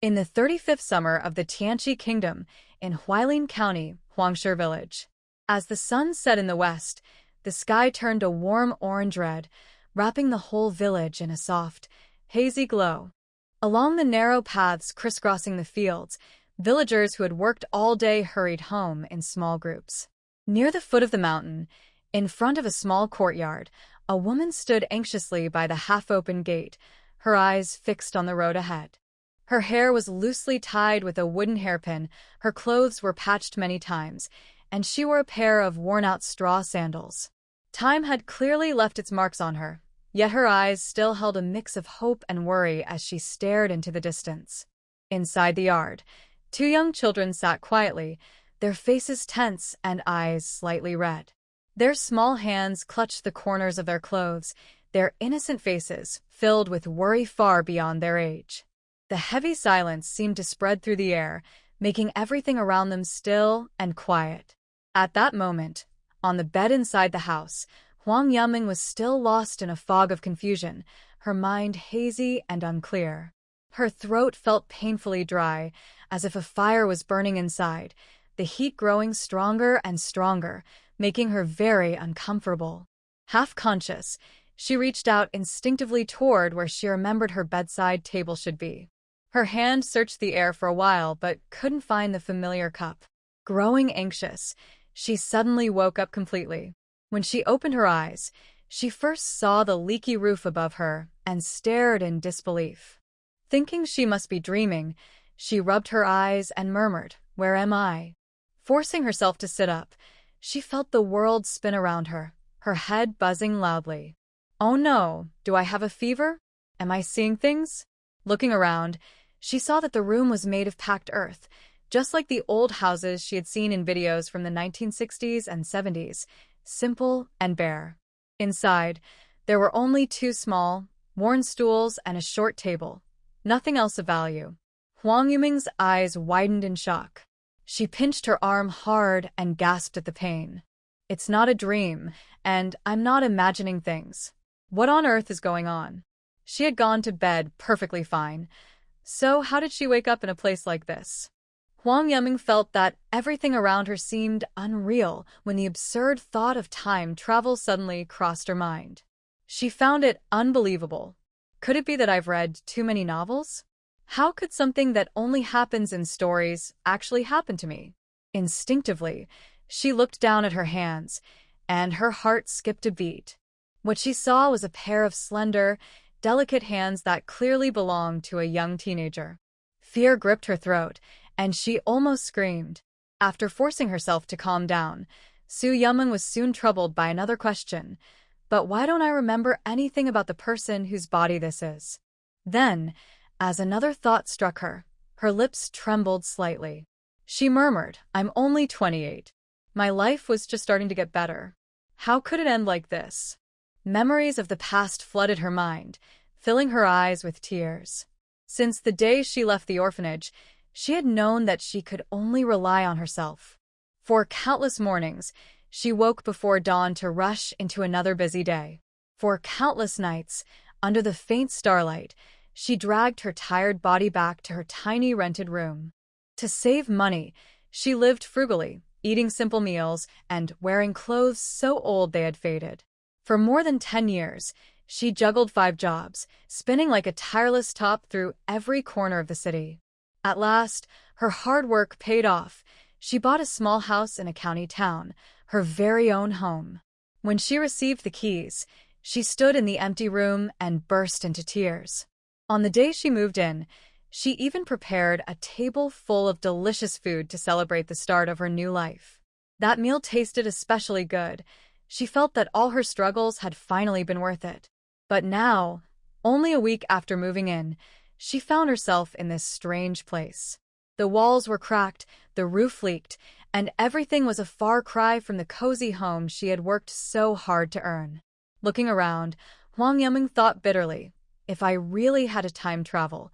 in the 35th summer of the Tianqi Kingdom in Huailin County, Huangshi Village. As the sun set in the west, the sky turned a warm orange-red, wrapping the whole village in a soft, hazy glow. Along the narrow paths crisscrossing the fields, villagers who had worked all day hurried home in small groups. Near the foot of the mountain, in front of a small courtyard, a woman stood anxiously by the half-open gate, her eyes fixed on the road ahead. Her hair was loosely tied with a wooden hairpin, her clothes were patched many times, and she wore a pair of worn-out straw sandals. Time had clearly left its marks on her, yet her eyes still held a mix of hope and worry as she stared into the distance. Inside the yard, two young children sat quietly, their faces tense and eyes slightly red. Their small hands clutched the corners of their clothes, their innocent faces filled with worry far beyond their age. The heavy silence seemed to spread through the air, making everything around them still and quiet. At that moment, on the bed inside the house, Huang Yaming was still lost in a fog of confusion, her mind hazy and unclear. Her throat felt painfully dry, as if a fire was burning inside, the heat growing stronger and stronger, making her very uncomfortable. Half-conscious, she reached out instinctively toward where she remembered her bedside table should be. Her hand searched the air for a while but couldn't find the familiar cup. Growing anxious, she suddenly woke up completely. When she opened her eyes, she first saw the leaky roof above her and stared in disbelief. Thinking she must be dreaming, she rubbed her eyes and murmured, "Where am I?" Forcing herself to sit up, she felt the world spin around her, her head buzzing loudly. "Oh no, do I have a fever? Am I seeing things?" Looking around, she saw that the room was made of packed earth, just like the old houses she had seen in videos from the 1960s and 70s, simple and bare. Inside, there were only two small, worn stools and a short table, nothing else of value. Huang Yuming's eyes widened in shock. She pinched her arm hard and gasped at the pain. "It's not a dream, and I'm not imagining things. What on earth is going on?" She had gone to bed perfectly fine. So how did she wake up in a place like this? Huang Yuming felt that everything around her seemed unreal when the absurd thought of time travel suddenly crossed her mind. She found it unbelievable. Could it be that I've read too many novels? How could something that only happens in stories actually happen to me? Instinctively, she looked down at her hands, and her heart skipped a beat. What she saw was a pair of slender, delicate hands that clearly belonged to a young teenager. Fear gripped her throat, and she almost screamed. After forcing herself to calm down, Su Yuming was soon troubled by another question. "But why don't I remember anything about the person whose body this is?" Then, as another thought struck her, her lips trembled slightly. She murmured, "I'm only 28. My life was just starting to get better. How could it end like this?" Memories of the past flooded her mind, filling her eyes with tears. Since the day she left the orphanage, she had known that she could only rely on herself. For countless mornings, she woke before dawn to rush into another busy day. For countless nights, under the faint starlight, she dragged her tired body back to her tiny rented room. To save money, she lived frugally, eating simple meals and wearing clothes so old they had faded. For more than 10 years, she juggled 5 jobs, spinning like a tireless top through every corner of the city. At last, her hard work paid off. She bought a small house in a county town, her very own home. When she received the keys, she stood in the empty room and burst into tears. On the day she moved in, she even prepared a table full of delicious food to celebrate the start of her new life. That meal tasted especially good. She felt that all her struggles had finally been worth it. But now, only a week after moving in, she found herself in this strange place. The walls were cracked, the roof leaked, and everything was a far cry from the cozy home she had worked so hard to earn. Looking around, Huang Yuming thought bitterly, "If I really had a time travel,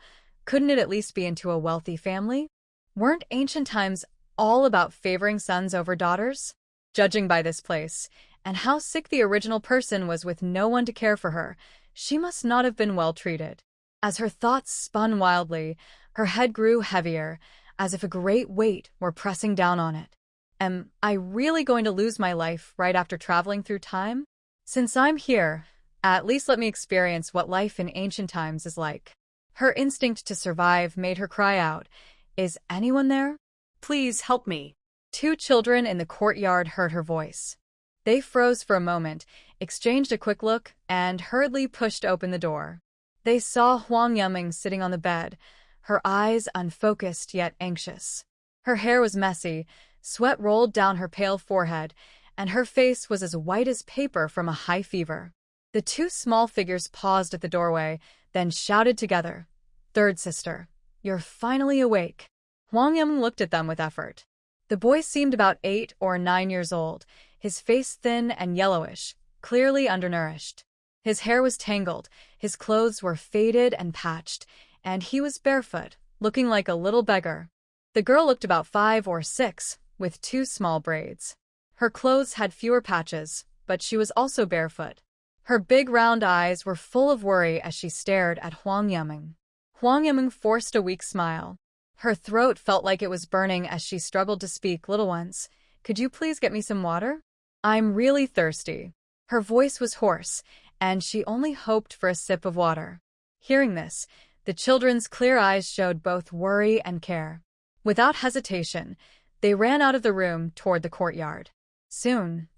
couldn't it at least be into a wealthy family? Weren't ancient times all about favoring sons over daughters?" Judging by this place, and how sick the original person was with no one to care for her, she must not have been well treated. As her thoughts spun wildly, Her head grew heavier, as if a great weight were pressing down on it. Am I really going to lose my life right after traveling through time? Since I'm here, at least let me experience what life in ancient times is like. Her instinct to survive made her cry out, "Is anyone there? Please help me." Two children in the courtyard heard her voice. They froze for a moment, exchanged a quick look, and hurriedly pushed open the door. They saw Huang Yuming sitting on the bed, her eyes unfocused yet anxious. Her hair was messy, sweat rolled down her pale forehead, and her face was as white as paper from a high fever. The two small figures paused at the doorway, then shouted together, "Third sister, you're finally awake." Huang Yuming looked at them with effort. The boy seemed about 8 or 9 years old, his face thin and yellowish, clearly undernourished. His hair was tangled, his clothes were faded and patched, and he was barefoot, looking like a little beggar. The girl looked about 5 or 6, with 2 small braids. Her clothes had fewer patches, but she was also barefoot. Her big round eyes were full of worry as she stared at Huang Yuming. Huang Yuming forced a weak smile. Her throat felt like it was burning as she struggled to speak. "Little ones, could you please get me some water? I'm really thirsty." Her voice was hoarse, and she only hoped for a sip of water. Hearing this, the children's clear eyes showed both worry and care. Without hesitation, they ran out of the room toward the courtyard. Soon,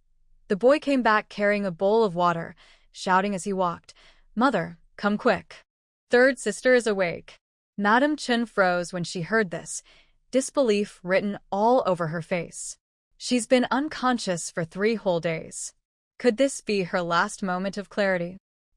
the boy came back carrying a bowl of water, shouting as he walked, "Mother, come quick. Third sister is awake." Madame Chen froze when she heard this, disbelief written all over her face. She's been unconscious for 3 whole days. Could this be her last moment of clarity?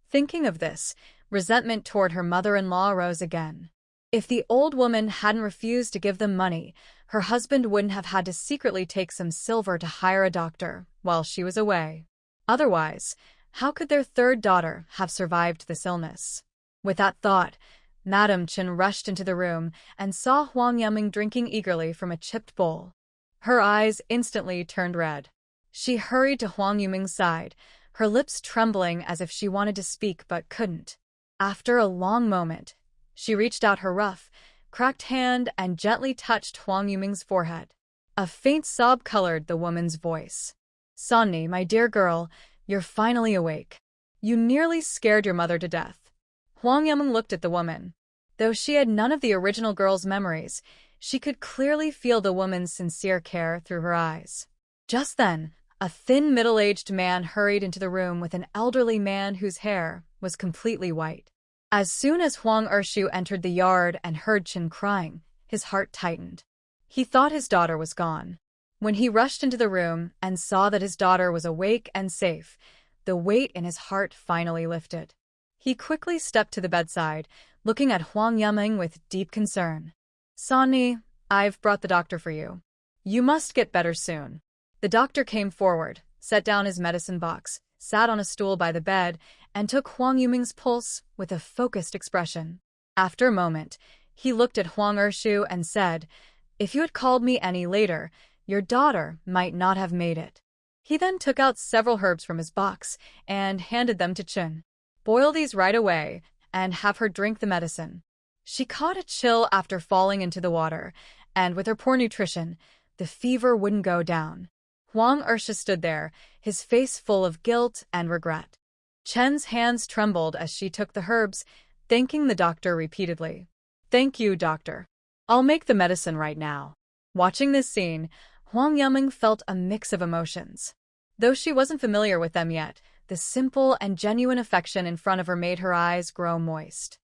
Thinking of this, resentment toward her mother-in-law rose again. If the old woman hadn't refused to give them money, her husband wouldn't have had to secretly take some silver to hire a doctor while she was away. Otherwise, how could their third daughter have survived this illness? With that thought, Madame Chen rushed into the room and saw Huang Yuming drinking eagerly from a chipped bowl. Her eyes instantly turned red. She hurried to Huang Yuming's side, her lips trembling as if she wanted to speak but couldn't. After a long moment, she reached out her rough, cracked hand and gently touched Huang Yuming's forehead. A faint sob colored the woman's voice. "Sonny, my dear girl, you're finally awake. You nearly scared your mother to death." Huang Yuming looked at the woman. Though she had none of the original girl's memories, she could clearly feel the woman's sincere care through her eyes. Just then, a thin middle-aged man hurried into the room with an elderly man whose hair was completely white. As soon as Huang Ershu entered the yard and heard Chen crying, his heart tightened. He thought his daughter was gone. When he rushed into the room and saw that his daughter was awake and safe, the weight in his heart finally lifted. He quickly stepped to the bedside, looking at Huang Yuming with deep concern. "Sonny, I've brought the doctor for you. You must get better soon." The doctor came forward, set down his medicine box, sat on a stool by the bed, and took Huang Yuming's pulse with a focused expression. After a moment, he looked at Huang Ershu and said, "If you had called me any later, your daughter might not have made it." He then took out several herbs from his box and handed them to Chen. "Boil these right away and have her drink the medicine." She caught a chill after falling into the water, and with her poor nutrition, the fever wouldn't go down. Huang Ershu stood there, his face full of guilt and regret. Chen's hands trembled as she took the herbs, thanking the doctor repeatedly. "Thank you, doctor. I'll make the medicine right now." Watching this scene, Huang Yuming felt a mix of emotions. Though she wasn't familiar with them yet, the simple and genuine affection in front of her made her eyes grow moist.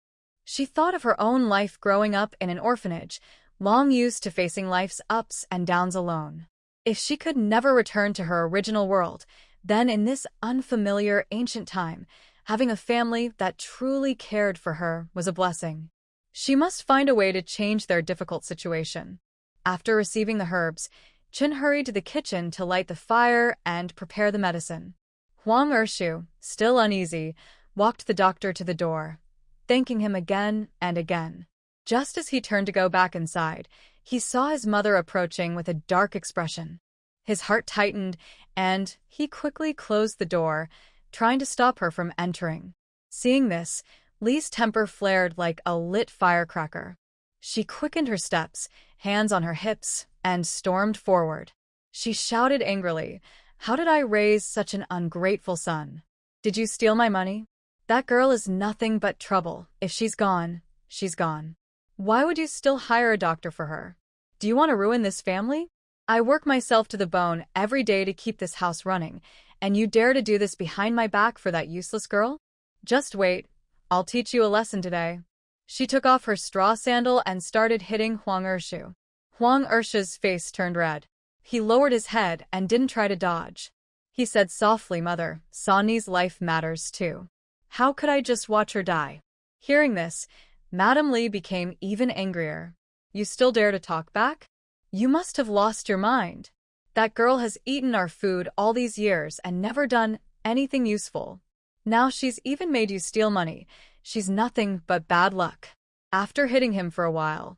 She thought of her own life growing up in an orphanage, long used to facing life's ups and downs alone. If she could never return to her original world, then in this unfamiliar ancient time, having a family that truly cared for her was a blessing. She must find a way to change their difficult situation. After receiving the herbs, Chen hurried to the kitchen to light the fire and prepare the medicine. Huang Ershu, still uneasy, walked the doctor to the door, thanking him again and again. Just as he turned to go back inside, he saw his mother approaching with a dark expression. His heart tightened, and he quickly closed the door, trying to stop her from entering. Seeing this, Li's temper flared like a lit firecracker. She quickened her steps, hands on her hips, and stormed forward. She shouted angrily, "How did I raise such an ungrateful son? Did you steal my money? That girl is nothing but trouble. If she's gone, she's gone. Why would you still hire a doctor for her? Do you want to ruin this family? I work myself to the bone every day to keep this house running, and you dare to do this behind my back for that useless girl? Just wait. I'll teach you a lesson today." She took off her straw sandal and started hitting Huang Ershu. Huang Ershu's face turned red. He lowered his head and didn't try to dodge. He said softly, "Mother, Sonny's life matters too. How could I just watch her die?" Hearing this, Madame Li became even angrier. "You still dare to talk back? You must have lost your mind. That girl has eaten our food all these years and never done anything useful. Now she's even made you steal money. She's nothing but bad luck." After hitting him for a while,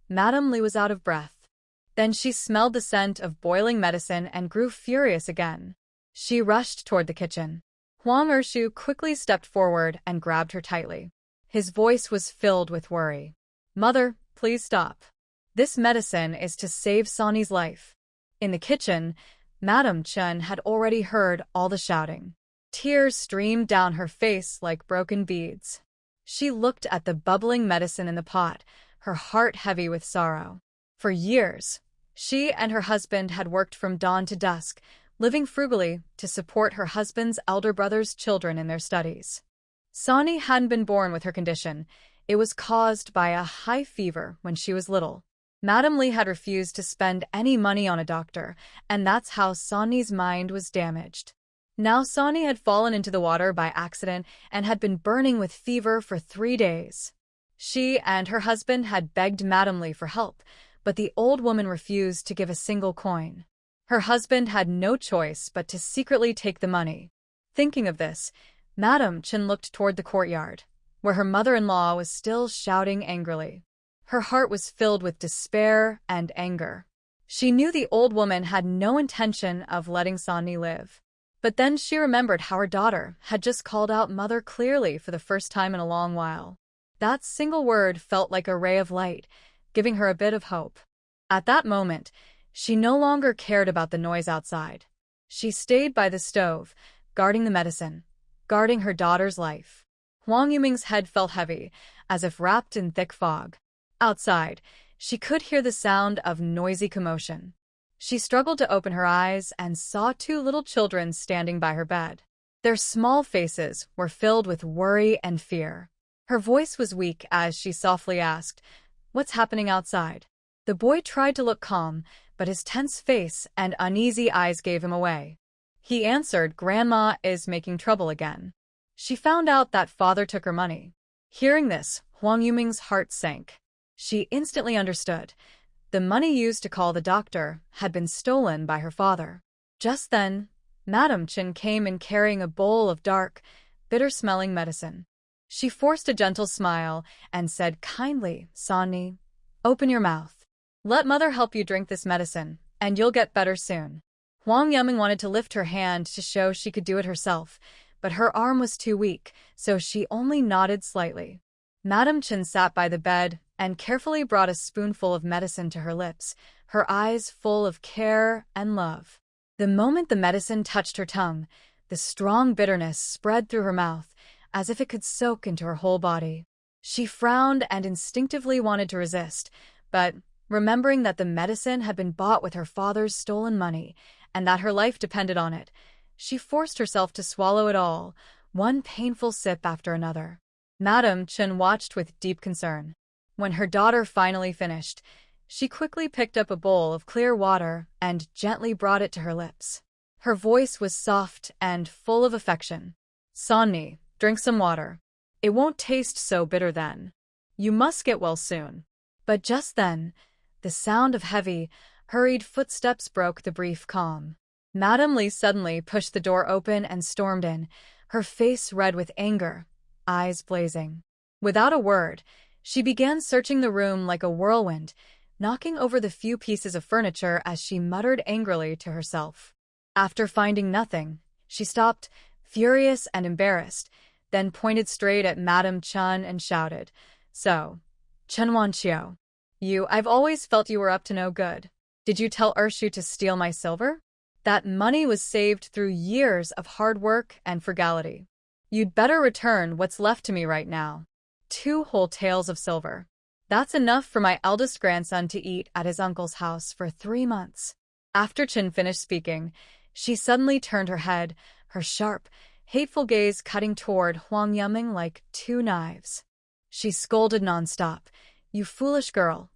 Madame Li was out of breath. Then she smelled the scent of boiling medicine and grew furious again. She rushed toward the kitchen. Huang Ershu quickly stepped forward and grabbed her tightly. His voice was filled with worry. "Mother, please stop. This medicine is to save Sonny's life." In the kitchen, Madame Chen had already heard all the shouting. Tears streamed down her face like broken beads. She looked at the bubbling medicine in the pot, her heart heavy with sorrow. For years, she and her husband had worked from dawn to dusk, living frugally to support her husband's elder brother's children in their studies. Sonny hadn't been born with her condition. It was caused by a high fever when she was little. Madame Li had refused to spend any money on a doctor, and that's how Sonny's mind was damaged. Now Sonny had fallen into the water by accident and had been burning with fever for 3 days. She and her husband had begged Madame Li for help, but the old woman refused to give a single coin. Her husband had no choice but to secretly take the money. Thinking of this, Madame Chen looked toward the courtyard, where her mother-in-law was still shouting angrily. Her heart was filled with despair and anger. She knew the old woman had no intention of letting Sonny live. But then she remembered how her daughter had just called out "mother" clearly for the first time in a long while. That single word felt like a ray of light, giving her a bit of hope. At that moment, she no longer cared about the noise outside. She stayed by the stove, guarding the medicine, guarding her daughter's life. Huang Yuming's head felt heavy, as if wrapped in thick fog. Outside, she could hear the sound of noisy commotion. She struggled to open her eyes and saw 2 little children standing by her bed. Their small faces were filled with worry and fear. Her voice was weak as she softly asked, "What's happening outside?" The boy tried to look calm, but his tense face and uneasy eyes gave him away. He answered, "Grandma is making trouble again. She found out that father took her money." Hearing this, Huang Yuming's heart sank. She instantly understood. The money used to call the doctor had been stolen by her father. Just then, Madame Chen came in carrying a bowl of dark, bitter-smelling medicine. She forced a gentle smile and said kindly, "Sonny, open your mouth. Let mother help you drink this medicine, and you'll get better soon." Huang Yuming wanted to lift her hand to show she could do it herself, but her arm was too weak, so she only nodded slightly. Madame Chen sat by the bed and carefully brought a spoonful of medicine to her lips, her eyes full of care and love. The moment the medicine touched her tongue, the strong bitterness spread through her mouth, as if it could soak into her whole body. She frowned and instinctively wanted to resist, but remembering that the medicine had been bought with her father's stolen money, and that her life depended on it, she forced herself to swallow it all, one painful sip after another. Madame Chen watched with deep concern. When her daughter finally finished, she quickly picked up a bowl of clear water and gently brought it to her lips. Her voice was soft and full of affection. "Sonny, drink some water. It won't taste so bitter then. You must get well soon." But just then, the sound of heavy, hurried footsteps broke the brief calm. Madame Li suddenly pushed the door open and stormed in, her face red with anger, eyes blazing. Without a word, she began searching the room like a whirlwind, knocking over the few pieces of furniture as she muttered angrily to herself. After finding nothing, she stopped, furious and embarrassed, then pointed straight at Madame Chen and shouted, "So, Chen Wanqiu, I've always felt you were up to no good. Did you tell Urshu to steal my silver? That money was saved through years of hard work and frugality. You'd better return what's left to me right now. 2 whole taels of silver. That's enough for my eldest grandson to eat at his uncle's house for 3 months. After Chin finished speaking, she suddenly turned her head, her sharp, hateful gaze cutting toward Huang Yuming like 2 knives. She scolded nonstop. You foolish girl.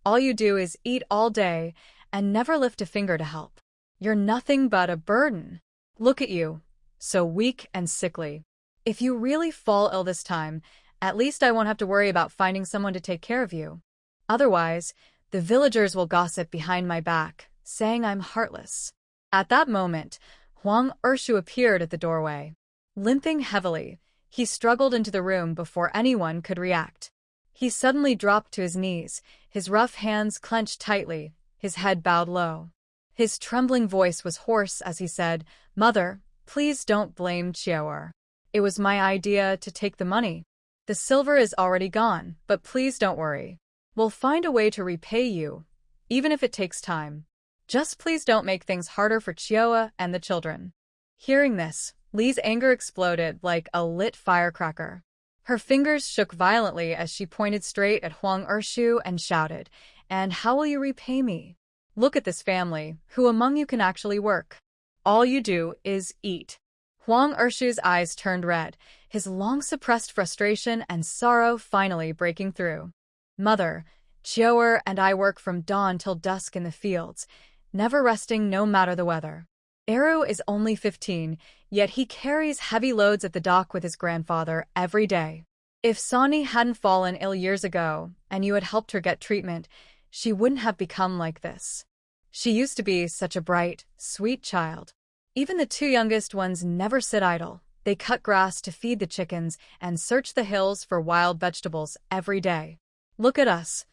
All you do is eat all day and never lift a finger to help. You're nothing but a burden. Look at you, so weak and sickly. If you really fall ill this time, at least I won't have to worry about finding someone to take care of you. Otherwise, the villagers will gossip behind my back, saying I'm heartless. At that moment, Huang Urshu appeared at the doorway. Limping heavily, he struggled into the room before anyone could react. He suddenly dropped to his knees, his rough hands clenched tightly, his head bowed low. His trembling voice was hoarse as he said, "Mother, please don't blame Chiaoer. It was my idea to take the money. The silver is already gone, but please don't worry. We'll find a way to repay you, even if it takes time. Just please don't make things harder for Chiaoer and the children." Hearing this, Li's anger exploded like a lit firecracker. Her fingers shook violently as she pointed straight at Huang Urshu and shouted, "And how will you repay me? Look at this family. Who among you can actually work? All you do is eat." Huang Urshu's eyes turned red, his long-suppressed frustration and sorrow finally breaking through. "Mother, Chiaoer and I work from dawn till dusk in the fields, never resting no matter the weather. Eru is only 15, yet he carries heavy loads at the dock with his grandfather every day. If Sani hadn't fallen ill years ago, and you had helped her get treatment, she wouldn't have become like this. She used to be such a bright, sweet child. Even the 2 youngest ones never sit idle. They cut grass to feed the chickens and search the hills for wild vegetables every day. Look at us,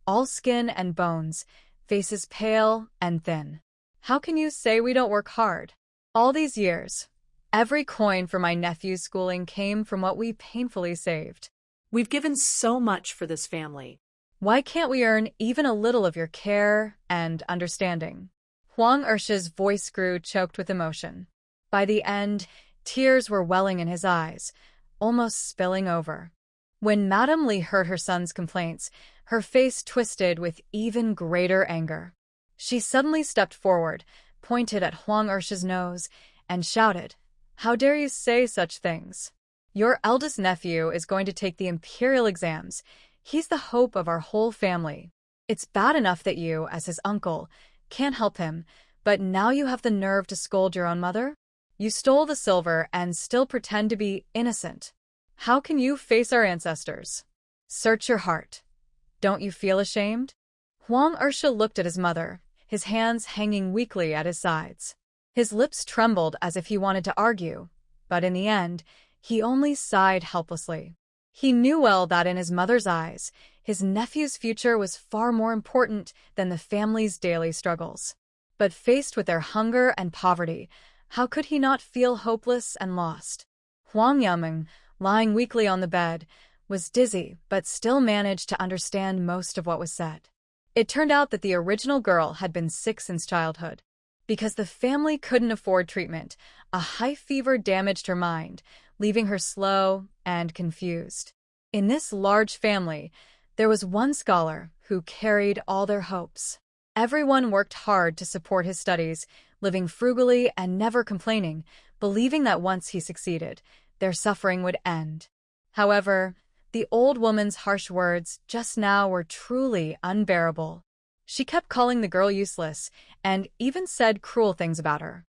all skin and bones, faces pale and thin. How can you say we don't work hard? All these years, every coin for my nephew's schooling came from what we painfully saved. We've given so much for this family. Why can't we earn even a little of your care and understanding?" Huang Urshu's voice grew choked with emotion. By the end, tears were welling in his eyes, almost spilling over. When Madame Li heard her son's complaints, her face twisted with even greater anger. She suddenly stepped forward, pointed at Huang Urshu's nose, and shouted, "How dare you say such things? Your eldest nephew is going to take the imperial exams. He's the hope of our whole family. It's bad enough that you, as his uncle, can't help him, but now you have the nerve to scold your own mother? You stole the silver and still pretend to be innocent. How can you face our ancestors? Search your heart. Don't you feel ashamed?" Huang Urshu looked at his mother, his hands hanging weakly at his sides. His lips trembled as if he wanted to argue, but in the end, he only sighed helplessly. He knew well that in his mother's eyes, his nephew's future was far more important than the family's daily struggles. But faced with their hunger and poverty, how could he not feel hopeless and lost? Huang Yuming, lying weakly on the bed, was dizzy but still managed to understand most of what was said. It turned out that the original girl had been sick since childhood. Because the family couldn't afford treatment, a high fever damaged her mind, leaving her slow and confused. In this large family, there was one scholar who carried all their hopes. Everyone worked hard to support his studies, living frugally and never complaining, believing that once he succeeded, their suffering would end. However, the old woman's harsh words just now were truly unbearable. She kept calling the girl useless and even said cruel things about her.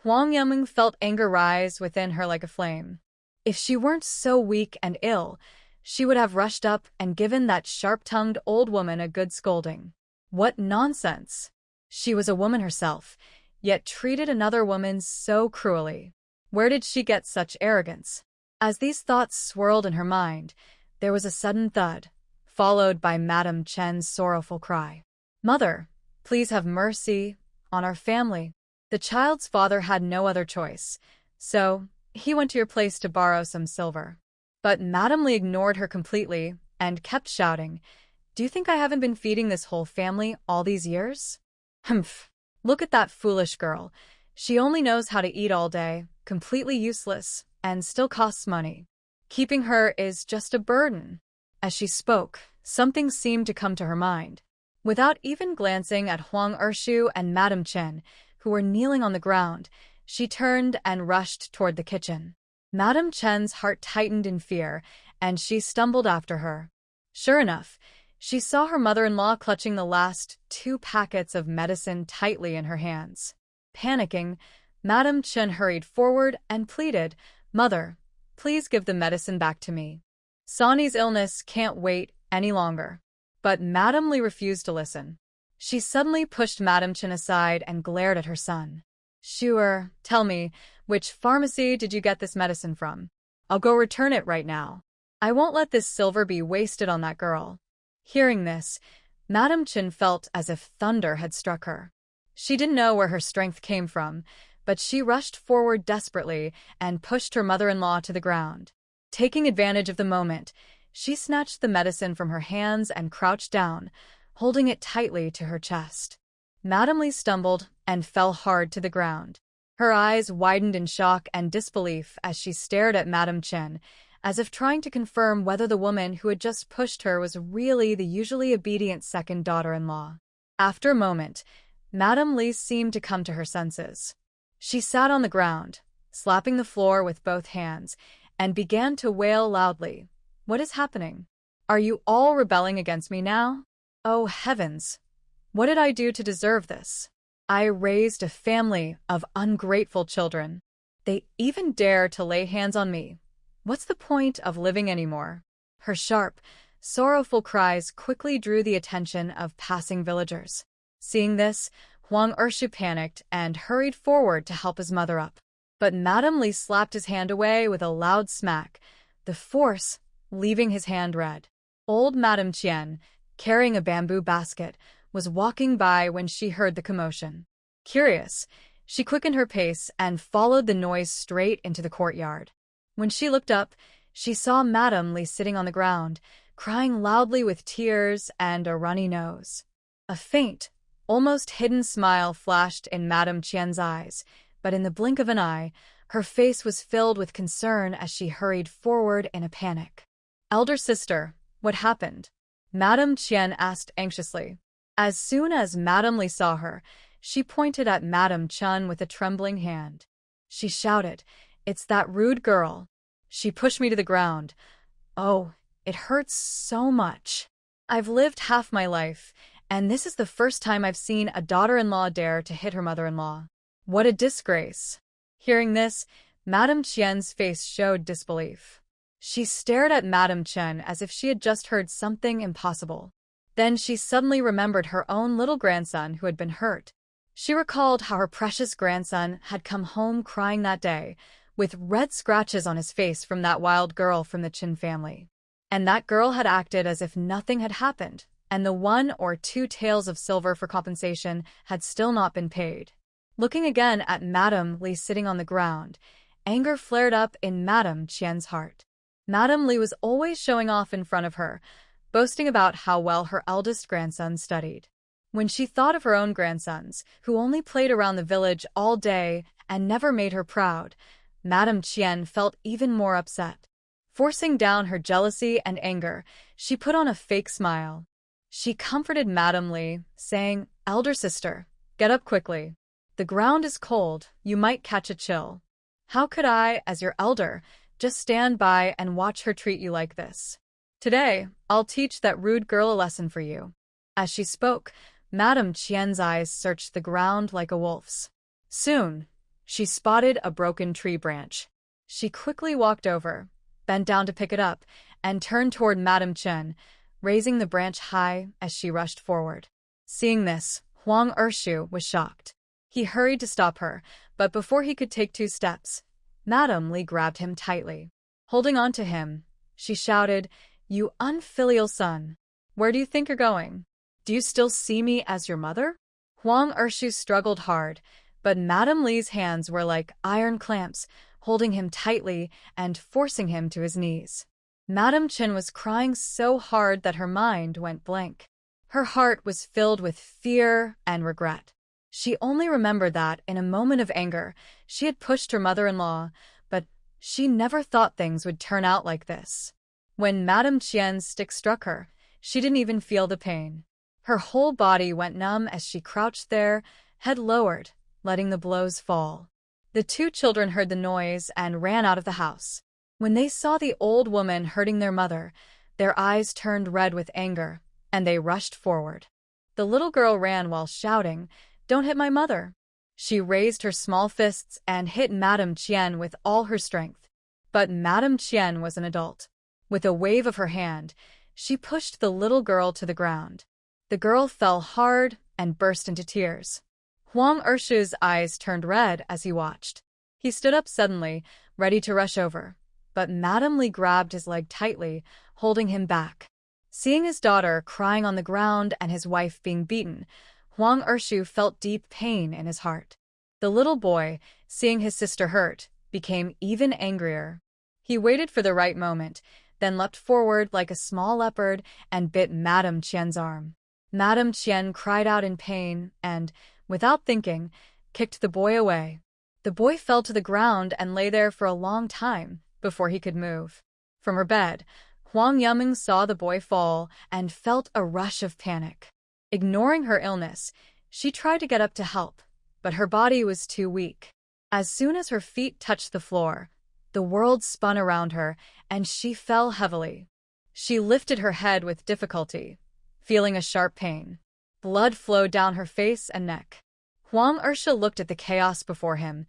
Huang Yuming felt anger rise within her like a flame. If she weren't so weak and ill, she would have rushed up and given that sharp-tongued old woman a good scolding. What nonsense! She was a woman herself, yet treated another woman so cruelly. Where did she get such arrogance? As these thoughts swirled in her mind, there was a sudden thud, followed by Madame Chen's sorrowful cry. "Mother, please have mercy on our family." The child's father had no other choice, so he went to your place to borrow some silver. But Madame Li ignored her completely and kept shouting, Do you think I haven't been feeding this whole family all these years? Humph. Look at that foolish girl. She only knows how to eat all day, completely useless, and still costs money. Keeping her is just a burden. As she spoke, something seemed to come to her mind. Without even glancing at Huang Ershu and Madame Chen, who were kneeling on the ground, she turned and rushed toward the kitchen. Madame Chen's heart tightened in fear, and she stumbled after her. Sure enough, she saw her mother-in-law clutching the last 2 packets of medicine tightly in her hands. Panicking, Madame Chen hurried forward and pleaded, "Mother, please give the medicine back to me. Sonny's illness can't wait any longer." But Madame Li refused to listen. She suddenly pushed Madame Chen aside and glared at her son. "Sure, tell me, which pharmacy did you get this medicine from? I'll go return it right now. I won't let this silver be wasted on that girl." Hearing this, Madame Chen felt as if thunder had struck her. She didn't know where her strength came from, but she rushed forward desperately and pushed her mother-in-law to the ground. Taking advantage of the moment, she snatched the medicine from her hands and crouched down, holding it tightly to her chest. Madame Li stumbled and fell hard to the ground. Her eyes widened in shock and disbelief as she stared at Madame Chen, as if trying to confirm whether the woman who had just pushed her was really the usually obedient second daughter-in-law. After a moment, Madame Li seemed to come to her senses. She sat on the ground, slapping the floor with both hands, and began to wail loudly. "What is happening? Are you all rebelling against me now? Oh heavens! What did I do to deserve this? I raised a family of ungrateful children. They even dare to lay hands on me. What's the point of living anymore?" Her sharp, sorrowful cries quickly drew the attention of passing villagers. Seeing this, Huang Ershu panicked and hurried forward to help his mother up. But Madame Li slapped his hand away with a loud smack, the force leaving his hand red. Old Madame Chen, carrying a bamboo basket, was walking by when she heard the commotion. Curious, she quickened her pace and followed the noise straight into the courtyard. When she looked up, she saw Madame Li sitting on the ground, crying loudly with tears and a runny nose. A faint, almost hidden smile flashed in Madame Chen's eyes, but in the blink of an eye, her face was filled with concern as she hurried forward in a panic. "Elder sister, what happened?" Madame Chen asked anxiously. As soon as Madame Li saw her, she pointed at Madame Chen with a trembling hand. She shouted, "It's that rude girl. She pushed me to the ground. Oh, it hurts so much. I've lived half my life, and this is the first time I've seen a daughter-in-law dare to hit her mother-in-law. What a disgrace." Hearing this, Madame Chen's face showed disbelief. She stared at Madame Chen as if she had just heard something impossible. Then she suddenly remembered her own little grandson who had been hurt. She recalled how her precious grandson had come home crying that day, with red scratches on his face from that wild girl from the Chen family. And that girl had acted as if nothing had happened, and the 1 or 2 taels of silver for compensation had still not been paid. Looking again at Madame Li sitting on the ground, anger flared up in Madame Chen's heart. Madame Li was always showing off in front of her, boasting about how well her eldest grandson studied. When she thought of her own grandsons, who only played around the village all day and never made her proud, Madame Chen felt even more upset. Forcing down her jealousy and anger, she put on a fake smile. She comforted Madame Li, saying, "Elder sister, get up quickly. The ground is cold, you might catch a chill. How could I, as your elder, just stand by and watch her treat you like this? Today, I'll teach that rude girl a lesson for you." As she spoke, Madame Chen's eyes searched the ground like a wolf's. Soon, she spotted a broken tree branch. She quickly walked over, bent down to pick it up, and turned toward Madame Chen, raising the branch high as she rushed forward. Seeing this, Huang Ershu was shocked. He hurried to stop her, but before he could take 2 steps, Madame Li grabbed him tightly. Holding on to him, she shouted, "You unfilial son! Where do you think you're going? Do you still see me as your mother?" Huang Ershu struggled hard, but Madame Li's hands were like iron clamps, holding him tightly and forcing him to his knees. Madam Chen was crying so hard that her mind went blank. Her heart was filled with fear and regret. She only remembered that, in a moment of anger, she had pushed her mother-in-law, but she never thought things would turn out like this. When Madam Qian's stick struck her, she didn't even feel the pain. Her whole body went numb as she crouched there, head lowered, letting the blows fall. The two children heard the noise and ran out of the house. When they saw the old woman hurting their mother, their eyes turned red with anger, and they rushed forward. The little girl ran while shouting, "Don't hit my mother!" She raised her small fists and hit Madam Qian with all her strength. But Madam Qian was an adult. With a wave of her hand, she pushed the little girl to the ground. The girl fell hard and burst into tears. Huang Ershu's eyes turned red as he watched. He stood up suddenly, ready to rush over, but Madam Li grabbed his leg tightly, holding him back. Seeing his daughter crying on the ground and his wife being beaten, Huang Ershu felt deep pain in his heart. The little boy, seeing his sister hurt, became even angrier. He waited for the right moment, then leapt forward like a small leopard and bit Madam Qian's arm. Madam Qian cried out in pain and, without thinking, kicked the boy away. The boy fell to the ground and lay there for a long time before he could move. From her bed, Huang Yuming saw the boy fall and felt a rush of panic. Ignoring her illness, she tried to get up to help, but her body was too weak. As soon as her feet touched the floor, the world spun around her, and she fell heavily. She lifted her head with difficulty, feeling a sharp pain. Blood flowed down her face and neck. Huang Ersha looked at the chaos before him,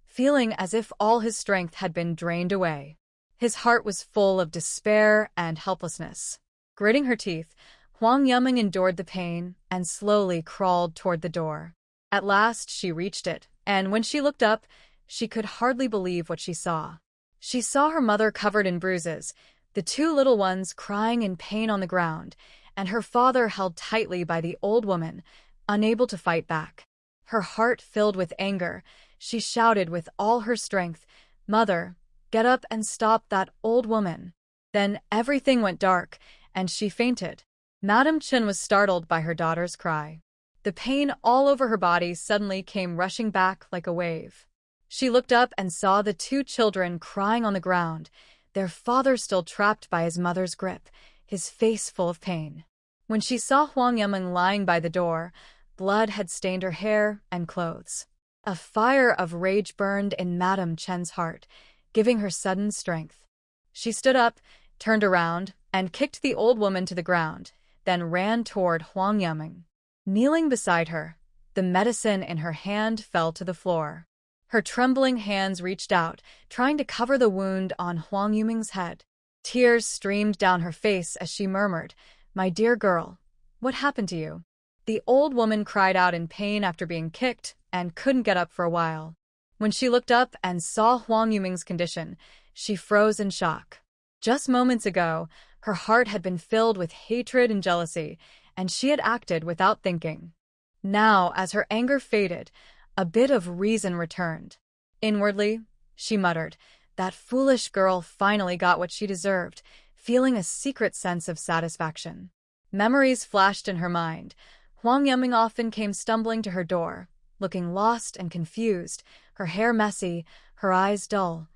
feeling as if all his strength had been drained away. His heart was full of despair and helplessness. Gritting her teeth, Huang Yuming endured the pain and slowly crawled toward the door. At last she reached it, and when she looked up, she could hardly believe what she saw. She saw her mother covered in bruises, the two little ones crying in pain on the ground, and her father held tightly by the old woman, unable to fight back. Her heart filled with anger, she shouted with all her strength, "Mother, get up and stop that old woman." Then everything went dark, and she fainted. Madam Chen was startled by her daughter's cry. The pain all over her body suddenly came rushing back like a wave. She looked up and saw the two children crying on the ground, their father still trapped by his mother's grip, his face full of pain. When she saw Huang Yuming lying by the door, blood had stained her hair and clothes. A fire of rage burned in Madam Chen's heart, giving her sudden strength. She stood up, turned around, and kicked the old woman to the ground, then ran toward Huang Yuming. Kneeling beside her, the medicine in her hand fell to the floor. Her trembling hands reached out, trying to cover the wound on Huang Yuming's head. Tears streamed down her face as she murmured, "My dear girl, what happened to you?" The old woman cried out in pain after being kicked and couldn't get up for a while. When she looked up and saw Huang Yuming's condition, she froze in shock. Just moments ago, her heart had been filled with hatred and jealousy, and she had acted without thinking. Now, as her anger faded, a bit of reason returned. Inwardly, she muttered, "That foolish girl finally got what she deserved," feeling a secret sense of satisfaction. Memories flashed in her mind. Huang Yuming often came stumbling to her door, looking lost and confused, her hair messy, her eyes dull,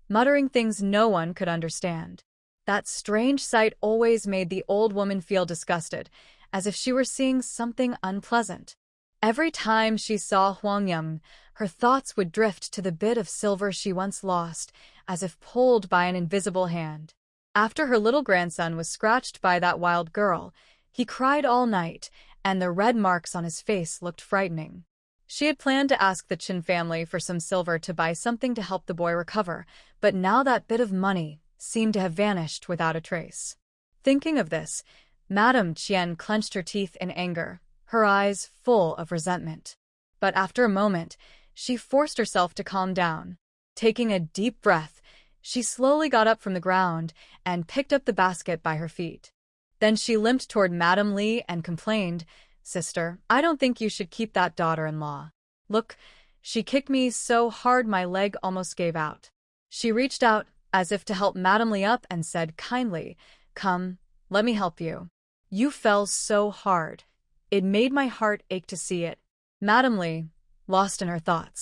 muttering things no one could understand. That strange sight always made the old woman feel disgusted, as if she were seeing something unpleasant. Every time she saw Huang Yuming, her thoughts would drift to the bit of silver she once lost, as if pulled by an invisible hand. After her little grandson was scratched by that wild girl, he cried all night, and the red marks on his face looked frightening. She had planned to ask the Qin family for some silver to buy something to help the boy recover, but now that bit of money seemed to have vanished without a trace. Thinking of this, Madam Qian clenched her teeth in anger, her eyes full of resentment. But after a moment, she forced herself to calm down. Taking a deep breath, she slowly got up from the ground and picked up the basket by her feet. Then she limped toward Madam Li and complained, "Sister, I don't think you should keep that daughter-in-law. Look, she kicked me so hard my leg almost gave out." She reached out, as if to help Madame Li up, and said kindly, "Come, let me help you. You fell so hard. It made my heart ache to see it." Madame Li, lost in her thoughts,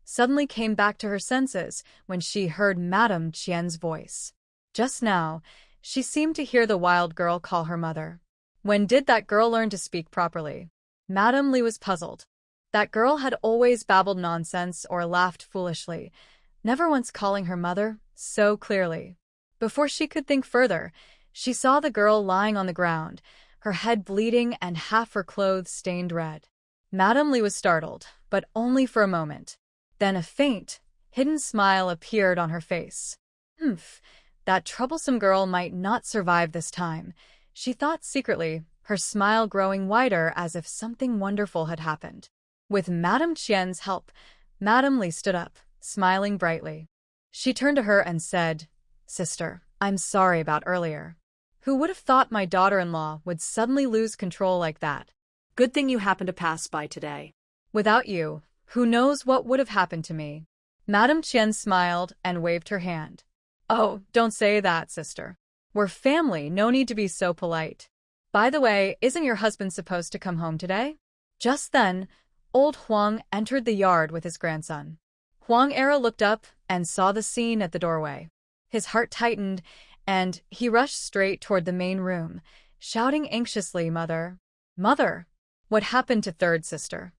suddenly came back to her senses when she heard Madame Qian's voice. Just now, she seemed to hear the wild girl call her mother. When did that girl learn to speak properly? Madame Li was puzzled. That girl had always babbled nonsense or laughed foolishly, never once calling her mother so clearly. Before she could think further, she saw the girl lying on the ground, her head bleeding and half her clothes stained red. Madame Li was startled, but only for a moment. Then a faint, hidden smile appeared on her face. That troublesome girl might not survive this time, she thought secretly, her smile growing wider as if something wonderful had happened. With Madame Qian's help, Madame Li stood up, smiling brightly. She turned to her and said, "Sister, I'm sorry about earlier. Who would have thought my daughter-in-law would suddenly lose control like that? Good thing you happened to pass by today. Without you, who knows what would have happened to me?" Madame Qian smiled and waved her hand. "Oh, don't say that, sister. We're family, no need to be so polite. By the way, isn't your husband supposed to come home today?" Just then, old Huang entered the yard with his grandson. Huang Era looked up and saw the scene at the doorway. His heart tightened, and he rushed straight toward the main room, shouting anxiously, "Mother! Mother!" What happened to third sister?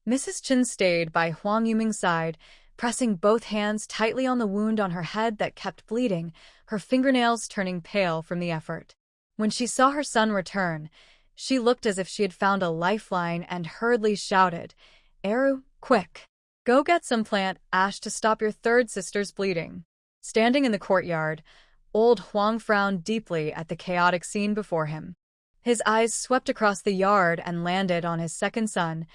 Mrs. Chen stayed by Huang Yuming's side, pressing both hands tightly on the wound on her head that kept bleeding, her fingernails turning pale from the effort. When she saw her son return, she looked as if she had found a lifeline and hurriedly shouted, "Eru, quick! Go get some plant ash to stop your third sister's bleeding." Standing in the courtyard, old Huang frowned deeply at the chaotic scene before him. His eyes swept across the yard and landed on his second son,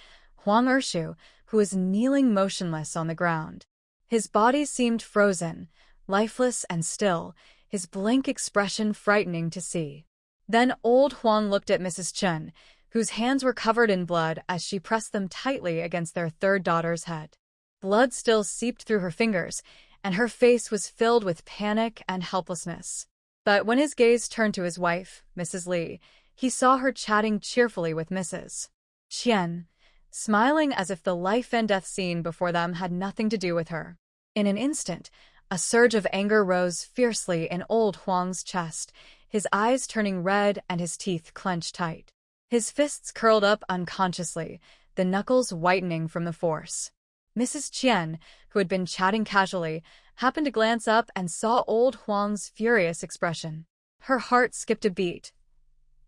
Huang Ershu, who was kneeling motionless on the ground. His body seemed frozen, lifeless and still, his blank expression frightening to see. Then old Huang looked at Mrs. Chen, whose hands were covered in blood as she pressed them tightly against their third daughter's head. Blood still seeped through her fingers, and her face was filled with panic and helplessness. But when his gaze turned to his wife, Mrs. Li, he saw her chatting cheerfully with Mrs. Qian, smiling as if the life and death scene before them had nothing to do with her. In an instant, a surge of anger rose fiercely in old Huang's chest, his eyes turning red and his teeth clenched tight. His fists curled up unconsciously, the knuckles whitening from the force. Mrs. Qian, who had been chatting casually, happened to glance up and saw old Huang's furious expression. Her heart skipped a beat.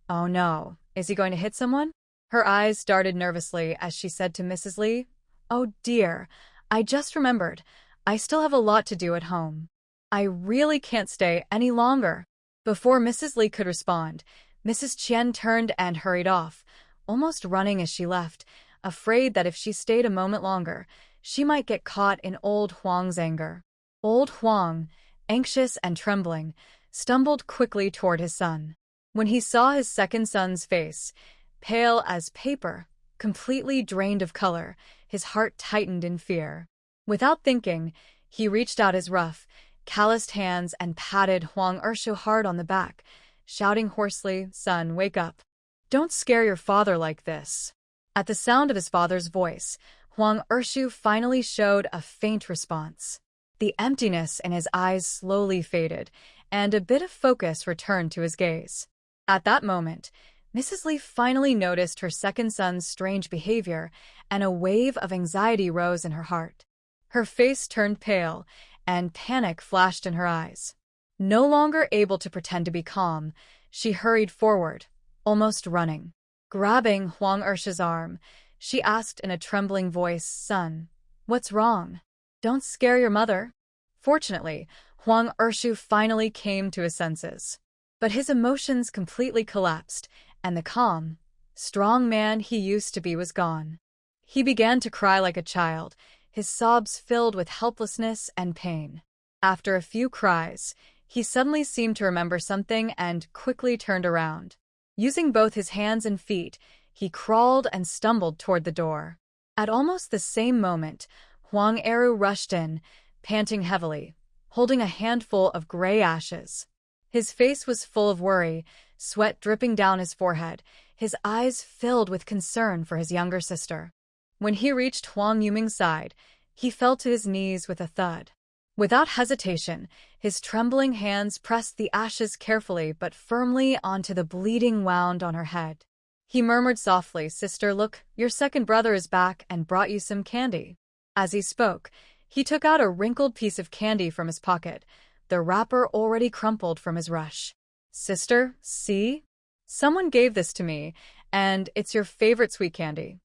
"Oh no, is he going to hit someone?" Her eyes darted nervously as she said to Mrs. Li, "Oh dear, I just remembered. I still have a lot to do at home. I really can't stay any longer." Before Mrs. Li could respond, Mrs. Qian turned and hurried off, almost running as she left, afraid that if she stayed a moment longer, she might get caught in old Huang's anger. Old Huang, anxious and trembling, stumbled quickly toward his son. When he saw his second son's face, pale as paper, completely drained of color, his heart tightened in fear. Without thinking, he reached out his rough, calloused hands and patted Huang Ershu hard on the back, shouting hoarsely, "Son, wake up. Don't scare your father like this." At the sound of his father's voice, Huang Ershu finally showed a faint response. The emptiness in his eyes slowly faded, and a bit of focus returned to his gaze. At that moment, Mrs. Li finally noticed her second son's strange behavior, and a wave of anxiety rose in her heart. Her face turned pale, and panic flashed in her eyes. No longer able to pretend to be calm, she hurried forward, almost running. Grabbing Huang Ershu's arm, she asked in a trembling voice, "Son, what's wrong? Don't scare your mother." Fortunately, Huang Ershu finally came to his senses. But his emotions completely collapsed, and the calm, strong man he used to be was gone. He began to cry like a child, his sobs filled with helplessness and pain. After a few cries, he suddenly seemed to remember something and quickly turned around. Using both his hands and feet, he crawled and stumbled toward the door. At almost the same moment, Huang Eru rushed in, panting heavily, holding a handful of gray ashes. His face was full of worry, sweat dripping down his forehead, his eyes filled with concern for his younger sister. When he reached Huang Yuming's side, he fell to his knees with a thud. Without hesitation, his trembling hands pressed the ashes carefully but firmly onto the bleeding wound on her head. He murmured softly, "Sister, look, your second brother is back and brought you some candy." As he spoke, he took out a wrinkled piece of candy from his pocket, the wrapper already crumpled from his rush. "Sister, see? Someone gave this to me, and it's your favorite sweet candy."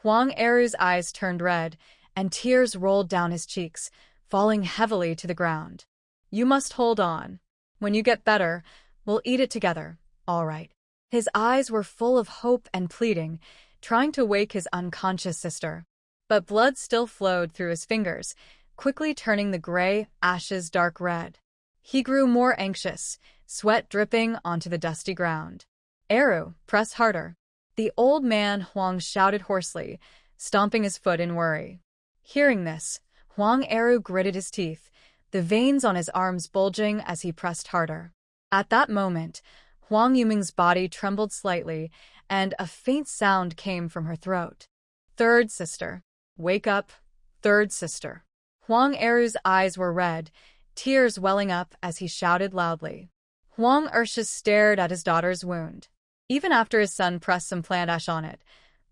Huang Eru's eyes turned red, and tears rolled down his cheeks, falling heavily to the ground. "You must hold on. When you get better, we'll eat it together, all right?" His eyes were full of hope and pleading, trying to wake his unconscious sister. But blood still flowed through his fingers, quickly turning the gray ashes dark red. He grew more anxious, sweat dripping onto the dusty ground. "Eru, press harder." The old man Huang shouted hoarsely, stomping his foot in worry. Hearing this, Huang Eru gritted his teeth, the veins on his arms bulging as he pressed harder. At that moment, Huang Yuming's body trembled slightly, and a faint sound came from her throat. "Third sister. Wake up, third sister." Huang Eru's eyes were red, tears welling up as he shouted loudly. Huang Ersha stared at his daughter's wound. Even after his son pressed some plant ash on it,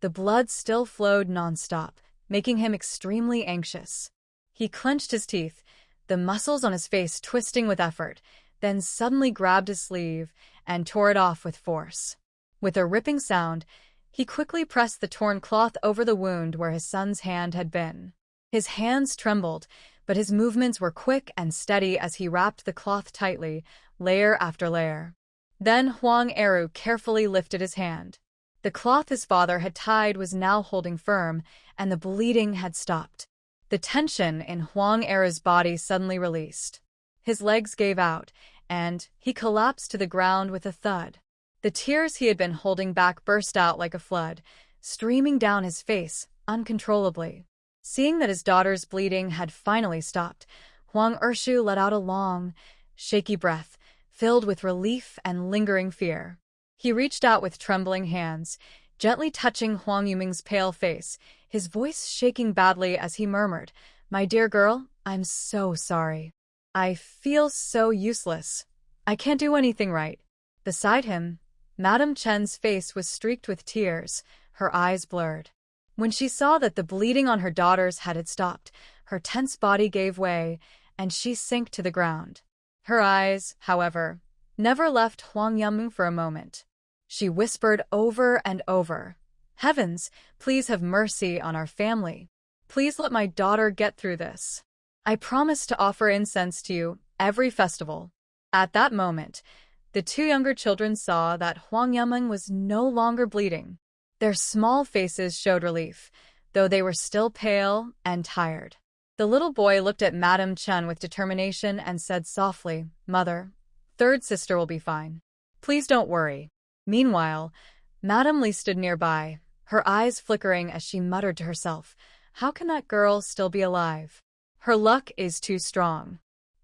the blood still flowed nonstop, making him extremely anxious. He clenched his teeth, the muscles on his face twisting with effort, then suddenly grabbed his sleeve and tore it off with force. With a ripping sound, he quickly pressed the torn cloth over the wound where his son's hand had been. His hands trembled, but his movements were quick and steady as he wrapped the cloth tightly, layer after layer. Then Huang Eru carefully lifted his hand. The cloth his father had tied was now holding firm, and the bleeding had stopped. The tension in Huang Eru's body suddenly released. His legs gave out, and he collapsed to the ground with a thud. The tears he had been holding back burst out like a flood, streaming down his face uncontrollably. Seeing that his daughter's bleeding had finally stopped, Huang Ershu let out a long, shaky breath, filled with relief and lingering fear. He reached out with trembling hands, gently touching Huang Yuming's pale face, his voice shaking badly as he murmured, "My dear girl, I'm so sorry. I feel so useless. I can't do anything right." Beside him, Madame Chen's face was streaked with tears, her eyes blurred. When she saw that the bleeding on her daughter's head had stopped, her tense body gave way, and she sank to the ground. Her eyes, however, never left Huang Yuming for a moment. She whispered over and over, "Heavens, please have mercy on our family. Please let my daughter get through this. I promise to offer incense to you every festival." At that moment, the two younger children saw that Huang Yuming was no longer bleeding. Their small faces showed relief, though they were still pale and tired. The little boy looked at Madame Chen with determination and said softly, "Mother, third sister will be fine. Please don't worry." Meanwhile, Madame Li stood nearby, her eyes flickering as she muttered to herself, "How can that girl still be alive? Her luck is too strong."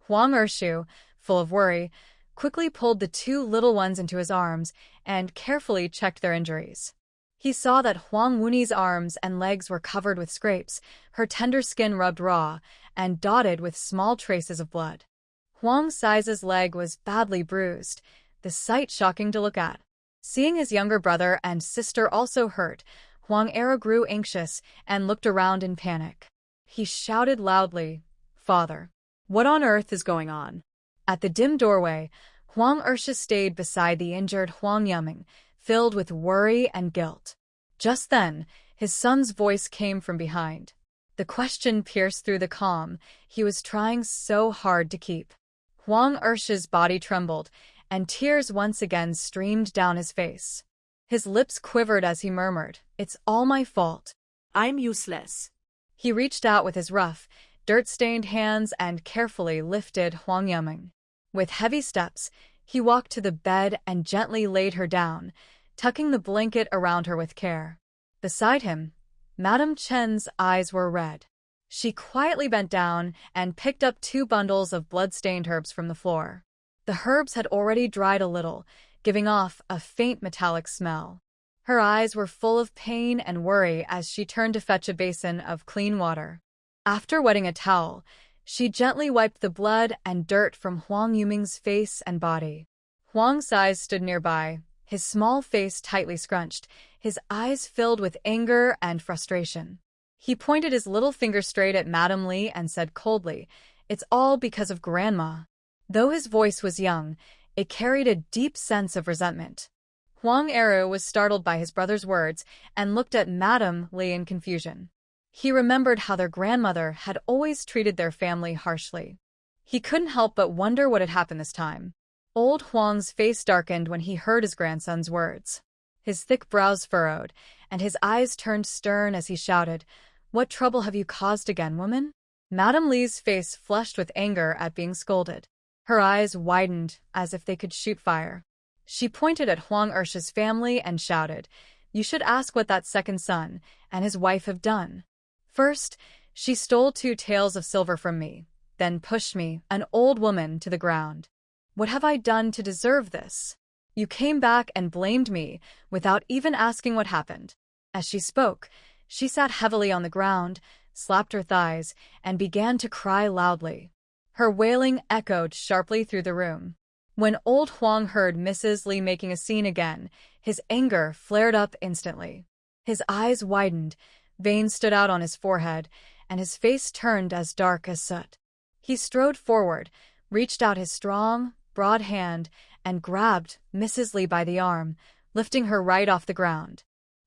Huang Ershu, full of worry, quickly pulled the two little ones into his arms and carefully checked their injuries. He saw that Huang Wuni's arms and legs were covered with scrapes, her tender skin rubbed raw, and dotted with small traces of blood. Huang Sai's leg was badly bruised, the sight shocking to look at. Seeing his younger brother and sister also hurt, Huang Eru grew anxious and looked around in panic. He shouted loudly, "Father, what on earth is going on?" At the dim doorway, Huang Ersha stayed beside the injured Huang Yuming, filled with worry and guilt. Just then, his son's voice came from behind. The question pierced through the calm he was trying so hard to keep. Huang Ersha's body trembled, and tears once again streamed down his face. His lips quivered as he murmured, "It's all my fault. I'm useless." He reached out with his rough, dirt-stained hands and carefully lifted Huang Yuming. With heavy steps, he walked to the bed and gently laid her down, tucking the blanket around her with care. Beside him, Madame Chen's eyes were red. She quietly bent down and picked up 2 bundles of blood-stained herbs from the floor. The herbs had already dried a little, giving off a faint metallic smell. Her eyes were full of pain and worry as she turned to fetch a basin of clean water. After wetting a towel, she gently wiped the blood and dirt from Huang Yuming's face and body. Huang Sai stood nearby, his small face tightly scrunched, his eyes filled with anger and frustration. He pointed his little finger straight at Madame Li and said coldly, "It's all because of Grandma." Though his voice was young, it carried a deep sense of resentment. Huang Eru was startled by his brother's words and looked at Madame Li in confusion. He remembered how their grandmother had always treated their family harshly. He couldn't help but wonder what had happened this time. Old Huang's face darkened when he heard his grandson's words. His thick brows furrowed, and his eyes turned stern as he shouted, "What trouble have you caused again, woman?" Madame Li's face flushed with anger at being scolded. Her eyes widened as if they could shoot fire. She pointed at Huang Ershi's family and shouted, "You should ask what that second son and his wife have done. First, she stole 2 taels of silver from me, then pushed me, an old woman, to the ground. What have I done to deserve this? You came back and blamed me without even asking what happened." As she spoke, she sat heavily on the ground, slapped her thighs, and began to cry loudly. Her wailing echoed sharply through the room. When old Huang heard Mrs. Li making a scene again, his anger flared up instantly. His eyes widened, veins stood out on his forehead, and his face turned as dark as soot. He strode forward, reached out his strong, broad hand, and grabbed Mrs. Li by the arm, lifting her right off the ground.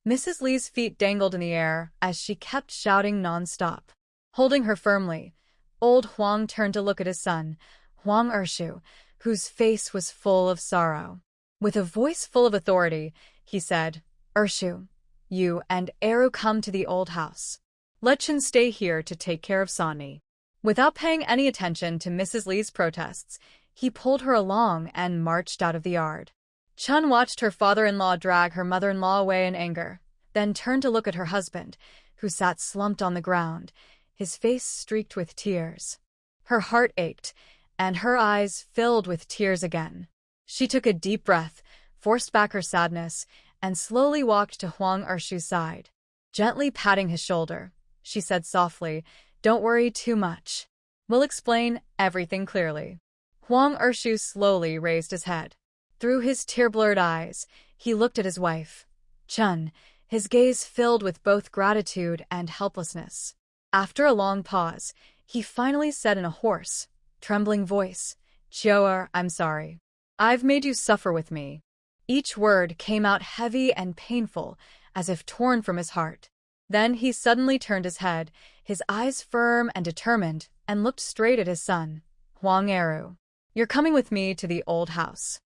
Mrs. Li's feet dangled in the air as she kept shouting non-stop. Holding her firmly, old Huang turned to look at his son, Huang Ershu, whose face was full of sorrow. With a voice full of authority, he said, "Ershu, you and Eru come to the old house. Let Chen stay here to take care of Sani." Without paying any attention to Mrs. Li's protests, he pulled her along and marched out of the yard. Chun watched her father-in-law drag her mother-in-law away in anger, then turned to look at her husband, who sat slumped on the ground, his face streaked with tears. Her heart ached, and her eyes filled with tears again. She took a deep breath, forced back her sadness, and slowly walked to Huang Ershu's side. Gently patting his shoulder, she said softly, "Don't worry too much. We'll explain everything clearly." Huang Ershu slowly raised his head. Through his tear-blurred eyes, he looked at his wife, Chun, his gaze filled with both gratitude and helplessness. After a long pause, he finally said in a hoarse, trembling voice, "Chio'er, I'm sorry. I've made you suffer with me." Each word came out heavy and painful, as if torn from his heart. Then he suddenly turned his head, his eyes firm and determined, and looked straight at his son, Huang Eru. "You're coming with me to the old house."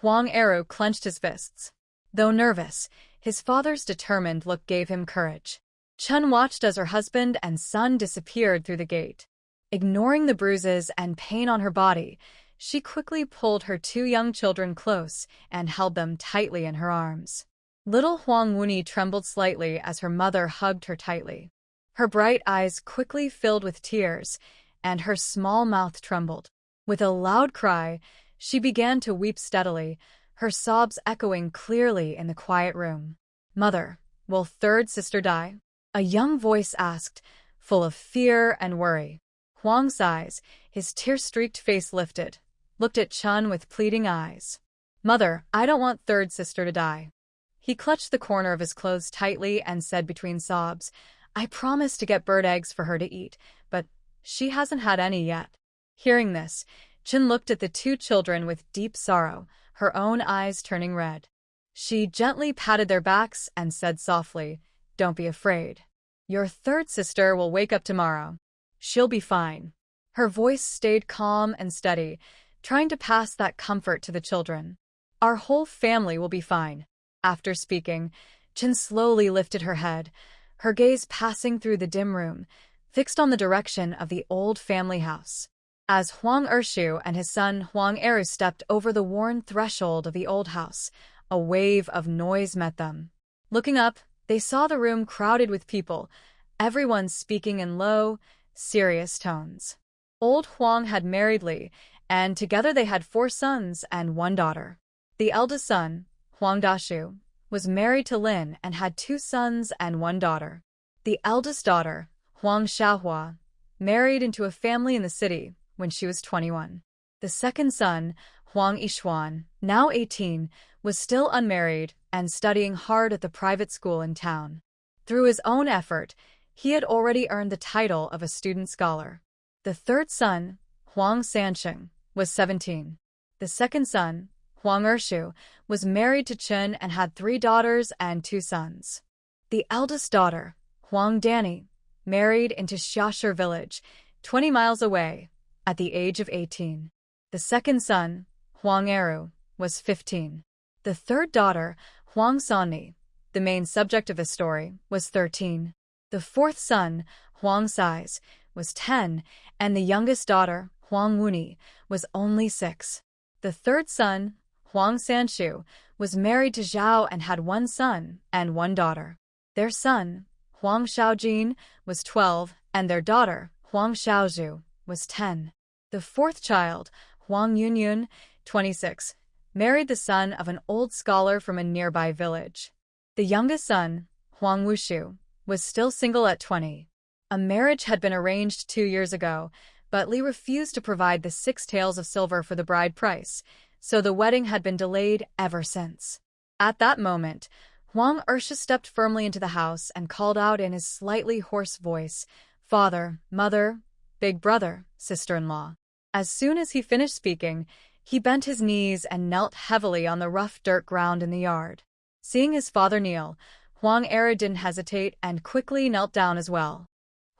Huang Eru clenched his fists. Though nervous, his father's determined look gave him courage. Chun watched as her husband and son disappeared through the gate. Ignoring the bruises and pain on her body, she quickly pulled her 2 young children close and held them tightly in her arms. Little Huang Wuni trembled slightly as her mother hugged her tightly. Her bright eyes quickly filled with tears, and her small mouth trembled. With a loud cry, she began to weep steadily, her sobs echoing clearly in the quiet room. "Mother, will third sister die?" a young voice asked, full of fear and worry. Huang Sai's, his tear-streaked face lifted, looked at Chun with pleading eyes. "Mother, I don't want third sister to die." He clutched the corner of his clothes tightly and said between sobs, "I promised to get bird eggs for her to eat, but she hasn't had any yet." Hearing this, Chun looked at the 2 children with deep sorrow, her own eyes turning red. She gently patted their backs and said softly, "Don't be afraid. Your third sister will wake up tomorrow. She'll be fine." Her voice stayed calm and steady, trying to pass that comfort to the children. "Our whole family will be fine." After speaking, Chun slowly lifted her head, her gaze passing through the dim room, fixed on the direction of the old family house. As Huang Ershu and his son Huang Eru stepped over the worn threshold of the old house, a wave of noise met them. Looking up, they saw the room crowded with people, everyone speaking in low, serious tones. Old Huang had married Li, and together they had 4 sons and 1 daughter. The eldest son, Huang Dashu, was married to Lin and had 2 sons and 1 daughter. The eldest daughter, Huang Xiaohua, married into a family in the city when she was 21. The second son, Huang Yishuan, now 18, was still unmarried and studying hard at the private school in town. Through his own effort, he had already earned the title of a student scholar. The third son, Huang Sansheng, was 17. The second son, Huang Ershu, was married to Chen and had 3 daughters and 2 sons. The eldest daughter, Huang Dani, married into Xiashi village, 20 miles away, at the age of 18. The second son, Huang Eru, was 15. The third daughter, Huang Sanni, the main subject of the story, was 13. The fourth son, Huang Sais, was 10, and the youngest daughter, Huang Wuni, was only 6. The third son, Huang Sanshu, was married to Zhao and had 1 son and 1 daughter. Their son, Huang Xiaojin, was 12, and their daughter, Huang Xiaozhu, was 10. The fourth child, Huang Yunyun, 26, married the son of an old scholar from a nearby village. The youngest son, Huang Wushu, was still single at 20. A marriage had been arranged 2 years ago, but Li refused to provide the 6 taels of silver for the bride price, so the wedding had been delayed ever since. At that moment, Huang Ershu stepped firmly into the house and called out in his slightly hoarse voice, "Father, mother, big brother, sister-in-law." As soon as he finished speaking, he bent his knees and knelt heavily on the rough dirt ground in the yard. Seeing his father kneel, Huang Eru didn't hesitate and quickly knelt down as well.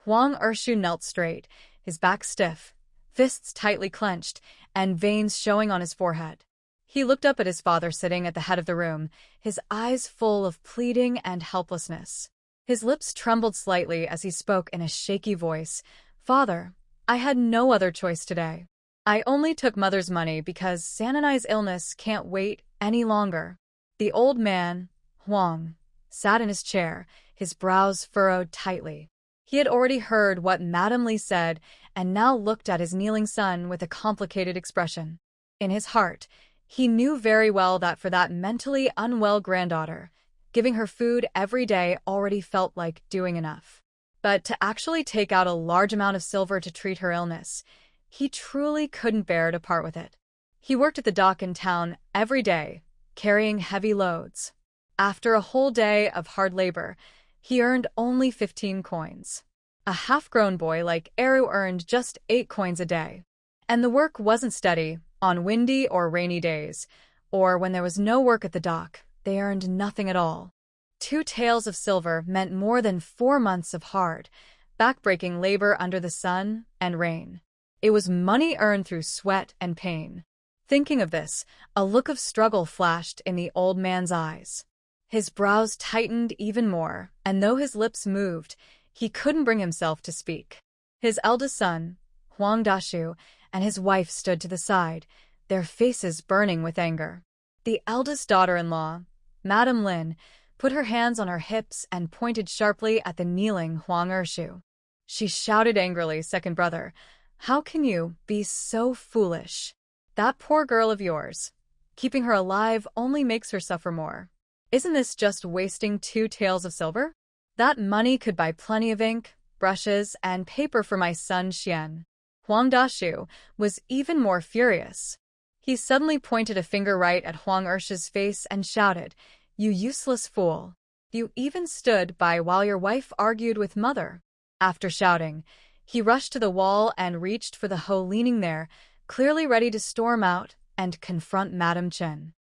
Huang Ershu knelt straight, his back stiff, fists tightly clenched, and veins showing on his forehead. He looked up at his father sitting at the head of the room, his eyes full of pleading and helplessness. His lips trembled slightly as he spoke in a shaky voice, "Father, I had no other choice today. I only took Mother's money because Sananai's illness can't wait any longer." The old man, Huang, sat in his chair, his brows furrowed tightly. He had already heard what Madame Li said and now looked at his kneeling son with a complicated expression. In his heart, he knew very well that for that mentally unwell granddaughter, giving her food every day already felt like doing enough. But to actually take out a large amount of silver to treat her illness, he truly couldn't bear to part with it. He worked at the dock in town every day, carrying heavy loads. After a whole day of hard labor, he earned only 15 coins. A half-grown boy like Eru earned just 8 coins a day. And the work wasn't steady on windy or rainy days, or when there was no work at the dock, they earned nothing at all. 2 taels of silver meant more than 4 months of hard, back-breaking labor under the sun and rain. It was money earned through sweat and pain. Thinking of this, a look of struggle flashed in the old man's eyes. His brows tightened even more, and though his lips moved, he couldn't bring himself to speak. His eldest son, Huang Dashu, and his wife stood to the side, their faces burning with anger. The eldest daughter-in-law, Madame Lin, put her hands on her hips and pointed sharply at the kneeling Huang Ershu. She shouted angrily, "Second brother, how can you be so foolish? That poor girl of yours, keeping her alive only makes her suffer more. Isn't this just wasting 2 taels of silver? That money could buy plenty of ink, brushes, and paper for my son Xian." Huang Dashu was even more furious. He suddenly pointed a finger right at Huang Ershu's face and shouted, "You useless fool! You even stood by while your wife argued with Mother." After shouting, he rushed to the wall and reached for the hoe leaning there, clearly ready to storm out and confront Madame Chen.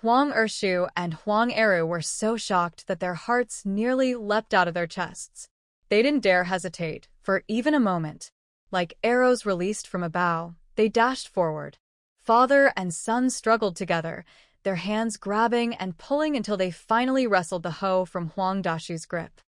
Huang Ershu and Huang Eru were so shocked that their hearts nearly leapt out of their chests. They didn't dare hesitate for even a moment. Like arrows released from a bow, they dashed forward. Father and son struggled together, their hands grabbing and pulling until they finally wrestled the hoe from Huang Dashu's grip.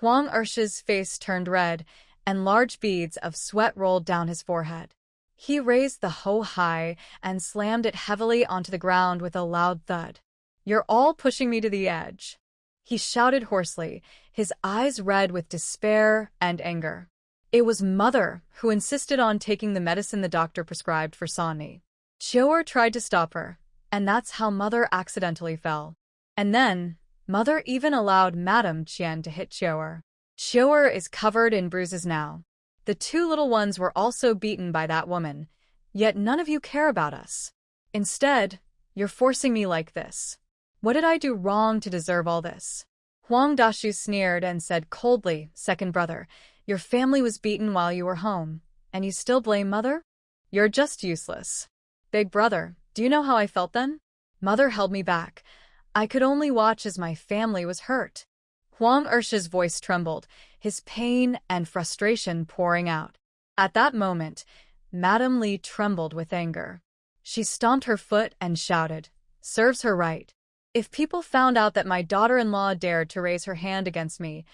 Huang Ershu's face turned red, and large beads of sweat rolled down his forehead. He raised the hoe high and slammed it heavily onto the ground with a loud thud. "You're all pushing me to the edge," he shouted hoarsely, his eyes red with despair and anger. It was Mother who insisted on taking the medicine the doctor prescribed for Sonny. Chioer tried to stop her, and that's how Mother accidentally fell. And then, Mother even allowed Madame Qian to hit Chioer. Chioer is covered in bruises now. The two little ones were also beaten by that woman, yet none of you care about us. Instead, you're forcing me like this. What did I do wrong to deserve all this? Huang Dashu sneered and said coldly, "Second brother, your family was beaten while you were home, and you still blame Mother? You're just useless." Big brother, do you know how I felt then? Mother held me back. I could only watch as my family was hurt. Huang Ershi's voice trembled, his pain and frustration pouring out. At that moment, Madame Li trembled with anger. She stomped her foot and shouted, "Serves her right. If people found out that my daughter-in-law dared to raise her hand against me,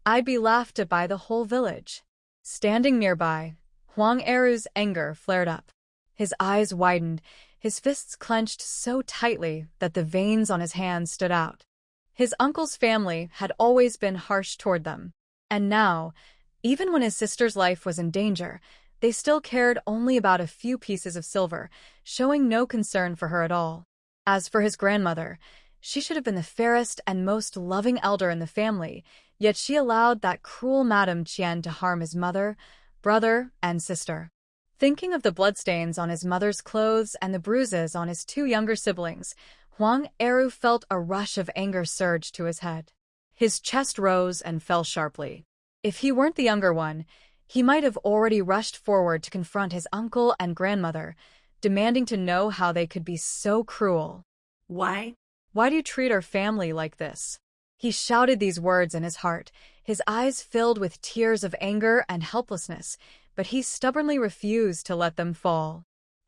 I'd be laughed at by the whole village." Standing nearby, Huang Eru's anger flared up. His eyes widened, his fists clenched so tightly that the veins on his hands stood out. His uncle's family had always been harsh toward them, and now, even when his sister's life was in danger, they still cared only about a few pieces of silver, showing no concern for her at all. As for his grandmother, she should have been the fairest and most loving elder in the family, yet she allowed that cruel Madame Qian to harm his mother, brother, and sister. Thinking of the bloodstains on his mother's clothes and the bruises on his two younger siblings, Huang Eru felt a rush of anger surge to his head. His chest rose and fell sharply. If he weren't the younger one, he might have already rushed forward to confront his uncle and grandmother, demanding to know how they could be so cruel. Why? Why do you treat our family like this? He shouted these words in his heart, his eyes filled with tears of anger and helplessness, but he stubbornly refused to let them fall.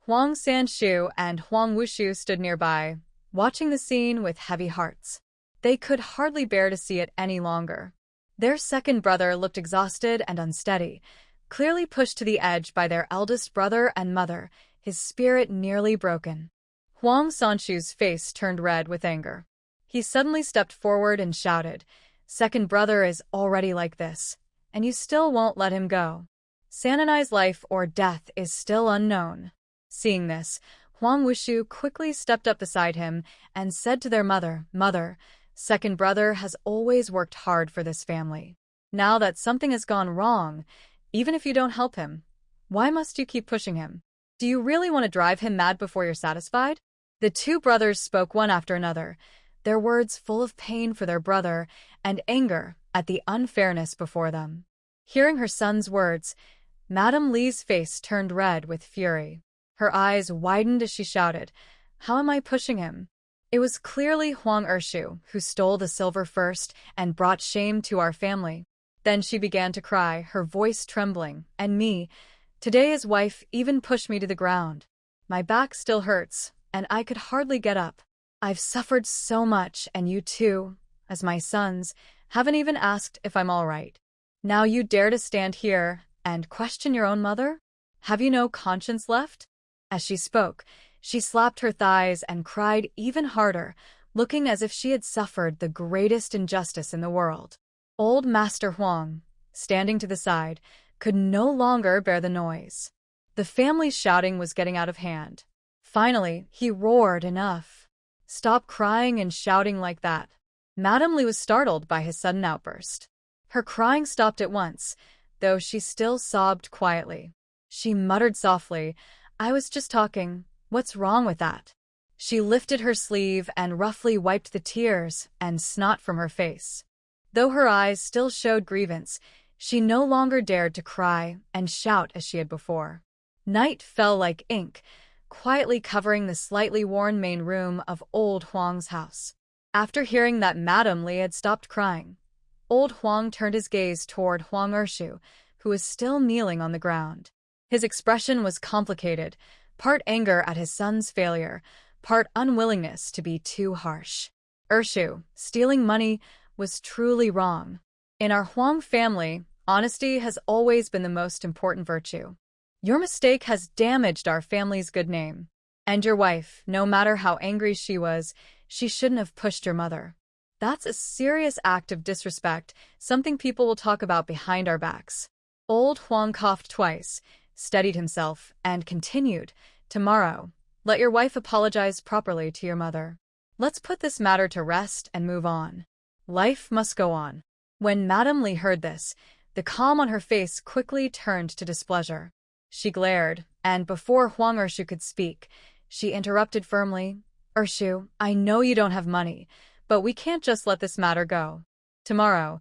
Huang Sanshu and Huang Wushu stood nearby, watching the scene with heavy hearts. They could hardly bear to see it any longer. Their second brother looked exhausted and unsteady, clearly pushed to the edge by their eldest brother and mother, his spirit nearly broken. Huang Sanshu's face turned red with anger. He suddenly stepped forward and shouted, "Second brother is already like this, and you still won't let him go. Sananai's life or death is still unknown." Seeing this, Huang Wushu quickly stepped up beside him and said to their mother, "Mother, second brother has always worked hard for this family. Now that something has gone wrong, even if you don't help him, why must you keep pushing him? Do you really want to drive him mad before you're satisfied?" The two brothers spoke one after another, their words full of pain for their brother and anger at the unfairness before them. Hearing her son's words, Madame Li's face turned red with fury. Her eyes widened as she shouted, "How am I pushing him?" It was clearly Huang Ershu who stole the silver first and brought shame to our family. Then she began to cry, her voice trembling, "And me, today his wife even pushed me to the ground. My back still hurts, and I could hardly get up. I've suffered so much, and you too, as my sons, haven't even asked if I'm all right. Now you dare to stand here and question your own mother? Have you no conscience left?" As she spoke, she slapped her thighs and cried even harder, looking as if she had suffered the greatest injustice in the world. Old Master Huang, standing to the side, could no longer bear the noise. The family's shouting was getting out of hand. Finally, he roared, "Enough. Stop crying and shouting like that." Madame Li was startled by his sudden outburst. Her crying stopped at once, though she still sobbed quietly. She muttered softly, "I was just talking. What's wrong with that?" She lifted her sleeve and roughly wiped the tears and snot from her face. Though her eyes still showed grievance, she no longer dared to cry and shout as she had before. Night fell like ink, quietly covering the slightly worn main room of old Huang's house. After hearing that Madame Li had stopped crying, old Huang turned his gaze toward Huang Ershu, who was still kneeling on the ground. His expression was complicated, part anger at his son's failure, part unwillingness to be too harsh. "Ershu, stealing money was truly wrong. In our Huang family, honesty has always been the most important virtue. Your mistake has damaged our family's good name. And your wife, no matter how angry she was, she shouldn't have pushed your mother. That's a serious act of disrespect, something people will talk about behind our backs." Old Huang coughed twice, steadied himself, and continued, "Tomorrow, let your wife apologize properly to your mother. Let's put this matter to rest and move on. Life must go on." When Madame Li heard this, the calm on her face quickly turned to displeasure. She glared, and before Huang Ershu could speak, she interrupted firmly, "Ershu, I know you don't have money, but we can't just let this matter go. Tomorrow,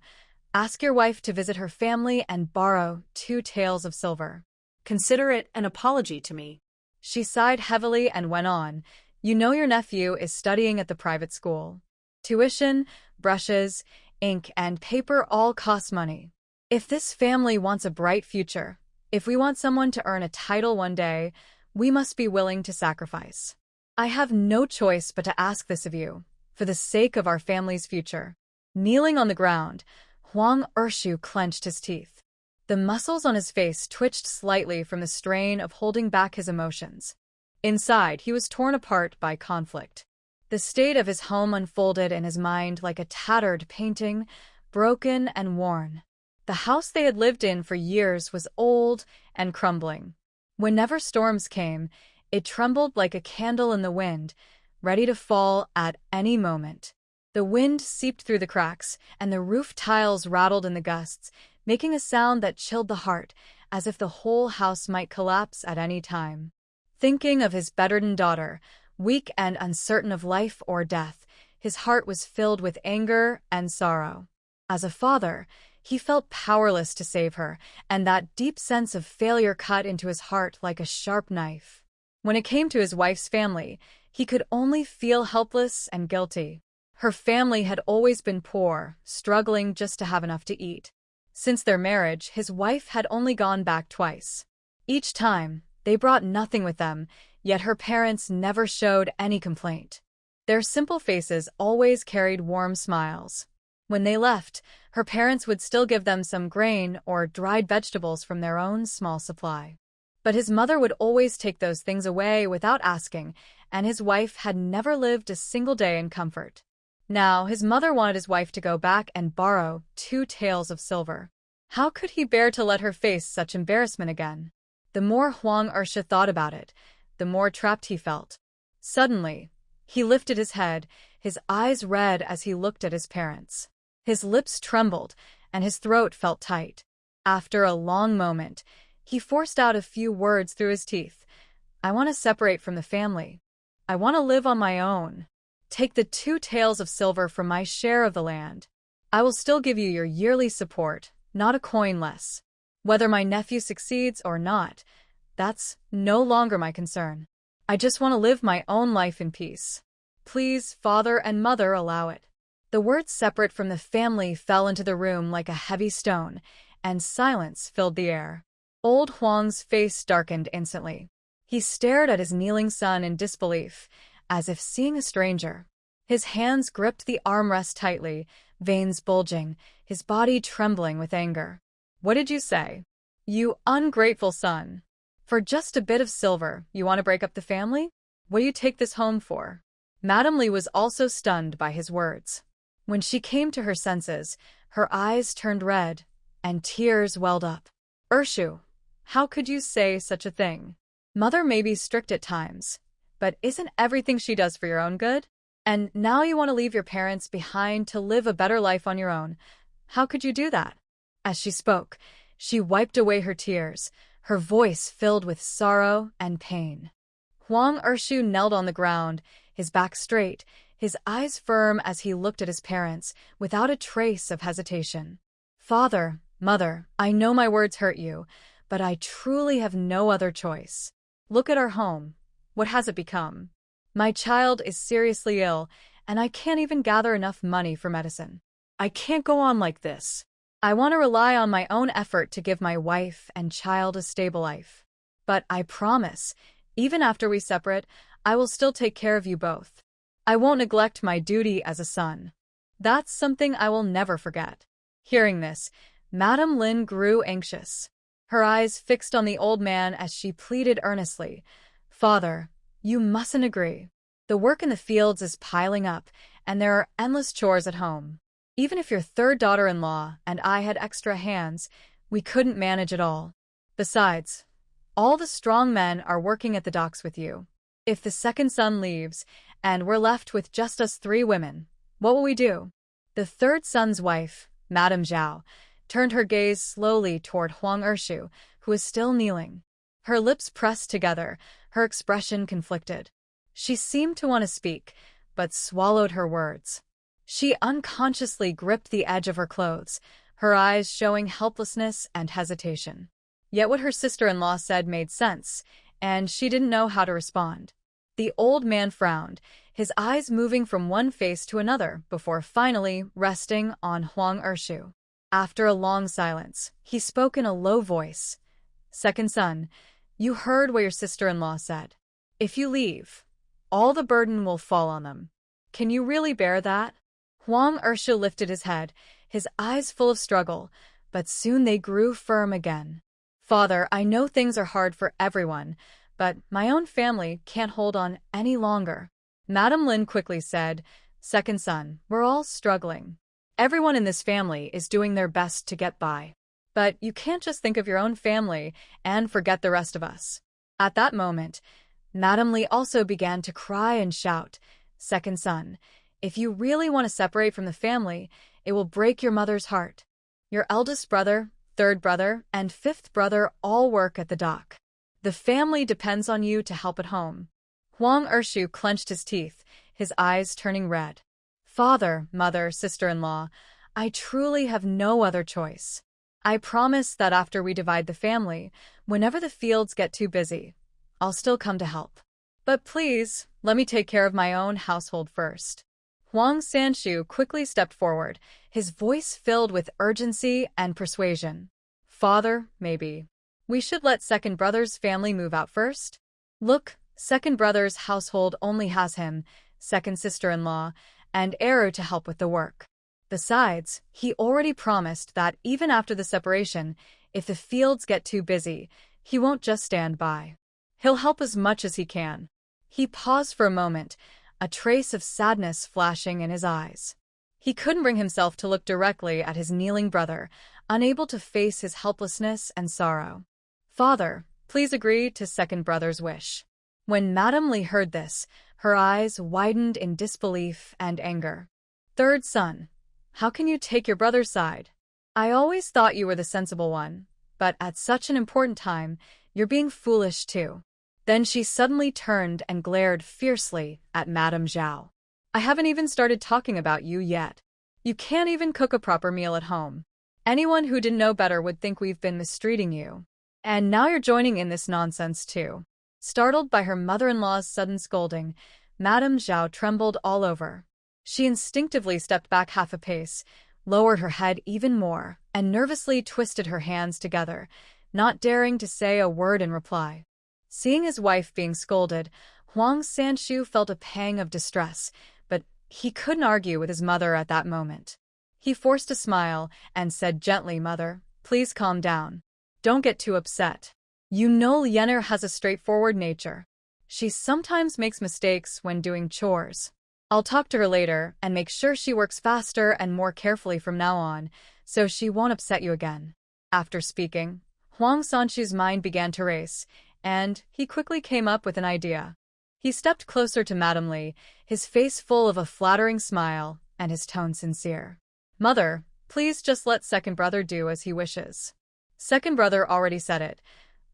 ask your wife to visit her family and borrow 2 taels of silver." Consider it an apology to me. She sighed heavily and went on, "You know your nephew is studying at the private school. Tuition, brushes, ink, and paper all cost money. If this family wants a bright future, if we want someone to earn a title one day, we must be willing to sacrifice. I have no choice but to ask this of you, for the sake of our family's future." Kneeling on the ground, Huang Ershu clenched his teeth. The muscles on his face twitched slightly from the strain of holding back his emotions. Inside, he was torn apart by conflict. The state of his home unfolded in his mind like a tattered painting, broken and worn. The house they had lived in for years was old and crumbling. Whenever storms came, it trembled like a candle in the wind, ready to fall at any moment. The wind seeped through the cracks, and the roof tiles rattled in the gusts, making a sound that chilled the heart, as if the whole house might collapse at any time. Thinking of his bedridden daughter, weak and uncertain of life or death, his heart was filled with anger and sorrow. As a father, he felt powerless to save her, and that deep sense of failure cut into his heart like a sharp knife. When it came to his wife's family, he could only feel helpless and guilty. Her family had always been poor, struggling just to have enough to eat. Since their marriage, his wife had only gone back twice. Each time, they brought nothing with them, yet her parents never showed any complaint. Their simple faces always carried warm smiles. When they left, her parents would still give them some grain or dried vegetables from their own small supply. But his mother would always take those things away without asking, and his wife had never lived a single day in comfort. Now, his mother wanted his wife to go back and borrow 2 taels of silver. How could he bear to let her face such embarrassment again? The more Huang Ershu thought about it, the more trapped he felt. Suddenly, he lifted his head, his eyes red as he looked at his parents. His lips trembled, and his throat felt tight. After a long moment, he forced out a few words through his teeth. "I want to separate from the family. I want to live on my own. Take the 2 taels of silver from my share of the land. I will still give you your yearly support, not a coin less. Whether my nephew succeeds or not, that's no longer my concern. I just want to live my own life in peace. Please, father and mother, allow it." The words "separate from the family" fell into the room like a heavy stone, and silence filled the air. Old Huang's face darkened instantly. He stared at his kneeling son in disbelief, as if seeing a stranger. His hands gripped the armrest tightly, veins bulging, his body trembling with anger. "What did you say? You ungrateful son. For just a bit of silver, you want to break up the family? What do you take this home for?" Madame Li was also stunned by his words. When she came to her senses, her eyes turned red, and tears welled up. "Ershu, how could you say such a thing? Mother may be strict at times, but isn't everything she does for your own good? And now you want to leave your parents behind to live a better life on your own. How could you do that?" As she spoke, she wiped away her tears, her voice filled with sorrow and pain. Huang Ershu knelt on the ground, his back straight, his eyes firm as he looked at his parents, without a trace of hesitation. "Father, mother, I know my words hurt you, but I truly have no other choice. Look at our home. What has it become? My child is seriously ill, and I can't even gather enough money for medicine. I can't go on like this. I want to rely on my own effort to give my wife and child a stable life. But I promise, even after we separate, I will still take care of you both. I won't neglect my duty as a son. That's something I will never forget." Hearing this, Madame Lin grew anxious. Her eyes fixed on the old man as she pleaded earnestly, "Father, you mustn't agree. The work in the fields is piling up, and there are endless chores at home. Even if your 3rd daughter-in-law and I had extra hands, We couldn't manage it all. Besides, all the strong men are working at the docks with you. If the second son leaves, and we're left with just us 3 women, what will we do?" The third son's wife, Madame Zhao, turned her gaze slowly toward Huang Ershu, who was still kneeling. Her lips pressed together, her expression conflicted. She seemed to want to speak, but swallowed her words. She unconsciously gripped the edge of her clothes, her eyes showing helplessness and hesitation. Yet what her sister-in-law said made sense, and she didn't know how to respond. The old man frowned, his eyes moving from one face to another before finally resting on Huang Ershu. After a long silence, he spoke in a low voice. "Second son, you heard what your sister-in-law said. If you leave, all the burden will fall on them. Can you really bear that?" Huang Ershu lifted his head, his eyes full of struggle, but soon they grew firm again. "Father, I know things are hard for everyone, but my own family can't hold on any longer." Madame Lin quickly said, "Second son, we're all struggling. Everyone in this family is doing their best to get by. But you can't just think of your own family and forget the rest of us." At that moment, Madame Li also began to cry and shout, "Second son, if you really want to separate from the family, it will break your mother's heart. Your eldest brother, third brother, and fifth brother all work at the dock. The family depends on you to help at home." Huang Ershu clenched his teeth, his eyes turning red. "Father, mother, sister-in-law, I truly have no other choice. I promise that after we divide the family, whenever the fields get too busy, I'll still come to help. But please, let me take care of my own household first." Huang Sanshu quickly stepped forward, his voice filled with urgency and persuasion. "Father, maybe we should let second brother's family move out first? Look, second brother's household only has him, second sister-in-law, and Eru to help with the work. Besides, he already promised that even after the separation, if the fields get too busy, he won't just stand by. He'll help as much as he can." He paused for a moment, a trace of sadness flashing in his eyes. He couldn't bring himself to look directly at his kneeling brother, unable to face his helplessness and sorrow. "Father, please agree to second brother's wish." When Madame Li heard this, her eyes widened in disbelief and anger. "Third son, how can you take your brother's side? I always thought you were the sensible one, but at such an important time, you're being foolish too." Then she suddenly turned and glared fiercely at Madame Zhao. "I haven't even started talking about you yet. You can't even cook a proper meal at home. Anyone who didn't know better would think we've been mistreating you. And now you're joining in this nonsense too." Startled by her mother-in-law's sudden scolding, Madame Zhao trembled all over. She instinctively stepped back half a pace, lowered her head even more, and nervously twisted her hands together, not daring to say a word in reply. Seeing his wife being scolded, Huang Sanshu felt a pang of distress, but he couldn't argue with his mother at that moment. He forced a smile and said gently, "Mother, please calm down. Don't get too upset. You know Yener has a straightforward nature. She sometimes makes mistakes when doing chores. I'll talk to her later and make sure she works faster and more carefully from now on, so she won't upset you again." After speaking, Huang Sanshu's mind began to race, and he quickly came up with an idea. He stepped closer to Madame Li, his face full of a flattering smile and his tone sincere. "Mother, please just let second brother do as he wishes. Second brother already said it.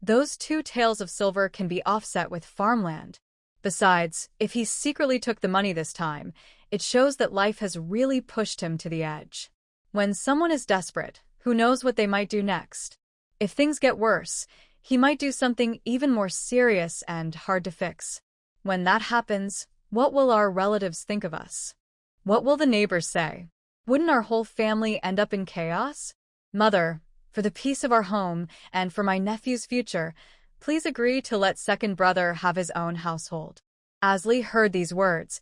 Those 2 taels of silver can be offset with farmland. Besides, if he secretly took the money this time, it shows that life has really pushed him to the edge. When someone is desperate, who knows what they might do next? If things get worse, he might do something even more serious and hard to fix. When that happens, what will our relatives think of us? What will the neighbors say? Wouldn't our whole family end up in chaos? Mother, for the peace of our home and for my nephew's future, please agree to let second brother have his own household." As Li heard these words,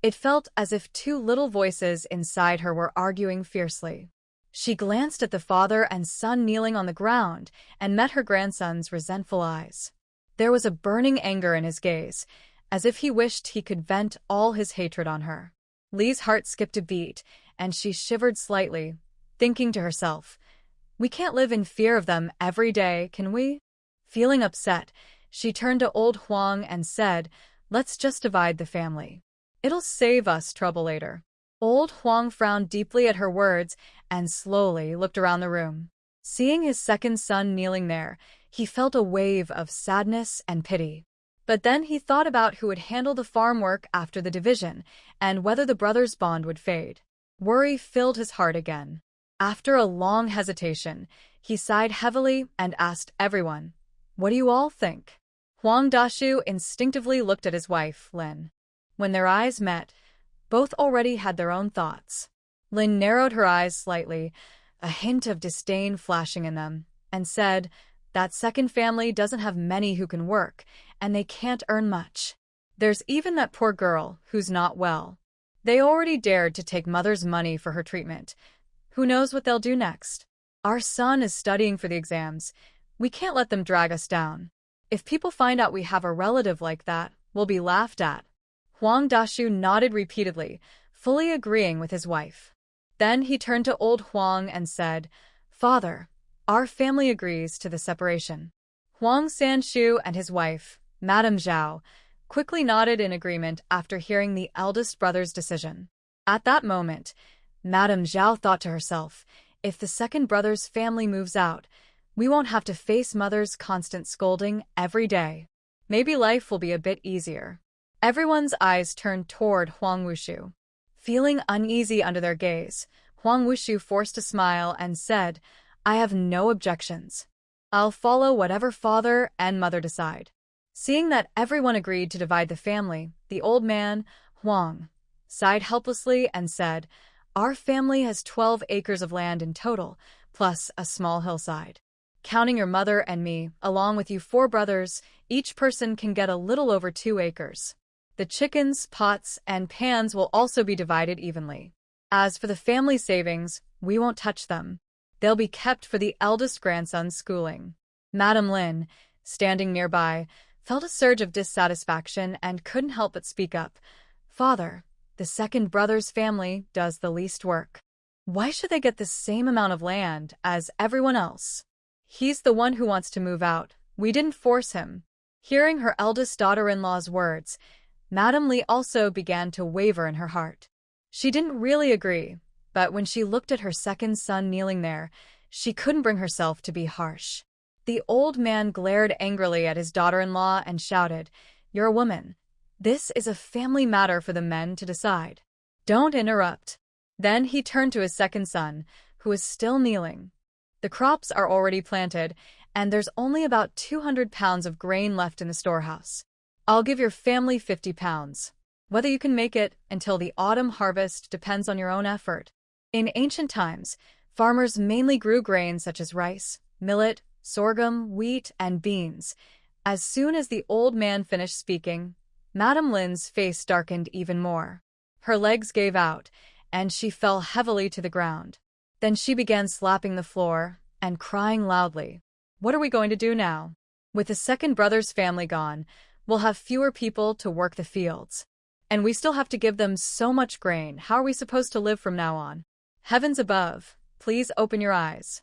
it felt as if 2 little voices inside her were arguing fiercely. She glanced at the father and son kneeling on the ground and met her grandson's resentful eyes. There was a burning anger in his gaze, as if he wished he could vent all his hatred on her. Li's heart skipped a beat, and she shivered slightly, thinking to herself, We can't live in fear of them every day, can we? Feeling upset, she turned to old Huang and said, "Let's just divide the family. It'll save us trouble later." Old Huang frowned deeply at her words and slowly looked around the room. Seeing his second son kneeling there, he felt a wave of sadness and pity. But then he thought about who would handle the farm work after the division and whether the brothers' bond would fade. Worry filled his heart again. After a long hesitation, he sighed heavily and asked everyone, "What do you all think?" Huang Dashu instinctively looked at his wife, Lin. When their eyes met, both already had their own thoughts. Lin narrowed her eyes slightly, a hint of disdain flashing in them, and said, "That second family doesn't have many who can work, and they can't earn much. There's even that poor girl who's not well. They already dared to take mother's money for her treatment. Who knows what they'll do next? Our son is studying for the exams. We can't let them drag us down. If people find out we have a relative like that, we'll be laughed at." Huang Dashu nodded repeatedly, fully agreeing with his wife. Then he turned to old Huang and said, "Father, our family agrees to the separation." Huang Sanshu and his wife, Madame Zhao, quickly nodded in agreement after hearing the eldest brother's decision. At that moment, Madame Zhao thought to herself, if the second brother's family moves out, we won't have to face mother's constant scolding every day. Maybe life will be a bit easier. Everyone's eyes turned toward Huang Wushu. Feeling uneasy under their gaze, Huang Wushu forced a smile and said, "I have no objections. I'll follow whatever father and mother decide." Seeing that everyone agreed to divide the family, the old man, Huang, sighed helplessly and said, "Our family has 12 acres of land in total, plus a small hillside. Counting your mother and me, along with you 4 brothers, each person can get a little over 2 acres. The chickens, pots, and pans will also be divided evenly. As for the family savings, we won't touch them. They'll be kept for the eldest grandson's schooling." Madame Lin, standing nearby, felt a surge of dissatisfaction and couldn't help but speak up. "Father, the second brother's family does the least work. Why should they get the same amount of land as everyone else? He's the one who wants to move out. We didn't force him." Hearing her eldest daughter-in-law's words, Madame Li also began to waver in her heart. She didn't really agree, but when she looked at her second son kneeling there, she couldn't bring herself to be harsh. The old man glared angrily at his daughter-in-law and shouted, "You're a woman. This is a family matter for the men to decide. Don't interrupt." Then he turned to his second son, who was still kneeling. "The crops are already planted, and there's only about 200 pounds of grain left in the storehouse. I'll give your family 50 pounds. Whether you can make it until the autumn harvest depends on your own effort." In ancient times, farmers mainly grew grains such as rice, millet, sorghum, wheat, and beans. As soon as the old man finished speaking, Madame Lin's face darkened even more. Her legs gave out, and she fell heavily to the ground. Then she began slapping the floor and crying loudly. "What are we going to do now? With the second brother's family gone, we'll have fewer people to work the fields. And we still have to give them so much grain. How are we supposed to live from now on? Heavens above, please open your eyes."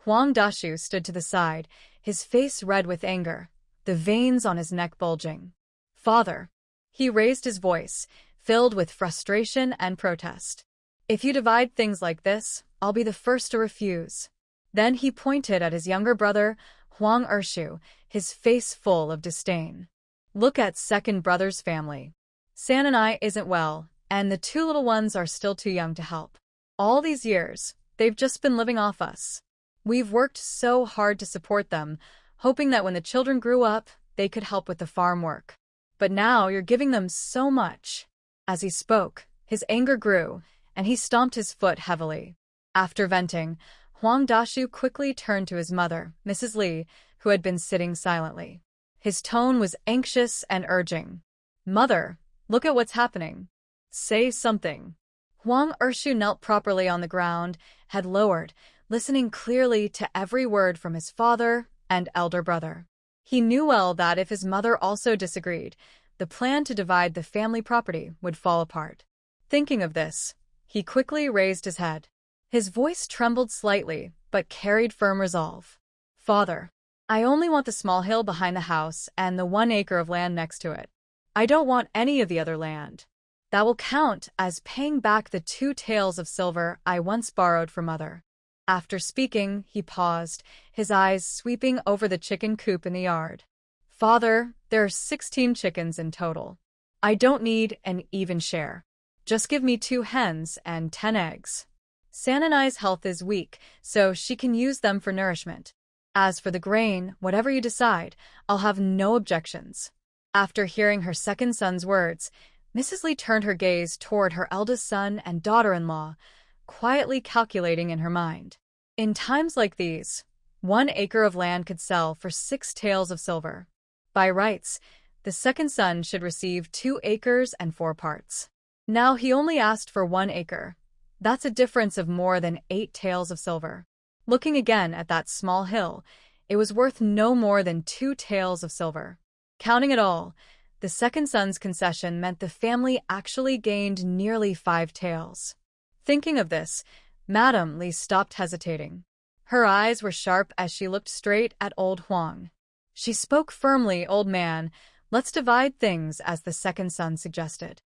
Huang Dashu stood to the side, his face red with anger, the veins on his neck bulging. "Father," he raised his voice, filled with frustration and protest. "If you divide things like this, I'll be the first to refuse." Then he pointed at his younger brother, Huang Ershu, his face full of disdain. "Look at second brother's family. San and I isn't well, and the 2 little ones are still too young to help. All these years, they've just been living off us. We've worked so hard to support them, hoping that when the children grew up, they could help with the farm work. But now you're giving them so much." As he spoke, his anger grew, and he stomped his foot heavily. After venting, Huang Dashu quickly turned to his mother, Mrs. Li, who had been sitting silently. His tone was anxious and urging. "Mother, look at what's happening. Say something." Huang Ershu knelt properly on the ground, head lowered, listening clearly to every word from his father and elder brother. He knew well that if his mother also disagreed, the plan to divide the family property would fall apart. Thinking of this, he quickly raised his head. His voice trembled slightly, but carried firm resolve. "Father, I only want the small hill behind the house and the 1 acre of land next to it. I don't want any of the other land. That will count as paying back the 2 taels of silver I once borrowed from Mother." After speaking, he paused, his eyes sweeping over the chicken coop in the yard. "Father, there are 16 chickens in total. I don't need an even share. Just give me 2 hens and 10 eggs. Sananai's health is weak, so she can use them for nourishment. As for the grain, whatever you decide, I'll have no objections." After hearing her second son's words, Mrs. Lee turned her gaze toward her eldest son and daughter-in-law, quietly calculating in her mind. In times like these, 1 acre of land could sell for 6 taels of silver. By rights, the second son should receive 2 acres and 4 parts. Now he only asked for 1 acre. That's a difference of more than 8 taels of silver. Looking again at that small hill, it was worth no more than 2 taels of silver. Counting it all, the second son's concession meant the family actually gained nearly 5 taels. Thinking of this, Madame Lee stopped hesitating. Her eyes were sharp as she looked straight at old Huang. She spoke firmly, "Old man, let's divide things," as the second son suggested.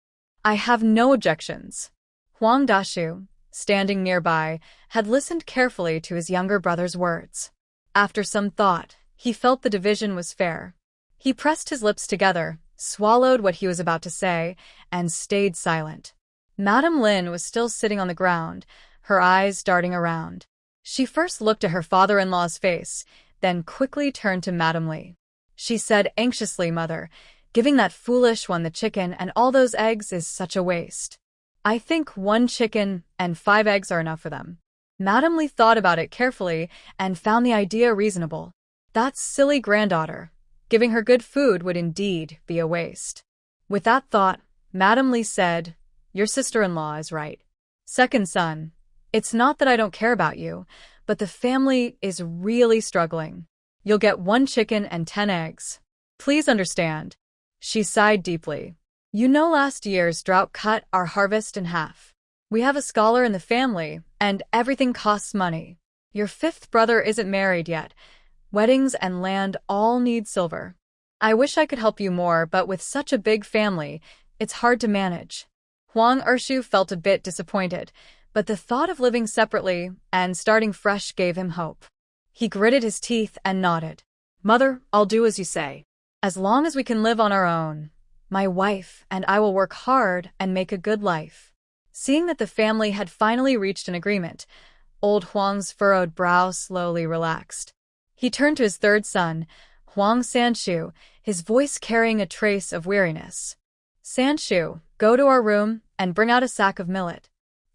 "I have no objections." Huang Dashu, standing nearby, had listened carefully to his younger brother's words. After some thought, he felt the division was fair. He pressed his lips together, swallowed what he was about to say, and stayed silent. Madame Lin was still sitting on the ground, her eyes darting around. She first looked at her father-in-law's face, then quickly turned to Madame Lee. She said anxiously, "Mother, giving that foolish one the chicken and all those eggs is such a waste. I think 1 chicken and 5 eggs are enough for them." Madame Lee thought about it carefully and found the idea reasonable. That silly granddaughter. Giving her good food would indeed be a waste. With that thought, Madame Lee said, "Your sister-in-law is right. Second son, it's not that I don't care about you, but the family is really struggling. You'll get 1 chicken and 10 eggs. Please understand." She sighed deeply. "You know last year's drought cut our harvest in half. We have a scholar in the family, and everything costs money. Your 5th brother isn't married yet. Weddings and land all need silver. I wish I could help you more, but with such a big family, it's hard to manage." Huang Ershu felt a bit disappointed, but the thought of living separately and starting fresh gave him hope. He gritted his teeth and nodded. "Mother, I'll do as you say. As long as we can live on our own, my wife and I will work hard and make a good life." Seeing that the family had finally reached an agreement, old Huang's furrowed brow slowly relaxed. He turned to his third son, Huang Sanshu, his voice carrying a trace of weariness. "Sanshu, go to our room and bring out a sack of millet.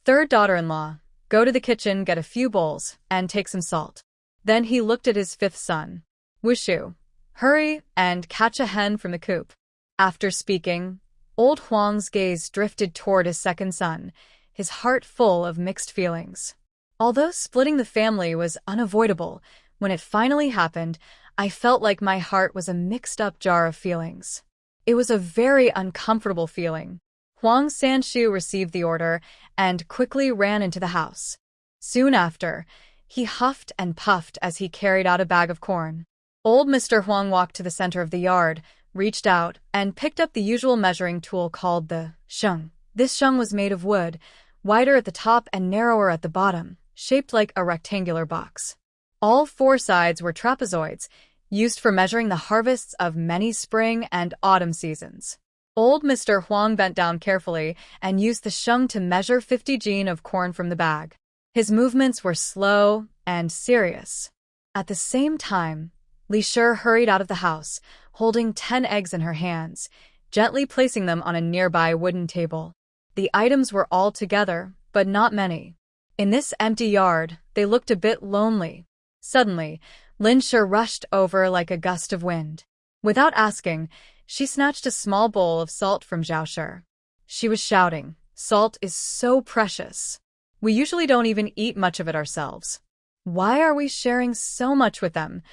Third daughter-in-law, go to the kitchen, get a few bowls, and take some salt." Then he looked at his 5th son. "Wushu, hurry and catch a hen from the coop." After speaking, old Huang's gaze drifted toward his second son, his heart full of mixed feelings. Although splitting the family was unavoidable, when it finally happened, I felt like my heart was a mixed-up jar of feelings. It was a very uncomfortable feeling. Huang Sanshu received the order and quickly ran into the house. Soon after, he huffed and puffed as he carried out a bag of corn. Old Mr. Huang walked to the center of the yard, reached out, and picked up the usual measuring tool called the sheng. This sheng was made of wood, wider at the top and narrower at the bottom, shaped like a rectangular box. All 4 sides were trapezoids, used for measuring the harvests of many spring and autumn seasons. Old Mr. Huang bent down carefully and used the sheng to measure 50 jin of corn from the bag. His movements were slow and serious. At the same time, Li Shi hurried out of the house, holding 10 eggs in her hands, gently placing them on a nearby wooden table. The items were all together, but not many. In this empty yard, they looked a bit lonely. Suddenly, Lin Shi rushed over like a gust of wind. Without asking, she snatched a small bowl of salt from Zhao Shi. She was shouting, "Salt is so precious. We usually don't even eat much of it ourselves. Why are we sharing so much with them?"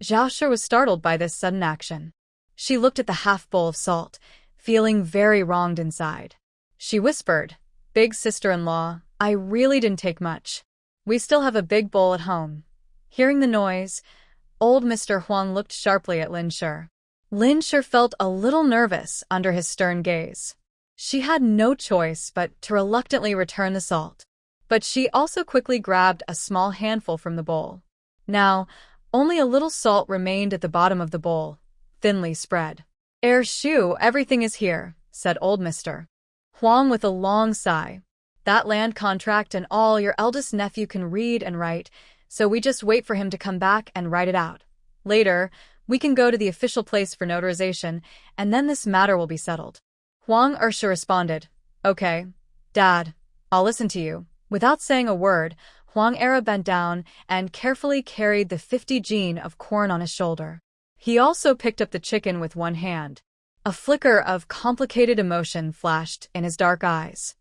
Zhao Shi was startled by this sudden action. She looked at the half bowl of salt, feeling very wronged inside. She whispered, "Big sister-in-law, I really didn't take much." We still have a big bowl at home. Hearing the noise, old Mr. Huang looked sharply at Lin Shi. Lin Shi felt a little nervous under his stern gaze. She had no choice but to reluctantly return the salt. But she also quickly grabbed a small handful from the bowl. Now, only a little salt remained at the bottom of the bowl, thinly spread. Shu, everything is here, said old Mr. Huang with a long sigh. That land contract and all, your eldest nephew can read and write, so we just wait for him to come back and write it out. Later, we can go to the official place for notarization, and then this matter will be settled. Huang Ursha responded, Okay, Dad, I'll listen to you. Without saying a word, Huang Era bent down and carefully carried the 50 jin of corn on his shoulder. He also picked up the chicken with one hand. A flicker of complicated emotion flashed in his dark eyes.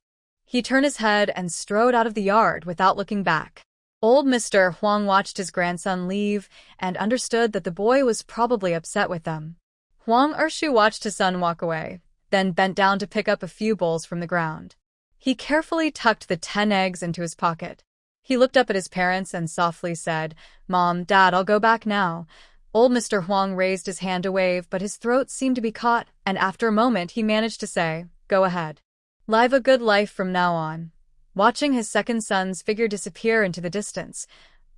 He turned his head and strode out of the yard without looking back. Old Mr. Huang watched his grandson leave and understood that the boy was probably upset with them. Huang Urshu watched his son walk away, then bent down to pick up a few bowls from the ground. He carefully tucked the 10 eggs into his pocket. He looked up at his parents and softly said, Mom, Dad, I'll go back now. Old Mr. Huang raised his hand to wave, but his throat seemed to be caught, and after a moment he managed to say, Go ahead. Live a good life from now on. Watching his second son's figure disappear into the distance,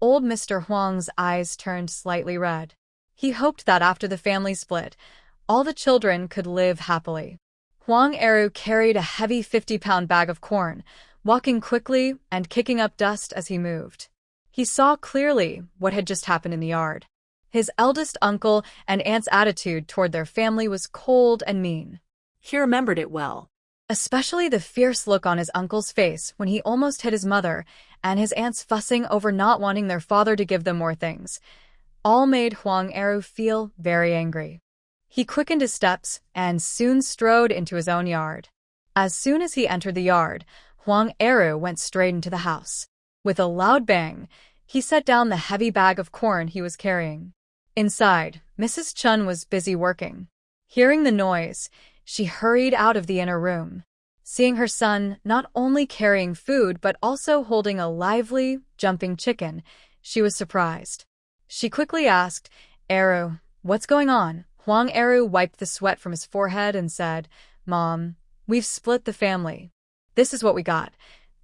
old Mr. Huang's eyes turned slightly red. He hoped that after the family split, all the children could live happily. Huang Eru carried a heavy 50-pound bag of corn, walking quickly and kicking up dust as he moved. He saw clearly what had just happened in the yard. His eldest uncle and aunt's attitude toward their family was cold and mean. He remembered it well. Especially the fierce look on his uncle's face when he almost hit his mother, and his aunts fussing over not wanting their father to give them more things. All made Huang Eru feel very angry. He quickened his steps and soon strode into his own yard. As soon as he entered the yard, Huang Eru went straight into the house. With a loud bang, he set down the heavy bag of corn he was carrying. Inside, Mrs. Chun was busy working. Hearing the noise, she hurried out of the inner room. Seeing her son not only carrying food but also holding a lively, jumping chicken, she was surprised. She quickly asked, Eru, what's going on? Huang Eru wiped the sweat from his forehead and said, Mom, we've split the family. This is what we got.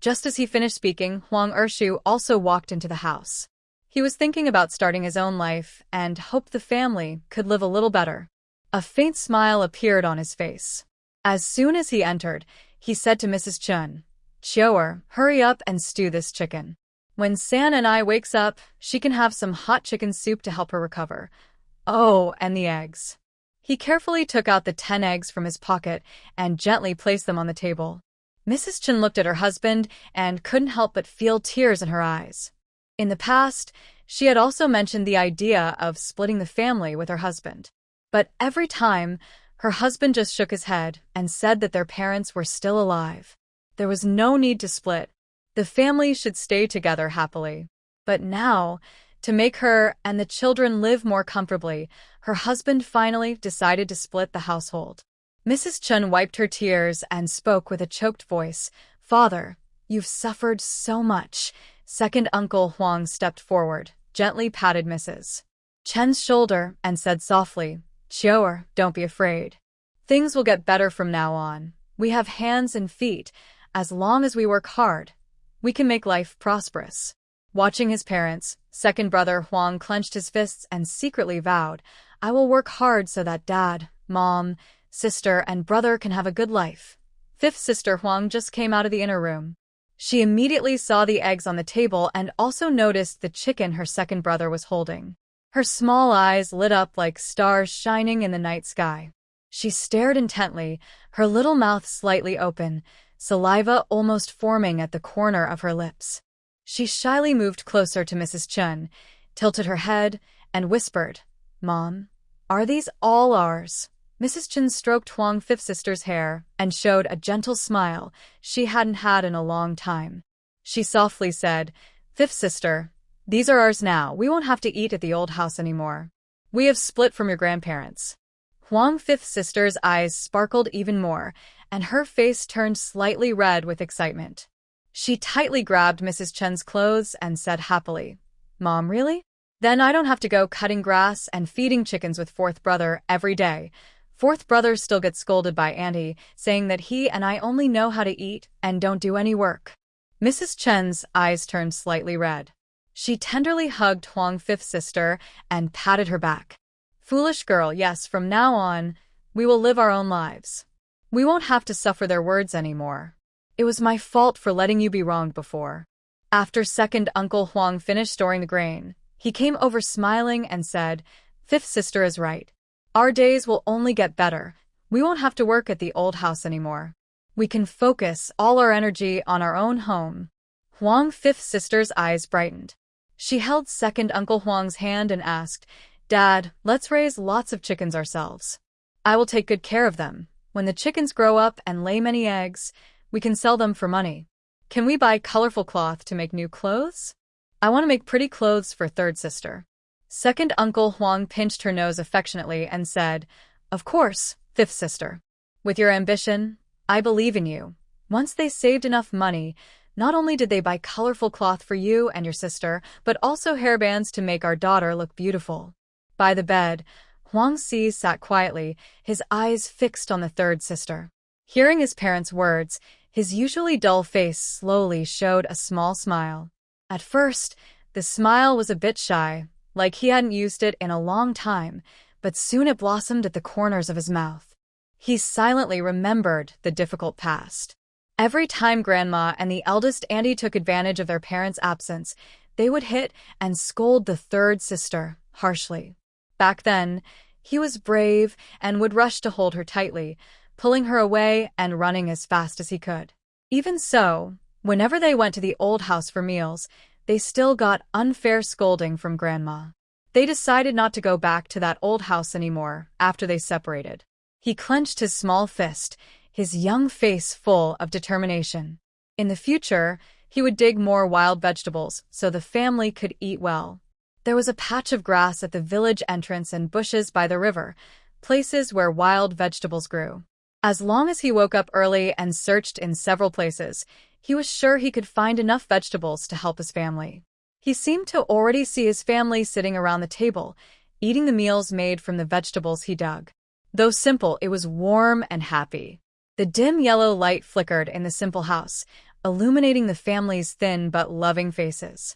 Just as he finished speaking, Huang Urshu also walked into the house. He was thinking about starting his own life and hoped the family could live a little better. A faint smile appeared on his face. As soon as he entered, he said to Mrs. Chun, Chioer, hurry up and stew this chicken. When San and I wakes up, she can have some hot chicken soup to help her recover. Oh, and the eggs. He carefully took out the 10 eggs from his pocket and gently placed them on the table. Mrs. Chun looked at her husband and couldn't help but feel tears in her eyes. In the past, she had also mentioned the idea of splitting the family with her husband. But every time, her husband just shook his head and said that their parents were still alive. There was no need to split. The family should stay together happily. But now, to make her and the children live more comfortably, her husband finally decided to split the household. Mrs. Chun wiped her tears and spoke with a choked voice, Father, you've suffered so much. Second Uncle Huang stepped forward, gently patted Mrs. Chen's shoulder and said softly, Chioer, don't be afraid. Things will get better from now on. We have hands and feet. As long as we work hard, we can make life prosperous. Watching his parents, second brother Huang clenched his fists and secretly vowed, I will work hard so that Dad, Mom, sister, and brother can have a good life. Fifth sister Huang just came out of the inner room. She immediately saw the eggs on the table and also noticed the chicken her second brother was holding. Her small eyes lit up like stars shining in the night sky. She stared intently, her little mouth slightly open, saliva almost forming at the corner of her lips. She shyly moved closer to Mrs. Chun, tilted her head, and whispered, Mom, are these all ours? Mrs. Chun stroked Huang Fifth sister's hair and showed a gentle smile she hadn't had in a long time. She softly said, Fifth sister, these are ours now. We won't have to eat at the old house anymore. We have split from your grandparents. Huang Fifth sister's eyes sparkled even more, and her face turned slightly red with excitement. She tightly grabbed Mrs. Chen's clothes and said happily, "Mom, really? Then I don't have to go cutting grass and feeding chickens with fourth brother every day." Fourth brother still gets scolded by Auntie, saying that he and I only know how to eat and don't do any work. Mrs. Chen's eyes turned slightly red. She tenderly hugged Huang, fifth sister, and patted her back. "Foolish girl, yes, from now on, we will live our own lives. We won't have to suffer their words anymore. It was my fault for letting you be wronged before." After second Uncle Huang finished storing the grain, he came over smiling and said, "Fifth sister is right. Our days will only get better. We won't have to work at the old house anymore. We can focus all our energy on our own home." Huang, fifth sister's eyes brightened. She held second Uncle Huang's hand and asked, "Dad, let's raise lots of chickens ourselves. I will take good care of them. When the chickens grow up and lay many eggs, we can sell them for money. Can we buy colorful cloth to make new clothes? I want to make pretty clothes for third sister." Second Uncle Huang pinched her nose affectionately and said, "Of course, fifth sister. With your ambition, I believe in you." Once they saved enough money, not only did they buy colorful cloth for you and your sister, but also hairbands to make our daughter look beautiful. By the bed, Huang Si sat quietly, his eyes fixed on the third sister. Hearing his parents' words, his usually dull face slowly showed a small smile. At first, the smile was a bit shy, like he hadn't used it in a long time, but soon it blossomed at the corners of his mouth. He silently remembered the difficult past. Every time Grandma and the eldest auntie took advantage of their parents' absence, they would hit and scold the third sister harshly. Back then, he was brave and would rush to hold her tightly, pulling her away and running as fast as he could. Even so, whenever they went to the old house for meals, they still got unfair scolding from Grandma. They decided not to go back to that old house anymore after they separated. He clenched his small fist, his young face full of determination. In the future, he would dig more wild vegetables so the family could eat well. There was a patch of grass at the village entrance and bushes by the river, places where wild vegetables grew. As long as he woke up early and searched in several places, he was sure he could find enough vegetables to help his family. He seemed to already see his family sitting around the table, eating the meals made from the vegetables he dug. Though simple, it was warm and happy. The dim yellow light flickered in the simple house, illuminating the family's thin but loving faces.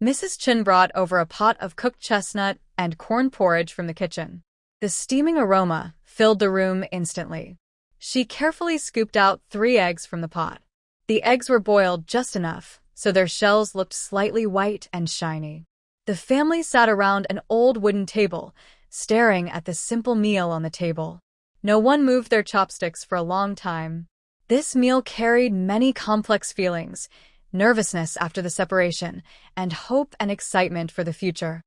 Mrs. Chen brought over a pot of cooked chestnut and corn porridge from the kitchen. The steaming aroma filled the room instantly. She carefully scooped out 3 eggs from the pot. The eggs were boiled just enough, so their shells looked slightly white and shiny. The family sat around an old wooden table, staring at the simple meal on the table. No one moved their chopsticks for a long time. This meal carried many complex feelings, nervousness after the separation, and hope and excitement for the future.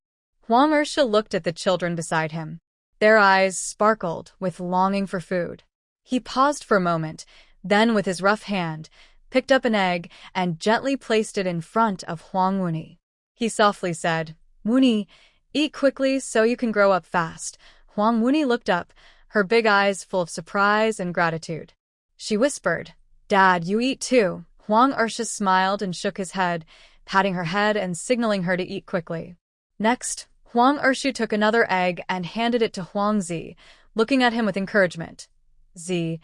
Huang Ersha looked at the children beside him. Their eyes sparkled with longing for food. He paused for a moment, then with his rough hand, picked up an egg and gently placed it in front of Huang Wuni. He softly said, "Wuni, eat quickly so you can grow up fast." Huang Wuni looked up, her big eyes full of surprise and gratitude. She whispered, "Dad, you eat too." Huang Ersha smiled and shook his head, patting her head and signaling her to eat quickly. Next, Huang Ersha took another egg and handed it to Huang Zi, looking at him with encouragement. "Zi,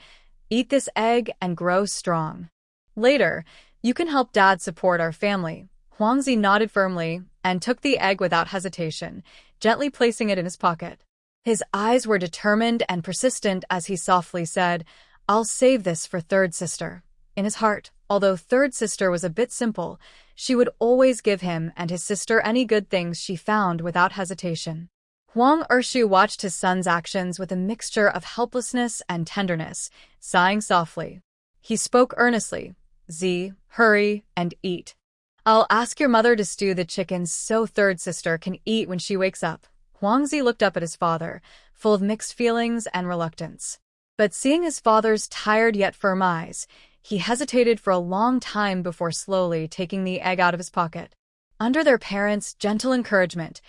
eat this egg and grow strong. Later, you can help Dad support our family." Huang Zi nodded firmly and took the egg without hesitation, gently placing it in his pocket. His eyes were determined and persistent as he softly said, "I'll save this for third sister." In his heart, although third sister was a bit simple, she would always give him and his sister any good things she found without hesitation. Huang Ershu watched his son's actions with a mixture of helplessness and tenderness, sighing softly. He spoke earnestly, "Zi, hurry and eat. I'll ask your mother to stew the chickens so third sister can eat when she wakes up." Huang Zi looked up at his father, full of mixed feelings and reluctance. But seeing his father's tired yet firm eyes, he hesitated for a long time before slowly taking the egg out of his pocket. Under their parents' gentle encouragement,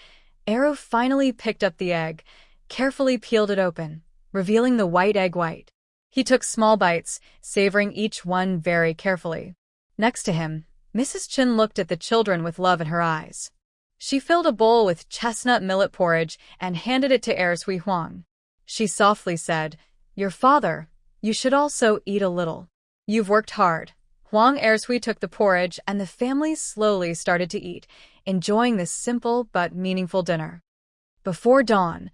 Arrow finally picked up the egg, carefully peeled it open, revealing the white egg white. He took small bites, savoring each one very carefully. Next to him, Mrs. Chen looked at the children with love in her eyes. She filled a bowl with chestnut millet porridge and handed it to Heir Sui Huang. She softly said, "Your father, you should also eat a little. You've worked hard." Huang Ersui took the porridge and the family slowly started to eat, enjoying this simple but meaningful dinner. Before dawn,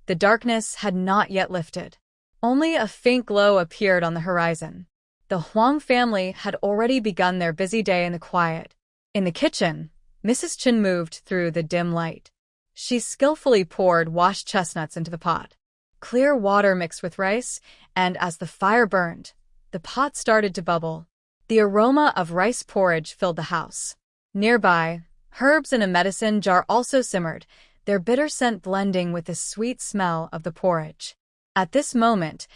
the darkness had not yet lifted. Only a faint glow appeared on the horizon. The Huang family had already begun their busy day in the quiet. In the kitchen, Mrs. Chen moved through the dim light. She skillfully poured washed chestnuts into the pot. Clear water mixed with rice, and as the fire burned, the pot started to bubble. The aroma of rice porridge filled the house. Nearby, herbs in a medicine jar also simmered, their bitter scent blending with the sweet smell of the porridge. At this moment,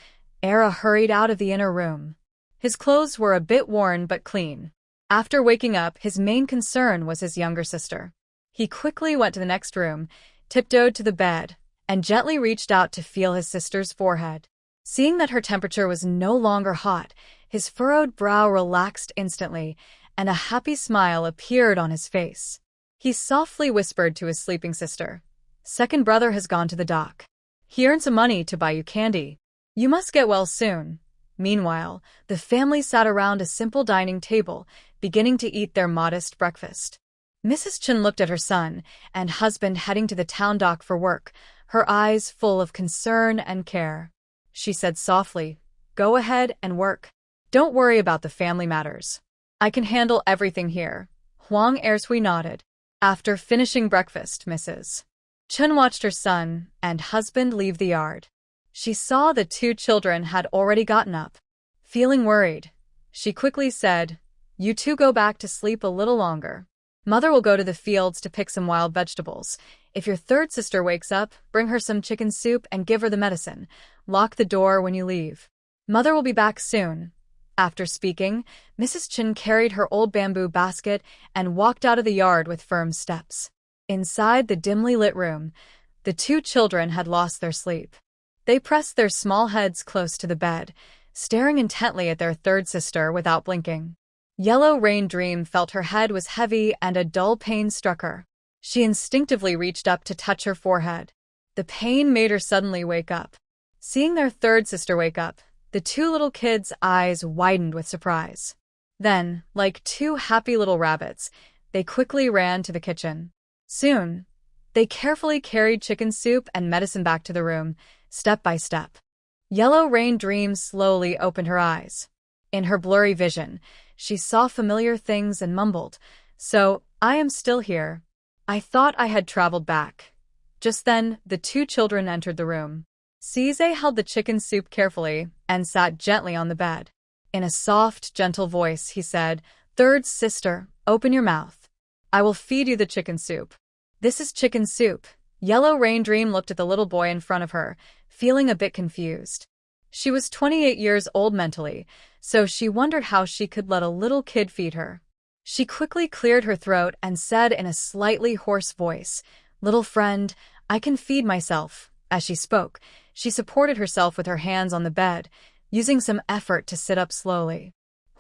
Era hurried out of the inner room. His clothes were a bit worn but clean. After waking up, his main concern was his younger sister. He quickly went to the next room, tiptoed to the bed, and gently reached out to feel his sister's forehead. Seeing that her temperature was no longer hot, his furrowed brow relaxed instantly, and a happy smile appeared on his face. He softly whispered to his sleeping sister, "Second brother has gone to the dock. He earned some money to buy you candy. You must get well soon." Meanwhile, the family sat around a simple dining table, beginning to eat their modest breakfast. Mrs. Chen looked at her son and husband heading to the town dock for work, her eyes full of concern and care. She said softly, "Go ahead and work. Don't worry about the family matters. I can handle everything here." Huang Ersui nodded. After finishing breakfast, Mrs. Chen watched her son and husband leave the yard. She saw the two children had already gotten up. Feeling worried, she quickly said, "You two go back to sleep a little longer. Mother will go to the fields to pick some wild vegetables. If your third sister wakes up, bring her some chicken soup and give her the medicine. Lock the door when you leave. Mother will be back soon." After speaking, Mrs. Chen carried her old bamboo basket and walked out of the yard with firm steps. Inside the dimly lit room, the two children had lost their sleep. They pressed their small heads close to the bed, staring intently at their third sister without blinking. Yellow Rain Dream felt her head was heavy and a dull pain struck her. She instinctively reached up to touch her forehead. The pain made her suddenly wake up. Seeing their third sister wake up, the two little kids' eyes widened with surprise. Then, like two happy little rabbits, they quickly ran to the kitchen. Soon, they carefully carried chicken soup and medicine back to the room, step by step. Yellow Rain Dream slowly opened her eyes. In her blurry vision, she saw familiar things and mumbled, "So, I am still here. I thought I had traveled back." Just then, the two children entered the room. Cize held the chicken soup carefully and sat gently on the bed. In a soft, gentle voice, he said, "Third sister, open your mouth. I will feed you the chicken soup." "This is chicken soup." Yellow Rain Dream looked at the little boy in front of her, feeling a bit confused. She was 28 years old mentally, so she wondered how she could let a little kid feed her. She quickly cleared her throat and said in a slightly hoarse voice, "Little friend, I can feed myself." As she spoke, she supported herself with her hands on the bed, using some effort to sit up slowly.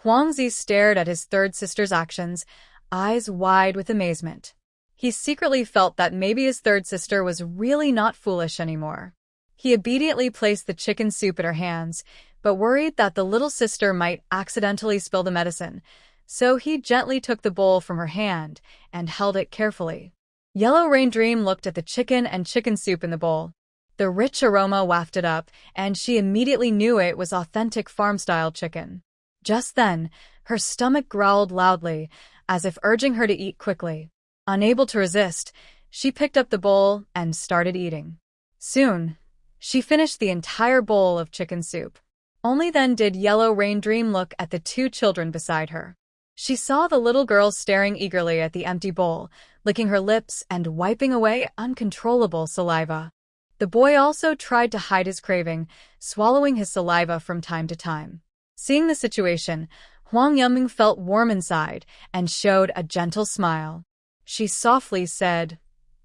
Huangzi stared at his third sister's actions, eyes wide with amazement. He secretly felt that maybe his third sister was really not foolish anymore. He immediately placed the chicken soup in her hands, but worried that the little sister might accidentally spill the medicine, so he gently took the bowl from her hand and held it carefully. Yellow Rain Dream looked at the chicken and chicken soup in the bowl. The rich aroma wafted up, and she immediately knew it was authentic farm-style chicken. Just then, her stomach growled loudly, as if urging her to eat quickly. Unable to resist, she picked up the bowl and started eating. Soon, she finished the entire bowl of chicken soup. Only then did Yellow Rain Dream look at the two children beside her. She saw the little girl staring eagerly at the empty bowl, licking her lips and wiping away uncontrollable saliva. The boy also tried to hide his craving, swallowing his saliva from time to time. Seeing the situation, Huang Yuming felt warm inside and showed a gentle smile. She softly said,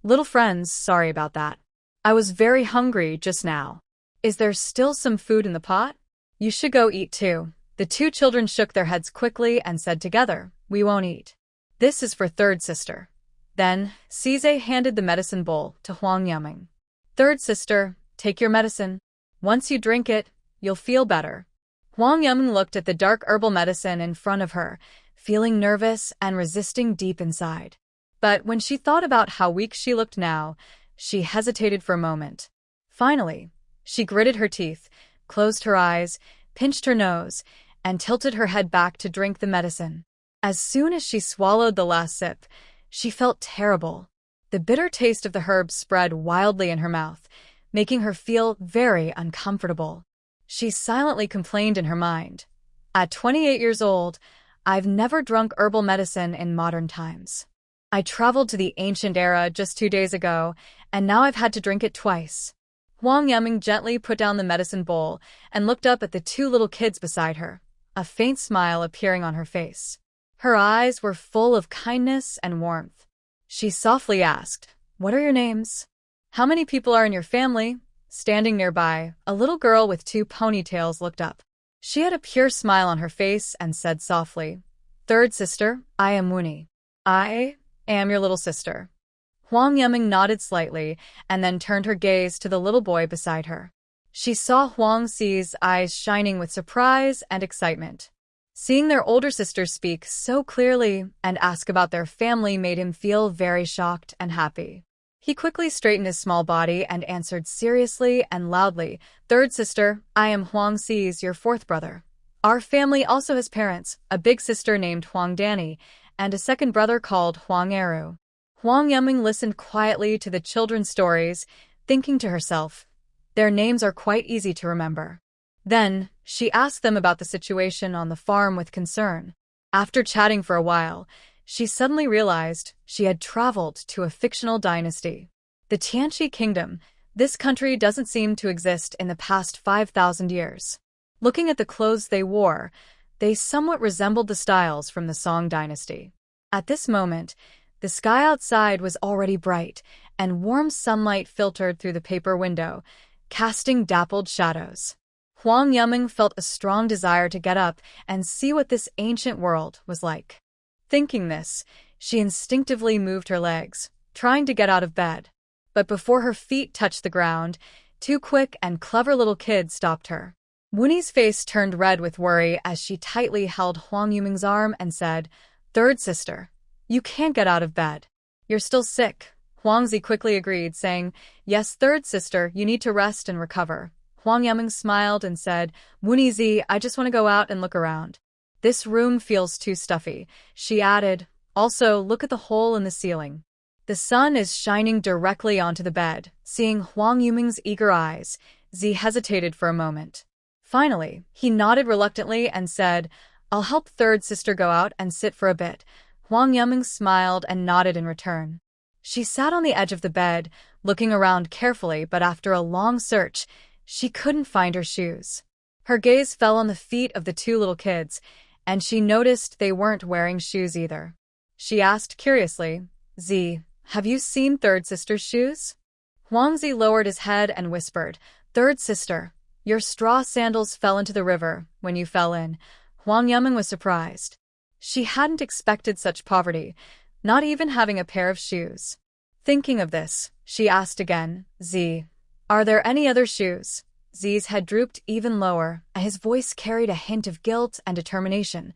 "Little friends, sorry about that. I was very hungry just now. Is there still some food in the pot? You should go eat too." The two children shook their heads quickly and said together, "We won't eat. This is for third sister." Then, Cize handed the medicine bowl to Huang Yuming. "Third sister, take your medicine. Once you drink it, you'll feel better." Huang Yuming looked at the dark herbal medicine in front of her, feeling nervous and resisting deep inside. But when she thought about how weak she looked now, she hesitated for a moment. Finally, she gritted her teeth, closed her eyes, pinched her nose, and tilted her head back to drink the medicine. As soon as she swallowed the last sip, she felt terrible. The bitter taste of the herbs spread wildly in her mouth, making her feel very uncomfortable. She silently complained in her mind. "At 28 years old, I've never drunk herbal medicine in modern times. I traveled to the ancient era just 2 days ago, and now I've had to drink it twice." Huang Yuming gently put down the medicine bowl and looked up at the two little kids beside her, a faint smile appearing on her face. Her eyes were full of kindness and warmth. She softly asked, "What are your names? How many people are in your family?" Standing nearby, a little girl with 2 ponytails looked up. She had a pure smile on her face and said softly, "Third sister, I am Wuni. I am your little sister." Huang Yuming nodded slightly and then turned her gaze to the little boy beside her. She saw Huang Xi's eyes shining with surprise and excitement. Seeing their older sister speak so clearly and ask about their family made him feel very shocked and happy. He quickly straightened his small body and answered seriously and loudly, "Third sister, I am Huang Xi's your 4th brother. Our family also has parents, a big sister named Huang Danny, and a second brother called Huang Eru." Huang Yuming listened quietly to the children's stories, thinking to herself, "Their names are quite easy to remember." Then, she asked them about the situation on the farm with concern. After chatting for a while, she suddenly realized she had traveled to a fictional dynasty. The Tianqi Kingdom. This country doesn't seem to exist in the past 5,000 years. Looking at the clothes they wore, they somewhat resembled the styles from the Song dynasty. At this moment, the sky outside was already bright, and warm sunlight filtered through the paper window, casting dappled shadows. Huang Yuming felt a strong desire to get up and see what this ancient world was like. Thinking this, she instinctively moved her legs, trying to get out of bed. But before her feet touched the ground, 2 quick and clever little kids stopped her. Wuni's face turned red with worry as she tightly held Huang Yuming's arm and said, "Third sister, you can't get out of bed. You're still sick." Huang Zi quickly agreed, saying, "Yes, third sister, you need to rest and recover." Huang Yuming smiled and said, "Wuni Zi, I just want to go out and look around. This room feels too stuffy." She added, "Also, look at the hole in the ceiling." The sun is shining directly onto the bed. Seeing Huang Yuming's eager eyes, Zi hesitated for a moment. Finally, he nodded reluctantly and said, "I'll help third sister go out and sit for a bit." Huang Yuming smiled and nodded in return. She sat on the edge of the bed, looking around carefully, but after a long search, she couldn't find her shoes. Her gaze fell on the feet of the 2 little kids, and she noticed they weren't wearing shoes either. She asked curiously, "Zi, have you seen third sister's shoes?" Huang Zi lowered his head and whispered, "Third sister, your straw sandals fell into the river when you fell in." Huang Yuming was surprised. She hadn't expected such poverty, not even having a pair of shoes. Thinking of this, she asked again, "Zi, are there any other shoes?" Zi's head drooped even lower, and his voice carried a hint of guilt and determination.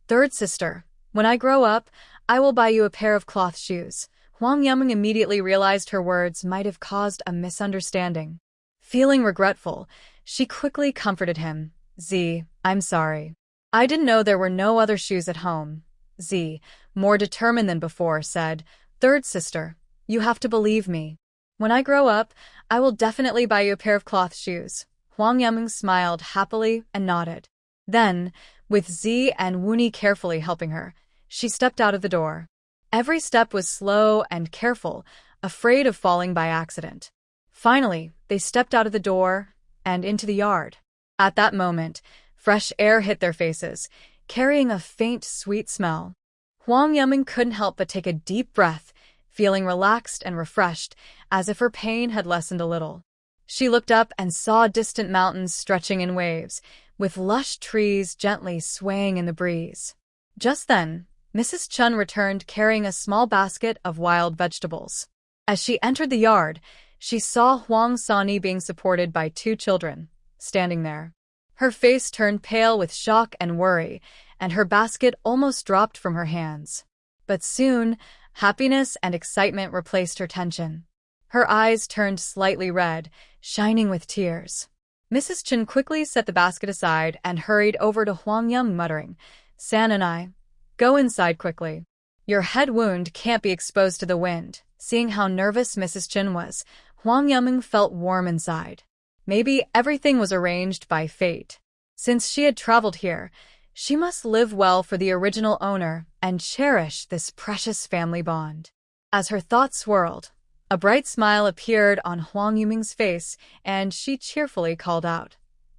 "Third sister, when I grow up, I will buy you a pair of cloth shoes." Huang Yuming immediately realized her words might have caused a misunderstanding. Feeling regretful, she quickly comforted him. "Zi, I'm sorry. I didn't know there were no other shoes at home." Zi, more determined than before, said, "Third sister, you have to believe me. When I grow up, I will definitely buy you a pair of cloth shoes." Huang Yuming smiled happily and nodded. Then, with Zi and Wuni carefully helping her, she stepped out of the door. Every step was slow and careful, afraid of falling by accident. Finally, they stepped out of the door and into the yard. At that moment, fresh air hit their faces, carrying a faint, sweet smell. Huang Yuming couldn't help but take a deep breath, feeling relaxed and refreshed, as if her pain had lessened a little. She looked up and saw distant mountains stretching in waves, with lush trees gently swaying in the breeze. Just then, Mrs. Chun returned carrying a small basket of wild vegetables. As she entered the yard, she saw Huang Sani being supported by 2 children, standing there. Her face turned pale with shock and worry, and her basket almost dropped from her hands. But soon, happiness and excitement replaced her tension. Her eyes turned slightly red, shining with tears. Mrs. Chun quickly set the basket aside and hurried over to Huang Yum, muttering, "San and I, go inside quickly. Your head wound can't be exposed to the wind." Seeing how nervous Mrs. Chun was, Huang Yuming felt warm inside. Maybe everything was arranged by fate. Since she had traveled here, she must live well for the original owner and cherish this precious family bond. As her thoughts swirled, a bright smile appeared on Huang Yuming's face, and she cheerfully called out,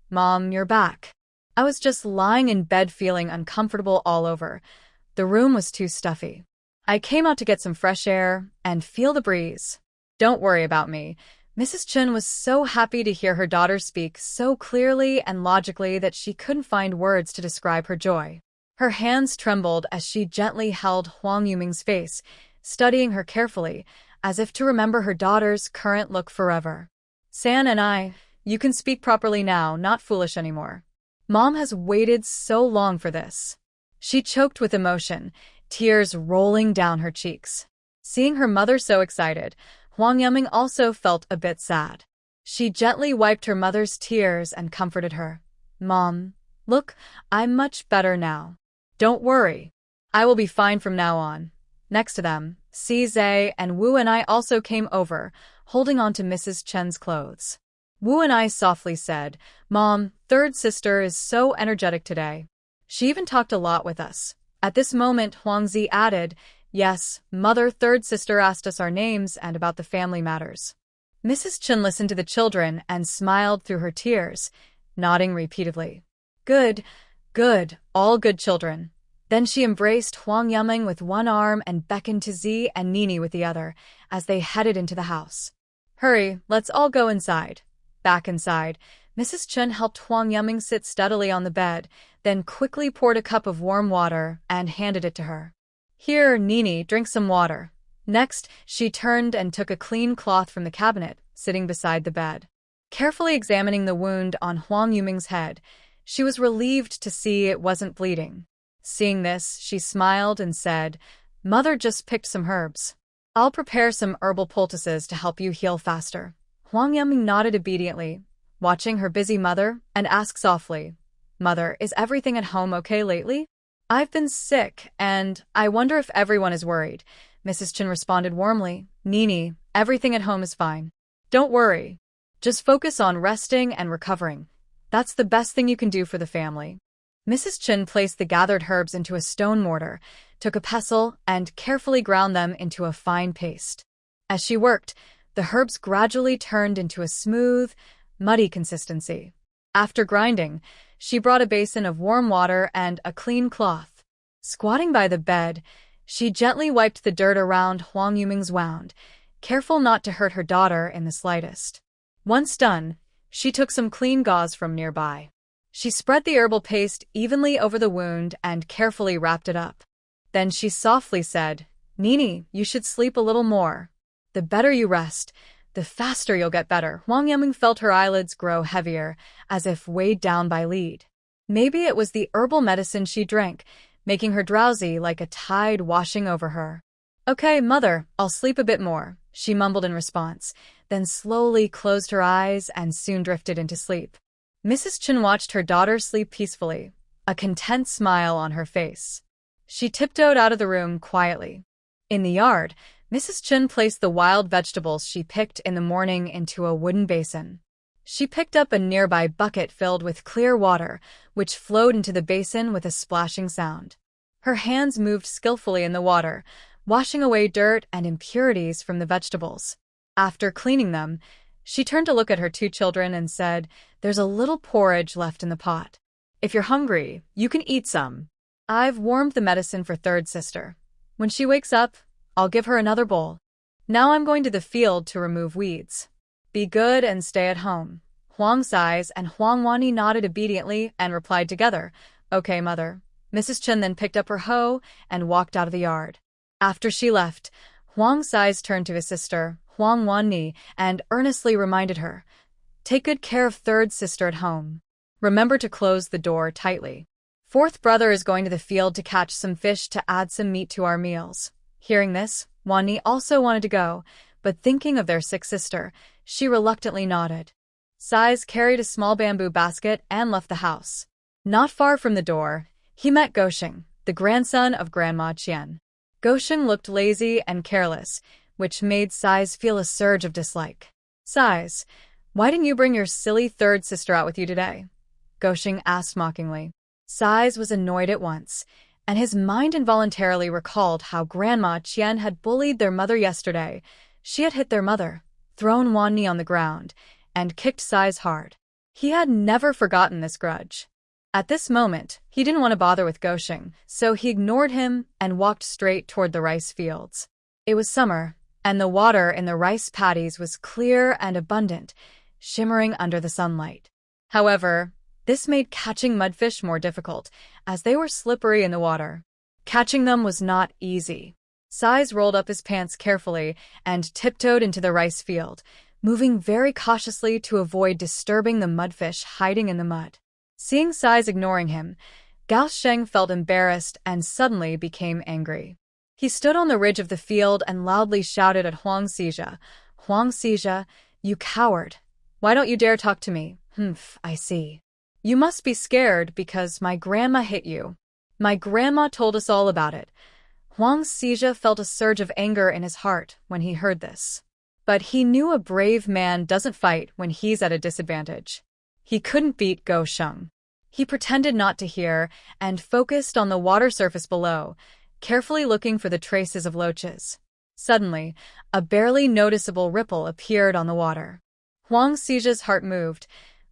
"Mom, you're back." I was just lying in bed feeling uncomfortable all over. The room was too stuffy. I came out to get some fresh air and feel the breeze. Don't worry about me. Mrs. Chun was so happy to hear her daughter speak so clearly and logically that she couldn't find words to describe her joy. Her hands trembled as she gently held Huang Yuming's face, studying her carefully, as if to remember her daughter's current look forever. "San and I, you can speak properly now, not foolish anymore. Mom has waited so long for this." She choked with emotion, tears rolling down her cheeks. Seeing her mother so excited, Huang Yuming also felt a bit sad. She gently wiped her mother's tears and comforted her. "Mom, look, I'm much better now. Don't worry. I will be fine from now on." Next to them, Zhe and Wu and I also came over, holding on to Mrs. Chen's clothes. Wu and I softly said, "Mom, third sister is so energetic today. She even talked a lot with us." At this moment, Huang Zi added, "Yes, mother, third sister asked us our names and about the family matters." Mrs. Chen listened to the children and smiled through her tears, nodding repeatedly. "Good, good, all good children." Then she embraced Huang Yuming with one arm and beckoned to Zi and Nini with the other as they headed into the house. "Hurry, let's all go inside." Back inside, Mrs. Chen helped Huang Yuming sit steadily on the bed, then quickly poured a cup of warm water and handed it to her. "Here, Nini, drink some water." Next, she turned and took a clean cloth from the cabinet, sitting beside the bed. Carefully examining the wound on Huang Yuming's head, she was relieved to see it wasn't bleeding. Seeing this, she smiled and said, "Mother just picked some herbs. I'll prepare some herbal poultices to help you heal faster." Huang Yuming nodded obediently, watching her busy mother, and asked softly, "Mother, is everything at home okay lately? I've been sick, and I wonder if everyone is worried." Mrs. Chen responded warmly, "Nini, everything at home is fine. Don't worry. Just focus on resting and recovering. That's the best thing you can do for the family." Mrs. Chen placed the gathered herbs into a stone mortar, took a pestle, and carefully ground them into a fine paste. As she worked, the herbs gradually turned into a smooth, muddy consistency. After grinding, she brought a basin of warm water and a clean cloth. Squatting by the bed, she gently wiped the dirt around Huang Yuming's wound, careful not to hurt her daughter in the slightest. Once done, she took some clean gauze from nearby. She spread the herbal paste evenly over the wound and carefully wrapped it up. Then she softly said, "Nini, you should sleep a little more. The better you rest, the faster you'll get better." Huang Yuming felt her eyelids grow heavier, as if weighed down by lead. Maybe it was the herbal medicine she drank, making her drowsy like a tide washing over her. "Okay, mother, I'll sleep a bit more," she mumbled in response, then slowly closed her eyes and soon drifted into sleep. Mrs. Chen watched her daughter sleep peacefully, a content smile on her face. She tiptoed out of the room quietly. In the yard, Mrs. Chen placed the wild vegetables she picked in the morning into a wooden basin. She picked up a nearby bucket filled with clear water, which flowed into the basin with a splashing sound. Her hands moved skillfully in the water, washing away dirt and impurities from the vegetables. After cleaning them, she turned to look at her 2 children and said, "There's a little porridge left in the pot. If you're hungry, you can eat some. I've warmed the medicine for third sister. When she wakes up, I'll give her another bowl. Now I'm going to the field to remove weeds." Be good and stay at home." Huang Sais and Huang Wanyi nodded obediently and replied together, "Okay, mother." Mrs. Chen then picked up her hoe and walked out of the yard. After she left, Huang Sais turned to his sister, Huang Wanyi, and earnestly reminded her, "Take good care of third sister at home. Remember to close the door tightly. Fourth brother is going to the field to catch some fish to add some meat to our meals." Hearing this, Wanyi also wanted to go, but thinking of their sick sister, she reluctantly nodded. Sais carried a small bamboo basket and left the house. Not far from the door, he met Gosheng, the grandson of Grandma Qian. Gosheng looked lazy and careless, which made Sais feel a surge of dislike. "Sais, why didn't you bring your silly third sister out with you today?" Gosheng asked mockingly. Sais was annoyed at once, and his mind involuntarily recalled how Grandma Qian had bullied their mother yesterday. She had hit their mother, thrown Wanyi on the ground, and kicked Sais hard. He had never forgotten this grudge. At this moment, he didn't want to bother with Gosheng, so he ignored him and walked straight toward the rice fields. It was summer, and the water in the rice paddies was clear and abundant, shimmering under the sunlight. However, this made catching mudfish more difficult, as they were slippery in the water. Catching them was not easy. Sais rolled up his pants carefully and tiptoed into the rice field, moving very cautiously to avoid disturbing the mudfish hiding in the mud. Seeing Sais ignoring him, Gao Sheng felt embarrassed and suddenly became angry. He stood on the ridge of the field and loudly shouted at Huang Xizha, "Huang Xizha, you coward! Why don't you dare talk to me?" "Humph, I see. You must be scared because my grandma hit you. My grandma told us all about it." Huang Xizha felt a surge of anger in his heart when he heard this. But he knew a brave man doesn't fight when he's at a disadvantage. He couldn't beat Gosheng. He pretended not to hear and focused on the water surface below, carefully looking for the traces of loaches. Suddenly, a barely noticeable ripple appeared on the water. Huang Xizha's heart moved,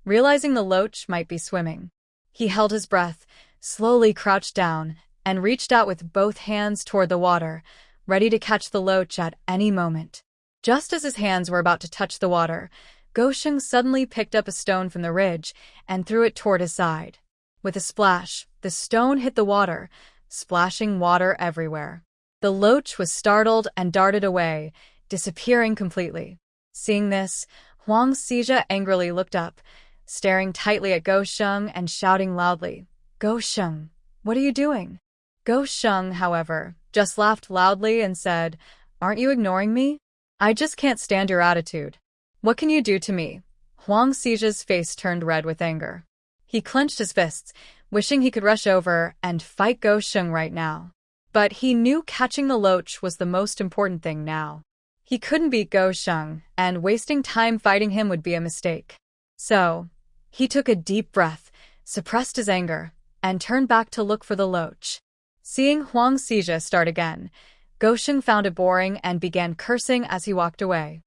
realizing the loach might be swimming. He held his breath, slowly crouched down, and reached out with both hands toward the water, ready to catch the loach at any moment. Just as his hands were about to touch the water, Gosheng suddenly picked up a stone from the ridge and threw it toward his side. With a splash, the stone hit the water, splashing water everywhere. The loach was startled and darted away, disappearing completely. Seeing this, Huang Xizha angrily looked up, staring tightly at Gosheng and shouting loudly, "Gosheng, what are you doing?" Gosheng, however, just laughed loudly and said, "Aren't you ignoring me? I just can't stand your attitude. What can you do to me?" Huang Xizha's face turned red with anger. He clenched his fists, wishing he could rush over and fight Gosheng right now. But he knew catching the loach was the most important thing now. He couldn't beat Gosheng, and wasting time fighting him would be a mistake. So, he took a deep breath, suppressed his anger, and turned back to look for the loach. Seeing Huang Xizha start again, Gosheng found it boring and began cursing as he walked away.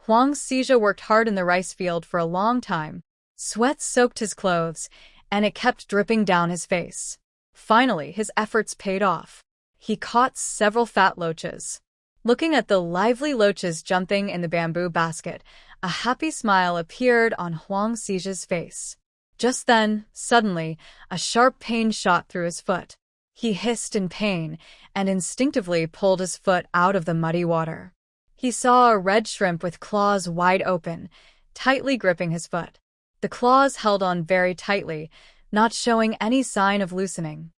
Huang Xizha worked hard in the rice field for a long time. Sweat soaked his clothes, and it kept dripping down his face. Finally, his efforts paid off. He caught several fat loaches. Looking at the lively loaches jumping in the bamboo basket, a happy smile appeared on Huang Xizha's face. Just then, suddenly, a sharp pain shot through his foot. He hissed in pain and instinctively pulled his foot out of the muddy water. He saw a red shrimp with claws wide open, tightly gripping his foot. The claws held on very tightly, not showing any sign of loosening.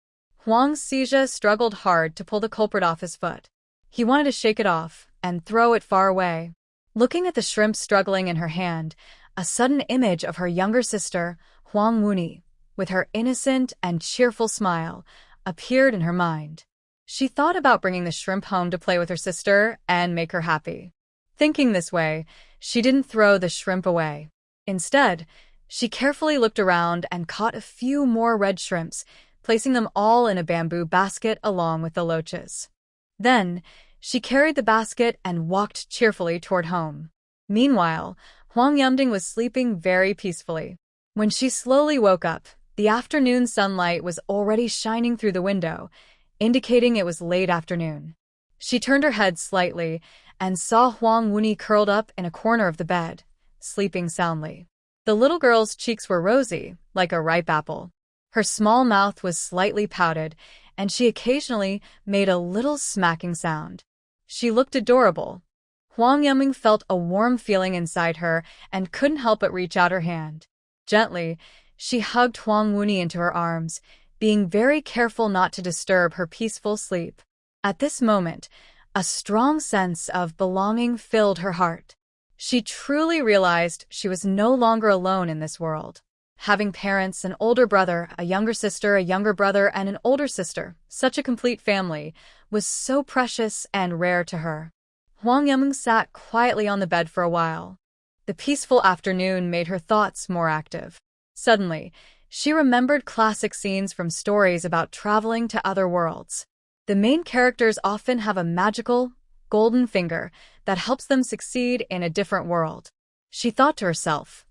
Huang Xizha struggled hard to pull the culprit off his foot. He wanted to shake it off and throw it far away. Looking at the shrimp struggling in her hand, a sudden image of her younger sister, Huang Wanyi, with her innocent and cheerful smile, appeared in her mind. She thought about bringing the shrimp home to play with her sister and make her happy. Thinking this way, she didn't throw the shrimp away. Instead, she carefully looked around and caught a few more red shrimps, placing them all in a bamboo basket along with the loaches. Then, she carried the basket and walked cheerfully toward home. Meanwhile, Huang Yumding was sleeping very peacefully. When she slowly woke up, the afternoon sunlight was already shining through the window, indicating it was late afternoon. She turned her head slightly and saw Huang Wanyi curled up in a corner of the bed, sleeping soundly. The little girl's cheeks were rosy, like a ripe apple. Her small mouth was slightly pouted, and she occasionally made a little smacking sound. She looked adorable. Huang Yiming felt a warm feeling inside her and couldn't help but reach out her hand. Gently, she hugged Huang Wuni into her arms, being very careful not to disturb her peaceful sleep. At this moment, a strong sense of belonging filled her heart. She truly realized she was no longer alone in this world. Having parents, an older brother, a younger sister, a younger brother, and an older sister, such a complete family, was so precious and rare to her. Huang Yiming sat quietly on the bed for a while. The peaceful afternoon made her thoughts more active. Suddenly, she remembered classic scenes from stories about traveling to other worlds. The main characters often have a magical, golden finger that helps them succeed in a different world. She thought to herself,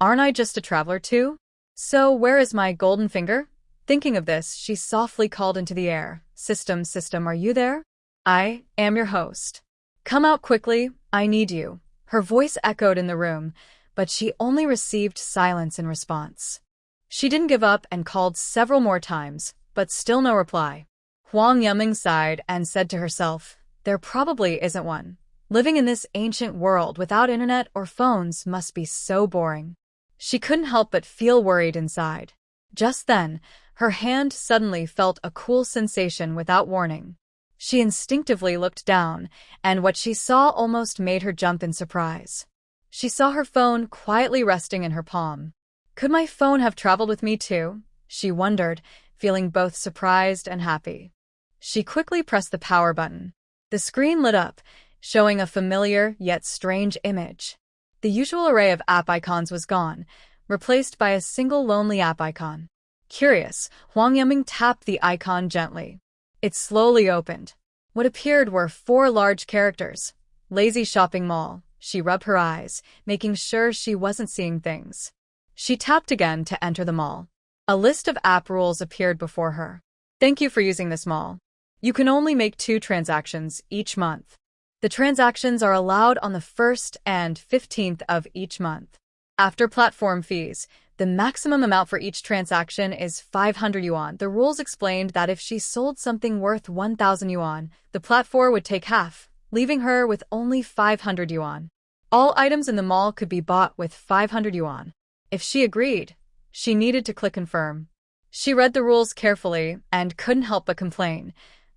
"Aren't I just a traveler too? So where is my golden finger?" Thinking of this, she softly called into the air, "System, system, are you there? I am your host. Come out quickly, I need you." Her voice echoed in the room, but she only received silence in response. She didn't give up and called several more times, but still no reply. Huang Yiming sighed and said to herself, "There probably isn't one. Living in this ancient world without internet or phones must be so boring." She couldn't help but feel worried inside. Just then, her hand suddenly felt a cool sensation without warning. She instinctively looked down, and what she saw almost made her jump in surprise. She saw her phone quietly resting in her palm. Could my phone have traveled with me too? She wondered, feeling both surprised and happy. She quickly pressed the power button. The screen lit up, showing a familiar yet strange image. The usual array of app icons was gone, replaced by a single lonely app icon. Curious, Huang Yiming tapped the icon gently. It slowly opened. What appeared were 4 large characters. Lazy shopping mall. She rubbed her eyes, making sure she wasn't seeing things. She tapped again to enter the mall. A list of app rules appeared before her. Thank you for using this mall. You can only make 2 transactions each month. The transactions are allowed on the 1st and 15th of each month. After platform fees, the maximum amount for each transaction is 500 yuan. The rules explained that if she sold something worth 1,000 yuan, the platform would take half, leaving her with only 500 yuan. All items in the mall could be bought with 500 yuan. If she agreed, she needed to click confirm. She read the rules carefully and couldn't help but complain.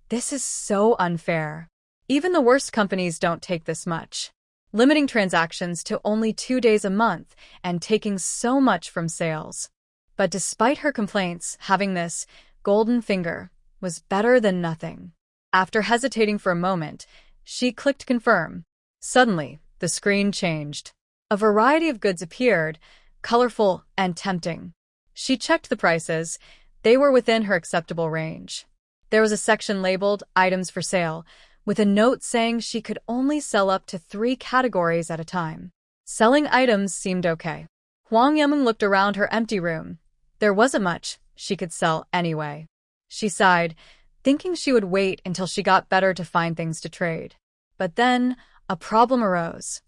This is so unfair. Even the worst companies don't take this much. Limiting transactions to only 2 days a month and taking so much from sales. But despite her complaints, having this golden finger was better than nothing. After hesitating for a moment, she clicked confirm. Suddenly, the screen changed. A variety of goods appeared, colorful and tempting. She checked the prices. They were within her acceptable range. There was a section labeled Items for Sale, with a note saying she could only sell up to 3 categories at a time. Selling items seemed okay. Huang Yiming looked around her empty room. There wasn't much she could sell anyway. She sighed, thinking she would wait until she got better to find things to trade. But then, a problem arose.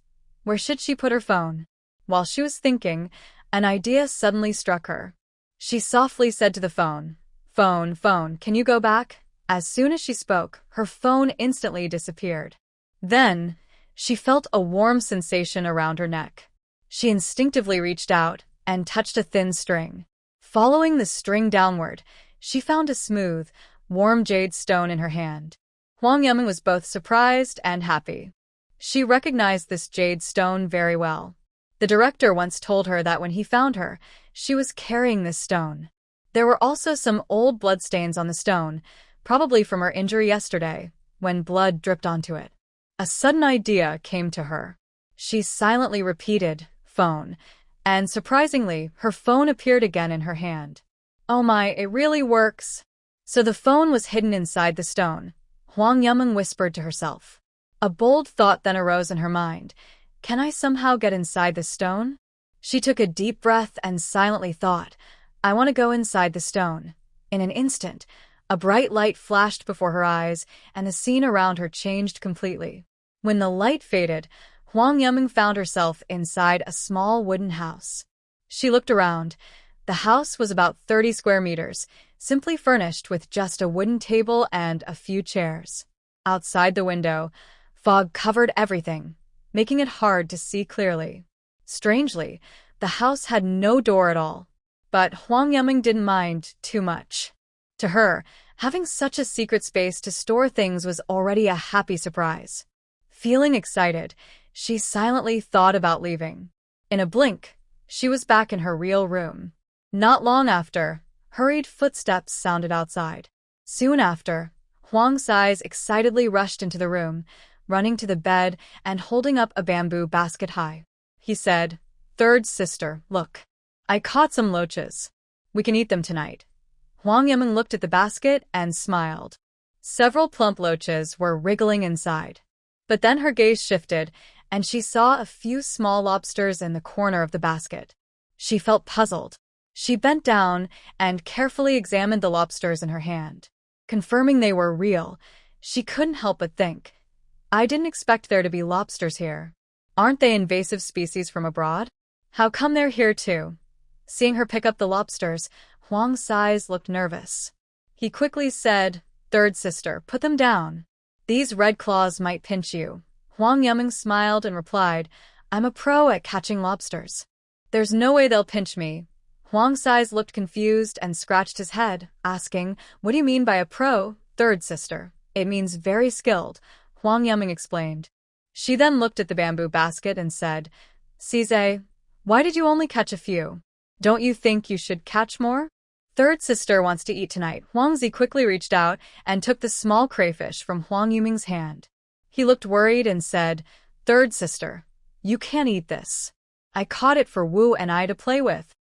Where should she put her phone? While she was thinking, an idea suddenly struck her. She softly said to the phone, "Phone, phone, can you go back?" As soon as she spoke, her phone instantly disappeared. Then, she felt a warm sensation around her neck. She instinctively reached out and touched a thin string. Following the string downward, she found a smooth, warm jade stone in her hand. Huang Yiming was both surprised and happy. She recognized this jade stone very well. The director once told her that when he found her, she was carrying this stone. There were also some old bloodstains on the stone, probably from her injury yesterday, when blood dripped onto it. A sudden idea came to her. She silently repeated, "Phone," and surprisingly, her phone appeared again in her hand. "Oh my, it really works." So the phone was hidden inside the stone. Huang Yiming whispered to herself. A bold thought then arose in her mind. Can I somehow get inside the stone? She took a deep breath and silently thought, I want to go inside the stone. In an instant, a bright light flashed before her eyes, and the scene around her changed completely. When the light faded, Huang Yiming found herself inside a small wooden house. She looked around. The house was about 30 square meters, simply furnished with just a wooden table and a few chairs. Outside the window, fog covered everything, making it hard to see clearly. Strangely, the house had no door at all. But Huang Yiming didn't mind too much. To her, having such a secret space to store things was already a happy surprise. Feeling excited, she silently thought about leaving. In a blink, she was back in her real room. Not long after, hurried footsteps sounded outside. Soon after, Huang Sais excitedly rushed into the room, running to the bed and holding up a bamboo basket high. He said, "Third sister, look. I caught some loaches. We can eat them tonight." Huang Yiming looked at the basket and smiled. Several plump loaches were wriggling inside. But then her gaze shifted, and she saw a few small lobsters in the corner of the basket. She felt puzzled. She bent down and carefully examined the lobsters in her hand. Confirming they were real, she couldn't help but think, "I didn't expect there to be lobsters here. Aren't they invasive species from abroad? How come they're here too?" Seeing her pick up the lobsters, Huang Sais looked nervous. He quickly said, "Third sister, put them down. These red claws might pinch you." Huang Yiming smiled and replied, "I'm a pro at catching lobsters. There's no way they'll pinch me." Huang Sais looked confused and scratched his head, asking, "What do you mean by a pro, third sister?" "It means very skilled," Huang Yiming explained. She then looked at the bamboo basket and said, "Cize, why did you only catch a few? Don't you think you should catch more?" "Third sister wants to eat tonight." Huang Zi quickly reached out and took the small crayfish from Huang Yiming's hand. He looked worried and said, "Third sister, you can't eat this. I caught it for Wu and I to play with."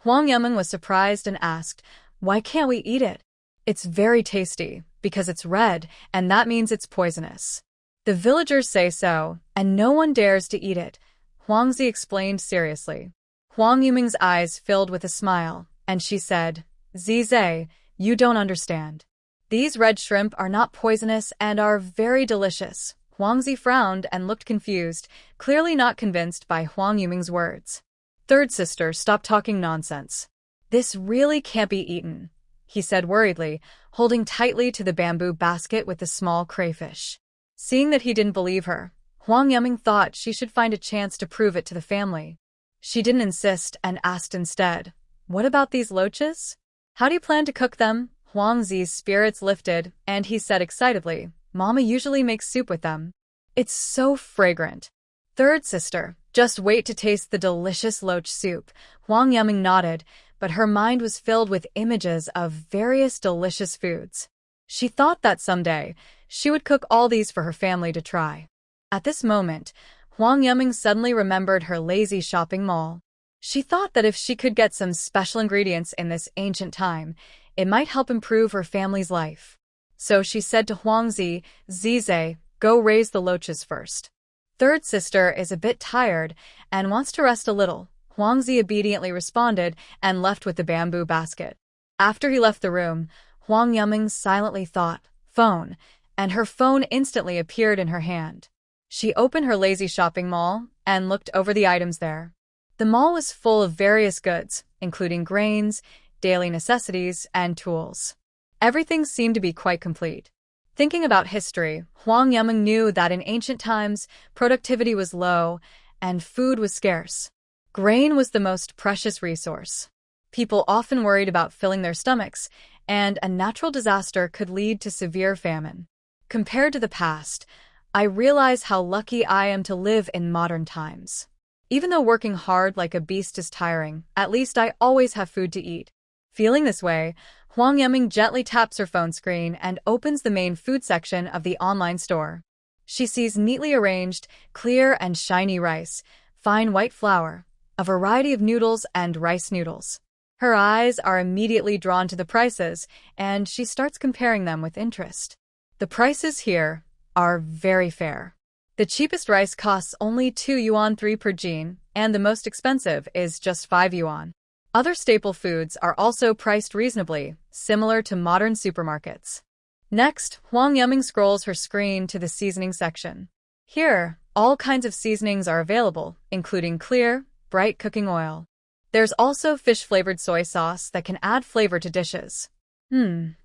Huang Yiming was surprised and asked, "Why can't we eat it?" "It's very tasty, because it's red, and that means it's poisonous. The villagers say so, and no one dares to eat it," Huang Zi explained seriously. Huang Yiming's eyes filled with a smile, and she said, "Zize, you don't understand. These red shrimp are not poisonous and are very delicious." Huang Zi frowned and looked confused, clearly not convinced by Huang Yiming's words. "Third sister, stop talking nonsense. This really can't be eaten," he said worriedly, holding tightly to the bamboo basket with the small crayfish. Seeing that he didn't believe her, Huang Yiming thought she should find a chance to prove it to the family. She didn't insist and asked instead, "What about these loaches? How do you plan to cook them?" Huang Zi's spirits lifted, and he said excitedly, "Mama usually makes soup with them. It's so fragrant." "Third sister, just wait to taste the delicious loach soup." Huang Yiming nodded, but her mind was filled with images of various delicious foods. She thought that someday she would cook all these for her family to try. At this moment, Huang Yiming suddenly remembered her lazy shopping mall. She thought that if she could get some special ingredients in this ancient time, it might help improve her family's life. So she said to Huang Zi, "Zize, go raise the loaches first. Third sister is a bit tired and wants to rest a little." Huang Zi obediently responded and left with the bamboo basket. After he left the room, Huang Yiming silently thought, "Phone," and her phone instantly appeared in her hand. She opened her lazy shopping mall and looked over the items there. The mall was full of various goods, including grains, daily necessities, and tools. Everything seemed to be quite complete. Thinking about history, Huang Yiming knew that in ancient times, productivity was low and food was scarce. Grain was the most precious resource. People often worried about filling their stomachs, and a natural disaster could lead to severe famine. Compared to the past, I realize how lucky I am to live in modern times. Even though working hard like a beast is tiring, at least I always have food to eat. Feeling this way, Huang Yiming gently taps her phone screen and opens the main food section of the online store. She sees neatly arranged, clear and shiny rice, fine white flour, a variety of noodles and rice noodles. Her eyes are immediately drawn to the prices, and she starts comparing them with interest. The prices here are very fair. The cheapest rice costs only 2 yuan 3 per jin, and the most expensive is just 5 yuan. Other staple foods are also priced reasonably, similar to modern supermarkets. Next, Huang Yiming scrolls her screen to the seasoning section. Here, all kinds of seasonings are available, including clear, bright cooking oil. There's also fish-flavored soy sauce that can add flavor to dishes. The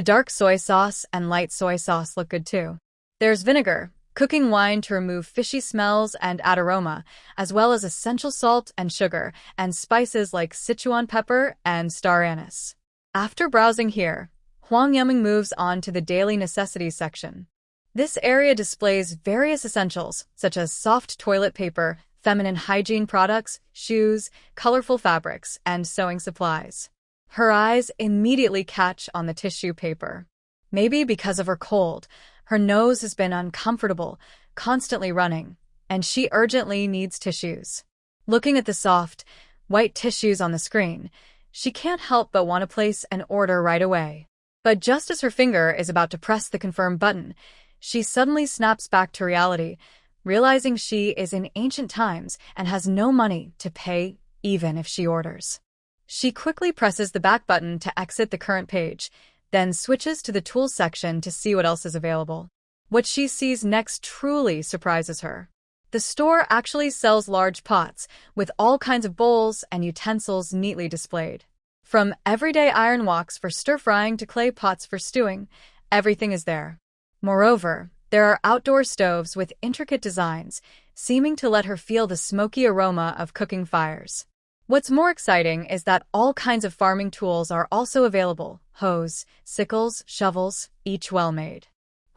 dark soy sauce and light soy sauce look good too. There's vinegar, cooking wine to remove fishy smells and add aroma, as well as essential salt and sugar, and spices like Sichuan pepper and star anise. After browsing here, Huang Yuming moves on to the daily necessities section. This area displays various essentials, such as soft toilet paper, feminine hygiene products, shoes, colorful fabrics, and sewing supplies. Her eyes immediately catch on the tissue paper. Maybe because of her cold, her nose has been uncomfortable, constantly running, and she urgently needs tissues. Looking at the soft, white tissues on the screen, she can't help but want to place an order right away. But just as her finger is about to press the confirm button, she suddenly snaps back to reality, realizing she is in ancient times and has no money to pay even if she orders. She quickly presses the back button to exit the current page, then switches to the tools section to see what else is available. What she sees next truly surprises her. The store actually sells large pots, with all kinds of bowls and utensils neatly displayed. From everyday iron woks for stir-frying to clay pots for stewing, everything is there. Moreover, there are outdoor stoves with intricate designs, seeming to let her feel the smoky aroma of cooking fires. What's more exciting is that all kinds of farming tools are also available: hoes, sickles, shovels, each well-made.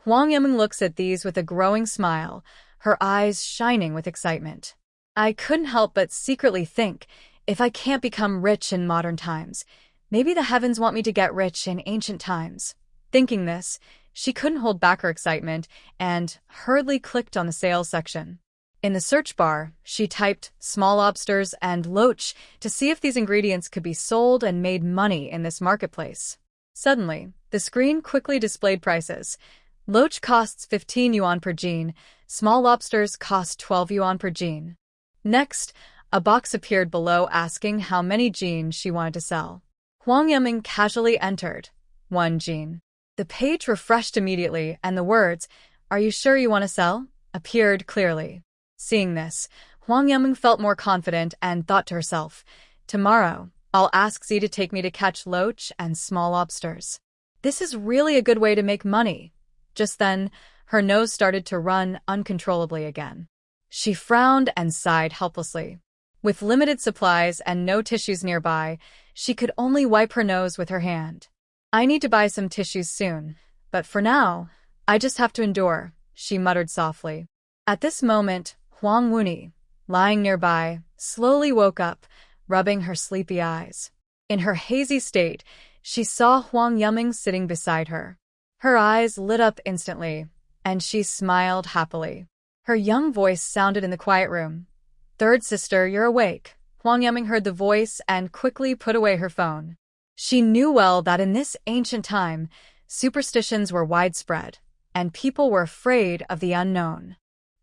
Huang Yiming looks at these with a growing smile, her eyes shining with excitement. I couldn't help but secretly think, if I can't become rich in modern times, maybe the heavens want me to get rich in ancient times. Thinking this, she couldn't hold back her excitement and hurriedly clicked on the sales section. In the search bar, she typed small lobsters and loach to see if these ingredients could be sold and made money in this marketplace. Suddenly, the screen quickly displayed prices. Loach costs 15 yuan per jean, small lobsters cost 12 yuan per jean. Next, a box appeared below asking how many jeans she wanted to sell. Huang Yiming casually entered 1 jean. The page refreshed immediately, and the words, "Are you sure you want to sell?" appeared clearly. Seeing this, Huang Yiming felt more confident and thought to herself, "Tomorrow, I'll ask Z to take me to catch loach and small lobsters. This is really a good way to make money." Just then, her nose started to run uncontrollably again. She frowned and sighed helplessly. With limited supplies and no tissues nearby, she could only wipe her nose with her hand. "I need to buy some tissues soon, but for now, I just have to endure," she muttered softly. At this moment, Huang Wuni, lying nearby, slowly woke up, rubbing her sleepy eyes. In her hazy state, she saw Huang Yiming sitting beside her. Her eyes lit up instantly, and she smiled happily. Her young voice sounded in the quiet room. "Third sister, you're awake." Huang Yiming heard the voice and quickly put away her phone. She knew well that in this ancient time, superstitions were widespread, and people were afraid of the unknown.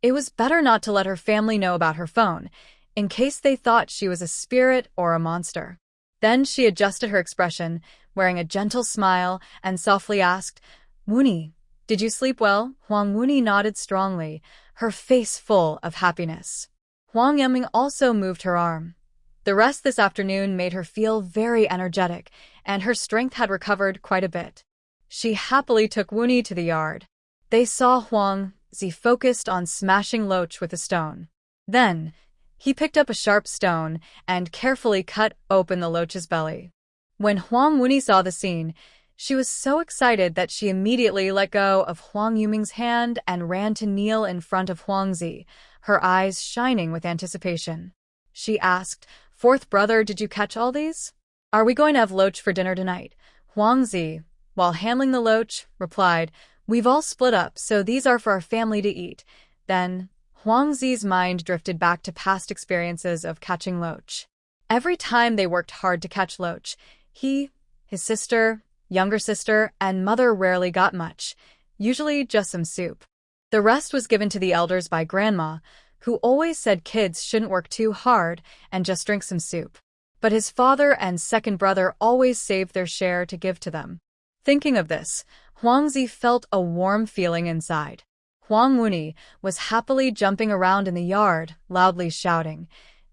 It was better not to let her family know about her phone, in case they thought she was a spirit or a monster. Then she adjusted her expression, wearing a gentle smile, and softly asked, "Wuni, did you sleep well?" Huang Wuni nodded strongly, her face full of happiness. Huang Yiming also moved her arm. The rest this afternoon made her feel very energetic, and her strength had recovered quite a bit. She happily took Wuni to the yard. They saw Huang Zi focused on smashing loach with a stone. Then, he picked up a sharp stone and carefully cut open the loach's belly. When Huang Wuni saw the scene, she was so excited that she immediately let go of Huang Yiming's hand and ran to kneel in front of Huang Zi, her eyes shining with anticipation. She asked, "Fourth brother, did you catch all these? Are we going to have loach for dinner tonight?" Huang Zi, while handling the loach, replied, "We've all split up, so these are for our family to eat." Then, Huang Zi's mind drifted back to past experiences of catching loach. Every time they worked hard to catch loach, he, his sister, younger sister, and mother rarely got much, usually just some soup. The rest was given to the elders by grandma, who always said kids shouldn't work too hard and just drink some soup. But his father and second brother always saved their share to give to them. Thinking of this, Huang Zi felt a warm feeling inside. Huang Wuni was happily jumping around in the yard, loudly shouting,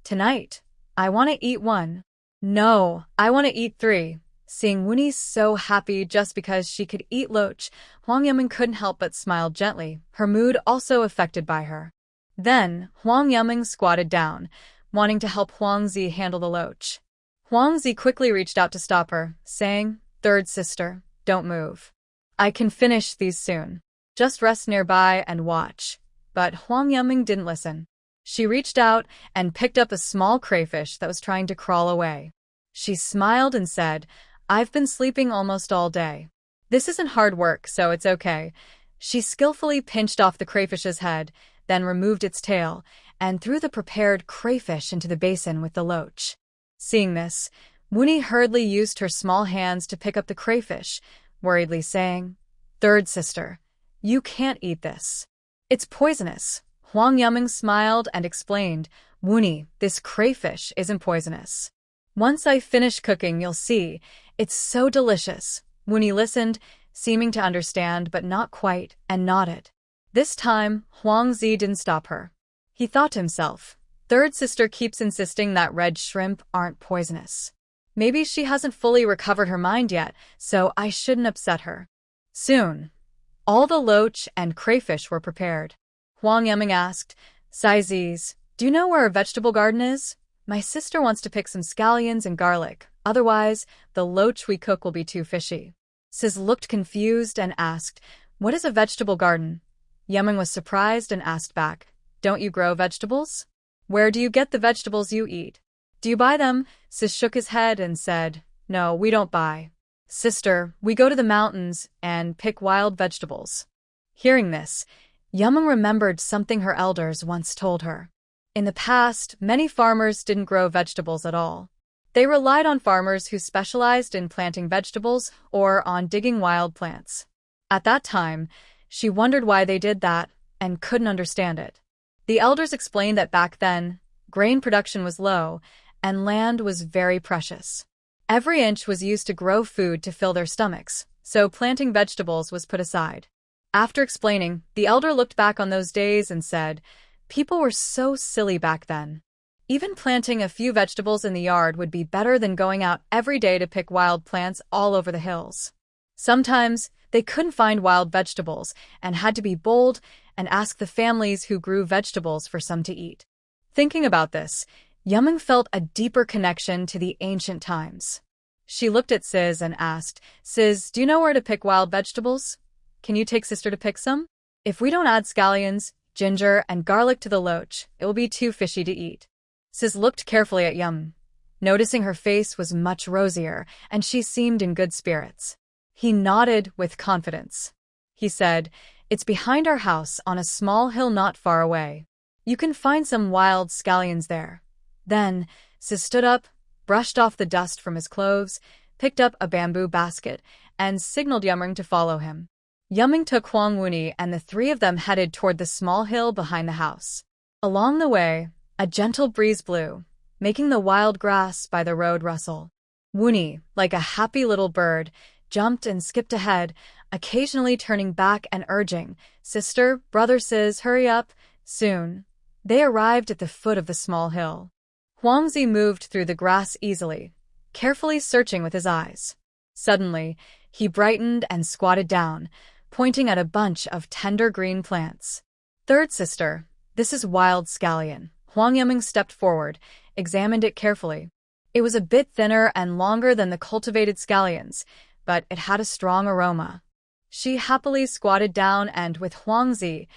"Tonight, I want to eat one. No, I want to eat three." Seeing Wuni so happy just because she could eat loach, Huang Yiming couldn't help but smile gently, her mood also affected by her. Then, Huang Yiming squatted down, wanting to help Huang Zi handle the loach. Huang Zi quickly reached out to stop her, saying, "Third sister, don't move. I can finish these soon. Just rest nearby and watch." But Huang Yiming didn't listen. She reached out and picked up a small crayfish that was trying to crawl away. She smiled and said, "I've been sleeping almost all day. This isn't hard work, so it's okay." She skillfully pinched off the crayfish's head, then removed its tail, and threw the prepared crayfish into the basin with the loach. Seeing this, Wuni hurriedly used her small hands to pick up the crayfish, worriedly saying, "Third sister, you can't eat this. It's poisonous." Huang Yiming smiled and explained, "Wuni, this crayfish isn't poisonous. Once I finish cooking, you'll see. It's so delicious." Wuni listened, seeming to understand but not quite, and nodded. This time, Huang Zi didn't stop her. He thought to himself, "Third sister keeps insisting that red shrimp aren't poisonous. Maybe she hasn't fully recovered her mind yet, so I shouldn't upset her." Soon, all the loach and crayfish were prepared. Huang Yiming asked, "Sizes, do you know where our vegetable garden is? My sister wants to pick some scallions and garlic. Otherwise, the loach we cook will be too fishy." Sis looked confused and asked, "What is a vegetable garden?" Yiming was surprised and asked back, "Don't you grow vegetables? Where do you get the vegetables you eat? Do you buy them?" Sis shook his head and said, "No, we don't buy. Sister, we go to the mountains and pick wild vegetables." Hearing this, Yiming remembered something her elders once told her. In the past, many farmers didn't grow vegetables at all. They relied on farmers who specialized in planting vegetables or on digging wild plants. At that time, she wondered why they did that and couldn't understand it. The elders explained that back then, grain production was low and land was very precious. Every inch was used to grow food to fill their stomachs, so planting vegetables was put aside. After explaining, the elder looked back on those days and said, "People were so silly back then. Even planting a few vegetables in the yard would be better than going out every day to pick wild plants all over the hills." Sometimes, they couldn't find wild vegetables and had to be bold and ask the families who grew vegetables for some to eat. Thinking about this, Yiming felt a deeper connection to the ancient times. She looked at Sis and asked, "Sis, do you know where to pick wild vegetables? Can you take sister to pick some? If we don't add scallions, ginger, and garlic to the loach, it will be too fishy to eat." Sis looked carefully at Yiming, noticing her face was much rosier and she seemed in good spirits. He nodded with confidence. He said, "It's behind our house on a small hill not far away. You can find some wild scallions there." Then, Sis stood up, brushed off the dust from his clothes, picked up a bamboo basket, and signaled Yiming to follow him. Yiming took Huang Wuni and the three of them headed toward the small hill behind the house. Along the way, a gentle breeze blew, making the wild grass by the road rustle. Wuni, like a happy little bird, jumped and skipped ahead, occasionally turning back and urging, "Sister, brother Sis, hurry up." Soon, they arrived at the foot of the small hill. Huang Zi moved through the grass easily, carefully searching with his eyes. Suddenly, he brightened and squatted down, pointing at a bunch of tender green plants. "Third sister, this is wild scallion." Huang Yiming stepped forward, examined it carefully. It was a bit thinner and longer than the cultivated scallions, but it had a strong aroma. She happily squatted down and, with Huang Zi,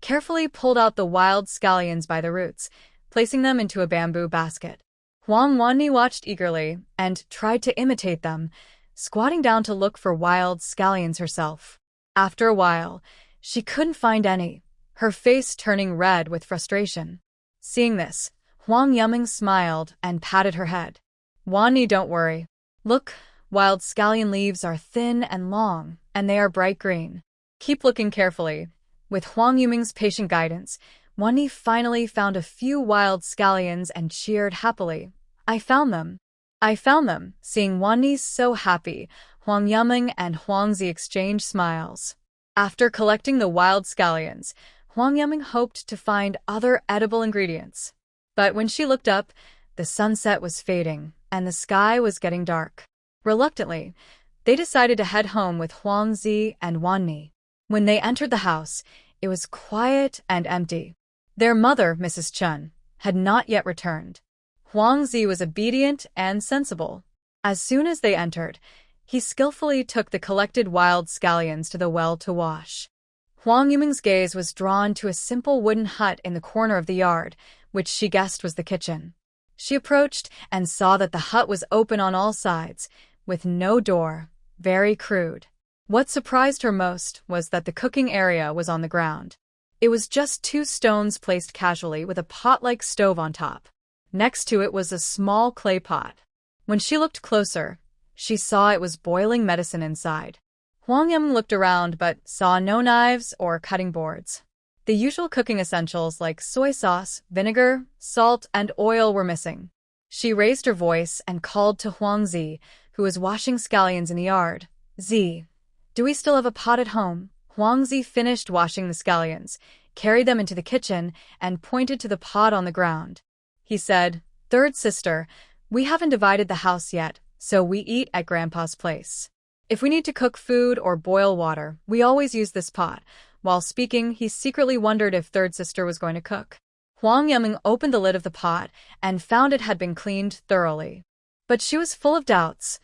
carefully pulled out the wild scallions by the roots, placing them into a bamboo basket. Huang Wanni watched eagerly and tried to imitate them, squatting down to look for wild scallions herself. After a while, she couldn't find any, her face turning red with frustration. Seeing this, Huang Yiming smiled and patted her head. "Wanni, don't worry. Look, wild scallion leaves are thin and long, and they are bright green. Keep looking carefully." With Huang Yiming's patient guidance, Wanni finally found a few wild scallions and cheered happily. "I found them. I found them." Seeing Wanni so happy, Huang Yiming and Huang Zi exchanged smiles. After collecting the wild scallions, Huang Yaming hoped to find other edible ingredients. But when she looked up, the sunset was fading, and the sky was getting dark. Reluctantly, they decided to head home with Huang Zi and Wan Ni. When they entered the house, it was quiet and empty. Their mother, Mrs. Chun, had not yet returned. Huang Zi was obedient and sensible. As soon as they entered, he skillfully took the collected wild scallions to the well to wash. Huang Yiming's gaze was drawn to a simple wooden hut in the corner of the yard, which she guessed was the kitchen. She approached and saw that the hut was open on all sides, with no door, very crude. What surprised her most was that the cooking area was on the ground. It was just 2 stones placed casually with a pot-like stove on top. Next to it was a small clay pot. When she looked closer, she saw it was boiling medicine inside. Huang Yiming looked around but saw no knives or cutting boards. The usual cooking essentials like soy sauce, vinegar, salt, and oil were missing. She raised her voice and called to Huang Zi, who was washing scallions in the yard. "Zi, do we still have a pot at home?" Huang Zi finished washing the scallions, carried them into the kitchen, and pointed to the pot on the ground. He said, "Third sister, we haven't divided the house yet, so we eat at Grandpa's place. If we need to cook food or boil water, we always use this pot." While speaking, he secretly wondered if third sister was going to cook. Huang Yiming opened the lid of the pot and found it had been cleaned thoroughly. But she was full of doubts.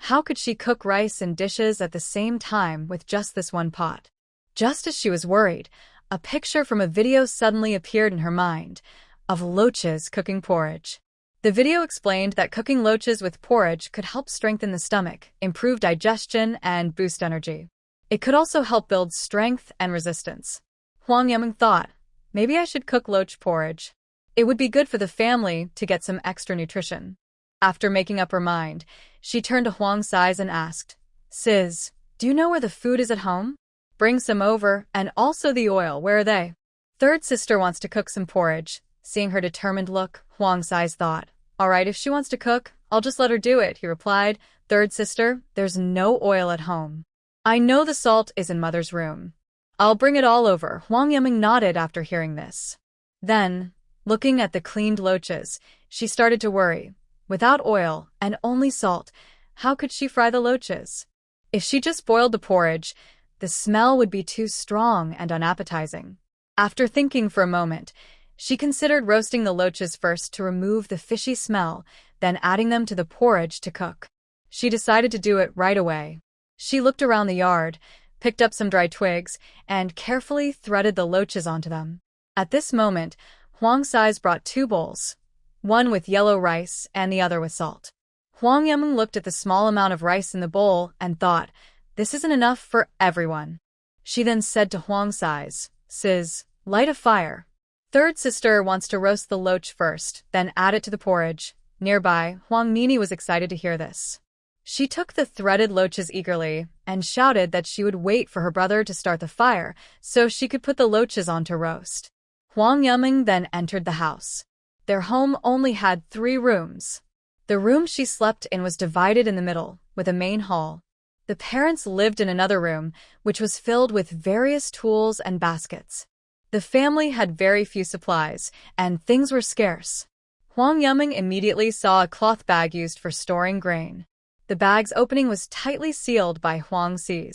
How could she cook rice and dishes at the same time with just this one pot? Just as she was worried, a picture from a video suddenly appeared in her mind, of loaches cooking porridge. The video explained that cooking loaches with porridge could help strengthen the stomach, improve digestion, and boost energy. It could also help build strength and resistance. Huang Yiming thought, maybe I should cook loach porridge. It would be good for the family to get some extra nutrition. After making up her mind, she turned to Huang Zi and asked, "Sis, do you know where the food is at home? Bring some over, and also the oil, where are they?" Third sister wants to cook some porridge. Seeing her determined look, Huang Zi thought, "All right, if she wants to cook, I'll just let her do it," he replied. "Third sister, there's no oil at home. I know the salt is in mother's room. I'll bring it all over." Huang Yiming nodded after hearing this. Then, looking at the cleaned loaches, she started to worry. Without oil and only salt, how could she fry the loaches? If she just boiled the porridge, the smell would be too strong and unappetizing. After thinking for a moment, she considered roasting the loaches first to remove the fishy smell, then adding them to the porridge to cook. She decided to do it right away. She looked around the yard, picked up some dry twigs, and carefully threaded the loaches onto them. At this moment, Huang Zi brought 2 bowls, one with yellow rice and the other with salt. Huang Yiming looked at the small amount of rice in the bowl and thought, this isn't enough for everyone. She then said to Huang Zi, "Sis, light a fire. Third sister wants to roast the loach first, then add it to the porridge." Nearby, Huang Nini was excited to hear this. She took the threaded loaches eagerly and shouted that she would wait for her brother to start the fire so she could put the loaches on to roast. Huang Yiming then entered the house. Their home only had 3 rooms. The room she slept in was divided in the middle, with a main hall. The parents lived in another room, which was filled with various tools and baskets. The family had very few supplies, and things were scarce. Huang Yiming immediately saw a cloth bag used for storing grain. The bag's opening was tightly sealed by Huang Zi.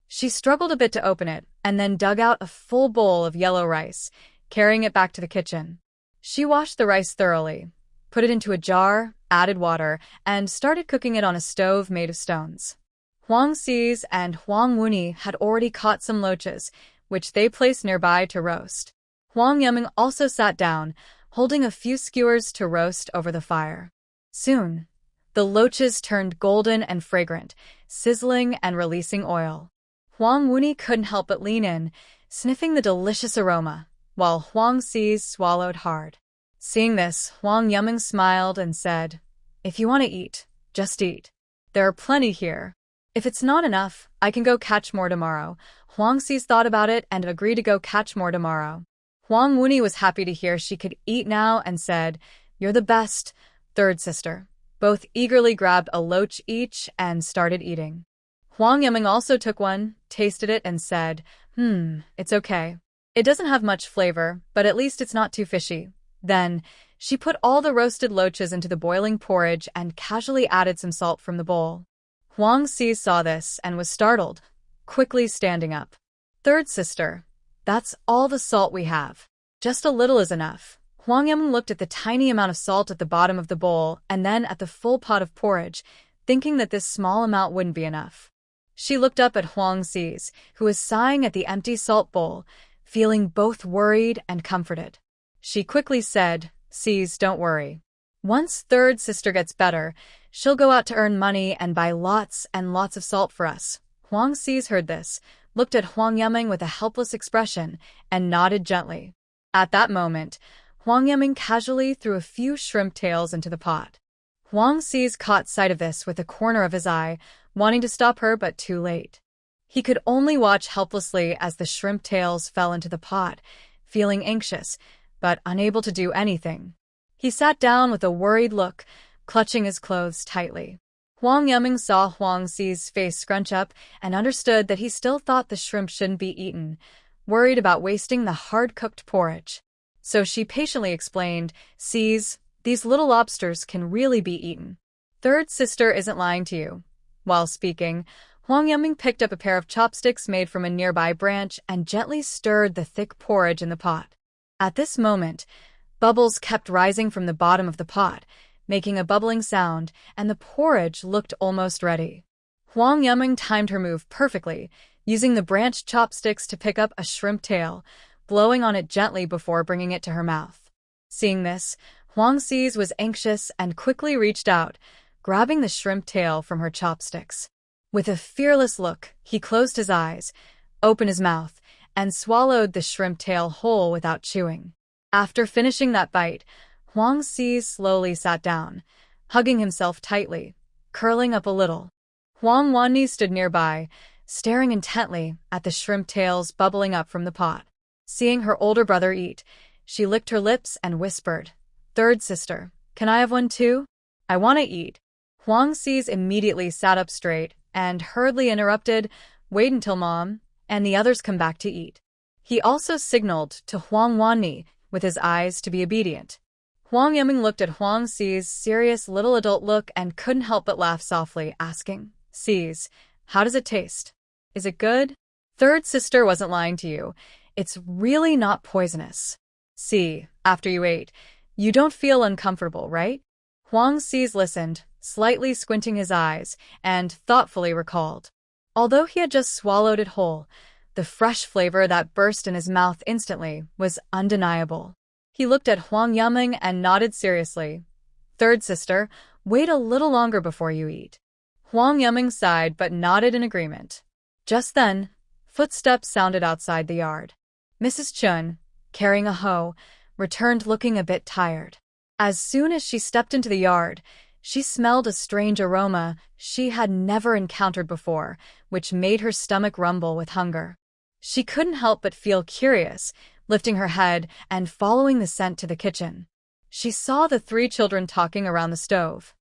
She struggled a bit to open it, and then dug out a full bowl of yellow rice, carrying it back to the kitchen. She washed the rice thoroughly, put it into a jar, added water, and started cooking it on a stove made of stones. Huang Zi and Huang Wuni had already caught some loaches, which they placed nearby to roast. Huang Yiming also sat down, holding a few skewers to roast over the fire. Soon, the loaches turned golden and fragrant, sizzling and releasing oil. Huang Wuni couldn't help but lean in, sniffing the delicious aroma, while Huang Zi swallowed hard. Seeing this, Huang Yiming smiled and said, "If you want to eat, just eat. There are plenty here. If it's not enough, I can go catch more tomorrow." Huang Zi thought about it and agreed to go catch more tomorrow. Huang Wuni was happy to hear she could eat now and said, "You're the best, third sister." Both eagerly grabbed a loach each and started eating. Huang Yiming also took one, tasted it, and said, it's okay. It doesn't have much flavor, but at least it's not too fishy. Then, she put all the roasted loaches into the boiling porridge and casually added some salt from the bowl. Huang Si saw this and was startled, quickly standing up. Third sister, that's all the salt we have. Just a little is enough. Huang Yiming looked at the tiny amount of salt at the bottom of the bowl and then at the full pot of porridge, thinking that this small amount wouldn't be enough. She looked up at Huang Si's, who was sighing at the empty salt bowl, feeling both worried and comforted. She quickly said, "Sis, don't worry. Once third sister gets better, she'll go out to earn money and buy lots and lots of salt for us." Huang Sis heard this, looked at Huang Yiming with a helpless expression, and nodded gently. At that moment, Huang Yiming casually threw a few shrimp tails into the pot. Huang Sis caught sight of this with the corner of his eye, wanting to stop her but too late. He could only watch helplessly as the shrimp tails fell into the pot, feeling anxious, but unable to do anything. He sat down with a worried look, clutching his clothes tightly. Huang Yiming saw Huang Si's face scrunch up and understood that he still thought the shrimp shouldn't be eaten, worried about wasting the hard-cooked porridge. So she patiently explained, "Sis, these little lobsters can really be eaten. Third sister isn't lying to you." While speaking, Huang Yiming picked up a pair of chopsticks made from a nearby branch and gently stirred the thick porridge in the pot. At this moment, bubbles kept rising from the bottom of the pot, making a bubbling sound, and the porridge looked almost ready. Huang Yiming timed her move perfectly, using the branched chopsticks to pick up a shrimp tail, blowing on it gently before bringing it to her mouth. Seeing this, Huang Si was anxious and quickly reached out, grabbing the shrimp tail from her chopsticks. With a fearless look, he closed his eyes, opened his mouth, and swallowed the shrimp tail whole without chewing. After finishing that bite, Huang Si slowly sat down, hugging himself tightly, curling up a little. Huang Wanni stood nearby, staring intently at the shrimp tails bubbling up from the pot. Seeing her older brother eat, she licked her lips and whispered, "Third sister, can I have one too? I want to eat." Huang Si immediately sat up straight and hurriedly interrupted, "Wait until Mom and the others come back to eat." He also signaled to Huang Wanni with his eyes to be obedient. Huang Yiming looked at Huang Si's serious little adult look and couldn't help but laugh softly, asking, "Sis, how does it taste? Is it good?" Third sister wasn't lying to you. It's really not poisonous. See, after you ate, you don't feel uncomfortable, right? Huang Si listened, slightly squinting his eyes, and thoughtfully recalled. Although he had just swallowed it whole, the fresh flavor that burst in his mouth instantly was undeniable. He looked at Huang Yiming and nodded seriously. "Third sister, wait a little longer before you eat." Huang Yiming sighed but nodded in agreement. Just then, footsteps sounded outside the yard. Mrs. Chun, carrying a hoe, returned looking a bit tired. As soon as she stepped into the yard, she smelled a strange aroma she had never encountered before, which made her stomach rumble with hunger. She couldn't help but feel curious, lifting her head and following the scent to the kitchen. She saw the three children talking around the stove.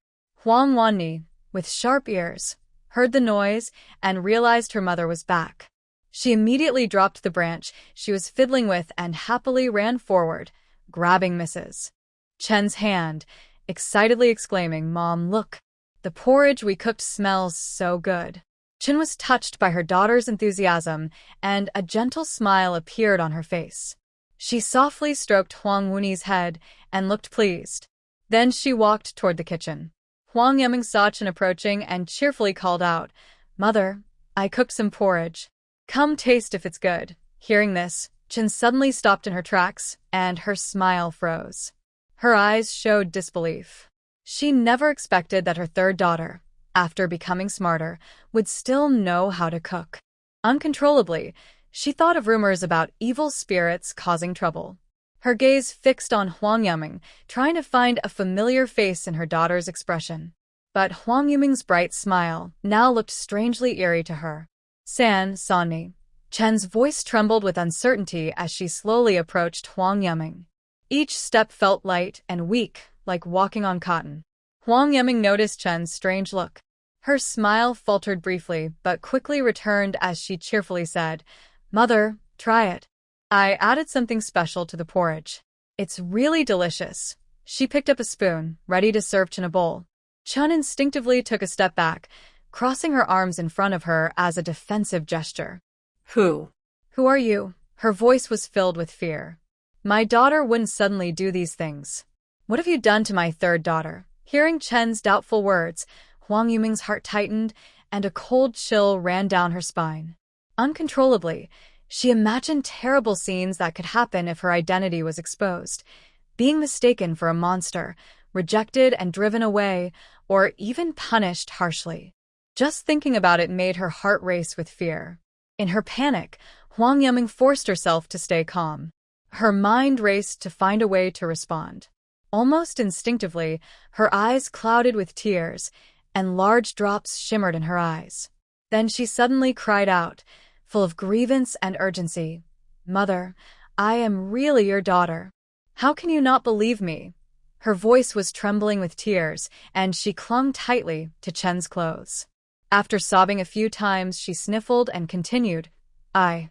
Huang Wanni, with sharp ears, heard the noise and realized her mother was back. She immediately dropped the branch she was fiddling with and happily ran forward, grabbing Mrs. Chen's hand, excitedly exclaiming, "Mom, look! The porridge we cooked smells so good." Chen was touched by her daughter's enthusiasm, and a gentle smile appeared on her face. She softly stroked Huang Wuni's head and looked pleased. Then she walked toward the kitchen. Huang Yiming saw Chen approaching and cheerfully called out, "Mother, I cooked some porridge. Come taste if it's good." Hearing this, Chen suddenly stopped in her tracks, and her smile froze. Her eyes showed disbelief. She never expected that her third daughter, after becoming smarter, would still know how to cook. Uncontrollably, she thought of rumors about evil spirits causing trouble. Her gaze fixed on Huang Yiming, trying to find a familiar face in her daughter's expression. But Huang Yiming's bright smile now looked strangely eerie to her. "San, Sonny." Chen's voice trembled with uncertainty as she slowly approached Huang Yiming. Each step felt light and weak, like walking on cotton. Huang Yiming noticed Chen's strange look. Her smile faltered briefly, but quickly returned as she cheerfully said, "Mother, try it." I added something special to the porridge. "It's really delicious." She picked up a spoon, ready to serve Chun a bowl. Chun instinctively took a step back, crossing her arms in front of her as a defensive gesture. Who? "Who are you?" Her voice was filled with fear. "My daughter wouldn't suddenly do these things." "What have you done to my third daughter?" Hearing Chen's doubtful words, Huang Yuming's heart tightened, and a cold chill ran down her spine. Uncontrollably, she imagined terrible scenes that could happen if her identity was exposed. Being mistaken for a monster, rejected and driven away, or even punished harshly. Just thinking about it made her heart race with fear. In her panic, Huang Yuming forced herself to stay calm. Her mind raced to find a way to respond. Almost instinctively, her eyes clouded with tears, and large drops shimmered in her eyes. Then she suddenly cried out, full of grievance and urgency, "Mother, I am really your daughter. How can you not believe me?" Her voice was trembling with tears, and she clung tightly to Chen's clothes. After sobbing a few times, she sniffled and continued, I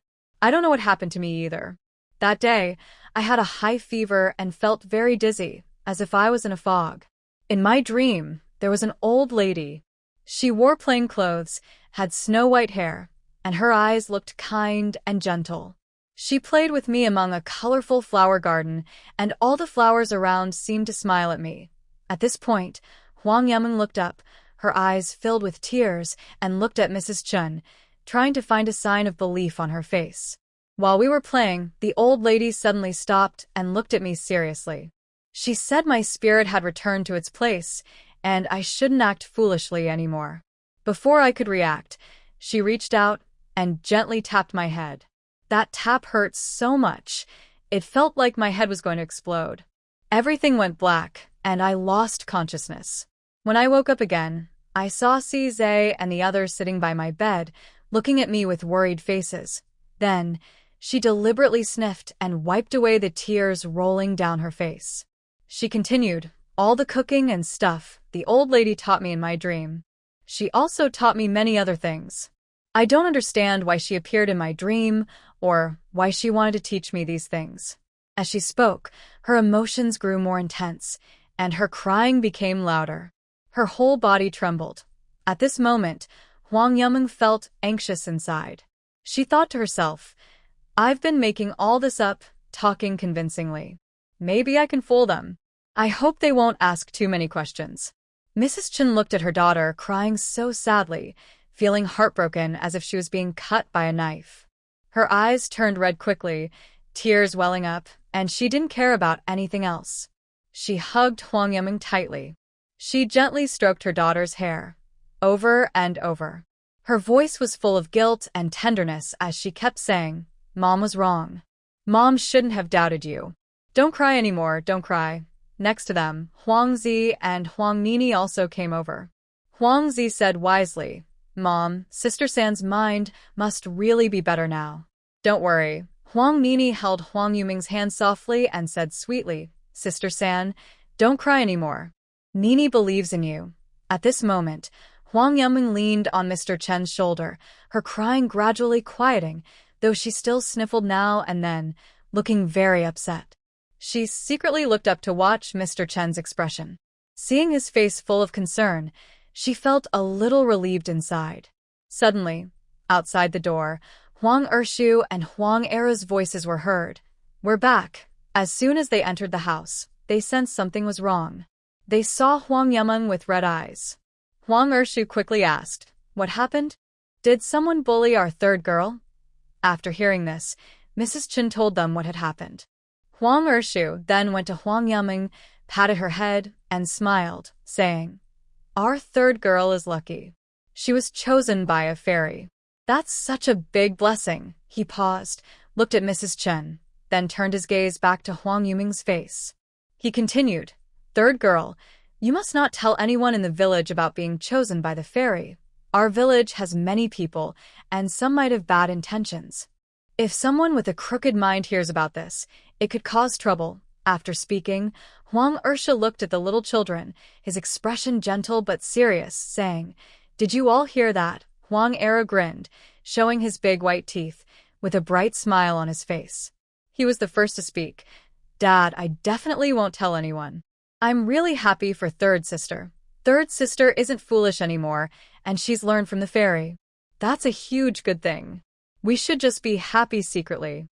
don't know what happened to me either. That day, I had a high fever and felt very dizzy, as if I was in a fog. In my dream, there was an old lady. She wore plain clothes, had snow-white hair, and her eyes looked kind and gentle. She played with me among a colorful flower garden, and all the flowers around seemed to smile at me. At this point, Huang Yuming looked up, her eyes filled with tears, and looked at Mrs. Chun, trying to find a sign of belief on her face. While we were playing, the old lady suddenly stopped and looked at me seriously. She said my spirit had returned to its place, and I shouldn't act foolishly anymore. Before I could react, she reached out and gently tapped my head. That tap hurt so much, it felt like my head was going to explode. Everything went black, and I lost consciousness. When I woke up again, I saw CZ and the others sitting by my bed, looking at me with worried faces. Then, she deliberately sniffed and wiped away the tears rolling down her face. She continued, all the cooking and stuff the old lady taught me in my dream. She also taught me many other things. I don't understand why she appeared in my dream, or why she wanted to teach me these things. As she spoke, her emotions grew more intense, and her crying became louder. Her whole body trembled. At this moment, Huang Yuming felt anxious inside. She thought to herself, I've been making all this up, talking convincingly. Maybe I can fool them. I hope they won't ask too many questions. Mrs. Chun looked at her daughter, crying so sadly, feeling heartbroken as if she was being cut by a knife. Her eyes turned red quickly, tears welling up, and she didn't care about anything else. She hugged Huang Yuming tightly. She gently stroked her daughter's hair, over and over. Her voice was full of guilt and tenderness as she kept saying, Mom was wrong. Mom shouldn't have doubted you. Don't cry anymore, don't cry. Next to them, Huang Zi and Huang Nini also came over. Huang Zi said wisely, Mom, Sister San's mind must really be better now. Don't worry. Huang Nini held Huang Yuming's hand softly and said sweetly, Sister San, don't cry anymore. Nini believes in you. At this moment, Huang Yuming leaned on Mr. Chen's shoulder, her crying gradually quieting, though she still sniffled now and then, looking very upset. She secretly looked up to watch Mr. Chen's expression. Seeing his face full of concern, she felt a little relieved inside. Suddenly, outside the door, Huang Ershu and Huang Era's voices were heard. We're back. As soon as they entered the house, they sensed something was wrong. They saw Huang Yuming with red eyes. Huang Ershu quickly asked, What happened? Did someone bully our third girl? After hearing this, Mrs. Chun told them what had happened. Huang Ershu then went to Huang Yuming, patted her head, and smiled, saying, Our third girl is lucky. She was chosen by a fairy. That's such a big blessing. He paused, looked at Mrs. Chun, then turned his gaze back to Huang Yuming's face. He continued, Third girl, you must not tell anyone in the village about being chosen by the fairy. Our village has many people, and some might have bad intentions. If someone with a crooked mind hears about this, it could cause trouble. After speaking, Huang Ersha looked at the little children, his expression gentle but serious, saying, Did you all hear that? Huang Era grinned, showing his big white teeth, with a bright smile on his face. He was the first to speak. Dad, I definitely won't tell anyone. I'm really happy for third sister. Third sister isn't foolish anymore, and she's learned from the fairy. That's a huge good thing. We should just be happy secretly.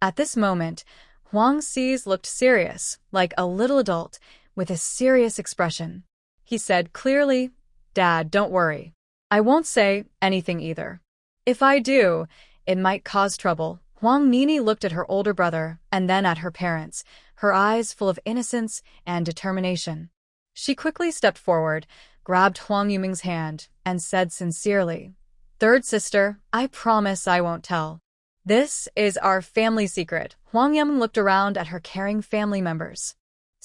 At this moment, Huang Xi's looked serious, like a little adult, with a serious expression. He said clearly, Dad, don't worry. I won't say anything either. If I do, it might cause trouble. Huang Nini looked at her older brother and then at her parents, her eyes full of innocence and determination. She quickly stepped forward, grabbed Huang Yuming's hand, and said sincerely, Third sister, I promise I won't tell. This is our family secret. Huang Yuming looked around at her caring family members.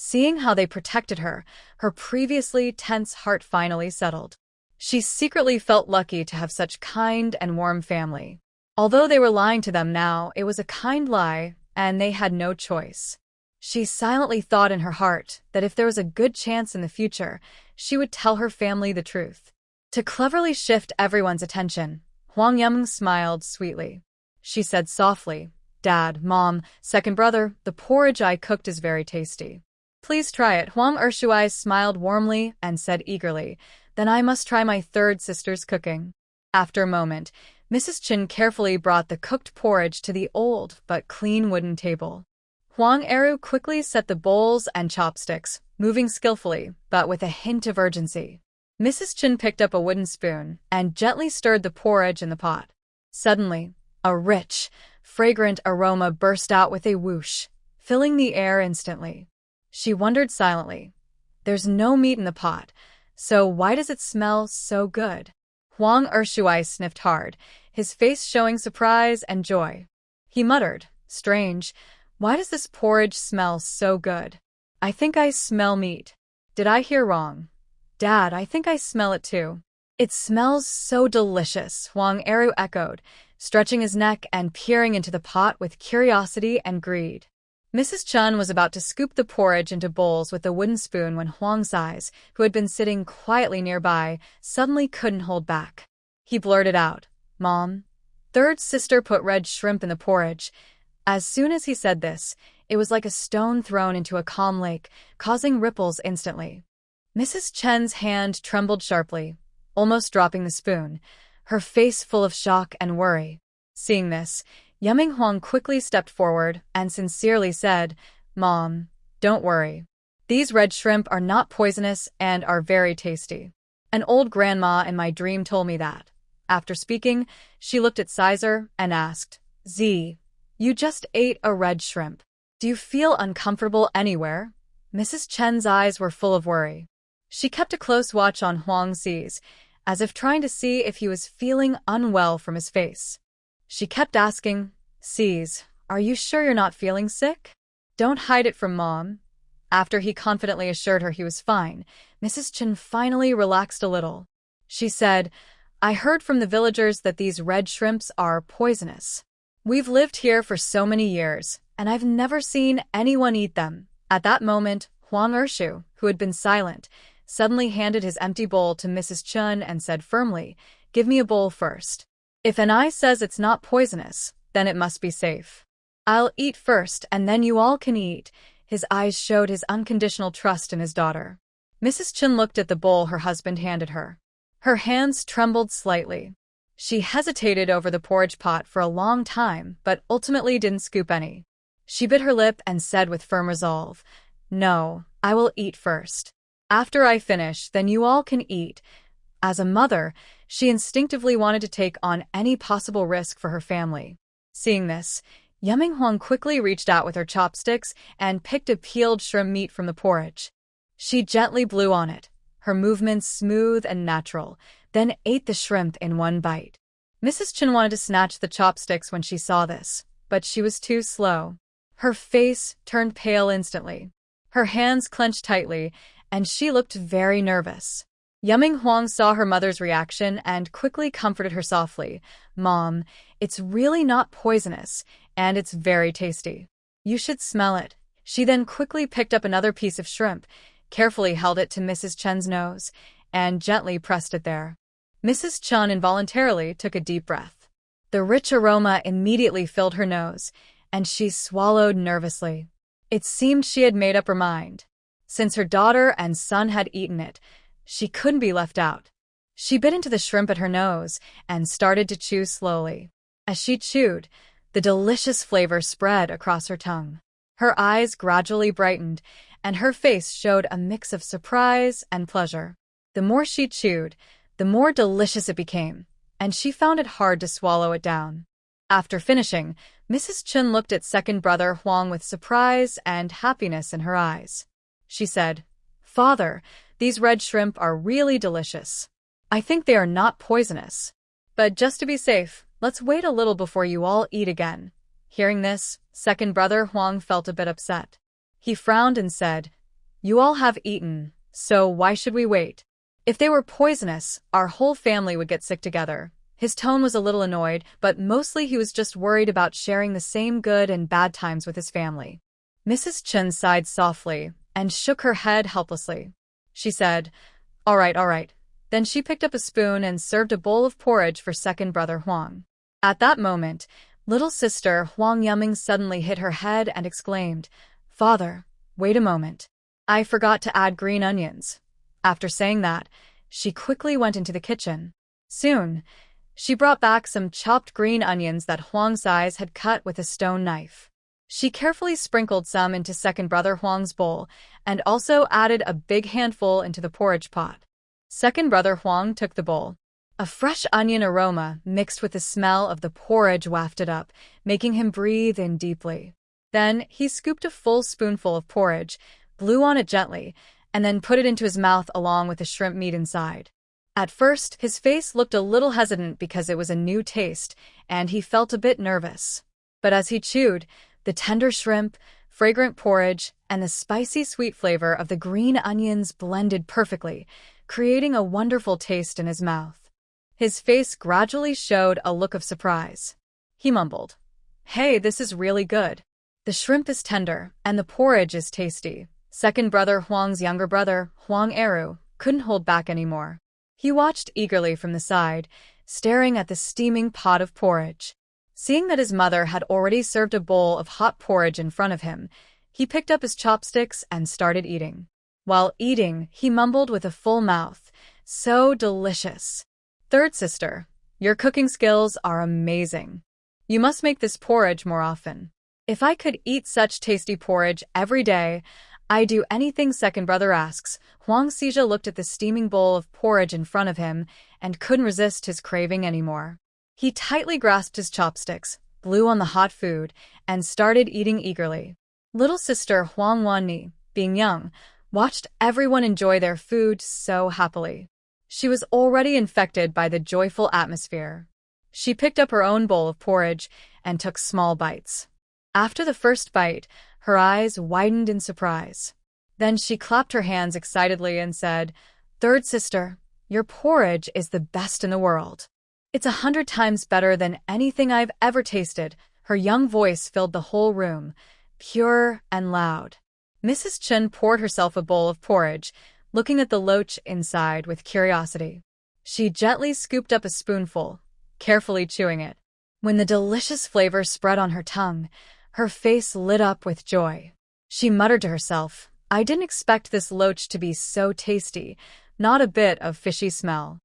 Seeing how they protected her, her previously tense heart finally settled. She secretly felt lucky to have such kind and warm family. Although they were lying to them now, it was a kind lie, and they had no choice. She silently thought in her heart that if there was a good chance in the future, she would tell her family the truth. To cleverly shift everyone's attention, Huang Yuming smiled sweetly. She said softly, Dad, Mom, second brother, the porridge I cooked is very tasty. Please try it. Huang Ershuai smiled warmly and said eagerly, Then I must try my third sister's cooking. After a moment, Mrs. Chin carefully brought the cooked porridge to the old but clean wooden table. Huang Eru quickly set the bowls and chopsticks, moving skillfully, but with a hint of urgency. Mrs. Chin picked up a wooden spoon and gently stirred the porridge in the pot. Suddenly, a rich, fragrant aroma burst out with a whoosh, filling the air instantly. She wondered silently. There's no meat in the pot, so why does it smell so good? Huang Ershuai sniffed hard, his face showing surprise and joy. He muttered, Strange, why does this porridge smell so good? I think I smell meat. Did I hear wrong? Dad, I think I smell it too. It smells so delicious, Huang Eru echoed, stretching his neck and peering into the pot with curiosity and greed. Mrs. Chun was about to scoop the porridge into bowls with a wooden spoon when Huang Xi's, who had been sitting quietly nearby, suddenly couldn't hold back. He blurted out, Mom, third sister put red shrimp in the porridge. As soon as he said this, it was like a stone thrown into a calm lake, causing ripples instantly. Mrs. Chen's hand trembled sharply, almost dropping the spoon, her face full of shock and worry. Seeing this, Yuming Huang quickly stepped forward and sincerely said, Mom, don't worry. These red shrimp are not poisonous and are very tasty. An old grandma in my dream told me that. After speaking, she looked at Caesar and asked, Z, you just ate a red shrimp. Do you feel uncomfortable anywhere? Mrs. Chen's eyes were full of worry. She kept a close watch on Huang Xi's, as if trying to see if he was feeling unwell from his face. She kept asking, Xi's, are you sure you're not feeling sick? Don't hide it from Mom. After he confidently assured her he was fine, Mrs. Chen finally relaxed a little. She said, I heard from the villagers that these red shrimps are poisonous. We've lived here for so many years, and I've never seen anyone eat them. At that moment, Huang Ershu, who had been silent, suddenly handed his empty bowl to Mrs. Chun and said firmly, Give me a bowl first. If an eye says it's not poisonous, then it must be safe. I'll eat first and then you all can eat. His eyes showed his unconditional trust in his daughter. Mrs. Chun looked at the bowl her husband handed her. Her hands trembled slightly. She hesitated over the porridge pot for a long time, but ultimately didn't scoop any. She bit her lip and said with firm resolve, No, I will eat first. After I finish, then you all can eat. As a mother, she instinctively wanted to take on any possible risk for her family. Seeing this, Yuming Huang quickly reached out with her chopsticks and picked a peeled shrimp meat from the porridge. She gently blew on it, her movements smooth and natural, then ate the shrimp in one bite. Mrs. Chen wanted to snatch the chopsticks when she saw this, but she was too slow. Her face turned pale instantly. Her hands clenched tightly, and she looked very nervous. Yuming Huang saw her mother's reaction and quickly comforted her softly. Mom, it's really not poisonous, and it's very tasty. You should smell it. She then quickly picked up another piece of shrimp, carefully held it to Mrs. Chen's nose, and gently pressed it there. Mrs. Chun involuntarily took a deep breath. The rich aroma immediately filled her nose, and she swallowed nervously. It seemed she had made up her mind. Since her daughter and son had eaten it, she couldn't be left out. She bit into the shrimp at her nose and started to chew slowly. As she chewed, the delicious flavor spread across her tongue. Her eyes gradually brightened, and her face showed a mix of surprise and pleasure. The more she chewed, the more delicious it became, and she found it hard to swallow it down. After finishing, Mrs. Chun looked at second brother Huang with surprise and happiness in her eyes. She said, "Father, these red shrimp are really delicious. I think they are not poisonous. But just to be safe, let's wait a little before you all eat again." Hearing this, second brother Huang felt a bit upset. He frowned and said, "You all have eaten, so why should we wait? If they were poisonous, our whole family would get sick together." His tone was a little annoyed, but mostly he was just worried about sharing the same good and bad times with his family. Mrs. Chun sighed softly and shook her head helplessly. She said, All right. Then she picked up a spoon and served a bowl of porridge for second brother Huang. At that moment, little sister Huang Yuming suddenly hit her head and exclaimed, "Father, wait a moment. I forgot to add green onions." After saying that, she quickly went into the kitchen. Soon, she brought back some chopped green onions that Huang Sais had cut with a stone knife. She carefully sprinkled some into second brother Huang's bowl and also added a big handful into the porridge pot. Second brother Huang took the bowl. A fresh onion aroma mixed with the smell of the porridge wafted up, making him breathe in deeply. Then he scooped a full spoonful of porridge, blew on it gently, and then put it into his mouth along with the shrimp meat inside. At first, his face looked a little hesitant because it was a new taste, and he felt a bit nervous. But as he chewed, the tender shrimp, fragrant porridge, and the spicy sweet flavor of the green onions blended perfectly, creating a wonderful taste in his mouth. His face gradually showed a look of surprise. He mumbled, "Hey, this is really good. The shrimp is tender, and the porridge is tasty." Second brother Huang's younger brother, Huang Eru, couldn't hold back anymore. He watched eagerly from the side, staring at the steaming pot of porridge. Seeing that his mother had already served a bowl of hot porridge in front of him, he picked up his chopsticks and started eating. While eating, he mumbled with a full mouth, "So delicious. Third sister, your cooking skills are amazing. You must make this porridge more often. If I could eat such tasty porridge every day, I'd do anything second brother asks." Huang Xija looked at the steaming bowl of porridge in front of him and couldn't resist his craving anymore. He tightly grasped his chopsticks, blew on the hot food, and started eating eagerly. Little sister Huang Wanni, being young, watched everyone enjoy their food so happily. She was already infected by the joyful atmosphere. She picked up her own bowl of porridge and took small bites. After the first bite, her eyes widened in surprise. Then she clapped her hands excitedly and said, "Third sister, your porridge is the best in the world. It's 100 times better than anything I've ever tasted." Her young voice filled the whole room, pure and loud. Mrs. Chun poured herself a bowl of porridge, looking at the loach inside with curiosity. She gently scooped up a spoonful, carefully chewing it. When the delicious flavor spread on her tongue, her face lit up with joy. She muttered to herself, "I didn't expect this loach to be so tasty, not a bit of fishy smell.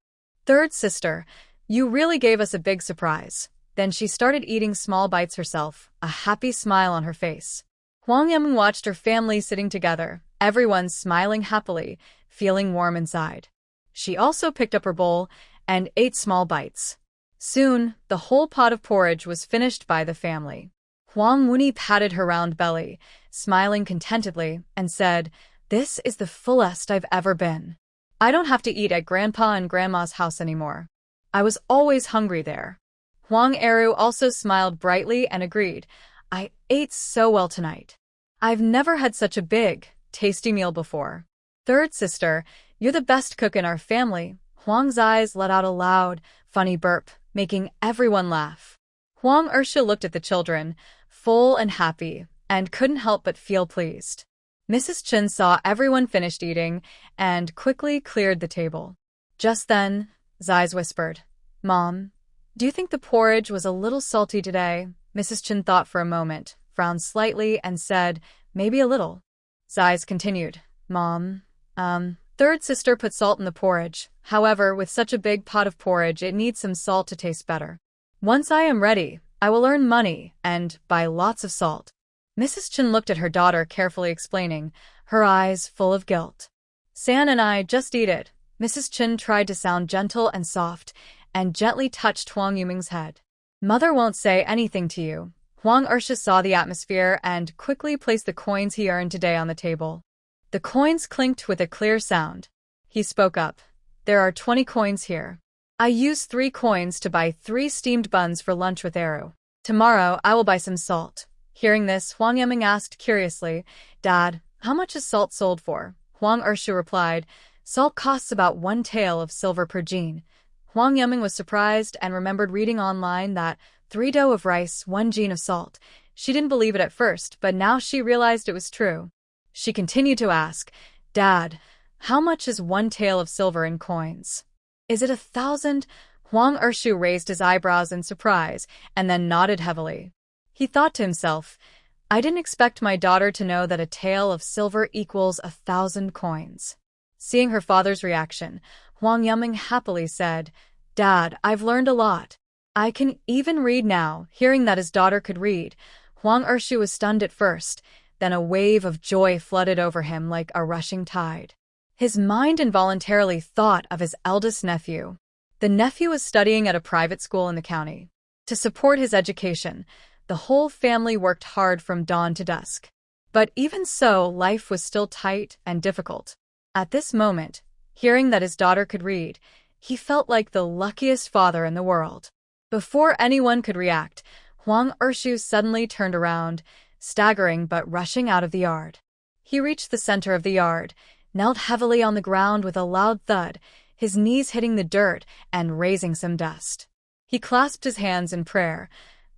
Third sister, you really gave us a big surprise." Then she started eating small bites herself, a happy smile on her face. Huang Yamen watched her family sitting together, everyone smiling happily, feeling warm inside. She also picked up her bowl and ate small bites. Soon, the whole pot of porridge was finished by the family. Huang Wuni patted her round belly, smiling contentedly, and said, "This is the fullest I've ever been. I don't have to eat at Grandpa and Grandma's house anymore. I was always hungry there." Huang Eru also smiled brightly and agreed, "I ate so well tonight. I've never had such a big, tasty meal before." "Third sister, you're the best cook in our family." Huang's eyes let out a loud, funny burp, making everyone laugh. Huang Ersha looked at the children, full and happy, and couldn't help but feel pleased. Mrs. Chun saw everyone finished eating and quickly cleared the table. Just then, Zai's whispered. Mom, do you think the porridge was a little salty today? Mrs. Chen thought for a moment, frowned slightly, and said, maybe a little. Zai's continued. Mom, third sister put salt in the porridge. However, with such a big pot of porridge, it needs some salt to taste better. Once I am ready, I will earn money and buy lots of salt. Mrs. Chen looked at her daughter, carefully explaining, her eyes full of guilt. San and I just eat it. Mrs. Chen tried to sound gentle and soft, and gently touched Huang Yuming's head. Mother won't say anything to you. Huang Ursha saw the atmosphere and quickly placed the coins he earned today on the table. The coins clinked with a clear sound. He spoke up. There are 20 coins here. I used 3 coins to buy 3 steamed buns for lunch with Eru. Tomorrow, I will buy some salt. Hearing this, Huang Yuming asked curiously, Dad, how much is salt sold for? Huang Ursha replied, salt costs about 1 tael of silver per jean. Huang Yuming was surprised and remembered reading online that 3 dough of rice, 1 jean of salt. She didn't believe it at first, but now she realized it was true. She continued to ask, Dad, how much is 1 tael of silver in coins? Is it 1,000? Huang Urshu raised his eyebrows in surprise and then nodded heavily. He thought to himself, I didn't expect my daughter to know that a tael of silver equals 1,000 coins. Seeing her father's reaction, Huang Yuming happily said, Dad, I've learned a lot. I can even read now. Hearing that his daughter could read, Huang Urshu was stunned at first, then a wave of joy flooded over him like a rushing tide. His mind involuntarily thought of his eldest nephew. The nephew was studying at a private school in the county. To support his education, the whole family worked hard from dawn to dusk. But even so, life was still tight and difficult. At this moment, hearing that his daughter could read, he felt like the luckiest father in the world. Before anyone could react, Huang Urshu suddenly turned around, staggering but rushing out of the yard. He reached the center of the yard, knelt heavily on the ground with a loud thud, his knees hitting the dirt and raising some dust. He clasped his hands in prayer,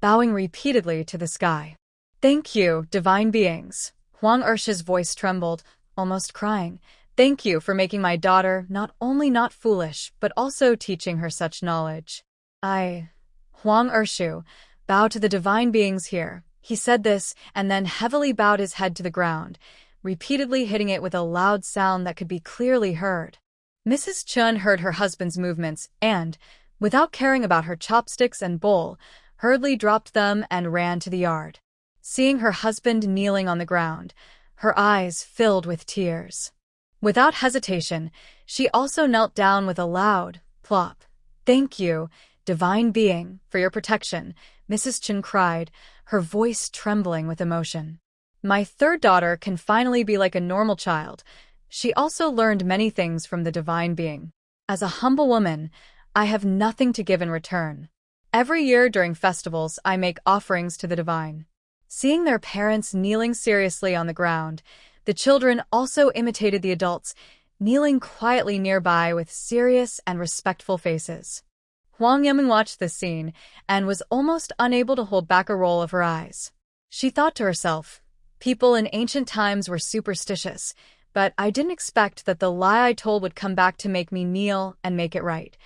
bowing repeatedly to the sky. Thank you, divine beings. Huang Ursha's voice trembled, almost crying. Thank you for making my daughter not only not foolish, but also teaching her such knowledge. Huang Urshu, bow to the divine beings here. He said this and then heavily bowed his head to the ground, repeatedly hitting it with a loud sound that could be clearly heard. Mrs. Chun heard her husband's movements and, without caring about her chopsticks and bowl, hurriedly dropped them and ran to the yard. Seeing her husband kneeling on the ground, her eyes filled with tears. Without hesitation, she also knelt down with a loud plop. Thank you, divine being, for your protection, Mrs. Chun cried, her voice trembling with emotion. My third daughter can finally be like a normal child. She also learned many things from the divine being. As a humble woman, I have nothing to give in return. Every year during festivals, I make offerings to the divine. Seeing their parents kneeling seriously on the ground, the children also imitated the adults, kneeling quietly nearby with serious and respectful faces. Huang Yuming watched this scene and was almost unable to hold back a roll of her eyes. She thought to herself, people in ancient times were superstitious, but I didn't expect that the lie I told would come back to make me kneel and make it right.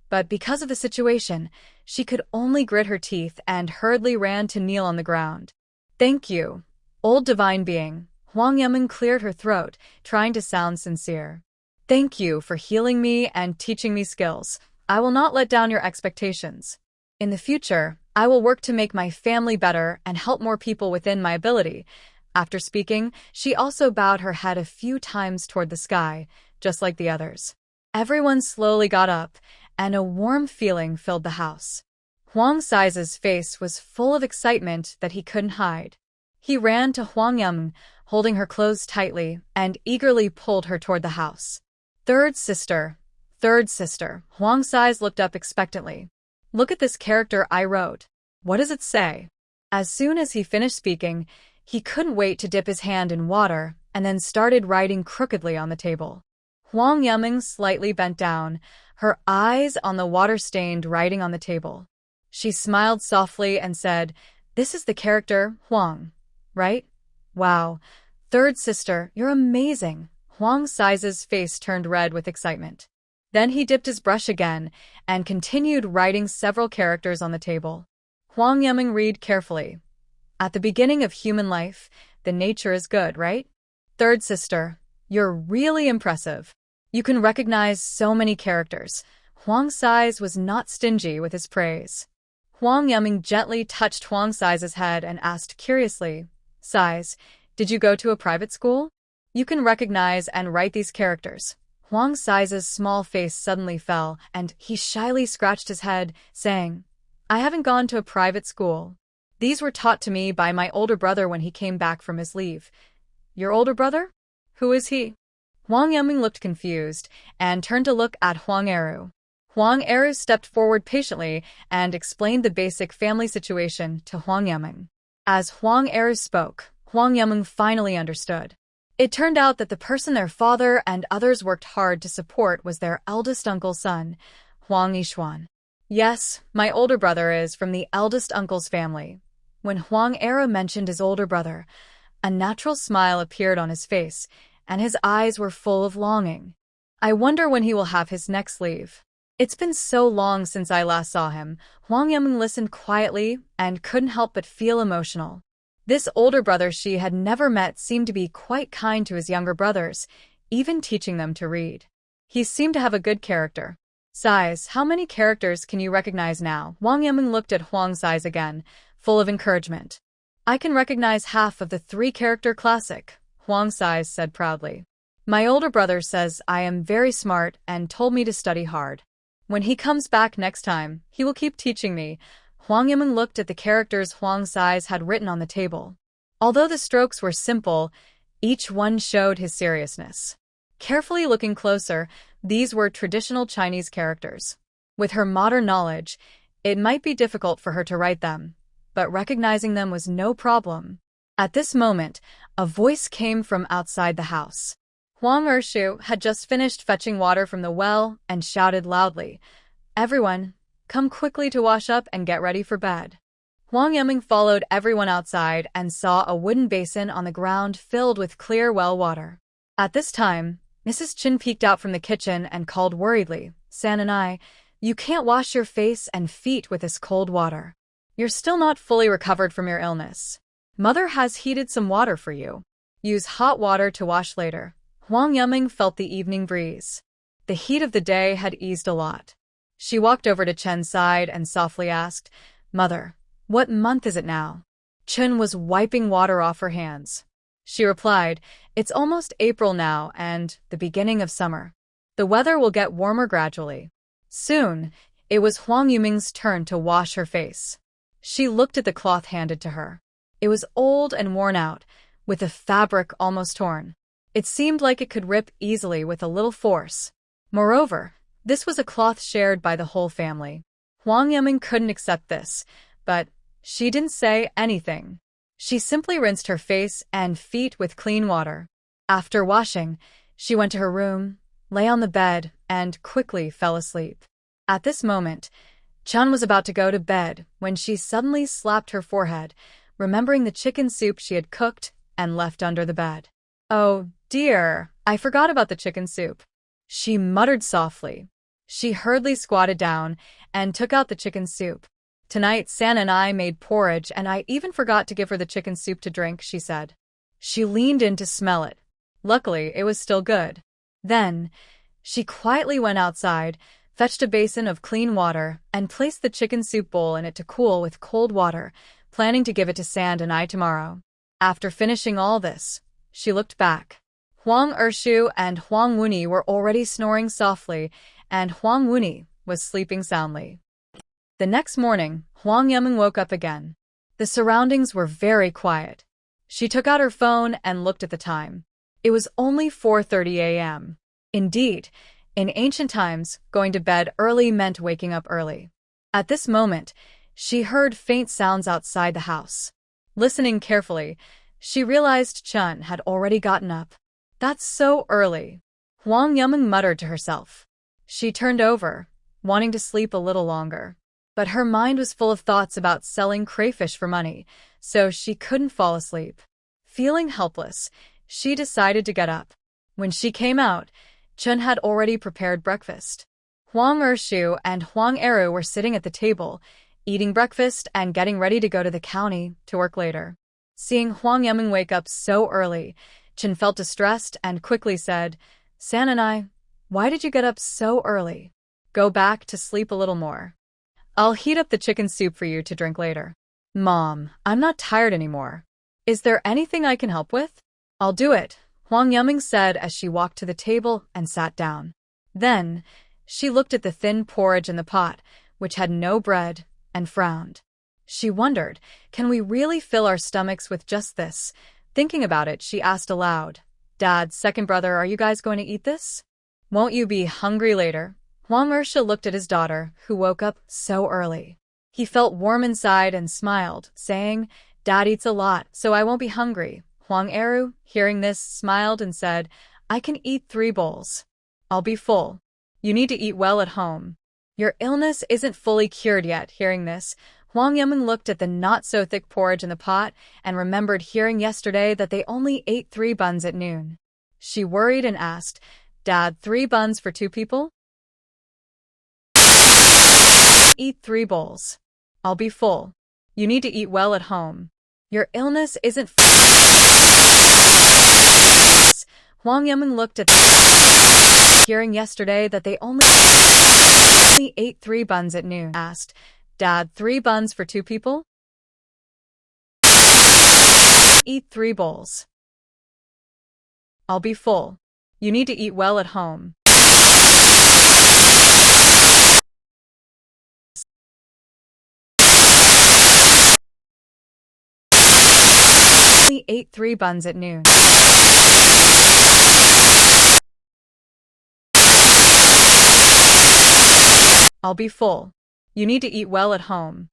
But because of the situation, she could only grit her teeth and hurriedly ran to kneel on the ground. Thank you, old divine being. Huang Yuming cleared her throat, trying to sound sincere. Thank you for healing me and teaching me skills. I will not let down your expectations. In the future, I will work to make my family better and help more people within my ability. After speaking, she also bowed her head a few times toward the sky, just like the others. Everyone slowly got up, and a warm feeling filled the house. Huang Sai's face was full of excitement that he couldn't hide. He ran to Huang Yuming, holding her clothes tightly, and eagerly pulled her toward the house. Third sister, Huang Sai looked up expectantly. Look at this character I wrote. What does it say? As soon as he finished speaking, he couldn't wait to dip his hand in water and then started writing crookedly on the table. Huang Yuming slightly bent down, her eyes on the water-stained writing on the table. She smiled softly and said, This is the character, Huang, right? Wow. Third sister, you're amazing. Huang Sai's face turned red with excitement. Then he dipped his brush again and continued writing several characters on the table. Huang Yiming read carefully. At the beginning of human life, the nature is good, right? Third sister, you're really impressive. You can recognize so many characters. Huang Sai's was not stingy with his praise. Huang Yiming gently touched Huang Sai's head and asked curiously, Sais, did you go to a private school? You can recognize and write these characters. Huang Sai's small face suddenly fell, and he shyly scratched his head, saying, I haven't gone to a private school. These were taught to me by my older brother when he came back from his leave. Your older brother? Who is he? Huang Yiming looked confused and turned to look at Huang Eru. Huang Eru stepped forward patiently and explained the basic family situation to Huang Yiming. As Huang Eru spoke, Huang Yiming finally understood. It turned out that the person their father and others worked hard to support was their eldest uncle's son, Huang Yishuan. Yes, my older brother is from the eldest uncle's family. When Huang Eru mentioned his older brother, a natural smile appeared on his face, and his eyes were full of longing. I wonder when he will have his next leave. It's been so long since I last saw him. Huang Yiming listened quietly and couldn't help but feel emotional. This older brother she had never met seemed to be quite kind to his younger brothers, even teaching them to read. He seemed to have a good character. Sais, how many characters can you recognize now? Huang Yiming looked at Huang Sais again, full of encouragement. I can recognize half of the 3-character classic, Huang Sais said proudly. My older brother says I am very smart and told me to study hard. When he comes back next time, he will keep teaching me. Huang Yiming looked at the characters Huang Sais had written on the table. Although the strokes were simple, each one showed his seriousness. Carefully looking closer, these were traditional Chinese characters. With her modern knowledge, it might be difficult for her to write them, but recognizing them was no problem. At this moment, a voice came from outside the house. Huang Ershu had just finished fetching water from the well and shouted loudly, Everyone, come quickly to wash up and get ready for bed. Huang Yiming followed everyone outside and saw a wooden basin on the ground filled with clear well water. At this time, Mrs. Chin peeked out from the kitchen and called worriedly, San and I, you can't wash your face and feet with this cold water. You're still not fully recovered from your illness. Mother has heated some water for you. Use hot water to wash later. Huang Yiming felt the evening breeze. The heat of the day had eased a lot. She walked over to Chen's side and softly asked, Mother, what month is it now? Chen was wiping water off her hands. She replied, It's almost April now and the beginning of summer. The weather will get warmer gradually. Soon, it was Huang Yiming's turn to wash her face. She looked at the cloth handed to her. It was old and worn out, with the fabric almost torn. It seemed like it could rip easily with a little force. Moreover, this was a cloth shared by the whole family. Huang Yiming couldn't accept this, but she didn't say anything. She simply rinsed her face and feet with clean water. After washing, she went to her room, lay on the bed, and quickly fell asleep. At this moment, Chun was about to go to bed when she suddenly slapped her forehead, remembering the chicken soup she had cooked and left under the bed. Oh dear, I forgot about the chicken soup. She muttered softly. She hurriedly squatted down and took out the chicken soup. Tonight, San and I made porridge and I even forgot to give her the chicken soup to drink, she said. She leaned in to smell it. Luckily, it was still good. Then, she quietly went outside, fetched a basin of clean water, and placed the chicken soup bowl in it to cool with cold water, planning to give it to Sand and I tomorrow. After finishing all this, she looked back. Huang Ershu and Huang Wuni were already snoring softly, and Huang Wuni was sleeping soundly. The next morning, Huang Yiming woke up again. The surroundings were very quiet. She took out her phone and looked at the time. It was only 4:30 a.m. Indeed, in ancient times, going to bed early meant waking up early. At this moment, she heard faint sounds outside the house. Listening carefully, she realized Chun had already gotten up. That's so early, Huang Yiming muttered to herself. She turned over, wanting to sleep a little longer. But her mind was full of thoughts about selling crayfish for money, so she couldn't fall asleep. Feeling helpless, she decided to get up. When she came out, Chun had already prepared breakfast. Huang Ershu and Huang Eru were sitting at the table, eating breakfast and getting ready to go to the county to work later. Seeing Huang Yiming wake up so early, Chun felt distressed and quickly said, "Sananai, why did you get up so early? Go back to sleep a little more. I'll heat up the chicken soup for you to drink later." "Mom, I'm not tired anymore. Is there anything I can help with?" "I'll do it," Huang Yiming said as she walked to the table and sat down. Then, she looked at the thin porridge in the pot, which had no bread, and frowned. She wondered, can we really fill our stomachs with just this? Thinking about it, she asked aloud, "Dad, second brother, are you guys going to eat this? Won't you be hungry later?" Huang Ersha looked at his daughter, who woke up so early. He felt warm inside and smiled, saying, "Dad eats a lot, so I won't be hungry." Huang Eru, hearing this, smiled and said, "I can eat 3 bowls. I'll be full. You need to eat well at home. Your illness isn't fully cured yet." Hearing this, Huang Yiming looked at the not-so-thick porridge in the pot and remembered hearing yesterday that they only ate 3 buns at noon. She worried and asked, "Dad, 3 buns for 2 people? Eat 3 bowls. I'll be full. You need to eat well at home. Your illness isn't..." Huang Yiming looked at hearing yesterday that they only ate 3 buns at noon, asked, "Dad, 3 buns for 2 people? Eat 3 bowls. I'll be full. You need to eat well at home." Only ate 3 buns at noon. I'll be full. You need to eat well at home.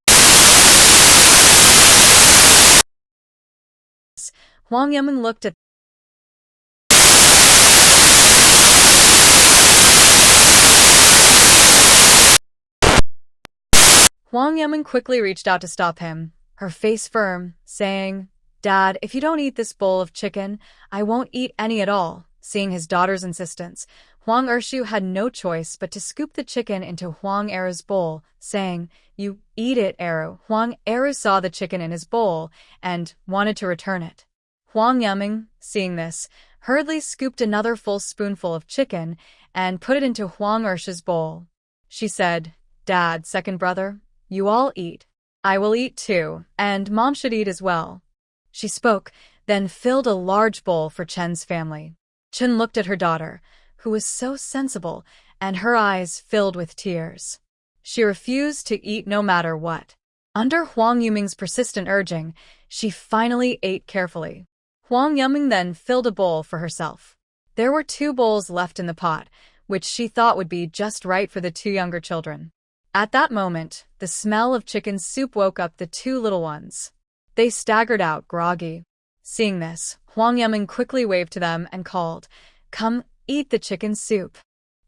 Huang Yiming looked at Huang Yiming quickly reached out to stop him, her face firm, saying, "Dad, if you don't eat this bowl of chicken, I won't eat any at all." Seeing his daughter's insistence, Huang Ershu had no choice but to scoop the chicken into Huang Eru's bowl, saying, "You eat it, Eru." Huang Eru saw the chicken in his bowl and wanted to return it. Huang Yiming, seeing this, hurriedly scooped another full spoonful of chicken and put it into Huang Ershu's bowl. She said, "Dad, second brother, you all eat. I will eat too, and Mom should eat as well." She spoke, then filled a large bowl for Chen's family. Chen looked at her daughter, who was so sensible, and her eyes filled with tears. She refused to eat no matter what. Under Huang Yiming's persistent urging, she finally ate carefully. Huang Yiming then filled a bowl for herself. There were 2 bowls left in the pot, which she thought would be just right for the 2 younger children. At that moment, the smell of chicken soup woke up the 2 little ones. They staggered out, groggy. Seeing this, Huang Yiming quickly waved to them and called, "Come, eat the chicken soup."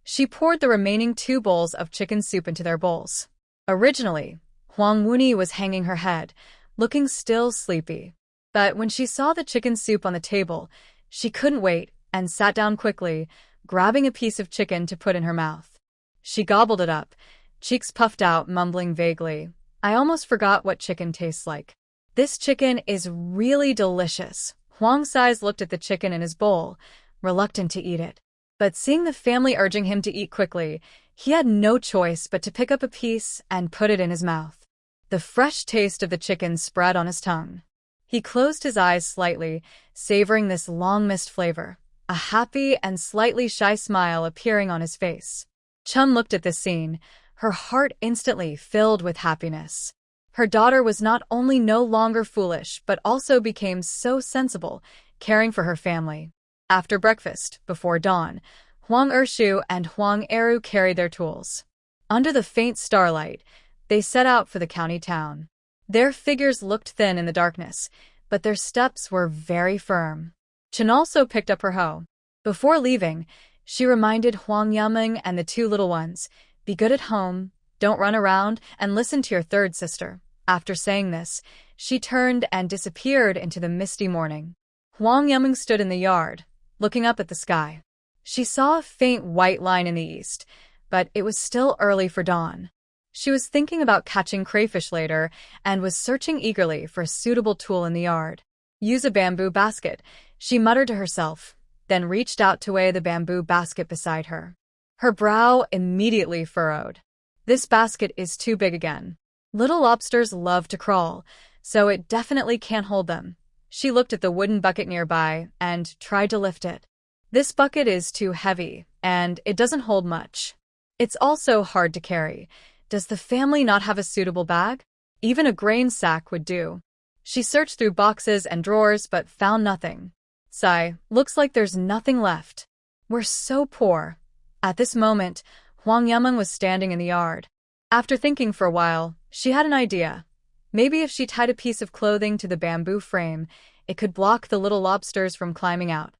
She poured the remaining 2 bowls of chicken soup into their bowls. Originally, Huang Wuni was hanging her head, looking still sleepy. But when she saw the chicken soup on the table, she couldn't wait and sat down quickly, grabbing a piece of chicken to put in her mouth. She gobbled it up, cheeks puffed out, mumbling vaguely, "I almost forgot what chicken tastes like. This chicken is really delicious." Huang Sais looked at the chicken in his bowl, reluctant to eat it. But seeing the family urging him to eat quickly, he had no choice but to pick up a piece and put it in his mouth. The fresh taste of the chicken spread on his tongue. He closed his eyes slightly, savoring this long-missed flavor, a happy and slightly shy smile appearing on his face. Chun looked at this scene, her heart instantly filled with happiness. Her daughter was not only no longer foolish but also became so sensible, caring for her family. After breakfast, before dawn, Huang Ershu and Huang Eru carried their tools. Under the faint starlight, they set out for the county town. Their figures looked thin in the darkness, but their steps were very firm. Chen also picked up her hoe. Before leaving, she reminded Huang Yiming and the 2 little ones, "Be good at home, don't run around, and listen to your third sister." After saying this, she turned and disappeared into the misty morning. Huang Yiming stood in the yard, looking up at the sky. She saw a faint white line in the east, but it was still early for dawn. She was thinking about catching crayfish later and was searching eagerly for a suitable tool in the yard. Use a bamboo basket, she muttered to herself, then reached out to weigh the bamboo basket beside her. Her brow immediately furrowed. This basket is too big again. Little lobsters love to crawl, so it definitely can't hold them. She looked at the wooden bucket nearby and tried to lift it. This bucket is too heavy, and it doesn't hold much. It's also hard to carry. Does the family not have a suitable bag? Even a grain sack would do. She searched through boxes and drawers but found nothing. Sigh, looks like there's nothing left. We're so poor. At this moment, Huang Yameng was standing in the yard. After thinking for a while, she had an idea. Maybe if she tied a piece of clothing to the bamboo frame, it could block the little lobsters from climbing out.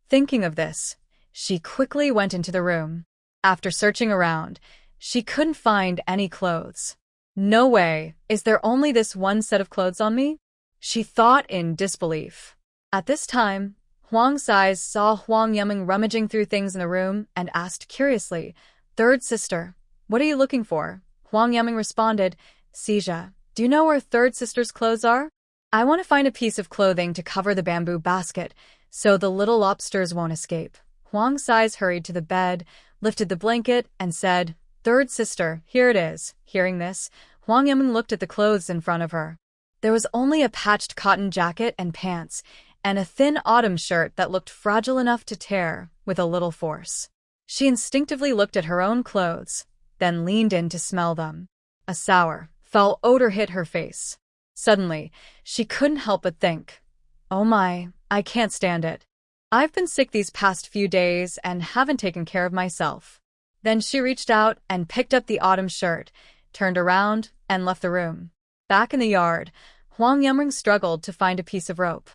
Thinking of this, she quickly went into the room. After searching around, she couldn't find any clothes. No way, is there only this one set of clothes on me? She thought in disbelief. At this time, Huang Sais saw Huang Yameng rummaging through things in the room and asked curiously, "Third sister, what are you looking for?" Huang Yameng responded, "Sija, do you know where third sister's clothes are? I want to find a piece of clothing to cover the bamboo basket so the little lobsters won't escape." Huang Sais hurried to the bed, lifted the blanket, and said, "Third sister, here it is." Hearing this, Huang Yameng looked at the clothes in front of her. There was only a patched cotton jacket and pants, and a thin autumn shirt that looked fragile enough to tear with a little force. She instinctively looked at her own clothes, then leaned in to smell them. A sour, foul odor hit her face. Suddenly, she couldn't help but think, "Oh my, I can't stand it. I've been sick these past few days and haven't taken care of myself." Then she reached out and picked up the autumn shirt, turned around, and left the room. Back in the yard, Huang Yameng struggled to find a piece of rope.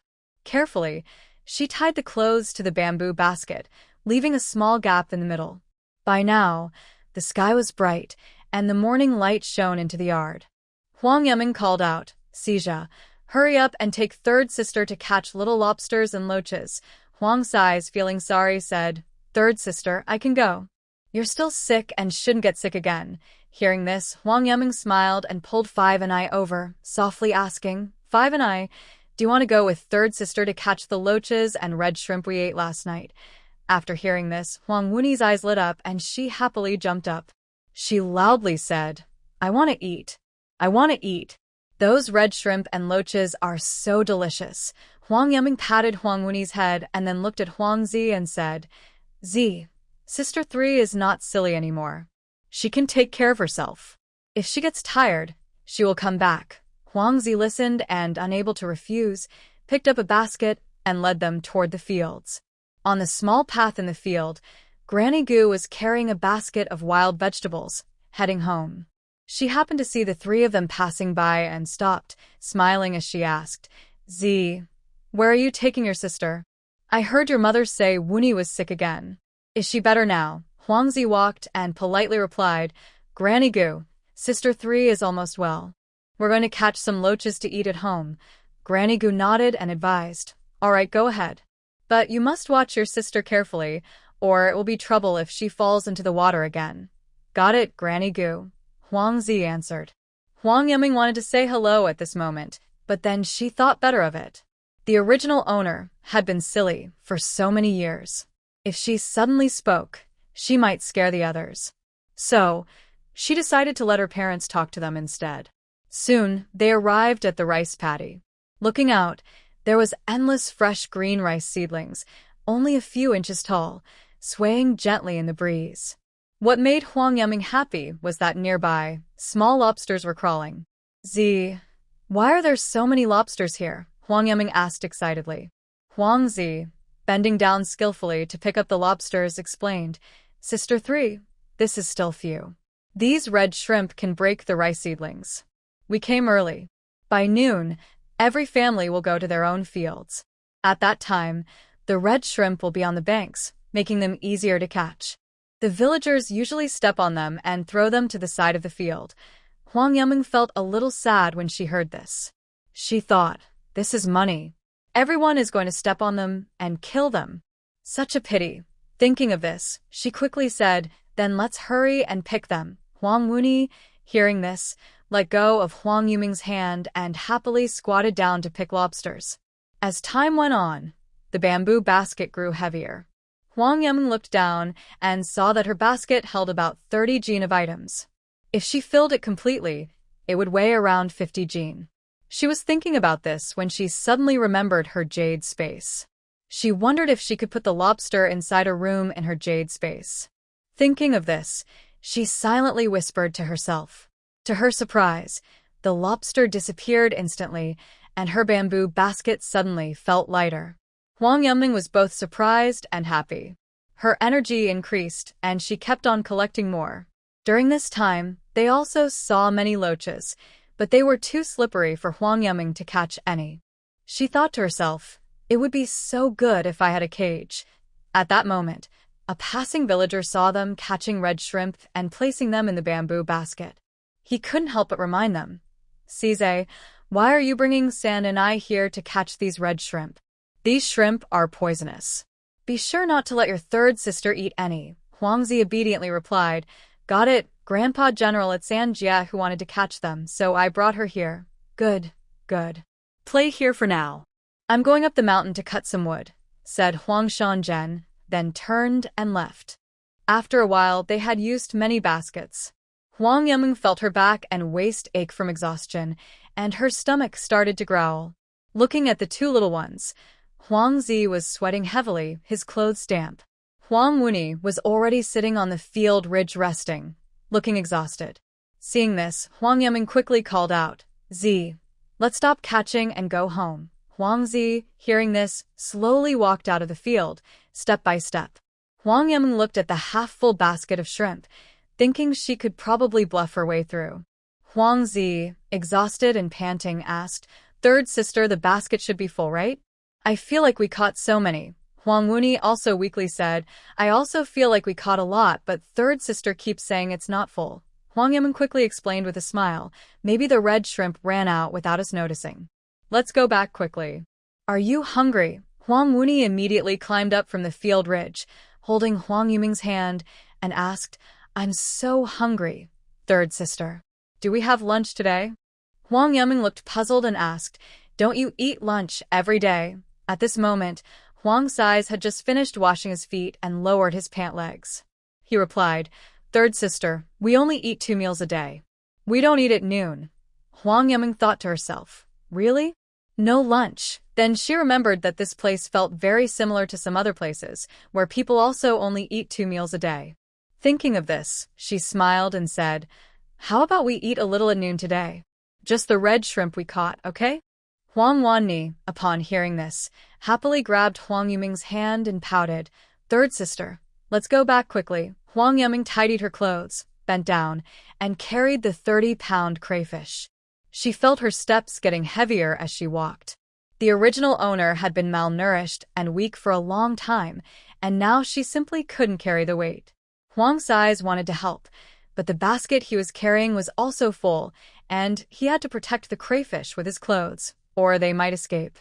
Carefully, she tied the clothes to the bamboo basket, leaving a small gap in the middle. By now, the sky was bright, and the morning light shone into the yard. Huang Yameng called out, "Sija, hurry up and take third sister to catch little lobsters and loaches." Huang Sais, feeling sorry, said, "Third sister, I can go. You're still sick and shouldn't get sick again." Hearing this, Huang Yameng smiled and pulled Five and I over, softly asking, "Five and I, do you want to go with third sister to catch the loaches and red shrimp we ate last night?" After hearing this, Huang Wuni's eyes lit up and she happily jumped up. She loudly said, "I want to eat. I want to eat. Those red shrimp and loaches are so delicious." Huang Yameng patted Huang Wuni's head and then looked at Huang Zi and said, "Zi, Sister 3 is not silly anymore. She can take care of herself. If she gets tired, she will come back." Huang Zi listened and, unable to refuse, picked up a basket and led them toward the fields. On the small path in the field, Granny Gu was carrying a basket of wild vegetables, heading home. She happened to see the three of them passing by and stopped, smiling as she asked, "Zi, where are you taking your sister? I heard your mother say Wuni was sick again. Is she better now?" Huang Zi walked and politely replied, "Granny Gu, Sister 3 is almost well. We're going to catch some loaches to eat at home." Granny Gu nodded and advised, "All right, go ahead. But you must watch your sister carefully, or it will be trouble if she falls into the water again." "Got it, Granny Gu," Huang Zi answered. Huang Yameng wanted to say hello at this moment, but then she thought better of it. The original owner had been silly for so many years. If she suddenly spoke, she might scare the others. So, she decided to let her parents talk to them instead. Soon, they arrived at the rice paddy. Looking out, there was endless fresh green rice seedlings, only a few inches tall, swaying gently in the breeze. What made Huang Yameng happy was that nearby, small lobsters were crawling. "Zi, why are there so many lobsters here?" Huang Yameng asked excitedly. Huang Zi, bending down skillfully to pick up the lobsters, explained, "Sister 3, this is still few. These red shrimp can break the rice seedlings. We came early. By noon, every family will go to their own fields. At that time, the red shrimp will be on the banks, making them easier to catch. The villagers usually step on them and throw them to the side of the field." Huang Yameng felt a little sad when she heard this. She thought, this is money. Everyone is going to step on them and kill them. Such a pity. Thinking of this, she quickly said, "Then let's hurry and pick them." Huang Wuni, hearing this, let go of Huang Yuming's hand and happily squatted down to pick lobsters. As time went on, the bamboo basket grew heavier. Huang Yuming looked down and saw that her basket held about 30 jin of items. If she filled it completely, it would weigh around 50 jin. She was thinking about this when she suddenly remembered her jade space. She wondered if she could put the lobster inside a room in her jade space. Thinking of this, she silently whispered to herself. To her surprise, the lobster disappeared instantly, and her bamboo basket suddenly felt lighter. Huang Yuming was both surprised and happy. Her energy increased, and she kept on collecting more. During this time, they also saw many loaches, but they were too slippery for Huang Yuming to catch any. She thought to herself, "It would be so good if I had a cage." At that moment, a passing villager saw them catching red shrimp and placing them in the bamboo basket. He couldn't help but remind them, "Cize, why are you bringing San and I here to catch these red shrimp? These shrimp are poisonous. Be sure not to let your third sister eat any." Huang Zi obediently replied, "Got it, Grandpa General, it's San Jia who wanted to catch them, so I brought her here." "Good, good. Play here for now. I'm going up the mountain to cut some wood," said Huang Shanzhen, then turned and left. After a while, they had used many baskets. Huang Yuming felt her back and waist ache from exhaustion, and her stomach started to growl. Looking at the two little ones, Huang Zi was sweating heavily, his clothes damp. Huang Wuni was already sitting on the field ridge resting, looking exhausted. Seeing this, Huang Yuming quickly called out, "Zi, let's stop catching and go home." Huang Zi, hearing this, slowly walked out of the field, step by step. Huang Yuming looked at the half-full basket of shrimp, thinking she could probably bluff her way through. Huang Zi, exhausted and panting, asked, "Third sister, the basket should be full, right?" "I feel like we caught so many." Huang Wuni also weakly said, "I also feel like we caught a lot, but third sister keeps saying it's not full." Huang Yuming quickly explained with a smile, "Maybe the red shrimp ran out without us noticing. Let's go back quickly." "Are you hungry?" Huang Wuni immediately climbed up from the field ridge, holding Huang Yuming's hand, and asked, "I'm so hungry, third sister. Do we have lunch today?" Huang Yuming looked puzzled and asked, "Don't you eat lunch every day?" At this moment, Huang Sais had just finished washing his feet and lowered his pant legs. He replied, "Third sister, we only eat 2 meals a day. We don't eat at noon." Huang Yuming thought to herself, "Really? No lunch?" Then she remembered that this place felt very similar to some other places, where people also only eat 2 meals a day. Thinking of this, she smiled and said, "How about we eat a little at noon today? Just the red shrimp we caught, okay?" Huang Wanni, upon hearing this, happily grabbed Huang Yuming's hand and pouted, "Third sister, let's go back quickly." Huang Yuming tidied her clothes, bent down, and carried the 30-pound crayfish. She felt her steps getting heavier as she walked. The original owner had been malnourished and weak for a long time, and now she simply couldn't carry the weight. Huang Sais wanted to help, but the basket he was carrying was also full, and he had to protect the crayfish with his clothes, or they might escape.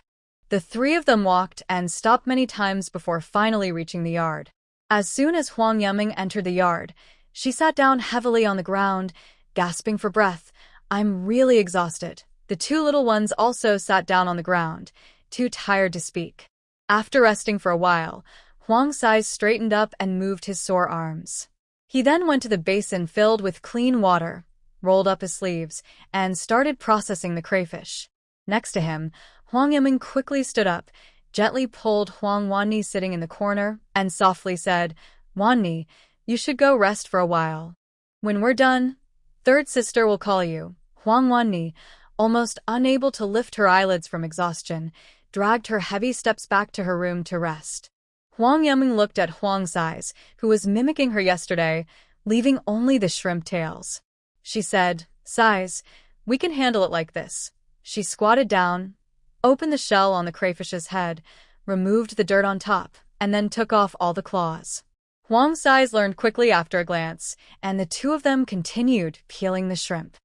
The three of them walked and stopped many times before finally reaching the yard. As soon as Huang Yuming entered the yard, she sat down heavily on the ground, gasping for breath. "I'm really exhausted." The two little ones also sat down on the ground, too tired to speak. After resting for a while, Huang Sais straightened up and moved his sore arms. He then went to the basin filled with clean water, rolled up his sleeves, and started processing the crayfish. Next to him, Huang Yuming quickly stood up, gently pulled Huang Wanni sitting in the corner, and softly said, "Wanni, you should go rest for a while. When we're done, third sister will call you." Huang Wanni, almost unable to lift her eyelids from exhaustion, dragged her heavy steps back to her room to rest. Huang Yuming looked at Huang Sais, who was mimicking her yesterday, leaving only the shrimp tails. She said, "Sais, we can handle it like this." She squatted down, opened the shell on the crayfish's head, removed the dirt on top, and then took off all the claws. Huang Sais learned quickly after a glance, and the two of them continued peeling the shrimp.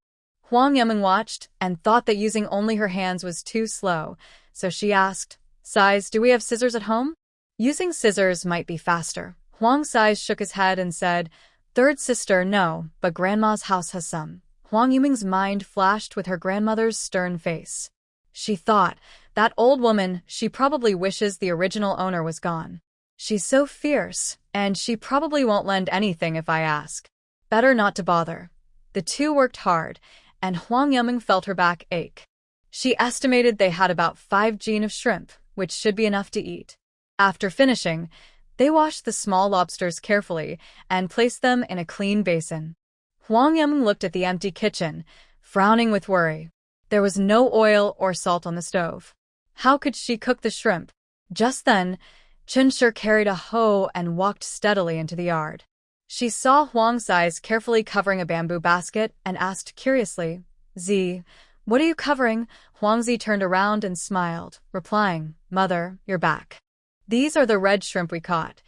Huang Yuming watched and thought that using only her hands was too slow, so she asked, "Sais, do we have scissors at home?" "Using scissors might be faster," Huang Sai shook his head and said, "Third sister, no, but grandma's house has some." Huang Yuming's mind flashed with her grandmother's stern face. She thought, that old woman, she probably wishes the original owner was gone. She's so fierce, and she probably won't lend anything if I ask. Better not to bother. The two worked hard, and Huang Yuming felt her back ache. She estimated they had about 5 jin of shrimp, which should be enough to eat. After finishing, they washed the small lobsters carefully and placed them in a clean basin. Huang Yuming looked at the empty kitchen, frowning with worry. There was no oil or salt on the stove. How could she cook the shrimp? Just then, Chen carried a hoe and walked steadily into the yard. She saw Huang Sai's carefully covering a bamboo basket and asked curiously, "Z, what are you covering?" Huang Zi turned around and smiled, replying, "Mother, you're back. These are the red shrimp we caught."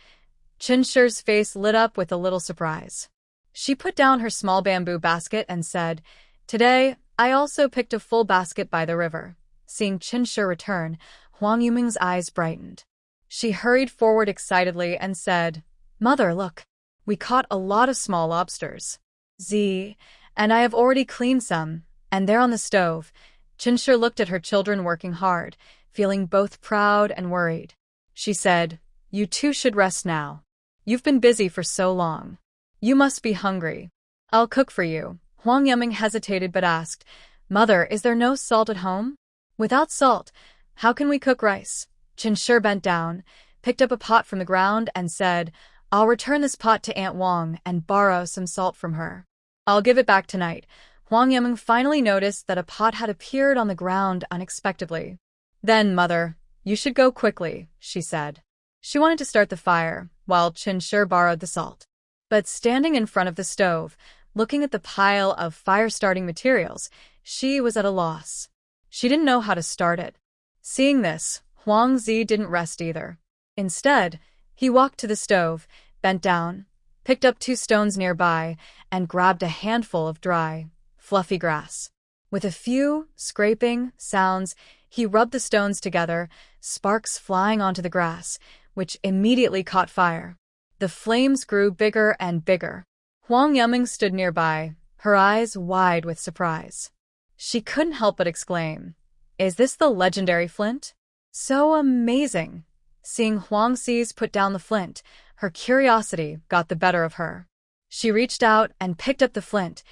Chen Shi's face lit up with a little surprise. She put down her small bamboo basket and said, "Today, I also picked a full basket by the river." Seeing Chen Shi return, Huang Yuming's eyes brightened. She hurried forward excitedly and said, "Mother, look. We caught a lot of small lobsters. Z, and I have already cleaned some, and they're on the stove." Chen Shi looked at her children working hard, feeling both proud and worried. She said, "You two should rest now. You've been busy for so long. You must be hungry. I'll cook for you." Huang Yuming hesitated but asked, "Mother, is there no salt at home?" "Without salt, how can we cook rice?" Chen Shi bent down, picked up a pot from the ground, and said, "I'll return this pot to Aunt Wang and borrow some salt from her. I'll give it back tonight." Huang Yuming finally noticed that a pot had appeared on the ground unexpectedly. "Then, Mother, you should go quickly," she said. She wanted to start the fire, while Chen Shi borrowed the salt. But standing in front of the stove, looking at the pile of fire-starting materials, she was at a loss. She didn't know how to start it. Seeing this, Huang Zi didn't rest either. Instead, he walked to the stove, bent down, picked up 2 stones nearby, and grabbed a handful of dry, fluffy grass. With a few scraping sounds, he rubbed the stones together, sparks flying onto the grass, which immediately caught fire. The flames grew bigger and bigger. Huang Yuming stood nearby, her eyes wide with surprise. She couldn't help but exclaim, "Is this the legendary flint? So amazing!" Seeing Huang Xi's put down the flint, her curiosity got the better of her. She reached out and picked up the flint,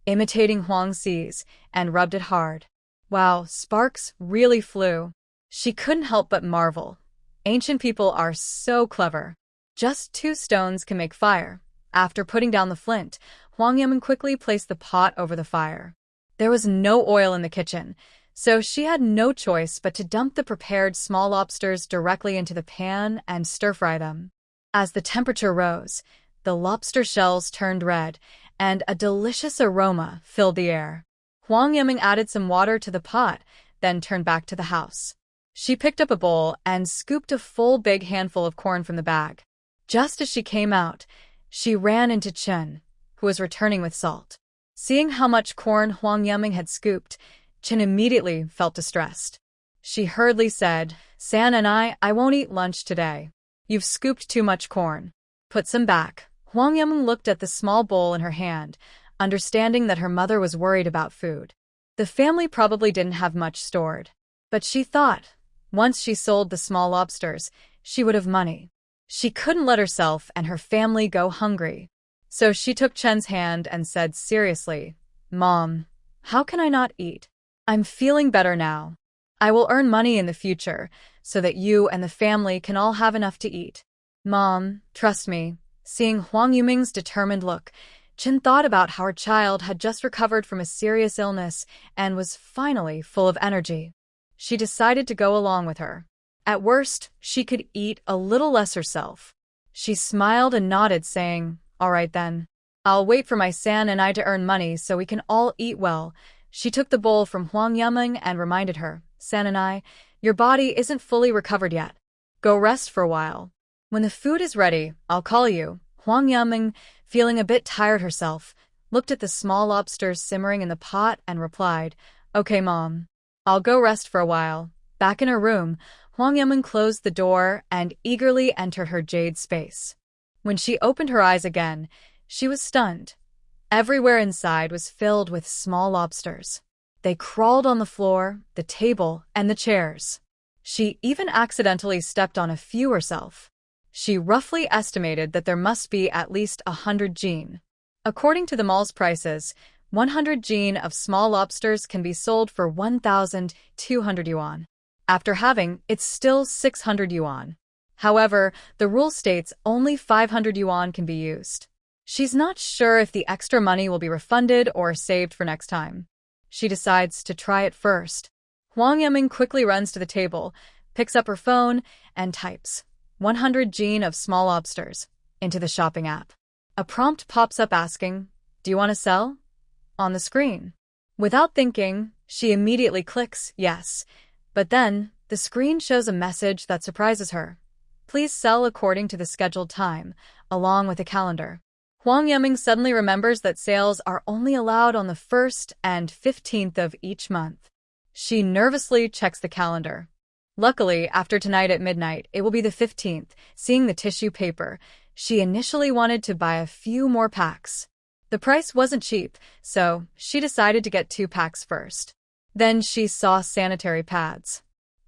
imitating Huang Xi's, and rubbed it hard. Wow, sparks really flew. She couldn't help but marvel. Ancient people are so clever. Just 2 stones can make fire. After putting down the flint, Huang Yuming quickly placed the pot over the fire. There was no oil in the kitchen, so she had no choice but to dump the prepared small lobsters directly into the pan and stir-fry them. As the temperature rose, the lobster shells turned red, and a delicious aroma filled the air. Huang Yuming added some water to the pot, then turned back to the house. She picked up a bowl and scooped a full big handful of corn from the bag. Just as she came out, she ran into Chen, who was returning with salt. Seeing how much corn Huang Yuming had scooped, Chen immediately felt distressed. She hurriedly said, "San and I won't eat lunch today. You've scooped too much corn. Put some back." Huang Yuming looked at the small bowl in her hand, understanding that her mother was worried about food. The family probably didn't have much stored. But she thought, once she sold the small lobsters, she would have money. She couldn't let herself and her family go hungry. So she took Chen's hand and said seriously, "Mom, how can I not eat? I'm feeling better now. I will earn money in the future so that you and the family can all have enough to eat. Mom, trust me." Seeing Huang Yuming's determined look, Chen thought about how her child had just recovered from a serious illness and was finally full of energy. She decided to go along with her. At worst, she could eat a little less herself. She smiled and nodded, saying, "All right then. I'll wait for my San and I to earn money so we can all eat well." She took the bowl from Huang Yuming and reminded her, "San and I, your body isn't fully recovered yet. Go rest for a while. When the food is ready, I'll call you." Huang Yuming, feeling a bit tired herself, looked at the small lobsters simmering in the pot and replied, "Okay, Mom. I'll go rest for a while." Back in her room, Huang Yuming closed the door and eagerly entered her jade space. When she opened her eyes again, she was stunned. Everywhere inside was filled with small lobsters. They crawled on the floor, the table, and the chairs. She even accidentally stepped on a few herself. She roughly estimated that there must be at least 100 jin. According to the mall's prices, 100 jin of small lobsters can be sold for 1,200 yuan. After halving, it's still 600 yuan. However, the rule states only 500 yuan can be used. She's not sure if the extra money will be refunded or saved for next time. She decides to try it first. Huang Yiming quickly runs to the table, picks up her phone, and types 100 jin of small lobsters into the shopping app. A prompt pops up asking, "Do you want to sell?" on the screen. Without thinking, she immediately clicks yes, but then the screen shows a message that surprises her. Please sell according to the scheduled time, along with a calendar. Huang Yiming suddenly remembers that sales are only allowed on the 1st and 15th of each month. She nervously checks the calendar. Luckily, after tonight at midnight, it will be the 15th. Seeing the tissue paper, she initially wanted to buy a few more packs. The price wasn't cheap, so she decided to get 2 packs first. Then she saw sanitary pads.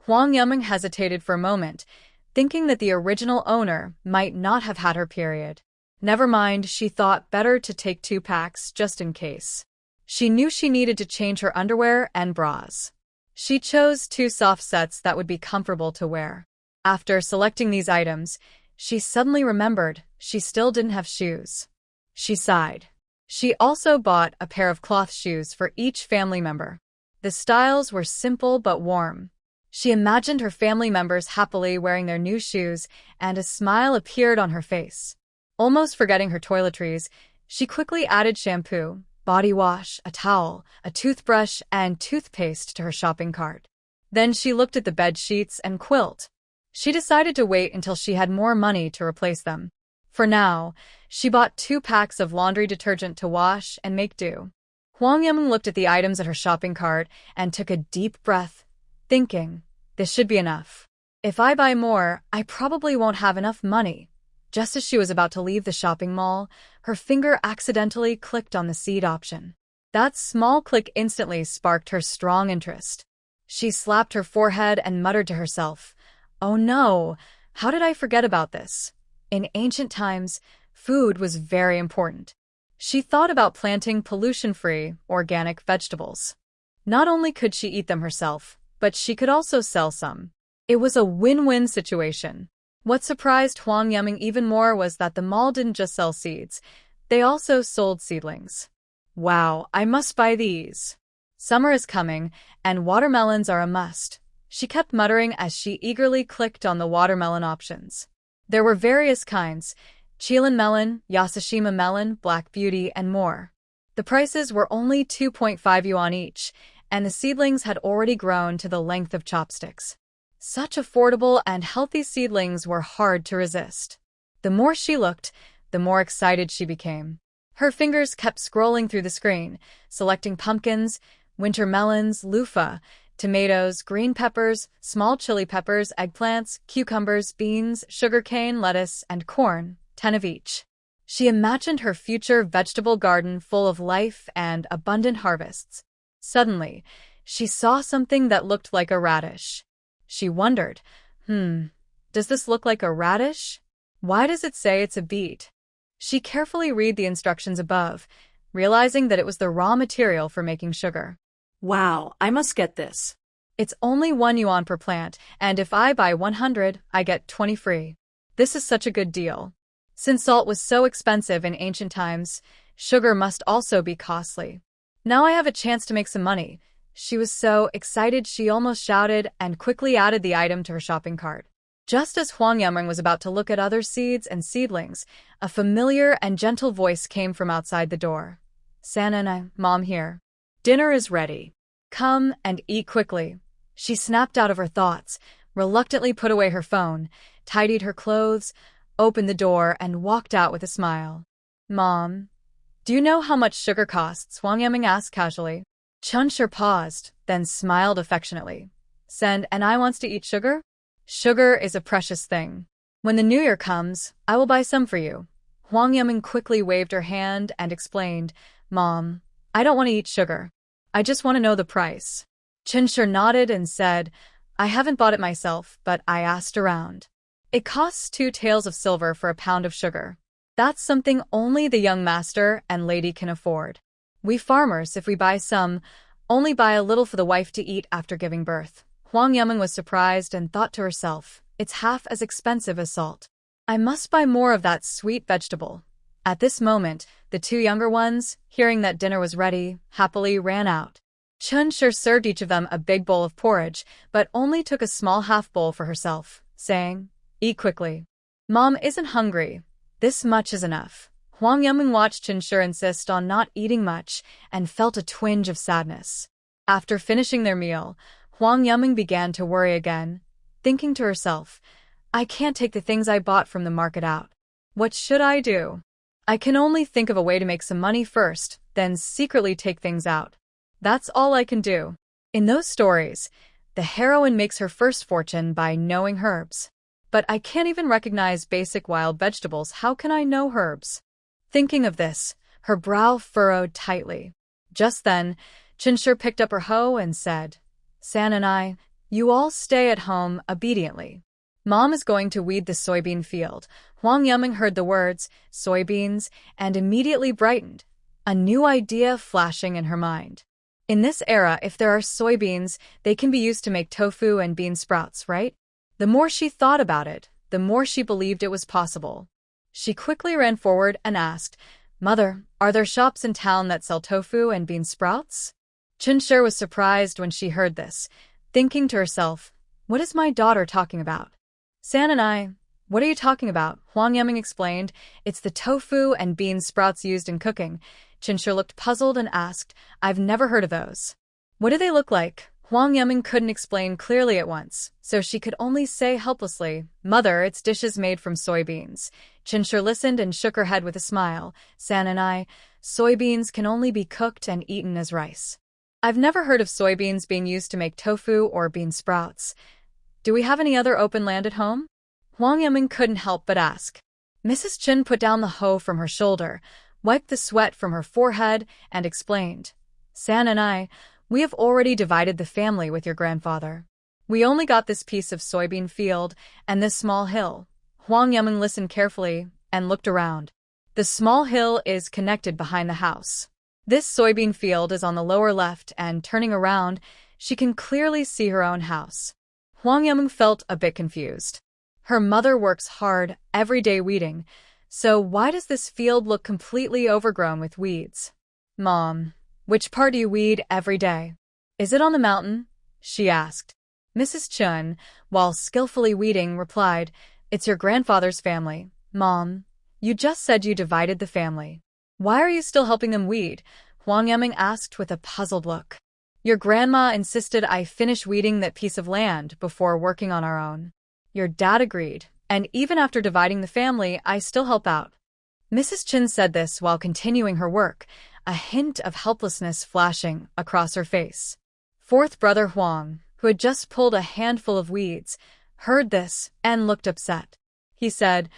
Huang Yiming hesitated for a moment, thinking that the original owner might not have had her period. Never mind, she thought better to take 2 packs just in case. She knew she needed to change her underwear and bras. She chose 2 soft sets that would be comfortable to wear. After selecting these items, she suddenly remembered she still didn't have shoes. She sighed. She also bought a pair of cloth shoes for each family member. The styles were simple but warm. She imagined her family members happily wearing their new shoes, and a smile appeared on her face. Almost forgetting her toiletries, she quickly added shampoo, body wash, a towel, a toothbrush, and toothpaste to her shopping cart. Then she looked at the bed sheets and quilt. She decided to wait until she had more money to replace them. For now, she bought 2 packs of laundry detergent to wash and make do. Huang Yiming looked at the items at her shopping cart and took a deep breath, thinking, this should be enough. If I buy more, I probably won't have enough money. Just as she was about to leave the shopping mall, her finger accidentally clicked on the seed option. That small click instantly sparked her strong interest. She slapped her forehead and muttered to herself, "Oh no, how did I forget about this?" In ancient times, food was very important. She thought about planting pollution-free, organic vegetables. Not only could she eat them herself, but she could also sell some. It was a win-win situation. What surprised Huang Yiming even more was that the mall didn't just sell seeds, they also sold seedlings. Wow, I must buy these. Summer is coming, and watermelons are a must. She kept muttering as she eagerly clicked on the watermelon options. There were various kinds: Chilean melon, Yasushima melon, Black Beauty, and more. The prices were only 2.5 yuan each, and the seedlings had already grown to the length of chopsticks. Such affordable and healthy seedlings were hard to resist. The more she looked, the more excited she became. Her fingers kept scrolling through the screen, selecting pumpkins, winter melons, loofah, tomatoes, green peppers, small chili peppers, eggplants, cucumbers, beans, sugarcane, lettuce, and corn, 10 of each. She imagined her future vegetable garden full of life and abundant harvests. Suddenly, she saw something that looked like a radish. She wondered, does this look like a radish? Why does it say it's a beet? She carefully read the instructions above, realizing that it was the raw material for making sugar. Wow, I must get this. It's only 1 yuan per plant, and if I buy 100, I get 20 free. This is such a good deal. Since salt was so expensive in ancient times, sugar must also be costly. Now I have a chance to make some money. She was so excited she almost shouted and quickly added the item to her shopping cart. Just as Huang Yiming was about to look at other seeds and seedlings, a familiar and gentle voice came from outside the door. "San and I, Mom here. Dinner is ready. Come and eat quickly." She snapped out of her thoughts, reluctantly put away her phone, tidied her clothes, opened the door, and walked out with a smile. "Mom, do you know how much sugar costs?" Huang Yiming asked casually. Chunshur paused, then smiled affectionately. "Sen and I wants to eat sugar? Sugar is a precious thing. When the new year comes, I will buy some for you. Huang Yiming quickly waved her hand and explained, Mom, I don't want to eat sugar. I just want to know the price. Chinshur nodded and said, I haven't bought it myself, but I asked around. It costs 2 taels of silver for a pound of sugar. That's something only the young master and lady can afford. We farmers, if we buy some, only buy a little for the wife to eat after giving birth. Huang Yiming was surprised and thought to herself, it's half as expensive as salt. I must buy more of that sweet vegetable. At this moment, the 2 younger ones, hearing that dinner was ready, happily ran out. Chinshur served each of them a big bowl of porridge, but only took a small half bowl for herself, saying, Eat quickly. Mom isn't hungry. This much is enough. Huang Yiming watched Chinshur insist on not eating much and felt a twinge of sadness. After finishing their meal, Huang Yiming began to worry again, thinking to herself, I can't take the things I bought from the market out. What should I do? I can only think of a way to make some money first, then secretly take things out. That's all I can do. In those stories, the heroine makes her first fortune by knowing herbs. But I can't even recognize basic wild vegetables. How can I know herbs? Thinking of this, her brow furrowed tightly. Just then, Chinshur picked up her hoe and said, San and I, you all stay at home obediently. Mom is going to weed the soybean field. Huang Yiming heard the words, soybeans, and immediately brightened, a new idea flashing in her mind. In this era, if there are soybeans, they can be used to make tofu and bean sprouts, right? The more she thought about it, the more she believed it was possible. She quickly ran forward and asked, Mother, are there shops in town that sell tofu and bean sprouts? Chinshur was surprised when she heard this, thinking to herself, what is my daughter talking about? San and I, what are you talking about? Huang Yiming explained, it's the tofu and bean sprouts used in cooking. Chinshur looked puzzled and asked, I've never heard of those. What do they look like? Huang Yiming couldn't explain clearly at once, so she could only say helplessly, Mother, it's dishes made from soybeans. Chinshur listened and shook her head with a smile. San and I, soybeans can only be cooked and eaten as rice. I've never heard of soybeans being used to make tofu or bean sprouts. Do we have any other open land at home? Huang Yiming couldn't help but ask. Mrs. Chin put down the hoe from her shoulder, wiped the sweat from her forehead, and explained, San and I, we have already divided the family with your grandfather. We only got this piece of soybean field and this small hill. Huang Yiming listened carefully and looked around. The small hill is connected behind the house. This soybean field is on the lower left, and turning around, she can clearly see her own house. Huang Yiming felt a bit confused. Her mother works hard every day weeding, so why does this field look completely overgrown with weeds? Mom, which part do you weed every day? Is it on the mountain? She asked. Mrs. Chun, while skillfully weeding, replied, It's your grandfather's family. Mom, you just said you divided the family. Why are you still helping them weed? Huang Yiming asked with a puzzled look. Your grandma insisted I finish weeding that piece of land before working on our own. Your dad agreed, and even after dividing the family, I still help out. Mrs. Chin said this while continuing her work, a hint of helplessness flashing across her face. Fourth brother Huang, who had just pulled a handful of weeds, heard this and looked upset. He said,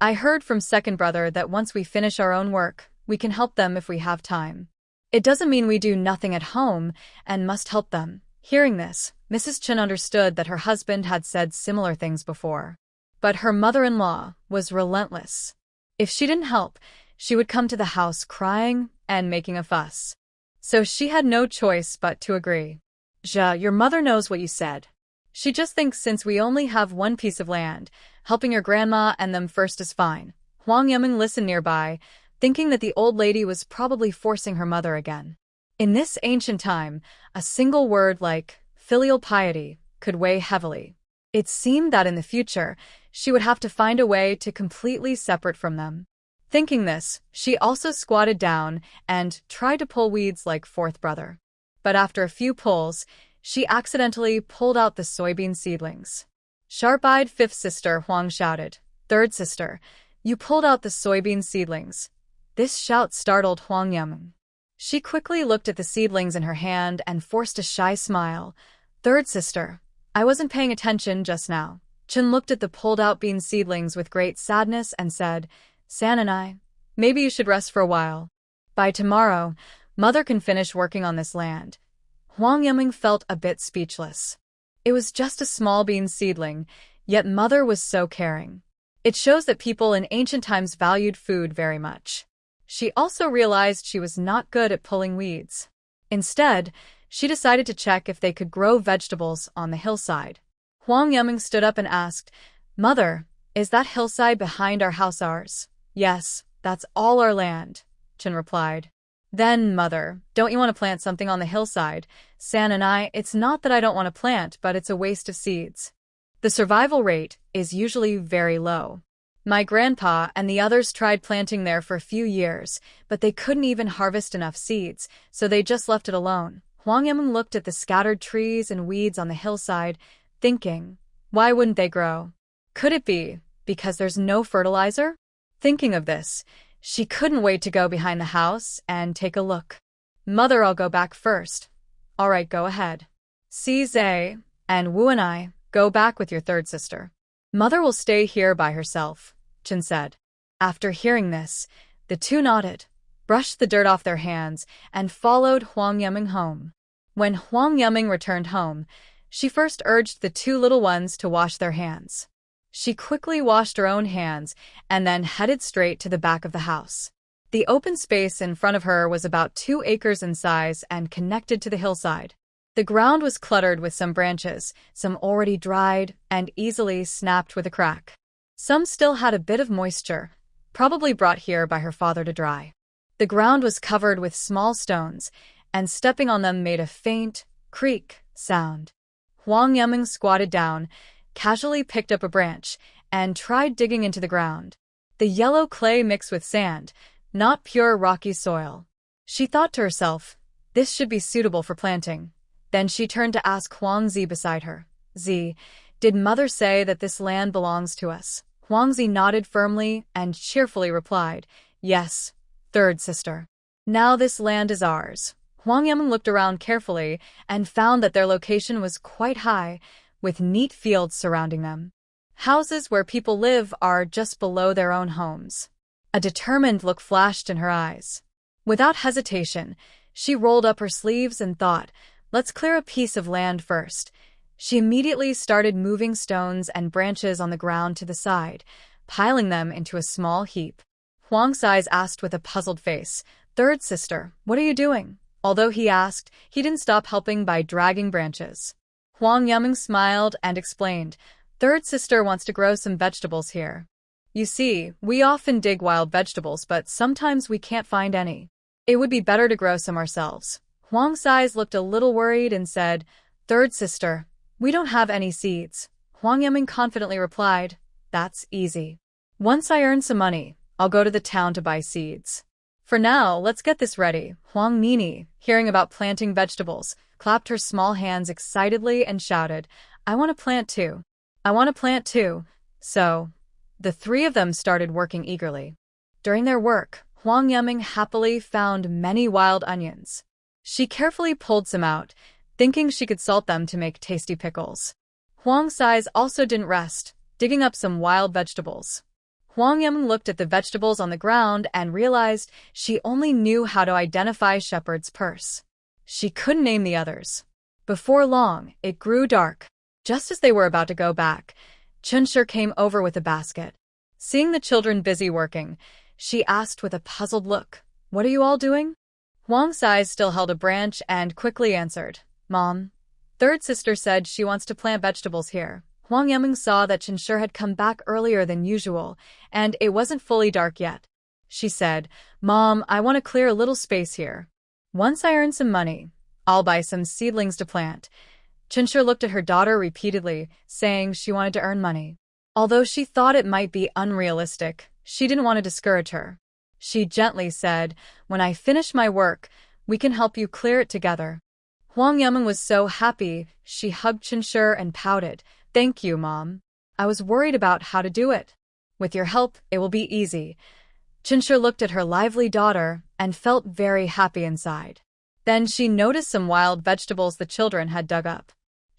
I heard from second brother that once we finish our own work, we can help them if we have time. It doesn't mean we do nothing at home and must help them. Hearing this, Mrs. Chin understood that her husband had said similar things before. But her mother-in-law was relentless. If she didn't help, she would come to the house crying and making a fuss. So she had no choice but to agree. Your mother knows what you said. She just thinks since we only have one piece of land, helping your grandma and them first is fine. Huang Yiming listened nearby, thinking that the old lady was probably forcing her mother again. In this ancient time, a single word like filial piety could weigh heavily. It seemed that in the future, she would have to find a way to completely separate from them. Thinking this, she also squatted down and tried to pull weeds like fourth brother. But after a few pulls, she accidentally pulled out the soybean seedlings. Sharp-eyed fifth sister Huang shouted, Third sister, you pulled out the soybean seedlings. This shout startled Huang Yiming. She quickly looked at the seedlings in her hand and forced a shy smile. Third sister, I wasn't paying attention just now. Chen looked at the pulled-out bean seedlings with great sadness and said, San and I, maybe you should rest for a while. By tomorrow, Mother can finish working on this land. Huang Yiming felt a bit speechless. It was just a small bean seedling, yet Mother was so caring. It shows that people in ancient times valued food very much. She also realized she was not good at pulling weeds. Instead, she decided to check if they could grow vegetables on the hillside. Huang Yiming stood up and asked, Mother, is that hillside behind our house ours? Yes, that's all our land, Chen replied. Then, Mother, don't you want to plant something on the hillside? San and I, it's not that I don't want to plant, but it's a waste of seeds. The survival rate is usually very low. My grandpa and the others tried planting there for a few years, but they couldn't even harvest enough seeds, so they just left it alone. Huang Yiming looked at the scattered trees and weeds on the hillside, thinking, why wouldn't they grow? Could it be because there's no fertilizer? Thinking of this, she couldn't wait to go behind the house and take a look. Mother, I'll go back first. All right, go ahead. Si Zhe and Wu and I go back with your third sister. Mother will stay here by herself, Chen said. After hearing this, the two nodded, brushed the dirt off their hands, and followed Huang Yiming home. When Huang Yiming returned home, she first urged the two little ones to wash their hands. She quickly washed her own hands and then headed straight to the back of the house. The open space in front of her was about 2 acres in size and connected to the hillside. The ground was cluttered with some branches, some already dried and easily snapped with a crack. Some still had a bit of moisture, probably brought here by her father to dry. The ground was covered with small stones, and stepping on them made a faint creak sound. Huang Yiming squatted down, casually picked up a branch, and tried digging into the ground. The yellow clay mixed with sand, not pure rocky soil. She thought to herself, this should be suitable for planting. Then she turned to ask Huang Zi beside her. Zi, did Mother say that this land belongs to us? Huang Zi nodded firmly and cheerfully replied, yes, third sister. Now this land is ours. Huang Yiming looked around carefully and found that their location was quite high, with neat fields surrounding them. Houses where people live are just below their own homes. A determined look flashed in her eyes. Without hesitation, she rolled up her sleeves and thought, let's clear a piece of land first. She immediately started moving stones and branches on the ground to the side, piling them into a small heap. Huang Sai asked with a puzzled face, third sister, what are you doing? Although he asked, he didn't stop helping by dragging branches. Huang Yiming smiled and explained, third sister wants to grow some vegetables here. You see, we often dig wild vegetables, but sometimes we can't find any. It would be better to grow some ourselves. Huang Sai looked a little worried and said, third sister, we don't have any seeds. Huang Yiming confidently replied, that's easy. Once I earn some money, I'll go to the town to buy seeds. For now, let's get this ready. Huang Nini, hearing about planting vegetables, clapped her small hands excitedly and shouted, I want to plant too. I want to plant too. So, the three of them started working eagerly. During their work, Huang Yiming happily found many wild onions. She carefully pulled some out, thinking she could salt them to make tasty pickles. Huang Sai also didn't rest, digging up some wild vegetables. Huang Yiming looked at the vegetables on the ground and realized she only knew how to identify shepherd's purse. She couldn't name the others. Before long, it grew dark. Just as they were about to go back, Chunshur came over with a basket. Seeing the children busy working, she asked with a puzzled look, what are you all doing? Huang Sai still held a branch and quickly answered, Mom. Third sister said she wants to plant vegetables here. Huang Yiming saw that Chunshur had come back earlier than usual, and it wasn't fully dark yet. She said, Mom, I want to clear a little space here. Once I earn some money, I'll buy some seedlings to plant. Chunshur looked at her daughter repeatedly, saying she wanted to earn money. Although she thought it might be unrealistic, she didn't want to discourage her. She gently said, when I finish my work, we can help you clear it together. Huang Yiming was so happy, she hugged Chunshur and pouted, Thank you, Mom. I was worried about how to do it. With your help, it will be easy. Chunshur looked at her lively daughter and felt very happy inside. Then she noticed some wild vegetables the children had dug up.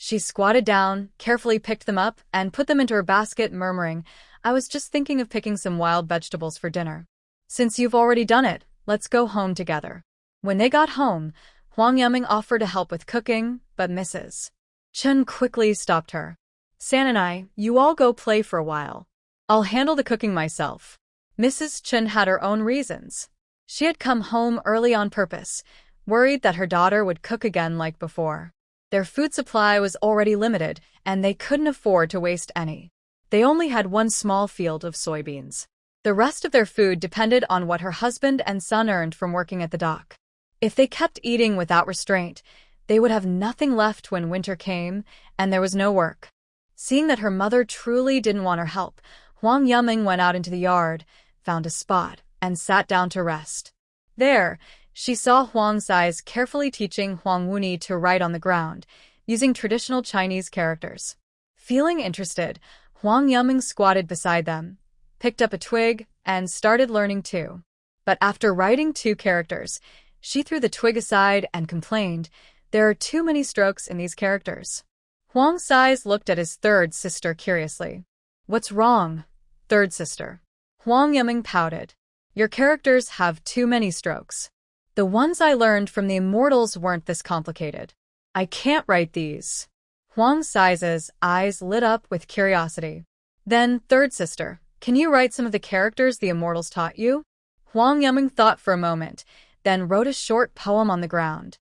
She squatted down, carefully picked them up, and put them into her basket, murmuring, "I was just thinking of picking some wild vegetables for dinner. Since you've already done it, let's go home together." When they got home, Huang Yuming offered to help with cooking, but Mrs. Chen quickly stopped her. "San and I, you all go play for a while. I'll handle the cooking myself." Mrs. Chen had her own reasons. She had come home early on purpose, worried that her daughter would cook again like before. Their food supply was already limited, and they couldn't afford to waste any. They only had one small field of soybeans. The rest of their food depended on what her husband and son earned from working at the dock. If they kept eating without restraint, they would have nothing left when winter came, and there was no work. Seeing that her mother truly didn't want her help, Huang Yuming went out into the yard, found a spot, and sat down to rest. There, she saw Huang Sai's carefully teaching Huang Wuni to write on the ground, using traditional Chinese characters. Feeling interested, Huang Yuming squatted beside them, picked up a twig, and started learning too. But after writing 2 characters, she threw the twig aside and complained, "There are too many strokes in these characters." Huang Sai looked at his third sister curiously. "What's wrong, third sister?" Huang Yuming pouted. "Your characters have too many strokes. The ones I learned from the immortals weren't this complicated. I can't write these." Huang Sai's eyes lit up with curiosity. "Then, third sister, can you write some of the characters the immortals taught you?" Huang Yuming thought for a moment, then wrote a short poem on the ground.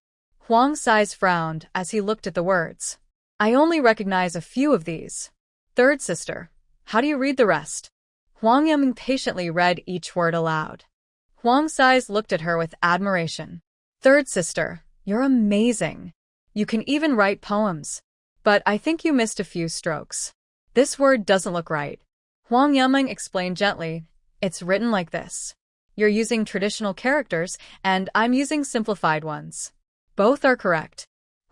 Huang Sai frowned as he looked at the words. "I only recognize a few of these. Third sister, how do you read the rest?" Huang Yuming patiently read each word aloud. Huang Sai looked at her with admiration. "Third sister, you're amazing. You can even write poems. But I think you missed a few strokes. This word doesn't look right." Huang Yuming explained gently, "It's written like this. You're using traditional characters, and I'm using simplified ones. Both are correct."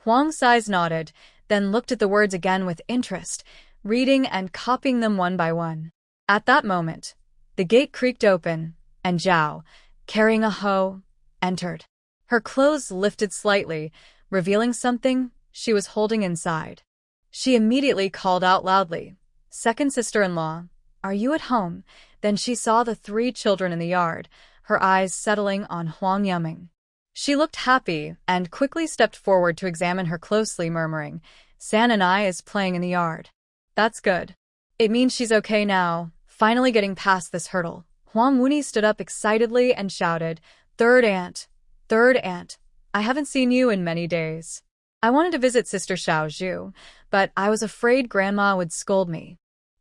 Huang Sai nodded, then looked at the words again with interest, reading and copying them one by one. At that moment, the gate creaked open, and Zhao, carrying a hoe, entered. Her clothes lifted slightly, revealing something she was holding inside. She immediately called out loudly, "Second sister-in-law, are you at home?" Then she saw the 3 children in the yard, her eyes settling on Huang Yuming. She looked happy and quickly stepped forward to examine her closely, murmuring, "San and I is playing in the yard. That's good. It means she's okay now, finally getting past this hurdle." Huang Wuni stood up excitedly and shouted, Third aunt, I haven't seen you in many days. I wanted to visit Sister Xiao Zhu, but I was afraid Grandma would scold me."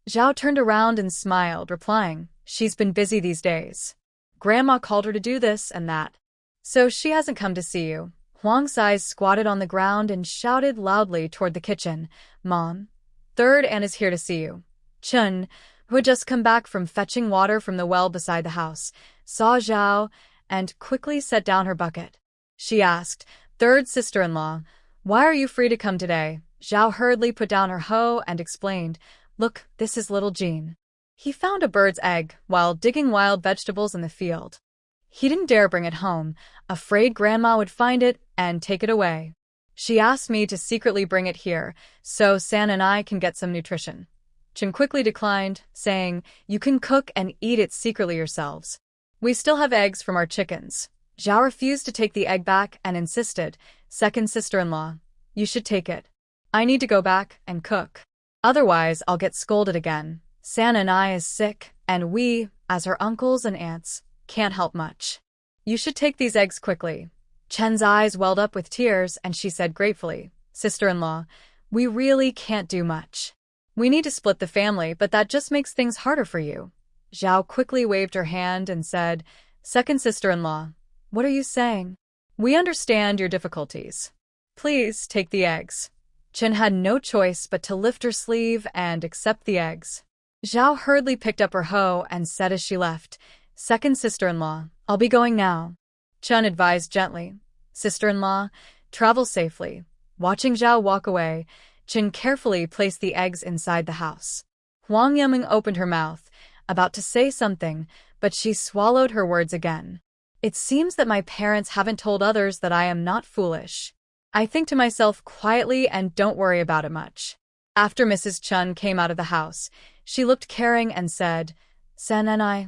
Zhao turned around and smiled, replying, "She's been busy these days. Grandma called her to do this and that. So she hasn't come to see you." Huang Sai squatted on the ground and shouted loudly toward the kitchen, "Mom, Third aunt is here to see you." Chen, who had just come back from fetching water from the well beside the house, saw Zhao and quickly set down her bucket. She asked, "Third sister-in-law, why are you free to come today?" Zhao hurriedly put down her hoe and explained, "Look, this is little Jean. He found a bird's egg while digging wild vegetables in the field. He didn't dare bring it home, afraid Grandma would find it and take it away. She asked me to secretly bring it here, so San and I can get some nutrition." Chen quickly declined, saying, "You can cook and eat it secretly yourselves. We still have eggs from our chickens." Zhao refused to take the egg back and insisted, "Second sister-in-law, you should take it. I need to go back and cook. Otherwise, I'll get scolded again. San and I is sick, and we, as her uncles and aunts, can't help much. You should take these eggs quickly." Chen's eyes welled up with tears, and she said gratefully, "Sister-in-law, we really can't do much. We need to split the family, but that just makes things harder for you." Zhao quickly waved her hand and said, "Second sister-in-law, what are you saying? We understand your difficulties. Please take the eggs." Chen had no choice but to lift her sleeve and accept the eggs. Zhao hurriedly picked up her hoe and said as she left, "Second sister-in-law, I'll be going now." Chen advised gently, "Sister-in-law, travel safely." Watching Zhao walk away, Chen carefully placed the eggs inside the house. Huang Yuming opened her mouth, about to say something, but she swallowed her words again. "It seems that my parents haven't told others that I am not foolish. I think to myself quietly and don't worry about it much. After Mrs. Chun came out of the house, she looked caring and said, Sen and I,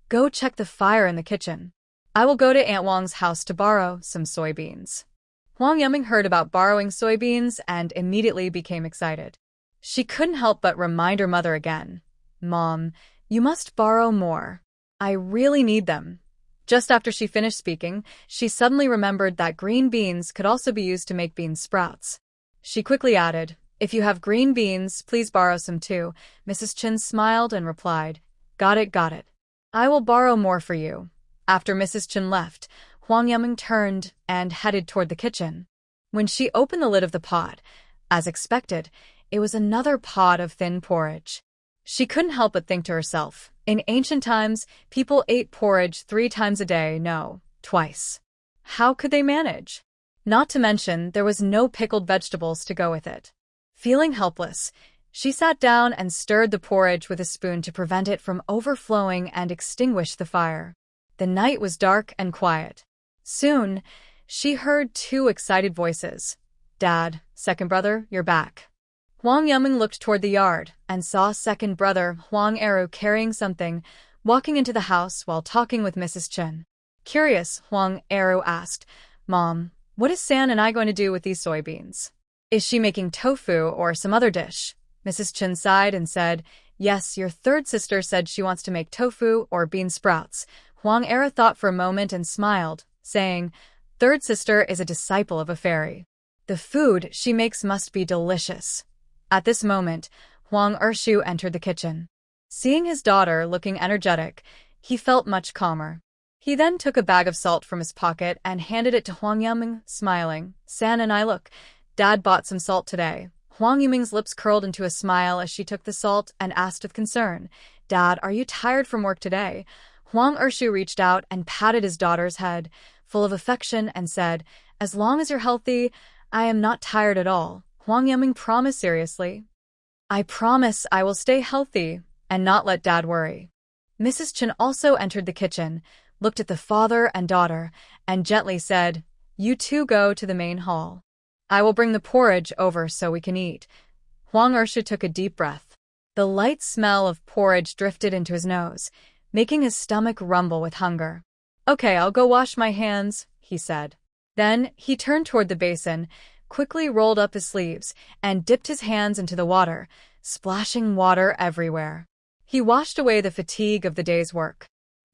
go check the fire in the kitchen. I will go to Aunt Wang's house to borrow some soybeans. Huang Yuming heard about borrowing soybeans and immediately became excited. She couldn't help but remind her mother again, Mom, you must borrow more. I really need them. Just after she finished speaking, she suddenly remembered that green beans could also be used to make bean sprouts. She quickly added, If you have green beans, please borrow some too. Mrs. Chin smiled and replied, Got it, got it. I will borrow more for you. After Mrs. Chin left, Huang Yuming turned and headed toward the kitchen. When she opened the lid of the pot, as expected, it was another pot of thin porridge. She couldn't help but think to herself, in ancient times, people ate porridge 3 times a day, no, twice. How could they manage? Not to mention, there was no pickled vegetables to go with it. Feeling helpless, she sat down and stirred the porridge with a spoon to prevent it from overflowing and extinguish the fire. The night was dark and quiet. Soon, she heard 2 excited voices. Dad, second brother, you're back. Huang Yuming looked toward the yard and saw second brother Huang Eru carrying something, walking into the house while talking with Mrs. Chen. Curious, Huang Eru asked, Mom, what is San and I going to do with these soybeans? Is she making tofu or some other dish? Mrs. Chen sighed and said, Yes, your third sister said she wants to make tofu or bean sprouts. Huang Eru thought for a moment and smiled, saying, Third sister is a disciple of a fairy. The food she makes must be delicious. At this moment, Huang Ershu entered the kitchen. Seeing his daughter looking energetic, he felt much calmer. He then took a bag of salt from his pocket and handed it to Huang Yuming, smiling. San and I look. Dad bought some salt today. Huang Yuming's lips curled into a smile as she took the salt and asked with concern, Dad, are you tired from work today? Huang Ershu reached out and patted his daughter's head, full of affection, and said, As long as you're healthy, I am not tired at all. Huang Yuming promised seriously. I promise I will stay healthy and not let Dad worry. Mrs. Chen also entered the kitchen, looked at the father and daughter, and gently said, You two go to the main hall. I will bring the porridge over so we can eat. Huang Ershu took a deep breath. The light smell of porridge drifted into his nose, making his stomach rumble with hunger. Okay, I'll go wash my hands, he said. Then he turned toward the basin, quickly rolled up his sleeves, and dipped his hands into the water, splashing water everywhere. He washed away the fatigue of the day's work.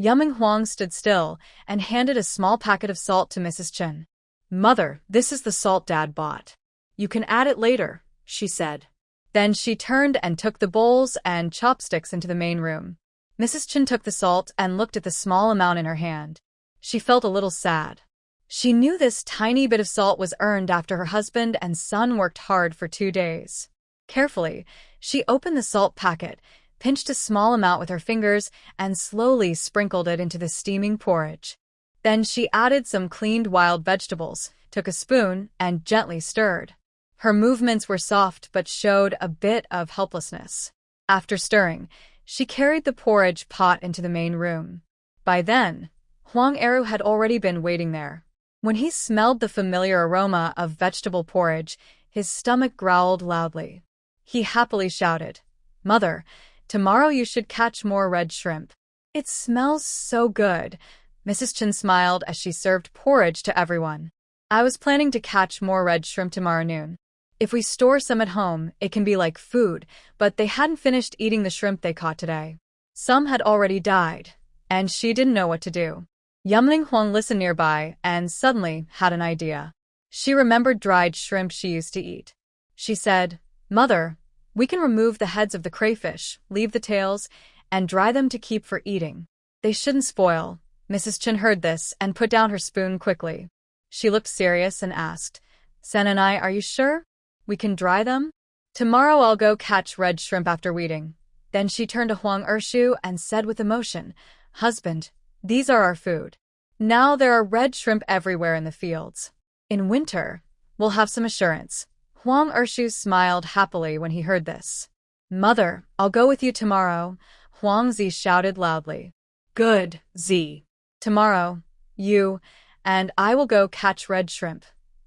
Yuming Huang stood still and handed a small packet of salt to Mrs. Chen. Mother, this is the salt Dad bought. You can add it later, she said. Then she turned and took the bowls and chopsticks into the main room. Mrs. Chen took the salt and looked at the small amount in her hand. She felt a little sad. She knew this tiny bit of salt was earned after her husband and son worked hard for 2 days. Carefully, she opened the salt packet, pinched a small amount with her fingers, and slowly sprinkled it into the steaming porridge. Then she added some cleaned wild vegetables, took a spoon, and gently stirred. Her movements were soft but showed a bit of helplessness. After stirring, she carried the porridge pot into the main room. By then, Huang Eru had already been waiting there. When he smelled the familiar aroma of vegetable porridge, his stomach growled loudly. He happily shouted, Mother, tomorrow you should catch more red shrimp. It smells so good. Mrs. Chen smiled as she served porridge to everyone. I was planning to catch more red shrimp tomorrow noon. If we store some at home, it can be like food, but they hadn't finished eating the shrimp they caught today. Some had already died, and she didn't know what to do. Yumling Huang listened nearby and suddenly had an idea. She remembered dried shrimp she used to eat. She said, Mother, we can remove the heads of the crayfish, leave the tails, and dry them to keep for eating. They shouldn't spoil. Mrs. Chen heard this and put down her spoon quickly. She looked serious and asked, Sen and I, are you sure? We can dry them? Tomorrow I'll go catch red shrimp after weeding. Then she turned to Huang Ershu and said with emotion, Husband, these are our food. Now there are red shrimp everywhere in the fields. In winter, we'll have some assurance. Huang Ershu smiled happily when he heard this. Mother, I'll go with you tomorrow, Huang Zi shouted loudly. Good, Zi. Tomorrow, you and I will go catch red shrimp.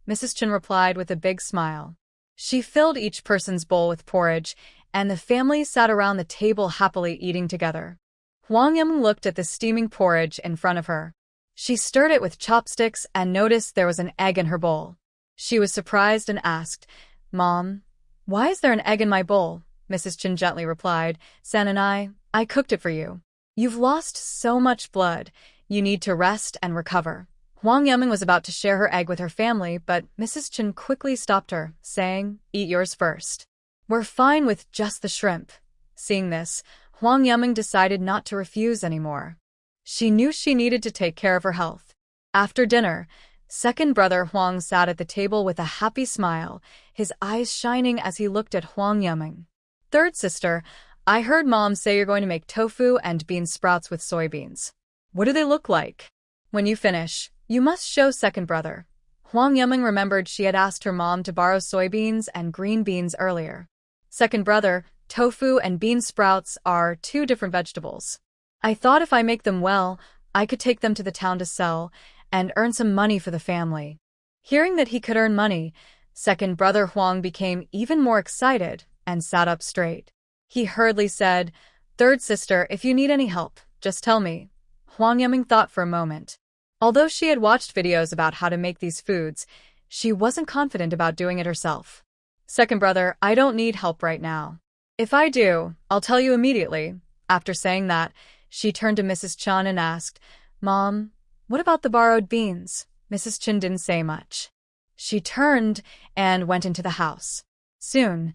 Mrs. Chen replied with a big smile. She filled each person's bowl with porridge, and the family sat around the table happily eating together. Huang Yimeng looked at the steaming porridge in front of her. She stirred it with chopsticks and noticed there was an egg in her bowl. She was surprised and asked, "Mom, why is there an egg in my bowl?" Mrs. Chen gently replied, "San and I cooked it for you. You've lost so much blood. You need to rest and recover." Huang Yimeng was about to share her egg with her family, but Mrs. Chen quickly stopped her, saying, "Eat yours first. We're fine with just the shrimp." Seeing this, Huang Yimeng decided not to refuse anymore. She knew she needed to take care of her health. After dinner, second brother Huang sat at the table with a happy smile, his eyes shining as he looked at Huang Yimeng. "Third sister, I heard Mom say you're going to make tofu and bean sprouts with soybeans. What do they look like? When you finish, you must show second brother." Huang Yimeng remembered she had asked her mom to borrow soybeans and green beans earlier. "Second brother, tofu and bean sprouts are two different vegetables. I thought if I make them well, I could take them to the town to sell and earn some money for the family." Hearing that he could earn money, second brother Huang became even more excited and sat up straight. He hurriedly said, "Third sister, if you need any help, just tell me." Huang Yimeng thought for a moment. Although she had watched videos about how to make these foods, she wasn't confident about doing it herself. "Second brother, I don't need help right now. If I do, I'll tell you immediately." After saying that, she turned to Mrs. Chen and asked, "Mom, what about the borrowed beans?" Mrs. Chen didn't say much. She turned and went into the house. Soon,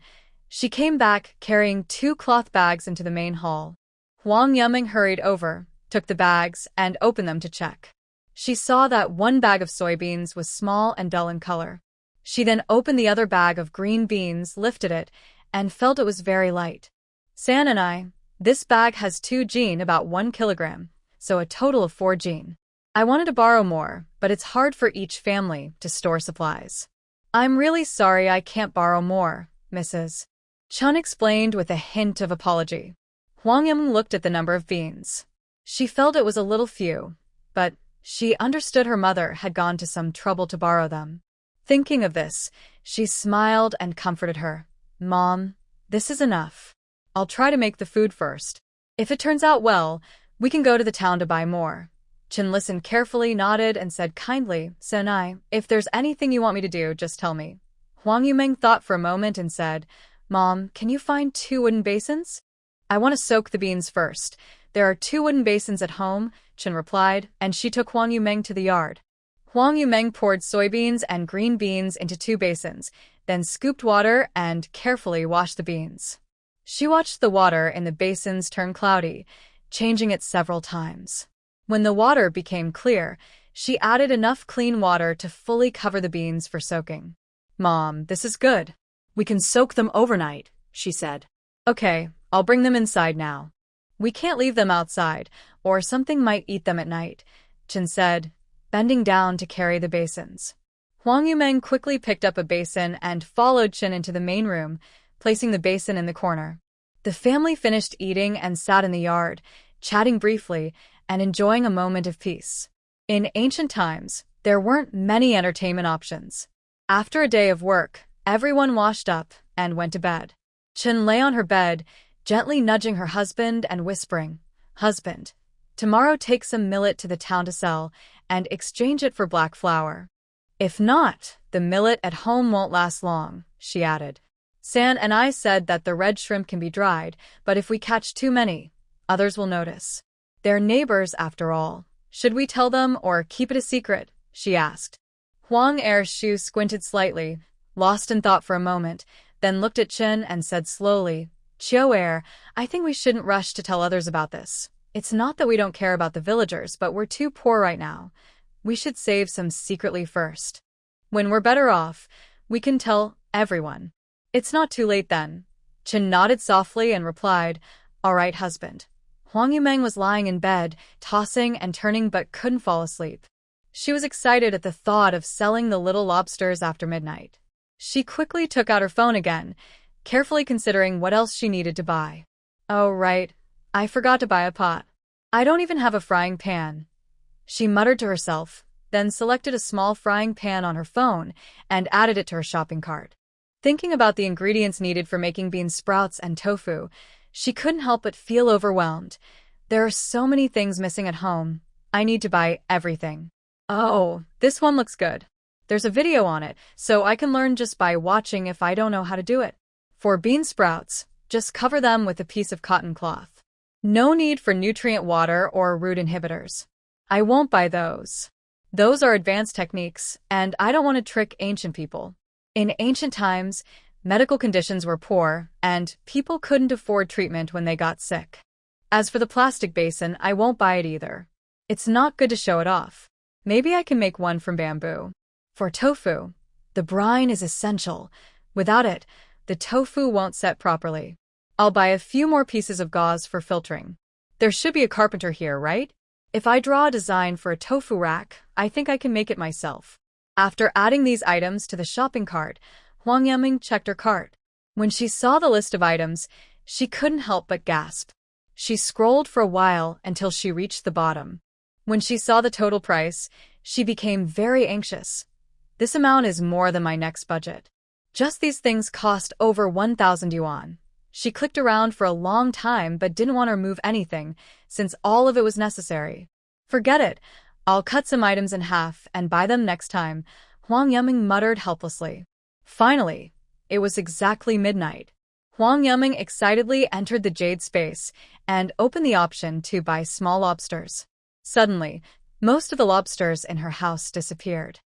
she came back carrying 2 cloth bags into the main hall. Huang Yimeng hurried over, took the bags, and opened them to check. She saw that one bag of soybeans was small and dull in color. She then opened the other bag of green beans, lifted it, and felt it was very light. "San and this bag has 2 jin, about 1 kilogram, so a total of 4 jin. I wanted to borrow more, but it's hard for each family to store supplies. I'm really sorry I can't borrow more," Mrs. Chen explained with a hint of apology. Huang Yimeng looked at the number of beans. She felt it was a little few, but she understood her mother had gone to some trouble to borrow them. Thinking of this, she smiled and comforted her. "Mom, this is enough. I'll try to make the food first. If it turns out well, we can go to the town to buy more." Chen listened carefully, nodded, and said kindly, "Senai, if there's anything you want me to do, just tell me." Huang Yimeng thought for a moment and said, "Mom, can you find 2 wooden basins? I want to soak the beans first." "There are 2 wooden basins at home," Chen replied, and she took Huang Yimeng to the yard. Huang Yimeng poured soybeans and green beans into 2 basins, then scooped water and carefully washed the beans. She watched the water in the basins turn cloudy, changing it several times. When the water became clear, she added enough clean water to fully cover the beans for soaking. "Mom, this is good. We can soak them overnight," she said. "Okay, I'll bring them inside now. We can't leave them outside, or something might eat them at night," Chen said, bending down to carry the basins. Huang Yimeng quickly picked up a basin and followed Chen into the main room, placing the basin in the corner. The family finished eating and sat in the yard, chatting briefly and enjoying a moment of peace. In ancient times, there weren't many entertainment options. After a day of work, everyone washed up and went to bed. Chen lay on her bed, gently nudging her husband and whispering, "Husband, tomorrow take some millet to the town to sell and exchange it for black flour. If not, the millet at home won't last long," she added. "San and I said that the red shrimp can be dried, but if we catch too many, others will notice. They're neighbors after all. Should we tell them or keep it a secret?" she asked. Huang Ershu squinted slightly, lost in thought for a moment, then looked at Chen and said slowly, "Chiu Er, I think we shouldn't rush to tell others about this. It's not that we don't care about the villagers, but we're too poor right now. We should save some secretly first. When we're better off, we can tell everyone. It's not too late then." Chen nodded softly and replied, "All right, husband." Huang Yimeng was lying in bed, tossing and turning but couldn't fall asleep. She was excited at the thought of selling the little lobsters after midnight. She quickly took out her phone again, carefully considering what else she needed to buy. "Oh, right. I forgot to buy a pot. I don't even have a frying pan." She muttered to herself, then selected a small frying pan on her phone and added it to her shopping cart. Thinking about the ingredients needed for making bean sprouts and tofu, she couldn't help but feel overwhelmed. There are so many things missing at home. I need to buy everything. Oh, this one looks good. There's a video on it, so I can learn just by watching if I don't know how to do it. For bean sprouts, just cover them with a piece of cotton cloth. No need for nutrient water or root inhibitors. I won't buy those. Those are advanced techniques, and I don't want to trick ancient people. In ancient times, medical conditions were poor, and people couldn't afford treatment when they got sick. As for the plastic basin, I won't buy it either. It's not good to show it off. Maybe I can make one from bamboo. For tofu, the brine is essential. Without it, the tofu won't set properly. I'll buy a few more pieces of gauze for filtering. There should be a carpenter here, right? If I draw a design for a tofu rack, I think I can make it myself. After adding these items to the shopping cart, Huang Yaming checked her cart. When she saw the list of items, she couldn't help but gasp. She scrolled for a while until she reached the bottom. When she saw the total price, she became very anxious. This amount is more than my next budget. Just these things cost over 1,000 yuan. She clicked around for a long time but didn't want to remove anything, since all of it was necessary. Forget it. I'll cut some items in half and buy them next time, Huang Yaming muttered helplessly. Finally, it was exactly midnight. Huang Yaming excitedly entered the jade space and opened the option to buy small lobsters. Suddenly, most of the lobsters in her house disappeared.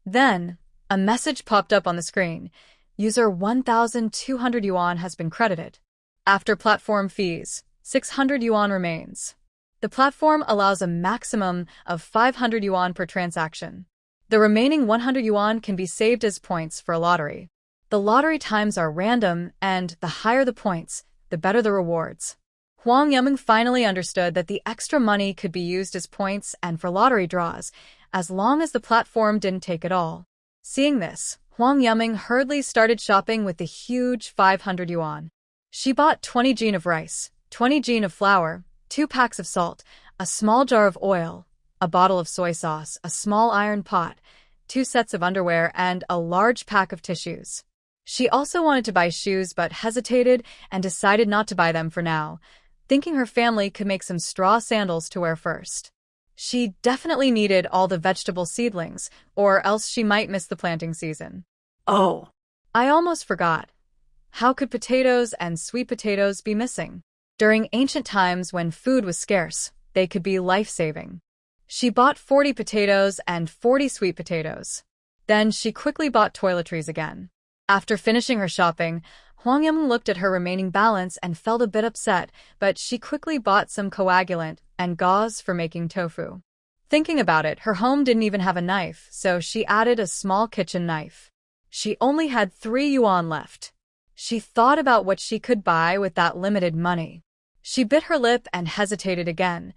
Then, a message popped up on the screen. User 1,200 yuan has been credited. After platform fees, 600 yuan remains. The platform allows a maximum of 500 yuan per transaction. The remaining 100 yuan can be saved as points for a lottery. The lottery times are random, and the higher the points, the better the rewards. Huang Yaming finally understood that the extra money could be used as points and for lottery draws, as long as the platform didn't take it all. Seeing this, Huang Yaming hurriedly started shopping with the huge 500 yuan. She bought 20 jin of rice, 20 jin of flour, 2 packs of salt, a small jar of oil, a bottle of soy sauce, a small iron pot, 2 sets of underwear, and a large pack of tissues. She also wanted to buy shoes but hesitated and decided not to buy them for now, thinking her family could make some straw sandals to wear first. She definitely needed all the vegetable seedlings, or else she might miss the planting season. Oh, I almost forgot. How could potatoes and sweet potatoes be missing? During ancient times when food was scarce, they could be life-saving. She bought 40 potatoes and 40 sweet potatoes. Then she quickly bought toiletries again. After finishing her shopping, Huang Yaming looked at her remaining balance and felt a bit upset, but she quickly bought some coagulant and gauze for making tofu. Thinking about it, her home didn't even have a knife, so she added a small kitchen knife. She only had 3 yuan left. She thought about what she could buy with that limited money. She bit her lip and hesitated again,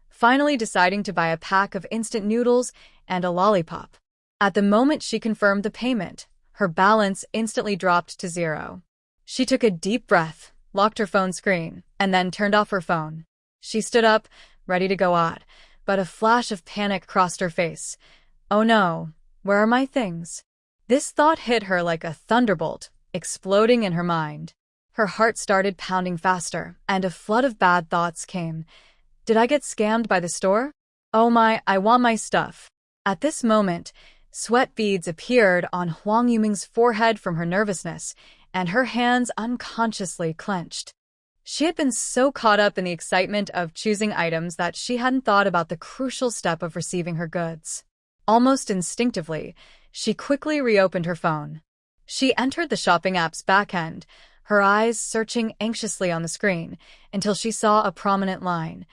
finally deciding to buy a pack of instant noodles and a lollipop. At the moment she confirmed the payment, her balance instantly dropped to 0. She took a deep breath, locked her phone screen, and then turned off her phone. She stood up, ready to go out, but a flash of panic crossed her face. Oh no, where are my things? This thought hit her like a thunderbolt, exploding in her mind. Her heart started pounding faster, and a flood of bad thoughts came. Did I get scammed by the store? Oh my, I want my stuff. At this moment, sweat beads appeared on Huang Yaming's forehead from her nervousness, and her hands unconsciously clenched. She had been so caught up in the excitement of choosing items that she hadn't thought about the crucial step of receiving her goods. Almost instinctively, she quickly reopened her phone. She entered the shopping app's backend, her eyes searching anxiously on the screen, until she saw a prominent line,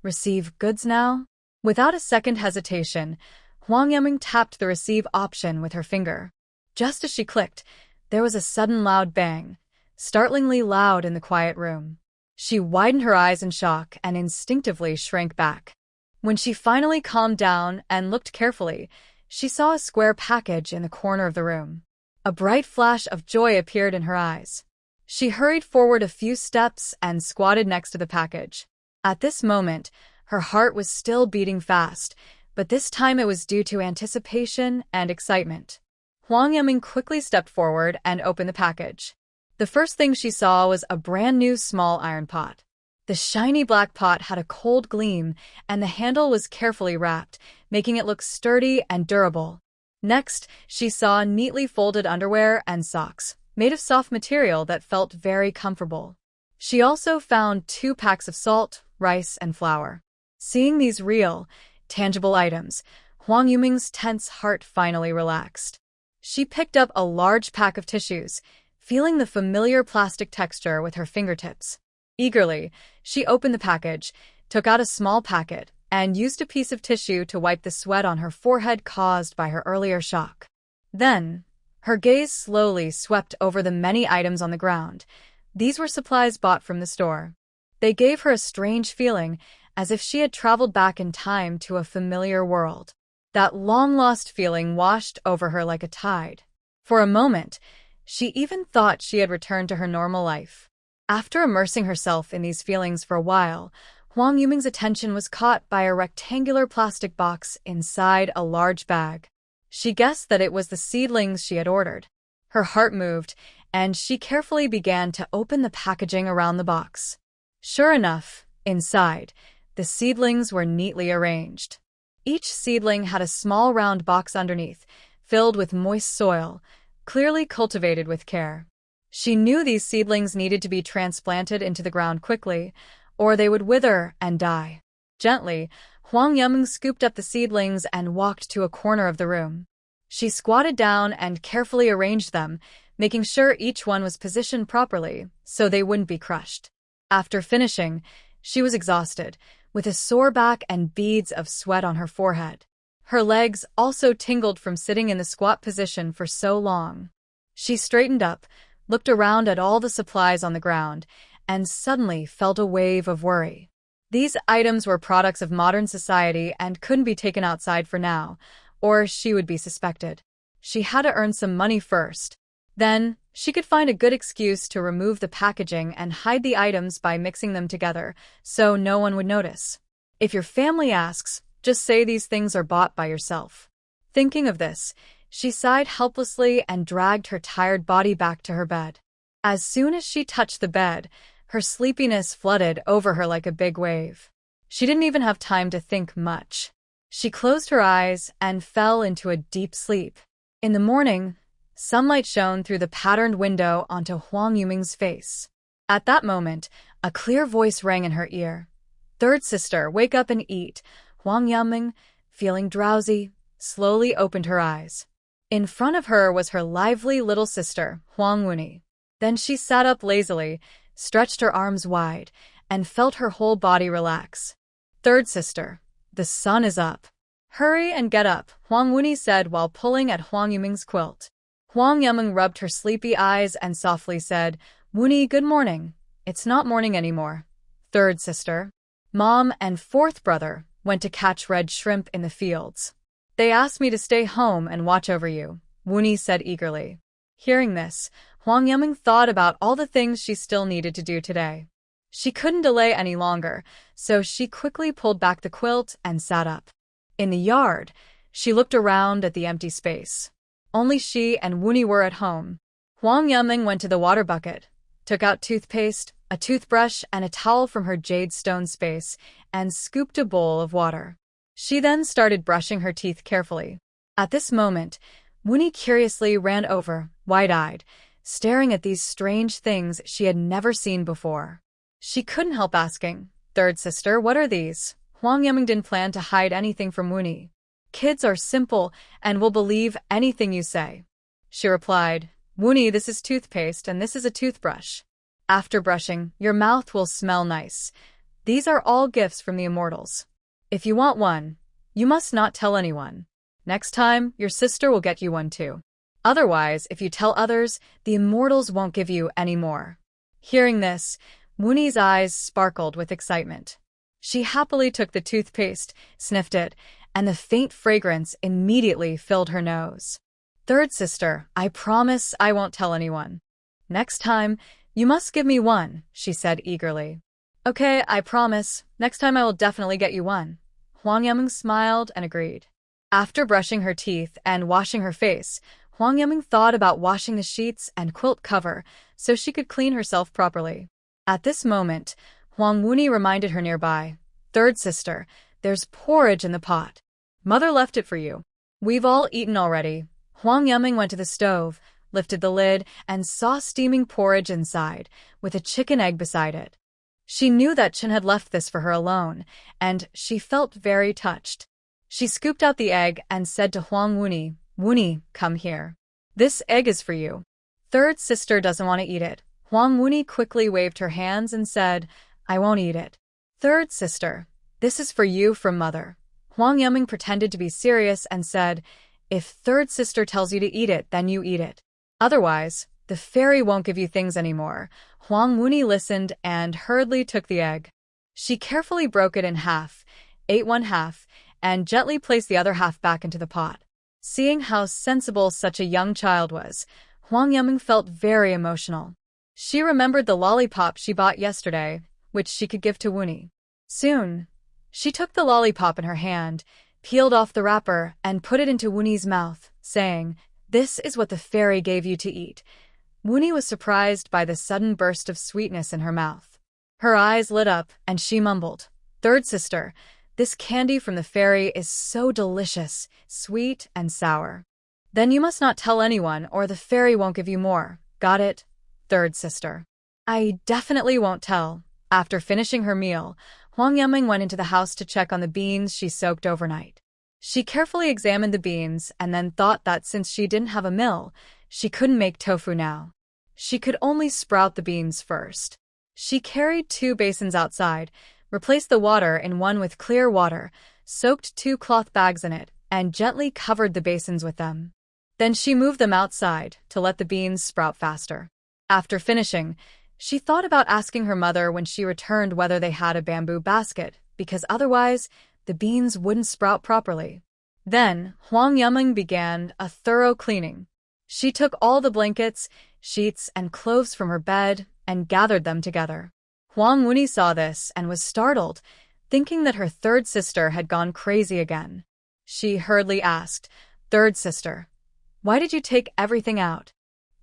"Receive goods now?" Without a second hesitation, Huang Yaming tapped the receive option with her finger. Just as she clicked, there was a sudden loud bang, startlingly loud in the quiet room. She widened her eyes in shock and instinctively shrank back. When she finally calmed down and looked carefully, she saw a square package in the corner of the room. A bright flash of joy appeared in her eyes. She hurried forward a few steps and squatted next to the package. At this moment, her heart was still beating fast, but this time it was due to anticipation and excitement. Huang Yiming quickly stepped forward and opened the package. The first thing she saw was a brand new small iron pot. The shiny black pot had a cold gleam, and the handle was carefully wrapped, making it look sturdy and durable. Next, she saw neatly folded underwear and socks, made of soft material that felt very comfortable. She also found 2 packs of salt, rice, and flour. Seeing these real, tangible items, Huang Yiming's tense heart finally relaxed. She picked up a large pack of tissues, feeling the familiar plastic texture with her fingertips. Eagerly, she opened the package, took out a small packet, and used a piece of tissue to wipe the sweat on her forehead caused by her earlier shock. Then, her gaze slowly swept over the many items on the ground. These were supplies bought from the store. They gave her a strange feeling, as if she had traveled back in time to a familiar world. That long-lost feeling washed over her like a tide. For a moment, she even thought she had returned to her normal life. After immersing herself in these feelings for a while, Huang Yiming's attention was caught by a rectangular plastic box inside a large bag. She guessed that it was the seedlings she had ordered. Her heart moved, and she carefully began to open the packaging around the box. Sure enough, inside, the seedlings were neatly arranged. Each seedling had a small round box underneath, filled with moist soil, clearly cultivated with care. She knew these seedlings needed to be transplanted into the ground quickly, or they would wither and die. Gently, Huang Yiming scooped up the seedlings and walked to a corner of the room. She squatted down and carefully arranged them, making sure each one was positioned properly so they wouldn't be crushed. After finishing, she was exhausted, with a sore back and beads of sweat on her forehead. Her legs also tingled from sitting in the squat position for so long. She straightened up, looked around at all the supplies on the ground, and suddenly felt a wave of worry. These items were products of modern society and couldn't be taken outside for now, or she would be suspected. She had to earn some money first. Then, she could find a good excuse to remove the packaging and hide the items by mixing them together, so no one would notice. If your family asks, just say these things are bought by yourself. Thinking of this, she sighed helplessly and dragged her tired body back to her bed. As soon as she touched the bed, her sleepiness flooded over her like a big wave. She didn't even have time to think much. She closed her eyes and fell into a deep sleep. In the morning, sunlight shone through the patterned window onto Huang Yiming's face. At that moment, a clear voice rang in her ear. "Third sister, wake up and eat." Huang Yiming, feeling drowsy, slowly opened her eyes. In front of her was her lively little sister, Huang Wuni. Then she sat up lazily, stretched her arms wide, and felt her whole body relax. "Third sister, the sun is up. Hurry and get up," Huang Wuni said while pulling at Huang Yiming's quilt. Huang Yiming rubbed her sleepy eyes and softly said, "Wuni, good morning." "It's not morning anymore. Third sister. Mom and fourth brother went to catch red shrimp in the fields. They asked me to stay home and watch over you," Wuni said eagerly. Hearing this, Huang Yiming thought about all the things she still needed to do today. She couldn't delay any longer, so she quickly pulled back the quilt and sat up. In the yard, she looked around at the empty space. Only she and Wuni were at home. Huang Yiming went to the water bucket, took out toothpaste, a toothbrush, and a towel from her jade stone space, and scooped a bowl of water. She then started brushing her teeth carefully. At this moment, Wuni curiously ran over, wide-eyed, staring at these strange things she had never seen before. She couldn't help asking, "Third sister, what are these?" Huang Yiming didn't plan to hide anything from Wuni. "Kids are simple and will believe anything you say," she replied. "Wuni, this is toothpaste and this is a toothbrush. After brushing, your mouth will smell nice. These are all gifts from the immortals. If you want one, you must not tell anyone. Next time, your sister will get you one too. Otherwise, if you tell others, the immortals won't give you any more." Hearing this, Wuni's eyes sparkled with excitement. She happily took the toothpaste, sniffed it, and the faint fragrance immediately filled her nose. "Third sister, I promise I won't tell anyone. Next time, you must give me one," she said eagerly. "Okay, I promise. Next time I will definitely get you one," Huang Yaming smiled and agreed. After brushing her teeth and washing her face, Huang Yaming thought about washing the sheets and quilt cover so she could clean herself properly. At this moment, Huang Wuni reminded her nearby, "Third sister, there's porridge in the pot. Mother left it for you." "We've all eaten already." Huang Yaming went to the stove, lifted the lid, and saw steaming porridge inside, with a chicken egg beside it. She knew that Chen had left this for her alone, and she felt very touched. She scooped out the egg and said to Huang Wuni, "Wuni, come here. This egg is for you." Third sister doesn't want to eat it. Huang Wuni quickly waved her hands and said, "I won't eat it." "Third sister, this is for you from mother." Huang Yaming pretended to be serious and said, "If third sister tells you to eat it, then you eat it. Otherwise, the fairy won't give you things anymore." Huang Wuni listened and hurriedly took the egg. She carefully broke it in half, ate one half, and gently placed the other half back into the pot. Seeing how sensible such a young child was, Huang Yaming felt very emotional. She remembered the lollipop she bought yesterday, which she could give to Wuni. Soon, she took the lollipop in her hand, peeled off the wrapper, and put it into Wuni's mouth, saying, "This is what the fairy gave you to eat." Wuni was surprised by the sudden burst of sweetness in her mouth. Her eyes lit up, and she mumbled, "Third sister, this candy from the fairy is so delicious, sweet and sour. Then you must not tell anyone or the fairy won't give you more. Got it, third sister?" "I definitely won't tell." After finishing her meal, Huang Yaming went into the house to check on the beans she soaked overnight. She carefully examined the beans and then thought that since she didn't have a mill, she couldn't make tofu now. She could only sprout the beans first. She carried 2 basins outside, replaced the water in one with clear water, soaked 2 cloth bags in it, and gently covered the basins with them. Then she moved them outside to let the beans sprout faster. After finishing, she thought about asking her mother when she returned whether they had a bamboo basket, because otherwise, the beans wouldn't sprout properly. Then, Huang Yaming began a thorough cleaning. She took all the blankets, sheets, and clothes from her bed and gathered them together. Huang Wuni saw this and was startled, thinking that her third sister had gone crazy again. She hurriedly asked, "Third sister, why did you take everything out?"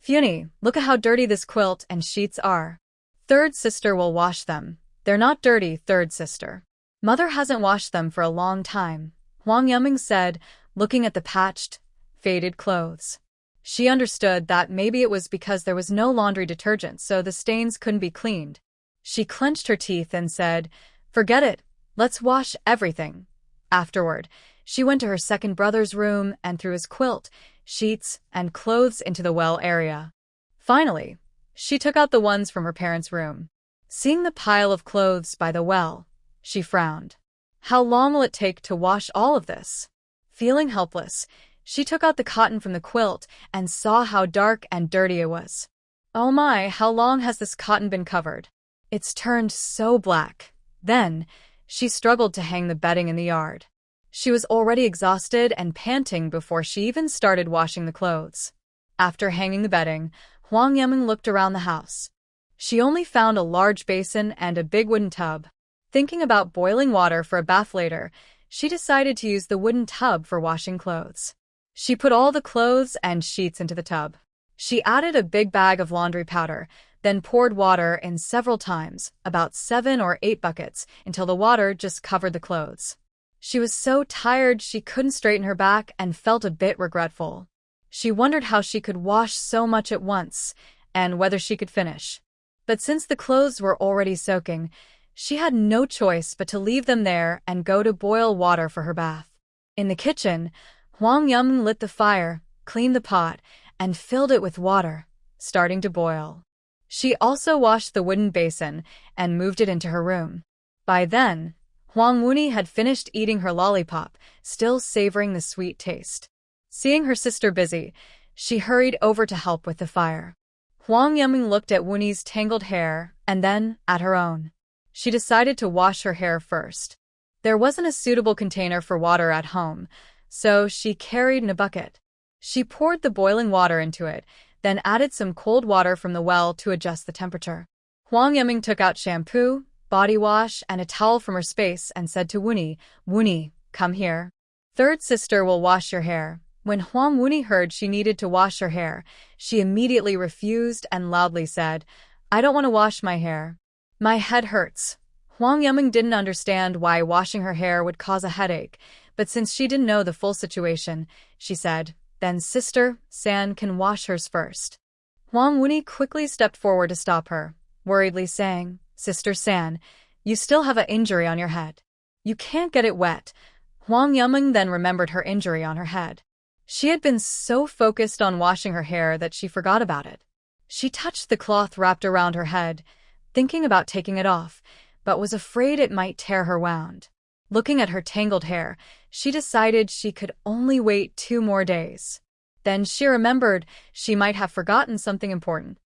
"Funi, look at how dirty this quilt and sheets are." "Third sister will wash them. They're not dirty, third sister. Mother hasn't washed them for a long time," Huang Yaming said, looking at the patched, faded clothes. She understood that maybe it was because there was no laundry detergent so the stains couldn't be cleaned. She clenched her teeth and said, "Forget it, let's wash everything." Afterward, she went to her second brother's room and threw his quilt, sheets, and clothes into the well area. Finally, she took out the ones from her parents' room. Seeing the pile of clothes by the well, she frowned. How long will it take to wash all of this? Feeling helpless, she took out the cotton from the quilt and saw how dark and dirty it was. "Oh my, how long has this cotton been covered? It's turned so black." Then, she struggled to hang the bedding in the yard. She was already exhausted and panting before she even started washing the clothes. After hanging the bedding, Huang Yaming looked around the house. She only found a large basin and a big wooden tub. Thinking about boiling water for a bath later, she decided to use the wooden tub for washing clothes. She put all the clothes and sheets into the tub. She added a big bag of laundry powder, then poured water in several times, about 7 or 8 buckets, until the water just covered the clothes. She was so tired she couldn't straighten her back and felt a bit regretful. She wondered how she could wash so much at once, and whether she could finish. But since the clothes were already soaking, she had no choice but to leave them there and go to boil water for her bath. In the kitchen, Huang Yaming lit the fire, cleaned the pot, and filled it with water, starting to boil. She also washed the wooden basin and moved it into her room. By then, Huang Wuni had finished eating her lollipop, still savoring the sweet taste. Seeing her sister busy, she hurried over to help with the fire. Huang Yaming looked at Wuni's tangled hair and then at her own. She decided to wash her hair first. There wasn't a suitable container for water at home, so she carried in a bucket. She poured the boiling water into it, then added some cold water from the well to adjust the temperature. Huang Yaming took out shampoo, body wash, and a towel from her space and said to Wuni, "Wuni, come here. Third sister will wash your hair." When Huang Wuni heard she needed to wash her hair, she immediately refused and loudly said, "I don't want to wash my hair. My head hurts." Huang Yuming didn't understand why washing her hair would cause a headache, but since she didn't know the full situation, she said, "Then Sister San can wash hers first." Huang Wuni quickly stepped forward to stop her, worriedly saying, "Sister San, you still have an injury on your head. You can't get it wet." Huang Yuming then remembered her injury on her head. She had been so focused on washing her hair that she forgot about it. She touched the cloth wrapped around her head, thinking about taking it off, but was afraid it might tear her wound. Looking at her tangled hair, she decided she could only wait 2 more days. Then she remembered she might have forgotten something important.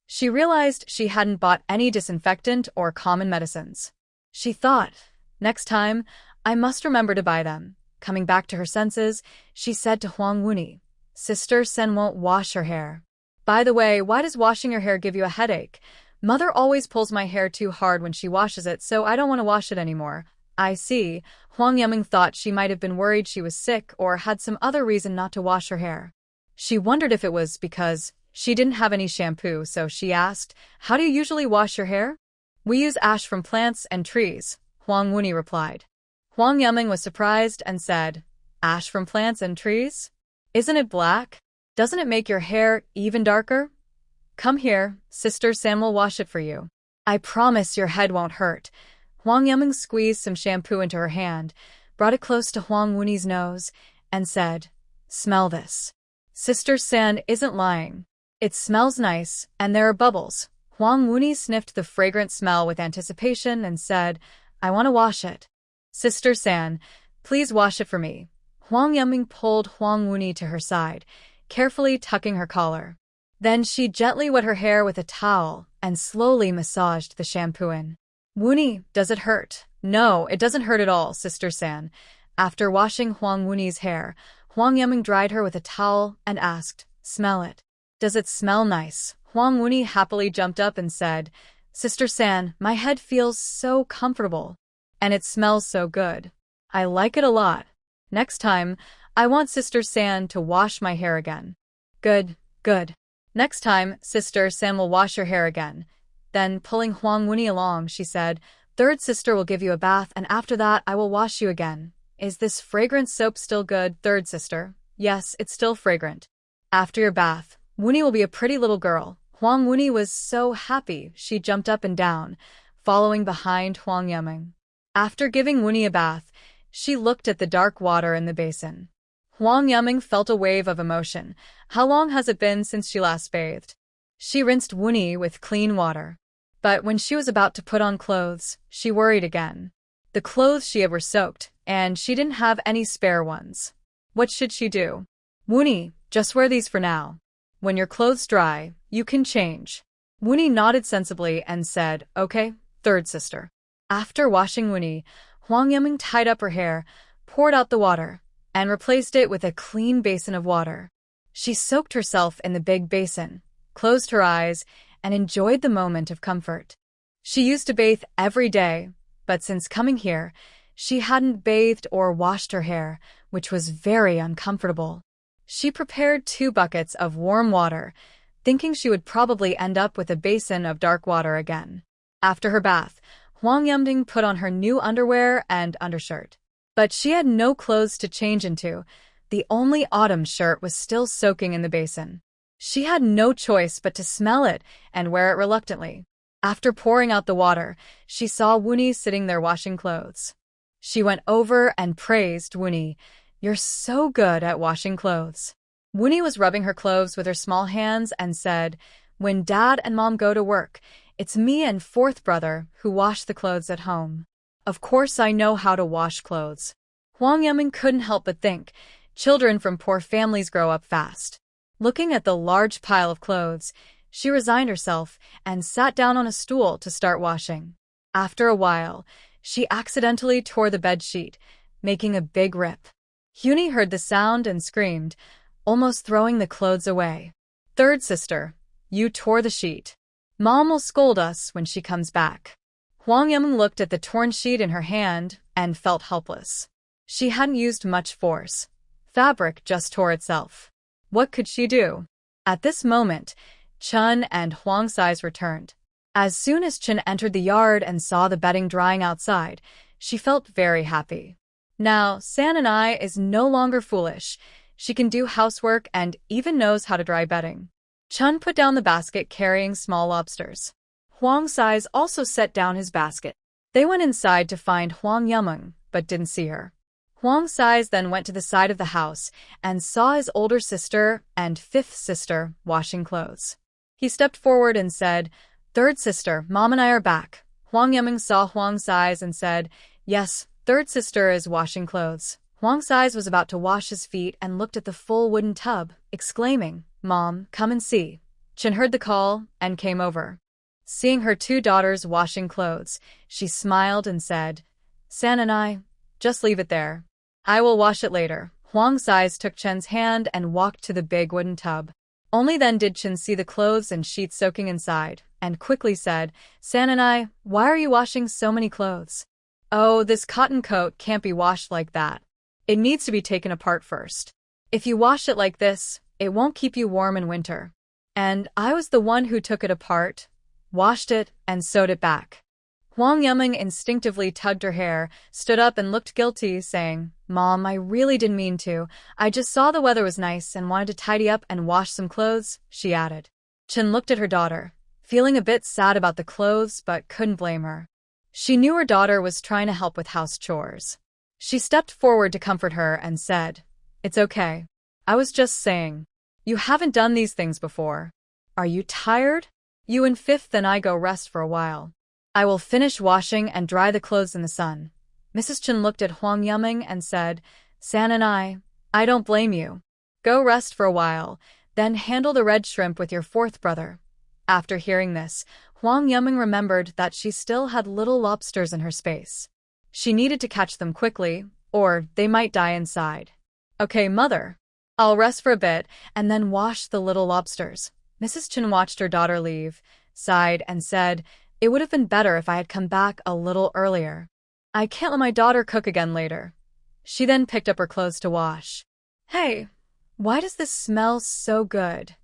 She realized she hadn't bought any disinfectant or common medicines. She thought, "Next time, I must remember to buy them." Coming back to her senses, she said to Huang Wuni, "Sister Sen won't wash her hair. By the way, why does washing your hair give you a headache? Mother always pulls my hair too hard when she washes it, so I don't want to wash it anymore." "I see." Huang Yuming thought she might have been worried she was sick or had some other reason not to wash her hair. She wondered if it was because she didn't have any shampoo, so she asked, "How do you usually wash your hair?" "We use ash from plants and trees," Huang Wuni replied. Huang Yuming was surprised and said, "Ash from plants and trees? Isn't it black? Doesn't it make your hair even darker? Come here, Sister Sam will wash it for you. I promise your head won't hurt." Huang Yuming squeezed some shampoo into her hand, brought it close to Huang Wuni's nose, and said, "Smell this." Sister San isn't lying. It smells nice, and there are bubbles. Huang Wuni sniffed the fragrant smell with anticipation and said, "I want to wash it. Sister San, please wash it for me." Huang Yuming pulled Huang Wuni to her side, carefully tucking her collar. Then she gently wet her hair with a towel and slowly massaged the shampoo in. "Wuni, does it hurt?" "No, it doesn't hurt at all, Sister San." After washing Huang Wuni's hair, Huang Yuming dried her with a towel and asked, "Smell it. Does it smell nice?" Huang Wuni happily jumped up and said, "Sister San, my head feels so comfortable. And it smells so good. I like it a lot. Next time, I want Sister San to wash my hair again." "Good, good. Next time, Sister San will wash your hair again." Then, pulling Huang Wuni along, she said, "Third sister will give you a bath, and after that I will wash you again. Is this fragrant soap still good, third sister?" "Yes, it's still fragrant. After your bath, Wuni will be a pretty little girl." Huang Wuni was so happy she jumped up and down, following behind Huang Yuming. After giving Wuni a bath, she looked at the dark water in the basin. Huang Yuming felt a wave of emotion. How long has it been since she last bathed? She rinsed Wuni with clean water. But when she was about to put on clothes, she worried again. The clothes she had were soaked, and she didn't have any spare ones. What should she do? "Wuni, just wear these for now. When your clothes dry, you can change." Wuni nodded sensibly and said, "Okay, third sister." After washing Wuni, Huang Yuming tied up her hair, poured out the water, and replaced it with a clean basin of water. She soaked herself in the big basin, closed her eyes, and enjoyed the moment of comfort. She used to bathe every day, but since coming here, she hadn't bathed or washed her hair, which was very uncomfortable. She prepared 2 buckets of warm water, thinking she would probably end up with a basin of dark water again. After her bath, Huang Yuming put on her new underwear and undershirt. But she had no clothes to change into. The only autumn shirt was still soaking in the basin. She had no choice but to smell it and wear it reluctantly. After pouring out the water, she saw Wuni sitting there washing clothes. She went over and praised Wuni. "You're so good at washing clothes." Wuni was rubbing her clothes with her small hands and said, "When Dad and Mom go to work, it's me and 4th brother who wash the clothes at home. Of course I know how to wash clothes." Huang Yuming couldn't help but think, children from poor families grow up fast. Looking at the large pile of clothes, she resigned herself and sat down on a stool to start washing. After a while, she accidentally tore the bed sheet, making a big rip. Huni heard the sound and screamed, almost throwing the clothes away. "Third sister, you tore the sheet. Mom will scold us when she comes back." Huang Yameng looked at the torn sheet in her hand and felt helpless. She hadn't used much force. Fabric just tore itself. What could she do? At this moment, Chun and Huang Sai's returned. As soon as Chun entered the yard and saw the bedding drying outside, she felt very happy. Now, Sananai is no longer foolish. She can do housework and even knows how to dry bedding. Chun put down the basket carrying small lobsters. Huang Sai also set down his basket. They went inside to find Huang Yameng, but didn't see her. Huang Sai then went to the side of the house and saw his older sister and fifth sister washing clothes. He stepped forward and said, "Third sister, Mom and I are back." Huang Yameng saw Huang Sai and said, "Yes, third sister is washing clothes." Huang Sai was about to wash his feet and looked at the full wooden tub, exclaiming, "Mom, come and see." Chun heard the call and came over. Seeing her two daughters washing clothes, she smiled and said, "San and I, just leave it there. I will wash it later." Huang Sai took Chen's hand and walked to the big wooden tub. Only then did Chen see the clothes and sheets soaking inside, and quickly said, "San and I, why are you washing so many clothes?" "Oh, this cotton coat can't be washed like that. It needs to be taken apart first. If you wash it like this, it won't keep you warm in winter. And I was the one who took it apart, washed it, and sewed it back." Huang Yameng instinctively tugged her hair, stood up and looked guilty, saying, "Mom, I really didn't mean to. I just saw the weather was nice and wanted to tidy up and wash some clothes," she added. Chen looked at her daughter, feeling a bit sad about the clothes but couldn't blame her. She knew her daughter was trying to help with house chores. She stepped forward to comfort her and said, "It's okay. I was just saying. You haven't done these things before. Are you tired? You and Fifth and I go rest for a while. I will finish washing and dry the clothes in the sun." Mrs. Chen looked at Huang Yameng and said, "San and I don't blame you. Go rest for a while, then handle the red shrimp with your fourth brother." After hearing this, Huang Yameng remembered that she still had little lobsters in her space. She needed to catch them quickly, or they might die inside. "Okay, mother. I'll rest for a bit and then wash the little lobsters." Mrs. Chen watched her daughter leave, sighed, and said, "It would have been better if I had come back a little earlier. I can't let my daughter cook again later." She then picked up her clothes to wash. "Hey, why does this smell so good?"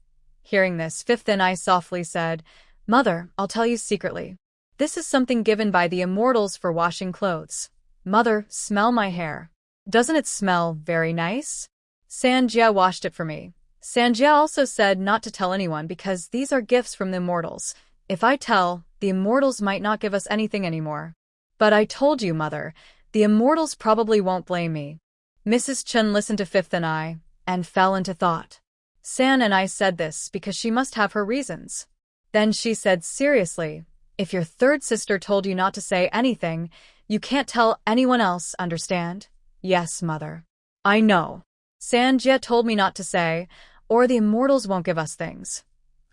Hearing this, Fifth and I softly said, "Mother, I'll tell you secretly. This is something given by the immortals for washing clothes. Mother, smell my hair. Doesn't it smell very nice?" Sanjia washed it for me. Sanjia also said not to tell anyone because these are gifts from the immortals. If I tell, the immortals might not give us anything anymore. "But I told you, Mother, the immortals probably won't blame me." Mrs. Chen listened to Fifth and I, and fell into thought. San and I said this because she must have her reasons. Then she said seriously, "If your third sister told you not to say anything, you can't tell anyone else, understand?" "Yes, Mother. I know. Sanjia told me not to say, or the immortals won't give us things."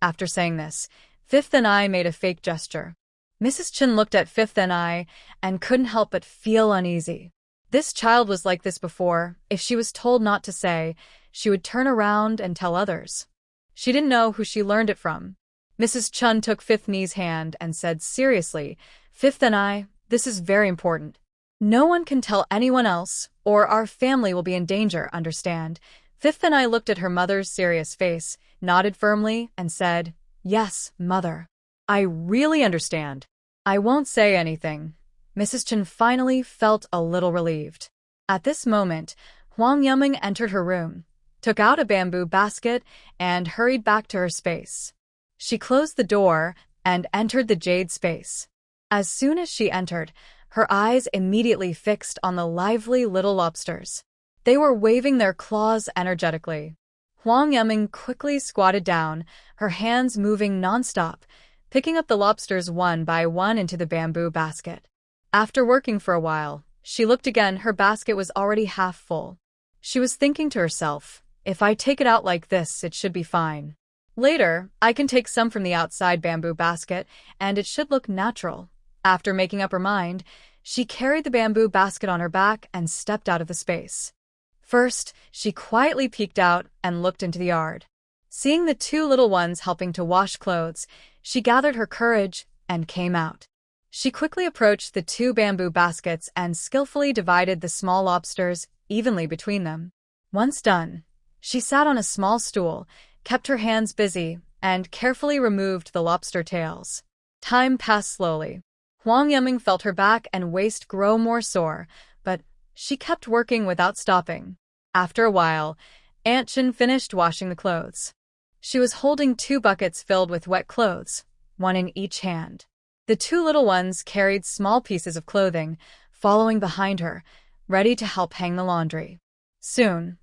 After saying this, Fifth and I made a fake gesture. Mrs. Chen looked at Fifth and I and couldn't help but feel uneasy. This child was like this before. If she was told not to say, she would turn around and tell others. She didn't know who she learned it from. Mrs. Chen took Fifth Ni's hand and said seriously, "Fifth and I, this is very important. No one can tell anyone else, or our family will be in danger, understand?" Fifth and I looked at her mother's serious face, nodded firmly, and said, "Yes, Mother. I really understand. I won't say anything." Mrs. Chen finally felt a little relieved. At this moment, Huang Yameng entered her room, took out a bamboo basket, and hurried back to her space. She closed the door and entered the jade space. As soon as she entered, her eyes immediately fixed on the lively little lobsters. They were waving their claws energetically. Huang Yameng quickly squatted down, her hands moving non-stop, picking up the lobsters one by one into the bamboo basket. After working for a while, she looked again. Her basket was already half full. She was thinking to herself, "If I take it out like this, it should be fine. Later, I can take some from the outside bamboo basket, and it should look natural." After making up her mind, she carried the bamboo basket on her back and stepped out of the space. First, she quietly peeked out and looked into the yard. Seeing the two little ones helping to wash clothes, she gathered her courage and came out. She quickly approached the 2 bamboo baskets and skillfully divided the small lobsters evenly between them. Once done, she sat on a small stool, kept her hands busy, and carefully removed the lobster tails. Time passed slowly. Huang Yiming felt her back and waist grow more sore, but she kept working without stopping. After a while, Aunt Chen finished washing the clothes. She was holding 2 buckets filled with wet clothes, one in each hand. The 2 little ones carried small pieces of clothing, following behind her, ready to help hang the laundry. Soon,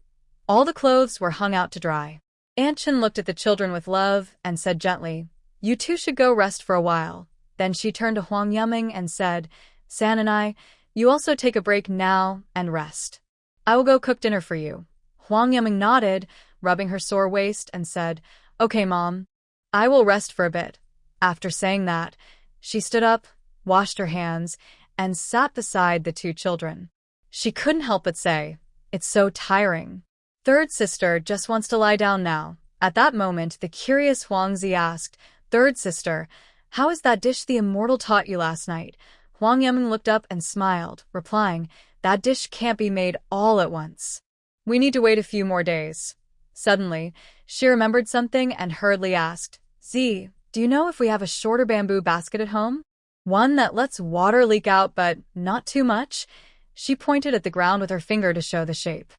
all the clothes were hung out to dry. Aunt Chen looked at the children with love and said gently, "You 2 should go rest for a while." Then she turned to Huang Yiming and said, "San and I, you also take a break now and rest. I will go cook dinner for you." Huang Yiming nodded, rubbing her sore waist, and said, "Okay, Mom. I will rest for a bit." After saying that, she stood up, washed her hands, and sat beside the 2 children. She couldn't help but say, "It's so tiring. Third sister just wants to lie down now." At that moment, the curious Huang Zi asked, "Third sister, how is that dish the immortal taught you last night?" Huang Yiming looked up and smiled, replying, "That dish can't be made all at once. We need to wait a few more days." Suddenly, she remembered something and hurriedly asked, "Z, do you know if we have a shorter bamboo basket at home? One that lets water leak out but not too much?" She pointed at the ground with her finger to show the shape.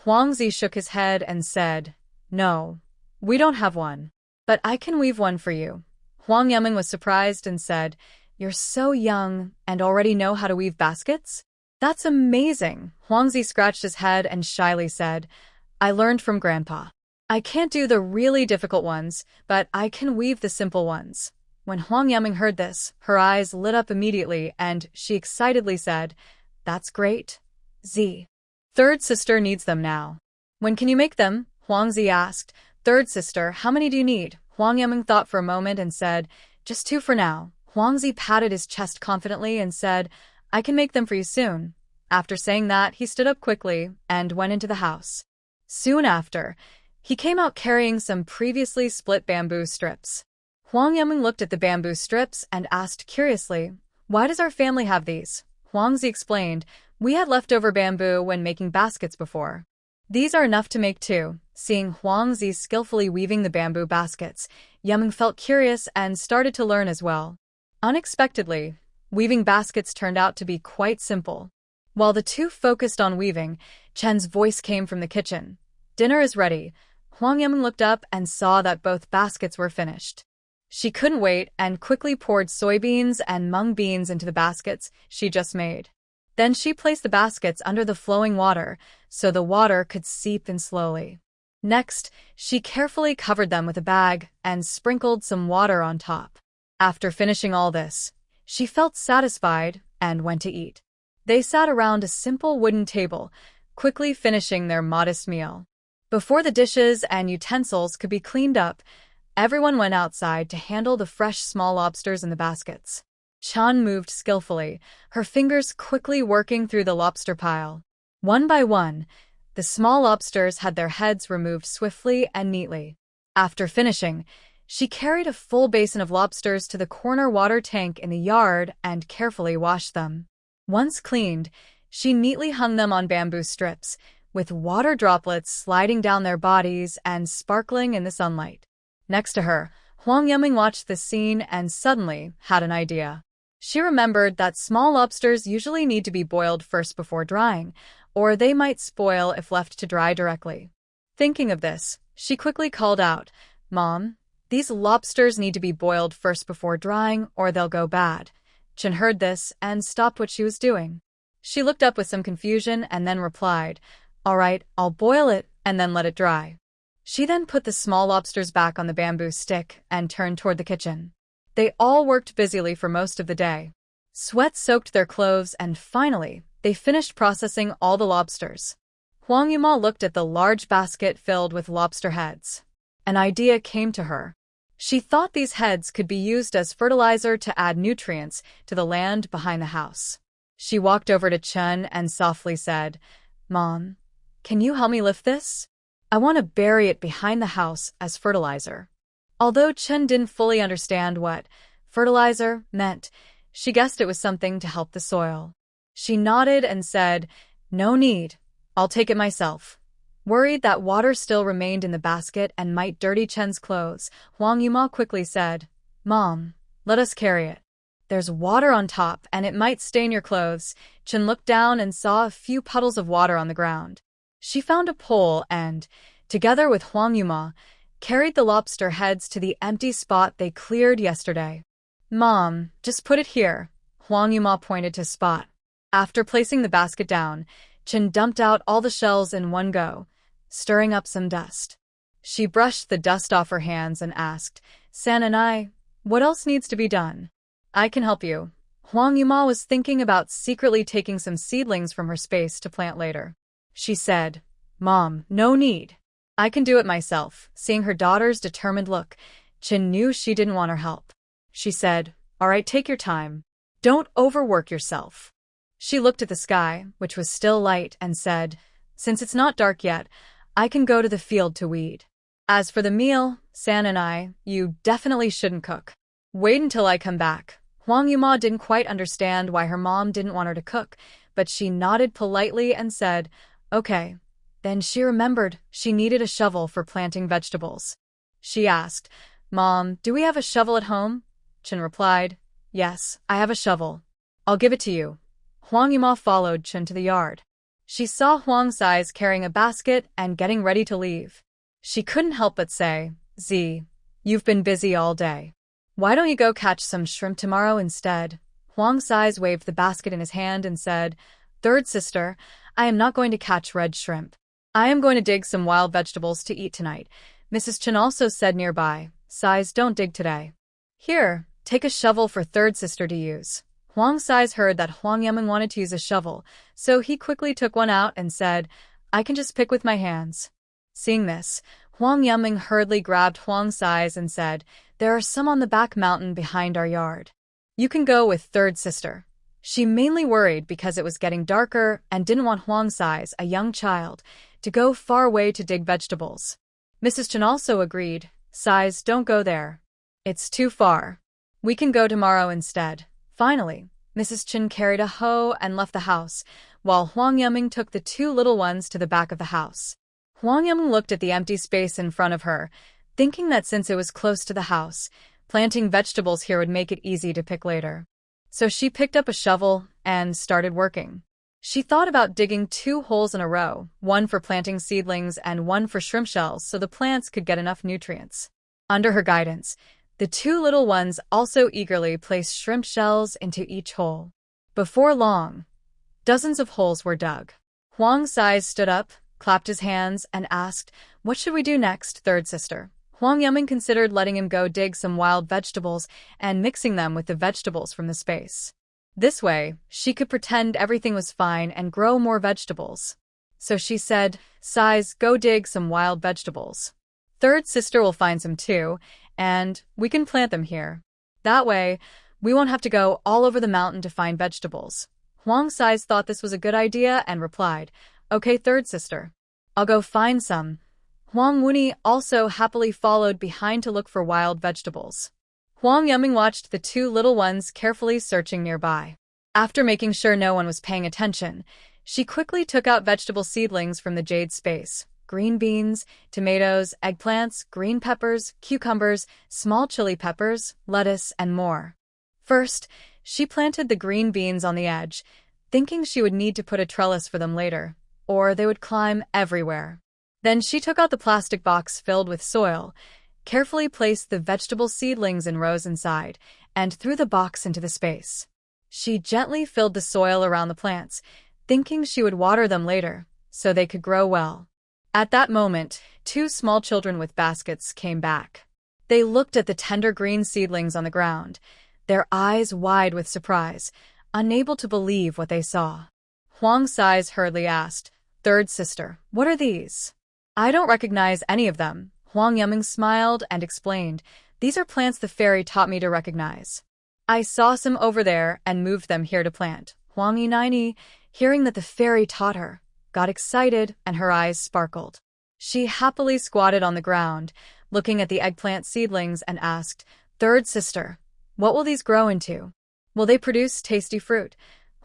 Huang Zi shook his head and said, "No, we don't have one. But I can weave one for you." Huang Yiming was surprised and said, "You're so young and already know how to weave baskets? That's amazing." Huang Zi scratched his head and shyly said, "I learned from Grandpa. I can't do the really difficult ones, but I can weave the simple ones." When Huang Yiming heard this, her eyes lit up immediately and she excitedly said, "That's great, Z. Third sister needs them now." "When can you make them?" Huang Zi asked. "Third sister, how many do you need?" Huang Yiming thought for a moment and said, "Just 2 for now." Huang Zi patted his chest confidently and said, "I can make them for you soon." After saying that, he stood up quickly and went into the house. Soon after, he came out carrying some previously split bamboo strips. Huang Yiming looked at the bamboo strips and asked curiously, "Why does our family have these?" Huang Zi explained, "We had leftover bamboo when making baskets before. These are enough to make 2. Seeing Huang Zi skillfully weaving the bamboo baskets, Yiming felt curious and started to learn as well. Unexpectedly, weaving baskets turned out to be quite simple. While the 2 focused on weaving, Chen's voice came from the kitchen. "Dinner is ready." Huang Yiming looked up and saw that both baskets were finished. She couldn't wait and quickly poured soybeans and mung beans into the baskets she just made. Then she placed the baskets under the flowing water so the water could seep in slowly. Next, she carefully covered them with a bag and sprinkled some water on top. After finishing all this, she felt satisfied and went to eat. They sat around a simple wooden table, quickly finishing their modest meal. Before the dishes and utensils could be cleaned up, everyone went outside to handle the fresh small lobsters in the baskets. Chan moved skillfully, her fingers quickly working through the lobster pile. One by one, the small lobsters had their heads removed swiftly and neatly. After finishing, she carried a full basin of lobsters to the corner water tank in the yard and carefully washed them. Once cleaned, she neatly hung them on bamboo strips, with water droplets sliding down their bodies and sparkling in the sunlight. Next to her, Huang Yiming watched this scene and suddenly had an idea. She remembered that small lobsters usually need to be boiled first before drying, or they might spoil if left to dry directly. Thinking of this, she quickly called out, "Mom, these lobsters need to be boiled first before drying or they'll go bad." Chen heard this and stopped what she was doing. She looked up with some confusion and then replied, "All right, I'll boil it and then let it dry." She then put the small lobsters back on the bamboo stick and turned toward the kitchen. They all worked busily for most of the day. Sweat soaked their clothes and finally, they finished processing all the lobsters. Huang Yiming looked at the large basket filled with lobster heads. An idea came to her. She thought these heads could be used as fertilizer to add nutrients to the land behind the house. She walked over to Chen and softly said, "Mom, can you help me lift this? I want to bury it behind the house as fertilizer." Although Chen didn't fully understand what fertilizer meant, She guessed it was something to help the soil. She nodded and said, "No need. I'll take it myself." Worried that water still remained in the basket and might dirty Chen's clothes, Huang Yuma quickly said, "Mom, let us carry it. There's water on top and it might stain your clothes." Chen looked down and saw a few puddles of water on the ground. She found a pole and, together with Huang Yuma, carried the lobster heads to the empty spot they cleared yesterday. "Mom, just put it here." Huang Yuma pointed to spot. After placing the basket down, Chen dumped out all the shells in one go, stirring up some dust. She brushed the dust off her hands and asked, "San and I, what else needs to be done?" "I can help you." Huang Yuma was thinking about secretly taking some seedlings from her space to plant later. She said, "Mom, no need. I can do it myself." Seeing her daughter's determined look, Chen knew she didn't want her help. She said, "All right, take your time. Don't overwork yourself." She looked at the sky, which was still light, and said, "Since it's not dark yet, I can go to the field to weed. As for the meal, San and I, you definitely shouldn't cook. Wait until I come back." Huang Yuma didn't quite understand why her mom didn't want her to cook, but she nodded politely and said, "Okay." Then she remembered she needed a shovel for planting vegetables. She asked, "Mom, do we have a shovel at home?" Chen replied, "Yes, I have a shovel. I'll give it to you." Huang Yuma followed Chen to the yard. She saw Huang Sai's carrying a basket and getting ready to leave. She couldn't help but say, "Z, you've been busy all day. Why don't you go catch some shrimp tomorrow instead?" Huang Sai's waved the basket in his hand and said, "Third sister, I am not going to catch red shrimp. I am going to dig some wild vegetables to eat tonight." Mrs. Chen also said nearby, "Sais, don't dig today. Here, take a shovel for third sister to use." Huang Sais heard that Huang Yaming wanted to use a shovel, so he quickly took one out and said, "I can just pick with my hands." Seeing this, Huang Yaming hurriedly grabbed Huang Sais and said, "There are some on the back mountain behind our yard. You can go with third sister." She mainly worried because it was getting darker and didn't want Huang Sais, a young child, to go far away to dig vegetables. Mrs. Chen also agreed, "Sais, don't go there. It's too far. We can go tomorrow instead." Finally, Mrs. Chen carried a hoe and left the house, while Huang Yaming took the two little ones to the back of the house. Huang Yaming looked at the empty space in front of her, thinking that since it was close to the house, planting vegetables here would make it easy to pick later. So she picked up a shovel and started working. She thought about digging 2 holes in a row, one for planting seedlings and one for shrimp shells so the plants could get enough nutrients. Under her guidance, the 2 little ones also eagerly placed shrimp shells into each hole. Before long, dozens of holes were dug. Huang Sais stood up, clapped his hands, and asked, "What should we do next, third sister?" Huang Yaming considered letting him go dig some wild vegetables and mixing them with the vegetables from the space. This way, she could pretend everything was fine and grow more vegetables. So she said, "Sais, go dig some wild vegetables. Third sister will find some too, and we can plant them here. That way, we won't have to go all over the mountain to find vegetables." Huang Sais thought this was a good idea and replied, "Okay, third sister. I'll go find some." Huang Wuni also happily followed behind to look for wild vegetables. Huang Yaming watched the 2 little ones carefully searching nearby. After making sure no one was paying attention, she quickly took out vegetable seedlings from the jade space: green beans, tomatoes, eggplants, green peppers, cucumbers, small chili peppers, lettuce, and more. First, she planted the green beans on the edge, thinking she would need to put a trellis for them later, or they would climb everywhere. Then she took out the plastic box filled with soil, carefully placed the vegetable seedlings in rows inside, and threw the box into the space. She gently filled the soil around the plants, thinking she would water them later, so they could grow well. At that moment, 2 small children with baskets came back. They looked at the tender green seedlings on the ground, their eyes wide with surprise, unable to believe what they saw. Huang Sais hurriedly asked, "Third sister, what are these?" "I don't recognize any of them." Huang Yaming smiled and explained, "These are plants the fairy taught me to recognize. I saw some over there and moved them here to plant." Huang Yinaini, hearing that the fairy taught her, got excited and her eyes sparkled. She happily squatted on the ground, looking at the eggplant seedlings and asked, "Third sister, what will these grow into?" Will they produce tasty fruit?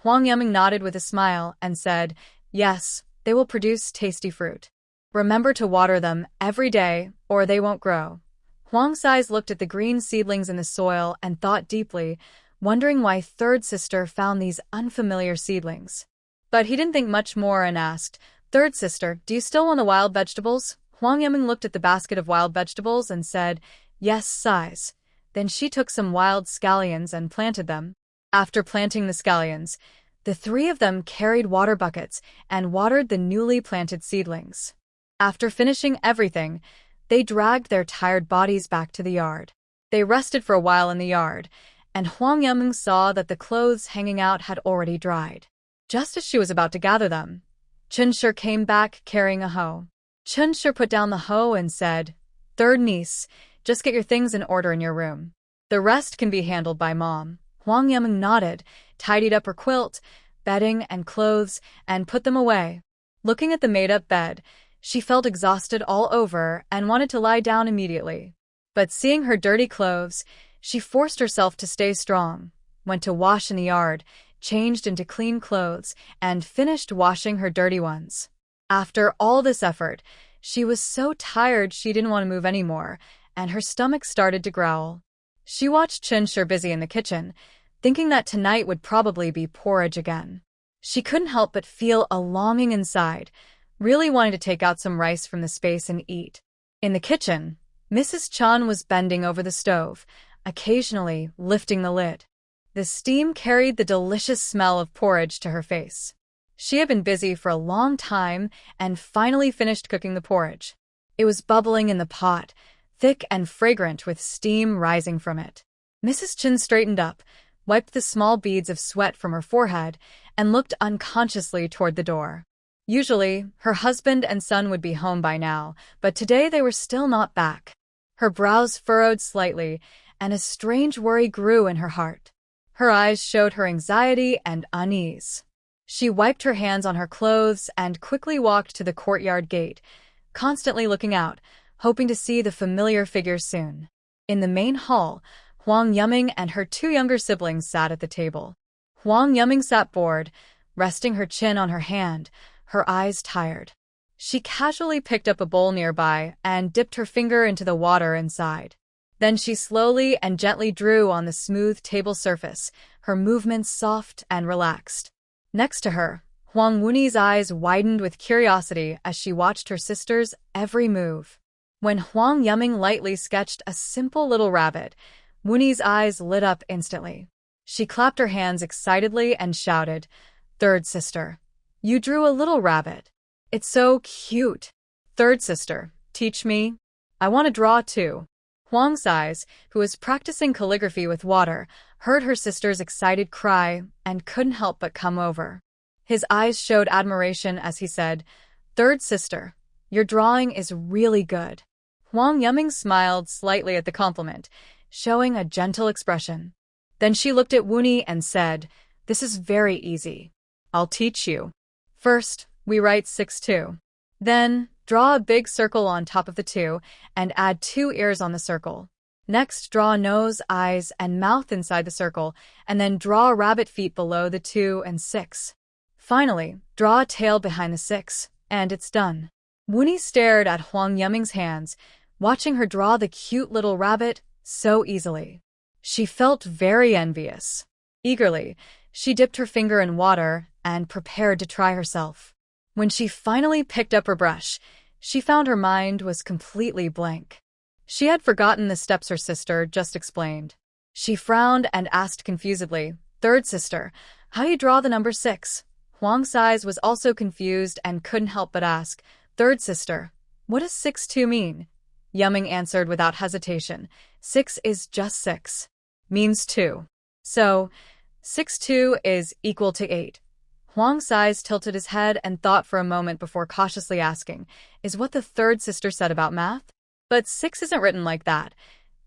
Huang Yaming nodded with a smile and said, yes, they will produce tasty fruit. Remember to water them every day, or they won't grow. Huang's eyes looked at the green seedlings in the soil and thought deeply, wondering why third sister found these unfamiliar seedlings. But he didn't think much more and asked, third sister, do you still want the wild vegetables? Huang Yaming looked at the basket of wild vegetables and said, yes, size. Then she took some wild scallions and planted them. After planting the scallions, the three of them carried water buckets and watered the newly planted seedlings. After finishing everything, they dragged their tired bodies back to the yard. They rested for a while in the yard, and Huang Yaming saw that the clothes hanging out had already dried. Just as she was about to gather them, Chunshi came back carrying a hoe. Chunshi put down the hoe and said, third niece, just get your things in order in your room. The rest can be handled by mom. Huang Yaming nodded, tidied up her quilt, bedding, and clothes, and put them away. Looking at the made-up bed, she felt exhausted all over and wanted to lie down immediately. But seeing her dirty clothes, she forced herself to stay strong, went to wash in the yard, changed into clean clothes, and finished washing her dirty ones. After all this effort, she was so tired she didn't want to move anymore, and her stomach started to growl. She watched Chunshi busy in the kitchen, thinking that tonight would probably be porridge again. She couldn't help but feel a longing inside, really wanting to take out some rice from the space and eat. In the kitchen, Mrs. Chan was bending over the stove, occasionally lifting the lid. The steam carried the delicious smell of porridge to her face. She had been busy for a long time and finally finished cooking the porridge. It was bubbling in the pot, thick and fragrant with steam rising from it. Mrs. Chan straightened up, wiped the small beads of sweat from her forehead, and looked unconsciously toward the door. Usually, her husband and son would be home by now, but today they were still not back. Her brows furrowed slightly, and a strange worry grew in her heart. Her eyes showed her anxiety and unease. She wiped her hands on her clothes and quickly walked to the courtyard gate, constantly looking out, hoping to see the familiar figures soon. In the main hall, Huang Yaming and her two younger siblings sat at the table. Huang Yaming sat bored, resting her chin on her hand, her eyes tired. She casually picked up a bowl nearby and dipped her finger into the water inside. Then she slowly and gently drew on the smooth table surface, her movements soft and relaxed. Next to her, Huang Wuni's eyes widened with curiosity as she watched her sister's every move. When Huang Yaming lightly sketched a simple little rabbit, Wuni's eyes lit up instantly. She clapped her hands excitedly and shouted, "Third sister, you drew a little rabbit. It's so cute. Third sister, teach me. I want to draw too." Huang's eyes, who was practicing calligraphy with water, heard her sister's excited cry and couldn't help but come over. His eyes showed admiration as he said, "Third sister, your drawing is really good." Huang Yaming smiled slightly at the compliment, showing a gentle expression. Then she looked at Wuni and said, "This is very easy. I'll teach you. First, we write 6-2. Then, draw a big circle on top of the 2 and add 2 ears on the circle. Next, draw a nose, eyes, and mouth inside the circle, and then draw rabbit feet below the 2 and 6. Finally, draw a tail behind the 6, and it's done." Wuni stared at Huang Yaming's hands, watching her draw the cute little rabbit so easily. She felt very envious. Eagerly, she dipped her finger in water and prepared to try herself. When she finally picked up her brush, she found her mind was completely blank. She had forgotten the steps her sister just explained. She frowned and asked confusedly, "Third sister, how do you draw the number 6? Huang's eyes was also confused and couldn't help but ask, "Third sister, what does 6-2 mean?" Yaming answered without hesitation, "6 is just 6. Means 2. So, 6-2 is equal to 8. Huang's eyes tilted his head and thought for a moment before cautiously asking, "Is what the third sister said about math?" But 6 isn't written like that.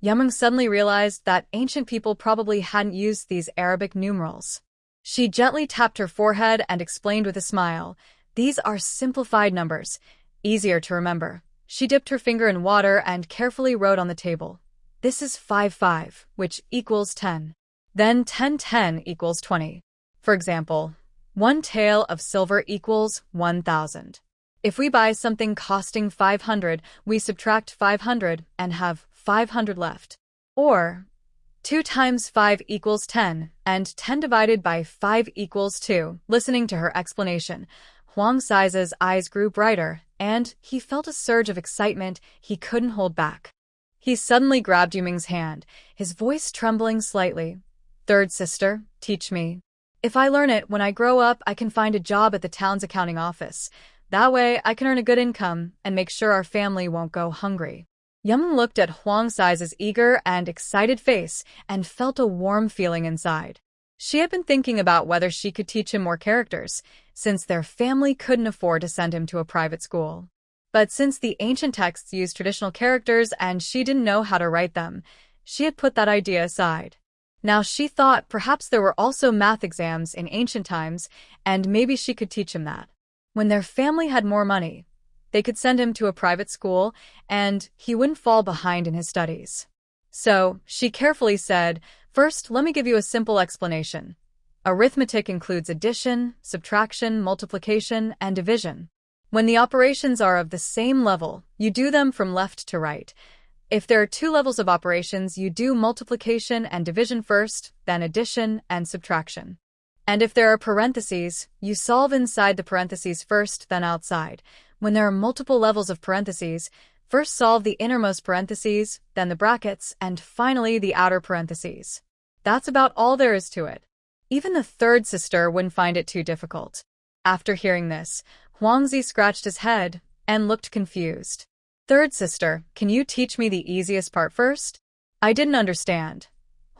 Yaming suddenly realized that ancient people probably hadn't used these Arabic numerals. She gently tapped her forehead and explained with a smile, "These are simplified numbers, easier to remember." She dipped her finger in water and carefully wrote on the table, "This is 5-5, which equals 10. Then 10 equals 20. For example, 1 tael of silver equals 1,000. If we buy something costing 500, we subtract 500 and have 500 left. Or 2 times 5 equals 10, and 10 divided by 5 equals 2. Listening to her explanation, Huang Sai's eyes grew brighter, and he felt a surge of excitement he couldn't hold back. He suddenly grabbed Yuming's hand, his voice trembling slightly. "Third sister, teach me. If I learn it when I grow up, I can find a job at the town's accounting office. That way, I can earn a good income and make sure our family won't go hungry." Yuming looked at Huang Sai's eager and excited face and felt a warm feeling inside. She had been thinking about whether she could teach him more characters, since their family couldn't afford to send him to a private school. But since the ancient texts used traditional characters and she didn't know how to write them, she had put that idea aside. Now she thought perhaps there were also math exams in ancient times, and maybe she could teach him that. When their family had more money, they could send him to a private school, and he wouldn't fall behind in his studies. So, she carefully said, "First, let me give you a simple explanation. Arithmetic includes addition, subtraction, multiplication, and division. When the operations are of the same level, you do them from left to right. If there are 2 levels of operations, you do multiplication and division first, then addition and subtraction. And if there are parentheses, you solve inside the parentheses first, then outside. When there are multiple levels of parentheses, first solve the innermost parentheses, then the brackets, and finally the outer parentheses. That's about all there is to it." Even the third sister wouldn't find it too difficult. After hearing this, Huangzi scratched his head and looked confused. "Third sister, can you teach me the easiest part first?" "I didn't understand."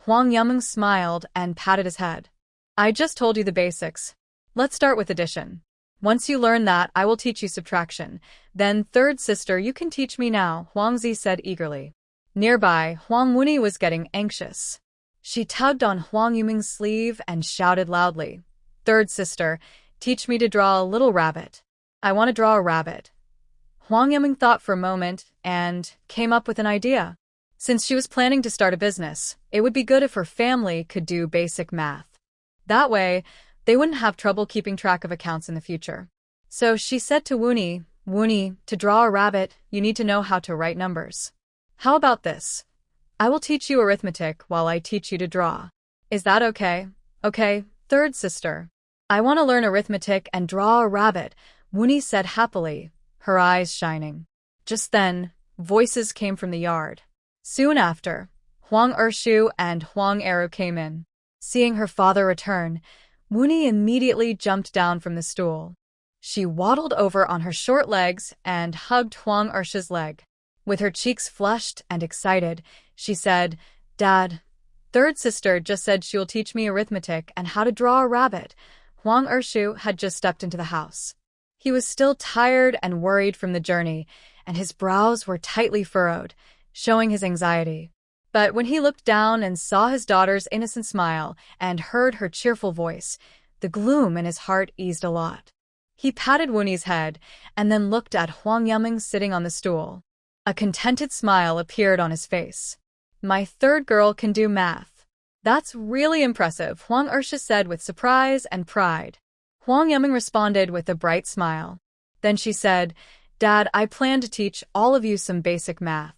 Huang Yuming smiled and patted his head. "I just told you the basics. Let's start with addition. Once you learn that, I will teach you subtraction. Then, third sister, you can teach me now," Huangzi said eagerly. Nearby, Huang Wuni was getting anxious. She tugged on Huang Yuming's sleeve and shouted loudly, "Third sister, teach me to draw a little rabbit. I want to draw a rabbit." Huang Yuming thought for a moment and came up with an idea. Since she was planning to start a business, it would be good if her family could do basic math. That way, they wouldn't have trouble keeping track of accounts in the future. So she said to Wuni, "Wuni, to draw a rabbit, you need to know how to write numbers. How about this? I will teach you arithmetic while I teach you to draw. Is that okay?" "Okay, third sister. I want to learn arithmetic and draw a rabbit," Wuni said happily, her eyes shining. Just then, voices came from the yard. Soon after, Huang Ershu and Huang Eru came in. Seeing her father return, Wuni immediately jumped down from the stool. She waddled over on her short legs and hugged Huang Ershu's leg. With her cheeks flushed and excited, she said, "Dad, third sister just said she will teach me arithmetic and how to draw a rabbit." Huang Ershu had just stepped into the house. He was still tired and worried from the journey, and his brows were tightly furrowed, showing his anxiety. But when he looked down and saw his daughter's innocent smile and heard her cheerful voice, the gloom in his heart eased a lot. He patted Wuni's head and then looked at Huang Yuming sitting on the stool. A contented smile appeared on his face. "My third girl can do math. That's really impressive," Huang Ershu said with surprise and pride. Huang Yuming responded with a bright smile. Then she said, "Dad, I plan to teach all of you some basic math.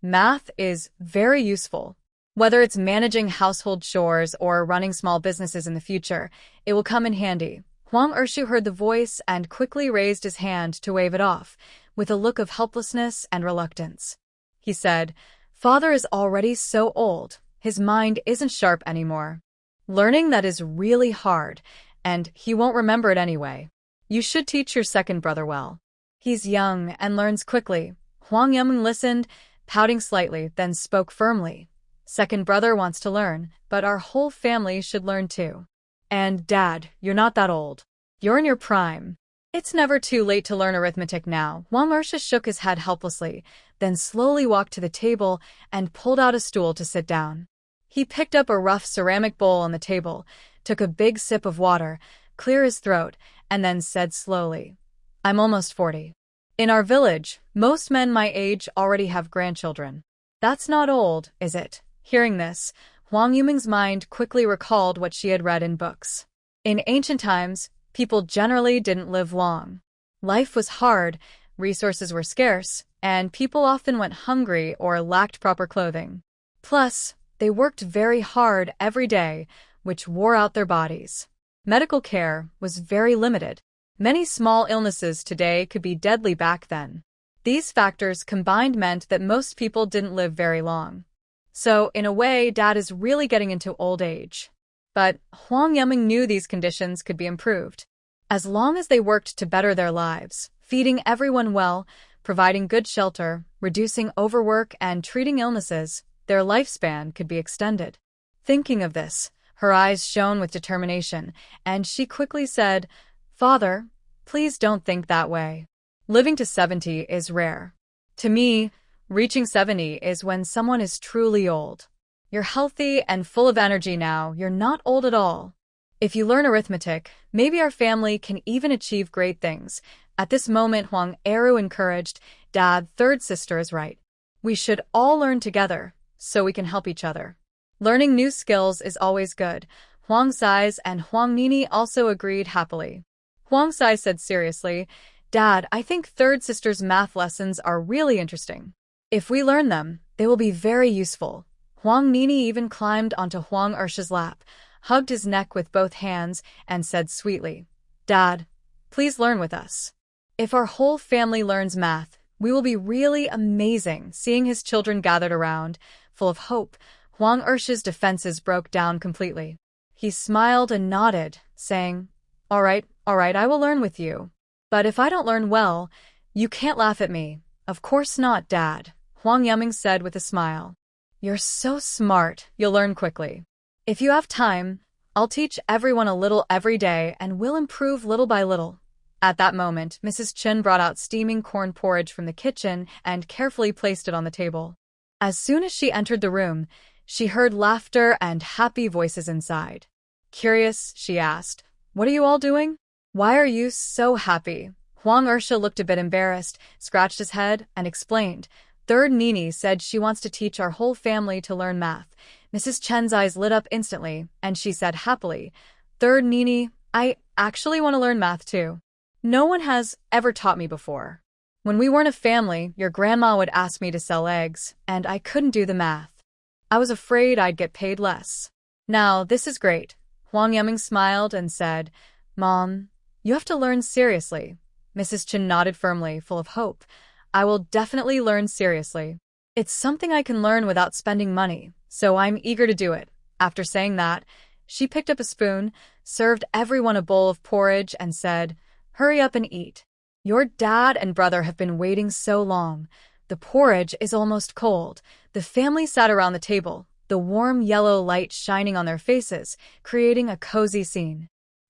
Math is very useful. Whether it's managing household chores or running small businesses in the future, it will come in handy." Huang Ershu heard the voice and quickly raised his hand to wave it off, with a look of helplessness and reluctance. He said, "Father is already so old, his mind isn't sharp anymore. Learning that is really hard, and he won't remember it anyway. You should teach your second brother well. He's young and learns quickly." Huang Yuming listened, pouting slightly, then spoke firmly. "Second brother wants to learn, but our whole family should learn too. And Dad, you're not that old. You're in your prime. It's never too late to learn arithmetic now." Huang Ershu shook his head helplessly, then slowly walked to the table and pulled out a stool to sit down. He picked up a rough ceramic bowl on the table, took a big sip of water, cleared his throat, and then said slowly, "I'm almost 40. In our village, most men my age already have grandchildren. That's not old, is it?" Hearing this, Huang Yuming's mind quickly recalled what she had read in books. In ancient times, people generally didn't live long. Life was hard, resources were scarce, and people often went hungry or lacked proper clothing. Plus, they worked very hard every day, which wore out their bodies. Medical care was very limited. Many small illnesses today could be deadly back then. These factors combined meant that most people didn't live very long. So, in a way, Dad is really getting into old age. But Huang Yuming knew these conditions could be improved. As long as they worked to better their lives, feeding everyone well, providing good shelter, reducing overwork, and treating illnesses, their lifespan could be extended. Thinking of this, her eyes shone with determination, and she quickly said, "Father, please don't think that way. Living to 70 is rare. To me, reaching 70 is when someone is truly old. You're healthy and full of energy now, you're not old at all. If you learn arithmetic, maybe our family can even achieve great things." At this moment, Huang Eru encouraged, "Dad, third sister is right. We should all learn together, so we can help each other." Learning new skills is always good. Huang Sais and Huang Nini also agreed happily. Huang Sai said seriously, "Dad, I think third sister's math lessons are really interesting. If we learn them, they will be very useful." Huang Nini even climbed onto Huang Ursha's lap, hugged his neck with both hands, and said sweetly, "Dad, please learn with us. If our whole family learns math, we will be really amazing." Seeing his children gathered around, full of hope, Huang Ursha's defenses broke down completely. He smiled and nodded, saying, all right, I will learn with you. But if I don't learn well, you can't laugh at me." "Of course not, Dad," Huang Yuming said with a smile. "You're so smart, you'll learn quickly. If you have time, I'll teach everyone a little every day and we'll improve little by little." At that moment, Mrs. Chen brought out steaming corn porridge from the kitchen and carefully placed it on the table. As soon as she entered the room, she heard laughter and happy voices inside. Curious, she asked, "What are you all doing? Why are you so happy?" Huang Ursha looked a bit embarrassed, scratched his head, and explained, "Third Nini said she wants to teach our whole family to learn math." Mrs. Chen's eyes lit up instantly, and she said happily, "Third Nini, I actually want to learn math too. No one has ever taught me before. When we weren't a family, your grandma would ask me to sell eggs, and I couldn't do the math. I was afraid I'd get paid less. Now, this is great." Huang Yuming smiled and said, "Mom, you have to learn seriously." Mrs. Chen nodded firmly, full of hope. "I will definitely learn seriously. It's something I can learn without spending money, so I'm eager to do it." After saying that, she picked up a spoon, served everyone a bowl of porridge, and said, "Hurry up and eat. Your dad and brother have been waiting so long. The porridge is almost cold." The family sat around the table, the warm yellow light shining on their faces, creating a cozy scene.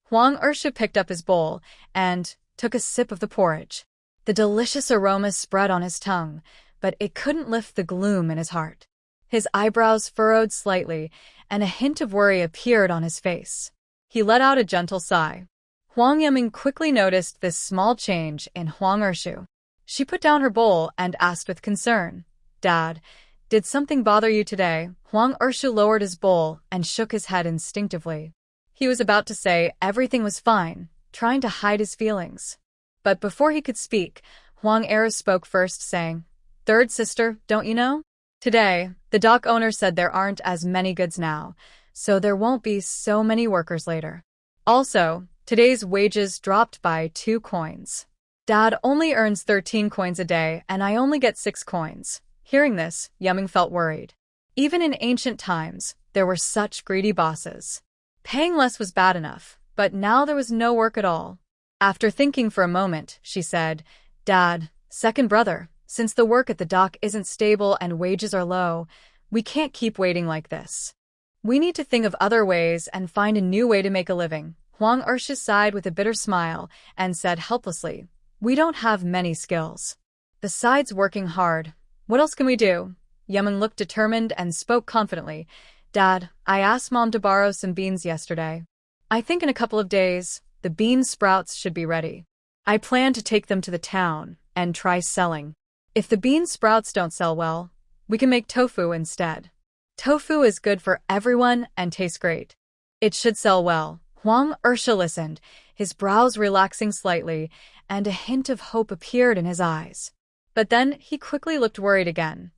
Huang Ursha picked up his bowl and took a sip of the porridge. The delicious aroma spread on his tongue, but it couldn't lift the gloom in his heart. His eyebrows furrowed slightly, and a hint of worry appeared on his face. He let out a gentle sigh. Huang Yuming quickly noticed this small change in Huang Urshu. She put down her bowl and asked with concern, "Dad, did something bother you today?" Huang Urshu lowered his bowl and shook his head instinctively. He was about to say everything was fine, trying to hide his feelings. But before he could speak, Huang Eru spoke first, saying, "Third sister, don't you know? Today, the dock owner said there aren't as many goods now, so there won't be so many workers later. Also, today's wages dropped by 2 coins. Dad only earns 13 coins a day, and I only get 6 coins. Hearing this, Yuming felt worried. Even in ancient times, there were such greedy bosses. Paying less was bad enough, but now there was no work at all. After thinking for a moment, she said, "Dad, second brother, since the work at the dock isn't stable and wages are low, we can't keep waiting like this. We need to think of other ways and find a new way to make a living." Huang Ursha sighed with a bitter smile and said helplessly, "We don't have many skills. Besides working hard, what else can we do?" Yuming looked determined and spoke confidently. "Dad, I asked Mom to borrow some beans yesterday. I think in a couple of days, the bean sprouts should be ready. I plan to take them to the town and try selling. If the bean sprouts don't sell well, we can make tofu instead." Tofu is good for everyone and tastes great. It should sell well. Huang Ursha listened, his brows relaxing slightly, and a hint of hope appeared in his eyes. But then he quickly looked worried again.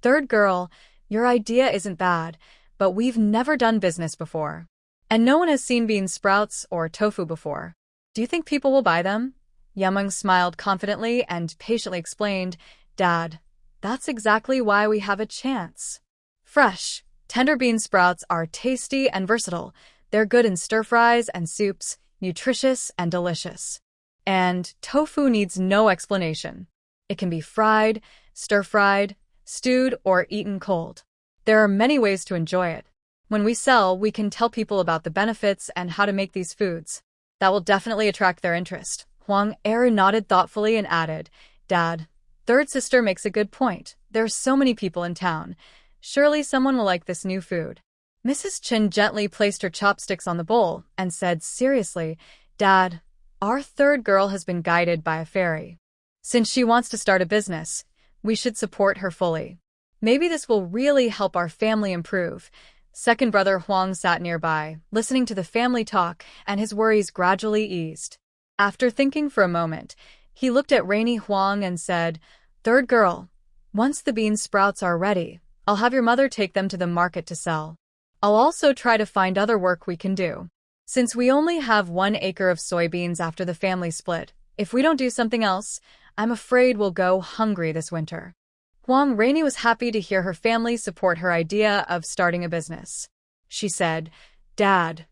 Third girl, your idea isn't bad, but we've never done business before. And no one has seen bean sprouts or tofu before. Do you think people will buy them? Yameng smiled confidently and patiently explained, Dad, that's exactly why we have a chance. Fresh, tender bean sprouts are tasty and versatile. They're good in stir-fries and soups, nutritious and delicious. And tofu needs no explanation. It can be fried, stir-fried, stewed, or eaten cold. There are many ways to enjoy it. When we sell, we can tell people about the benefits and how to make these foods. That will definitely attract their interest. Huang Er nodded thoughtfully and added, Dad, third sister makes a good point. There are so many people in town. Surely someone will like this new food. Mrs. Chen gently placed her chopsticks on the bowl and said seriously, Dad, our third girl has been guided by a fairy. Since she wants to start a business, we should support her fully. Maybe this will really help our family improve. Second brother Huang sat nearby, listening to the family talk, and his worries gradually eased. After thinking for a moment, he looked at Rainy Huang and said, Third girl, once the bean sprouts are ready, I'll have your mother take them to the market to sell. I'll also try to find other work we can do. Since we only have 1 acre of soybeans after the family split, if we don't do something else, I'm afraid we'll go hungry this winter. Huang Rainy was happy to hear her family support her idea of starting a business. She said, Dad,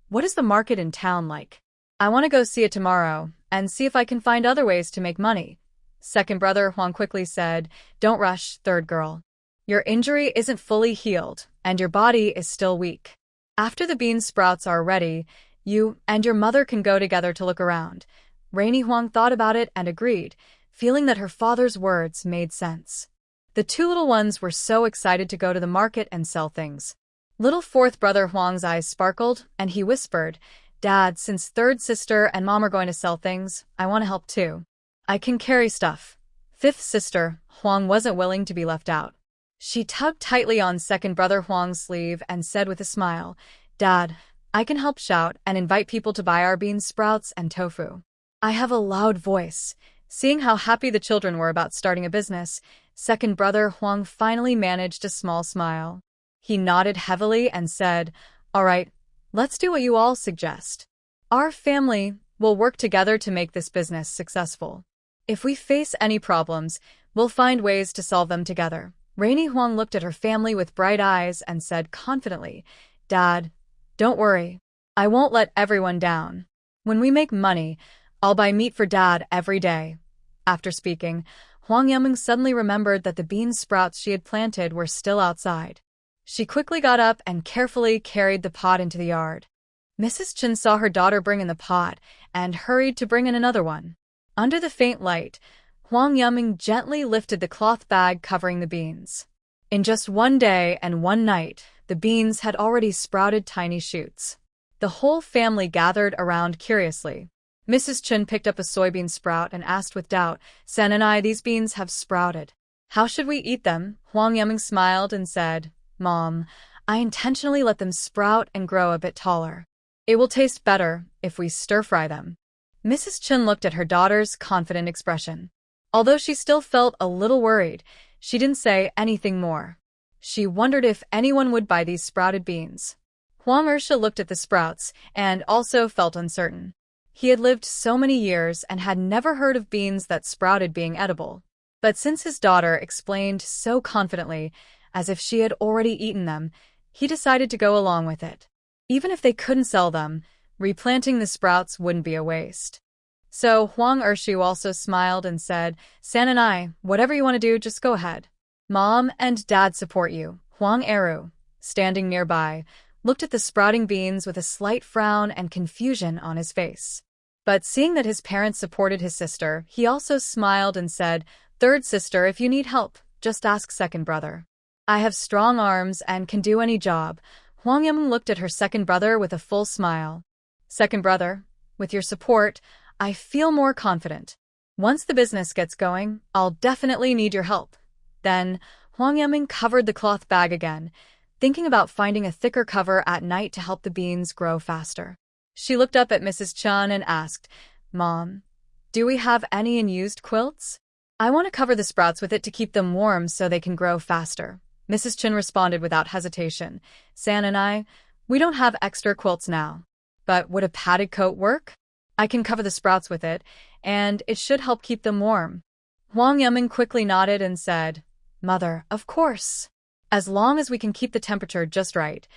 what is the market in town like? I want to go see it tomorrow and see if I can find other ways to make money. Second brother Huang quickly said, Don't rush, third girl. Your injury isn't fully healed, and your body is still weak. After the bean sprouts are ready, you and your mother can go together to look around. Rainy Huang thought about it and agreed, feeling that her father's words made sense. The 2 little ones were so excited to go to the market and sell things. Little fourth brother Huang's eyes sparkled, and he whispered, Dad, since third sister and Mom are going to sell things, I want to help too. I can carry stuff. Fifth sister, Huang wasn't willing to be left out. She tugged tightly on second brother Huang's sleeve and said with a smile, Dad, I can help shout and invite people to buy our bean sprouts and tofu. I have a loud voice. Seeing how happy the children were about starting a business, second brother Huang finally managed a small smile. He nodded heavily and said, All right, let's do what you all suggest. Our family will work together to make this business successful. If we face any problems, we'll find ways to solve them together. Rainy Huang looked at her family with bright eyes and said confidently, Dad, don't worry. I won't let everyone down. When we make money, I'll buy meat for Dad every day. After speaking, Huang Yameng suddenly remembered that the bean sprouts she had planted were still outside. She quickly got up and carefully carried the pot into the yard. Mrs. Chen saw her daughter bring in the pot and hurried to bring in another one. Under the faint light, Huang Yameng gently lifted the cloth bag covering the beans. In just 1 day and 1 night, the beans had already sprouted tiny shoots. The whole family gathered around curiously. Mrs. Chen picked up a soybean sprout and asked with doubt, Sen and I, these beans have sprouted. How should we eat them? Huang Yameng smiled and said, Mom, I intentionally let them sprout and grow a bit taller. It will taste better if we stir-fry them. Mrs. Chen looked at her daughter's confident expression. Although she still felt a little worried, she didn't say anything more. She wondered if anyone would buy these sprouted beans. Huang Ursha looked at the sprouts and also felt uncertain. He had lived so many years and had never heard of beans that sprouted being edible. But since his daughter explained so confidently, as if she had already eaten them, he decided to go along with it. Even if they couldn't sell them, replanting the sprouts wouldn't be a waste. So Huang Urshu also smiled and said, San and I, whatever you want to do, just go ahead. Mom and Dad support you. Huang Eru, standing nearby, looked at the sprouting beans with a slight frown and confusion on his face. But seeing that his parents supported his sister, he also smiled and said, Third sister, if you need help, just ask second brother. I have strong arms and can do any job. Huang Yameng looked at her second brother with a full smile. Second brother, with your support, I feel more confident. Once the business gets going, I'll definitely need your help. Then, Huang Yameng covered the cloth bag again, thinking about finding a thicker cover at night to help the beans grow faster. She looked up at Mrs. Chun and asked, "Mom, do we have any unused quilts? I want to cover the sprouts with it to keep them warm so they can grow faster." Mrs. Chun responded without hesitation. "San and we don't have extra quilts now. But would a padded coat work? I can cover the sprouts with it, and it should help keep them warm." Huang Yuming quickly nodded and said, "Mother, of course. As long as we can keep the temperature just right."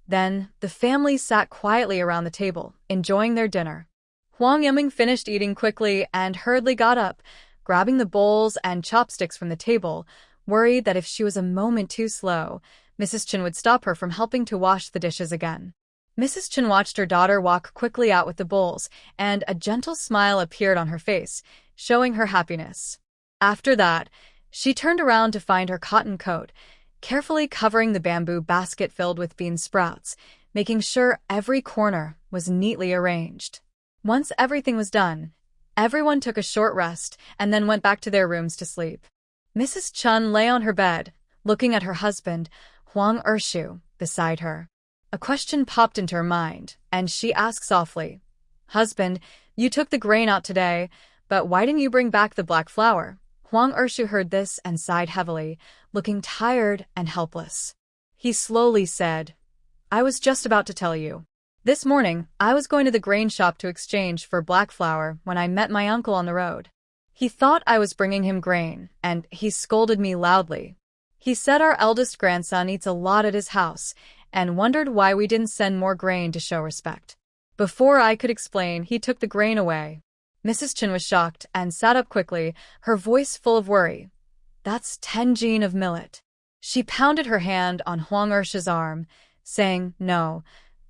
Then the family sat quietly around the table, enjoying their dinner. Huang Yuming finished eating quickly and hurriedly got up, grabbing the bowls and chopsticks from the table, worried that if she was a moment too slow, Mrs. Chun would stop her from helping to wash the dishes again. Mrs. Chun watched her daughter walk quickly out with the bowls, and a gentle smile appeared on her face, showing her happiness. After that, she turned around to find her cotton coat, carefully covering the bamboo basket filled with bean sprouts, making sure every corner was neatly arranged. Once everything was done, everyone took a short rest and then went back to their rooms to sleep. Mrs. Chun lay on her bed, looking at her husband, Huang Ershu, beside her. A question popped into her mind, and she asked softly, "Husband, you took the grain out today, but why didn't you bring back the black flour?" Huang Ershu heard this and sighed heavily, looking tired and helpless. He slowly said, "I was just about to tell you. This morning, I was going to the grain shop to exchange for black flour when I met my uncle on the road. He thought I was bringing him grain, and he scolded me loudly. He said our eldest grandson eats a lot at his house, and wondered why we didn't send more grain to show respect. Before I could explain, he took the grain away." Mrs. Chun was shocked and sat up quickly, her voice full of worry. "That's 10 jin of millet." She pounded her hand on Huang Ershu's arm, saying, "No,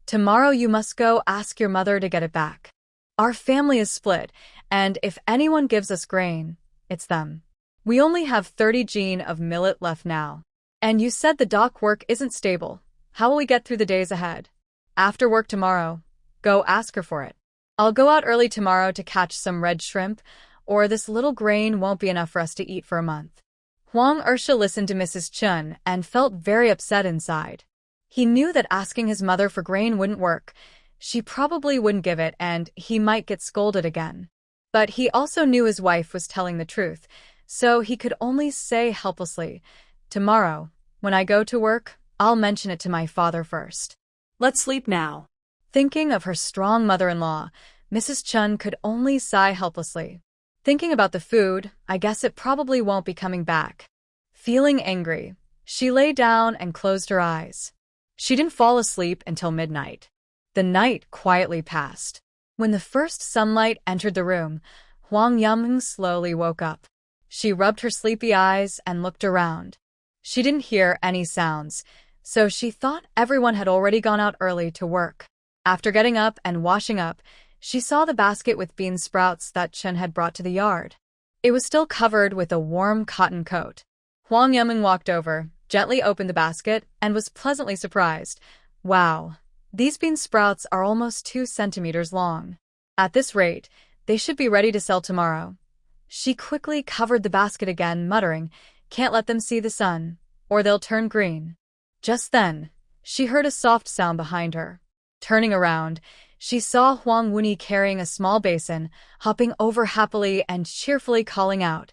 tomorrow you must go ask your mother to get it back. Our family is split, and if anyone gives us grain, it's them. We only have 30 jin of millet left now. And you said the dock work isn't stable. How will we get through the days ahead? After work tomorrow, go ask her for it. I'll go out early tomorrow to catch some red shrimp, or this little grain won't be enough for us to eat for a month." Huang Ershu listened to Mrs. Chun and felt very upset inside. He knew that asking his mother for grain wouldn't work. She probably wouldn't give it, and he might get scolded again. But he also knew his wife was telling the truth, so he could only say helplessly, "Tomorrow, when I go to work, I'll mention it to my father first. Let's sleep now." Thinking of her strong mother-in-law, Mrs. Chun could only sigh helplessly. Thinking about the food, I guess it probably won't be coming back. Feeling angry, she lay down and closed her eyes. She didn't fall asleep until midnight. The night quietly passed. When the first sunlight entered the room, Huang Yuming slowly woke up. She rubbed her sleepy eyes and looked around. She didn't hear any sounds, so she thought everyone had already gone out early to work. After getting up and washing up, she saw the basket with bean sprouts that Chun had brought to the yard. It was still covered with a warm cotton coat. Huang Yuming walked over, gently opened the basket, and was pleasantly surprised. Wow, these bean sprouts are almost 2 centimeters long. At this rate, they should be ready to sell tomorrow. She quickly covered the basket again, muttering, "Can't let them see the sun, or they'll turn green." Just then, she heard a soft sound behind her. Turning around, she saw Huang Wuni carrying a small basin, hopping over happily and cheerfully calling out,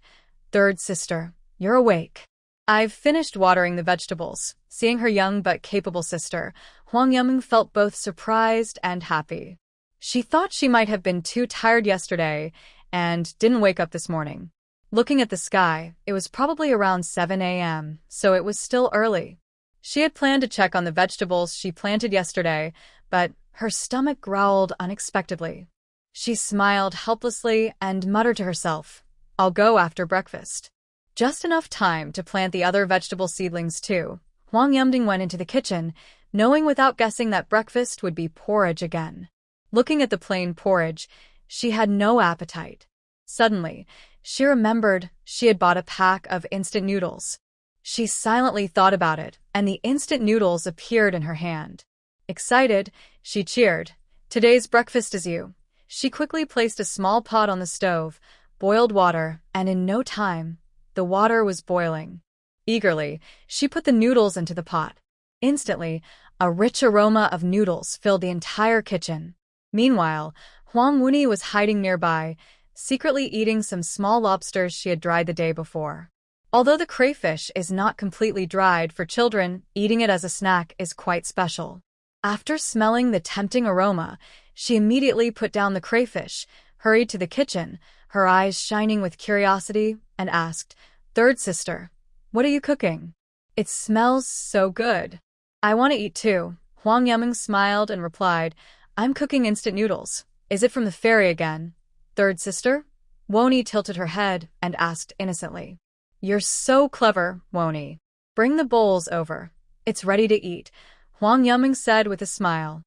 "Third sister, you're awake." "I've finished watering the vegetables." Seeing her young but capable sister, Huang Yuming felt both surprised and happy. She thought she might have been too tired yesterday and didn't wake up this morning. Looking at the sky, it was probably around 7 a.m., so it was still early. She had planned to check on the vegetables she planted yesterday, but her stomach growled unexpectedly. She smiled helplessly and muttered to herself, "I'll go after breakfast." Just enough time to plant the other vegetable seedlings too. Huang Yumding went into the kitchen, knowing without guessing that breakfast would be porridge again. Looking at the plain porridge, she had no appetite. Suddenly, she remembered she had bought a pack of instant noodles. She silently thought about it, and the instant noodles appeared in her hand. Excited, she cheered, "Today's breakfast is you." She quickly placed a small pot on the stove, boiled water, and in no time, the water was boiling. Eagerly, she put the noodles into the pot. Instantly, a rich aroma of noodles filled the entire kitchen. Meanwhile, Huang Wuni was hiding nearby, secretly eating some small lobsters she had dried the day before. Although the crayfish is not completely dried for children, eating it as a snack is quite special. After smelling the tempting aroma, she immediately put down the crayfish, hurried to the kitchen, her eyes shining with curiosity, and asked, "Third sister, what are you cooking? It smells so good." "I want to eat too." Huang Yaming smiled and replied, "I'm cooking instant noodles. Is it from the ferry again, third sister?" Woni tilted her head and asked innocently. "You're so clever, Woni. Bring the bowls over. It's ready to eat," Huang Yaming said with a smile.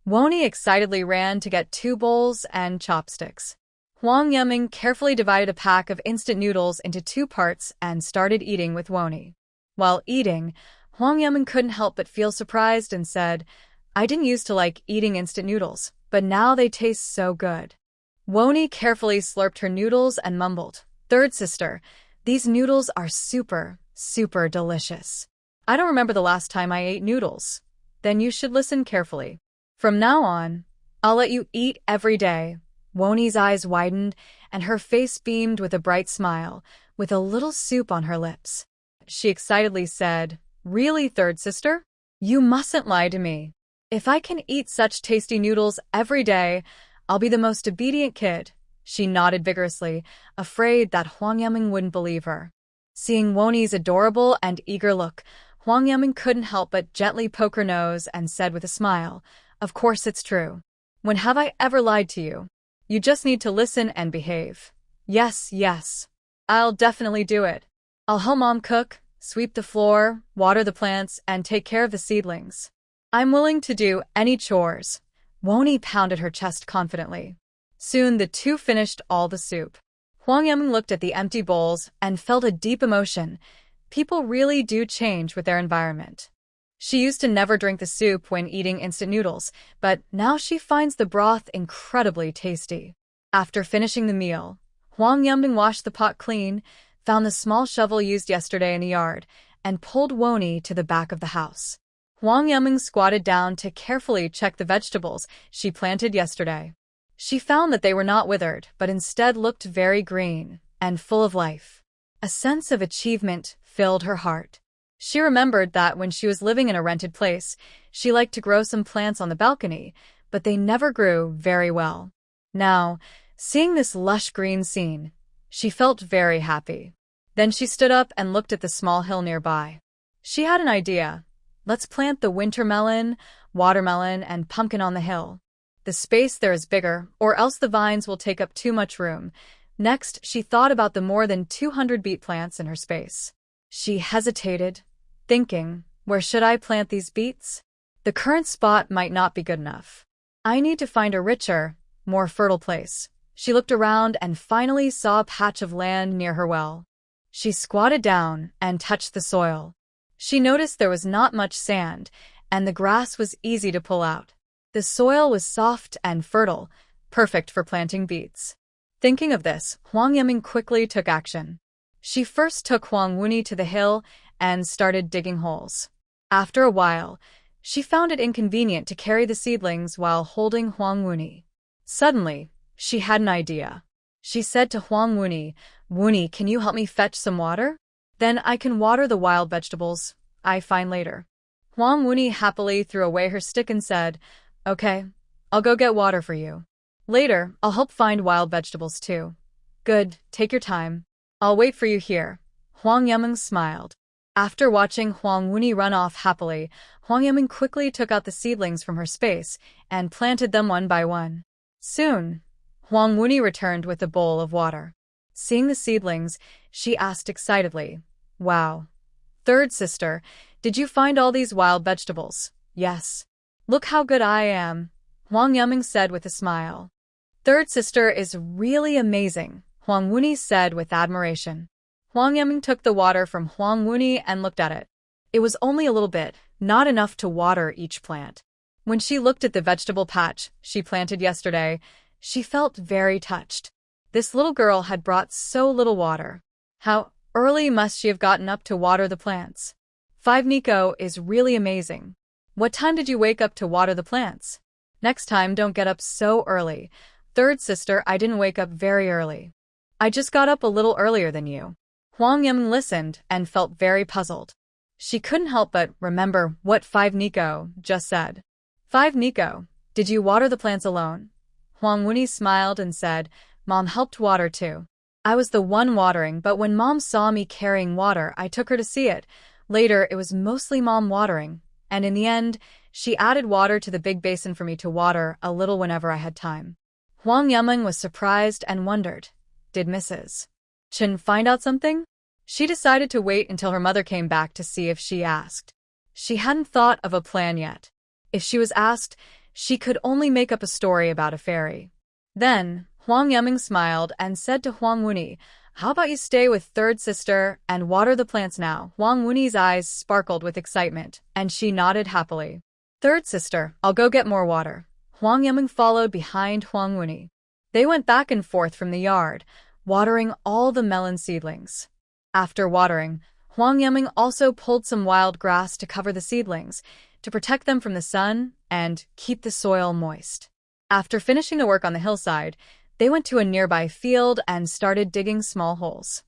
Woni excitedly ran to get 2 bowls and chopsticks. Huang Yaming carefully divided a pack of instant noodles into 2 parts and started eating with Woni. While eating, Huang Yaming couldn't help but feel surprised and said, "I didn't used to like eating instant noodles, but now they taste so good." Woni carefully slurped her noodles and mumbled, "Third sister, these noodles are super, super delicious. I don't remember the last time I ate noodles." "Then you should listen carefully. From now on, I'll let you eat every day." Woni's eyes widened, and her face beamed with a bright smile, with a little soup on her lips. She excitedly said, "Really, third sister? You mustn't lie to me. If I can eat such tasty noodles every day, I'll be the most obedient kid." She nodded vigorously, afraid that Huang Yaming wouldn't believe her. Seeing Woni's adorable and eager look, Huang Yaming couldn't help but gently poke her nose and said with a smile, "Of course it's true. When have I ever lied to you? You just need to listen and behave." "Yes, yes. I'll definitely do it. I'll help Mom cook, sweep the floor, water the plants, and take care of the seedlings. I'm willing to do any chores." Woni pounded her chest confidently. Soon the two finished all the soup. Huang Yaming looked at the empty bowls and felt a deep emotion. People really do change with their environment. She used to never drink the soup when eating instant noodles, but now she finds the broth incredibly tasty. After finishing the meal, Huang Yaming washed the pot clean, found the small shovel used yesterday in the yard, and pulled Woni to the back of the house. Huang Yaming squatted down to carefully check the vegetables she planted yesterday. She found that they were not withered, but instead looked very green and full of life. A sense of achievement filled her heart. She remembered that when she was living in a rented place, she liked to grow some plants on the balcony, but they never grew very well. Now, seeing this lush green scene, she felt very happy. Then she stood up and looked at the small hill nearby. She had an idea. "Let's plant the winter melon, watermelon, and pumpkin on the hill. The space there is bigger, or else the vines will take up too much room." Next, she thought about the more than 200 beet plants in her space. She hesitated, thinking, "Where should I plant these beets? The current spot might not be good enough. I need to find a richer, more fertile place." She looked around and finally saw a patch of land near her well. She squatted down and touched the soil. She noticed there was not much sand, and the grass was easy to pull out. The soil was soft and fertile, perfect for planting beets. Thinking of this, Huang Yaming quickly took action. She first took Huang Wuni to the hill and started digging holes. After a while, she found it inconvenient to carry the seedlings while holding Huang Wuni. Suddenly, she had an idea. She said to Huang Wuni, "Wuni, can you help me fetch some water? Then I can water the wild vegetables I find later." Huang Wuni happily threw away her stick and said, "Okay, I'll go get water for you. Later, I'll help find wild vegetables too." "Good, take your time. I'll wait for you here." Huang Yaming smiled. After watching Huang Wuni run off happily, Huang Yaming quickly took out the seedlings from her space and planted them one by one. Soon, Huang Wuni returned with a bowl of water. Seeing the seedlings, she asked excitedly, "Wow. Third sister, did you find all these wild vegetables?" "Yes. Look how good I am," Huang Yaming said with a smile. "Third sister is really amazing," Huang Wuni said with admiration. Huang Yaming took the water from Huang Wuni and looked at it. It was only a little bit, not enough to water each plant. When she looked at the vegetable patch she planted yesterday, she felt very touched. This little girl had brought so little water. How early must she have gotten up to water the plants? 5 Nico is really amazing. What time did you wake up to water the plants? Next time, don't get up so early. Third sister, I didn't wake up very early. I just got up a little earlier than you. Huang Yiming listened and felt very puzzled. She couldn't help but remember what 5 Nico just said. 5 Nico, did you water the plants alone? Huang Wuni smiled and said, Mom helped water too. I was the one watering, but when Mom saw me carrying water, I took her to see it. Later, it was mostly Mom watering, and in the end, she added water to the big basin for me to water a little whenever I had time. Huang Yiming was surprised and wondered, did Mrs. Chen find out something? She decided to wait until her mother came back to see if she asked. She hadn't thought of a plan yet. If she was asked, she could only make up a story about a fairy. Then, Huang Yiming smiled and said to Huang Wuni, how about you stay with third sister and water the plants now? Huang Wuni's eyes sparkled with excitement, and she nodded happily. Third sister, I'll go get more water. Huang Yiming followed behind Huang Wuni. They went back and forth from the yard, watering all the melon seedlings. After watering, Huang Yiming also pulled some wild grass to cover the seedlings, to protect them from the sun and keep the soil moist. After finishing the work on the hillside, they went to a nearby field and started digging small holes.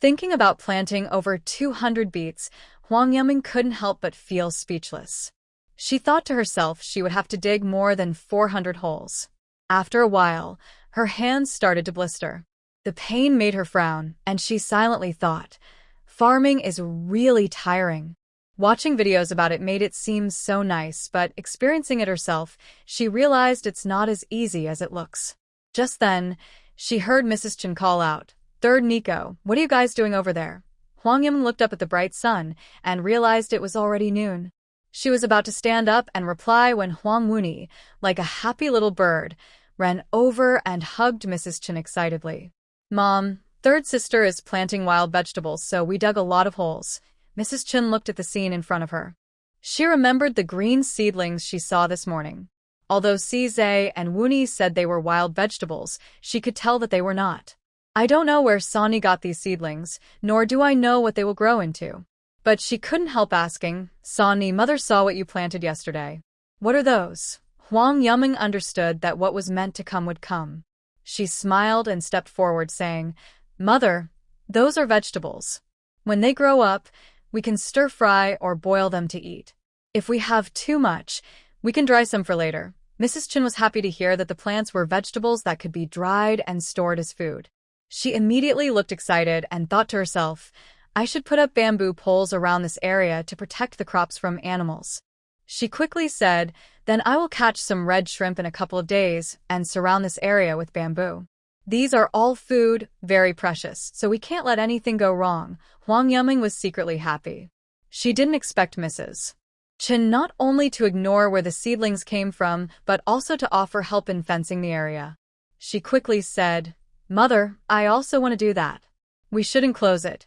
Thinking about planting over 200 beets, Huang Yiming couldn't help but feel speechless. She thought to herself she would have to dig more than 400 holes. After a while, her hands started to blister. The pain made her frown, and she silently thought, farming is really tiring. Watching videos about it made it seem so nice, but experiencing it herself, she realized it's not as easy as it looks. Just then, she heard Mrs. Chen call out, Third Nico, what are you guys doing over there? Huang Yiming looked up at the bright sun and realized it was already noon. She was about to stand up and reply when Huang Wuni, like a happy little bird, ran over and hugged Mrs. Chen excitedly. Mom, third sister is planting wild vegetables, so we dug a lot of holes. Mrs. Chen looked at the scene in front of her. She remembered the green seedlings she saw this morning. Although Zhe and Wuni said they were wild vegetables, she could tell that they were not. I don't know where Sonny got these seedlings, nor do I know what they will grow into. But she couldn't help asking, Sonny, mother saw what you planted yesterday. What are those? Huang Yiming understood that what was meant to come would come. She smiled and stepped forward, saying, Mother, those are vegetables. When they grow up, we can stir-fry or boil them to eat. If we have too much, we can dry some for later. Mrs. Chen was happy to hear that the plants were vegetables that could be dried and stored as food. She immediately looked excited and thought to herself, I should put up bamboo poles around this area to protect the crops from animals. She quickly said, then I will catch some red shrimp in a couple of days and surround this area with bamboo. These are all food, very precious, so we can't let anything go wrong. Huang Yiming was secretly happy. She didn't expect Mrs. Chen not only to ignore where the seedlings came from, but also to offer help in fencing the area. She quickly said, Mother, I also want to do that. We should enclose it.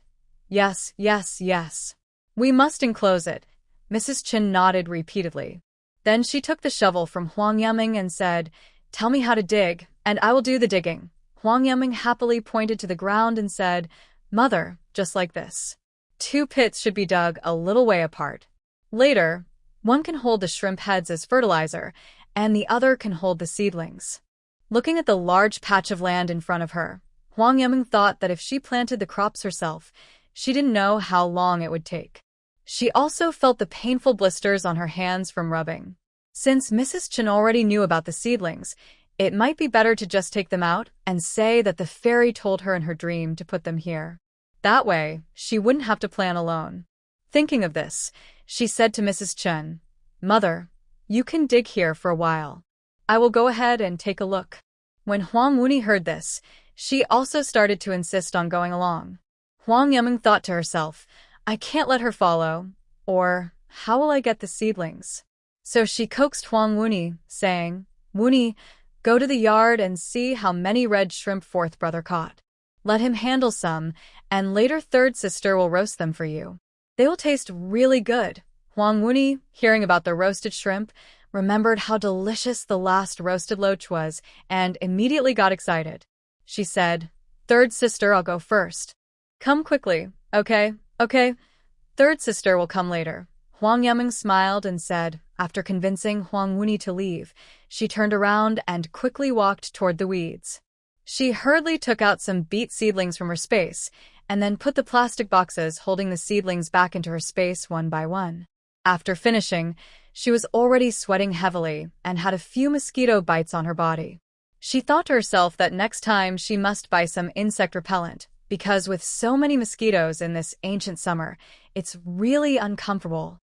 Yes, yes, yes. We must enclose it. Mrs. Chen nodded repeatedly. Then she took the shovel from Huang Yiming and said, Tell me how to dig, and I will do the digging. Huang Yiming happily pointed to the ground and said, Mother, just like this. 2 pits should be dug a little way apart. Later, one can hold the shrimp heads as fertilizer, and the other can hold the seedlings. Looking at the large patch of land in front of her, Huang Yiming thought that if she planted the crops herself, she didn't know how long it would take. She also felt the painful blisters on her hands from rubbing. Since Mrs. Chen already knew about the seedlings, it might be better to just take them out and say that the fairy told her in her dream to put them here. That way, she wouldn't have to plan alone. Thinking of this, she said to Mrs. Chen, Mother, you can dig here for a while. I will go ahead and take a look. When Huang Wuni heard this, she also started to insist on going along. Huang Yiming thought to herself, I can't let her follow, or how will I get the seedlings? So she coaxed Huang Wuni, saying, Wuni, go to the yard and see how many red shrimp fourth brother caught. Let him handle some, and later third sister will roast them for you. They will taste really good. Huang Wuni, hearing about the roasted shrimp, remembered how delicious the last roasted loach was and immediately got excited. She said, Third sister, I'll go first. Come quickly, okay? Third sister will come later. Huang Yaming smiled and said, after convincing Huang Wuni to leave, she turned around and quickly walked toward the weeds. She hurriedly took out some beet seedlings from her space, and then put the plastic boxes holding the seedlings back into her space one by one. After finishing, she was already sweating heavily and had a few mosquito bites on her body. She thought to herself that next time she must buy some insect repellent, because with so many mosquitoes in this ancient summer, it's really uncomfortable.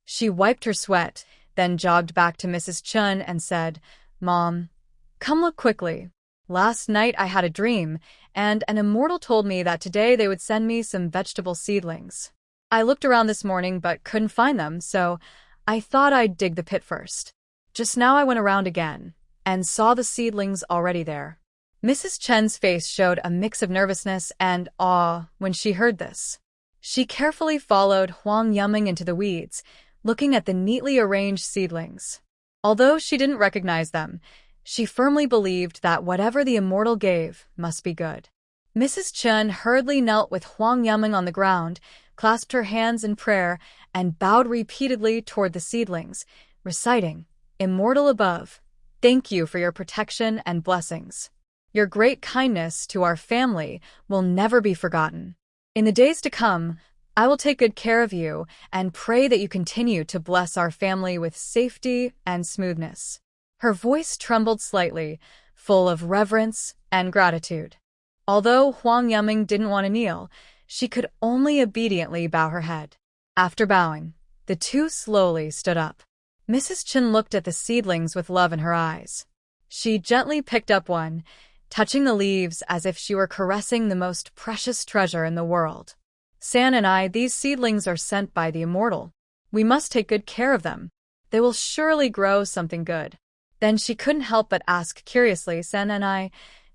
She wiped her sweat, then jogged back to Mrs. Chun and said, "Mom, come look quickly. Last night I had a dream, and an immortal told me that today they would send me some vegetable seedlings. I looked around this morning but couldn't find them, so I thought I'd dig the pit first. Just now I went around again and saw the seedlings already there." Mrs. Chen's face showed a mix of nervousness and awe when she heard this. She carefully followed Huang Yaming into the weeds, looking at the neatly arranged seedlings. Although she didn't recognize them, she firmly believed that whatever the immortal gave must be good. Mrs. Chen hurriedly knelt with Huang Yaming on the ground, clasped her hands in prayer, and bowed repeatedly toward the seedlings, reciting, "Immortal above, thank you for your protection and blessings. Your great kindness to our family will never be forgotten. In the days to come, I will take good care of you and pray that you continue to bless our family with safety and smoothness." Her voice trembled slightly, full of reverence and gratitude. Although Huang Yaming didn't want to kneel, she could only obediently bow her head. After bowing, the two slowly stood up. Mrs. Chen looked at the seedlings with love in her eyes. She gently picked up one, touching the leaves as if she were caressing the most precious treasure in the world. "San and I, these seedlings are sent by the immortal. We must take good care of them. They will surely grow something good." Then she couldn't help but ask curiously, "San and I,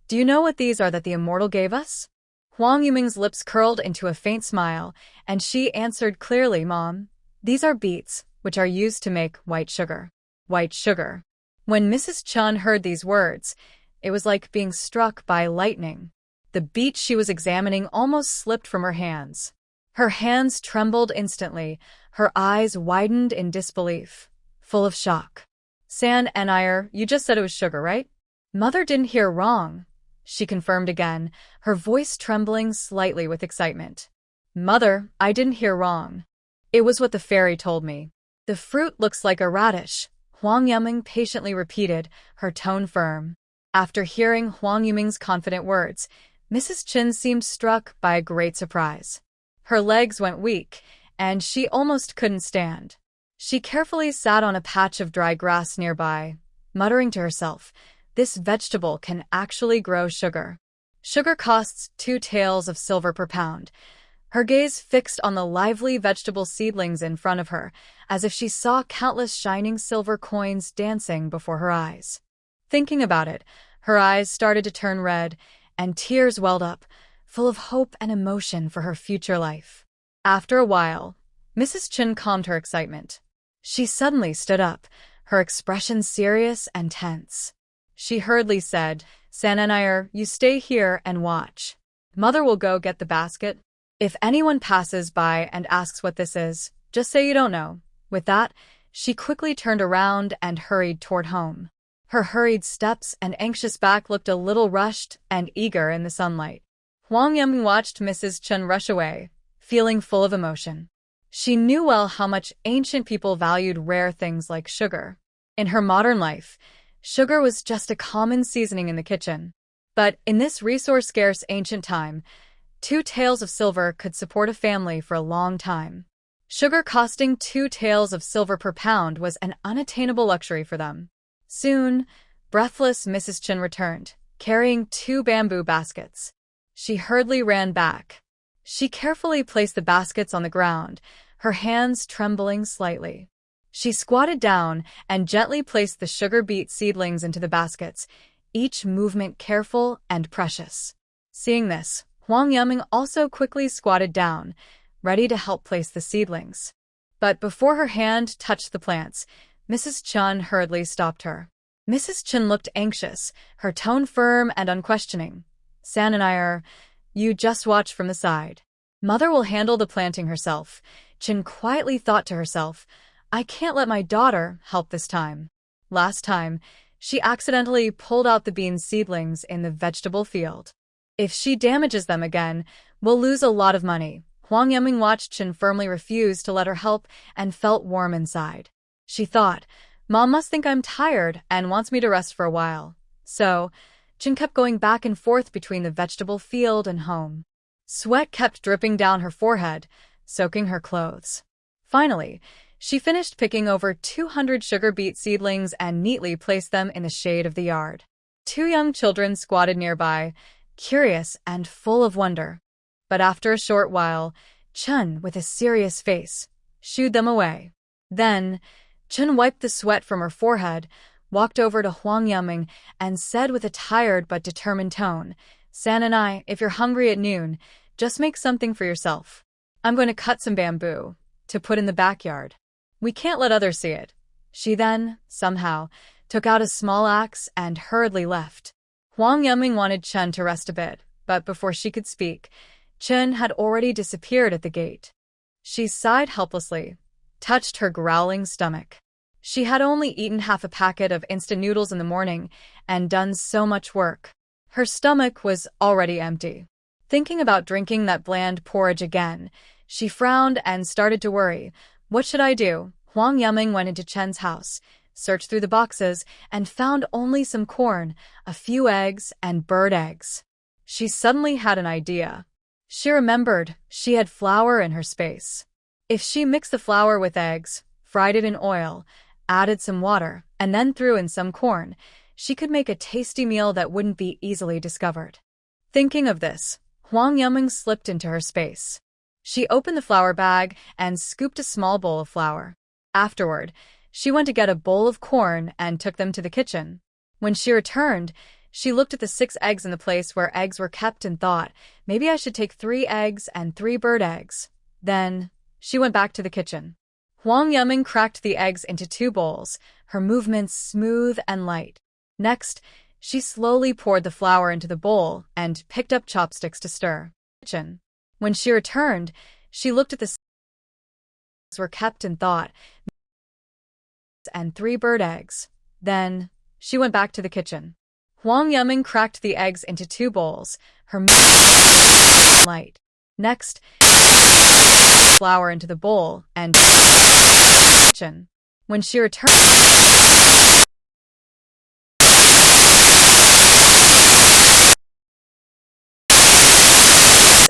do you know what these are that the immortal gave us?" Huang Yuming's lips curled into a faint smile, and she answered clearly, "Mom, these are beets, which are used to make white sugar." White sugar. When Mrs. Chun heard these words, it was like being struck by lightning. The beet she was examining almost slipped from her hands. Her hands trembled instantly, her eyes widened in disbelief, full of shock. "San and I, you just said it was sugar, right?" "Mother didn't hear wrong," she confirmed again, her voice trembling slightly with excitement. "Mother, I didn't hear wrong. It was what the fairy told me." "The fruit looks like a radish," Huang Yaming patiently repeated, her tone firm. After hearing Huang Yuming's confident words, Mrs. Chen seemed struck by a great surprise. Her legs went weak, and she almost couldn't stand. She carefully sat on a patch of dry grass nearby, muttering to herself, "This vegetable can actually grow sugar. Sugar costs 2 taels of silver per pound." Her gaze fixed on the lively vegetable seedlings in front of her, as if she saw countless shining silver coins dancing before her eyes. Thinking about it, her eyes started to turn red, and tears welled up, full of hope and emotion for her future life. After a while, Mrs. Chen calmed her excitement. She suddenly stood up, her expression serious and tense. She hurriedly said, "San and I, you stay here and watch. Mother will go get the basket. If anyone passes by and asks what this is, just say you don't know." With that, she quickly turned around and hurried toward home. Her hurried steps and anxious back looked a little rushed and eager in the sunlight. Huang Yaming watched Mrs. Chen rush away, feeling full of emotion. She knew well how much ancient people valued rare things like sugar. In her modern life, sugar was just a common seasoning in the kitchen. But in this resource-scarce ancient time, 2 taels of silver could support a family for a long time. Sugar costing 2 taels of silver per pound was an unattainable luxury for them. Soon, breathless Mrs. Chen returned, carrying 2 bamboo baskets. She hurriedly ran back. She carefully placed the baskets on the ground, her hands trembling slightly. She squatted down and gently placed the sugar beet seedlings into the baskets, each movement careful and precious. Seeing this, Huang Yaming also quickly squatted down, ready to help place the seedlings. But before her hand touched the plants, Mrs. Chen hurriedly stopped her. Mrs. Chen looked anxious, her tone firm and unquestioning. "San and I, you just watch from the side. Mother will handle the planting herself. Chen quietly thought to herself, I can't let my daughter help this time. Last time, she accidentally pulled out the bean seedlings in the vegetable field. If she damages them again, we'll lose a lot of money. Huang Yiming watched Chen firmly refuse to let her help and felt warm inside. She thought, Mom must think I'm tired and wants me to rest for a while. So, Chen kept going back and forth between the vegetable field and home. Sweat kept dripping down her forehead, soaking her clothes. Finally, she finished picking over 200 sugar beet seedlings and neatly placed them in the shade of the yard. 2 young children squatted nearby, curious and full of wonder. But after a short while, Chen, with a serious face, shooed them away. Then, Chen wiped the sweat from her forehead, walked over to Huang Yiming, and said with a tired but determined tone, San and I, if you're hungry at noon, just make something for yourself. I'm going to cut some bamboo to put in the backyard. We can't let others see it. She then, somehow, took out a small axe and hurriedly left. Huang Yiming wanted Chen to rest a bit, but before she could speak, Chen had already disappeared at the gate. She sighed helplessly, touched her growling stomach. She had only eaten half a packet of instant noodles in the morning and done so much work. Her stomach was already empty. Thinking about drinking that bland porridge again, she frowned and started to worry. What should I do? Huang Yiming went into Chen's house, searched through the boxes, and found only some corn, a few eggs, and bird eggs. She suddenly had an idea. She remembered she had flour in her space. If she mixed the flour with eggs, fried it in oil, added some water, and then threw in some corn, she could make a tasty meal that wouldn't be easily discovered. Thinking of this, Huang Yiming slipped into her space. She opened the flour bag and scooped a small bowl of flour. Afterward, she went to get a bowl of corn and took them to the kitchen. When she returned, she looked at the 6 eggs in the place where eggs were kept and thought, maybe I should take 3 eggs and 3 bird eggs. Then, she went back to the kitchen. Huang Yiming cracked the eggs into 2 bowls, her movements smooth and light. Next, she slowly poured the flour into the bowl and picked up chopsticks to stir. When she returned, she looked at the eggs were kept and thought, and 3 bird eggs. Then, she went back to the kitchen. Huang Yiming cracked the eggs into 2 bowls, her light. Next, flour into the bowl and kitchen. When she returned,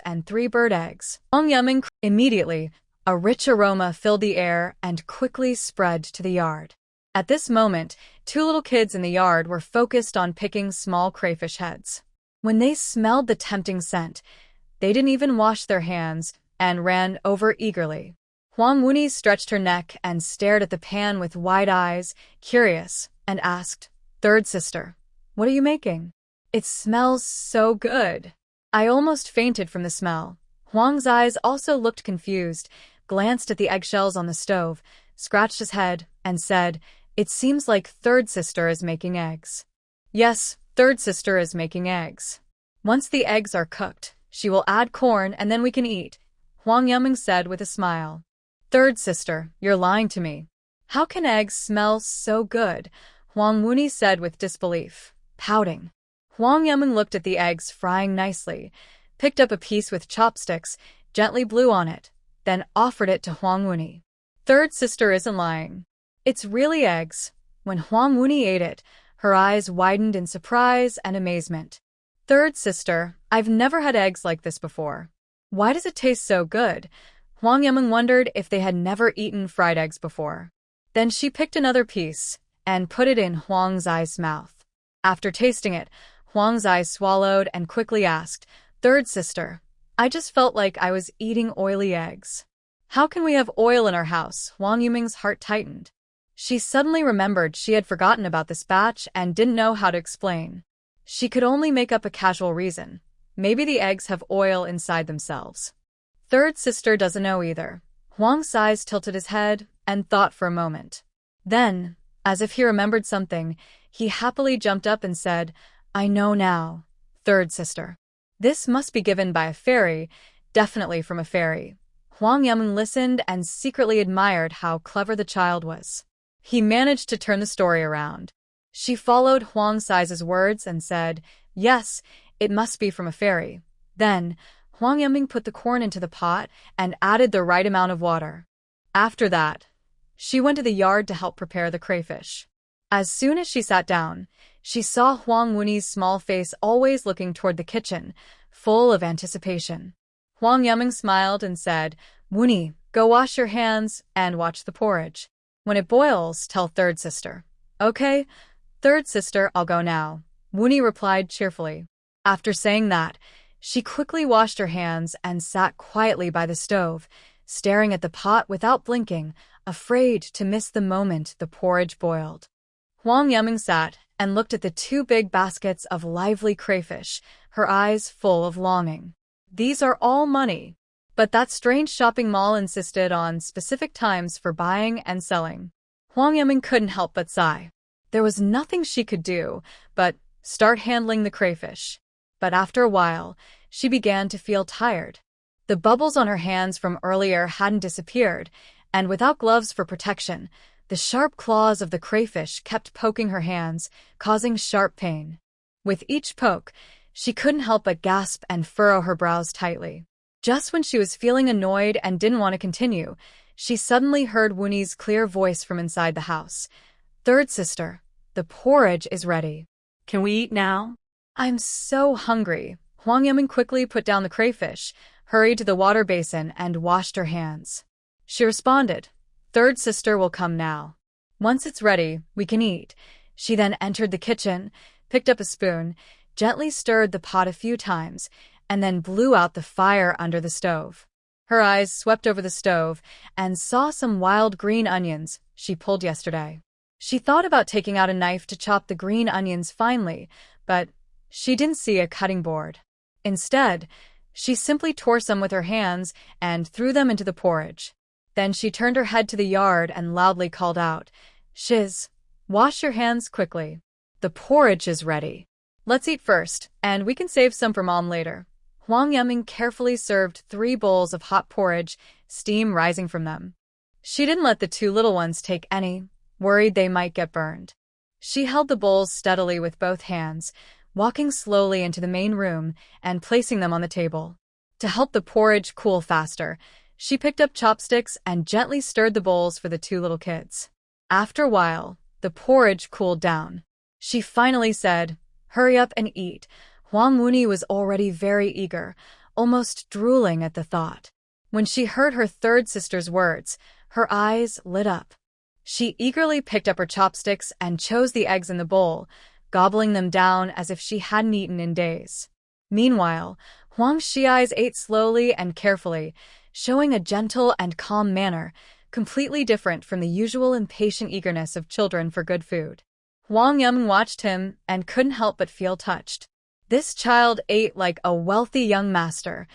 and 3 bird eggs. Huang Yiming immediately, a rich aroma filled the air and quickly spread to the yard. At this moment, 2 little kids in the yard were focused on picking small crayfish heads. When they smelled the tempting scent, they didn't even wash their hands and ran over eagerly. Huang Wuni stretched her neck and stared at the pan with wide eyes, curious, and asked, Third sister, what are you making? It smells so good. I almost fainted from the smell. Huang's eyes also looked confused, glanced at the eggshells on the stove, scratched his head, and said, It seems like third sister is making eggs. Yes, third sister is making eggs. Once the eggs are cooked, she will add corn and then we can eat, Huang Yiming said with a smile. Third sister, you're lying to me. How can eggs smell so good? Huang Wuni said with disbelief, pouting. Huang Yiming looked at the eggs frying nicely, picked up a piece with chopsticks, gently blew on it, then offered it to Huang Wuni. Third sister isn't lying. It's really eggs. When Huang Wuni ate it, her eyes widened in surprise and amazement. Third sister, I've never had eggs like this before. Why does it taste so good? Huang Yiming wondered if they had never eaten fried eggs before. Then she picked another piece and put it in Huang Zai's mouth. After tasting it, Huang Zai swallowed and quickly asked, Third sister, I just felt like I was eating oily eggs. How can we have oil in our house? Huang Yiming's heart tightened. She suddenly remembered she had forgotten about this batch and didn't know how to explain. She could only make up a casual reason. Maybe the eggs have oil inside themselves. Third sister doesn't know either. Huang Zai tilted his head and thought for a moment. Then, as if he remembered something, he happily jumped up and said, I know now, third sister. This must be given by a fairy, definitely from a fairy. Huang Yameng listened and secretly admired how clever the child was. He managed to turn the story around. She followed Huang Sai's words and said, "Yes, it must be from a fairy." Then, Huang Yameng put the corn into the pot and added the right amount of water. After that, she went to the yard to help prepare the crayfish. As soon as she sat down, she saw Huang Wuni's small face always looking toward the kitchen, full of anticipation. Huang Yameng smiled and said, "Wuni, go wash your hands and watch the porridge. When it boils, tell third sister." "Okay, third sister, I'll go now," Wuni replied cheerfully. After saying that, she quickly washed her hands and sat quietly by the stove, staring at the pot without blinking, afraid to miss the moment the porridge boiled. Huang Yameng sat and looked at the two big baskets of lively crayfish, her eyes full of longing. These are all money. But that strange shopping mall insisted on specific times for buying and selling. Huang Yameng couldn't help but sigh. There was nothing she could do but start handling the crayfish. But after a while, she began to feel tired. The bubbles on her hands from earlier hadn't disappeared, and without gloves for protection, the sharp claws of the crayfish kept poking her hands, causing sharp pain. With each poke, she couldn't help but gasp and furrow her brows tightly. Just when she was feeling annoyed and didn't want to continue, she suddenly heard Wuni's clear voice from inside the house. "Third sister, the porridge is ready. Can we eat now?" "I'm so hungry." Huang Yameng quickly put down the crayfish, hurried to the water basin, and washed her hands. She responded, "Third sister will come now. Once it's ready, we can eat." She then entered the kitchen, picked up a spoon, gently stirred the pot a few times, and then blew out the fire under the stove. Her eyes swept over the stove and saw some wild green onions she pulled yesterday. She thought about taking out a knife to chop the green onions finely, but she didn't see a cutting board. Instead, she simply tore some with her hands and threw them into the porridge. Then she turned her head to the yard and loudly called out, "Shiz, wash your hands quickly. The porridge is ready. Let's eat first, and we can save some for Mom later." Huang Yameng carefully served 3 bowls of hot porridge, steam rising from them. She didn't let the 2 little ones take any, worried they might get burned. She held the bowls steadily with both hands, walking slowly into the main room and placing them on the table. To help the porridge cool faster, she picked up chopsticks and gently stirred the bowls for the 2 little kids. After a while, the porridge cooled down. She finally said, "Hurry up and eat." Huang Wuni was already very eager, almost drooling at the thought. When she heard her third sister's words, her eyes lit up. She eagerly picked up her chopsticks and chose the eggs in the bowl, gobbling them down as if she hadn't eaten in days. Meanwhile, Huang Xiai's ate slowly and carefully, showing a gentle and calm manner, completely different from the usual impatient eagerness of children for good food. Huang Yameng watched him and couldn't help but feel touched. This child ate like a wealthy young master,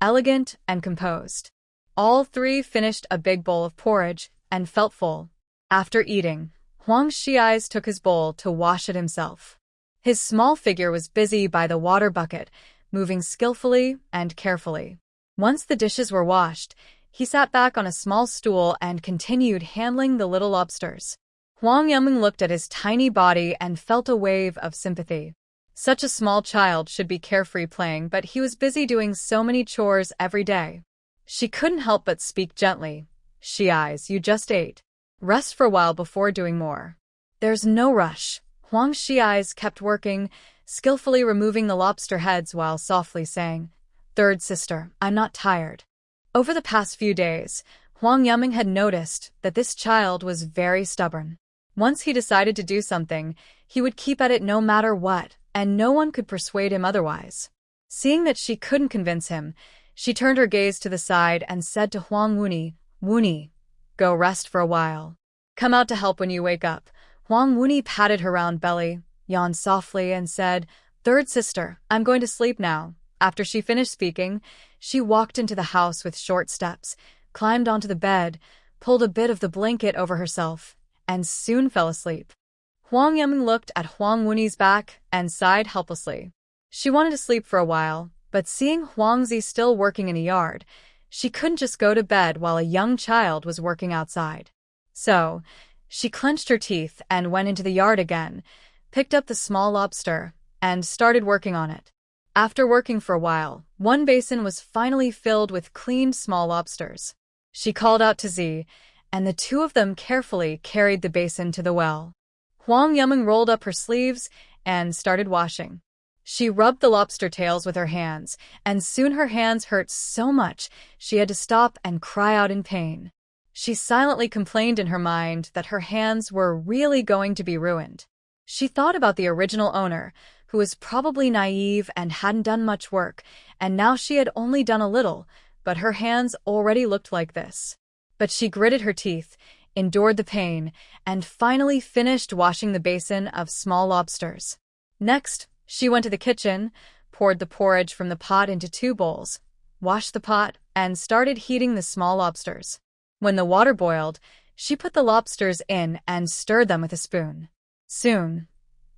elegant and composed. All 3 finished a big bowl of porridge and felt full. After eating, Huang Xiais took his bowl to wash it himself. His small figure was busy by the water bucket, moving skillfully and carefully. Once the dishes were washed, he sat back on a small stool and continued handling the little lobsters. Huang Yameng looked at his tiny body and felt a wave of sympathy. Such a small child should be carefree playing, but he was busy doing so many chores every day. She couldn't help but speak gently. "Xiais, you just ate. Rest for a while before doing more." "There's no rush." Huang Xiais kept working, skillfully removing the lobster heads while softly saying, "Third sister, I'm not tired." Over the past few days, Huang Yameng had noticed that this child was very stubborn. Once he decided to do something, he would keep at it no matter what, and no one could persuade him otherwise. Seeing that she couldn't convince him, she turned her gaze to the side and said to Huang Wuni, "Wuni, go rest for a while. Come out to help when you wake up." Huang Wuni patted her round belly, yawned softly, and said, "Third sister, I'm going to sleep now." After she finished speaking, she walked into the house with short steps, climbed onto the bed, pulled a bit of the blanket over herself, and soon fell asleep. Huang Yameng looked at Huang Wuni's back and sighed helplessly. She wanted to sleep for a while, but seeing Huang Zi still working in the yard, She couldn't just go to bed while a young child was working outside. So, she clenched her teeth and went into the yard again, picked up the small lobster, and started working on it. After working for a while, one basin was finally filled with cleaned small lobsters. She called out to Z, and the two of them carefully carried the basin to the well. Huang Yumeng rolled up her sleeves and started washing. She rubbed the lobster tails with her hands, and soon her hands hurt so much she had to stop and cry out in pain. She silently complained in her mind that her hands were really going to be ruined. She thought about the original owner, who was probably naive and hadn't done much work, and now she had only done a little, but her hands already looked like this. But she gritted her teeth, endured the pain, and finally finished washing the basin of small lobsters. Next, she went to the kitchen, poured the porridge from the pot into 2 bowls, washed the pot, and started heating the small lobsters. When the water boiled, she put the lobsters in and stirred them with a spoon. Soon,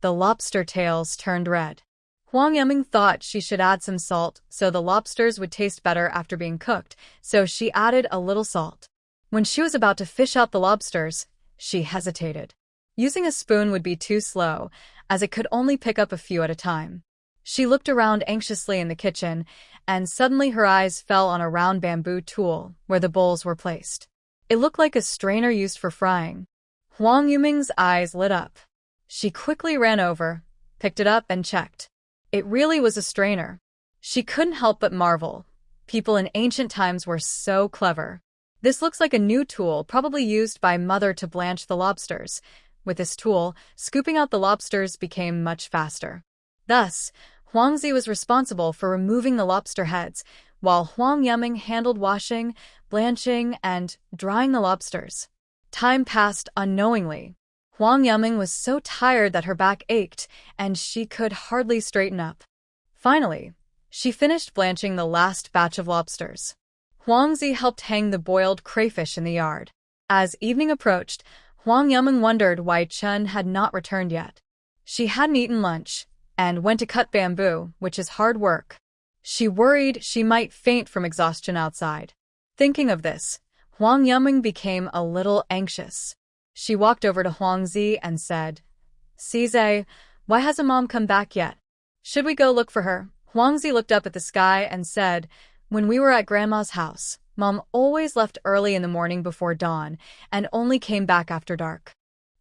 the lobster tails turned red. Huang Yumeng thought she should add some salt so the lobsters would taste better after being cooked, so she added a little salt. When she was about to fish out the lobsters, she hesitated. Using a spoon would be too slow, as it could only pick up a few at a time. She looked around anxiously in the kitchen, and suddenly her eyes fell on a round bamboo tool where the bowls were placed. It looked like a strainer used for frying. Huang Yumeng's eyes lit up. She quickly ran over, picked it up, and checked. It really was a strainer. She couldn't help but marvel. People in ancient times were so clever. This looks like a new tool, probably used by Mother to blanch the lobsters. With this tool, scooping out the lobsters became much faster. Thus, Huangzi was responsible for removing the lobster heads, while Huang Yumeng handled washing, blanching, and drying the lobsters. Time passed unknowingly. Huang Yumeng was so tired that her back ached, and she could hardly straighten up. Finally, she finished blanching the last batch of lobsters. Huangzi helped hang the boiled crayfish in the yard. As evening approached, Huang Yumeng wondered why Chen had not returned yet. She hadn't eaten lunch, and went to cut bamboo, which is hard work. She worried she might faint from exhaustion outside. Thinking of this, Huang Yumeng became a little anxious. She walked over to Huangzi and said, "Cize, why hasn't Mom come back yet? Should we go look for her?" Huangzi looked up at the sky and said, "When we were at Grandma's house, Mom always left early in the morning before dawn and only came back after dark.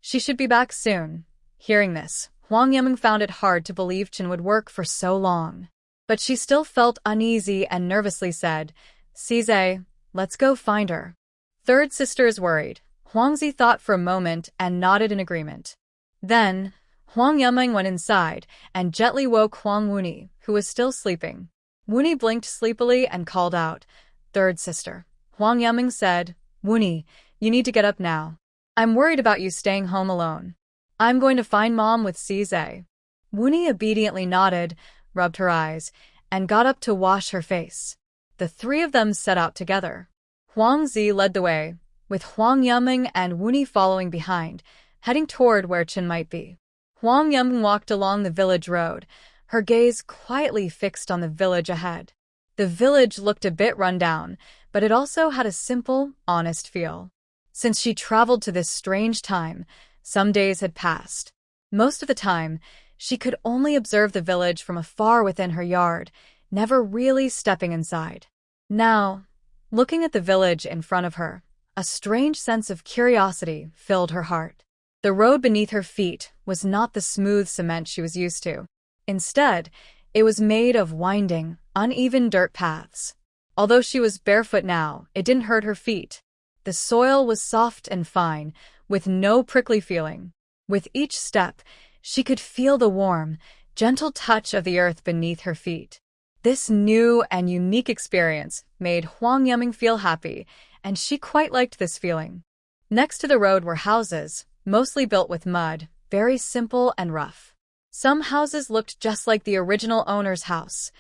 She should be back soon." Hearing this, Huang Yumeng found it hard to believe Chen would work for so long. But she still felt uneasy and nervously said, "Cize, let's go find her." Third sister is worried. Huangzi thought for a moment and nodded in agreement. Then, Huang Yumeng went inside and gently woke Huang Wuni, who was still sleeping. Wuni blinked sleepily and called out, "Third sister." Huang Yumeng said, "Wuni, you need to get up now. I'm worried about you staying home alone. I'm going to find Mom with Cize." Wuni obediently nodded, rubbed her eyes, and got up to wash her face. The 3 of them set out together. Huangzi led the way, with Huang Yumeng and Wuni following behind, heading toward where Chen might be. Huang Yumeng walked along the village road, her gaze quietly fixed on the village ahead. The village looked a bit run down, but it also had a simple, honest feel. Since she traveled to this strange time, some days had passed. Most of the time, she could only observe the village from afar within her yard, never really stepping inside. Now, looking at the village in front of her, a strange sense of curiosity filled her heart. The road beneath her feet was not the smooth cement she was used to. Instead, it was made of winding, uneven dirt paths. Although she was barefoot now, it didn't hurt her feet. The soil was soft and fine, with no prickly feeling. With each step, she could feel the warm, gentle touch of the earth beneath her feet. This new and unique experience made Huang Yumeng feel happy, and she quite liked this feeling. Next to the road were houses, mostly built with mud, very simple and rough. Some houses looked just like the original owner's house,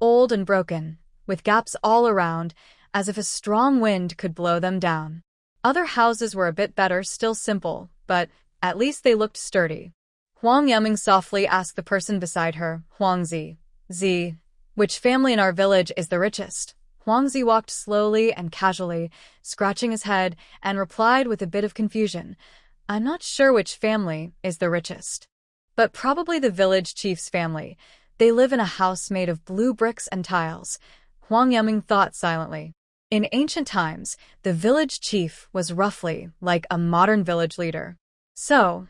old and broken, with gaps all around, as if a strong wind could blow them down. Other houses were a bit better, still simple, but at least they looked sturdy. Huang Yumeng softly asked the person beside her, "Huangzi, Z, which family in our village is the richest?" Huangzi walked slowly and casually, scratching his head, and replied with a bit of confusion. I'm not sure which family is the richest. But probably the village chief's family. They live in a house made of blue bricks and tiles. Huang Yuming thought silently. In ancient times, the village chief was roughly like a modern village leader. So,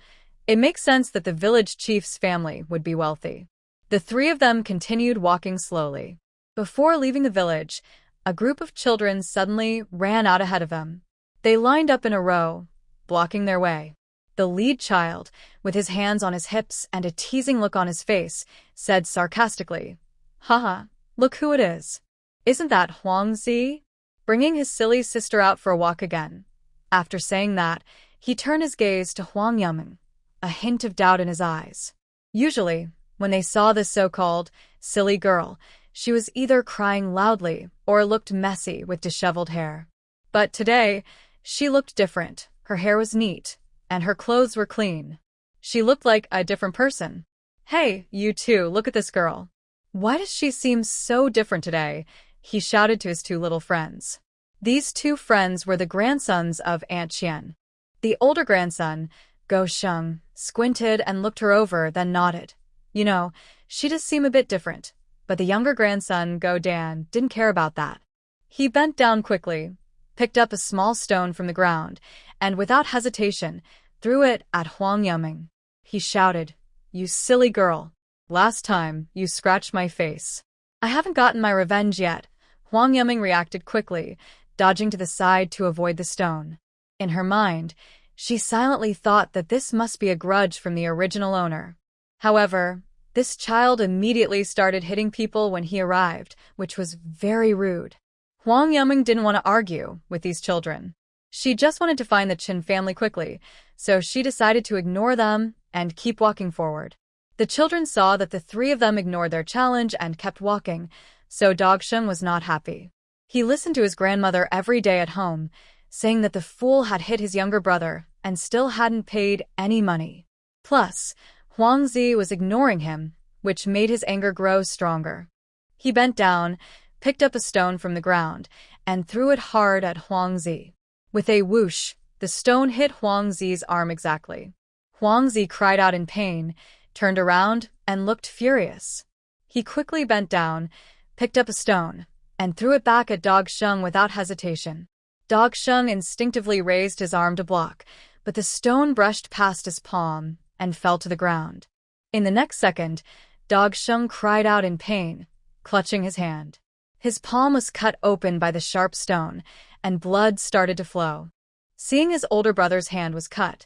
it makes sense that the village chief's family would be wealthy. The three of them continued walking slowly. Before leaving the village, a group of children suddenly ran out ahead of them. They lined up in a row, blocking their way. The lead child, with his hands on his hips and a teasing look on his face, said sarcastically, Haha, look who it is. Isn't that Huangzi? Bringing his silly sister out for a walk again. After saying that, he turned his gaze to Huang Yuming, a hint of doubt in his eyes. Usually, when they saw this so-called silly girl, she was either crying loudly or looked messy with disheveled hair. But today, she looked different. Her hair was neat, and her clothes were clean. She looked like a different person. Hey, you two, look at this girl. Why does she seem so different today? He shouted to his two little friends. These two friends were the grandsons of Aunt Qian. The older grandson, Go Sheng, squinted and looked her over, then nodded. You know, she does seem a bit different. But the younger grandson, Go Dan, didn't care about that. He bent down quickly, picked up a small stone from the ground, and without hesitation, threw it at Huang Yuming. He shouted, You silly girl. Last time, you scratched my face. I haven't gotten my revenge yet. Huang Yuming reacted quickly, dodging to the side to avoid the stone. In her mind, she silently thought that this must be a grudge from the original owner. However, this child immediately started hitting people when he arrived, which was very rude. Huang Yuming didn't want to argue with these children. She just wanted to find the Qin family quickly, so she decided to ignore them and keep walking forward. The children saw that the three of them ignored their challenge and kept walking, so Dogsheng was not happy. He listened to his grandmother every day at home, saying that the fool had hit his younger brother and still hadn't paid any money. Plus, Huangzi was ignoring him, which made his anger grow stronger. He bent down, picked up a stone from the ground, and threw it hard at Huangzi. With a whoosh, the stone hit Huangzi's arm exactly. Huangzi cried out in pain, turned around, and looked furious. He quickly bent down, picked up a stone, and threw it back at Dogsheng without hesitation. Dogsheng instinctively raised his arm to block, but the stone brushed past his palm and fell to the ground. In the next second, Dogsheng cried out in pain, clutching his hand. His palm was cut open by the sharp stone, and blood started to flow. Seeing his older brother's hand was cut,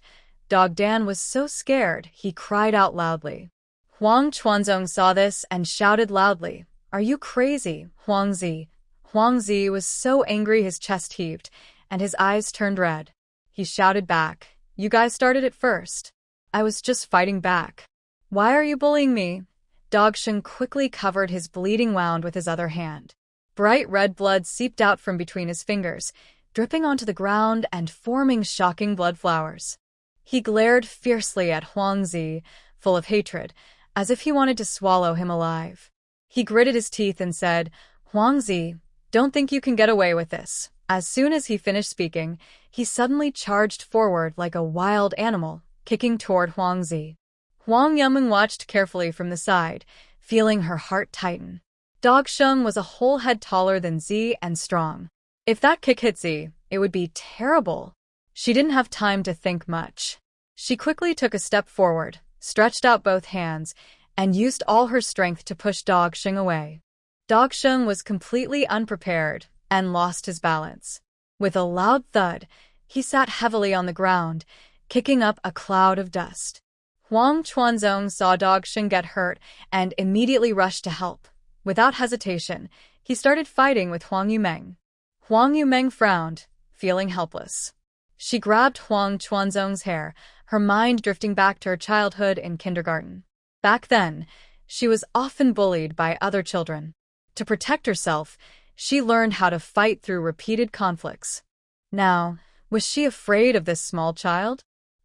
Dog Dan was so scared he cried out loudly. Huang Chuanzong saw this and shouted loudly, Are you crazy, Huangzi? Huangzi was so angry his chest heaved, and his eyes turned red. He shouted back, You guys started it first. I was just fighting back. Why are you bullying me? Dogsheng quickly covered his bleeding wound with his other hand. Bright red blood seeped out from between his fingers, dripping onto the ground and forming shocking blood flowers. He glared fiercely at Huangzi, full of hatred, as if he wanted to swallow him alive. He gritted his teeth and said, Huangzi, don't think you can get away with this. As soon as he finished speaking, he suddenly charged forward like a wild animal, kicking toward Huangzi. Huang Yuming watched carefully from the side, feeling her heart tighten. Dogsheng was a whole head taller than Zi and strong. If that kick hit Zi, it would be terrible. She didn't have time to think much. She quickly took a step forward, stretched out both hands, and used all her strength to push Dogsheng away. Dogsheng was completely unprepared and lost his balance. With a loud thud, he sat heavily on the ground, kicking up a cloud of dust. Huang Chuanzong saw Dogsheng get hurt and immediately rushed to help. Without hesitation, he started fighting with Huang Yumeng. Huang Yumeng frowned, feeling helpless. She grabbed Huang Chuanzong's hair, her mind drifting back to her childhood in kindergarten. Back then, she was often bullied by other children. To protect herself, she learned how to fight through repeated conflicts. Now, was she afraid of this small child?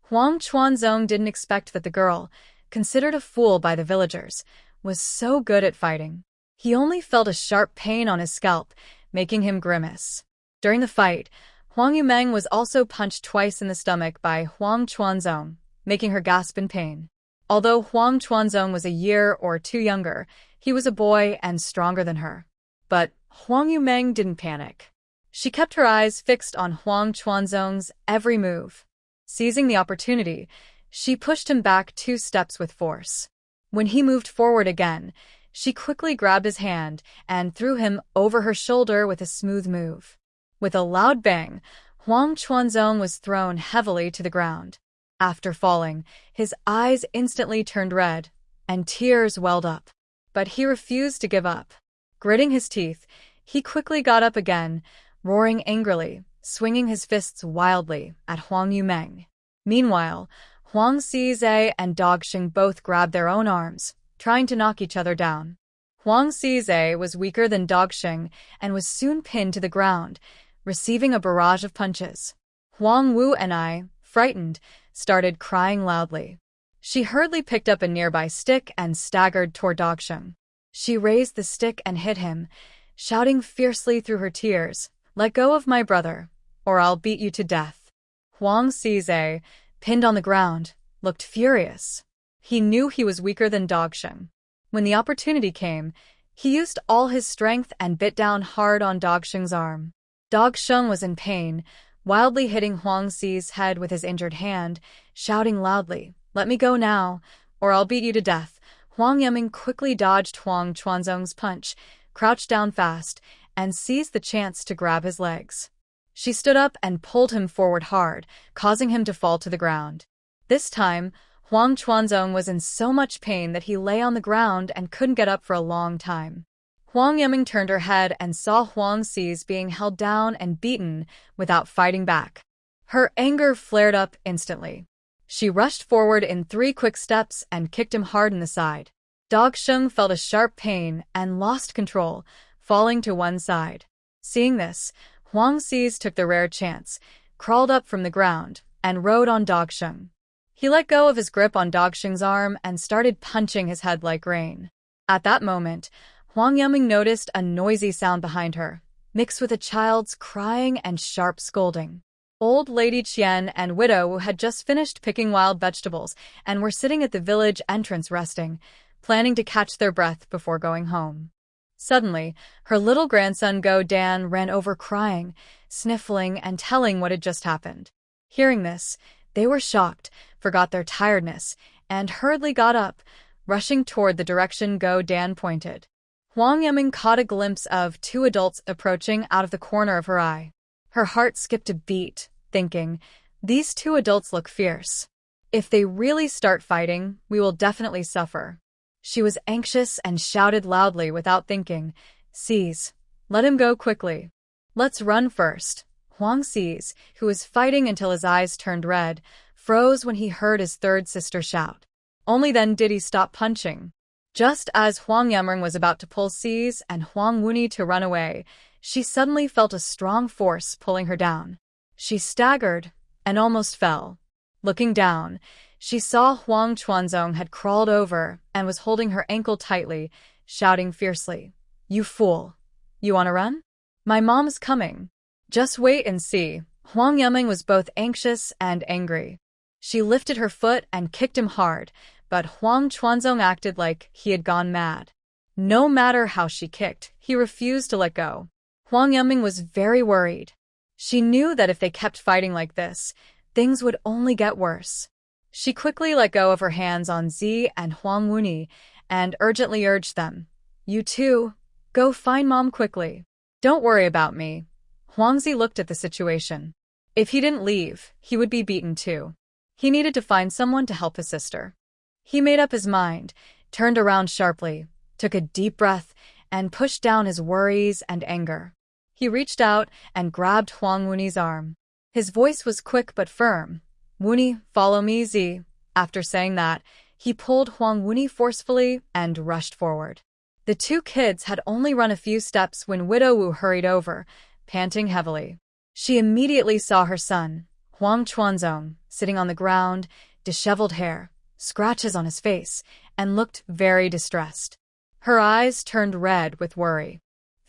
Huang Chuanzong didn't expect that the girl, considered a fool by the villagers, was so good at fighting. He only felt a sharp pain on his scalp, making him grimace. During the fight, Huang Yumeng was also punched twice in the stomach by Huang Chuanzong, making her gasp in pain. Although Huang Chuanzong was a year or two younger, he was a boy and stronger than her. But Huang Yumeng didn't panic. She kept her eyes fixed on Huang Chuanzong's every move. Seizing the opportunity, she pushed him back 2 steps with force. When he moved forward again, she quickly grabbed his hand and threw him over her shoulder with a smooth move. With a loud bang, Huang Chuanzong was thrown heavily to the ground. After falling, his eyes instantly turned red, and tears welled up. But he refused to give up. Gritting his teeth, he quickly got up again, roaring angrily, swinging his fists wildly at Huang Yumeng. Meanwhile, Huang Zize and Dogxing both grabbed their own arms, trying to knock each other down. Huang Zize was weaker than Dogxing and was soon pinned to the ground, receiving a barrage of punches. Huang Wu and I, frightened, started crying loudly. She hurriedly picked up a nearby stick and staggered toward Dogxing. She raised the stick and hit him, shouting fiercely through her tears, "Let go of my brother, or I'll beat you to death." Huang Zize, pinned on the ground, looked furious. He knew he was weaker than Dogxing. When the opportunity came, he used all his strength and bit down hard on Dogxing's arm. Dogxing was in pain, wildly hitting Huang Zi's head with his injured hand, shouting loudly, "Let me go now, or I'll beat you to death." Huang Yumeng quickly dodged Huang Chuanzong's punch, crouched down fast, and seized the chance to grab his legs. She stood up and pulled him forward hard, causing him to fall to the ground. This time, Huang Chuanzong was in so much pain that he lay on the ground and couldn't get up for a long time. Huang Yumeng turned her head and saw Huang Zi's being held down and beaten without fighting back. Her anger flared up instantly. She rushed forward in 3 quick steps and kicked him hard in the side. Dogxing felt a sharp pain and lost control, falling to one side. Seeing this, Huang Zi's took the rare chance, crawled up from the ground, and rode on Dogxing. He let go of his grip on Dogxing's arm and started punching his head like rain. At that moment, Huang Yumeng noticed a noisy sound behind her, mixed with a child's crying and sharp scolding. Old Lady Qian and Widow had just finished picking wild vegetables and were sitting at the village entrance resting, planning to catch their breath before going home. Suddenly, her little grandson Go Dan ran over crying, sniffling, and telling what had just happened. Hearing this, they were shocked, forgot their tiredness, and hurriedly got up, rushing toward the direction Go Dan pointed. Huang Yumeng caught a glimpse of 2 adults approaching out of the corner of her eye. Her heart skipped a beat, thinking, "These 2 adults look fierce. If they really start fighting, we will definitely suffer." She was anxious and shouted loudly without thinking, "Seize! Let him go quickly. Let's run first." Huang Zi's, who was fighting until his eyes turned red, froze when he heard his third sister shout. Only then did he stop punching. Just as Huang Yumeng was about to pull Seize and Huang Wuni to run away, she suddenly felt a strong force pulling her down. She staggered and almost fell. Looking down, she saw Huang Chuanzong had crawled over and was holding her ankle tightly, shouting fiercely, "You fool! You want to run? My mom's coming. Just wait and see." Huang Yumeng was both anxious and angry. She lifted her foot and kicked him hard, but Huang Chuanzong acted like he had gone mad. No matter how she kicked, he refused to let go. Huang Yumeng was very worried. She knew that if they kept fighting like this, things would only get worse. She quickly let go of her hands on Zi and Huang Wuni and urgently urged them, "You two, go find Mom quickly. Don't worry about me." Huang Zi looked at the situation. If he didn't leave, he would be beaten too. He needed to find someone to help his sister. He made up his mind, turned around sharply, took a deep breath, and pushed down his worries and anger. He reached out and grabbed Huang Wuni's arm. His voice was quick but firm. "Wuni, follow me, Zi." After saying that, he pulled Huang Wuni forcefully and rushed forward. The 2 kids had only run a few steps when Widow Wu hurried over, panting heavily. She immediately saw her son, Huang Chuanzong, sitting on the ground, disheveled hair, scratches on his face, and looked very distressed. Her eyes turned red with worry.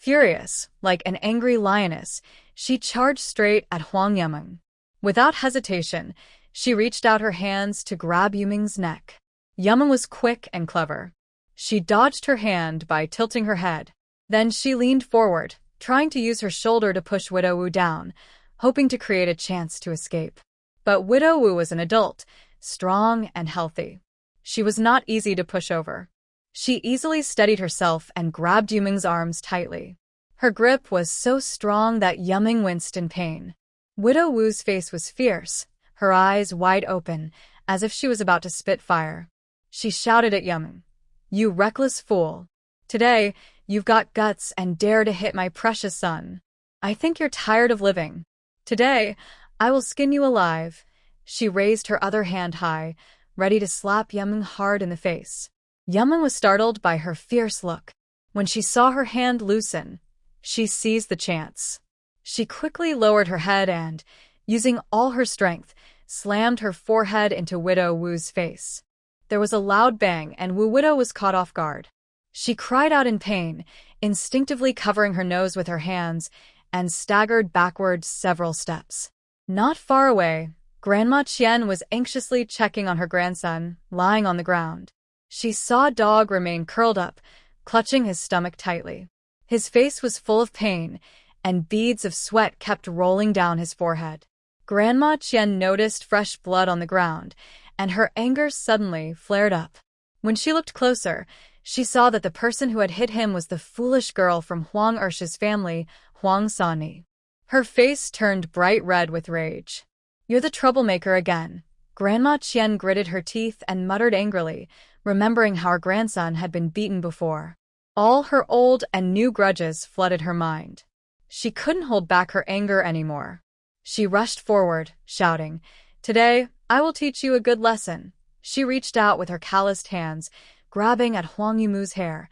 Furious, like an angry lioness, she charged straight at Huang Yimeng. Without hesitation, she reached out her hands to grab Yimeng's neck. Yimeng was quick and clever. She dodged her hand by tilting her head. Then she leaned forward, trying to use her shoulder to push Widow Wu down, hoping to create a chance to escape. But Widow Wu was an adult, strong and healthy. She was not easy to push over. She easily steadied herself and grabbed Yimeng's arms tightly. Her grip was so strong that Yimeng winced in pain. Widow Wu's face was fierce, her eyes wide open, as if she was about to spit fire. She shouted at Yimeng, "You reckless fool! Today, you've got guts and dare to hit my precious son. I think you're tired of living. Today, I will skin you alive." She raised her other hand high, ready to slap Yimeng hard in the face. Yimeng was startled by her fierce look. When she saw her hand loosen, she seized the chance. She quickly lowered her head and, using all her strength, slammed her forehead into Widow Wu's face. There was a loud bang and Wu Widow was caught off guard. She cried out in pain, instinctively covering her nose with her hands, and staggered backward several steps. Not far away, Grandma Qian was anxiously checking on her grandson, lying on the ground. She saw Dog remain curled up, clutching his stomach tightly. His face was full of pain, and beads of sweat kept rolling down his forehead. Grandma Qian noticed fresh blood on the ground, and her anger suddenly flared up. When she looked closer, she saw that the person who had hit him was the foolish girl from Huang Ershi's family, Huang Sani. Her face turned bright red with rage. "You're the troublemaker again." Grandma Qian gritted her teeth and muttered angrily, remembering how her grandson had been beaten before. All her old and new grudges flooded her mind. She couldn't hold back her anger anymore. She rushed forward, shouting, "Today, I will teach you a good lesson." She reached out with her calloused hands, grabbing at Huang Yimeng's hair,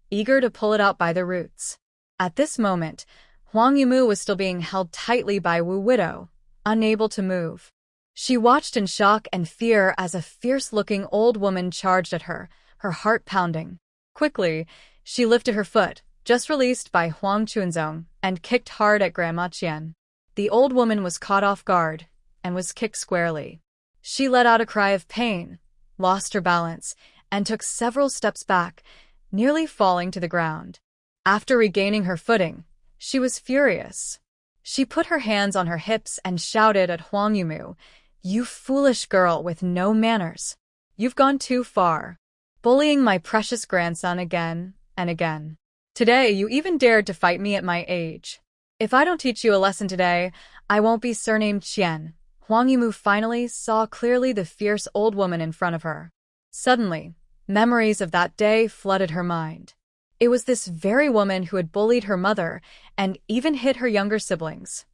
eager to pull it out by the roots. At this moment, Huang Yimeng was still being held tightly by Wu Widow, unable to move. She watched in shock and fear as a fierce-looking old woman charged at her, her heart pounding. Quickly, she lifted her foot, just released by Huang Chunzong, and kicked hard at Grandma Qian. The old woman was caught off guard and was kicked squarely. She let out a cry of pain, lost her balance, and took several steps back, nearly falling to the ground. After regaining her footing, she was furious. She put her hands on her hips and shouted at Huang Yimeng, "You foolish girl with no manners. You've gone too far, bullying my precious grandson again and again. Today you even dared to fight me at my age. If I don't teach you a lesson today, I won't be surnamed Qian." Huang Yimeng finally saw clearly the fierce old woman in front of her. Suddenly, memories of that day flooded her mind. It was this very woman who had bullied her mother and even hit her younger siblings.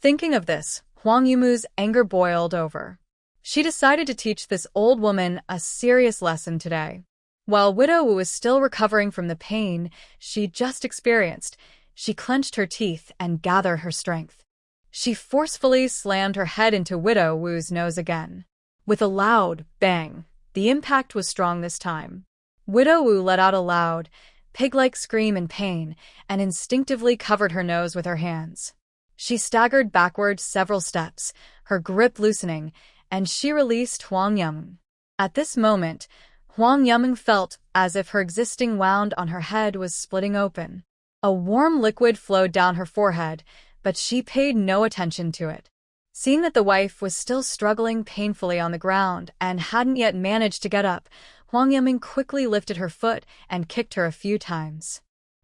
Thinking of this, Huang Yimeng's anger boiled over. She decided to teach this old woman a serious lesson today. While Widow Wu was still recovering from the pain she just experienced, she clenched her teeth and gathered her strength. She forcefully slammed her head into Widow Wu's nose again. With a loud bang, the impact was strong this time. Widow Wu let out a loud, pig-like scream in pain and instinctively covered her nose with her hands. She staggered backward several steps, her grip loosening, and she released Huang Yimeng. At this moment, Huang Yimeng felt as if her existing wound on her head was splitting open. A warm liquid flowed down her forehead, but she paid no attention to it. Seeing that the wife was still struggling painfully on the ground and hadn't yet managed to get up, Huang Yimeng quickly lifted her foot and kicked her a few times.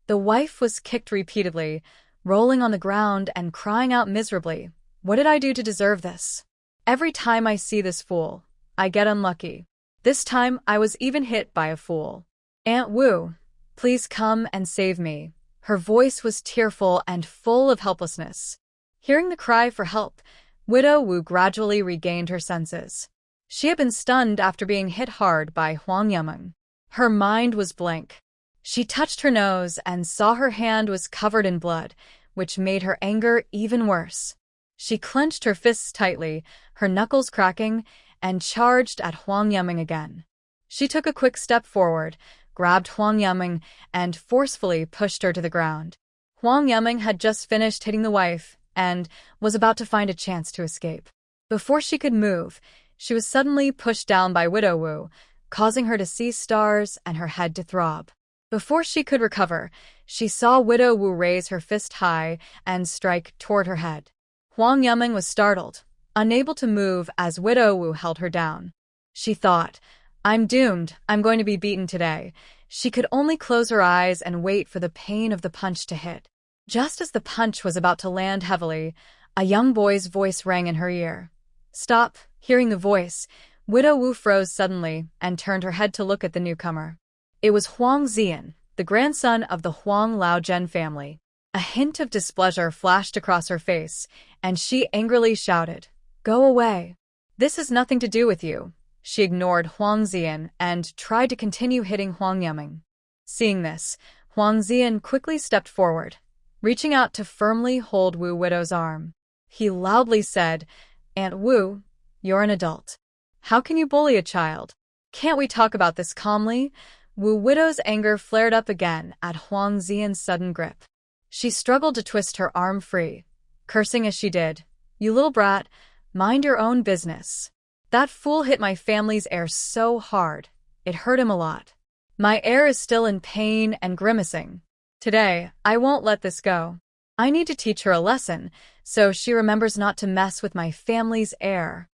The wife was kicked repeatedly, rolling on the ground and crying out miserably, "What did I do to deserve this? Every time I see this fool, I get unlucky. This time I was even hit by a fool. Aunt Wu, please come and save me." Her voice was tearful and full of helplessness. Hearing the cry for help, Widow Wu gradually regained her senses. She had been stunned after being hit hard by Huang Yimeng. Her mind was blank. She touched her nose and saw her hand was covered in blood, which made her anger even worse. She clenched her fists tightly, her knuckles cracking, and charged at Huang Yimeng again. She took a quick step forward, grabbed Huang Yimeng, and forcefully pushed her to the ground. Huang Yiming had just finished hitting the wife and was about to find a chance to escape. Before she could move, she was suddenly pushed down by Widow Wu, causing her to see stars and her head to throb. Before she could recover, she saw Widow Wu raise her fist high and strike toward her head. Huang Yiming was startled, unable to move as Widow Wu held her down. She thought, "I'm doomed, I'm going to be beaten today." She could only close her eyes and wait for the pain of the punch to hit. Just as the punch was about to land heavily, a young boy's voice rang in her ear. "Stop!" Hearing the voice, Widow Wu froze suddenly and turned her head to look at the newcomer. It was Huang Zian, the grandson of the Huang Laozhen family. A hint of displeasure flashed across her face, and she angrily shouted, "Go away. This has nothing to do with you." She ignored Huang Zian and tried to continue hitting Huang Yiming. Seeing this, Huang Zian quickly stepped forward, reaching out to firmly hold Wu Widow's arm. He loudly said, "Aunt Wu, you're an adult. How can you bully a child? Can't we talk about this calmly?" Wu Widow's anger flared up again at Huang Zian's sudden grip. She struggled to twist her arm free, cursing as she did, "You little brat, mind your own business. That fool hit my family's heir so hard, it hurt him a lot. My heir is still in pain and grimacing. Today, I won't let this go. I need to teach her a lesson, so she remembers not to mess with my family's heir."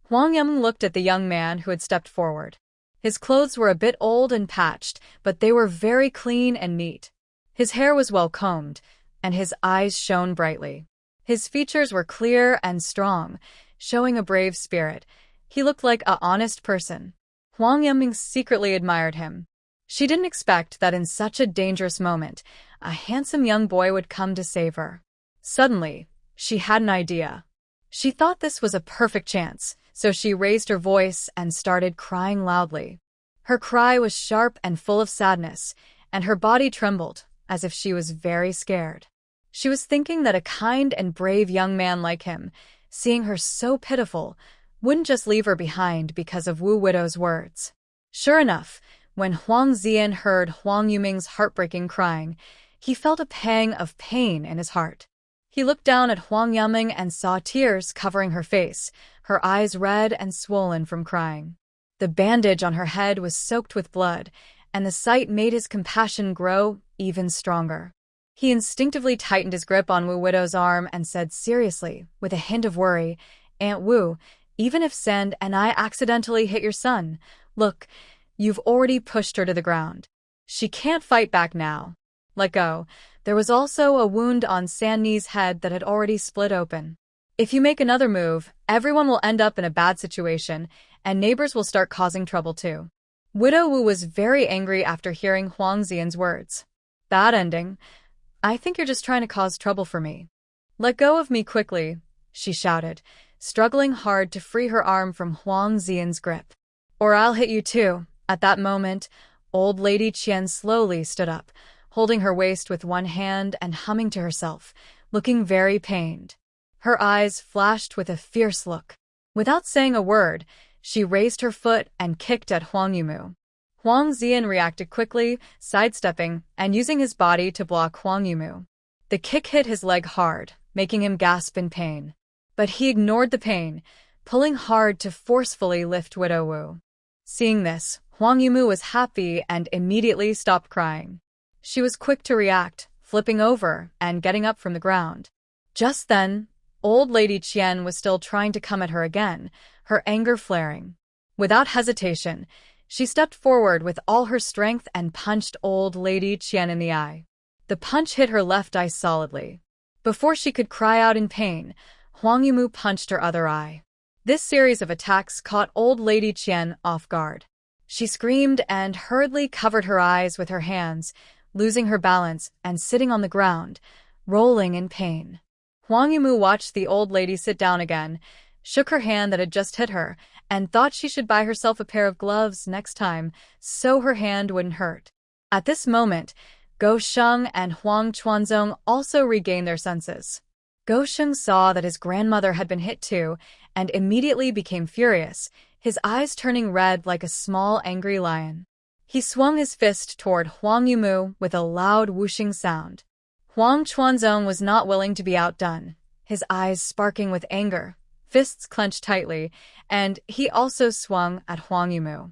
Huang Yiming looked at the young man who had stepped forward. His clothes were a bit old and patched, but they were very clean and neat. His hair was well combed, and his eyes shone brightly. His features were clear and strong, showing a brave spirit. He looked like an honest person. Huang Yiming secretly admired him. She didn't expect that in such a dangerous moment, a handsome young boy would come to save her. Suddenly, she had an idea. She thought this was a perfect chance, so she raised her voice and started crying loudly. Her cry was sharp and full of sadness, and her body trembled, as if she was very scared. She was thinking that a kind and brave young man like him, seeing her so pitiful, wouldn't just leave her behind because of Wu Widow's words. Sure enough, when Huang Zian heard Huang Yiming's heartbreaking crying, he felt a pang of pain in his heart. He looked down at Huang Yiming and saw tears covering her face, her eyes red and swollen from crying. The bandage on her head was soaked with blood, and the sight made his compassion grow even stronger. He instinctively tightened his grip on Wu Widow's arm and said seriously, with a hint of worry, "Aunt Wu, even if Sand and I accidentally hit your son, look, you've already pushed her to the ground. She can't fight back now. Let go." There was also a wound on Sanni's head that had already split open. "If you make another move, everyone will end up in a bad situation, and neighbors will start causing trouble too." Widow Wu was very angry after hearing Huang Zian's words. "Bad ending. I think you're just trying to cause trouble for me. Let go of me quickly," she shouted, struggling hard to free her arm from Huang Zian's grip. "Or I'll hit you too." At that moment, old lady Qian slowly stood up, holding her waist with one hand and humming to herself, looking very pained. Her eyes flashed with a fierce look. Without saying a word, she raised her foot and kicked at Huang Yiming. Huang Zian reacted quickly, sidestepping and using his body to block Huang Yiming. The kick hit his leg hard, making him gasp in pain. But he ignored the pain, pulling hard to forcefully lift Widow Wu. Seeing this, Huang Yiming was happy and immediately stopped crying. She was quick to react, flipping over and getting up from the ground. Just then, old lady Qian was still trying to come at her again, her anger flaring. Without hesitation, she stepped forward with all her strength and punched old lady Qian in the eye. The punch hit her left eye solidly. Before she could cry out in pain, Huang Yiming punched her other eye. This series of attacks caught old lady Qian off guard. She screamed and hurriedly covered her eyes with her hands, losing her balance and sitting on the ground, rolling in pain. Huang Yiming watched the old lady sit down again, shook her hand that had just hit her, and thought she should buy herself a pair of gloves next time so her hand wouldn't hurt. At this moment, Go Sheng and Huang Chuanzong also regained their senses. Go Sheng saw that his grandmother had been hit too, and immediately became furious, his eyes turning red like a small angry lion. He swung his fist toward Huang Yiming with a loud whooshing sound. Huang Chuanzong was not willing to be outdone, his eyes sparking with anger, fists clenched tightly, and he also swung at Huang Yimou.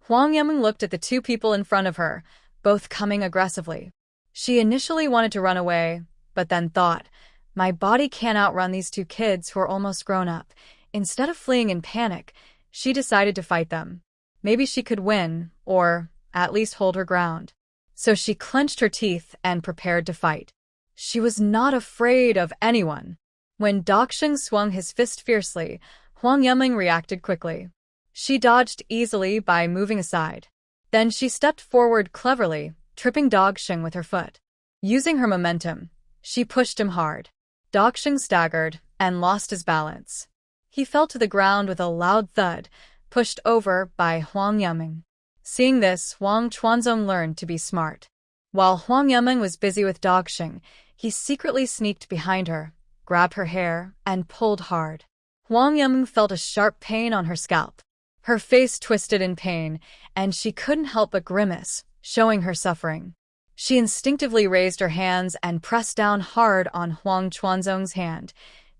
Huang Yimou looked at the two people in front of her, both coming aggressively. She initially wanted to run away, but then thought, my body can't outrun these two kids who are almost grown up. Instead of fleeing in panic, she decided to fight them. Maybe she could win, or at least hold her ground. So she clenched her teeth and prepared to fight. She was not afraid of anyone. When Daxing swung his fist fiercely, Huang Yimou reacted quickly. She dodged easily by moving aside. Then she stepped forward cleverly, tripping Daxing with her foot. Using her momentum, she pushed him hard. Daxing staggered and lost his balance. He fell to the ground with a loud thud, pushed over by Huang Yimou. Seeing this, Huang Chuanzong learned to be smart. While Huang Yimou was busy with Daxing, he secretly sneaked behind her, grabbed her hair, and pulled hard. Huang Yimou felt a sharp pain on her scalp. Her face twisted in pain, and she couldn't help but grimace, showing her suffering. She instinctively raised her hands and pressed down hard on Huang Chuanzong's hand,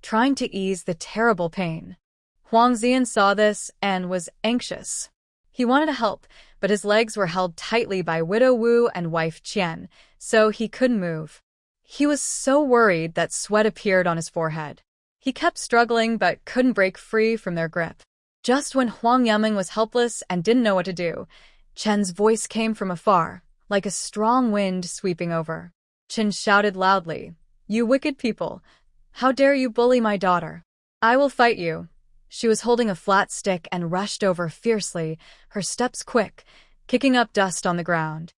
trying to ease the terrible pain. Huang Zian saw this and was anxious. He wanted to help, but his legs were held tightly by Widow Wu and wife Qian, so he couldn't move. He was so worried that sweat appeared on his forehead. He kept struggling but couldn't break free from their grip. Just when Huang Yimou was helpless and didn't know what to do, Qian's voice came from afar, like a strong wind sweeping over. Qian shouted loudly, "You wicked people! How dare you bully my daughter? I will fight you!" She was holding a flat stick and rushed over fiercely, her steps quick, kicking up dust on the ground.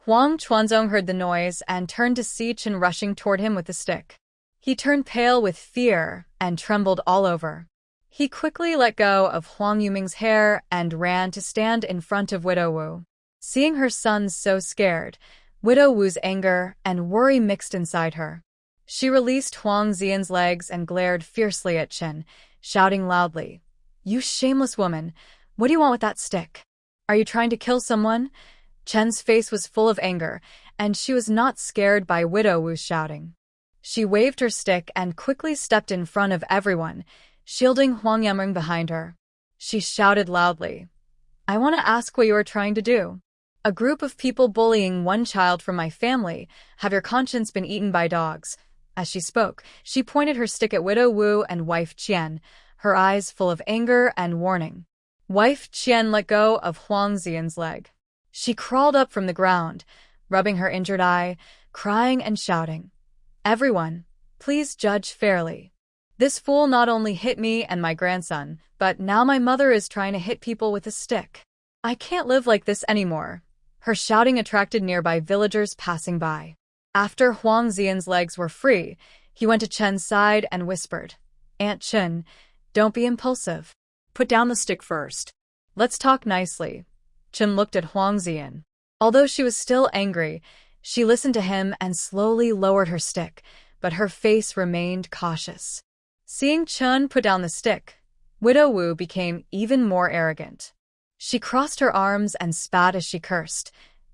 Huang Chuanzong heard the noise and turned to see Qian rushing toward him with the stick. He turned pale with fear and trembled all over. He quickly let go of Huang Yimou's hair and ran to stand in front of Widow Wu. Seeing her son so scared, Widow Wu's anger and worry mixed inside her. She released Huang Zian's legs and glared fiercely at Qian, shouting loudly, "You shameless woman! What do you want with that stick? Are you trying to kill someone?" Qian's face was full of anger, and she was not scared by Widow Wu's shouting. She waved her stick and quickly stepped in front of everyone, shielding Huang Yimou behind her. She shouted loudly, "I want to ask what you are trying to do. A group of people bullying one child from my family. Have your conscience been eaten by dogs?" As she spoke, she pointed her stick at Widow Wu and wife Qian, her eyes full of anger and warning. Wife Qian let go of Huang Zian's leg. She crawled up from the ground, rubbing her injured eye, crying and shouting, "Everyone, please judge fairly. This fool not only hit me and my grandson, but now my mother is trying to hit people with a stick. I can't live like this anymore." Her shouting attracted nearby villagers passing by. After Huang Zian's legs were free, he went to Chen's side and whispered, "Aunt Chen, don't be impulsive. Put down the stick first. Let's talk nicely." Chen looked at Huang Zian. Although she was still angry, she listened to him and slowly lowered her stick, but her face remained cautious. Seeing Chen put down the stick, Widow Wu became even more arrogant. She crossed her arms and spat as she cursed,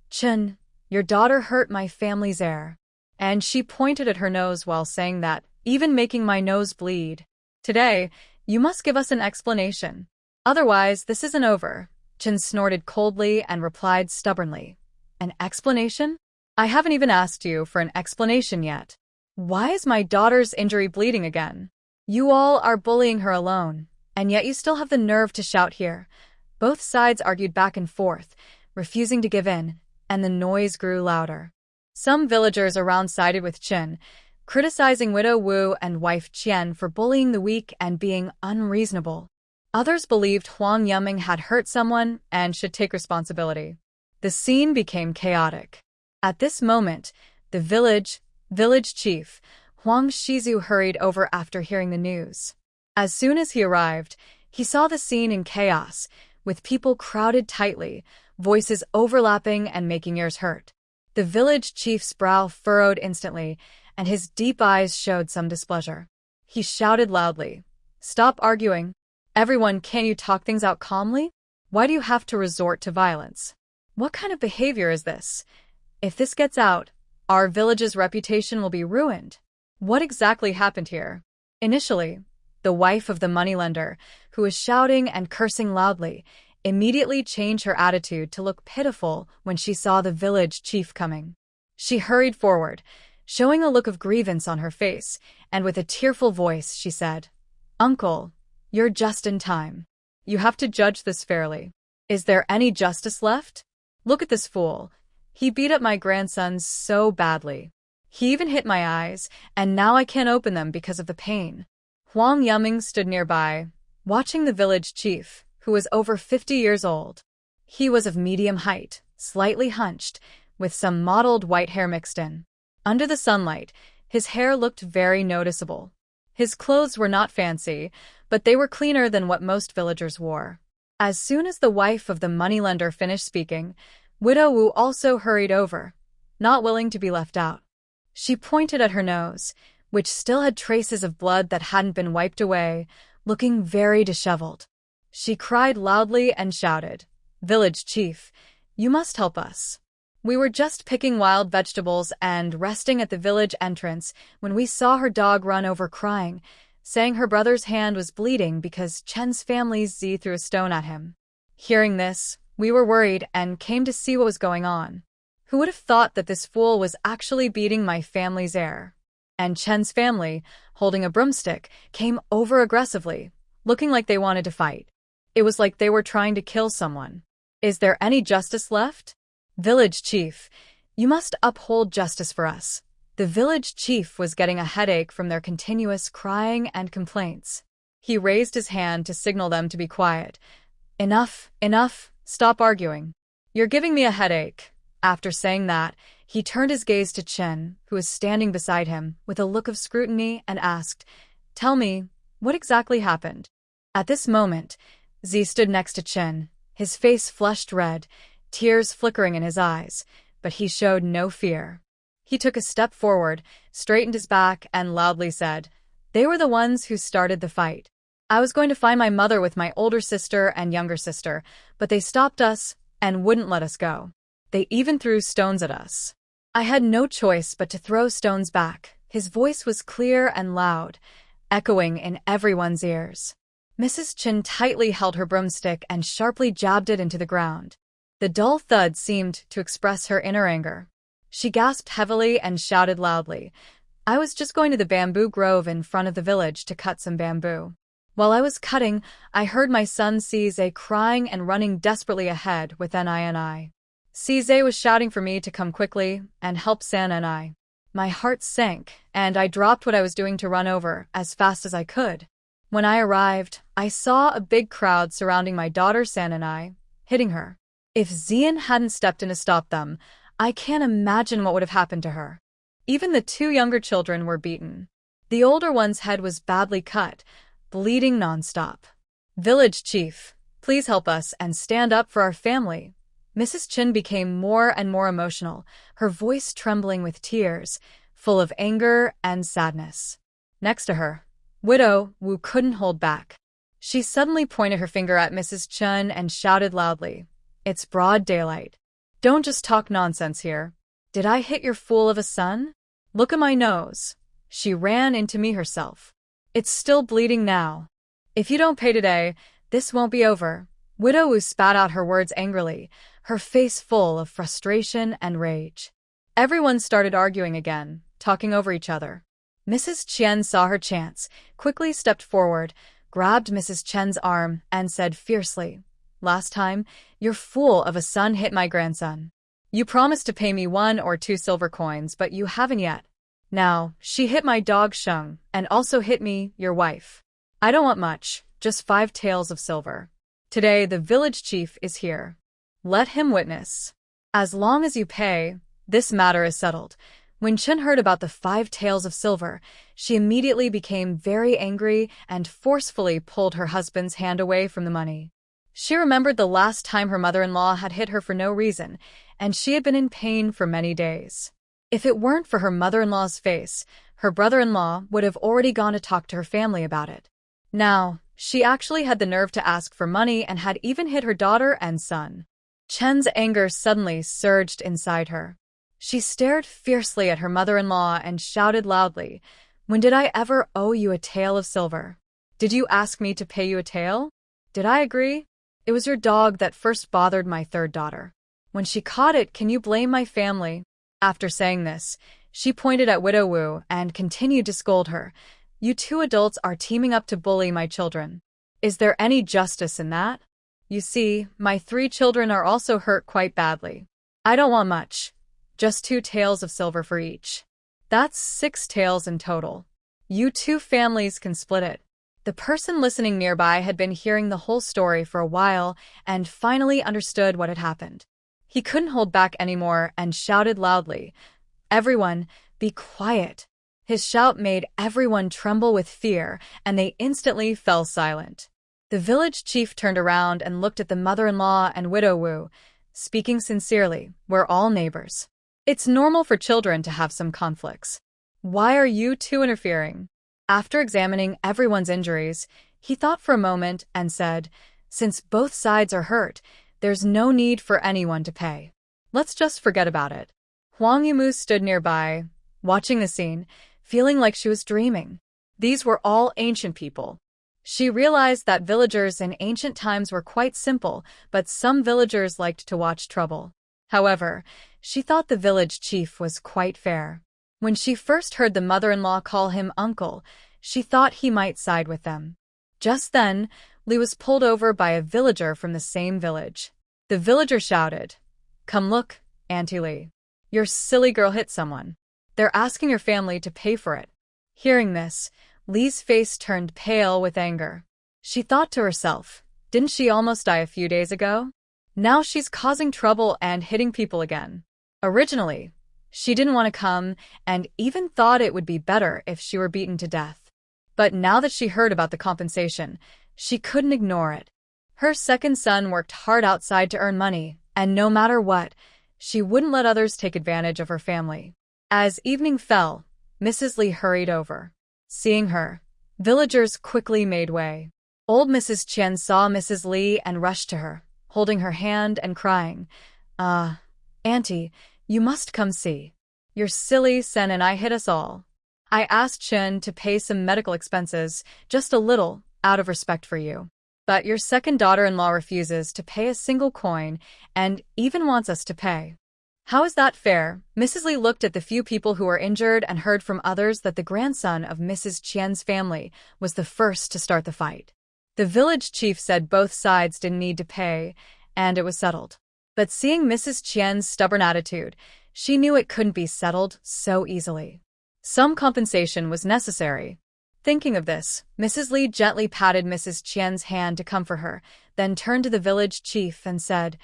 "Chen, your daughter hurt my family's heir." And she pointed at her nose while saying that, "Even making my nose bleed. Today, you must give us an explanation. Otherwise, this isn't over." Chen snorted coldly and replied stubbornly, "An explanation? I haven't even asked you for an explanation yet. Why is my daughter's injury bleeding again? You all are bullying her alone, and yet you still have the nerve to shout here." Both sides argued back and forth, refusing to give in, and the noise grew louder. Some villagers around sided with Chen, criticizing Widow Wu and wife Qian for bullying the weak and being unreasonable. Others believed Huang Yimou had hurt someone and should take responsibility. The scene became chaotic. At this moment, the village chief, Huang Shizu, hurried over after hearing the news. As soon as he arrived, he saw the scene in chaos, with people crowded tightly, voices overlapping and making ears hurt. The village chief's brow furrowed instantly, and his deep eyes showed some displeasure. He shouted loudly, "Stop arguing. Everyone, can you talk things out calmly? Why do you have to resort to violence? What kind of behavior is this? If this gets out, Our village's reputation will be ruined. What exactly happened here? Initially, the wife of the moneylender, who was shouting and cursing loudly, immediately changed her attitude to look pitiful when she saw the village chief coming. She hurried forward, showing a look of grievance on her face, and with a tearful voice she said, "Uncle, you're just in time. You have to judge this fairly. Is there any justice left? Look at this fool. He beat up my grandsons so badly. He even hit my eyes, and now I can't open them because of the pain." Huang Yuming stood nearby, watching the village chief, who was over 50 years old. He was of medium height, slightly hunched, with some mottled white hair mixed in. Under the sunlight, his hair looked very noticeable. His clothes were not fancy, but they were cleaner than what most villagers wore. As soon as the wife of the moneylender finished speaking, Widow Wu also hurried over, not willing to be left out. She pointed at her nose, which still had traces of blood that hadn't been wiped away, looking very disheveled. She cried loudly and shouted, "Village chief, you must help us. We were just picking wild vegetables and resting at the village entrance when we saw her dog run over crying, saying her brother's hand was bleeding because Chen's family's Z threw a stone at him. Hearing this, we were worried and came to see what was going on. Who would have thought that this fool was actually beating my family's heir?" And Chen's family, holding a broomstick, came over aggressively, looking like they wanted to fight. It was like they were trying to kill someone. Is there any justice left? Village chief, you must uphold justice for us. The village chief was getting a headache from their continuous crying and complaints. He raised his hand to signal them to be quiet. Enough, stop arguing. You're giving me a headache." After saying that, he turned his gaze to Chen, who was standing beside him, with a look of scrutiny and asked, "Tell me, what exactly happened?" At this moment, Z stood next to Chen, his face flushed red, tears flickering in his eyes, but he showed no fear. He took a step forward, straightened his back, and loudly said, "They were the ones who started the fight. I was going to find my mother with my older sister and younger sister, but they stopped us and wouldn't let us go. They even threw stones at us. I had no choice but to throw stones back." His voice was clear and loud, echoing in everyone's ears. Mrs. Chen tightly held her broomstick and sharply jabbed it into the ground. The dull thud seemed to express her inner anger. She gasped heavily and shouted loudly, "I was just going to the bamboo grove in front of the village to cut some bamboo. While I was cutting, I heard my son Cize crying and running desperately ahead with Ni. Cize was shouting for me to come quickly and help San and I. My heart sank, and I dropped what I was doing to run over as fast as I could. When I arrived, I saw a big crowd surrounding my daughter San and I, hitting her. If Xian hadn't stepped in to stop them, I can't imagine what would have happened to her. Even the two younger children were beaten. The older one's head was badly cut, bleeding nonstop. Village chief, please help us and stand up for our family." Mrs. Chen became more and more emotional, her voice trembling with tears, full of anger and sadness. Next to her, Widow Wu couldn't hold back. She suddenly pointed her finger at Mrs. Chen and shouted loudly, "It's broad daylight. Don't just talk nonsense here. Did I hit your fool of a son? Look at my nose." She ran into me herself. "It's still bleeding now. If you don't pay today, this won't be over." Widow Wu spat out her words angrily, her face full of frustration and rage. Everyone started arguing again, talking over each other. Mrs. Chen saw her chance, quickly stepped forward, grabbed Mrs. Chen's arm, and said fiercely, "Last time, your fool of a son hit my grandson. You promised to pay me 1 or 2 silver coins, but you haven't yet. Now, she hit my dog Sheng, and also hit me, your wife. I don't want much, just 5 taels of silver. Today, the village chief is here. Let him witness. As long as you pay, this matter is settled." When Chen heard about the 5 taels of silver, she immediately became very angry and forcefully pulled her husband's hand away from the money. She remembered the last time her mother-in-law had hit her for no reason, and she had been in pain for many days. If it weren't for her mother-in-law's face, her brother-in-law would have already gone to talk to her family about it. Now, she actually had the nerve to ask for money and had even hit her daughter and son. Chen's anger suddenly surged inside her. She stared fiercely at her mother-in-law and shouted loudly, "When did I ever owe you a tael of silver? Did you ask me to pay you a tael? Did I agree? It was your dog that first bothered my third daughter. When she caught it, can you blame my family?" After saying this, she pointed at Widow Wu and continued to scold her. "You two adults are teaming up to bully my children. Is there any justice in that? You see, my 3 children are also hurt quite badly. I don't want much. Just 2 taels of silver for each. That's 6 taels in total. You 2 families can split it." The person listening nearby had been hearing the whole story for a while and finally understood what had happened. He couldn't hold back anymore and shouted loudly, "Everyone, be quiet." His shout made everyone tremble with fear, and they instantly fell silent. The village chief turned around and looked at the mother-in-law and Widow Wu, speaking sincerely, "We're all neighbors. It's normal for children to have some conflicts. Why are you two interfering?" After examining everyone's injuries, he thought for a moment and said, "Since both sides are hurt, there's no need for anyone to pay. Let's just forget about it." Huang Yimou stood nearby, watching the scene, feeling like she was dreaming. These were all ancient people. She realized that villagers in ancient times were quite simple, but some villagers liked to watch trouble. However, she thought the village chief was quite fair. When she first heard the mother-in-law call him uncle, she thought he might side with them. Just then, Li was pulled over by a villager from the same village. The villager shouted, "Come look, Auntie Li. Your silly girl hit someone. They're asking your family to pay for it." Hearing this, Li's face turned pale with anger. She thought to herself, didn't she almost die a few days ago? Now she's causing trouble and hitting people again. Originally, she didn't want to come and even thought it would be better if she were beaten to death. But now that she heard about the compensation, she couldn't ignore it. Her second son worked hard outside to earn money, and no matter what, she wouldn't let others take advantage of her family. As evening fell, Mrs. Li hurried over. Seeing her, villagers quickly made way. Old Mrs. Chen saw Mrs. Li and rushed to her, holding her hand and crying, Auntie, you must come see. Your silly Sen and I hit us all. I asked Chen to pay some medical expenses, just a little, out of respect for you. But your second daughter-in-law refuses to pay a single coin and even wants us to pay. How is that fair?" Mrs. Li looked at the few people who were injured and heard from others that the grandson of Mrs. Qian's family was the first to start the fight. The village chief said both sides didn't need to pay, and it was settled. But seeing Mrs. Qian's stubborn attitude, she knew it couldn't be settled so easily. Some compensation was necessary. Thinking of this, Mrs. Li gently patted Mrs. Qian's hand to comfort her, then turned to the village chief and said,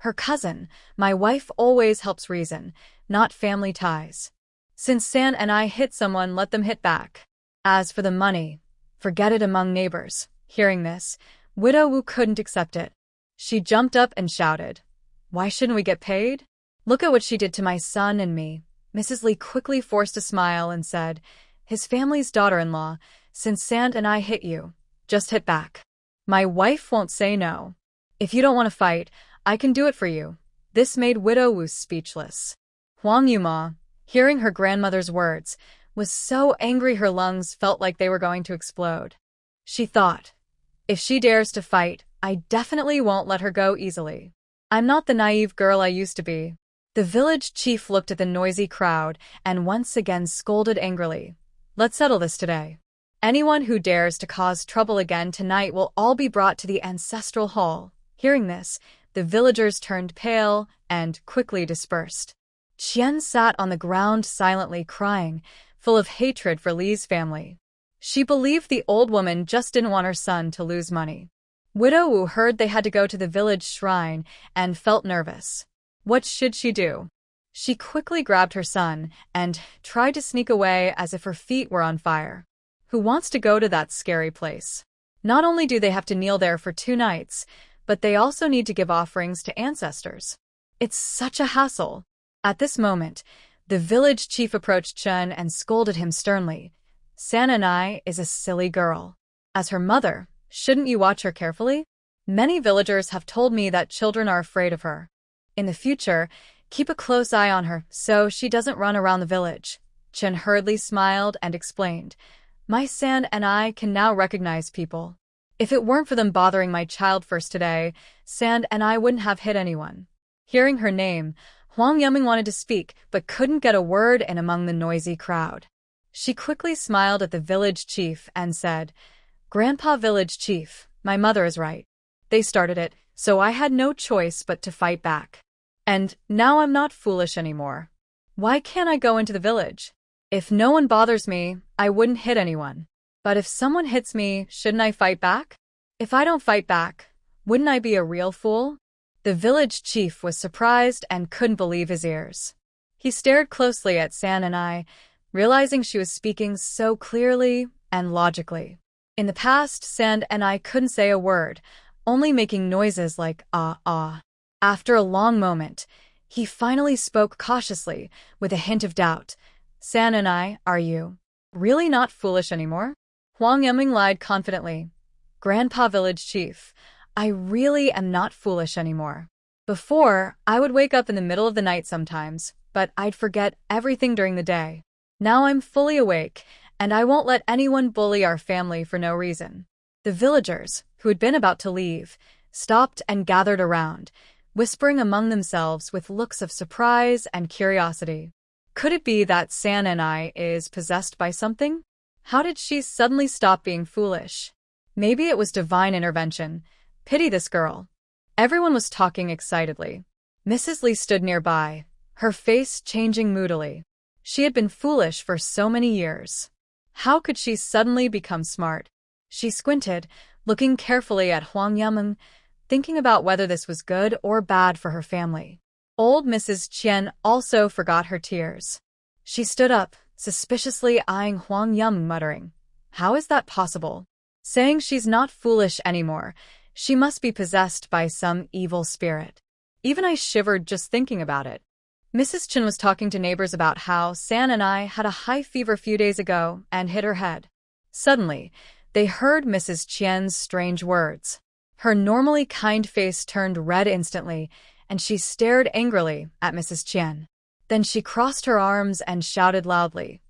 "Her cousin, my wife always helps reason, not family ties. Since San and I hit someone, let them hit back. As for the money, forget it among neighbors." Hearing this, Widow Wu couldn't accept it. She jumped up and shouted, "Why shouldn't we get paid? Look at what she did to my son and me." Mrs. Li quickly forced a smile and said, "His family's daughter-in-law, since Sand and I hit you, just hit back. My wife won't say no. If you don't want to fight, I can do it for you." This made Widow Wu speechless. Huang Yuma, hearing her grandmother's words, was so angry her lungs felt like they were going to explode. She thought, if she dares to fight, I definitely won't let her go easily. I'm not the naive girl I used to be. The village chief looked at the noisy crowd and once again scolded angrily. "Let's settle this today. Anyone who dares to cause trouble again tonight will all be brought to the ancestral hall." Hearing this, the villagers turned pale and quickly dispersed. Qian sat on the ground silently crying, full of hatred for Li's family. She believed the old woman just didn't want her son to lose money. Widow Wu heard they had to go to the village shrine and felt nervous. What should she do? She quickly grabbed her son and tried to sneak away as if her feet were on fire. Who wants to go to that scary place? Not only do they have to kneel there for 2 nights, but they also need to give offerings to ancestors. It's such a hassle. At this moment, the village chief approached Chen and scolded him sternly. "Sananai is a silly girl. As her mother, shouldn't you watch her carefully? Many villagers have told me that children are afraid of her. In the future, Keep a close eye on her so she doesn't run around the village. Chen hurriedly smiled and explained, my San and I can now recognize people. If it weren't for them bothering my child first today, San and I wouldn't have hit anyone. Hearing her name, Huang Yuming wanted to speak but couldn't get a word in among the noisy crowd. She quickly smiled at the village chief and said, Grandpa Village Chief, my mother is right. They started it, so I had no choice but to fight back. And now I'm not foolish anymore. Why can't I go into the village? If no one bothers me, I wouldn't hit anyone. But if someone hits me, shouldn't I fight back? If I don't fight back, wouldn't I be a real fool? The village chief was surprised and couldn't believe his ears. He stared closely at San and I, realizing she was speaking so clearly and logically. In the past, San and I couldn't say a word, only making noises like ah ah. After a long moment, he finally spoke cautiously, with a hint of doubt. San and I, are you really not foolish anymore? Huang Yuming lied confidently. Grandpa Village Chief, I really am not foolish anymore. Before, I would wake up in the middle of the night sometimes, but I'd forget everything during the day. Now I'm fully awake, and I won't let anyone bully our family for no reason. The villagers, who had been about to leave, stopped and gathered around, whispering among themselves with looks of surprise and curiosity. Could it be that San and I is possessed by something? How did she suddenly stop being foolish? Maybe it was divine intervention. Pity this girl. Everyone was talking excitedly. Mrs. Lee stood nearby, her face changing moodily. She had been foolish for so many years. How could she suddenly become smart? She squinted, looking carefully at Huang Yuming, thinking about whether this was good or bad for her family. Old Mrs. Qian also forgot her tears. She stood up, suspiciously eyeing Huang Yuming, muttering, how is that possible? Saying she's not foolish anymore, she must be possessed by some evil spirit. Even I shivered just thinking about it. Mrs. Chen was talking to neighbors about how San and I had a high fever a few days ago and hit her head. Suddenly, they heard Mrs. Qian's strange words. Her normally kind face turned red instantly, and she stared angrily at Mrs. Qian. Then she crossed her arms and shouted loudly,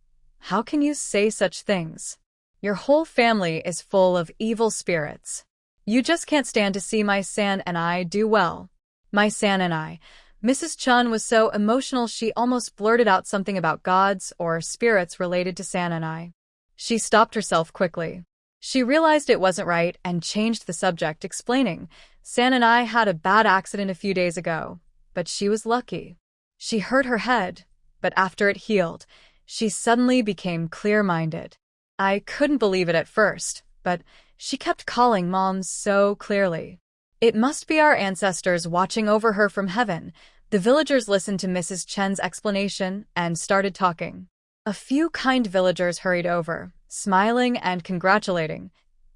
how can you say such things? Your whole family is full of evil spirits. You just can't stand to see my San and I do well. My San and I. Mrs. Chen was so emotional she almost blurted out something about gods or spirits related to San and I. She stopped herself quickly. She realized it wasn't right and changed the subject, explaining, San and I had a bad accident a few days ago, but she was lucky. She hurt her head, but after it healed, she suddenly became clear-minded. I couldn't believe it at first, but she kept calling Mom so clearly. It must be our ancestors watching over her from heaven. The villagers listened to Mrs. Chen's explanation and started talking. A few kind villagers hurried over, smiling and congratulating.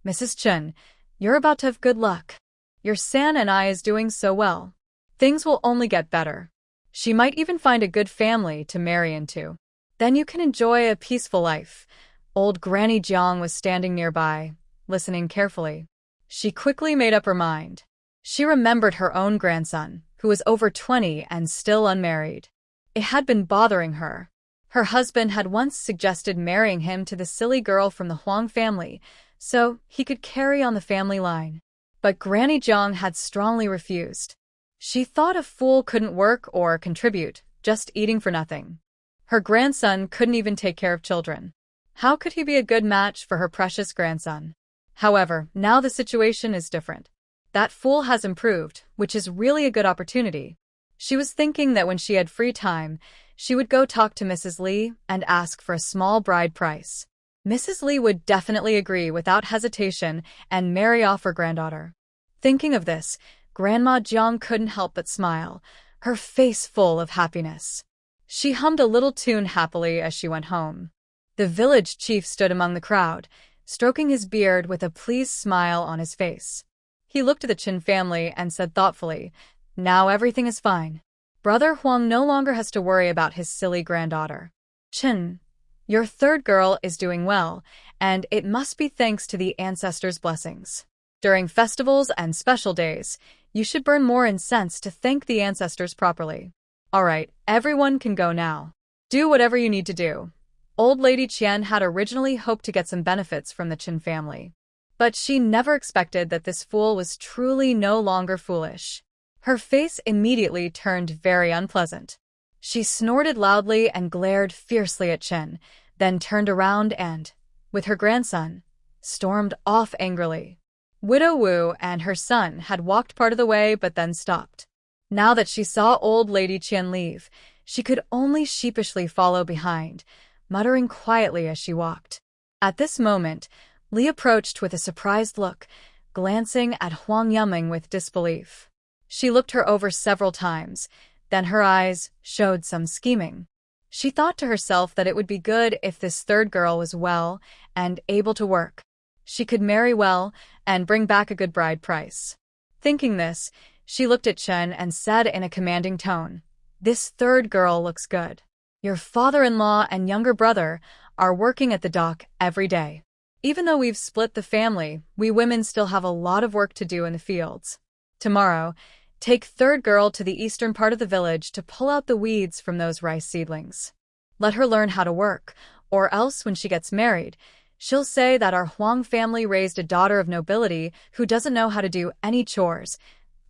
Mrs. Chen, you're about to have good luck. Your San and I is doing so well. Things will only get better. She might even find a good family to marry into. Then you can enjoy a peaceful life. Old Granny Jiang was standing nearby, listening carefully. She quickly made up her mind. She remembered her own grandson, who was over 20 and still unmarried. It had been bothering her. Her husband had once suggested marrying him to the silly girl from the Huang family, so he could carry on the family line. But Granny Jiang had strongly refused. She thought a fool couldn't work or contribute, just eating for nothing. Her grandson couldn't even take care of children. How could he be a good match for her precious grandson? However, now the situation is different. That fool has improved, which is really a good opportunity. She was thinking that when she had free time, she would go talk to Mrs. Lee and ask for a small bride price. Mrs. Lee would definitely agree without hesitation and marry off her granddaughter. Thinking of this, Grandma Jiang couldn't help but smile, her face full of happiness. She hummed a little tune happily as she went home. The village chief stood among the crowd, stroking his beard with a pleased smile on his face. He looked at the Qin family and said thoughtfully, now everything is fine. Brother Huang no longer has to worry about his silly granddaughter. Qin, your third girl is doing well, and it must be thanks to the ancestors' blessings. During festivals and special days, you should burn more incense to thank the ancestors properly. Alright, everyone can go now. Do whatever you need to do. Old Lady Qian had originally hoped to get some benefits from the Qin family. But she never expected that this fool was truly no longer foolish. Her face immediately turned very unpleasant. She snorted loudly and glared fiercely at Chen, then turned around and, with her grandson, stormed off angrily. Widow Wu and her son had walked part of the way but then stopped. Now that she saw old Lady Qian leave, she could only sheepishly follow behind, muttering quietly as she walked. At this moment, Li approached with a surprised look, glancing at Huang Yuming with disbelief. She looked her over several times, then her eyes showed some scheming. She thought to herself that it would be good if this third girl was well and able to work. She could marry well and bring back a good bride price. Thinking this, she looked at Chen and said in a commanding tone, "This third girl looks good. Your father-in-law and younger brother are working at the dock every day. Even though we've split the family, we women still have a lot of work to do in the fields. Tomorrow, take third girl to the eastern part of the village to pull out the weeds from those rice seedlings. Let her learn how to work, or else when she gets married, she'll say that our Huang family raised a daughter of nobility who doesn't know how to do any chores."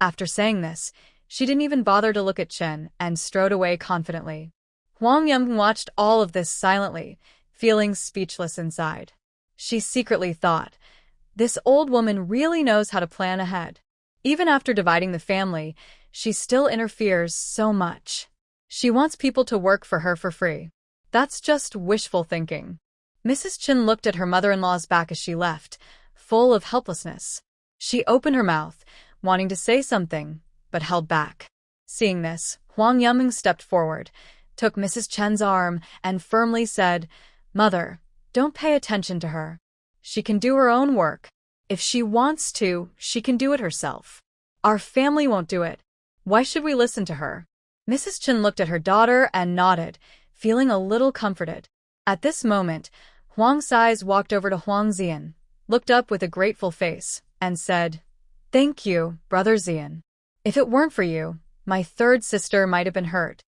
After saying this, she didn't even bother to look at Chen and strode away confidently. Huang Yuming watched all of this silently, feeling speechless inside. She secretly thought, this old woman really knows how to plan ahead. Even after dividing the family, she still interferes so much. She wants people to work for her for free. That's just wishful thinking. Mrs. Chen looked at her mother-in-law's back as she left, full of helplessness. She opened her mouth, wanting to say something, but held back. Seeing this, Huang Yuming stepped forward, took Mrs. Chen's arm, and firmly said, "Mother, don't pay attention to her. She can do her own work. If she wants to, she can do it herself. Our family won't do it. Why should we listen to her?" Mrs. Chen looked at her daughter and nodded, feeling a little comforted. At this moment, Huang Sais walked over to Huang Zian, looked up with a grateful face, and said, "Thank you, Brother Zian. If it weren't for you, my third sister might have been hurt."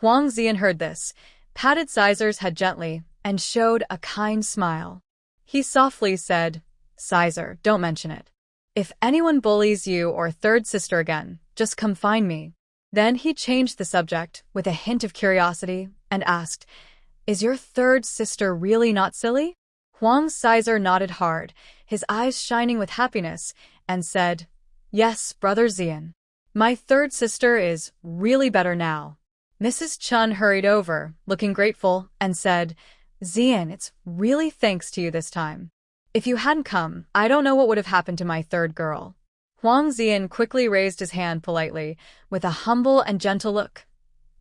Huang Zian heard this, patted Caesar's head gently, and showed a kind smile. He softly said, "Caesar, don't mention it. If anyone bullies you or third sister again, just come find me." Then he changed the subject with a hint of curiosity and asked, "Is your third sister really not silly?" Huang Caesar nodded hard, his eyes shining with happiness, and said, "Yes, Brother Zian. My third sister is really better now." Mrs. Chen hurried over, looking grateful, and said, "Zian, it's really thanks to you this time. If you hadn't come, I don't know what would have happened to my third girl." Huang Zian quickly raised his hand politely, with a humble and gentle look.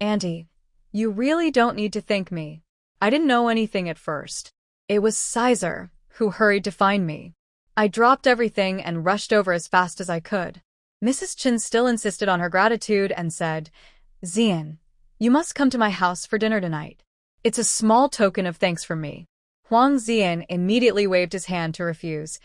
"Auntie, you really don't need to thank me. I didn't know anything at first. It was Caesar who hurried to find me. I dropped everything and rushed over as fast as I could." Mrs. Chen still insisted on her gratitude and said, "Zian, you must come to my house for dinner tonight. It's a small token of thanks from me." Huang Zian immediately waved his hand to refuse.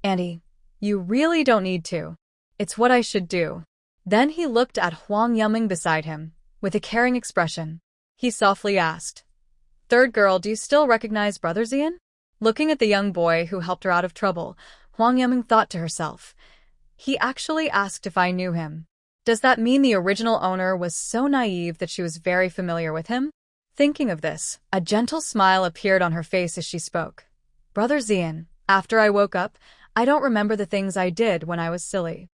"Auntie, you really don't need to. It's what I should do." Then he looked at Huang Yuming beside him, with a caring expression. He softly asked, "Third girl, do you still recognize Brother Zian?" Looking at the young boy who helped her out of trouble, Huang Yuming thought to herself, he actually asked if I knew him. Does that mean the original owner was so naive that she was very familiar with him? Thinking of this, a gentle smile appeared on her face as she spoke. "Brother Zian, after I woke up, I don't remember the things I did when I was silly."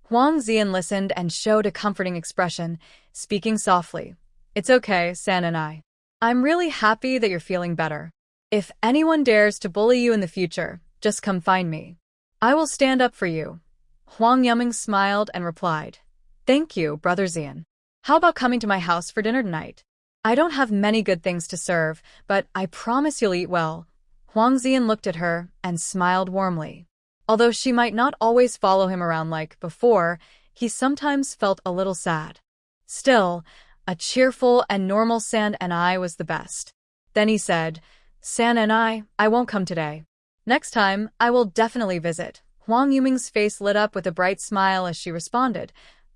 Huang Zian listened and showed a comforting expression, speaking softly. "It's okay, San and I'm really happy that you're feeling better. If anyone dares to bully you in the future, just come find me. I will stand up for you." Huang Yuming smiled and replied, "Thank you, Brother Zian. How about coming to my house for dinner tonight? I don't have many good things to serve, but I promise you'll eat well." Huang Zian looked at her and smiled warmly. Although she might not always follow him around like before, he sometimes felt a little sad. Still, a cheerful and normal San and I was the best. Then he said, "San and I won't come today. Next time, I will definitely visit." Huang Yuming's face lit up with a bright smile as she responded,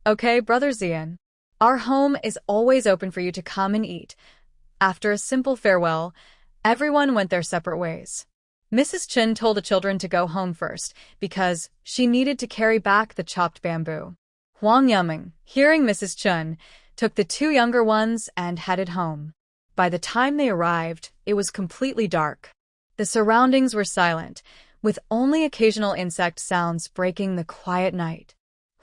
"Okay, Brother Zian. Our home is always open for you to come and eat." After a simple farewell, everyone went their separate ways. Mrs. Chen told the children to go home first because she needed to carry back the chopped bamboo. Huang Yuming, hearing Mrs. Chen, took the two younger ones and headed home. By the time they arrived, it was completely dark. The surroundings were silent, with only occasional insect sounds breaking the quiet night.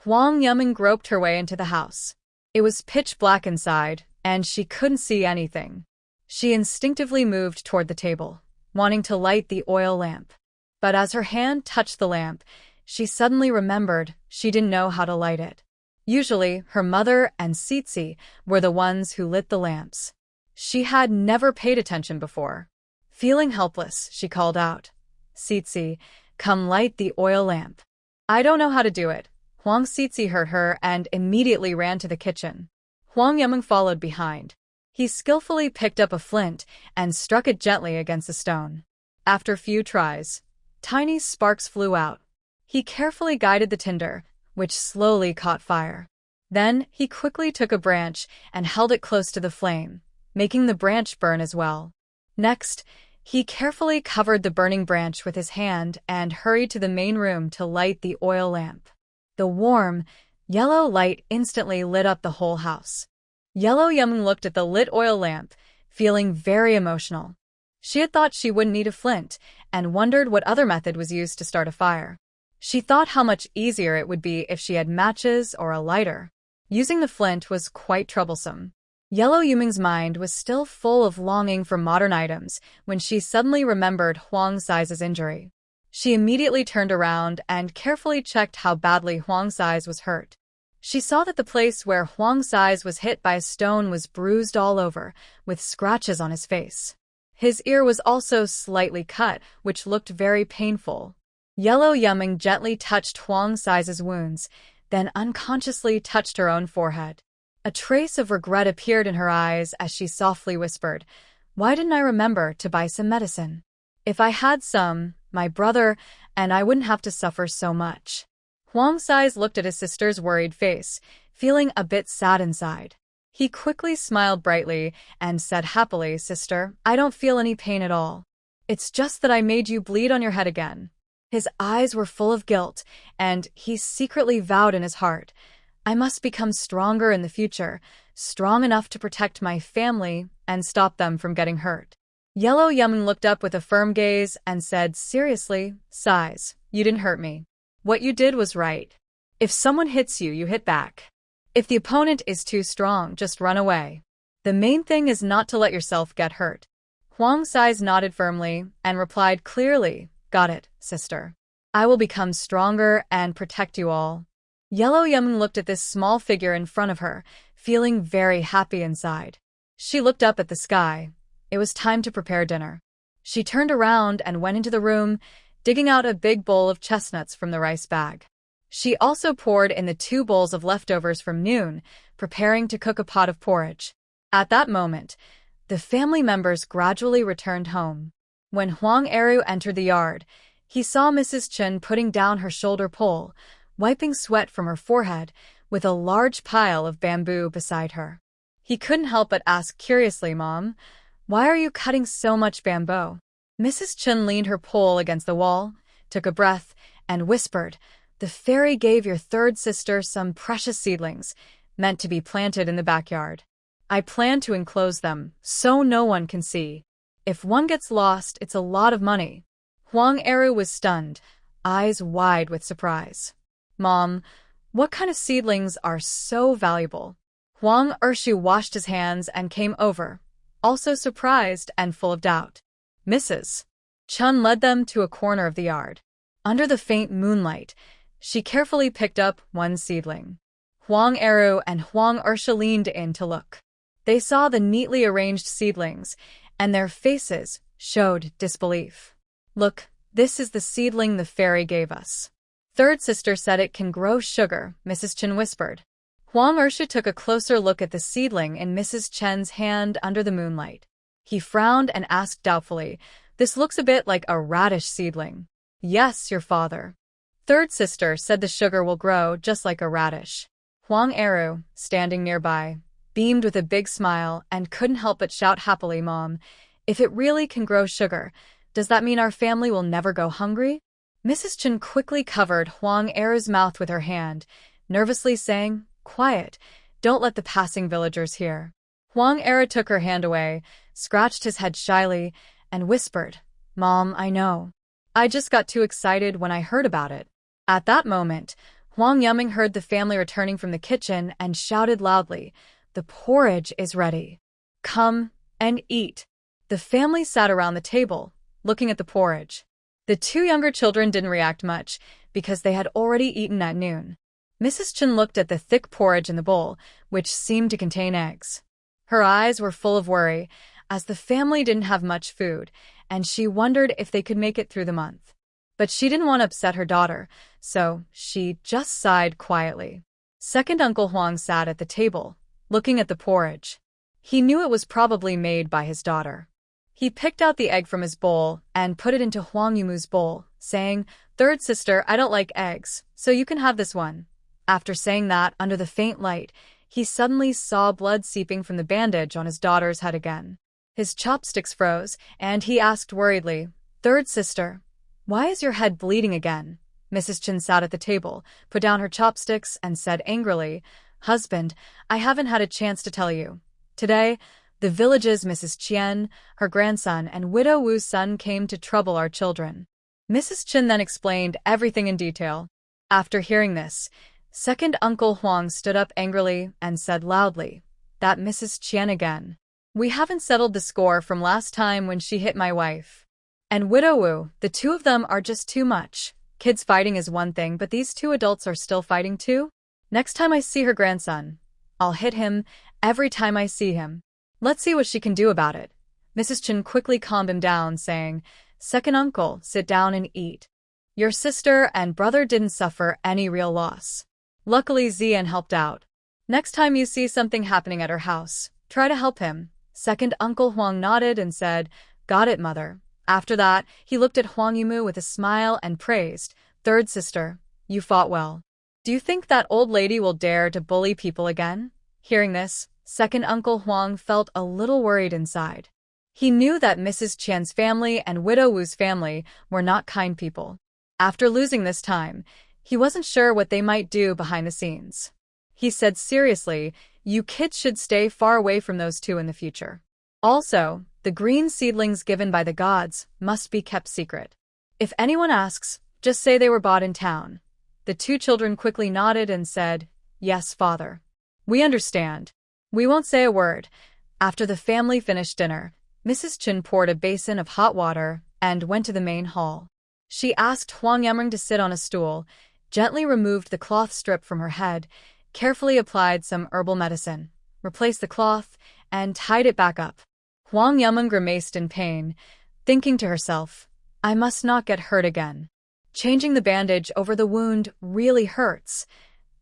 Huang Yuming groped her way into the house. It was pitch black inside, and she couldn't see anything. She instinctively moved toward the table, wanting to light the oil lamp. But as her hand touched the lamp, she suddenly remembered she didn't know how to light it. Usually, her mother and Sitsi were the ones who lit the lamps. She had never paid attention before. Feeling helpless, she called out, "Sitsi, come light the oil lamp." "I don't know how to do it." Huang Sitsi heard her and immediately ran to the kitchen. Huang Yuming followed behind. He skillfully picked up a flint and struck it gently against a stone. After few tries, tiny sparks flew out. He carefully guided the tinder, which slowly caught fire. Then he quickly took a branch and held it close to the flame, making the branch burn as well. Next, he carefully covered the burning branch with his hand and hurried to the main room to light the oil lamp. The warm, yellow light instantly lit up the whole house. Yellow Yuming looked at the lit oil lamp, feeling very emotional. She had thought she wouldn't need a flint and wondered what other method was used to start a fire. She thought how much easier it would be if she had matches or a lighter. Using the flint was quite troublesome. Yellow Yuming's mind was still full of longing for modern items when she suddenly remembered Huang Sai's injury. She immediately turned around and carefully checked how badly Huang Sai was hurt. She saw that the place where Huang Sai was hit by a stone was bruised all over, with scratches on his face. His ear was also slightly cut, which looked very painful. Yellow Yuming gently touched Huang Sai's wounds, then unconsciously touched her own forehead. A trace of regret appeared in her eyes as she softly whispered, "Why didn't I remember to buy some medicine? If I had some, my brother and I wouldn't have to suffer so much." Huang Sai looked at his sister's worried face, feeling a bit sad inside. He quickly smiled brightly and said happily, "Sister, I don't feel any pain at all. It's just that I made you bleed on your head again." His eyes were full of guilt, and he secretly vowed in his heart, "I must become stronger in the future, strong enough to protect my family and stop them from getting hurt." Yellow Yuming looked up with a firm gaze and said, "Seriously, Sais, you didn't hurt me. What you did was right. If someone hits you, you hit back. If the opponent is too strong, just run away. The main thing is not to let yourself get hurt." Huang Sai nodded firmly and replied clearly, "Got it, sister. I will become stronger and protect you all." Yellow Yuming looked at this small figure in front of her, feeling very happy inside. She looked up at the sky. It was time to prepare dinner. She turned around and went into the room, digging out a big bowl of chestnuts from the rice bag. She also poured in the 2 bowls of leftovers from noon, preparing to cook a pot of porridge. At that moment, the family members gradually returned home. When Huang Eru entered the yard, he saw Mrs. Chen putting down her shoulder pole, wiping sweat from her forehead, with a large pile of bamboo beside her. He couldn't help but ask curiously, "Mom, why are you cutting so much bamboo?" Mrs. Chen leaned her pole against the wall, took a breath, and whispered, "The fairy gave your third sister some precious seedlings, meant to be planted in the backyard. I plan to enclose them, so no one can see. If one gets lost, it's a lot of money." Huang Eru was stunned, eyes wide with surprise. "Mom, what kind of seedlings are so valuable?" Huang Ershu washed his hands and came over, also surprised and full of doubt. Mrs. Chen led them to a corner of the yard. Under the faint moonlight, she carefully picked up one seedling. Huang Eru and Huang Ershu leaned in to look. They saw the neatly arranged seedlings, and their faces showed disbelief. "Look, this is the seedling the fairy gave us." "Third sister said it can grow sugar," Mrs. Chen whispered. Huang Ershu took a closer look at the seedling in Mrs. Chen's hand under the moonlight. He frowned and asked doubtfully, "This looks a bit like a radish seedling." "Yes, your father. Third sister said the sugar will grow just like a radish." Huang Eru, standing nearby, beamed with a big smile and couldn't help but shout happily, "Mom, if it really can grow sugar, does that mean our family will never go hungry?" Mrs. Chen quickly covered Huang Eru's mouth with her hand, nervously saying, "Quiet, don't let the passing villagers hear." Huang Eru took her hand away, scratched his head shyly, and whispered, "Mom, I know. I just got too excited when I heard about it." At that moment, Huang Yuming heard the family returning from the kitchen and shouted loudly, "The porridge is ready. Come and eat." The family sat around the table, looking at the porridge. The two younger children didn't react much because they had already eaten at noon. Mrs. Chen looked at the thick porridge in the bowl, which seemed to contain eggs. Her eyes were full of worry, as the family didn't have much food, and she wondered if they could make it through the month. But she didn't want to upset her daughter, so she just sighed quietly. Second Uncle Huang sat at the table, looking at the porridge. He knew it was probably made by his daughter. He picked out the egg from his bowl and put it into Huang Yumu's bowl, saying, "Third sister, I don't like eggs, so you can have this one." After saying that, under the faint light, he suddenly saw blood seeping from the bandage on his daughter's head again. His chopsticks froze, and he asked worriedly, "Third sister, why is your head bleeding again?" Mrs. Chen sat at the table, put down her chopsticks, and said angrily, "Husband, I haven't had a chance to tell you. Today, the village's Mrs. Qian, her grandson, and Widow Wu's son came to trouble our children." Mrs. Chen then explained everything in detail. After hearing this, Second Uncle Huang stood up angrily and said loudly, "That Mrs. Qian again. We haven't settled the score from last time when she hit my wife. And Widow Wu, the two of them are just too much. Kids fighting is one thing, but these two adults are still fighting too? Next time I see her grandson, I'll hit him every time I see him. Let's see what she can do about it." Mrs. Chen quickly calmed him down, saying, "Second uncle, sit down and eat. Your sister and brother didn't suffer any real loss. Luckily Zian helped out. Next time you see something happening at her house, try to help him." Second Uncle Huang nodded and said, "Got it, mother." After that, he looked at Huang Yumu with a smile and praised, "Third sister, you fought well. Do you think that old lady will dare to bully people again?" Hearing this, Second Uncle Huang felt a little worried inside. He knew that Mrs. Qian's family and Widow Wu's family were not kind people. After losing this time, he wasn't sure what they might do behind the scenes. He said seriously, "You kids should stay far away from those two in the future. Also, the green seedlings given by the gods must be kept secret. If anyone asks, just say they were bought in town." The two children quickly nodded and said, "Yes, father. We understand. We won't say a word." After the family finished dinner, Mrs. Chen poured a basin of hot water and went to the main hall. She asked Huang Yumring to sit on a stool, gently removed the cloth strip from her head, carefully applied some herbal medicine, replaced the cloth, and tied it back up. Huang Yumring grimaced in pain, thinking to herself, "I must not get hurt again. Changing the bandage over the wound really hurts."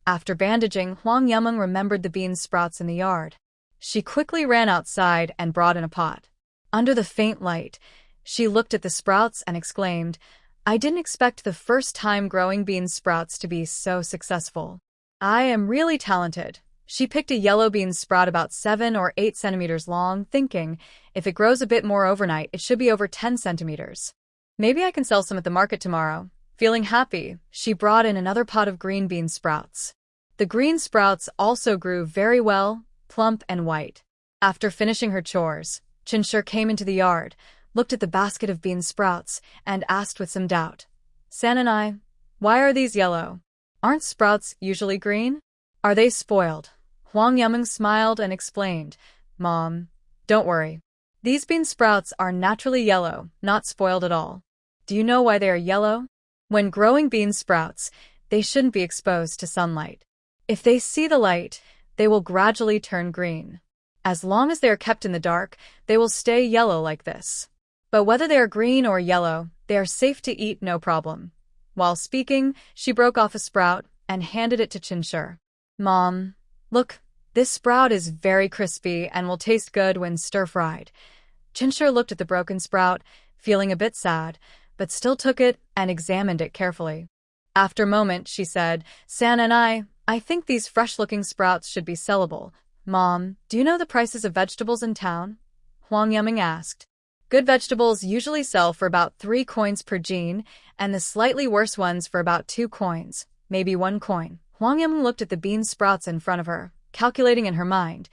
After bandaging, Huang Yumeng remembered the bean sprouts in the yard. She quickly ran outside and brought in a pot. Under the faint light, she looked at the sprouts and exclaimed, "I didn't expect the first time growing bean sprouts to be so successful. I am really talented." She picked a yellow bean sprout about 7 or 8 centimeters long, thinking, if it grows a bit more overnight, it should be over 10 centimeters. Maybe I can sell some at the market tomorrow. Feeling happy, she brought in another pot of green bean sprouts. The green sprouts also grew very well, plump and white. After finishing her chores, Chinshur came into the yard, looked at the basket of bean sprouts, and asked with some doubt, "San and I, why are these yellow? Aren't sprouts usually green? Are they spoiled?" Huang Yumeng smiled and explained, "Mom, don't worry. These bean sprouts are naturally yellow, not spoiled at all. Do you know why they are yellow? When growing bean sprouts, they shouldn't be exposed to sunlight. If they see the light, they will gradually turn green. As long as they are kept in the dark, they will stay yellow like this. But whether they are green or yellow, they are safe to eat, no problem." While speaking, she broke off a sprout and handed it to Chinshur. "Mom, look, this sprout is very crispy and will taste good when stir-fried." Chinshur looked at the broken sprout, feeling a bit sad, but still took it and examined it carefully. After a moment, she said, "San and I, I think these fresh-looking sprouts should be sellable. Mom, do you know the prices of vegetables in town? Huang Yuming asked. Good vegetables usually sell for about 3 coins per jean, and the slightly worse ones for about 2 coins, maybe 1 coin. Huang Yuming looked at the bean sprouts in front of her, calculating in her mind.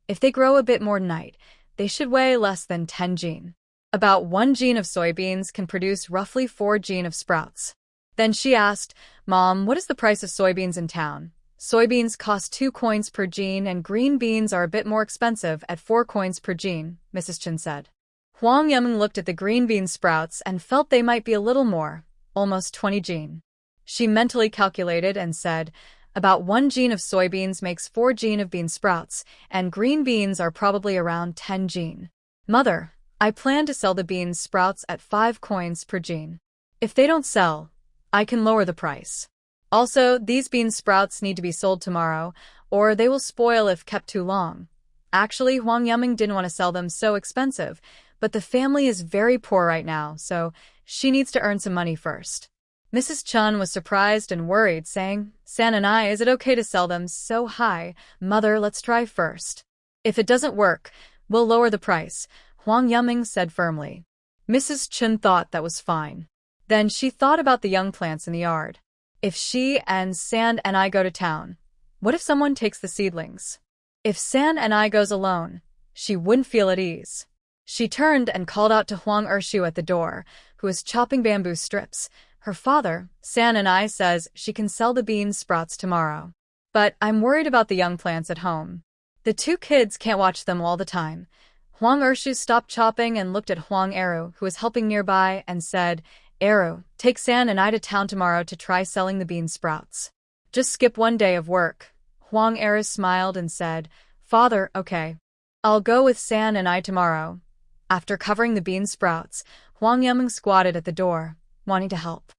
If they grow a bit more tonight, they should weigh less than 10 jean. About 1 jean of soybeans can produce roughly 4 jean of sprouts. Then she asked, Mom, what is the price of soybeans in town? Soybeans cost 2 coins per jean and green beans are a bit more expensive at 4 coins per jean, Mrs. Chen said. Huang Yuming looked at the green bean sprouts and felt they might be a little more, almost 20 jean. She mentally calculated and said, about 1 jean of soybeans makes 4 jean of bean sprouts, and green beans are probably around 10 jean. Mother, I plan to sell the bean sprouts at 5 coins per jean. If they don't sell, I can lower the price. Also, these bean sprouts need to be sold tomorrow, or they will spoil if kept too long. Actually, Huang Yuming didn't want to sell them so expensive, but the family is very poor right now, so she needs to earn some money first. Mrs. Chen was surprised and worried, saying, San and I, is it okay to sell them so high? Mother, let's try first. If it doesn't work, we'll lower the price, Huang Yuming said firmly. Mrs. Chen thought that was fine. Then she thought about the young plants in the yard. If she and San and I go to town, what if someone takes the seedlings? If San and I goes alone, she wouldn't feel at ease. She turned and called out to Huang Ershu at the door, who was chopping bamboo strips. Her father, San and I, says she can sell the bean sprouts tomorrow. But I'm worried about the young plants at home. The 2 kids can't watch them all the time. Huang Ershu stopped chopping and looked at Huang Eru, who was helping nearby, and said, Eru, take San and I to town tomorrow to try selling the bean sprouts. Just skip 1 day of work. Huang Eru smiled and said, Father, okay. I'll go with San and I tomorrow. After covering the bean sprouts, Huang Yuming squatted at the door, wanting to help.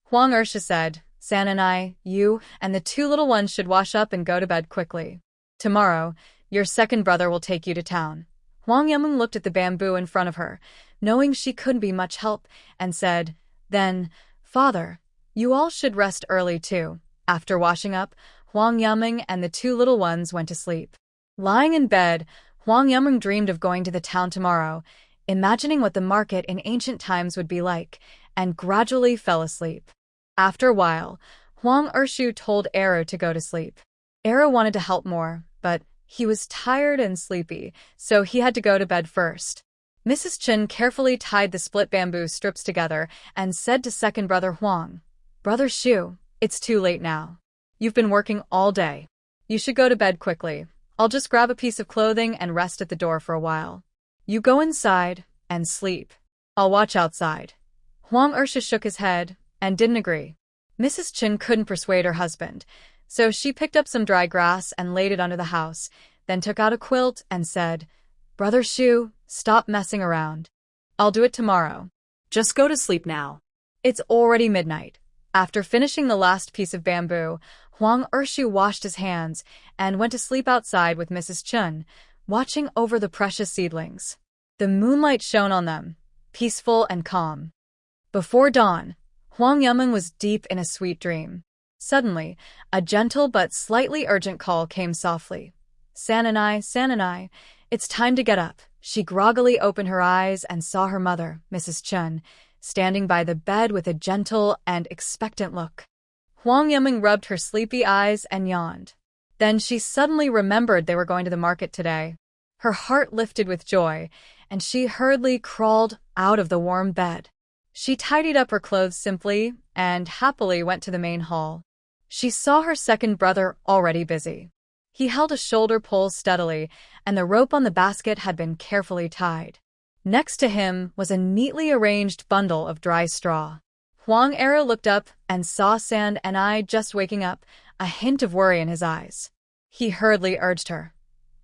Huang Ersha said, San and I, you, and the 2 little ones should wash up and go to bed quickly. Tomorrow, your second brother will take you to town. Huang Yuming looked at the bamboo in front of her, knowing she couldn't be much help, and said, Then, Father, you all should rest early too. After washing up, Huang Yuming and the 2 little ones went to sleep. Lying in bed, Huang Yuming dreamed of going to the town tomorrow, imagining what the market in ancient times would be like, and gradually fell asleep. After a while, Huang Ershu told Eru to go to sleep. Eru wanted to help more, but he was tired and sleepy, so he had to go to bed first. Mrs. Chen carefully tied the split bamboo strips together and said to second brother Huang, Brother Shu, it's too late now. You've been working all day. You should go to bed quickly. I'll just grab a piece of clothing and rest at the door for a while. You go inside and sleep. I'll watch outside. Huang Ersha shook his head and didn't agree. Mrs. Chen couldn't persuade her husband, so she picked up some dry grass and laid it under the house, then took out a quilt and said, Brother Shu, stop messing around. I'll do it tomorrow. Just go to sleep now. It's already midnight. After finishing the last piece of bamboo, Huang Ershu washed his hands and went to sleep outside with Mrs. Chen, watching over the precious seedlings. The moonlight shone on them, peaceful and calm. Before dawn, Huang Yuming was deep in a sweet dream. Suddenly, a gentle but slightly urgent call came softly. San and I, it's time to get up. She groggily opened her eyes and saw her mother, Mrs. Chen, standing by the bed with a gentle and expectant look. Huang Yuming rubbed her sleepy eyes and yawned. Then she suddenly remembered they were going to the market today. Her heart lifted with joy, and she hurriedly crawled out of the warm bed. She tidied up her clothes simply and happily went to the main hall. She saw her second brother already busy. He held a shoulder pole steadily, and the rope on the basket had been carefully tied. Next to him was a neatly arranged bundle of dry straw. Huang Eru looked up and saw San and I just waking up, a hint of worry in his eyes. He hurriedly urged her.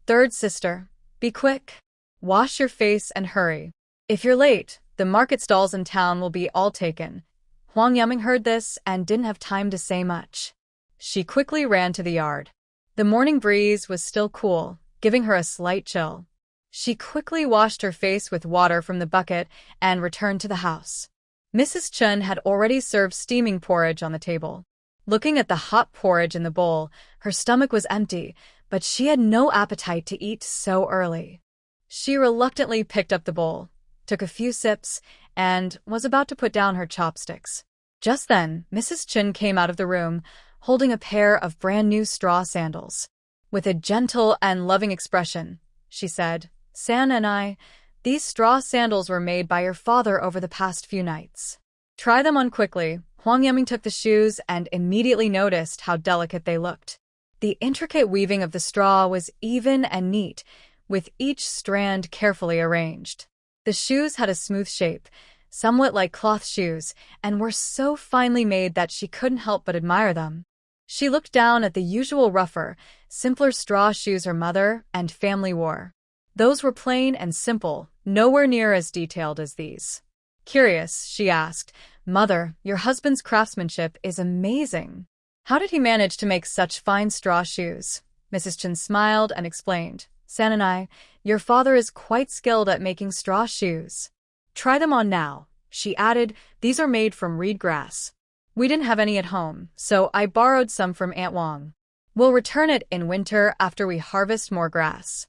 Third sister, be quick. Wash your face and hurry. If you're late, the market stalls in town will be all taken. Huang Yuming heard this and didn't have time to say much. She quickly ran to the yard. The morning breeze was still cool, giving her a slight chill. She quickly washed her face with water from the bucket and returned to the house. Mrs. Chen had already served steaming porridge on the table. Looking at the hot porridge in the bowl, her stomach was empty, but she had no appetite to eat so early. She reluctantly picked up the bowl, took a few sips, and was about to put down her chopsticks. Just then, Mrs. Chin came out of the room, holding a pair of brand-new straw sandals. With a gentle and loving expression, she said, "San and I, these straw sandals were made by your father over the past few nights. Try them on quickly." Huang Yiming took the shoes and immediately noticed how delicate they looked. The intricate weaving of the straw was even and neat, with each strand carefully arranged. The shoes had a smooth shape, somewhat like cloth shoes, and were so finely made that she couldn't help but admire them. She looked down at the usual rougher, simpler straw shoes her mother and family wore. Those were plain and simple, nowhere near as detailed as these. Curious, she asked, "Mother, your husband's craftsmanship is amazing. How did he manage to make such fine straw shoes?" Mrs. Chen smiled and explained, "San and I, your father is quite skilled at making straw shoes. Try them on now," she added. "These are made from reed grass. We didn't have any at home, so I borrowed some from Aunt Wang. We'll return it in winter after we harvest more grass."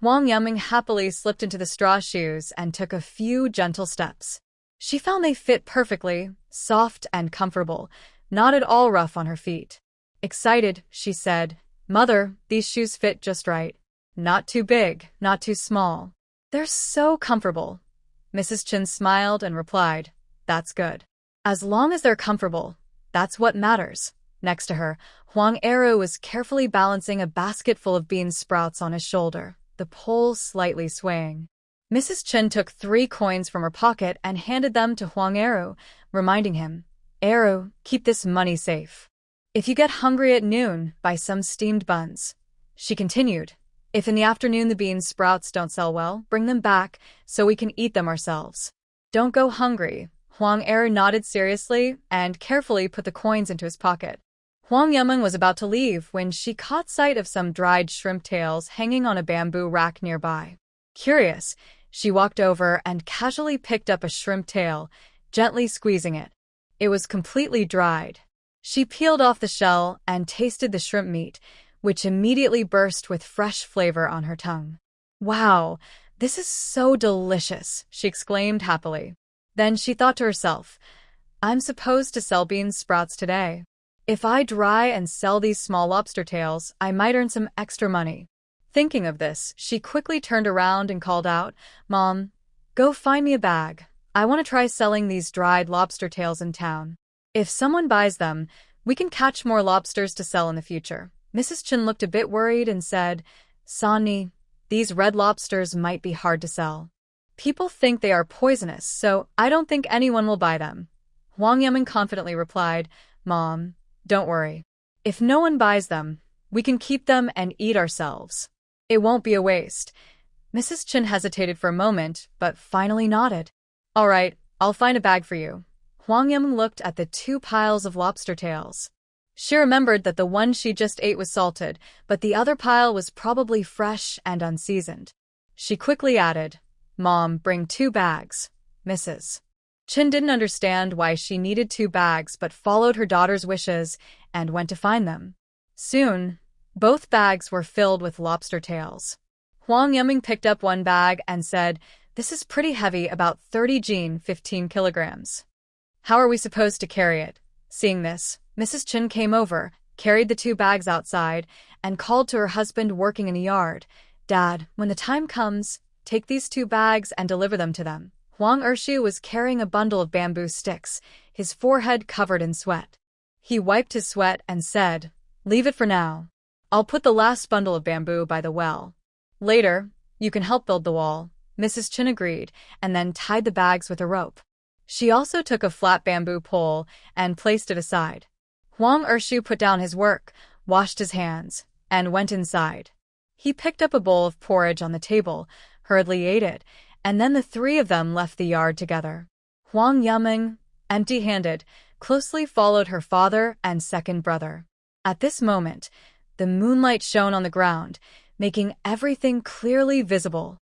Huang Yiming happily slipped into the straw shoes and took a few gentle steps. She found they fit perfectly, soft and comfortable, not at all rough on her feet. Excited, she said, "Mother, these shoes fit just right. Not too big, not too small. They're so comfortable." Mrs. Chen smiled and replied, "That's good. As long as they're comfortable, that's what matters." Next to her, Huang Eru was carefully balancing a basket full of bean sprouts on his shoulder, the pole slightly swaying. Mrs. Chen took 3 coins from her pocket and handed them to Huang Eru, reminding him, "Eru, keep this money safe. If you get hungry at noon, buy some steamed buns." She continued, "If in the afternoon the bean sprouts don't sell well, bring them back so we can eat them ourselves. Don't go hungry." Huang Eru nodded seriously and carefully put the coins into his pocket. Huang Yiming was about to leave when she caught sight of some dried shrimp tails hanging on a bamboo rack nearby. Curious, she walked over and casually picked up a shrimp tail, gently squeezing it. It was completely dried. She peeled off the shell and tasted the shrimp meat, which immediately burst with fresh flavor on her tongue. "Wow, this is so delicious," she exclaimed happily. Then she thought to herself, "I'm supposed to sell bean sprouts today. If I dry and sell these small lobster tails, I might earn some extra money." Thinking of this, she quickly turned around and called out, "Mom, go find me a bag. I want to try selling these dried lobster tails in town. If someone buys them, we can catch more lobsters to sell in the future." Mrs. Chen looked a bit worried and said, "Sonny, these red lobsters might be hard to sell. People think they are poisonous, so I don't think anyone will buy them." Huang Yiming confidently replied, "Mom, don't worry. If no one buys them, we can keep them and eat ourselves. It won't be a waste." Mrs. Chen hesitated for a moment, but finally nodded. "All right, I'll find a bag for you." Huang Yiming looked at the 2 piles of lobster tails. She remembered that the one she just ate was salted, but the other pile was probably fresh and unseasoned. She quickly added, "Mom, bring 2 bags. Mrs. Chen didn't understand why she needed 2 bags but followed her daughter's wishes and went to find them. Soon, both bags were filled with lobster tails. Huang Yiming picked up one bag and said, "This is pretty heavy, about 30 jin, 15 kilograms. How are we supposed to carry it?" Seeing this, Mrs. Chen came over, carried the 2 bags outside, and called to her husband working in the yard, "Dad, when the time comes, take these 2 bags and deliver them to them." Huang Ershu was carrying a bundle of bamboo sticks, his forehead covered in sweat. He wiped his sweat and said, "Leave it for now. I'll put the last bundle of bamboo by the well. Later, you can help build the wall." Mrs. Chen agreed and then tied the bags with a rope. She also took a flat bamboo pole and placed it aside. Huang Ershu put down his work, washed his hands, and went inside. He picked up a bowl of porridge on the table, hurriedly ate it, and then the 3 of them left the yard together. Huang Yiming, empty-handed, closely followed her father and second brother. At this moment, the moonlight shone on the ground, making everything clearly visible.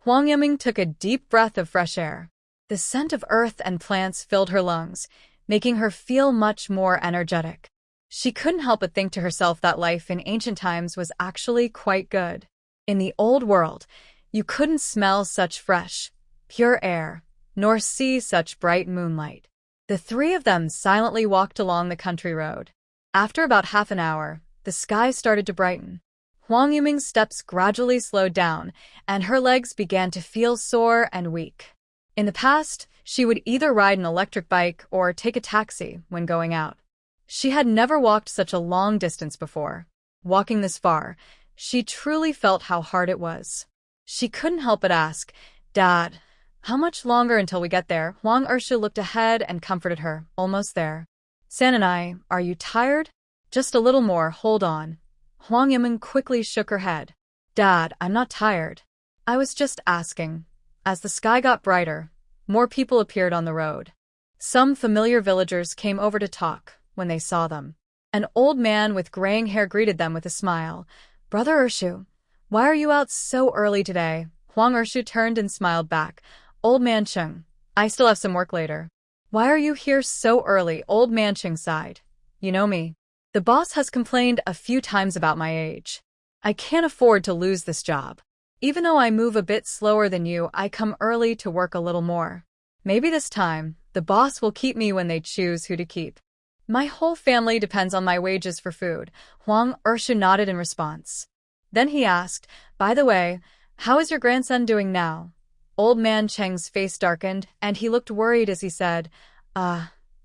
Huang Yiming took a deep breath of fresh air. The scent of earth and plants filled her lungs, making her feel much more energetic. She couldn't help but think to herself that life in ancient times was actually quite good. In the old world, you couldn't smell such fresh, pure air, nor see such bright moonlight. The three of them silently walked along the country road. After about half an hour, the sky started to brighten. Huang Yuming's steps gradually slowed down, and her legs began to feel sore and weak. In the past, she would either ride an electric bike or take a taxi when going out. She had never walked such a long distance before. Walking this far, she truly felt how hard it was. She couldn't help but ask, "Dad, how much longer until we get there?" Huang Urshu looked ahead and comforted her. "Almost there." "San and I, are you tired?" "Just a little more, hold on." Huang Yiming quickly shook her head. "Dad, I'm not tired. I was just asking." As the sky got brighter, more people appeared on the road. Some familiar villagers came over to talk when they saw them. An old man with graying hair greeted them with a smile. "Brother Urshu, why are you out so early today?" Huang Urshu turned and smiled back. "Old man Cheng, I still have some work later." "Why are you here so early?" Old man Cheng sighed. "You know me. The boss has complained a few times about my age. I can't afford to lose this job. Even though I move a bit slower than you, I come early to work a little more. Maybe this time, the boss will keep me when they choose who to keep. My whole family depends on my wages for food." Huang Urshu nodded in response. Then he asked, "By the way, how is your grandson doing now?" Old man Cheng's face darkened, and he looked worried as he said,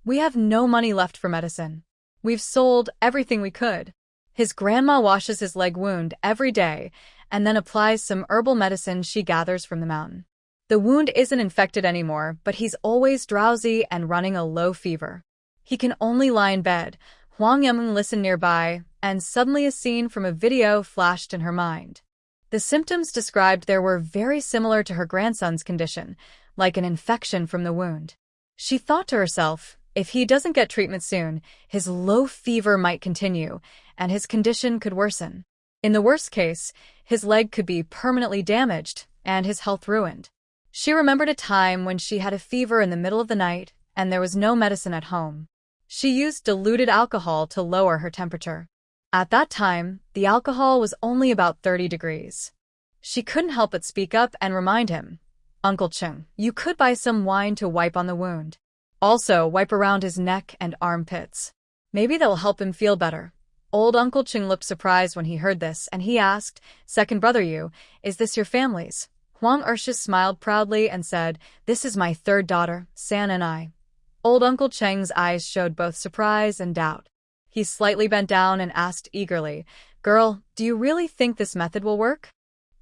We have no money left for medicine. We've sold everything we could. His grandma washes his leg wound every day and then applies some herbal medicine she gathers from the mountain. The wound isn't infected anymore, but he's always drowsy and running a low fever. He can only lie in bed." Huang Yiming listened nearby, and suddenly a scene from a video flashed in her mind. The symptoms described there were very similar to her grandson's condition, like an infection from the wound. She thought to herself, if he doesn't get treatment soon, his low fever might continue, and his condition could worsen. In the worst case, his leg could be permanently damaged, and his health ruined. She remembered a time when she had a fever in the middle of the night, and there was no medicine at home. She used diluted alcohol to lower her temperature. At that time, the alcohol was only about 30 degrees. She couldn't help but speak up and remind him, "Uncle Cheng, you could buy some wine to wipe on the wound. Also, wipe around his neck and armpits. Maybe that'll help him feel better." Old Uncle Cheng looked surprised when he heard this, and he asked, "Second brother you, is this your family's?" Huang Urshu smiled proudly and said, "This is my third daughter, San and I." Old Uncle Cheng's eyes showed both surprise and doubt. He slightly bent down and asked eagerly, "Girl, do you really think this method will work?"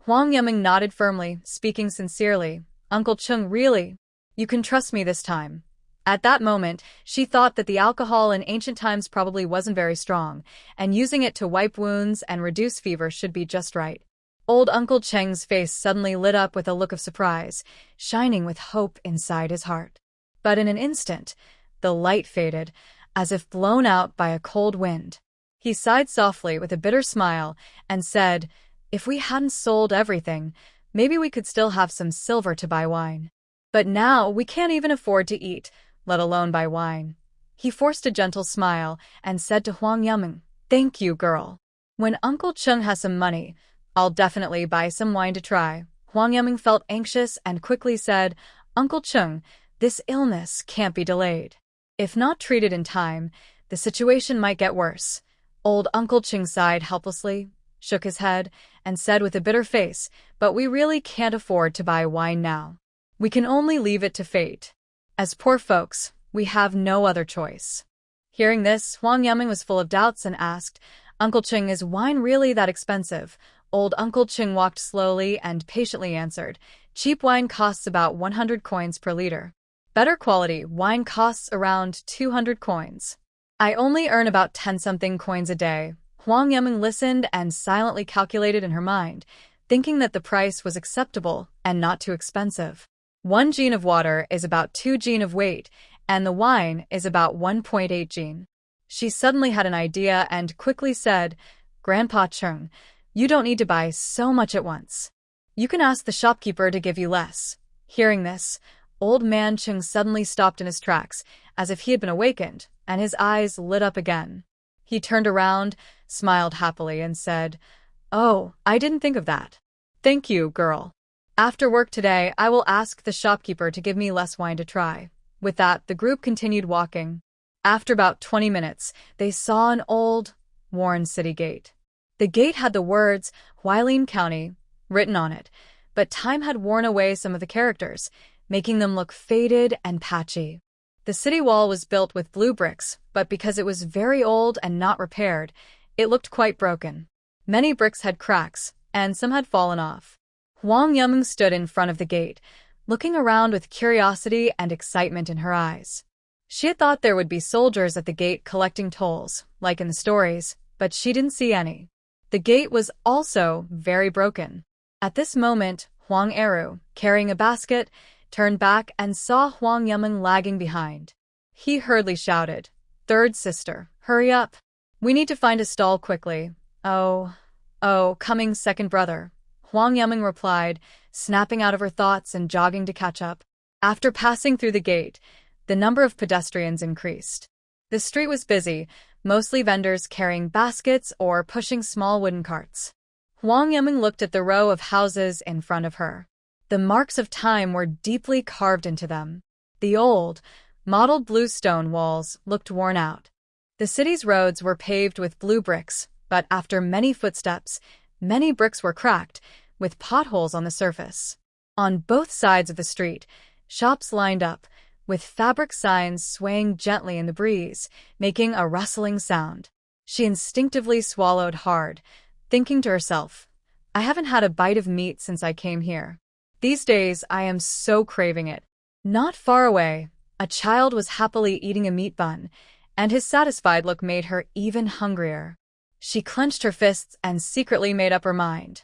Huang Yiming nodded firmly, speaking sincerely. "Uncle Cheng, really? You can trust me this time." At that moment, she thought that the alcohol in ancient times probably wasn't very strong, and using it to wipe wounds and reduce fever should be just right. Old Uncle Cheng's face suddenly lit up with a look of surprise, shining with hope inside his heart. But in an instant, the light faded, as if blown out by a cold wind. He sighed softly with a bitter smile and said, "If we hadn't sold everything, maybe we could still have some silver to buy wine. But now we can't even afford to eat, let alone buy wine." He forced a gentle smile and said to Huang Yiming, "Thank you, girl. When Uncle Cheng has some money, I'll definitely buy some wine to try." Huang Yiming felt anxious and quickly said, "Uncle Cheng, this illness can't be delayed. If not treated in time, the situation might get worse." Old Uncle Cheng sighed helplessly, shook his head, and said with a bitter face, "But we really can't afford to buy wine now. We can only leave it to fate. As poor folks, we have no other choice." Hearing this, Huang Yiming was full of doubts and asked, "Uncle Cheng, is wine really that expensive?" Old Uncle Cheng walked slowly and patiently answered, "Cheap wine costs about 100 coins per liter. Better quality wine costs around 200 coins. I only earn about 10-something coins a day." Huang Yiming listened and silently calculated in her mind, thinking that the price was acceptable and not too expensive. 1 jin of water is about 2 jin of weight, and the wine is about 1.8 jin. She suddenly had an idea and quickly said, "Grandpa Cheng, you don't need to buy so much at once. You can ask the shopkeeper to give you less." Hearing this, Old Man Cheng suddenly stopped in his tracks, as if he had been awakened, and his eyes lit up again. He turned around, smiled happily, and said, "Oh, I didn't think of that. Thank you, girl. After work today, I will ask the shopkeeper to give me less wine to try." With that, the group continued walking. After about 20 minutes, they saw an old, worn city gate. The gate had the words, Hualien County, written on it, but time had worn away some of the characters, making them look faded and patchy. The city wall was built with blue bricks, but because it was very old and not repaired, it looked quite broken. Many bricks had cracks, and some had fallen off. Huang Yumeng stood in front of the gate, looking around with curiosity and excitement in her eyes. She had thought there would be soldiers at the gate collecting tolls, like in the stories, but she didn't see any. The gate was also very broken. At this moment, Huang Eru, carrying a basket, turned back and saw Huang Yumeng lagging behind. He hurriedly shouted, "Third sister, hurry up. We need to find a stall quickly." Oh, coming second brother," Huang Yumeng replied, snapping out of her thoughts and jogging to catch up. After passing through the gate, the number of pedestrians increased. The street was busy, mostly vendors carrying baskets or pushing small wooden carts. Huang Yumeng looked at the row of houses in front of her. The marks of time were deeply carved into them. The old, mottled blue stone walls looked worn out. The city's roads were paved with blue bricks, but after many footsteps, many bricks were cracked, with potholes on the surface. On both sides of the street, shops lined up, with fabric signs swaying gently in the breeze, making a rustling sound. She instinctively swallowed hard, thinking to herself, "I haven't had a bite of meat since I came here. These days, I am so craving it." Not far away, a child was happily eating a meat bun, and his satisfied look made her even hungrier. She clenched her fists and secretly made up her mind.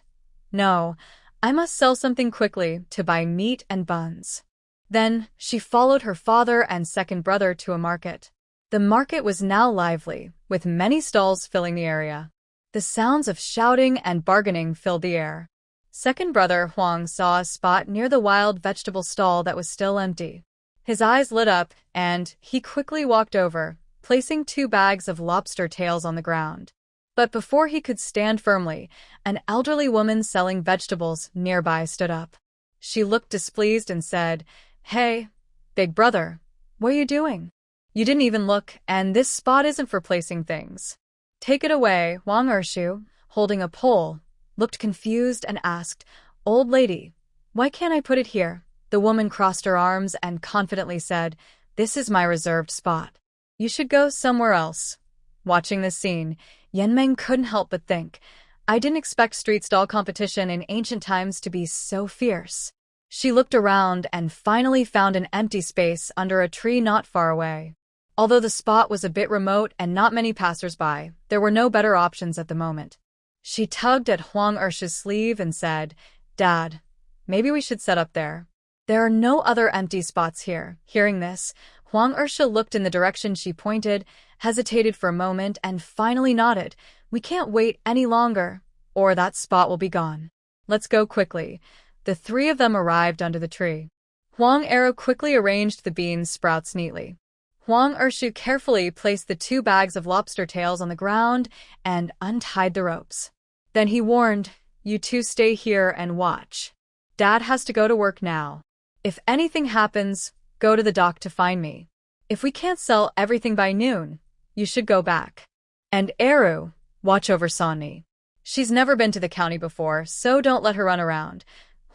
"No, I must sell something quickly to buy meat and buns." Then she followed her father and second brother to a market. The market was now lively, with many stalls filling the area. The sounds of shouting and bargaining filled the air. Second brother Huang saw a spot near the wild vegetable stall that was still empty. His eyes lit up, and he quickly walked over, placing 2 bags of lobster tails on the ground. But before he could stand firmly, an elderly woman selling vegetables nearby stood up. She looked displeased and said, "Hey, big brother, what are you doing? You didn't even look, and this spot isn't for placing things." "Take it away." Wang Ershu, holding a pole, looked confused and asked, "Old lady, why can't I put it here?" The woman crossed her arms and confidently said, "This is my reserved spot. You should go somewhere else." Watching this scene, Yenmeng couldn't help but think, "I didn't expect street stall competition in ancient times to be so fierce." She looked around and finally found an empty space under a tree not far away. Although the spot was a bit remote and not many passers-by, there were no better options at the moment. She tugged at Huang Ershu's sleeve and said, "Dad, maybe we should set up there. There are no other empty spots here." Hearing this, Huang Ershu looked in the direction she pointed, hesitated for a moment, and finally nodded. "We can't wait any longer, or that spot will be gone. Let's go quickly." The 3 of them arrived under the tree. Huang Eru quickly arranged the bean sprouts neatly. Huang Ershu carefully placed the 2 bags of lobster tails on the ground and untied the ropes. Then he warned, "You 2 stay here and watch. Dad has to go to work now. If anything happens, go to the dock to find me. If we can't sell everything by noon, you should go back. And Eru, watch over Sonny. She's never been to the county before, so don't let her run around."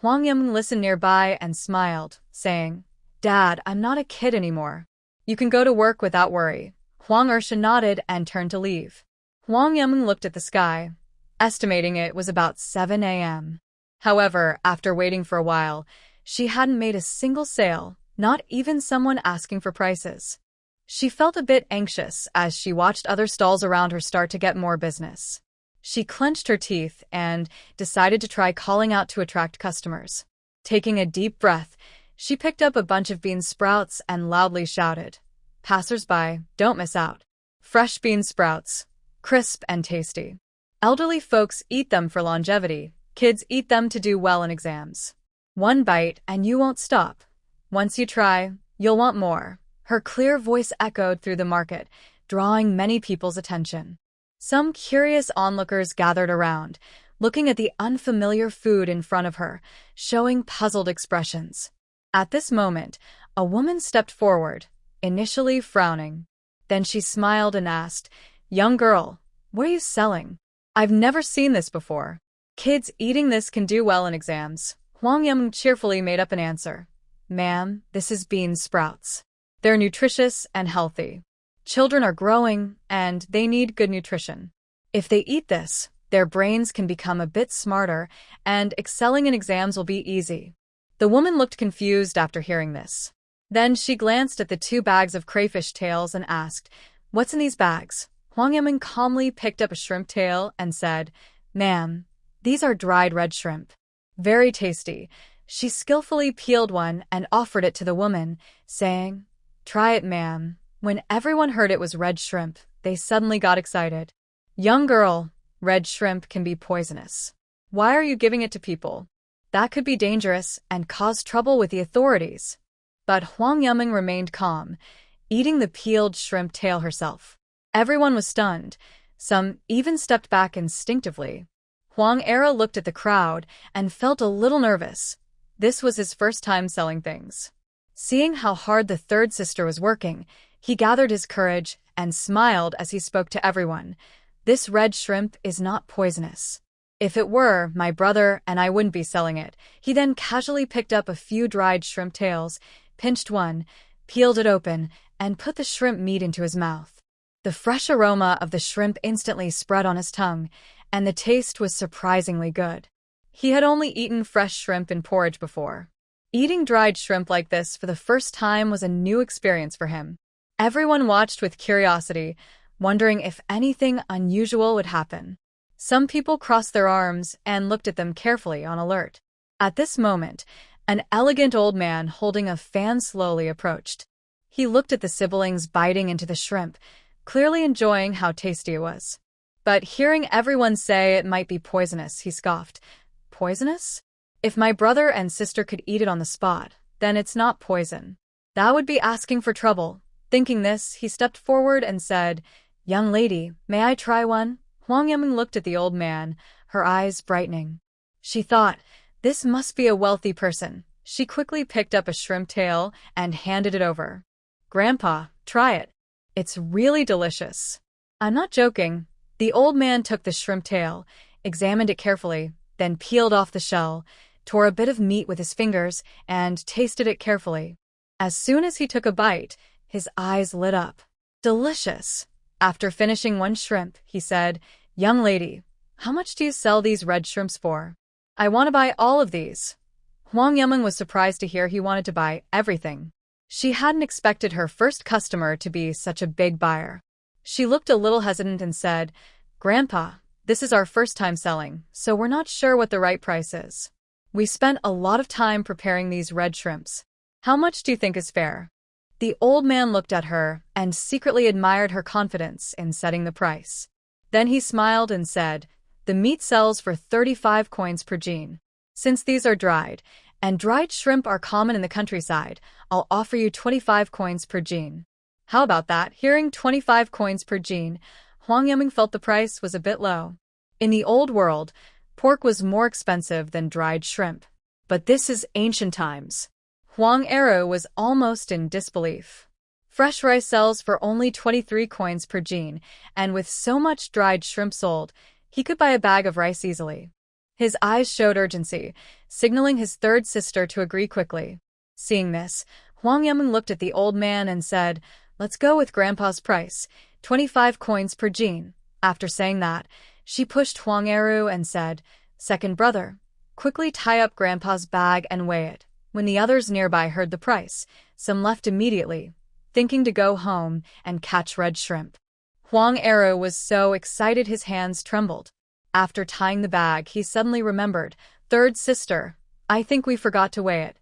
Huang Yumeng listened nearby and smiled, saying, "Dad, I'm not a kid anymore. You can go to work without worry." Huang Ershu nodded and turned to leave. Huang Yumeng looked at the sky, estimating it was about 7 a.m. However, after waiting for a while, she hadn't made a single sale, not even someone asking for prices. She felt a bit anxious as she watched other stalls around her start to get more business. She clenched her teeth and decided to try calling out to attract customers. Taking a deep breath, she picked up a bunch of bean sprouts and loudly shouted, "Passers-by, don't miss out. Fresh bean sprouts, crisp and tasty. Elderly folks eat them for longevity, kids eat them to do well in exams. One bite and you won't stop. Once you try, you'll want more." Her clear voice echoed through the market, drawing many people's attention. Some curious onlookers gathered around, looking at the unfamiliar food in front of her, showing puzzled expressions. At this moment, a woman stepped forward, initially frowning. Then she smiled and asked, "Young girl, what are you selling? I've never seen this before." "Kids eating this can do well in exams." Huang Yameng cheerfully made up an answer. "Ma'am, this is bean sprouts. They're nutritious and healthy. Children are growing, and they need good nutrition. If they eat this, their brains can become a bit smarter, and excelling in exams will be easy." The woman looked confused after hearing this. Then she glanced at the 2 bags of crayfish tails and asked, "What's in these bags?" Huang Yameng calmly picked up a shrimp tail and said, "Ma'am, these are dried red shrimp. Very tasty." She skillfully peeled one and offered it to the woman, saying, "Try it, ma'am." When everyone heard it was red shrimp, they suddenly got excited. "Young girl, red shrimp can be poisonous. Why are you giving it to people? That could be dangerous and cause trouble with the authorities." But Huang Yameng remained calm, eating the peeled shrimp tail herself. Everyone was stunned. Some even stepped back instinctively. Huang Era looked at the crowd and felt a little nervous. This was his first time selling things. Seeing how hard the 3rd sister was working, he gathered his courage and smiled as he spoke to everyone. "This red shrimp is not poisonous. If it were, my brother and I wouldn't be selling it." He then casually picked up a few dried shrimp tails, pinched one, peeled it open, and put the shrimp meat into his mouth. The fresh aroma of the shrimp instantly spread on his tongue, and the taste was surprisingly good. He had only eaten fresh shrimp in porridge before. Eating dried shrimp like this for the first time was a new experience for him. Everyone watched with curiosity, wondering if anything unusual would happen. Some people crossed their arms and looked at them carefully on alert. At this moment, an elegant old man holding a fan slowly approached. He looked at the siblings biting into the shrimp, clearly enjoying how tasty it was. But hearing everyone say it might be poisonous, he scoffed. "Poisonous? If my brother and sister could eat it on the spot, then it's not poison. That would be asking for trouble." Thinking this, he stepped forward and said, "Young lady, may I try one?" Huang Yameng looked at the old man, her eyes brightening. She thought, this must be a wealthy person. She quickly picked up a shrimp tail and handed it over. "Grandpa, try it. It's really delicious." "I'm not joking." The old man took the shrimp tail, examined it carefully, then peeled off the shell, tore a bit of meat with his fingers, and tasted it carefully. As soon as he took a bite, his eyes lit up. "Delicious." After finishing one shrimp, he said, "Young lady, how much do you sell these red shrimps for? I want to buy all of these." Huang Yameng was surprised to hear he wanted to buy everything. She hadn't expected her first customer to be such a big buyer. She looked a little hesitant and said, "Grandpa, this is our first time selling, so we're not sure what the right price is. We spent a lot of time preparing these red shrimps. How much do you think is fair?" The old man looked at her and secretly admired her confidence in setting the price. Then he smiled and said, "The meat sells for 35 coins per jean. Since these are dried, and dried shrimp are common in the countryside, I'll offer you 25 coins per jean." How about that? Hearing 25 coins per jean, Huang Yameng felt the price was a bit low. In the old world, pork was more expensive than dried shrimp. But this is ancient times. Huang Eru was almost in disbelief. Fresh rice sells for only 23 coins per jean, and with so much dried shrimp sold, he could buy a bag of rice easily. His eyes showed urgency, signaling his 3rd sister to agree quickly. Seeing this, Huang Yameng looked at the old man and said, "Let's go with Grandpa's price, 25 coins per jean." After saying that, she pushed Huang Eru and said, "Second brother, quickly tie up Grandpa's bag and weigh it." When the others nearby heard the price, some left immediately, thinking to go home and catch red shrimp. Huang Eru was so excited his hands trembled. After tying the bag, he suddenly remembered, "Third sister, I think we forgot to weigh it."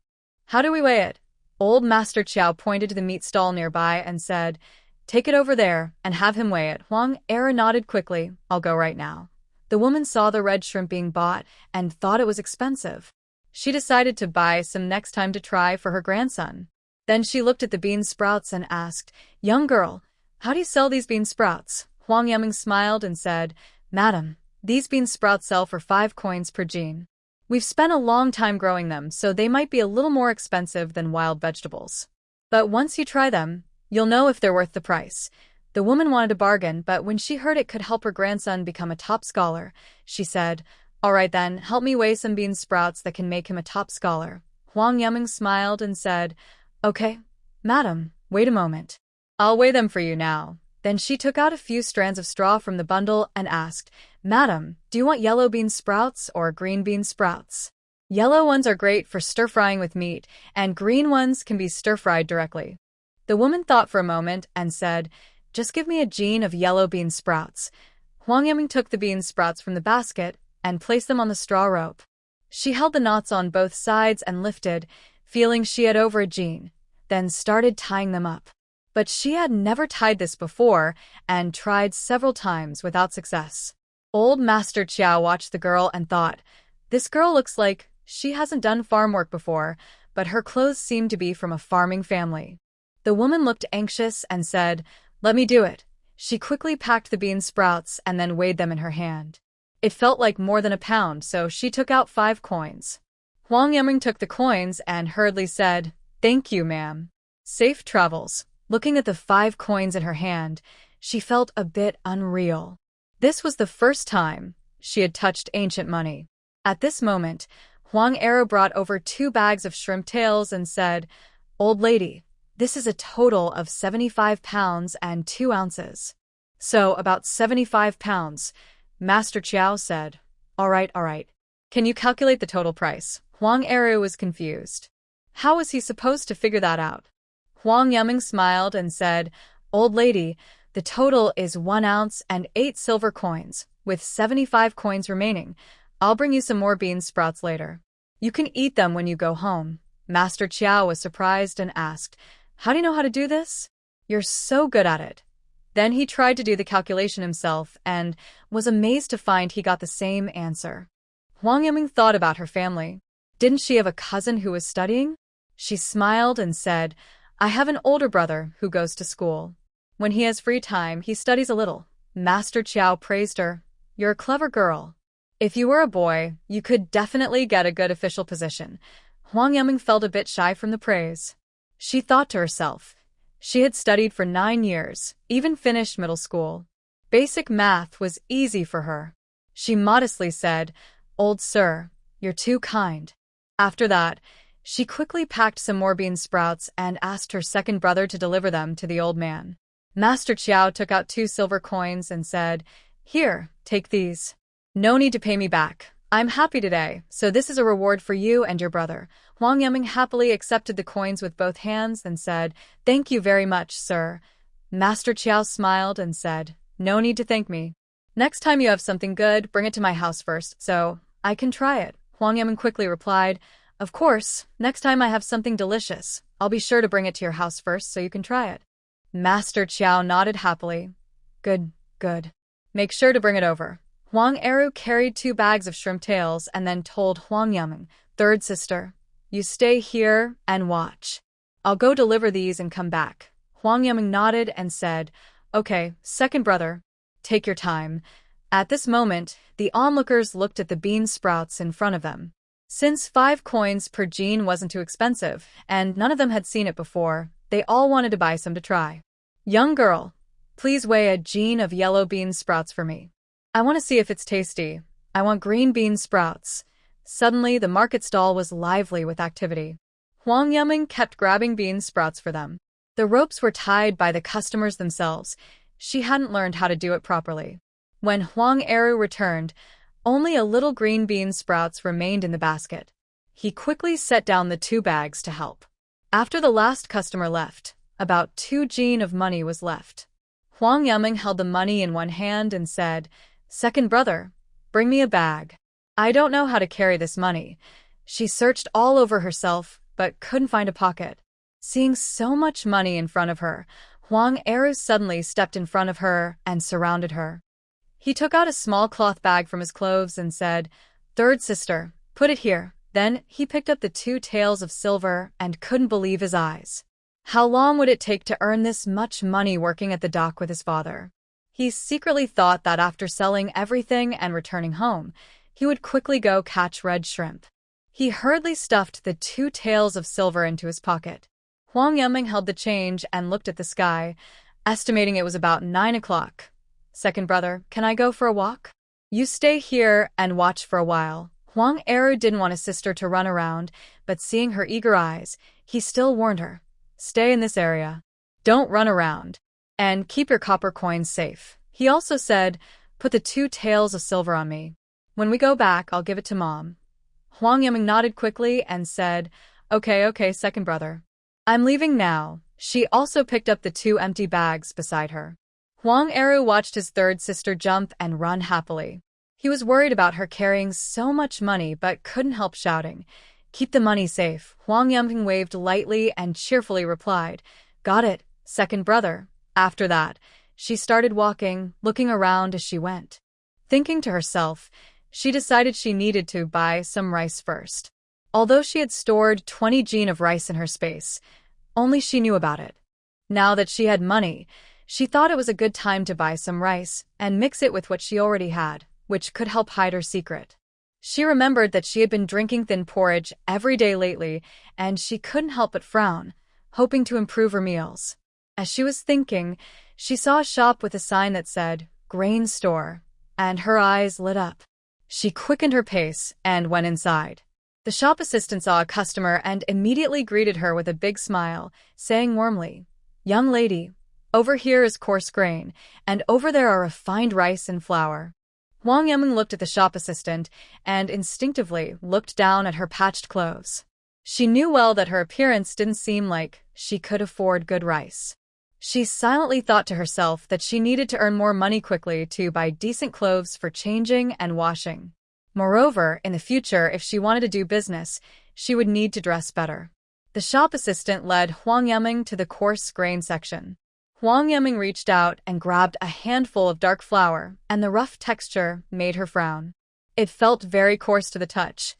"How do we weigh it?" Old Master Chow pointed to the meat stall nearby and said, "Take it over there and have him weigh it." Huang Eru nodded quickly, "I'll go right now." The woman saw the red shrimp being bought and thought it was expensive. She decided to buy some next time to try for her grandson. Then she looked at the bean sprouts and asked, "Young girl, How do you sell these bean sprouts? Huang Yaming smiled and said, Madam, these bean sprouts sell for 5 coins per jean. We've spent a long time growing them, so they might be a little more expensive than wild vegetables. But once you try them, you'll know if they're worth the price. The woman wanted a bargain, but when she heard it could help her grandson become a top scholar, she said, All right then, help me weigh some bean sprouts that can make him a top scholar. Huang Yaming smiled and said, Okay, madam, wait a moment. I'll weigh them for you now. Then she took out a few strands of straw from the bundle and asked, Madam, do you want yellow bean sprouts or green bean sprouts? Yellow ones are great for stir-frying with meat, and green ones can be stir-fried directly. The woman thought for a moment and said, Just give me a jean of yellow bean sprouts. Huang Yaming took the bean sprouts from the basket and placed them on the straw rope. She held the knots on both sides and lifted, feeling she had over a jean, then started tying them up. But she had never tied this before and tried several times without success. Old Master Chiao watched the girl and thought, This girl looks like she hasn't done farm work before, but her clothes seem to be from a farming family. The woman looked anxious and said, Let me do it. She quickly packed the bean sprouts and then weighed them in her hand. It felt like more than a pound, so she took out 5 coins. Huang Yaming took the coins and hurriedly said, Thank you, ma'am. Safe travels. Looking at the 5 coins in her hand, she felt a bit unreal. This was the first time she had touched ancient money. At this moment, Huang Arrow brought over 2 bags of shrimp tails and said, Old lady, this is a total of 75 pounds and 2 ounces. So, about 75 pounds. Master Chiao said, All right. Can you calculate the total price? Huang Arrow was confused. How was he supposed to figure that out? Huang Yaming smiled and said, Old lady, the total is 1 ounce and 8 silver coins, with 75 coins remaining. I'll bring you some more bean sprouts later. You can eat them when you go home. Master Chiao was surprised and asked, How do you know how to do this? You're so good at it. Then he tried to do the calculation himself and was amazed to find he got the same answer. Huang Yaming thought about her family. Didn't she have a cousin who was studying? She smiled and said, I have an older brother who goes to school. When he has free time, he studies a little. Master Chiao praised her. You're a clever girl. If you were a boy, you could definitely get a good official position. Huang Yaming felt a bit shy from the praise. She thought to herself. She had studied for 9 years, even finished middle school. Basic math was easy for her. She modestly said, Old sir, you're too kind. After that, she quickly packed some more bean sprouts and asked her second brother to deliver them to the old man. Master Chiao took out 2 silver coins and said, Here, take these. No need to pay me back. I'm happy today, so this is a reward for you and your brother. Huang Yaming happily accepted the coins with both hands and said, Thank you very much, sir. Master Chiao smiled and said, No need to thank me. Next time you have something good, bring it to my house first, so I can try it. Huang Yaming quickly replied, Of course, next time I have something delicious, I'll be sure to bring it to your house first so you can try it. Master Chiao nodded happily. Good. Make sure to bring it over. Huang Eru carried 2 bags of shrimp tails and then told Huang Yaming, Third sister, you stay here and watch. I'll go deliver these and come back. Huang Yaming nodded and said, Okay, second brother, take your time. At this moment, the onlookers looked at the bean sprouts in front of them. Since 5 coins per jean wasn't too expensive, and none of them had seen it before, they all wanted to buy some to try. Young girl, please weigh a jean of yellow bean sprouts for me. I want to see if it's tasty. I want green bean sprouts. Suddenly, the market stall was lively with activity. Huang Yaming kept grabbing bean sprouts for them. The ropes were tied by the customers themselves. She hadn't learned how to do it properly. When Huang Eru returned, only a little green bean sprouts remained in the basket. He quickly set down the 2 bags to help. After the last customer left, about 2 jean of money was left. Huang Yaming held the money in one hand and said, Second brother, bring me a bag. I don't know how to carry this money. She searched all over herself, but couldn't find a pocket. Seeing so much money in front of her, Huang Eru suddenly stepped in front of her and surrounded her. He took out a small cloth bag from his clothes and said, Third sister, put it here. Then he picked up the 2 taels of silver and couldn't believe his eyes. How long would it take to earn this much money working at the dock with his father? He secretly thought that after selling everything and returning home, he would quickly go catch red shrimp. He hurriedly stuffed the 2 taels of silver into his pocket. Huang Yiming held the change and looked at the sky, estimating it was about 9 o'clock. Second brother, can I go for a walk? You stay here and watch for a while. Huang Eru didn't want his sister to run around, but seeing her eager eyes, he still warned her. Stay in this area. Don't run around. And keep your copper coins safe. He also said, put the 2 taels of silver on me. When we go back, I'll give it to Mom. Huang Yiming nodded quickly and said, Okay, second brother. I'm leaving now. She also picked up the 2 empty bags beside her. Huang Eru watched his third sister jump and run happily. He was worried about her carrying so much money but couldn't help shouting, Keep the money safe. Huang Yiming waved lightly and cheerfully replied, Got it, second brother. After that, she started walking, looking around as she went. Thinking to herself, she decided she needed to buy some rice first. Although she had stored 20 jin of rice in her space, only she knew about it. Now that she had money, she thought it was a good time to buy some rice and mix it with what she already had, which could help hide her secret. She remembered that she had been drinking thin porridge every day lately, and she couldn't help but frown, hoping to improve her meals. As she was thinking, she saw a shop with a sign that said, Grain Store, and her eyes lit up. She quickened her pace and went inside. The shop assistant saw a customer and immediately greeted her with a big smile, saying warmly, Young lady, over here is coarse grain, and over there are refined rice and flour. Huang Yiming looked at the shop assistant and instinctively looked down at her patched clothes. She knew well that her appearance didn't seem like she could afford good rice. She silently thought to herself that she needed to earn more money quickly to buy decent clothes for changing and washing. Moreover, in the future, if she wanted to do business, she would need to dress better. The shop assistant led Huang Yiming to the coarse grain section. Huang Yiming reached out and grabbed a handful of dark flour, and the rough texture made her frown. It felt very coarse to the touch.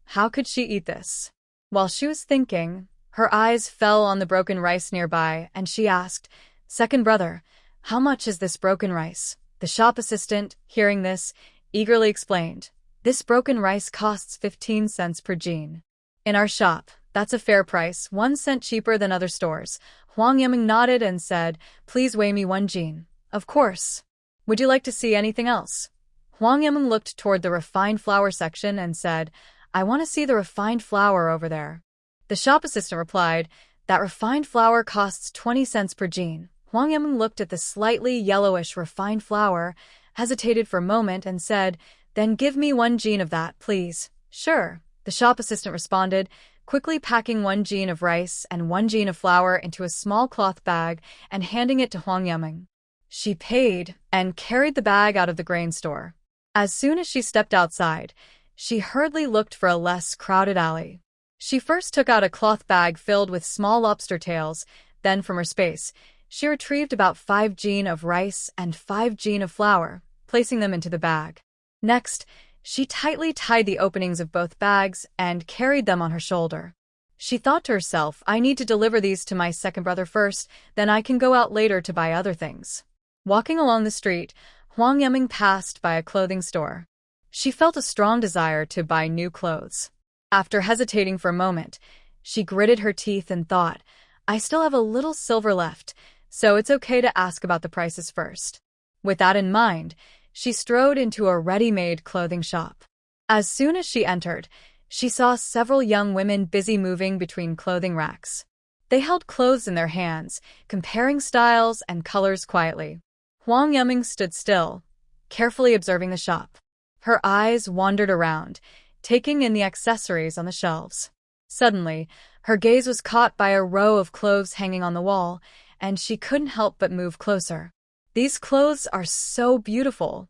How could she eat this? While she was thinking, her eyes fell on the broken rice nearby, and she asked, Second brother, how much is this broken rice? The shop assistant, hearing this, eagerly explained, This broken rice costs 15 cents per jin. In our shop, that's a fair price, 1 cent cheaper than other stores. Huang Yiming nodded and said, Please weigh me 1 jin. Of course. Would you like to see anything else? Huang Yiming looked toward the refined flour section and said, I want to see the refined flour over there. The shop assistant replied, That refined flour costs 20 cents per jin. Huang Yiming looked at the slightly yellowish refined flour, hesitated for a moment and said, Then give me 1 jin of that, please. Sure, the shop assistant responded, quickly packing 1 jin of rice and 1 jin of flour into a small cloth bag and handing it to Huang Yiming. She paid and carried the bag out of the grain store. As soon as she stepped outside, she hurriedly looked for a less crowded alley. She first took out a cloth bag filled with small lobster tails, then from her space, she retrieved about 5 jin of rice and 5 jin of flour, placing them into the bag. Next, she tightly tied the openings of both bags and carried them on her shoulder. She thought to herself, I need to deliver these to my second brother first, then I can go out later to buy other things. Walking along the street, Huang Yiming passed by a clothing store. She felt a strong desire to buy new clothes. After hesitating for a moment, she gritted her teeth and thought, I still have a little silver left, so it's okay to ask about the prices first. With that in mind, she strode into a ready-made clothing shop. As soon as she entered, she saw several young women busy moving between clothing racks. They held clothes in their hands, comparing styles and colors quietly. Huang Yiming stood still, carefully observing the shop. Her eyes wandered around, taking in the accessories on the shelves. Suddenly, her gaze was caught by a row of clothes hanging on the wall, and she couldn't help but move closer. These clothes are so beautiful,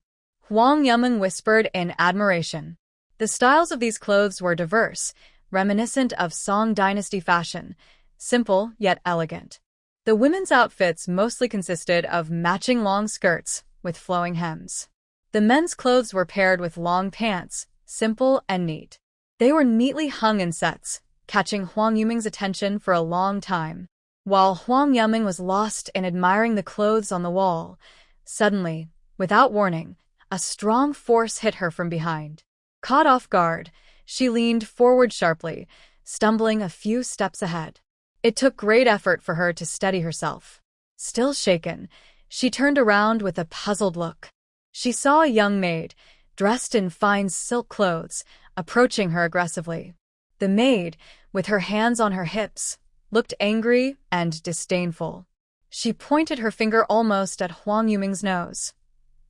Huang Yiming whispered in admiration. The styles of these clothes were diverse, reminiscent of Song Dynasty fashion, simple yet elegant. The women's outfits mostly consisted of matching long skirts with flowing hems. The men's clothes were paired with long pants, simple and neat. They were neatly hung in sets, catching Huang Yiming's attention for a long time. While Huang Yuming was lost in admiring the clothes on the wall, suddenly, without warning, a strong force hit her from behind. Caught off guard, she leaned forward sharply, stumbling a few steps ahead. It took great effort for her to steady herself. Still shaken, she turned around with a puzzled look. She saw a young maid, dressed in fine silk clothes, approaching her aggressively. The maid, with her hands on her hips, looked angry and disdainful. She pointed her finger almost at Huang Yuming's nose.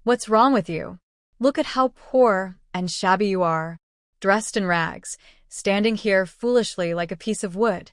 "What's wrong with you? Look at how poor and shabby you are, dressed in rags, standing here foolishly like a piece of wood.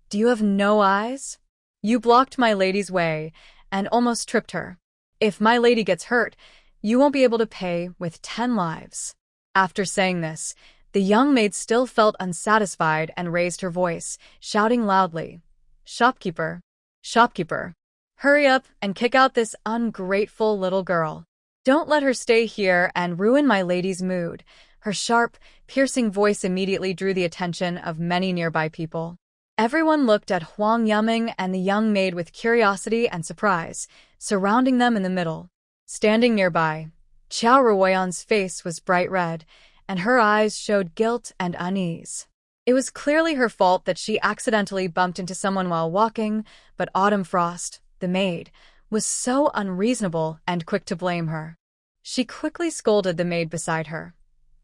Do you have no eyes? You blocked my lady's way and almost tripped her. If my lady gets hurt, you won't be able to pay with 10 lives." After saying this, the young maid still felt unsatisfied and raised her voice, shouting loudly, "Shopkeeper! Shopkeeper! Hurry up and kick out this ungrateful little girl. Don't let her stay here and ruin my lady's mood." Her sharp, piercing voice immediately drew the attention of many nearby people. Everyone looked at Huang Yuming and the young maid with curiosity and surprise, surrounding them in the middle. Standing nearby, Qiao Ruoyan's face was bright red, and her eyes showed guilt and unease. It was clearly her fault that she accidentally bumped into someone while walking, but Autumn Frost, the maid, was so unreasonable and quick to blame her. She quickly scolded the maid beside her.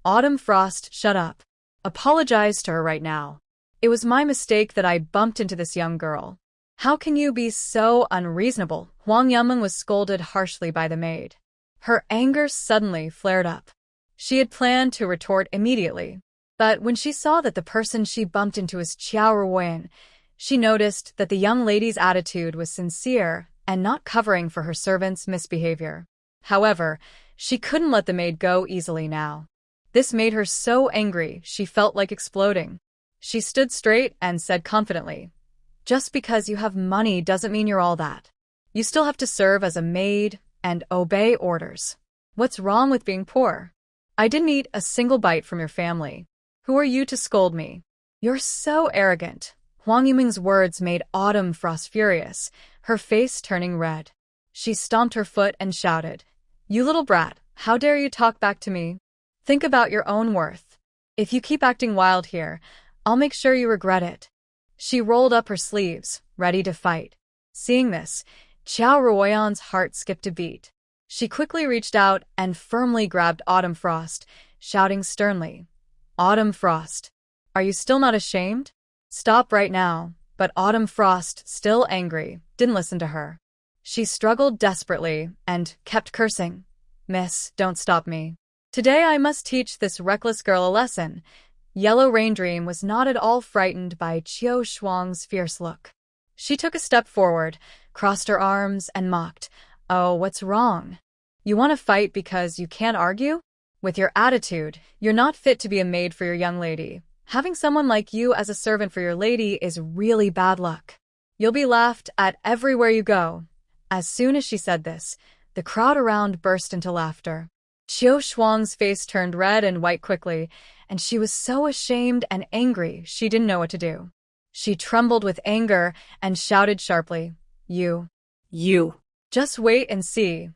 "Autumn Frost, shut up. Apologize to her right now. It was my mistake that I bumped into this young girl. How can you be so unreasonable?" Huang Yuming was scolded harshly by the maid. Her anger suddenly flared up. She had planned to retort immediately, but when she saw that the person she bumped into was Qiao Ruoyan, she noticed that the young lady's attitude was sincere and not covering for her servant's misbehavior. However, she couldn't let the maid go easily now. This made her so angry she felt like exploding. She stood straight and said confidently, "Just because you have money doesn't mean you're all that. You still have to serve as a maid and obey orders. What's wrong with being poor? I didn't eat a single bite from your family. Who are you to scold me? You're so arrogant." Huang Yuming's words made Autumn Frost furious, her face turning red. She stomped her foot and shouted, "You little brat, how dare you talk back to me? Think about your own worth. If you keep acting wild here, I'll make sure you regret it." She rolled up her sleeves, ready to fight. Seeing this, Qiao Ruoyan's heart skipped a beat. She quickly reached out and firmly grabbed Autumn Frost, shouting sternly, "Autumn Frost, are you still not ashamed? Stop right now." But Autumn Frost, still angry, didn't listen to her. She struggled desperately and kept cursing, "Miss, don't stop me. Today I must teach this reckless girl a lesson." Yellow Rain Dream was not at all frightened by Qiao Shuang's fierce look. She took a step forward, crossed her arms, and mocked, "Oh, what's wrong? You want to fight because you can't argue? With your attitude, you're not fit to be a maid for your young lady. Having someone like you as a servant for your lady is really bad luck. You'll be laughed at everywhere you go." As soon as she said this, the crowd around burst into laughter. Qiao Shuang's face turned red and white quickly, and she was so ashamed and angry she didn't know what to do. She trembled with anger and shouted sharply, You. Just wait and see."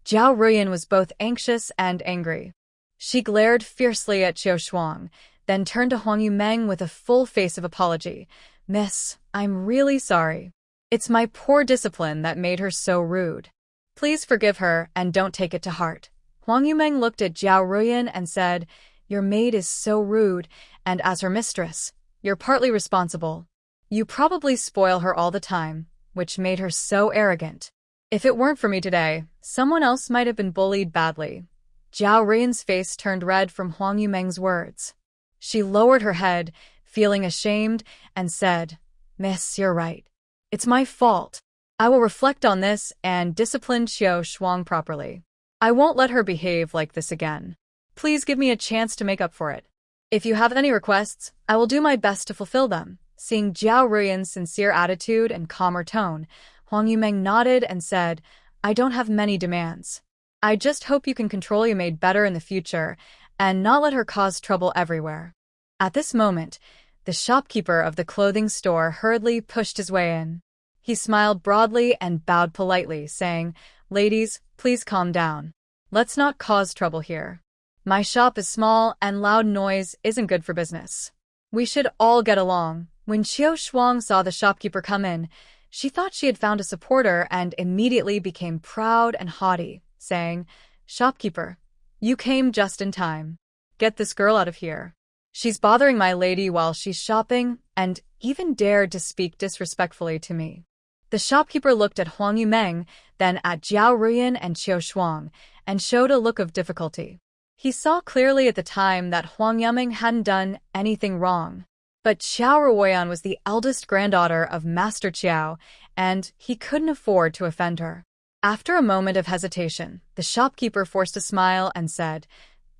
Zhao Ruyan was both anxious and angry. She glared fiercely at Qiao Shuang, then turned to Huang Yuming with a full face of apology. "Miss, I'm really sorry. It's my poor discipline that made her so rude. Please forgive her and don't take it to heart." Huang Yuming looked at Zhao Ruyan and said, "Your maid is so rude, and as her mistress, you're partly responsible. You probably spoil her all the time, which made her so arrogant. If it weren't for me today, someone else might have been bullied badly." Zhao Ruyan's face turned red from Huang Yuming's words. She lowered her head, feeling ashamed, and said, "Miss, you're right. It's my fault. I will reflect on this and discipline Qiao Shuang properly. I won't let her behave like this again. Please give me a chance to make up for it. If you have any requests, I will do my best to fulfill them." Seeing Zhao Ruyan's sincere attitude and calmer tone, Huang Yuming nodded and said, "I don't have many demands. I just hope you can control your maid better in the future and not let her cause trouble everywhere." At this moment, the shopkeeper of the clothing store hurriedly pushed his way in. He smiled broadly and bowed politely, saying, "Ladies, please calm down. Let's not cause trouble here. My shop is small and loud noise isn't good for business. We should all get along." When Qiu Shuang saw the shopkeeper come in, she thought she had found a supporter and immediately became proud and haughty, saying, "Shopkeeper, you came just in time. Get this girl out of here. She's bothering my lady while she's shopping and even dared to speak disrespectfully to me." The shopkeeper looked at Huang Yumeng, then at Jiao Ruyan and Qiu Shuang, and showed a look of difficulty. He saw clearly at the time that Huang Yumeng hadn't done anything wrong. But Qiao Ruoyan was the eldest granddaughter of Master Qiao, and he couldn't afford to offend her. After a moment of hesitation, the shopkeeper forced a smile and said,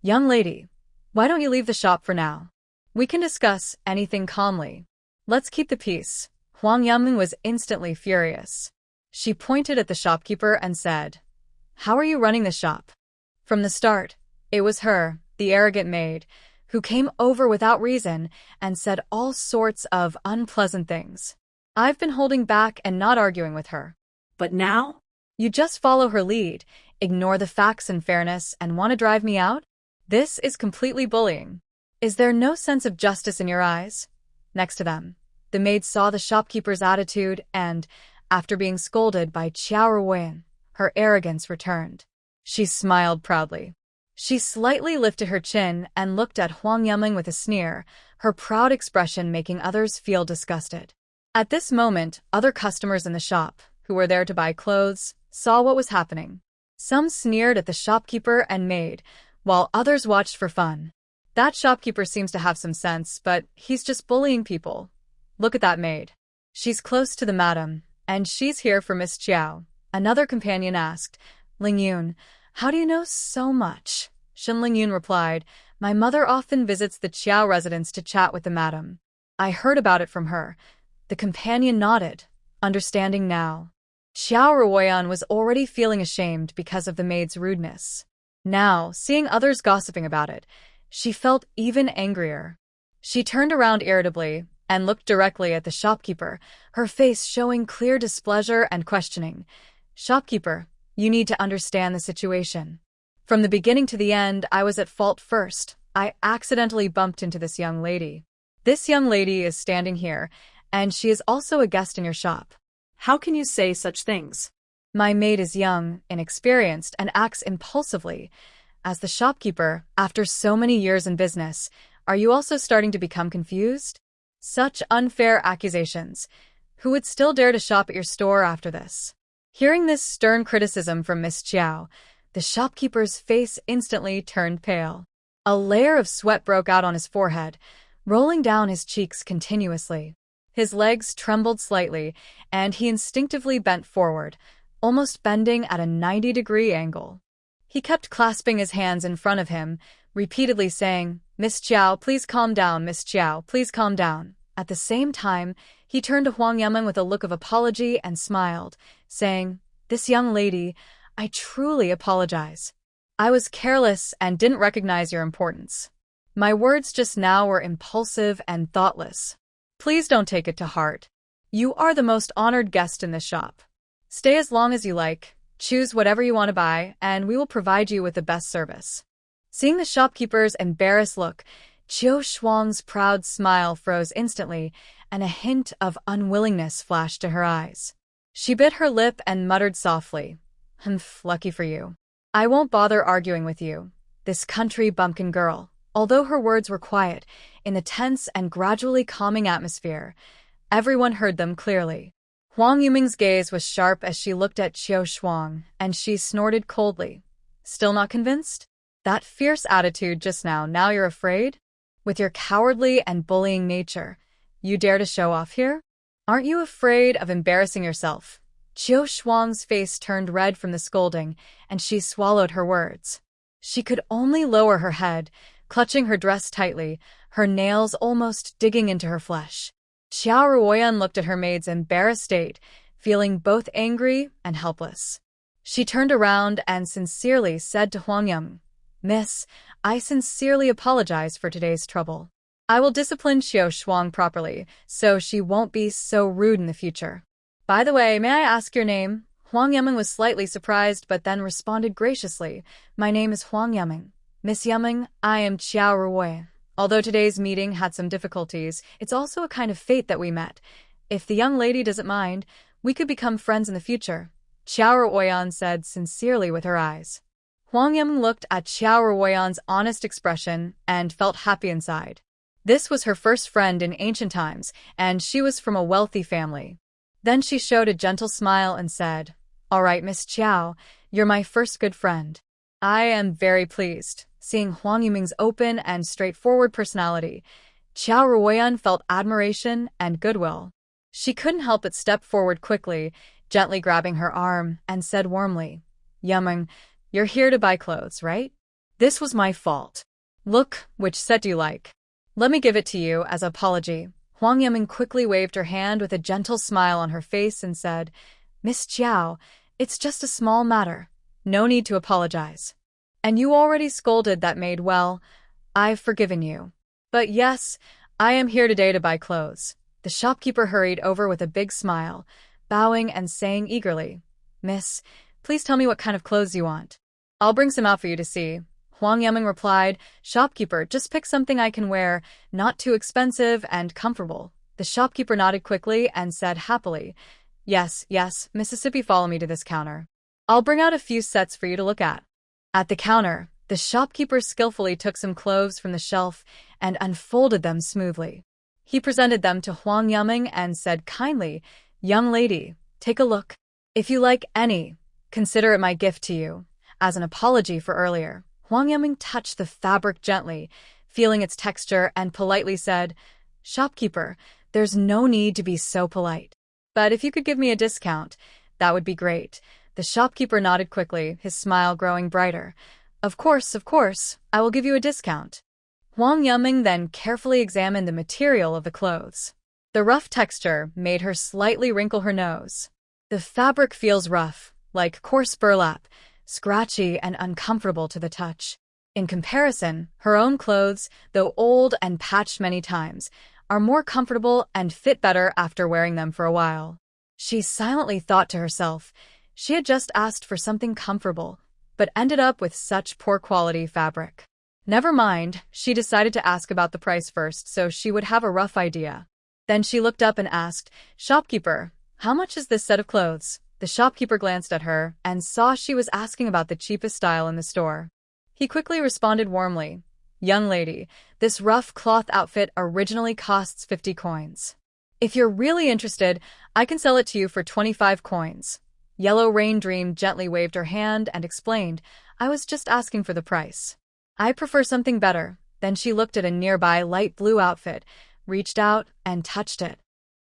"Young lady, why don't you leave the shop for now? We can discuss anything calmly. Let's keep the peace." Huang Yumeng was instantly furious. She pointed at the shopkeeper and said, "How are you running the shop?" From the start, it was her, the arrogant maid, who came over without reason and said all sorts of unpleasant things. I've been holding back and not arguing with her. But now? You just follow her lead, ignore the facts and fairness, and want to drive me out? This is completely bullying. Is there no sense of justice in your eyes? Next to them, the maid saw the shopkeeper's attitude and, after being scolded by Qiao Ruoyan, her arrogance returned. She smiled proudly. She slightly lifted her chin and looked at Huang Yumeng with a sneer, her proud expression making others feel disgusted. At this moment, other customers in the shop, who were there to buy clothes, saw what was happening. Some sneered at the shopkeeper and maid, while others watched for fun. That shopkeeper seems to have some sense, but he's just bullying people. Look at that maid. She's close to the madam, and she's here for Miss Qiao. Another companion asked, "Ling Yun, how do you know so much?" Shen Ling Yun replied, "My mother often visits the Qiao residence to chat with the madam. I heard about it from her." The companion nodded, understanding now. Qiao Ruoyan was already feeling ashamed because of the maid's rudeness. Now, seeing others gossiping about it, she felt even angrier. She turned around irritably and looked directly at the shopkeeper, her face showing clear displeasure and questioning. "Shopkeeper, you need to understand the situation. From the beginning to the end, I was at fault first. I accidentally bumped into this young lady. This young lady is standing here, and she is also a guest in your shop." How can you say such things? "My maid is young, inexperienced, and acts impulsively. As the shopkeeper, after so many years in business, are you also starting to become confused? Such unfair accusations. Who would still dare to shop at your store after this?" Hearing this stern criticism from Miss Qiao, the shopkeeper's face instantly turned pale. A layer of sweat broke out on his forehead, rolling down his cheeks continuously. His legs trembled slightly, and he instinctively bent forward, almost bending at a 90-degree angle. He kept clasping his hands in front of him, repeatedly saying, "Miss Qiao, please calm down, Miss Qiao, please calm down." At the same time, he turned to Huang Yumeng with a look of apology and smiled, saying, "This young lady, I truly apologize. I was careless and didn't recognize your importance. My words just now were impulsive and thoughtless. Please don't take it to heart. You are the most honored guest in this shop. Stay as long as you like, choose whatever you want to buy, and we will provide you with the best service." Seeing the shopkeeper's embarrassed look, Qiu Shuang's proud smile froze instantly, and a hint of unwillingness flashed to her eyes. She bit her lip and muttered softly, "Humph, lucky for you. I won't bother arguing with you, this country bumpkin girl." Although her words were quiet, in the tense and gradually calming atmosphere, everyone heard them clearly. Huang Yuming's gaze was sharp as she looked at Qiu Shuang, and she snorted coldly. "Still not convinced? That fierce attitude just now you're afraid? With your cowardly and bullying nature, you dare to show off here? Aren't you afraid of embarrassing yourself?" Qiu Shuang's face turned red from the scolding, and she swallowed her words. She could only lower her head, clutching her dress tightly, her nails almost digging into her flesh. Qiao Ruoyan looked at her maid's embarrassed state, feeling both angry and helpless. She turned around and sincerely said to Huang Yumeng, "Miss, I sincerely apologize for today's trouble. I will discipline Qiu Shuang properly, so she won't be so rude in the future." By the way, may I ask your name? Huang Yiming was slightly surprised but then responded graciously. My name is Huang Yiming. Miss Yiming, I am Qiao Ruoy. Although today's meeting had some difficulties, it's also a kind of fate that we met. If the young lady doesn't mind, we could become friends in the future, Qiao Ruoyan said sincerely with her eyes. Huang Yiming looked at Qiao Ruoyan's honest expression and felt happy inside. This was her first friend in ancient times, and she was from a wealthy family. Then she showed a gentle smile and said, All right, Miss Qiao, you're my first good friend. I am very pleased. Seeing Huang Yiming's open and straightforward personality, Qiao Ruoyan felt admiration and goodwill. She couldn't help but step forward quickly, gently grabbing her arm, and said warmly, Yiming, you're here to buy clothes, right? This was my fault. Look, which set do you like? Let me give it to you as an apology. Huang Yiming quickly waved her hand with a gentle smile on her face and said, Miss Qiao, it's just a small matter. No need to apologize. And you already scolded that maid well. I've forgiven you. But yes, I am here today to buy clothes. The shopkeeper hurried over with a big smile, bowing and saying eagerly, Miss, please tell me what kind of clothes you want. I'll bring some out for you to see. Huang Yiming replied, Shopkeeper, just pick something I can wear, not too expensive and comfortable. The shopkeeper nodded quickly and said happily, Yes, Mississippi, follow me to this counter. I'll bring out a few sets for you to look at. At the counter, the shopkeeper skillfully took some clothes from the shelf and unfolded them smoothly. He presented them to Huang Yiming and said kindly, Young lady, take a look. If you like any, consider it my gift to you. As an apology for earlier, Huang Yiming touched the fabric gently, feeling its texture, and politely said, Shopkeeper, there's no need to be so polite. But if you could give me a discount, that would be great. The shopkeeper nodded quickly, his smile growing brighter. Of course, I will give you a discount. Huang Yiming then carefully examined the material of the clothes. The rough texture made her slightly wrinkle her nose. The fabric feels rough, like coarse burlap, scratchy and uncomfortable to the touch. In comparison, her own clothes, though old and patched many times, are more comfortable and fit better after wearing them for a while. She silently thought to herself, she had just asked for something comfortable, but ended up with such poor quality fabric. Never mind, she decided to ask about the price first so she would have a rough idea. Then she looked up and asked, Shopkeeper, how much is this set of clothes? The shopkeeper glanced at her and saw she was asking about the cheapest style in the store. He quickly responded warmly, Young lady, this rough cloth outfit originally costs 50 coins. If you're really interested, I can sell it to you for 25 coins. Yellow Rain Dream gently waved her hand and explained, I was just asking for the price. I prefer something better. Then she looked at a nearby light blue outfit, reached out, and touched it.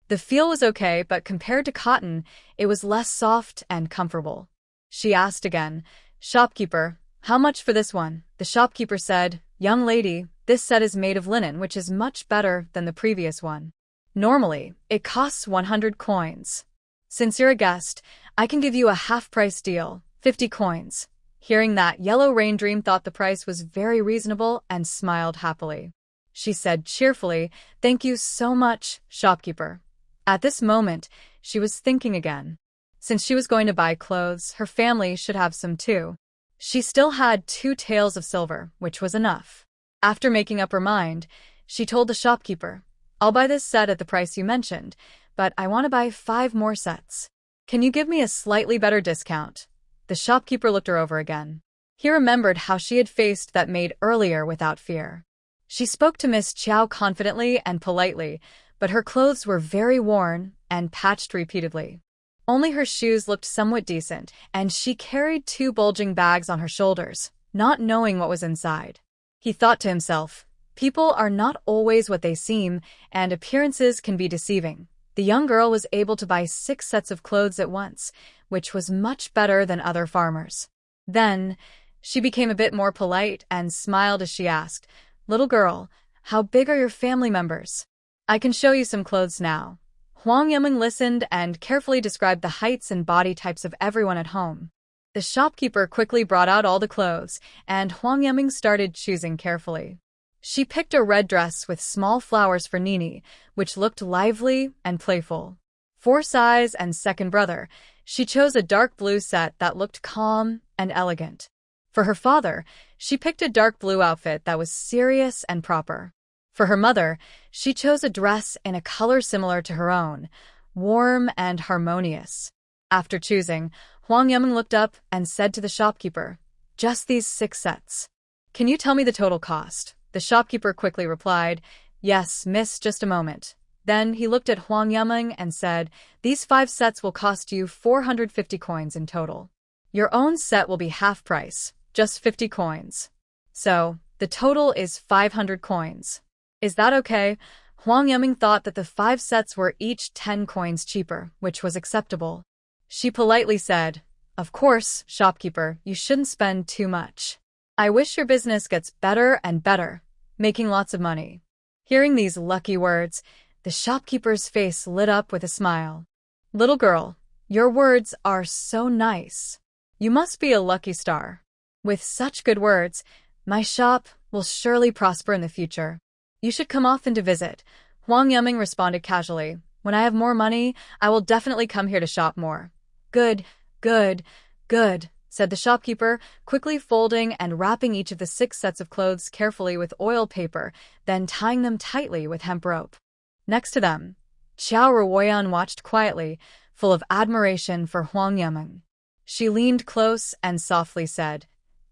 The feel was okay, but compared to cotton, it was less soft and comfortable. She asked again, Shopkeeper, how much for this one? The shopkeeper said, Young lady, this set is made of linen, which is much better than the previous one. Normally, it costs 100 coins. Since you're a guest, I can give you a half-price deal, 50 coins. Hearing that, Yellow Rain Dream thought the price was very reasonable and smiled happily. She said cheerfully, Thank you so much, shopkeeper. At this moment, she was thinking again. Since she was going to buy clothes, her family should have some too. She still had 2 taels of silver, which was enough. After making up her mind, she told the shopkeeper, I'll buy this set at the price you mentioned, but I want to buy 5 more sets. Can you give me a slightly better discount? The shopkeeper looked her over again. He remembered how she had faced that maid earlier without fear. She spoke to Miss Qiao confidently and politely, but her clothes were very worn and patched repeatedly. Only her shoes looked somewhat decent, and she carried 2 bulging bags on her shoulders, not knowing what was inside. He thought to himself, people are not always what they seem, and appearances can be deceiving. The young girl was able to buy 6 sets of clothes at once, which was much better than other farmers. Then, she became a bit more polite and smiled as she asked, Little girl, how big are your family members? I can show you some clothes now. Huang Yiming listened and carefully described the heights and body types of everyone at home. The shopkeeper quickly brought out all the clothes, and Huang Yiming started choosing carefully. She picked a red dress with small flowers for Nini, which looked lively and playful. For size and second brother, she chose a dark blue set that looked calm and elegant. For her father, she picked a dark blue outfit that was serious and proper. For her mother, she chose a dress in a color similar to her own, warm and harmonious. After choosing, Huang Yameng looked up and said to the shopkeeper, "Just these 6 sets. Can you tell me the total cost?" The shopkeeper quickly replied, "Yes, miss, just a moment." Then he looked at Huang Yameng and said, "These 5 sets will cost you 450 coins in total. Your own set will be half price, just 50 coins. So, the total is 500 coins. Is that okay?" Huang Yameng thought that the 5 sets were each 10 coins cheaper, which was acceptable. She politely said, "Of course, shopkeeper, you shouldn't spend too much. I wish your business gets better and better, making lots of money." Hearing these lucky words, the shopkeeper's face lit up with a smile. "Little girl, your words are so nice. You must be a lucky star. With such good words, my shop will surely prosper in the future. You should come often to visit." Huang Yameng responded casually, "When I have more money, I will definitely come here to shop more." "Good, good, good," said the shopkeeper, quickly folding and wrapping each of the 6 sets of clothes carefully with oil paper, then tying them tightly with hemp rope. Next to them, Xiao Ruoyan watched quietly, full of admiration for Huang Yameng. She leaned close and softly said,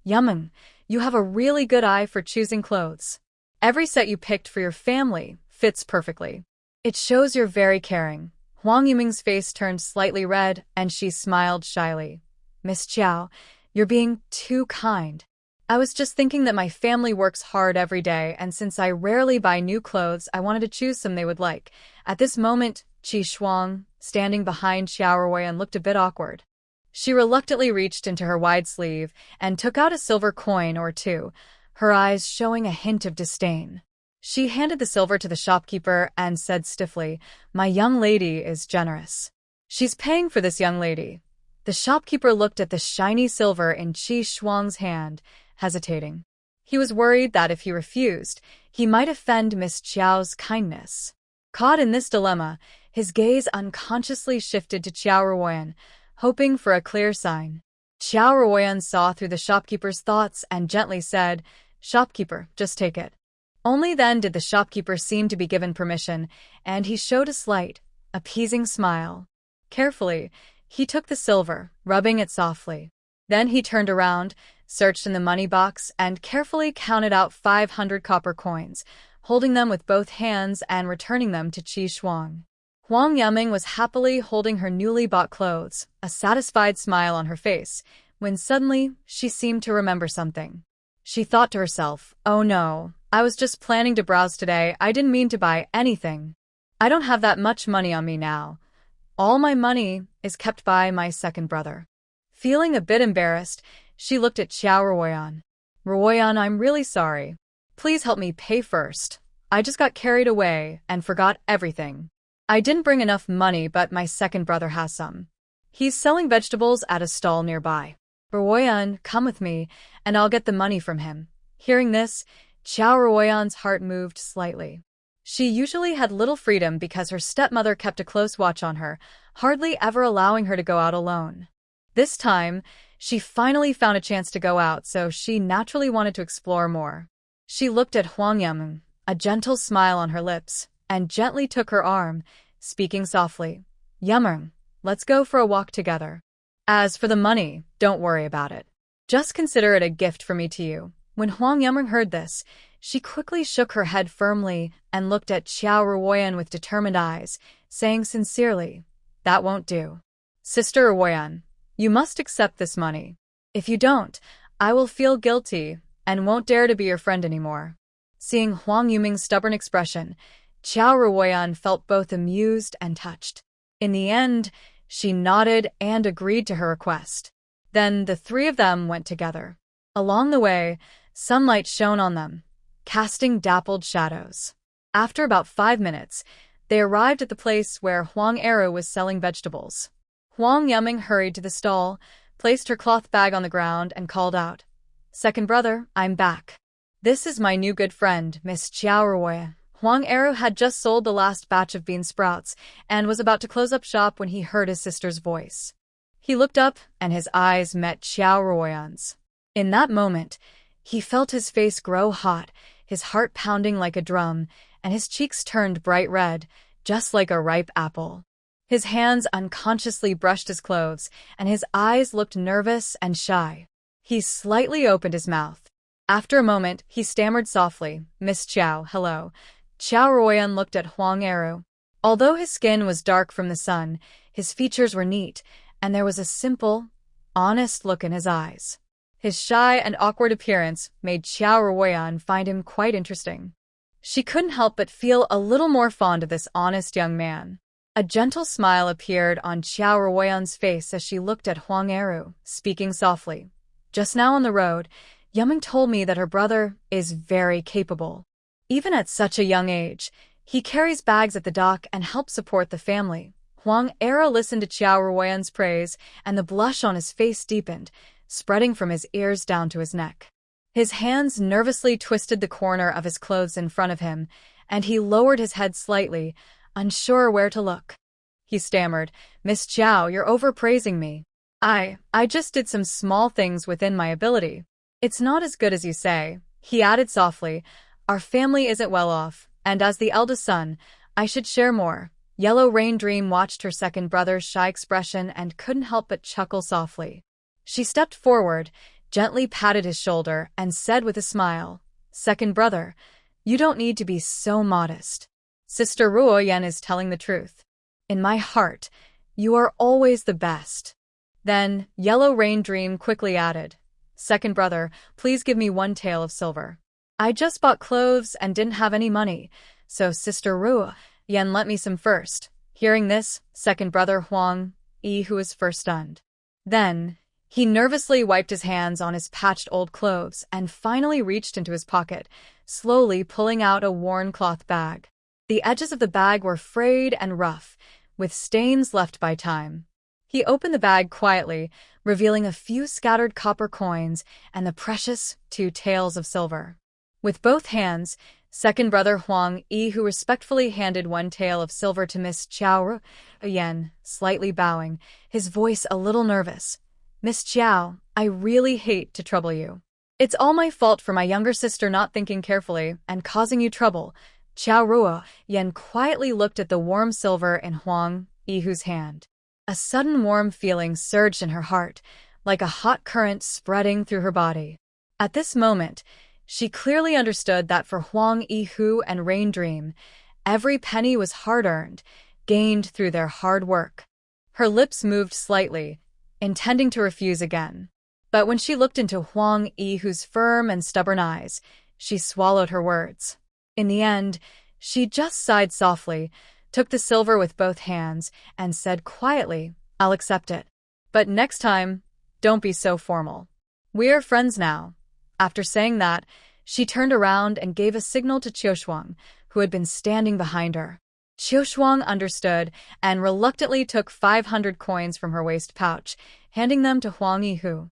"Yameng, you have a really good eye for choosing clothes. Every set you picked for your family fits perfectly. It shows you're very caring." Huang Yameng's face turned slightly red, and she smiled shyly. "Miss Qiao, you're being too kind. I was just thinking that my family works hard every day, and since I rarely buy new clothes, I wanted to choose some they would like." At this moment, Qi Shuang, standing behind Xiao Ruoyan, looked a bit awkward. She reluctantly reached into her wide sleeve and took out a silver coin or 2, her eyes showing a hint of disdain. She handed the silver to the shopkeeper and said stiffly, "My young lady is generous. She's paying for this young lady." The shopkeeper looked at the shiny silver in Qi Shuang's hand, hesitating. He was worried that if he refused, he might offend Miss Qiao's kindness. Caught in this dilemma, his gaze unconsciously shifted to Xiao Ruoyan, hoping for a clear sign. Xiao Ruoyan saw through the shopkeeper's thoughts and gently said, "Shopkeeper, just take it." Only then did the shopkeeper seem to be given permission, and he showed a slight, appeasing smile. Carefully, he took the silver, rubbing it softly. Then he turned around, searched in the money box, and carefully counted out 500 copper coins, holding them with both hands and returning them to Qi Shuang. Huang Yameng was happily holding her newly bought clothes, a satisfied smile on her face, when suddenly she seemed to remember something. She thought to herself, "Oh no, I was just planning to browse today. I didn't mean to buy anything. I don't have that much money on me now. All my money is kept by my second brother." Feeling a bit embarrassed, she looked at Xiao Ruoyan. "Ruoyan, I'm really sorry. Please help me pay first. I just got carried away and forgot everything. I didn't bring enough money, but my second brother has some. He's selling vegetables at a stall nearby. Ruoyan, come with me, and I'll get the money from him." Hearing this, Xiao Ruoyan's heart moved slightly. She usually had little freedom because her stepmother kept a close watch on her, hardly ever allowing her to go out alone. This time, she finally found a chance to go out, so she naturally wanted to explore more. She looked at Huang Yameng, a gentle smile on her lips, and gently took her arm, speaking softly, "Yameng, let's go for a walk together. As for the money, don't worry about it. Just consider it a gift from me to you." When Huang Yameng heard this, she quickly shook her head firmly and looked at Xiao Ruoyan with determined eyes, saying sincerely, "That won't do. Sister Ruoyan, you must accept this money. If you don't, I will feel guilty and won't dare to be your friend anymore." Seeing Huang Yameng's stubborn expression, Xiao Ruoyan felt both amused and touched. In the end, she nodded and agreed to her request. Then the 3 of them went together. Along the way, sunlight shone on them, casting dappled shadows. After about 5 minutes, they arrived at the place where Huang Eru was selling vegetables. Huang Yameng hurried to the stall, placed her cloth bag on the ground, and called out, "Second brother, I'm back. This is my new good friend, Miss Qiao Ruoyan." Huang Eru had just sold the last batch of bean sprouts and was about to close up shop when he heard his sister's voice. He looked up, and his eyes met Xiao Ruoyan's. In that moment, he felt his face grow hot, his heart pounding like a drum, and his cheeks turned bright red, just like a ripe apple. His hands unconsciously brushed his clothes, and his eyes looked nervous and shy. He slightly opened his mouth. After a moment, he stammered softly, "Miss Xiao, hello." Xiao Ruoyan looked at Huang Eru. Although his skin was dark from the sun, his features were neat, and there was a simple, honest look in his eyes. His shy and awkward appearance made Xiao Ruoyan find him quite interesting. She couldn't help but feel a little more fond of this honest young man. A gentle smile appeared on Xiao Ruoyan's face as she looked at Huang Eru, speaking softly. "Just now on the road, Yuming told me that her brother is very capable. Even at such a young age, he carries bags at the dock and helps support the family." Huang Eru listened to Xiao Ruoyan's praise, and the blush on his face deepened, spreading from his ears down to his neck. His hands nervously twisted the corner of his clothes in front of him, and he lowered his head slightly, unsure where to look. He stammered, "Miss Xiao, you're overpraising me. I just did some small things within my ability." "It's not as good as you say," he added softly. "Our family isn't well off, and as the eldest son, I should share more." Yellow Rain Dream watched her second brother's shy expression and couldn't help but chuckle softly. She stepped forward, gently patted his shoulder, and said with a smile, "Second brother, you don't need to be so modest. Sister Ruoyan is telling the truth. In my heart, you are always the best." Then, Yellow Rain Dream quickly added, "Second brother, please give me 1 tael of silver. I just bought clothes and didn't have any money, so Sister Ruoyan lent me some first." Hearing this, second brother Huang Yi was first stunned. Then, he nervously wiped his hands on his patched old clothes and finally reached into his pocket, slowly pulling out a worn cloth bag. The edges of the bag were frayed and rough, with stains left by time. He opened the bag quietly, revealing a few scattered copper coins and the precious 2 taels of silver. With both hands, second brother Huang Yi respectfully handed 1 tael of silver to Miss Xiao Ruoyan, slightly bowing, his voice a little nervous. "Miss Xiao, I really hate to trouble you. It's all my fault for my younger sister not thinking carefully and causing you trouble." Xiao Ruoyan quietly looked at the warm silver in Huang Yi's hand. A sudden warm feeling surged in her heart, like a hot current spreading through her body. At this moment, she clearly understood that for Huang Yi and Rain Dream, every penny was hard-earned, gained through their hard work. Her lips moved slightly, intending to refuse again. But when she looked into Huang Yi's firm and stubborn eyes, she swallowed her words. In the end, she just sighed softly, took the silver with both hands, and said quietly, "I'll accept it. But next time, don't be so formal. We're friends now." After saying that, she turned around and gave a signal to Qiushuang, who had been standing behind her. Qiushuang understood and reluctantly took 500 coins from her waist pouch, handing them to Huang Yi.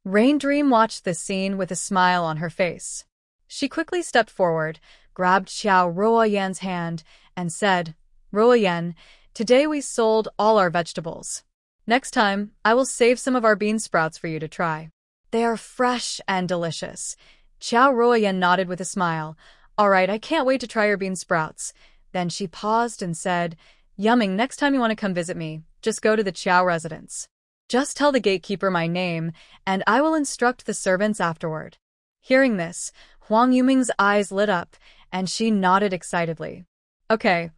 Rain Dream watched this scene with a smile on her face. She quickly stepped forward, grabbed Xiao Ruoyan's hand, and said, "Ruoyan, today we sold all our vegetables. Next time, I will save some of our bean sprouts for you to try. They are fresh and delicious." Xiao Ruoyan nodded with a smile. "All right, I can't wait to try your bean sprouts." Then she paused and said, "Yuming, next time you want to come visit me, just go to the Qiao residence. Just tell the gatekeeper my name, and I will instruct the servants afterward." Hearing this, Huang Yuming's eyes lit up, and she nodded excitedly. Okay.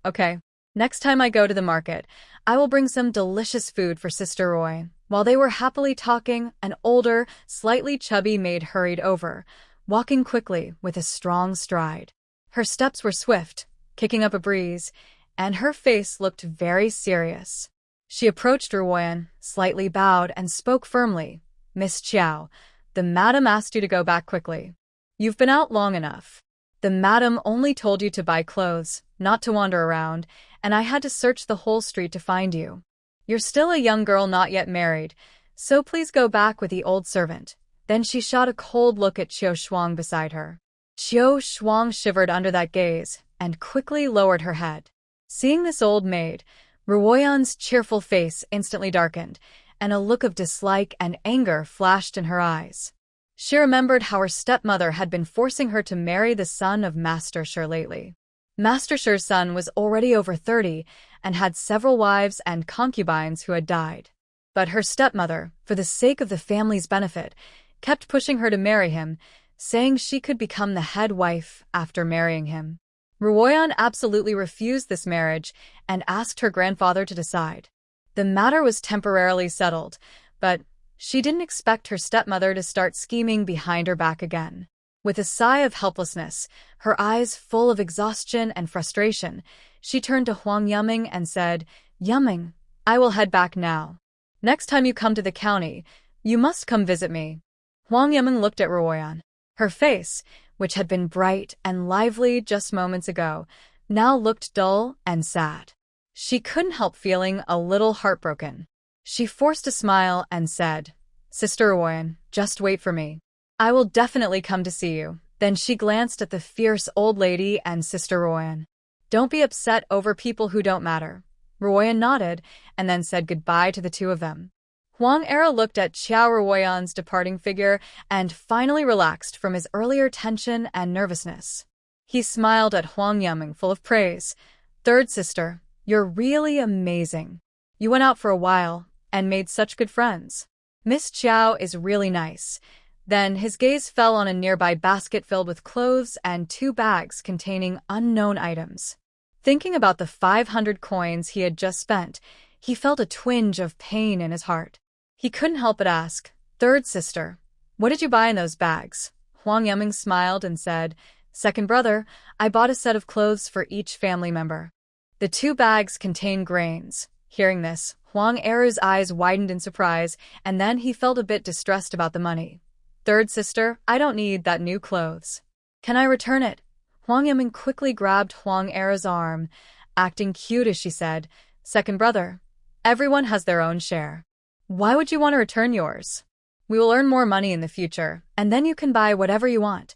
Next time I go to the market, I will bring some delicious food for Sister Roy." While they were happily talking, an older, slightly chubby maid hurried over, walking quickly with a strong stride. Her steps were swift, kicking up a breeze, and her face looked very serious. She approached Ruoyan, slightly bowed, and spoke firmly. "Miss Qiao, the madam asked you to go back quickly. You've been out long enough. The madam only told you to buy clothes, not to wander around, and I had to search the whole street to find you. You're still a young girl not yet married, so please go back with the old servant." Then she shot a cold look at Qiushuang beside her. Qiushuang shivered under that gaze, and quickly lowered her head. Seeing this old maid, Ruoyan's cheerful face instantly darkened, and a look of dislike and anger flashed in her eyes. She remembered how her stepmother had been forcing her to marry the son of Master Shi lately. Master Shi's son was already over 30 and had several wives and concubines who had died. But her stepmother, for the sake of the family's benefit, kept pushing her to marry him, saying she could become the head wife after marrying him. Ruoyan absolutely refused this marriage and asked her grandfather to decide. The matter was temporarily settled, but she didn't expect her stepmother to start scheming behind her back again. With a sigh of helplessness, her eyes full of exhaustion and frustration, she turned to Huang Yuming and said, "Yuming, I will head back now. Next time you come to the county, you must come visit me." Huang Yuming looked at Ruoyan. Her face, which had been bright and lively just moments ago, now looked dull and sad. She couldn't help feeling a little heartbroken. She forced a smile and said, "Sister Ruoyan, just wait for me. I will definitely come to see you." Then she glanced at the fierce old lady and Sister Ruoyan. "Don't be upset over people who don't matter." Ruoyan nodded and then said goodbye to the two of them. Huang Era looked at Qiao Ruoyan's departing figure and finally relaxed from his earlier tension and nervousness. He smiled at Huang Yuming full of praise. "Third sister, you're really amazing. You went out for a while and made such good friends. Miss Qiao is really nice." Then his gaze fell on a nearby basket filled with clothes and 2 bags containing unknown items. Thinking about the 500 coins he had just spent, he felt a twinge of pain in his heart. He couldn't help but ask, "Third sister, what did you buy in those bags?" Huang Yuming smiled and said, "Second brother, I bought a set of clothes for each family member." The 2 bags contained grains. Hearing this, Huang Eru's eyes widened in surprise, and then he felt a bit distressed about the money. "Third sister, I don't need that new clothes. Can I return it?" Huang Yuming quickly grabbed Huang Era's arm, acting cute as she said, "Second brother, everyone has their own share. Why would you want to return yours? We will earn more money in the future, and then you can buy whatever you want."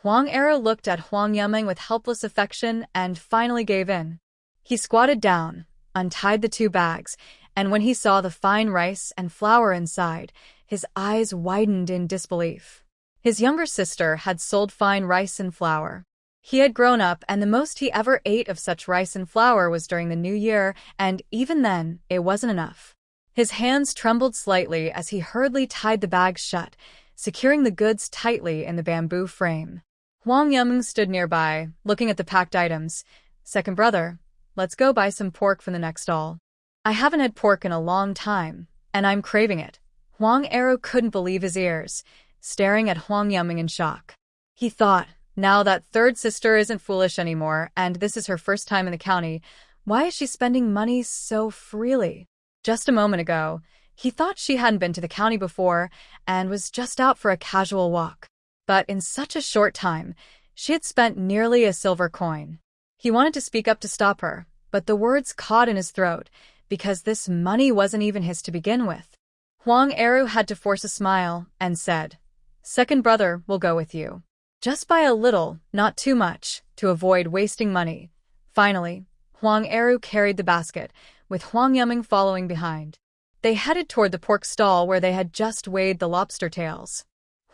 Huang Era looked at Huang Yuming with helpless affection and finally gave in. He squatted down, untied the 2 bags, and when he saw the fine rice and flour inside, his eyes widened in disbelief. His younger sister had sold fine rice and flour. He had grown up, and the most he ever ate of such rice and flour was during the New Year, and even then, it wasn't enough. His hands trembled slightly as he hurriedly tied the bags shut, securing the goods tightly in the bamboo frame. Huang Yuming stood nearby, looking at the packed items. "Second brother, let's go buy some pork from the next stall. I haven't had pork in a long time, and I'm craving it." Huang Eru couldn't believe his ears, staring at Huang Yuming in shock. He thought, now that third sister isn't foolish anymore, and this is her first time in the county, why is she spending money so freely? Just a moment ago, he thought she hadn't been to the county before and was just out for a casual walk. But in such a short time, she had spent nearly a silver coin. He wanted to speak up to stop her, but the words caught in his throat because this money wasn't even his to begin with. Huang Eru had to force a smile and said, "Second brother will go with you. Just buy a little, not too much, to avoid wasting money." Finally, Huang Eru carried the basket, with Huang Yuming following behind. They headed toward the pork stall where they had just weighed the lobster tails.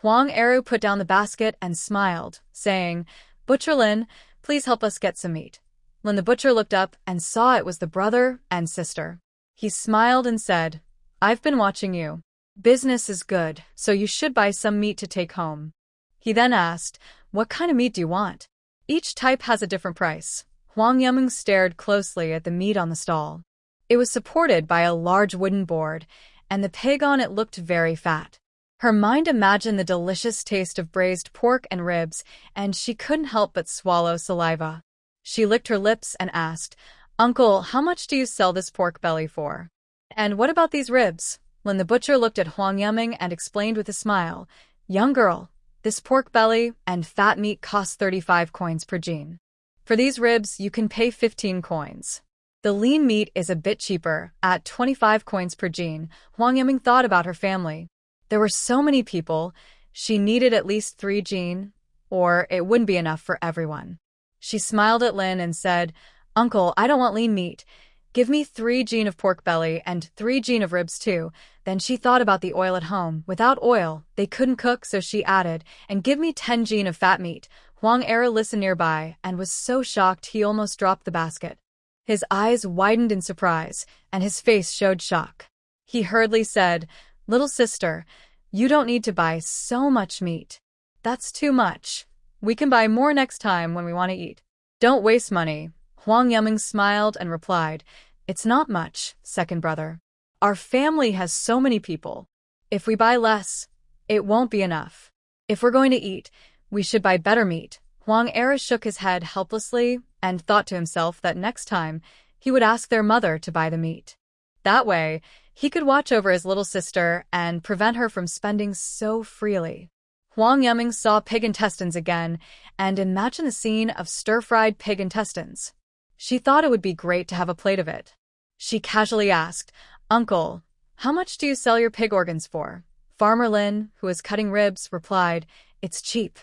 Huang Eru put down the basket and smiled, saying, "Butcher Lin, please help us get some meat." When the butcher looked up and saw it was the brother and sister, he smiled and said, "I've been watching you. Business is good, so you should buy some meat to take home." He then asked, "What kind of meat do you want?" "Each type has a different price." Huang Yuming stared closely at the meat on the stall. It was supported by a large wooden board, and the pig on it looked very fat. Her mind imagined the delicious taste of braised pork and ribs, and she couldn't help but swallow saliva. She licked her lips and asked, "Uncle, how much do you sell this pork belly for? And what about these ribs?" When the butcher looked at Huang Yuming and explained with a smile, "Young girl, this pork belly and fat meat costs 35 coins per jin. For these ribs, you can pay 15 coins. The lean meat is a bit cheaper, at 25 coins per jin." Huang Yuming thought about her family. There were so many people, she needed at least 3 jin, or it wouldn't be enough for everyone. She smiled at Lin and said, "Uncle, I don't want lean meat. Give me 3 jin of pork belly and 3 jin of ribs too." Then she thought about the oil at home. Without oil, they couldn't cook, so she added, "And give me 10 jin of fat meat." Huang Era listened nearby and was so shocked he almost dropped the basket. His eyes widened in surprise, and his face showed shock. He hurriedly said, "Little sister, you don't need to buy so much meat. That's too much. We can buy more next time when we want to eat. Don't waste money." Huang Yuming smiled and replied, "It's not much, second brother. Our family has so many people. If we buy less, it won't be enough. If we're going to eat, we should buy better meat." Huang Era shook his head helplessly and thought to himself that next time he would ask their mother to buy the meat. That way, he could watch over his little sister and prevent her from spending so freely. Huang Yuming saw pig intestines again and imagined the scene of stir-fried pig intestines. She thought it would be great to have a plate of it. She casually asked, "Uncle, how much do you sell your pig organs for?" Farmer Lin, who was cutting ribs, replied, "It's cheap.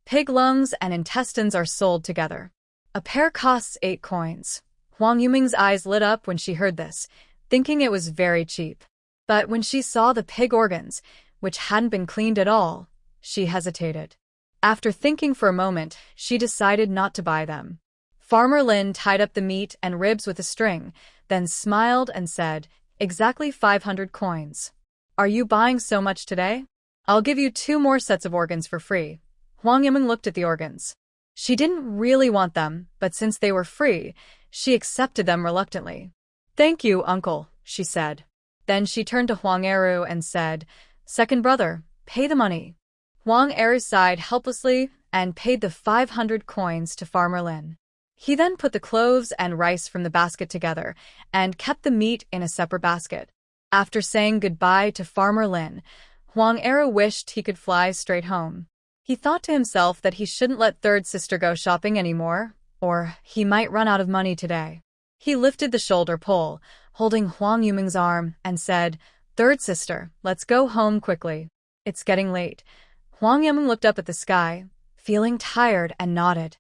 Pig lungs and intestines are sold together. A pair costs 8 coins. Huang Yuming's eyes lit up when she heard this, thinking it was very cheap. But when she saw the pig organs, which hadn't been cleaned at all, she hesitated. After thinking for a moment, she decided not to buy them. Farmer Lin tied up the meat and ribs with a string, then smiled and said, "Exactly 500 coins. Are you buying so much today? I'll give you 2 more sets of organs for free." Huang Yiming looked at the organs. She didn't really want them, but since they were free, she accepted them reluctantly. "Thank you, uncle," she said. Then she turned to Huang Eru and said, "Second brother, pay the money." Huang Eru sighed helplessly and paid the 500 coins to Farmer Lin. He then put the cloves and rice from the basket together and kept the meat in a separate basket. After saying goodbye to Farmer Lin, Huang Eru wished he could fly straight home. He thought to himself that he shouldn't let third sister go shopping anymore, or he might run out of money today. He lifted the shoulder pole, holding Huang Yuming's arm, and said, "Third sister, let's go home quickly. It's getting late." Huang Yuming looked up at the sky, feeling tired, and nodded.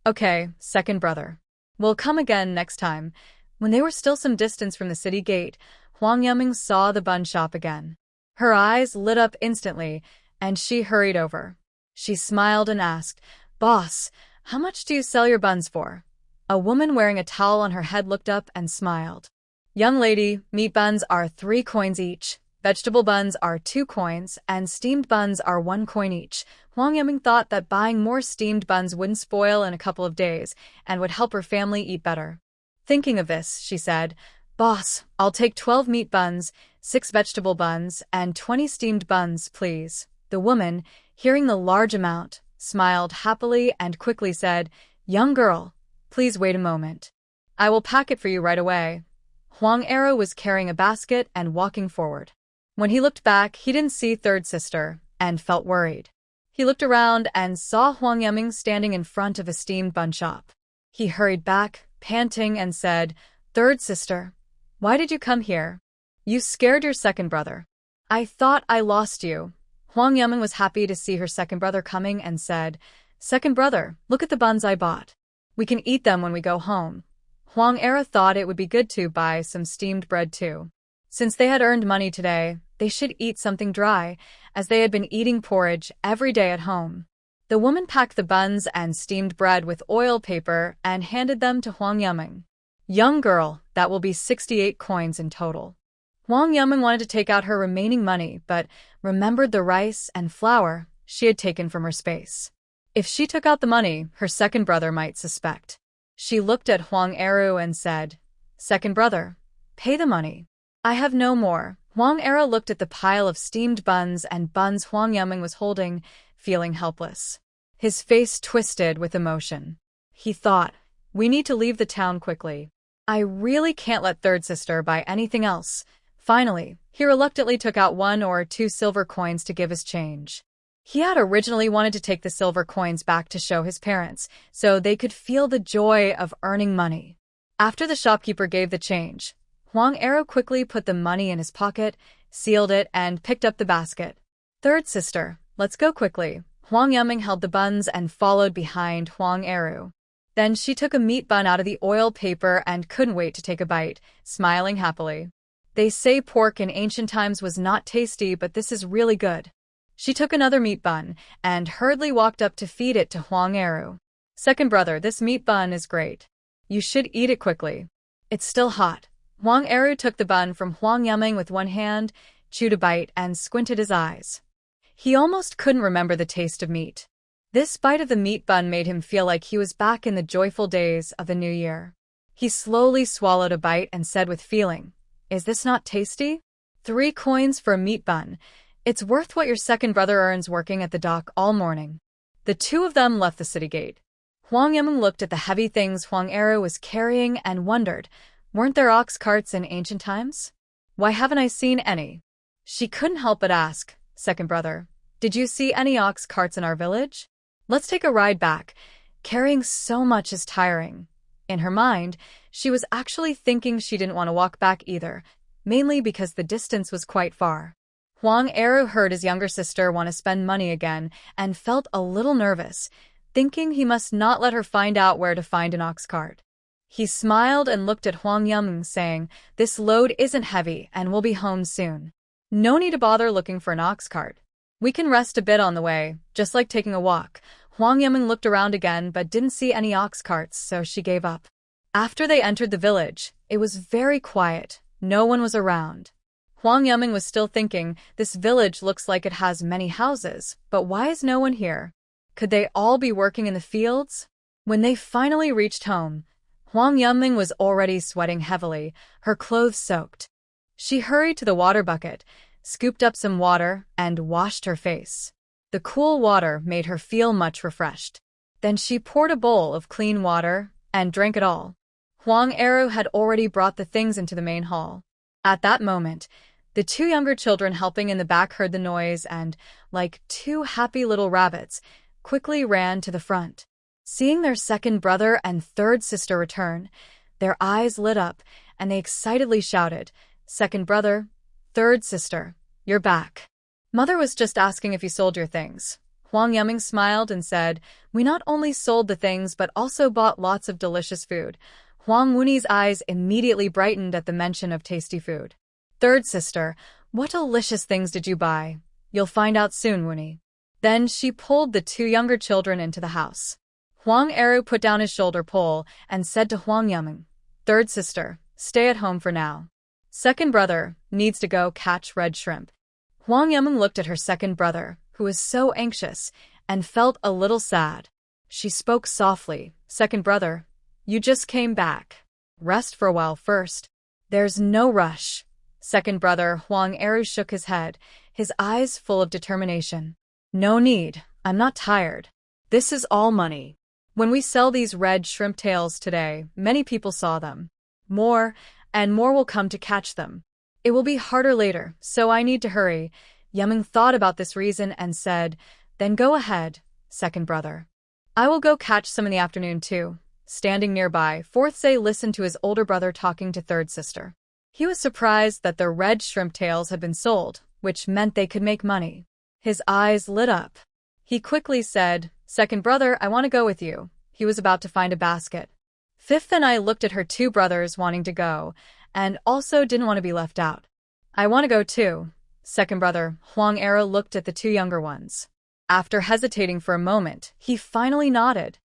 "Okay, second brother. We'll come again next time." When they were still some distance from the city gate, Huang Yuming saw the bun shop again. Her eyes lit up instantly, and she hurried over. She smiled and asked, "Boss, how much do you sell your buns for?" A woman wearing a towel on her head looked up and smiled. "Young lady, meat buns are 3 coins each, vegetable buns are 2 coins, and steamed buns are 1 coin each." Huang Yiming thought that buying more steamed buns wouldn't spoil in a couple of days and would help her family eat better. Thinking of this, she said, "Boss, I'll take 12 meat buns, 6 vegetable buns, and 20 steamed buns, please." The woman, hearing the large amount, smiled happily and quickly said, "Young girl, please wait a moment. I will pack it for you right away." Huang Eru was carrying a basket and walking forward. When he looked back, he didn't see third sister and felt worried. He looked around and saw Huang Yiming standing in front of a steamed bun shop. He hurried back, panting, and said, "Third sister, why did you come here? You scared your second brother. I thought I lost you." Huang Yiming was happy to see her second brother coming and said, "Second brother, look at the buns I bought. We can eat them when we go home." Huang Eru thought it would be good to buy some steamed bread too. Since they had earned money today, they should eat something dry, as they had been eating porridge every day at home. The woman packed the buns and steamed bread with oil paper and handed them to Huang Yiming. "Young girl, that will be 68 coins in total." Huang Yiming wanted to take out her remaining money, but remembered the rice and flour she had taken from her space. If she took out the money, her second brother might suspect. She looked at Huang Eru and said, "Second brother, pay the money. I have no more." Huang Eru looked at the pile of steamed buns and buns Huang Yiming was holding, feeling helpless. His face twisted with emotion. He thought, "We need to leave the town quickly. I really can't let third sister buy anything else." Finally, he reluctantly took out 1 or 2 silver coins to give as change. He had originally wanted to take the silver coins back to show his parents, so they could feel the joy of earning money. After the shopkeeper gave the change, Huang Eru quickly put the money in his pocket, sealed it, and picked up the basket. "Third sister, let's go quickly." Huang Yiming held the buns and followed behind Huang Eru. Then she took a meat bun out of the oil paper and couldn't wait to take a bite, smiling happily. They say pork in ancient times was not tasty, but this is really good. She took another meat bun and hurriedly walked up to feed it to Huang Eru. Second brother, this meat bun is great. You should eat it quickly. It's still hot. Huang Eru took the bun from Huang Yuming with one hand, chewed a bite, and squinted his eyes. He almost couldn't remember the taste of meat. This bite of the meat bun made him feel like he was back in the joyful days of the new year. He slowly swallowed a bite and said with feeling, "Is this not tasty? 3 coins for a meat bun. It's worth what your second brother earns working at the dock all morning." The two of them left the city gate. Huang Yimeng looked at the heavy things Huang Eru was carrying and wondered, weren't there ox carts in ancient times? Why haven't I seen any? She couldn't help but ask, "Second brother, did you see any ox carts in our village? Let's take a ride back. Carrying so much is tiring." In her mind, she was actually thinking she didn't want to walk back either, mainly because the distance was quite far. Huang Eru heard his younger sister want to spend money again and felt a little nervous, thinking he must not let her find out where to find an ox cart. He smiled and looked at Huang Yumeng, saying, "This load isn't heavy and we'll be home soon. No need to bother looking for an ox cart. We can rest a bit on the way, just like taking a walk." Huang Yumeng looked around again but didn't see any ox carts, so she gave up. After they entered the village, it was very quiet. No one was around. Huang Yumeng was still thinking, this village looks like it has many houses, but why is no one here? Could they all be working in the fields? When they finally reached home, Huang Yumeng was already sweating heavily, her clothes soaked. She hurried to the water bucket, scooped up some water, and washed her face. The cool water made her feel much refreshed. Then she poured a bowl of clean water and drank it all. Huang Eru had already brought the things into the main hall. At that moment, the 2 younger children helping in the back heard the noise and, like 2 happy little rabbits, quickly ran to the front. Seeing their second brother and third sister return, their eyes lit up and they excitedly shouted, "Second brother, third sister, you're back. Mother was just asking if you sold your things." Huang Yumeng smiled and said, "We not only sold the things but also bought lots of delicious food." Huang Wuni's eyes immediately brightened at the mention of tasty food. "Third sister, what delicious things did you buy? You'll find out soon, Wuni." Then she pulled the 2 younger children into the house. Huang Eru put down his shoulder pole and said to Huang Yumeng, "Third sister, stay at home for now. Second brother needs to go catch red shrimp." Huang Yumeng looked at her second brother, who was so anxious, and felt a little sad. She spoke softly, "Second brother, you just came back. Rest for a while first. There's no rush." Second brother Huang Eru shook his head, his eyes full of determination. "No need, I'm not tired. This is all money. When we sell these red shrimp tails today, many people saw them. More and more will come to catch them. It will be harder later, so I need to hurry." Yumeng thought about this reason and said, "Then go ahead, second brother. I will go catch some in the afternoon too." Standing nearby, fourth Se listened to his older brother talking to third sister. He was surprised that the red shrimp tails had been sold, which meant they could make money. His eyes lit up. He quickly said, "Second brother, I want to go with you." He was about to find a basket. Fifth and I looked at her 2 brothers wanting to go, and also didn't want to be left out. "I want to go too." Second brother Huang Eru looked at the 2 younger ones. After hesitating for a moment, he finally nodded.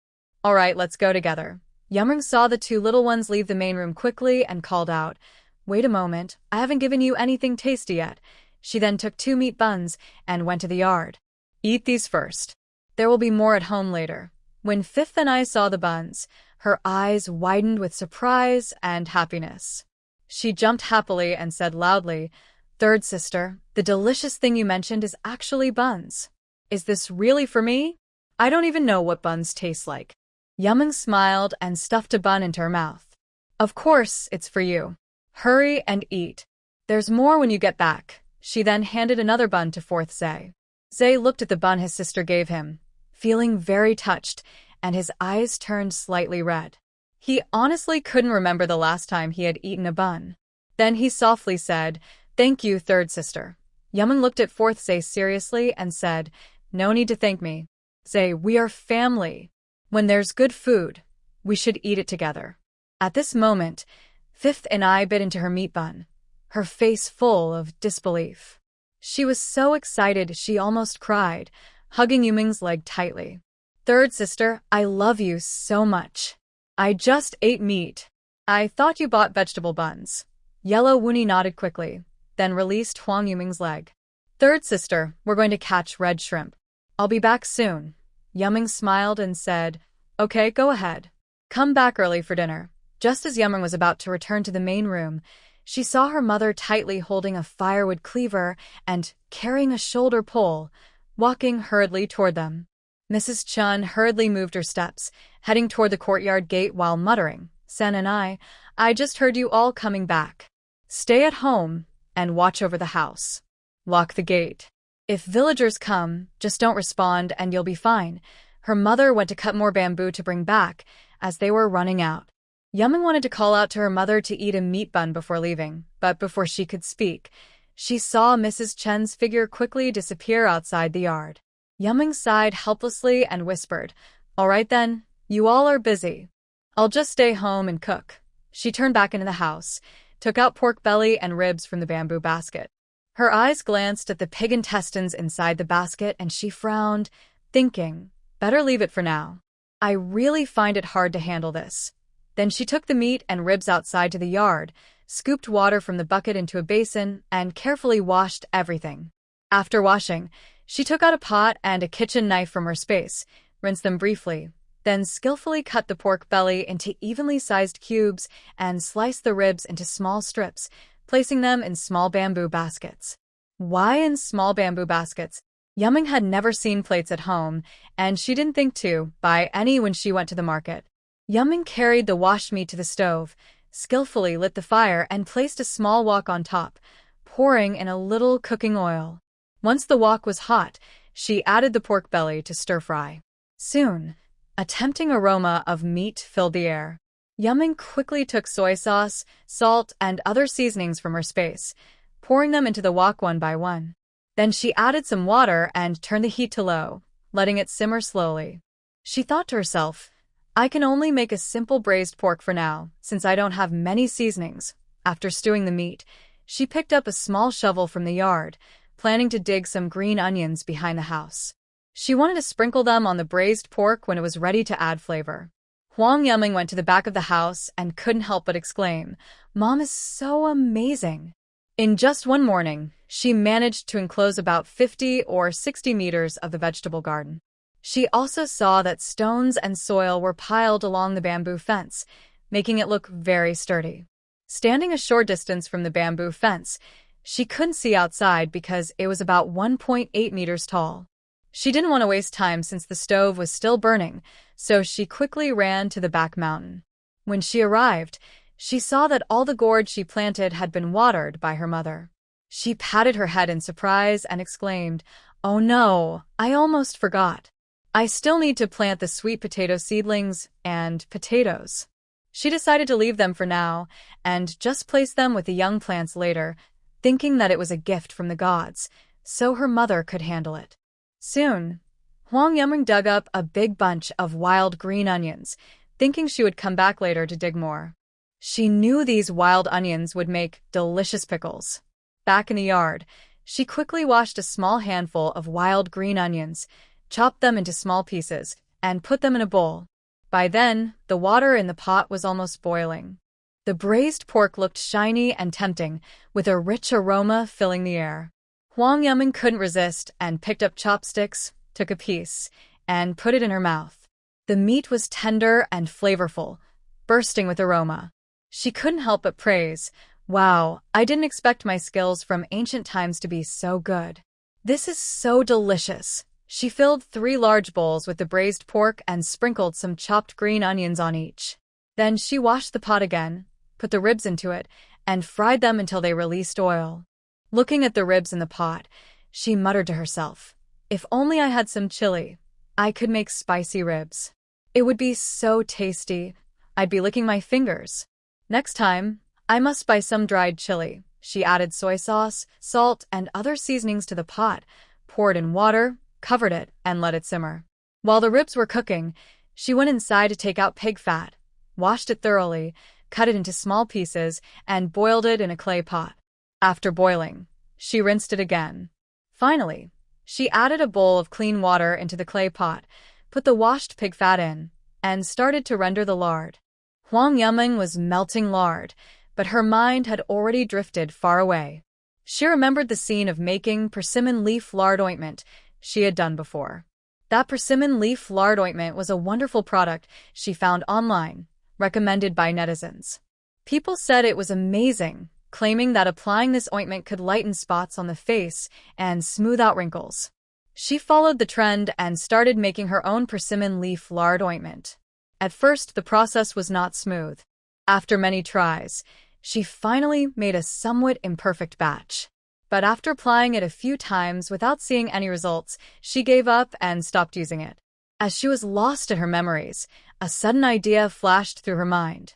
"All right, let's go together." Yumeng saw the 2 little ones leave the main room quickly and called out, "Wait a moment, I haven't given you anything tasty yet." She then took 2 meat buns and went to the yard. "Eat these first. There will be more at home later." When Fifth and I saw the buns, her eyes widened with surprise and happiness. She jumped happily and said loudly, "Third sister, the delicious thing you mentioned is actually buns. Is this really for me? I don't even know what buns taste like." Yumeng smiled and stuffed a bun into her mouth. "Of course, it's for you. Hurry and eat. There's more when you get back." She then handed another bun to fourth Zay. Zay looked at the bun his sister gave him, feeling very touched, and his eyes turned slightly red. He honestly couldn't remember the last time he had eaten a bun. Then he softly said, "Thank you, third sister." Yumeng looked at fourth Zay seriously and said, "No need to thank me. Zay, we are family. When there's good food, We should eat it together. At this moment, Fifth and I bit into her meat bun, her face full of disbelief. She was so excited she almost cried, hugging Yuming's leg tightly. Third sister, I love you so much. I just ate meat. I thought you bought vegetable buns. Yellow Woonie nodded quickly, then released Huang Yuming's leg. Third sister, we're going to catch red shrimp. I'll be back soon. Yuming smiled and said, Okay, go ahead. Come back early for dinner. Just as Yuming was about to return to the main room, she saw her mother tightly holding a firewood cleaver and carrying a shoulder pole, walking hurriedly toward them. Mrs. Chun hurriedly moved her steps, heading toward the courtyard gate while muttering, Sen and I just heard you all coming back. Stay at home and watch over the house. Lock the gate. If villagers come, just don't respond and you'll be fine. Her mother went to cut more bamboo to bring back as they were running out. Yuming wanted to call out to her mother to eat a meat bun before leaving, but before she could speak, she saw Mrs. Chen's figure quickly disappear outside the yard. Yuming sighed helplessly and whispered, All right then, you all are busy. I'll just stay home and cook. She turned back into the house, took out pork belly and ribs from the bamboo basket. Her eyes glanced at the pig intestines inside the basket and she frowned, thinking, Better leave it for now. I really find it hard to handle this. Then she took the meat and ribs outside to the yard, scooped water from the bucket into a basin, and carefully washed everything. After washing, she took out a pot and a kitchen knife from her space, rinsed them briefly, then skillfully cut the pork belly into evenly sized cubes and sliced the ribs into small strips, placing them in small bamboo baskets. Why in small bamboo baskets? Yuming had never seen plates at home, and she didn't think to buy any when she went to the market. Yuming carried the washed meat to the stove, skillfully lit the fire and placed a small wok on top, pouring in a little cooking oil. Once the wok was hot, she added the pork belly to stir-fry. Soon, a tempting aroma of meat filled the air. Yuming quickly took soy sauce, salt, and other seasonings from her space, pouring them into the wok one by one. Then she added some water and turned the heat to low, letting it simmer slowly. She thought to herself, I can only make a simple braised pork for now, since I don't have many seasonings. After stewing the meat, she picked up a small shovel from the yard, planning to dig some green onions behind the house. She wanted to sprinkle them on the braised pork when it was ready to add flavor. Huang Yuming went to the back of the house and couldn't help but exclaim, Mom is so amazing. In just one morning, she managed to enclose about 50 or 60 meters of the vegetable garden. She also saw that stones and soil were piled along the bamboo fence, making it look very sturdy. Standing a short distance from the bamboo fence, she couldn't see outside because it was about 1.8 meters tall. She didn't want to waste time since the stove was still burning, so she quickly ran to the back mountain. When she arrived, she saw that all the gourd she planted had been watered by her mother. She patted her head in surprise and exclaimed, Oh no, I almost forgot. I still need to plant the sweet potato seedlings and potatoes. She decided to leave them for now and just place them with the young plants later, thinking that it was a gift from the gods, so her mother could handle it. Soon, Huang Yuming dug up a big bunch of wild green onions, thinking she would come back later to dig more. She knew these wild onions would make delicious pickles. Back in the yard, she quickly washed a small handful of wild green onions, chopped them into small pieces, and put them in a bowl. By then, the water in the pot was almost boiling. The braised pork looked shiny and tempting, with a rich aroma filling the air. Huang Yuming couldn't resist and picked up chopsticks, took a piece, and put it in her mouth. The meat was tender and flavorful, bursting with aroma. She couldn't help but praise, Wow, I didn't expect my skills from ancient times to be so good. This is so delicious. She filled 3 large bowls with the braised pork and sprinkled some chopped green onions on each. Then she washed the pot again, put the ribs into it, and fried them until they released oil. Looking at the ribs in the pot, she muttered to herself, If only I had some chili, I could make spicy ribs. It would be so tasty. I'd be licking my fingers. Next time, I must buy some dried chili. She added soy sauce, salt, and other seasonings to the pot, poured in water, covered it, and let it simmer. While the ribs were cooking, She went inside to take out pig fat, washed it thoroughly, cut it into small pieces, and boiled it in a clay pot. After boiling, she rinsed it again. Finally, she added a bowl of clean water into the clay pot, put the washed pig fat in, and started to render the lard. Huang Yuming was melting lard, but her mind had already drifted far away. She remembered the scene of making persimmon leaf lard ointment she had done before. That persimmon leaf lard ointment was a wonderful product she found online, recommended by netizens. People said it was amazing, claiming that applying this ointment could lighten spots on the face and smooth out wrinkles. She followed the trend and started making her own persimmon leaf lard ointment. At first, the process was not smooth. After many tries, she finally made a somewhat imperfect batch. But after applying it a few times without seeing any results, she gave up and stopped using it. As she was lost in her memories, a sudden idea flashed through her mind.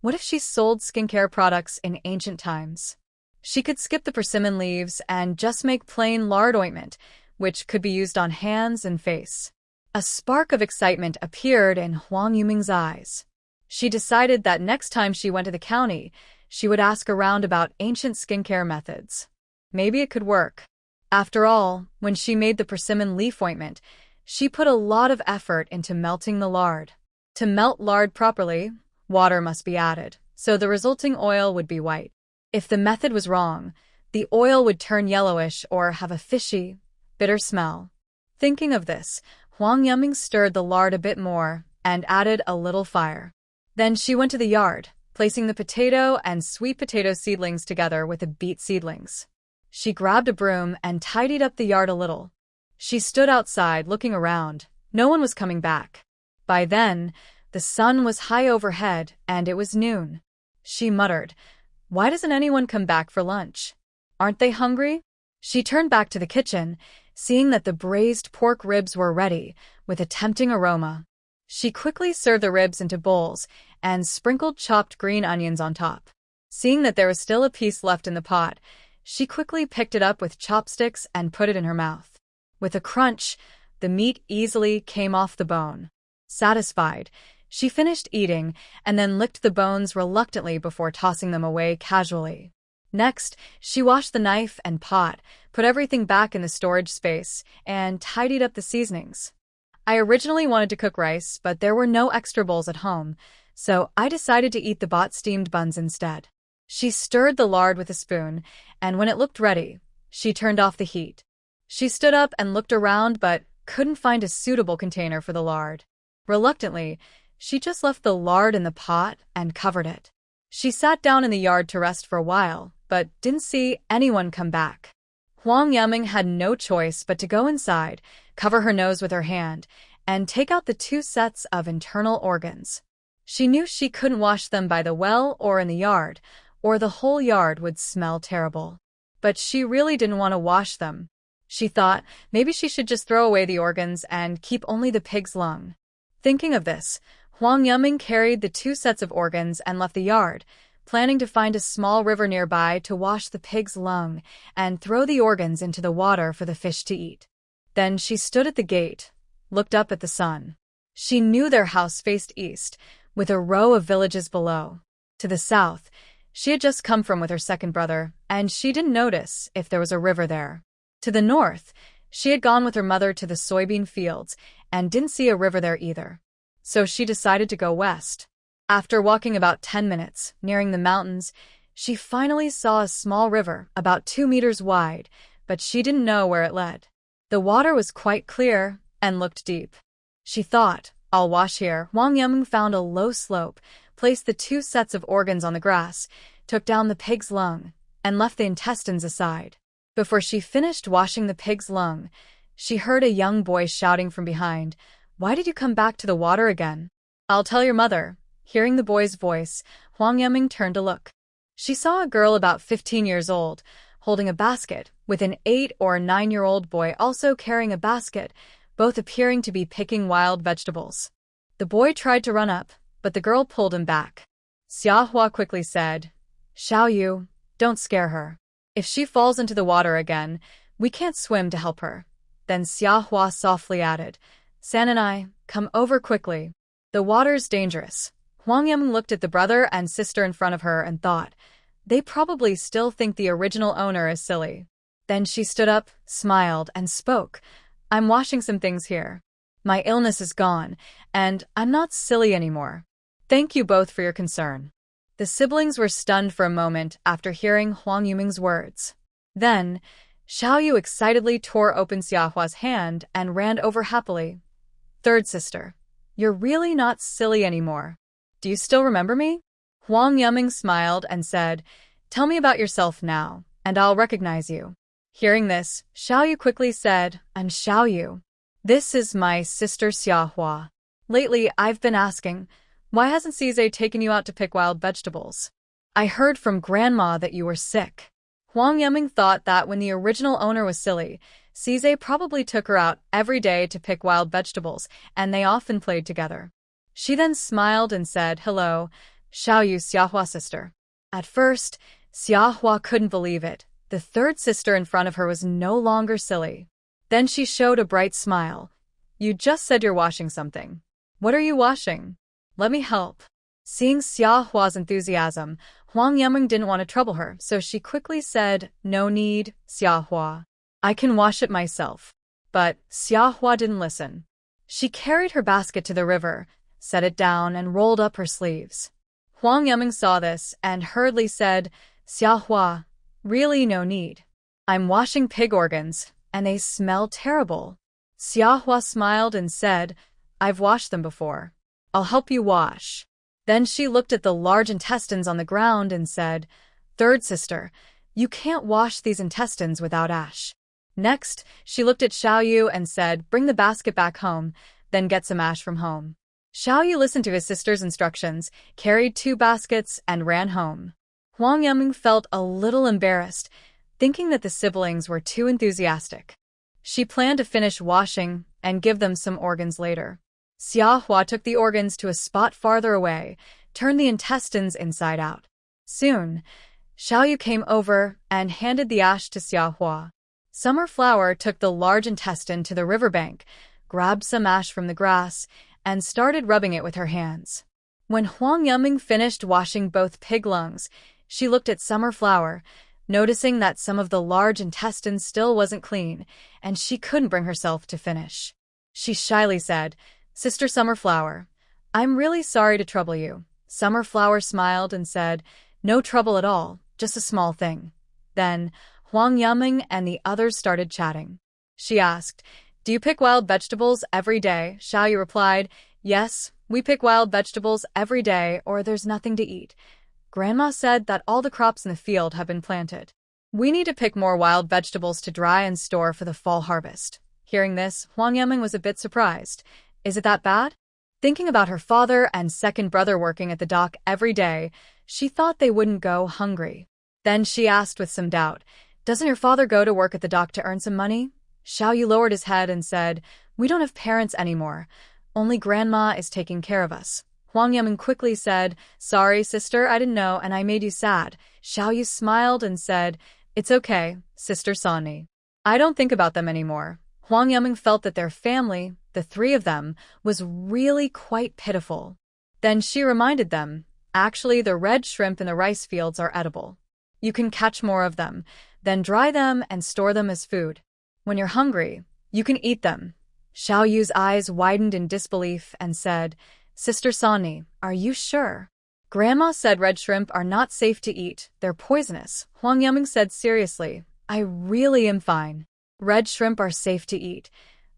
What if she sold skincare products in ancient times? She could skip the persimmon leaves and just make plain lard ointment, which could be used on hands and face. A spark of excitement appeared in Huang Yuming's eyes. She decided that next time she went to the county, she would ask around about ancient skincare methods. Maybe it could work. After all, when she made the persimmon leaf ointment, she put a lot of effort into melting the lard. To melt lard properly, water must be added, so the resulting oil would be white. If the method was wrong, the oil would turn yellowish or have a fishy, bitter smell. Thinking of this, Huang Yuming stirred the lard a bit more and added a little fire. Then she went to the yard, placing the potato and sweet potato seedlings together with the beet seedlings. She grabbed a broom and tidied up the yard a little. She stood outside looking around. No one was coming back. By then, the sun was high overhead and it was noon. She muttered, "Why doesn't anyone come back for lunch? Aren't they hungry?" She turned back to the kitchen, seeing that the braised pork ribs were ready, with a tempting aroma. She quickly served the ribs into bowls and sprinkled chopped green onions on top. Seeing that there was still a piece left in the pot, she quickly picked it up with chopsticks and put it in her mouth. With a crunch, the meat easily came off the bone. Satisfied, she finished eating and then licked the bones reluctantly before tossing them away casually. Next, she washed the knife and pot, put everything back in the storage space, and tidied up the seasonings. I originally wanted to cook rice, but there were no extra bowls at home, so I decided to eat the bought steamed buns instead. She stirred the lard with a spoon, and when it looked ready, she turned off the heat. She stood up and looked around but couldn't find a suitable container for the lard. Reluctantly, she just left the lard in the pot and covered it. She sat down in the yard to rest for a while, but didn't see anyone come back. Huang Yuming had no choice but to go inside, cover her nose with her hand, and take out the 2 sets of internal organs. She knew she couldn't wash them by the well or in the yard, or the whole yard would smell terrible. But she really didn't want to wash them. She thought maybe she should just throw away the organs and keep only the pig's lung. Thinking of this, Huang Yuming carried the 2 sets of organs and left the yard, planning to find a small river nearby to wash the pig's lung and throw the organs into the water for the fish to eat. Then she stood at the gate, looked up at the sun. She knew their house faced east, with a row of villages below. To the south, she had just come from with her second brother, and she didn't notice if there was a river there. To the north, she had gone with her mother to the soybean fields and didn't see a river there either. So she decided to go west. After walking about 10 minutes, nearing the mountains, she finally saw a small river about 2 meters wide, but she didn't know where it led. The water was quite clear and looked deep. She thought, "I'll wash here." Huang Yuming found a low slope, placed the 2 sets of organs on the grass, took down the pig's lung, and left the intestines aside. Before she finished washing the pig's lung, she heard a young boy shouting from behind, "Why did you come back to the water again?" "I'll tell your mother." Hearing the boy's voice, Huang Yuming turned to look. She saw a girl about 15 years old, holding a basket, with an 8 or 9-year-old boy also carrying a basket, both appearing to be picking wild vegetables. The boy tried to run up, but the girl pulled him back. Xia Hua quickly said, "Xiao Yu, don't scare her. If she falls into the water again, we can't swim to help her." Then Xia Hua softly added, "San and I, come over quickly." The water's dangerous. Huang Yaming looked at the brother and sister in front of her and thought, they probably still think the original owner is silly. Then she stood up, smiled, and spoke. I'm washing some things here. My illness is gone, and I'm not silly anymore. Thank you both for your concern. The siblings were stunned for a moment after hearing Huang Yuming's words. Then, Xiaoyu excitedly tore open Xiaohua's hand and ran over happily. Third sister, you're really not silly anymore. Do you still remember me? Huang Yuming smiled and said, tell me about yourself now, and I'll recognize you. Hearing this, Xiaoyu quickly said, I'm Xiaoyu. This is my sister Xiaohua. Lately, I've been asking, why hasn't Cize taken you out to pick wild vegetables? I heard from Grandma that you were sick. Huang Yuming thought that when the original owner was silly, Cize probably took her out every day to pick wild vegetables, and they often played together. She then smiled and said, hello, Xiaoyu Xiahua sister. At first, Xiahua couldn't believe it. The third sister in front of her was no longer silly. Then she showed a bright smile. You just said you're washing something. What are you washing? Let me help. Seeing Xiaohua's enthusiasm, Huang Yuming didn't want to trouble her, so she quickly said, no need, Xiaohua. I can wash it myself. But Xiaohua didn't listen. She carried her basket to the river, set it down, and rolled up her sleeves. Huang Yuming saw this and hurriedly said, Xiaohua, really no need. I'm washing pig organs, and they smell terrible. Xiaohua smiled and said, I've washed them before. I'll help you wash. Then she looked at the large intestines on the ground and said, third sister, you can't wash these intestines without ash. Next, she looked at Xiaoyu and said, bring the basket back home, then get some ash from home. Xiaoyu listened to his sister's instructions, carried 2 baskets, and ran home. Huang Yuming felt a little embarrassed, thinking that the siblings were too enthusiastic. She planned to finish washing and give them some organs later. Xiaohua took the organs to a spot farther away, turned the intestines inside out. Soon, Xiaoyu came over and handed the ash to Xiaohua. Summer Flower took the large intestine to the riverbank, grabbed some ash from the grass, and started rubbing it with her hands. When Huang Yuming finished washing both pig lungs, she looked at Summer Flower, noticing that some of the large intestine still wasn't clean, and she couldn't bring herself to finish. She shyly said, Sister Summer Flower, I'm really sorry to trouble you. Summer Flower smiled and said, no trouble at all, just a small thing. Then, Huang Yuming and the others started chatting. She asked, do you pick wild vegetables every day? Xiaoyu replied, yes, we pick wild vegetables every day or there's nothing to eat. Grandma said that all the crops in the field have been planted. We need to pick more wild vegetables to dry and store for the fall harvest. Hearing this, Huang Yuming was a bit surprised. Is it that bad? Thinking about her father and second brother working at the dock every day, she thought they wouldn't go hungry. Then she asked with some doubt, doesn't your father go to work at the dock to earn some money? Xiaoyu lowered his head and said, we don't have parents anymore. Only Grandma is taking care of us. Huang Yuming quickly said, sorry, sister, I didn't know and I made you sad. Xiaoyu smiled and said, it's okay, Sister Sonny. I don't think about them anymore. Huang Yuming felt that their family, the 3 of them, was really quite pitiful. Then she reminded them, actually the red shrimp in the rice fields are edible. You can catch more of them, then dry them and store them as food. When you're hungry, you can eat them. Xiaoyu's eyes widened in disbelief and said, Sister Sonny, are you sure? Grandma said red shrimp are not safe to eat, they're poisonous. Huang Yuming said seriously, I really am fine. Red shrimp are safe to eat.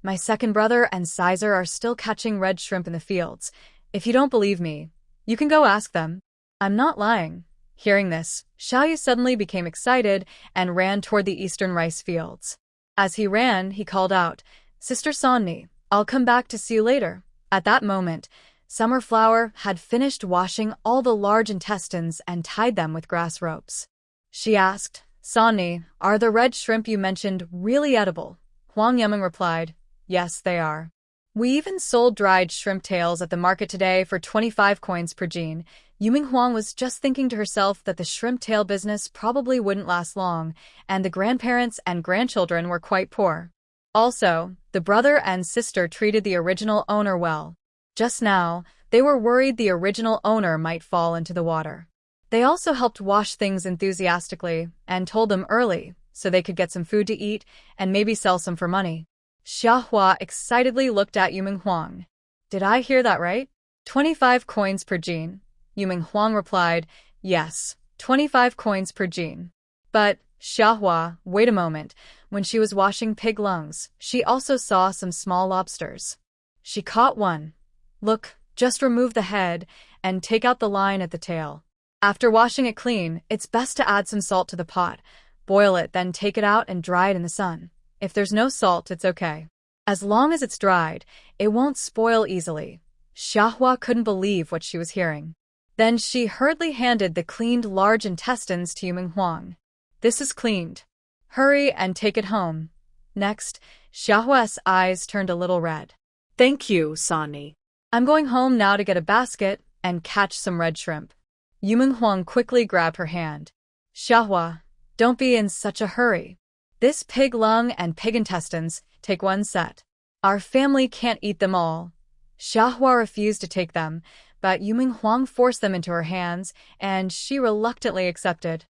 My second brother and Cizer are still catching red shrimp in the fields. If you don't believe me, you can go ask them. I'm not lying. Hearing this, Xiaoyu suddenly became excited and ran toward the eastern rice fields. As he ran, he called out, Sister Sonny, I'll come back to see you later. At that moment, Summer Flower had finished washing all the large intestines and tied them with grass ropes. She asked, Sonny, are the red shrimp you mentioned really edible? Huang Yuming replied, yes, they are. We even sold dried shrimp tails at the market today for 25 coins per jean. Yuming Huang was just thinking to herself that the shrimp tail business probably wouldn't last long, and the grandparents and grandchildren were quite poor. Also, the brother and sister treated the original owner well. Just now, They were worried the original owner might fall into the water. They also helped wash things enthusiastically and told them early so they could get some food to eat and maybe sell some for money. Xiahua excitedly looked at Yuming Huang. Did I hear that right? 25 coins per gene. Yuming Huang replied, yes, 25 coins per gene. But, Xiahua, wait a moment. When she was washing pig lungs, she also saw some small lobsters. She caught one. Look, just remove the head and take out the line at the tail. After washing it clean, it's best to add some salt to the pot. Boil it, then take it out and dry it in the sun. If there's no salt, it's okay. As long as it's dried, it won't spoil easily. Xiahua couldn't believe what she was hearing. Then she hurriedly handed the cleaned large intestines to Yuming Huang. This is cleaned. Hurry and take it home. Next, Xiahua's eyes turned a little red. Thank you, Sani. I'm going home now to get a basket and catch some red shrimp. Yuming Huang quickly grabbed her hand. Xiahua, don't be in such a hurry. This pig lung and pig intestines take one set. Our family can't eat them all. Xiahua refused to take them, but Yuming Huang forced them into her hands, and she reluctantly accepted.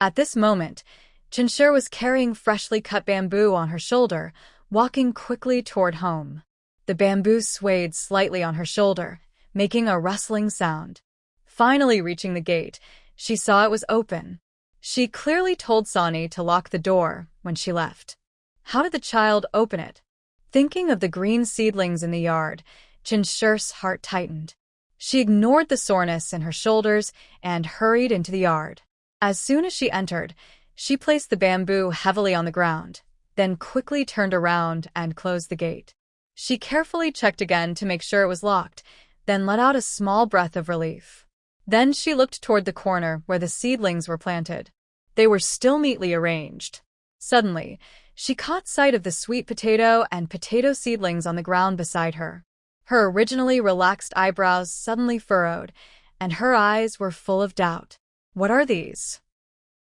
At this moment, Chinshi was carrying freshly cut bamboo on her shoulder, walking quickly toward home. The bamboo swayed slightly on her shoulder, making a rustling sound. Finally reaching the gate, she saw it was open. She clearly told Sani to lock the door when she left. How did the child open it? Thinking of the green seedlings in the yard, Chinshi's heart tightened. She ignored the soreness in her shoulders and hurried into the yard. As soon as she entered, she placed the bamboo heavily on the ground, then quickly turned around and closed the gate. She carefully checked again to make sure it was locked, then let out a small breath of relief. Then she looked toward the corner where the seedlings were planted. They were still neatly arranged. Suddenly, she caught sight of the sweet potato and potato seedlings on the ground beside her. Her originally relaxed eyebrows suddenly furrowed, and her eyes were full of doubt. What are these?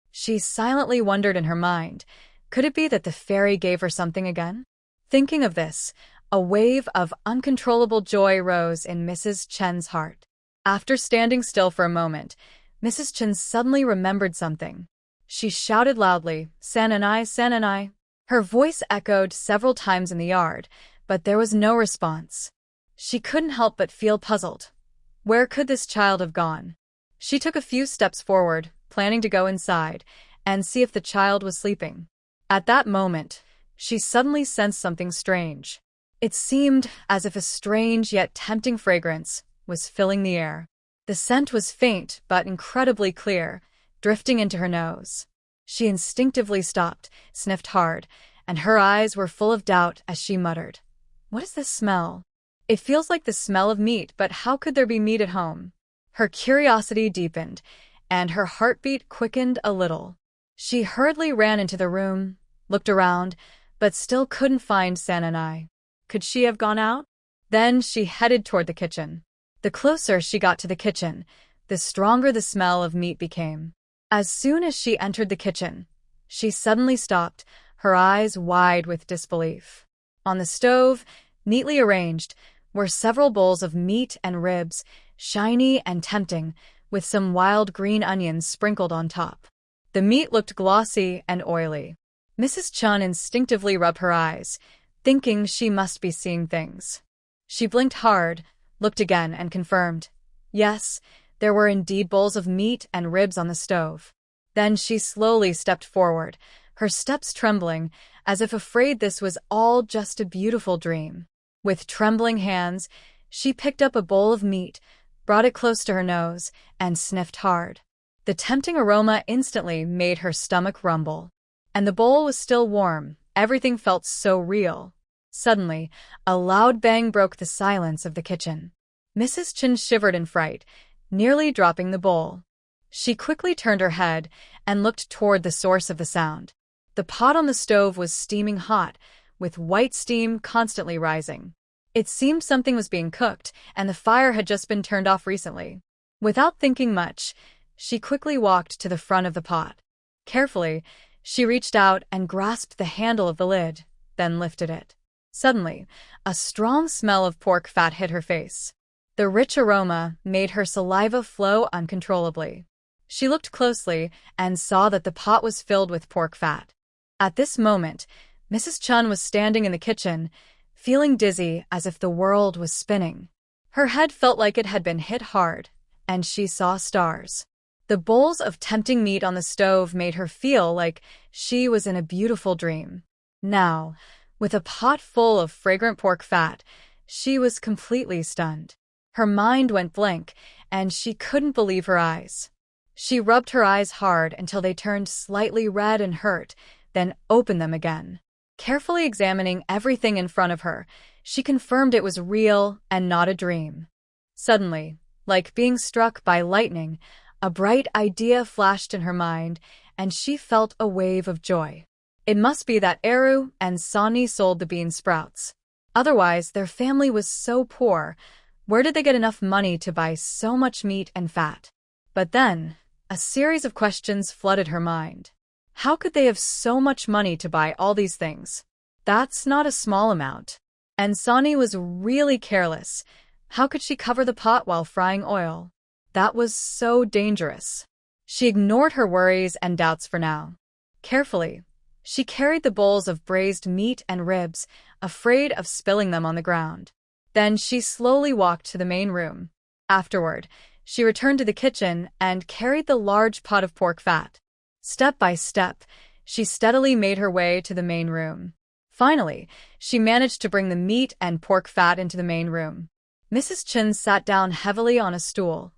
She silently wondered in her mind. Could it be that the fairy gave her something again? Thinking of this, a wave of uncontrollable joy rose in Mrs. Chen's heart. After standing still for a moment, Mrs. Chen suddenly remembered something. She shouted loudly, "Sananai, Sananai." Her voice echoed several times in the yard, but there was no response. She couldn't help but feel puzzled. Where could this child have gone? She took a few steps forward, planning to go inside and see if the child was sleeping. At that moment, she suddenly sensed something strange. It seemed as if a strange yet tempting fragrance was filling the air. The scent was faint but incredibly clear, drifting into her nose. She instinctively stopped, sniffed hard, and her eyes were full of doubt as she muttered, "What is this smell? It feels like the smell of meat, but how could there be meat at home?" Her curiosity deepened, and her heartbeat quickened a little. She hurriedly ran into the room, looked around, but still couldn't find Sananai. Could she have gone out? Then she headed toward the kitchen. The closer she got to the kitchen, the stronger the smell of meat became. As soon as she entered the kitchen, she suddenly stopped, her eyes wide with disbelief. On the stove, neatly arranged, were several bowls of meat and ribs, shiny and tempting, with some wild green onions sprinkled on top. The meat looked glossy and oily. Mrs. Chen instinctively rubbed her eyes, thinking she must be seeing things. She blinked hard, looked again, and confirmed. Yes, there were indeed bowls of meat and ribs on the stove. Then she slowly stepped forward, her steps trembling, as if afraid this was all just a beautiful dream. With trembling hands, she picked up a bowl of meat, brought it close to her nose, and sniffed hard. The tempting aroma instantly made her stomach rumble. And the bowl was still warm. Everything felt so real. Suddenly, a loud bang broke the silence of the kitchen. Mrs. Chen shivered in fright, nearly dropping the bowl. She quickly turned her head and looked toward the source of the sound. The pot on the stove was steaming hot, with white steam constantly rising. It seemed something was being cooked, and the fire had just been turned off recently. Without thinking much, she quickly walked to the front of the pot. Carefully, she reached out and grasped the handle of the lid, then lifted it. Suddenly, a strong smell of pork fat hit her face. The rich aroma made her saliva flow uncontrollably. She looked closely and saw that the pot was filled with pork fat. At this moment, Mrs. Chun was standing in the kitchen, feeling dizzy as if the world was spinning. Her head felt like it had been hit hard, and she saw stars. The bowls of tempting meat on the stove made her feel like she was in a beautiful dream. Now, with a pot full of fragrant pork fat, she was completely stunned. Her mind went blank, and she couldn't believe her eyes. She rubbed her eyes hard until they turned slightly red and hurt, then opened them again. Carefully examining everything in front of her, she confirmed it was real and not a dream. Suddenly, like being struck by lightning, a bright idea flashed in her mind, and she felt a wave of joy. It must be that Eru and Sonny sold the bean sprouts. Otherwise, their family was so poor. Where did they get enough money to buy so much meat and fat? But then, a series of questions flooded her mind. How could they have so much money to buy all these things? That's not a small amount. And Sonny was really careless. How could she cover the pot while frying oil? That was so dangerous. She ignored her worries and doubts for now. Carefully, she carried the bowls of braised meat and ribs, afraid of spilling them on the ground. Then she slowly walked to the main room. Afterward, she returned to the kitchen and carried the large pot of pork fat. Step by step, she steadily made her way to the main room. Finally, she managed to bring the meat and pork fat into the main room. Mrs. Chin sat down heavily on a stool,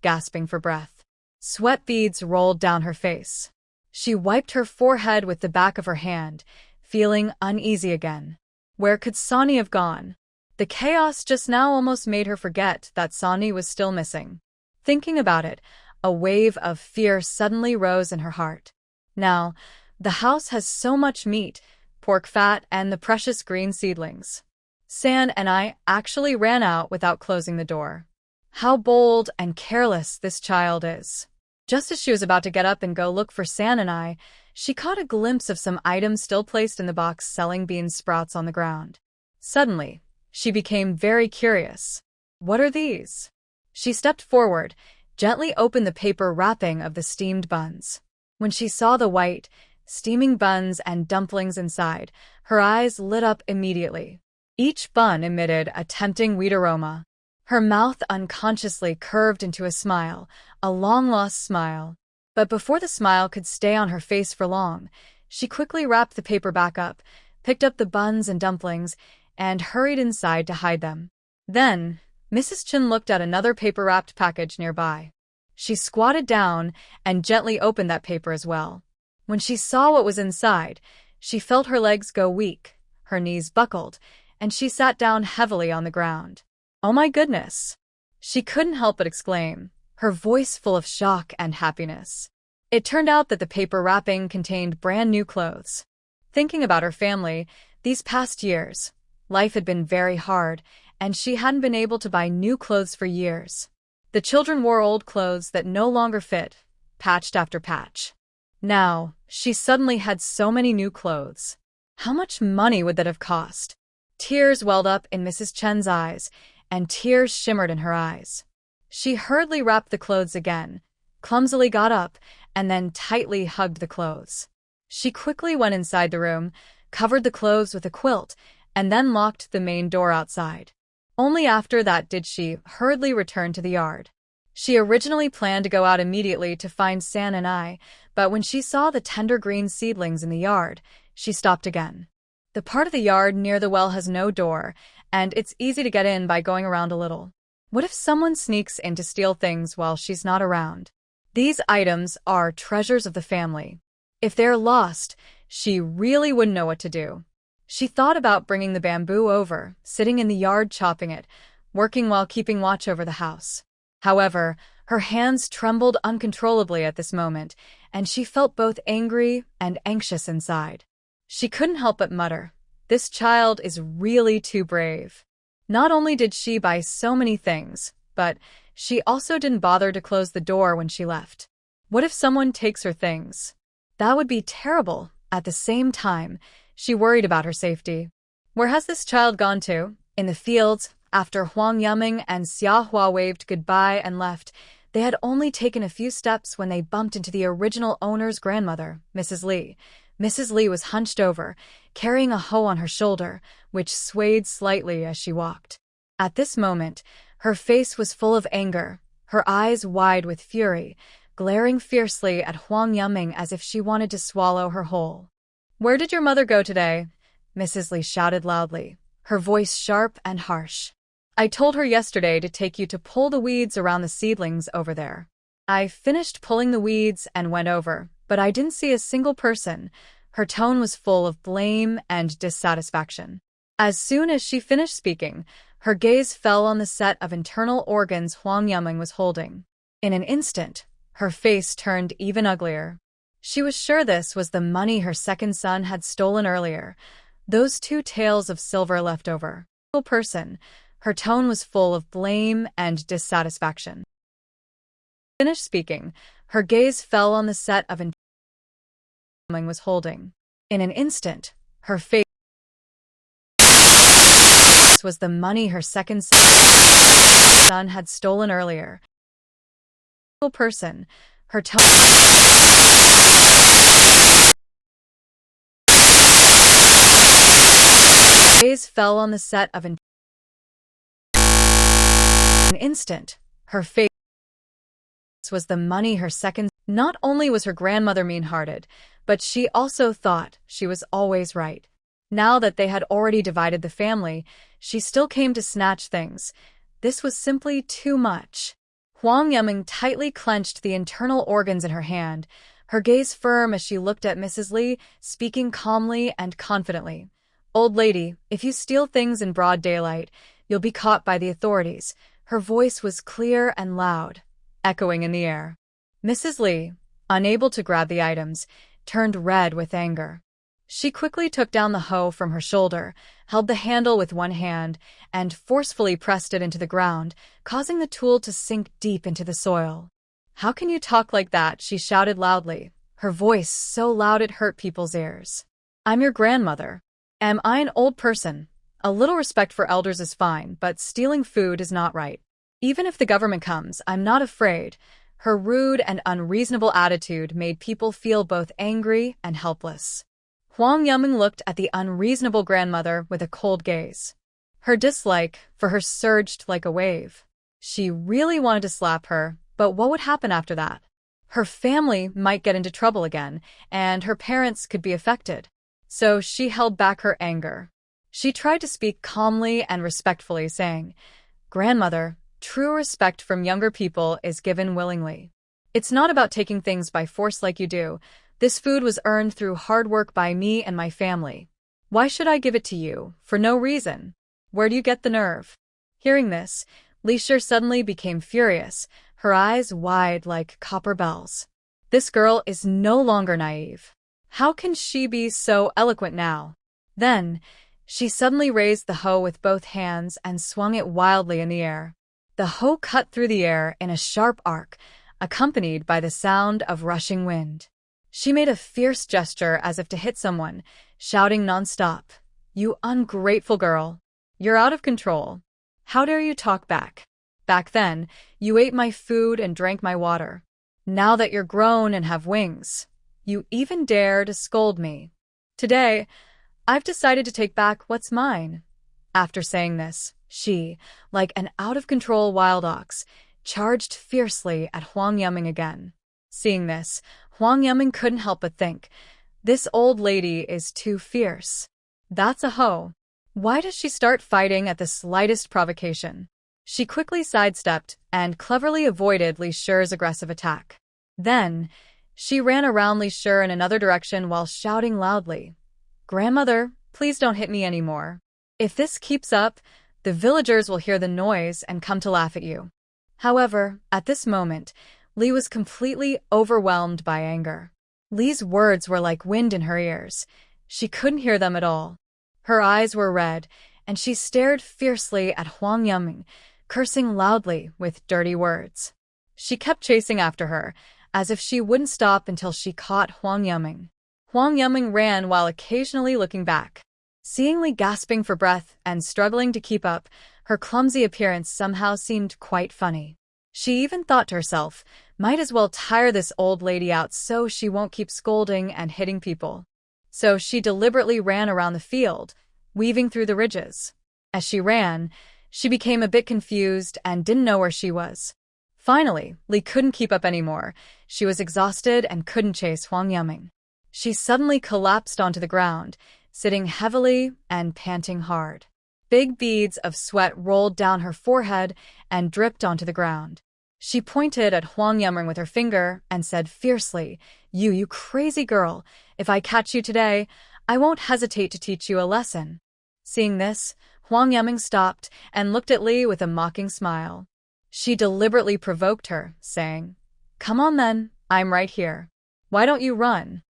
gasping for breath. Sweat beads rolled down her face. She wiped her forehead with the back of her hand, feeling uneasy again. Where could Sonny have gone? The chaos just now almost made her forget that Sonny was still missing. Thinking about it, a wave of fear suddenly rose in her heart. Now, the house has so much meat, pork fat, and the precious green seedlings. San and I actually ran out without closing the door. How bold and careless this child is. Just as she was about to get up and go look for San and I, she caught a glimpse of some items still placed in the box selling bean sprouts on the ground. Suddenly, she became very curious. What are these? She stepped forward, gently opened the paper wrapping of the steamed buns. When she saw the white, steaming buns and dumplings inside, her eyes lit up immediately. Each bun emitted a tempting wheat aroma. Her mouth unconsciously curved into a smile, a long-lost smile. But before the smile could stay on her face for long, she quickly wrapped the paper back up, picked up the buns and dumplings, and hurried inside to hide them. Then, Mrs. Chin looked at another paper-wrapped package nearby. She squatted down and gently opened that paper as well. When she saw what was inside, she felt her legs go weak, her knees buckled, and she sat down heavily on the ground. "Oh my goodness!" She couldn't help but exclaim, her voice full of shock and happiness. It turned out that the paper wrapping contained brand new clothes. Thinking about her family, these past years, life had been very hard, and she hadn't been able to buy new clothes for years. The children wore old clothes that no longer fit, patched after patch. Now, she suddenly had so many new clothes. How much money would that have cost? Tears welled up in Mrs. Chen's eyes, and tears shimmered in her eyes. She hurriedly wrapped the clothes again, clumsily got up, and then tightly hugged the clothes. She quickly went inside the room, covered the clothes with a quilt, and then locked the main door outside. Only after that did she hurriedly return to the yard. She originally planned to go out immediately to find San and I, but when she saw the tender green seedlings in the yard, she stopped again. The part of the yard near the well has no door, and it's easy to get in by going around a little. What if someone sneaks in to steal things while she's not around? These items are treasures of the family. If they're lost, she really wouldn't know what to do. She thought about bringing the bamboo over, sitting in the yard chopping it, working while keeping watch over the house. However, her hands trembled uncontrollably at this moment, and she felt both angry and anxious inside. She couldn't help but mutter, "This child is really too brave." Not only did she buy so many things, but she also didn't bother to close the door when she left. What if someone takes her things? That would be terrible. At the same time, she worried about her safety. Where has this child gone to? In the fields, After Huang Yuming and Xia Hua waved goodbye and left, they had only taken a few steps when they bumped into the original owner's grandmother, Mrs. Li. Mrs. Li was hunched over, carrying a hoe on her shoulder, which swayed slightly as she walked. At this moment, her face was full of anger, her eyes wide with fury, glaring fiercely at Huang Yuming as if she wanted to swallow her whole. "Where did your mother go today?" Mrs. Li shouted loudly, her voice sharp and harsh. "I told her yesterday to take you to pull the weeds around the seedlings over there. I finished pulling the weeds and went over, but I didn't see a single person." Her tone was full of blame and dissatisfaction. As soon as she finished speaking, her gaze fell on the set of internal organs Huang Yuming was holding. In an instant, her face turned even uglier. She was sure this was the money her second son had stolen earlier, those 2 taels of silver left over. Person, her tone was full of blame and dissatisfaction. Finished speaking, her gaze fell on the set of internal was holding. In an instant, her face was the money her second son had stolen earlier. Person, her tone gaze fell on the set of an instant, her face was the money her second. Not only was her grandmother mean-hearted, but she also thought she was always right. Now that they had already divided the family, she still came to snatch things. This was simply too much. Huang Yuming tightly clenched the internal organs in her hand, her gaze firm as she looked at Mrs. Li, speaking calmly and confidently. "Old lady, if you steal things in broad daylight, you'll be caught by the authorities." Her voice was clear and loud, echoing in the air. Mrs. Li, unable to grab the items, turned red with anger. She quickly took down the hoe from her shoulder, held the handle with one hand, and forcefully pressed it into the ground, causing the tool to sink deep into the soil. "How can you talk like that?" she shouted loudly, her voice so loud it hurt people's ears. "I'm your grandmother. Am I an old person? A little respect for elders is fine, but stealing food is not right. Even if the government comes, I'm not afraid." Her rude and unreasonable attitude made people feel both angry and helpless. Huang Yuming looked at the unreasonable grandmother with a cold gaze. Her dislike for her surged like a wave. She really wanted to slap her, but what would happen after that? Her family might get into trouble again, and her parents could be affected. So she held back her anger. She tried to speak calmly and respectfully, saying, "Grandmother, true respect from younger people is given willingly. It's not about taking things by force like you do. This food was earned through hard work by me and my family. Why should I give it to you, for no reason? Where do you get the nerve?" Hearing this, Li Shi suddenly became furious, her eyes wide like copper bells. This girl is no longer naive. How can she be so eloquent now? Then, she suddenly raised the hoe with both hands and swung it wildly in the air. The hoe cut through the air in a sharp arc, accompanied by the sound of rushing wind. She made a fierce gesture as if to hit someone, shouting nonstop, "You ungrateful girl! You're out of control. How dare you talk back? Back then, you ate my food and drank my water. Now that you're grown and have wings, you even dare to scold me. Today, I've decided to take back what's mine." After saying this, she, like an out-of-control wild ox, charged fiercely at Huang Yuming again. Seeing this, Huang Yuming couldn't help but think, this old lady is too fierce. That's a hoe. Why does she start fighting at the slightest provocation? She quickly sidestepped and cleverly avoided Li Shi's aggressive attack. Then, she ran around Li Shi in another direction while shouting loudly, "Grandmother, please don't hit me anymore. If this keeps up, the villagers will hear the noise and come to laugh at you." However, at this moment, Li was completely overwhelmed by anger. Li's words were like wind in her ears. She couldn't hear them at all. Her eyes were red, and she stared fiercely at Huang Yuming, cursing loudly with dirty words. She kept chasing after her, as if she wouldn't stop until she caught Huang Yuming. Huang Yuming ran while occasionally looking back. Seeing Li gasping for breath and struggling to keep up, Her clumsy appearance somehow seemed quite funny. She even thought to herself, might as well tire this old lady out so she won't keep scolding and hitting people. So she deliberately ran around the field, weaving through the ridges. As she ran, she became a bit confused and didn't know where she was. Finally, Li couldn't keep up anymore. She was exhausted and couldn't chase Huang Yaming. She suddenly collapsed onto the ground, sitting heavily and panting hard. Big beads of sweat rolled down her forehead and dripped onto the ground. She pointed at Huang Yaming with her finger and said fiercely, You crazy girl, if I catch you today, I won't hesitate to teach you a lesson." Seeing this, Huang Yaming stopped and looked at Li with a mocking smile. She deliberately provoked her, saying, "Come on then, I'm right here. Why don't you run?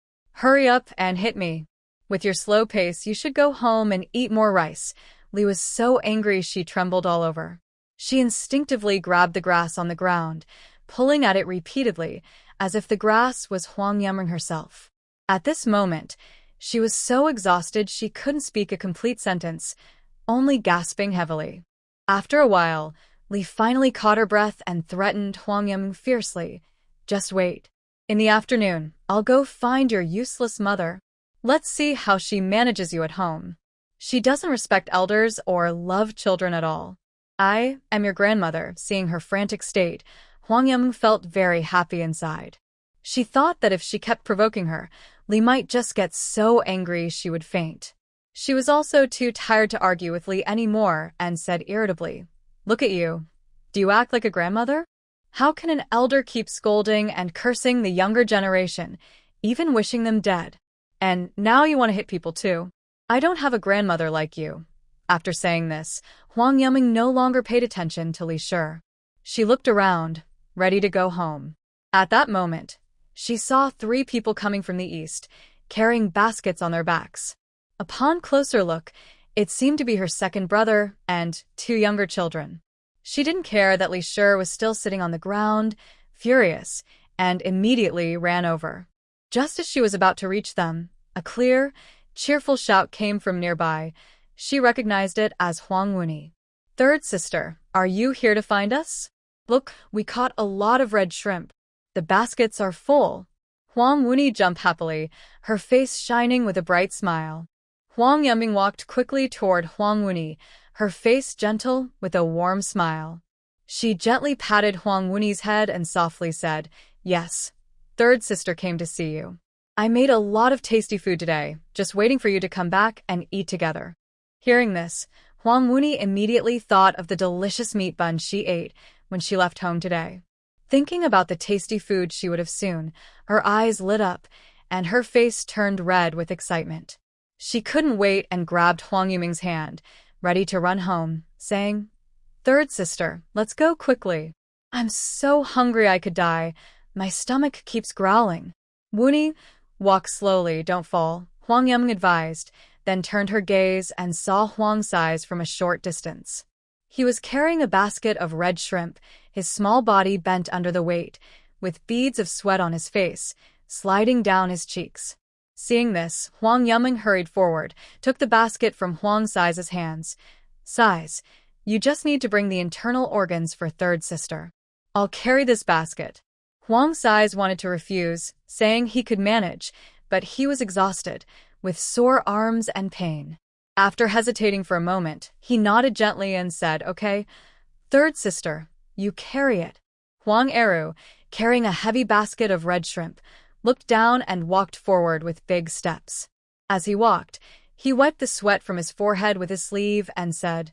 Hurry up and hit me. With your slow pace, you should go home and eat more rice." Li was so angry she trembled all over. She instinctively grabbed the grass on the ground, pulling at it repeatedly, as if the grass was Huang Yaming herself. At this moment, she was so exhausted she couldn't speak a complete sentence, only gasping heavily. After a while, Li finally caught her breath and threatened Huang Yaming fiercely, "Just wait. In the afternoon, I'll go find your useless mother. Let's see how she manages you at home. She doesn't respect elders or love children at all." "I am your grandmother." Seeing her frantic state, Huang Yaming felt very happy inside. She thought that if she kept provoking her, Li might just get so angry she would faint. She was also too tired to argue with Li anymore and said irritably, "Look at you. Do you act like a grandmother? How can an elder keep scolding and cursing the younger generation, even wishing them dead? And now you want to hit people too? I don't have a grandmother like you." After saying this, Huang Yaming no longer paid attention to Li Shi. She looked around, ready to go home. At that moment, she saw 3 people coming from the east, carrying baskets on their backs. Upon closer look, it seemed to be her second brother and 2 younger children. She didn't care that Li Shi was still sitting on the ground, furious, and immediately ran over. Just as she was about to reach them, a clear, cheerful shout came from nearby. She recognized it as Huang Wuni. "Third sister, are you here to find us? Look, we caught a lot of red shrimp. The baskets are full." Huang Wuni jumped happily, her face shining with a bright smile. Huang Yaming walked quickly toward Huang Wuni, her face gentle with a warm smile. She gently patted Huang Wuni's head and softly said, "Yes, third sister came to see you. I made a lot of tasty food today, just waiting for you to come back and eat together." Hearing this, Huang Wuni immediately thought of the delicious meat bun she ate when she left home today. Thinking about the tasty food she would have soon, her eyes lit up, and her face turned red with excitement. She couldn't wait and grabbed Huang Yaming's hand, ready to run home, saying, "Third sister, let's go quickly. I'm so hungry I could die. My stomach keeps growling." "Wuni, walk slowly, don't fall," Huang Yaming advised, then turned her gaze and saw Huang's eyes from a short distance. He was carrying a basket of red shrimp, his small body bent under the weight, with beads of sweat on his face, sliding down his cheeks. Seeing this, Huang Yaming hurried forward, took the basket from Huang Sai's hands. "Sais, you just need to bring the internal organs for third sister. I'll carry this basket." Huang Sais wanted to refuse, saying he could manage, but he was exhausted, with sore arms and pain. After hesitating for a moment, he nodded gently and said, "Okay, third sister, you carry it." Huang Eru, carrying a heavy basket of red shrimp, looked down and walked forward with big steps. As he walked, he wiped the sweat from his forehead with his sleeve and said,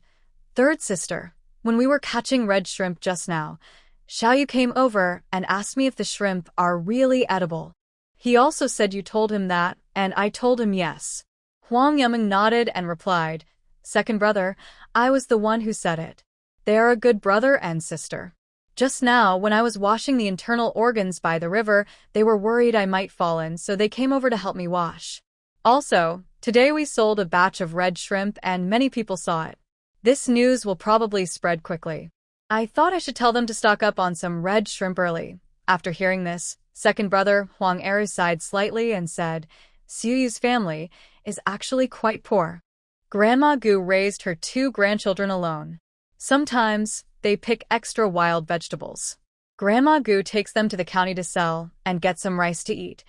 "Third sister, when we were catching red shrimp just now, Xiaoyu came over and asked me if the shrimp are really edible. He also said you told him that, and I told him yes." Huang Yaming nodded and replied, "Second brother, I was the one who said it. They are a good brother and sister. Just now, when I was washing the internal organs by the river, they were worried I might fall in, so they came over to help me wash. Also, today we sold a batch of red shrimp and many people saw it. This news will probably spread quickly. I thought I should tell them to stock up on some red shrimp early." After hearing this, second brother Huang Eru sighed slightly and said, "Xuyu's family is actually quite poor. Grandma Gu raised her 2 grandchildren alone. Sometimes, they pick extra wild vegetables. Grandma Gu takes them to the county to sell and get some rice to eat.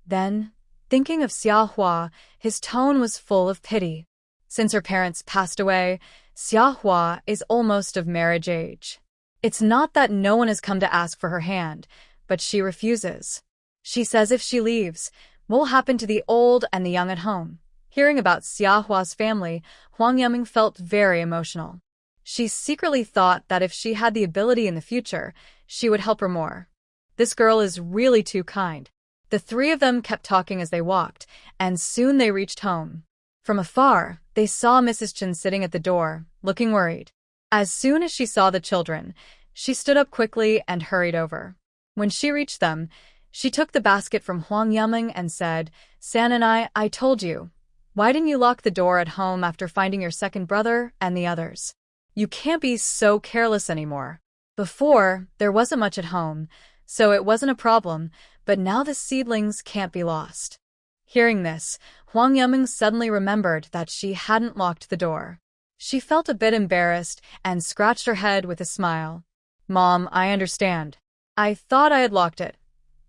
Then, thinking of Xia Hua, his tone was full of pity. Since her parents passed away, Xia Hua is almost of marriage age. It's not that no one has come to ask for her hand, but she refuses. She says if she leaves, what will happen to the old and the young at home? Hearing about Xia Hua's family, Huang Yaming felt very emotional. She secretly thought that if she had the ability in the future, she would help her more. This girl is really too kind. The three of them kept talking as they walked, and soon they reached home. From afar, they saw Mrs. Chen sitting at the door, looking worried. As soon as she saw the children, she stood up quickly and hurried over. When she reached them, she took the basket from Huang Yaming and said, "San and I told you. Why didn't you lock the door at home after finding your second brother and the others? You can't be so careless anymore. Before, there wasn't much at home, so it wasn't a problem, but now the seedlings can't be lost." Hearing this, Huang Yaming suddenly remembered that she hadn't locked the door. She felt a bit embarrassed and scratched her head with a smile. "Mom, I understand. I thought I had locked it."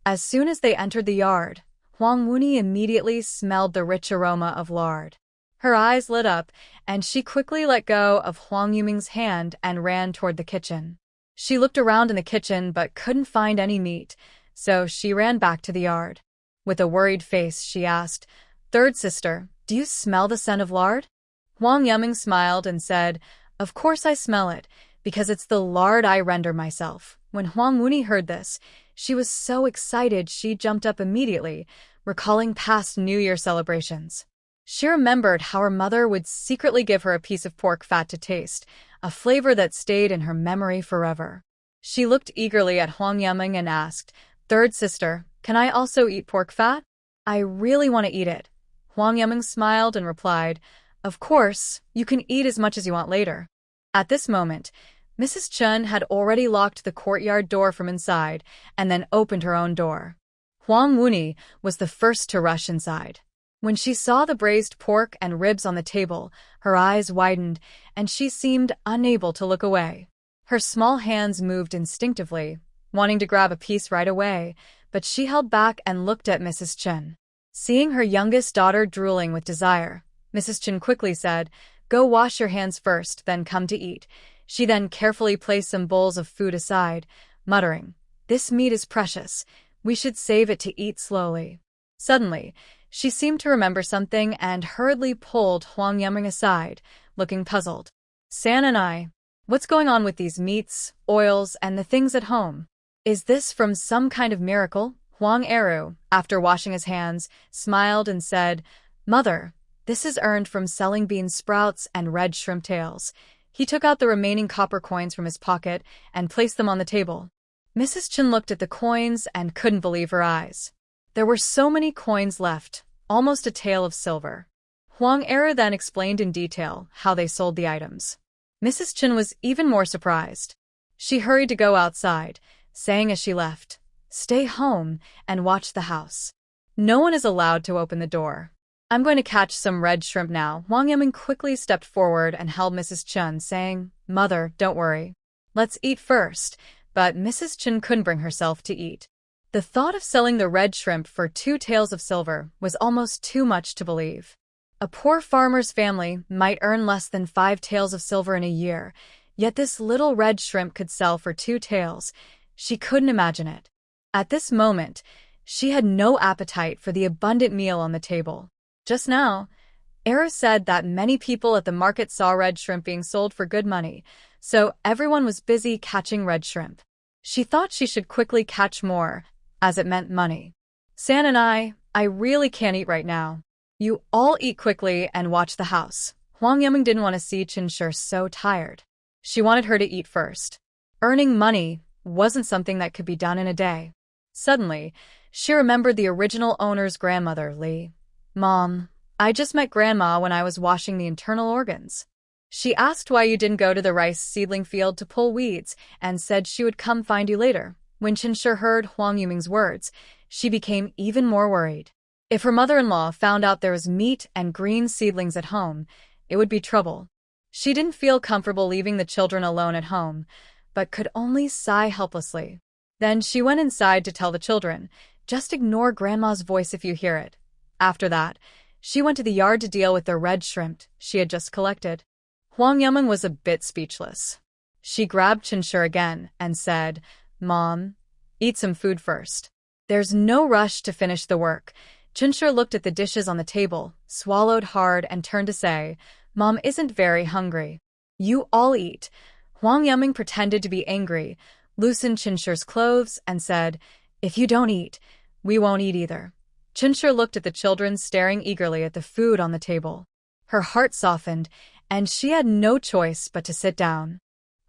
As soon as they entered the yard, Huang Wuni immediately smelled the rich aroma of lard. Her eyes lit up, and she quickly let go of Huang Yuming's hand and ran toward the kitchen. She looked around in the kitchen but couldn't find any meat, so she ran back to the yard. With a worried face, she asked, "Third sister, do you smell the scent of lard?" Huang Yuming smiled and said, "Of course I smell it, because it's the lard I render myself." When Huang Wuni heard this, she was so excited she jumped up immediately, recalling past New Year celebrations. She remembered how her mother would secretly give her a piece of pork fat to taste, a flavor that stayed in her memory forever. She looked eagerly at Huang Yaming and asked, "Third sister, can I also eat pork fat? I really want to eat it." Huang Yaming smiled and replied, "Of course, you can eat as much as you want later." At this moment, Mrs. Chen had already locked the courtyard door from inside and then opened her own door. Huang Wuni was the first to rush inside. When she saw the braised pork and ribs on the table, her eyes widened, and she seemed unable to look away. Her small hands moved instinctively, wanting to grab a piece right away, but she held back and looked at Mrs. Chen. Seeing her youngest daughter drooling with desire, Mrs. Chen quickly said, "Go wash your hands first, then come to eat." She then carefully placed some bowls of food aside, muttering, "This meat is precious. We should save it to eat slowly." Suddenly, she seemed to remember something and hurriedly pulled Huang Yaming aside, looking puzzled. "San and what's going on with these meats, oils, and the things at home? Is this from some kind of miracle?" Huang Eru, after washing his hands, smiled and said, "Mother, this is earned from selling bean sprouts and red shrimp tails." He took out the remaining copper coins from his pocket and placed them on the table. Mrs. Chen looked at the coins and couldn't believe her eyes. There were so many coins left, almost a tael of silver. Huang Eru then explained in detail how they sold the items. Mrs. Chen was even more surprised. She hurried to go outside, saying as she left, "Stay home and watch the house. No one is allowed to open the door. I'm going to catch some red shrimp now." Huang Yaming quickly stepped forward and held Mrs. Chen, saying, "Mother, don't worry. Let's eat first." But Mrs. Chen couldn't bring herself to eat. The thought of selling the red shrimp for 2 taels of silver was almost too much to believe. A poor farmer's family might earn less than 5 taels of silver in a year, yet this little red shrimp could sell for 2 taels. She couldn't imagine it. At this moment, she had no appetite for the abundant meal on the table. Just now, Era said that many people at the market saw red shrimp being sold for good money, so everyone was busy catching red shrimp. She thought she should quickly catch more, as it meant money. "San and I really can't eat right now. You all eat quickly and watch the house." Huang Yaming didn't want to see Qinsher so tired. She wanted her to eat first. Earning money wasn't something that could be done in a day. Suddenly, she remembered the original owner's grandmother, Li. "Mom, I just met Grandma when I was washing the internal organs. She asked why you didn't go to the rice seedling field to pull weeds and said she would come find you later." When Qinsher heard Huang Yuming's words, she became even more worried. If her mother-in-law found out there was meat and green seedlings at home, it would be trouble. She didn't feel comfortable leaving the children alone at home, but could only sigh helplessly. Then she went inside to tell the children, "Just ignore Grandma's voice if you hear it." After that, she went to the yard to deal with the red shrimp she had just collected. Huang Yumeng was a bit speechless. She grabbed Chinshur again and said, "Mom, eat some food first." There's no rush to finish the work. Chinshur looked at the dishes on the table, swallowed hard, and turned to say, "Mom isn't very hungry." "You all eat." Huang Yumeng pretended to be angry, loosened Chinshur's clothes, and said, "If you don't eat, we won't eat either." Chinshur looked at the children staring eagerly at the food on the table. Her heart softened, and she had no choice but to sit down.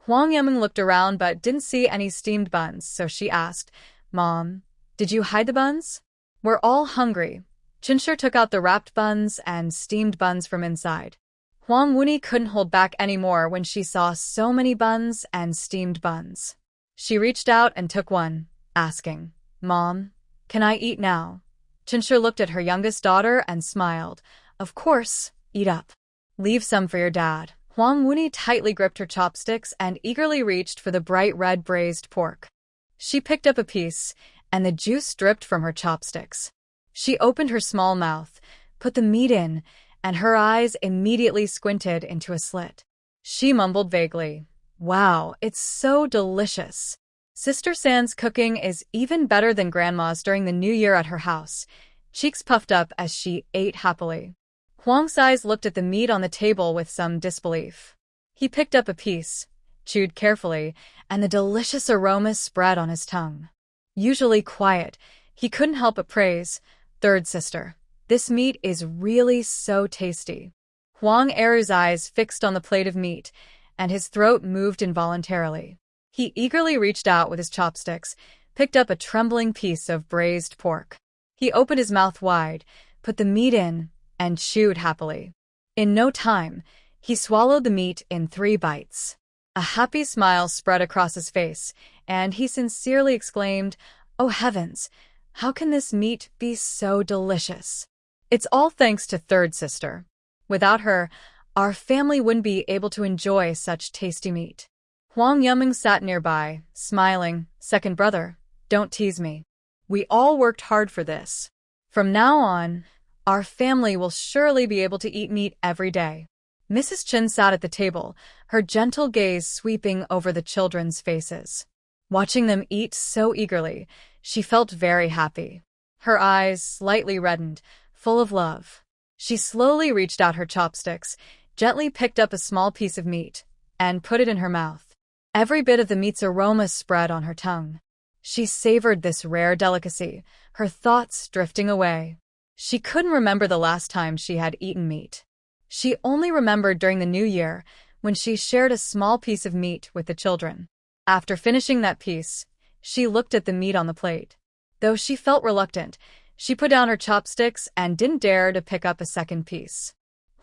Huang Yumeng looked around but didn't see any steamed buns, so she asked, "Mom, did you hide the buns?" "We're all hungry." Chinshur took out the wrapped buns and steamed buns from inside. Huang Wuni couldn't hold back anymore when she saw so many buns and steamed buns. She reached out and took one, asking, "Mom, can I eat now?" Chinshur looked at her youngest daughter and smiled. "Of course, eat up. Leave some for your dad." Huang Wuni tightly gripped her chopsticks and eagerly reached for the bright red braised pork. She picked up a piece, and the juice dripped from her chopsticks. She opened her small mouth, put the meat in, and her eyes immediately squinted into a slit. She mumbled vaguely, "Wow, it's so delicious." Sister San's cooking is even better than Grandma's during the New Year at her house. Cheeks puffed up as she ate happily. Huang's eyes looked at the meat on the table with some disbelief. He picked up a piece, chewed carefully, and the delicious aroma spread on his tongue. Usually quiet, he couldn't help but praise, "Third sister, this meat is really so tasty." Huang Eru's eyes fixed on the plate of meat, and his throat moved involuntarily. He eagerly reached out with his chopsticks, picked up a trembling piece of braised pork. He opened his mouth wide, put the meat in, and chewed happily. In no time, he swallowed the meat in 3 bites. A happy smile spread across his face, and he sincerely exclaimed, "Oh heavens, how can this meat be so delicious? It's all thanks to third sister. Without her, our family wouldn't be able to enjoy such tasty meat." Huang Yumeng sat nearby, smiling. "Second brother, don't tease me. We all worked hard for this. From now on, our family will surely be able to eat meat every day." Mrs. Chen sat at the table, her gentle gaze sweeping over the children's faces. Watching them eat so eagerly, she felt very happy. Her eyes slightly reddened, full of love. She slowly reached out her chopsticks, gently picked up a small piece of meat, and put it in her mouth. Every bit of the meat's aroma spread on her tongue. She savored this rare delicacy, her thoughts drifting away. She couldn't remember the last time she had eaten meat. She only remembered during the New Year, when she shared a small piece of meat with the children. After finishing that piece, she looked at the meat on the plate. Though she felt reluctant, she put down her chopsticks and didn't dare to pick up a second piece.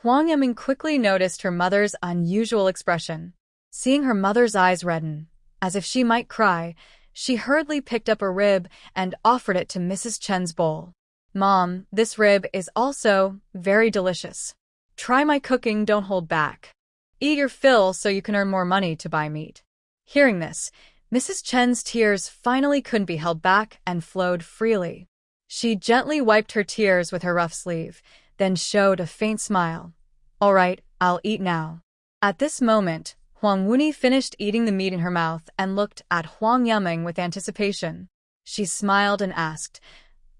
Huang Yumeng quickly noticed her mother's unusual expression. Seeing her mother's eyes redden, as if she might cry, she hurriedly picked up a rib and offered it to Mrs. Chen's bowl. "Mom, this rib is also very delicious. Try my cooking, don't hold back. Eat your fill so you can earn more money to buy meat." Hearing this, Mrs. Chen's tears finally couldn't be held back and flowed freely. She gently wiped her tears with her rough sleeve, then showed a faint smile. "All right, I'll eat now." At this moment, Huang Wuni finished eating the meat in her mouth and looked at Huang Yumeng with anticipation. She smiled and asked,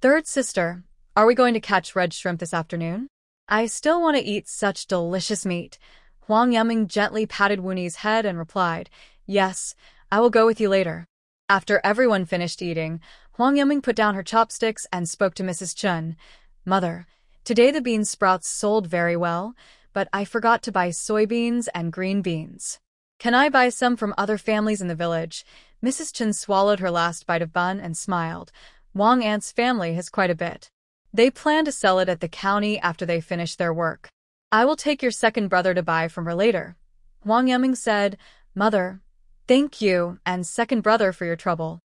"Third sister, are we going to catch red shrimp this afternoon? I still want to eat such delicious meat." Huang Yumeng gently patted Wuni's head and replied, "Yes, I will go with you later." After everyone finished eating, Huang Yumeng put down her chopsticks and spoke to Mrs. Chen. "Mother, today the bean sprouts sold very well, but I forgot to buy soybeans and green beans. Can I buy some from other families in the village?" Mrs. Chen swallowed her last bite of bun and smiled. Wang Ant's family has quite a bit. They plan to sell it at the county after they finish their work. "I will take your second brother to buy from her later." Huang Yumeng said, "Mother, thank you and second brother for your trouble."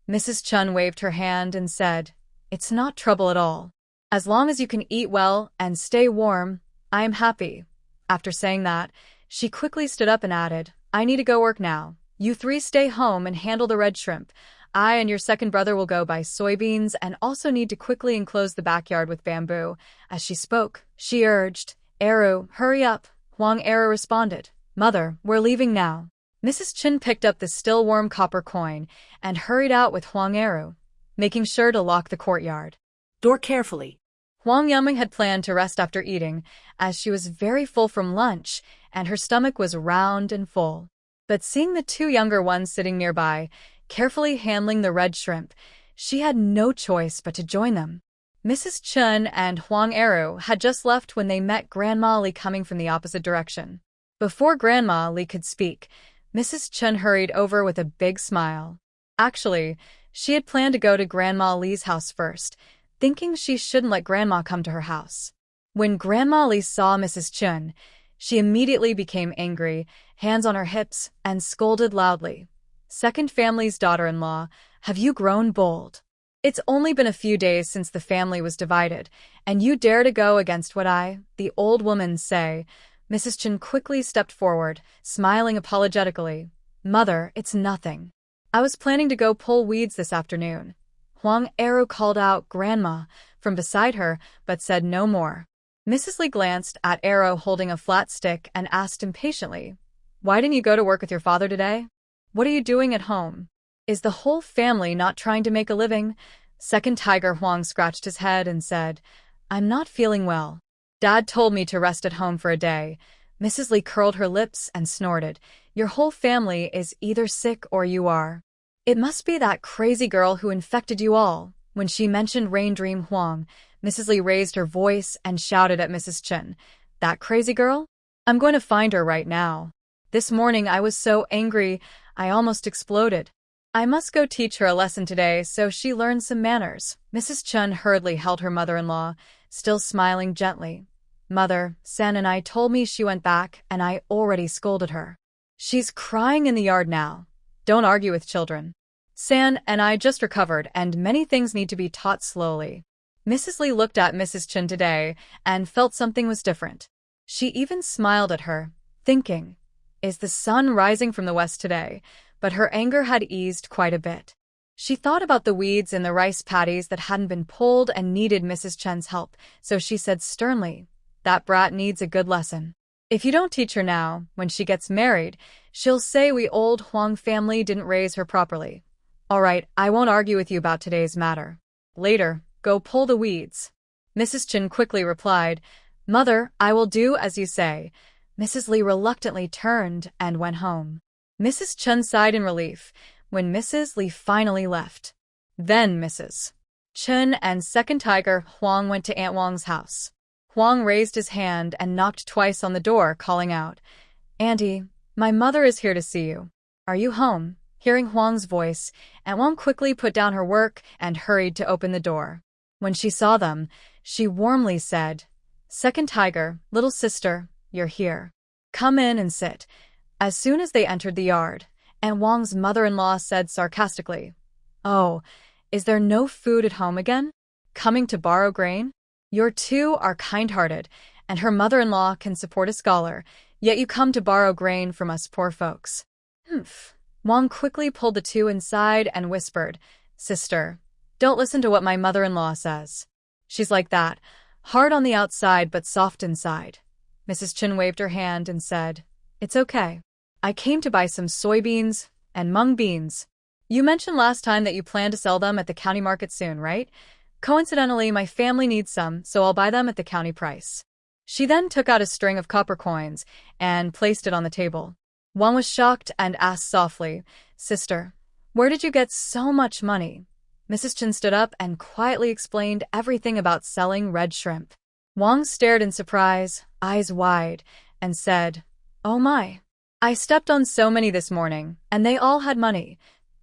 Mrs. Chen waved her hand and said, "It's not trouble at all. As long as you can eat well and stay warm, I am happy." After saying that, She quickly stood up and added, I need to go work now. You three stay home and handle the red shrimp. I and your second brother will go buy soybeans and also need to quickly enclose the backyard with bamboo. As she spoke, she urged, Eru, hurry up. Huang Eru responded, Mother, we're leaving now. Mrs. Chen picked up the still warm copper coin and hurried out with Huang Eru, making sure to lock the courtyard. Door carefully. Huang Yuming had planned to rest after eating, as she was very full from lunch and her stomach was round and full. But seeing the two younger ones sitting nearby, carefully handling the red shrimp, she had no choice but to join them. Mrs. Chen and Huang Eru had just left when they met Grandma Li coming from the opposite direction. Before Grandma Li could speak, Mrs. Chen hurried over with a big smile. Actually, she had planned to go to Grandma Li's house first, thinking she shouldn't let Grandma come to her house. When Grandma Li saw Mrs. Chen, she immediately became angry, hands on her hips, and scolded loudly. Second family's daughter-in-law, have you grown bold? It's only been a few days since the family was divided, and you dare to go against what I, the old woman, say. Mrs. Chen quickly stepped forward, smiling apologetically. Mother, it's nothing. I was planning to go pull weeds this afternoon. Huang Eru called out Grandma from beside her, but said no more. Mrs. Li glanced at Eru holding a flat stick and asked impatiently, Why didn't you go to work with your father today? What are you doing at home? Is the whole family not trying to make a living? Second Tiger Huang scratched his head and said, I'm not feeling well. Dad told me to rest at home for a day. Mrs. Li curled her lips and snorted, Your whole family is either sick or you are. It must be that crazy girl who infected you all. When she mentioned Rain Dream Huang, Mrs. Li raised her voice and shouted at Mrs. Chen, That crazy girl? I'm going to find her right now. This morning I was so angry, I almost exploded. I must go teach her a lesson today so she learns some manners. Mrs. Chen hurriedly held her mother-in-law, still smiling gently. Mother, San and I told me she went back and I already scolded her. She's crying in the yard now. Don't argue with children. San and I just recovered and many things need to be taught slowly. Mrs. Li looked at Mrs. Chen today and felt something was different. She even smiled at her, thinking, Is the sun rising from the west today? But her anger had eased quite a bit. She thought about the weeds in the rice paddies that hadn't been pulled and needed Mrs. Chen's help, so she said sternly, That brat needs a good lesson. If you don't teach her now, when she gets married, she'll say we old Huang family didn't raise her properly. All right, I won't argue with you about today's matter. Later, go pull the weeds. Mrs. Chen quickly replied, Mother, I will do as you say. Mrs. Li reluctantly turned and went home. Mrs. Chen sighed in relief when Mrs. Li finally left. Then Mrs. Chen and Second Tiger Huang went to Aunt Wang's house. Huang raised his hand and knocked twice on the door, calling out, Auntie, my mother is here to see you. Are you home? Hearing Huang's voice, Aunt Wang quickly put down her work and hurried to open the door. When she saw them, she warmly said, Second Tiger, little sister, you're here. Come in and sit. As soon as they entered the yard, Aunt Wang's mother-in-law said sarcastically, Oh, is there no food at home again? Coming to borrow grain? Your two are kind-hearted, and her mother-in-law can support a scholar, yet you come to borrow grain from us poor folks. Humph. Wang quickly pulled the two inside and whispered, Sister, don't listen to what my mother-in-law says. She's like that, hard on the outside but soft inside. Mrs. Chen waved her hand and said, It's okay. I came to buy some soybeans and mung beans. You mentioned last time that you plan to sell them at the county market soon, right? Coincidentally, my family needs some, so I'll buy them at the county price. She then took out a string of copper coins and placed it on the table. Wang was shocked and asked softly, Sister, where did you get so much money? Mrs. Chen stood up and quietly explained everything about selling red shrimp. Wang stared in surprise, eyes wide, and said, Oh my. I stepped on so many this morning, and they all had money.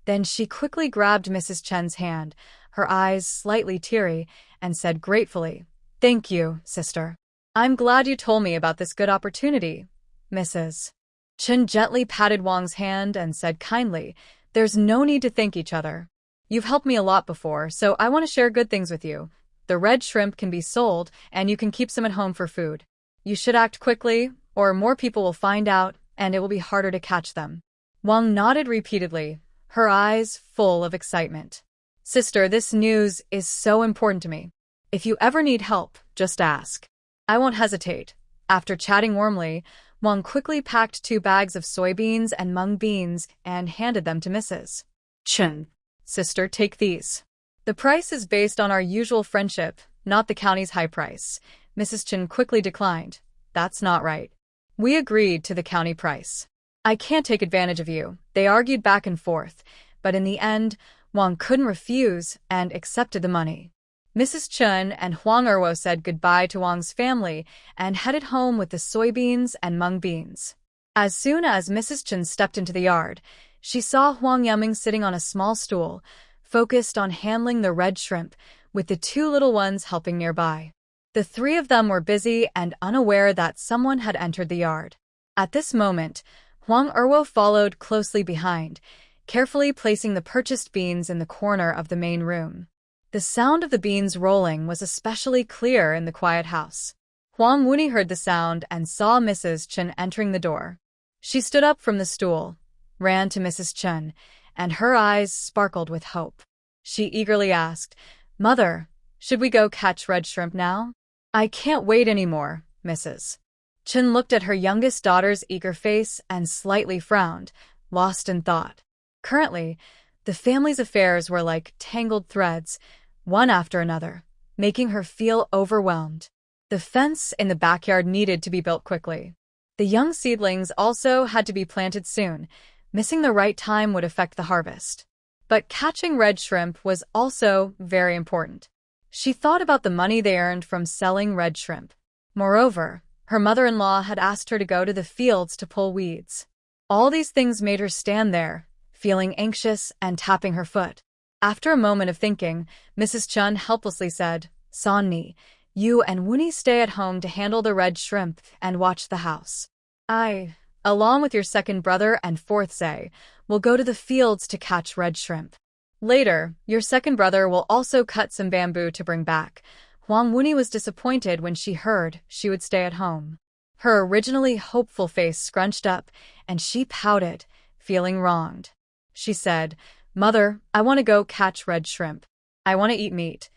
Then she quickly grabbed Mrs. Chen's hand, her eyes slightly teary, and said gratefully, Thank you, sister. I'm glad you told me about this good opportunity. Mrs. Chen gently patted Wang's hand and said kindly, There's no need to thank each other. You've helped me a lot before, so I want to share good things with you. The red shrimp can be sold, and you can keep some at home for food. You should act quickly, or more people will find out and it will be harder to catch them. Huang nodded repeatedly, her eyes full of excitement. Sister, this news is so important to me. If you ever need help, just ask. I won't hesitate. After chatting warmly, Huang quickly packed 2 bags of soybeans and mung beans and handed them to Mrs. Chen. Sister, take these. The price is based on our usual friendship, not the county's high price. Mrs. Chen quickly declined. That's not right. We agreed to the county price. I can't take advantage of you. They argued back and forth, but in the end, Huang couldn't refuse and accepted the money. Mrs. Chen and Huang Erwo said goodbye to Huang's family and headed home with the soybeans and mung beans. As soon as Mrs. Chen stepped into the yard, she saw Huang Yuming sitting on a small stool, focused on handling the red shrimp, with the 2 little ones helping nearby. The 3 of them were busy and unaware that someone had entered the yard. At this moment, Huang Erwo followed closely behind, carefully placing the purchased beans in the corner of the main room. The sound of the beans rolling was especially clear in the quiet house. Huang Wuni heard the sound and saw Mrs. Chen entering the door. She stood up from the stool, ran to Mrs. Chen, and her eyes sparkled with hope. She eagerly asked, "Mother, should we go catch red shrimp now?" "I can't wait anymore, Mrs. Chen looked at her youngest daughter's eager face and slightly frowned, lost in thought. Currently, the family's affairs were like tangled threads, one after another, making her feel overwhelmed. The fence in the backyard needed to be built quickly. The young seedlings also had to be planted soon. Missing the right time would affect the harvest. But catching red shrimp was also very important. She thought about the money they earned from selling red shrimp. Moreover, her mother-in-law had asked her to go to the fields to pull weeds. All these things made her stand there, feeling anxious and tapping her foot. After a moment of thinking, Mrs. Chen helplessly said, "Sonny, you and Wuni stay at home to handle the red shrimp and watch the house. I, along with your second brother and 4th Zay, will go to the fields to catch red shrimp. Later, your second brother will also cut some bamboo to bring back." Huang Wuni was disappointed when she heard she would stay at home. Her originally hopeful face scrunched up, and she pouted, feeling wronged. She said, "Mother, I want to go catch red shrimp. I want to eat meat."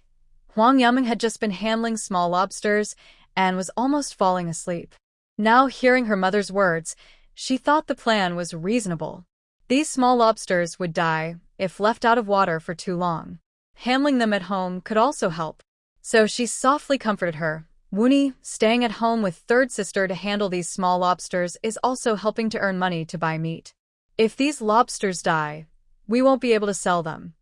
Huang Yuming had just been handling small lobsters and was almost falling asleep. Now, hearing her mother's words, she thought the plan was reasonable. These small lobsters would die if left out of water for too long. Handling them at home could also help. So she softly comforted her. Wuni, staying at home with 3rd sister to handle these small lobsters is also helping to earn money to buy meat. If these lobsters die, we won't be able to sell them.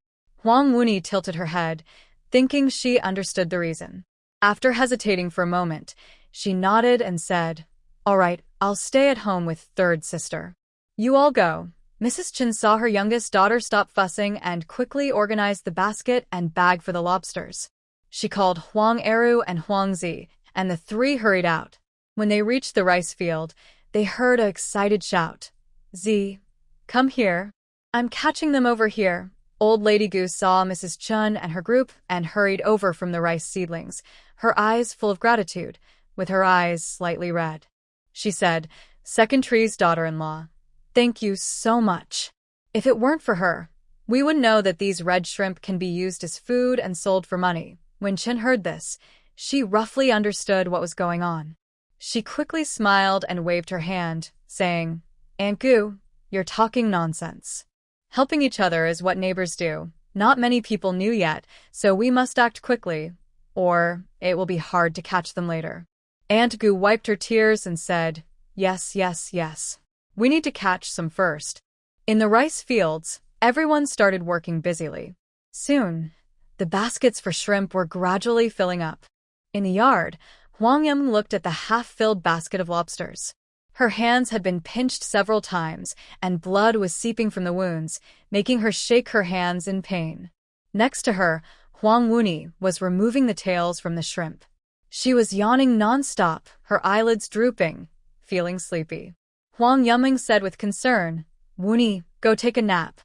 Huang Wuni tilted her head, thinking she understood the reason. After hesitating for a moment, she nodded and said, "All right, I'll stay at home with 3rd sister. You all go." Mrs. Chen saw her youngest daughter stop fussing and quickly organized the basket and bag for the lobsters. She called Huang Eru and Huang Zi, and the 3 hurried out. When they reached the rice field, they heard an excited shout. "Zi, come here. I'm catching them over here." Old Lady Goose saw Mrs. Chen and her group and hurried over from the rice seedlings, her eyes full of gratitude, with her eyes slightly red. She said, "Second Tree's daughter-in-law, thank you so much. If it weren't for her, we would know that these red shrimp can be used as food and sold for money." When Chen heard this, she roughly understood what was going on. She quickly smiled and waved her hand, saying, "Aunt Gu, you're talking nonsense. Helping each other is what neighbors do. Not many people knew yet, so we must act quickly, or it will be hard to catch them later." Aunt Gu wiped her tears and said, "Yes, yes, yes. We need to catch some first." In the rice fields, everyone started working busily. Soon, the baskets for shrimp were gradually filling up. In the yard, Huang Yum looked at the half-filled basket of lobsters. Her hands had been pinched several times, and blood was seeping from the wounds, making her shake her hands in pain. Next to her, Huang Wuni was removing the tails from the shrimp. She was yawning non-stop, her eyelids drooping, feeling sleepy. Huang Yuming said with concern, "Wuni, go take a nap.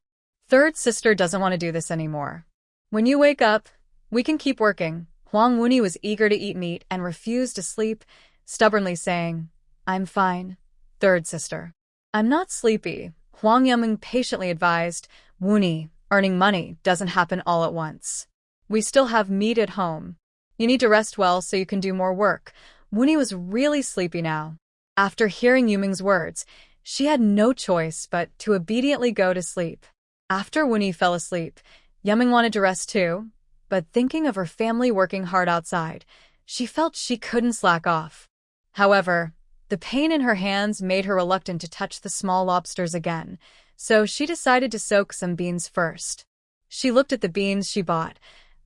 3rd sister doesn't want to do this anymore. When you wake up, we can keep working." Huang Wuni was eager to eat meat and refused to sleep, stubbornly saying, I'm fine, third sister. I'm not sleepy, Huang Yumeng patiently advised. Wuni, earning money doesn't happen all at once. We still have meat at home. You need to rest well so you can do more work. Wuni was really sleepy now. After hearing Yumeng's words, she had no choice but to obediently go to sleep. After Wuni fell asleep, Yumeng wanted to rest too, but thinking of her family working hard outside, she felt she couldn't slack off. However, the pain in her hands made her reluctant to touch the small lobsters again, so she decided to soak some beans first. She looked at the beans she bought,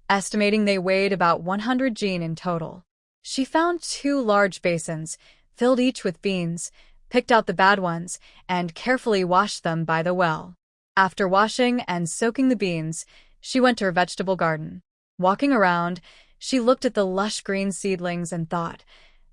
estimating they weighed about 100 jin in total. She found 2 large basins, filled each with beans, picked out the bad ones, and carefully washed them by the well. After washing and soaking the beans, she went to her vegetable garden. Walking around, she looked at the lush green seedlings and thought,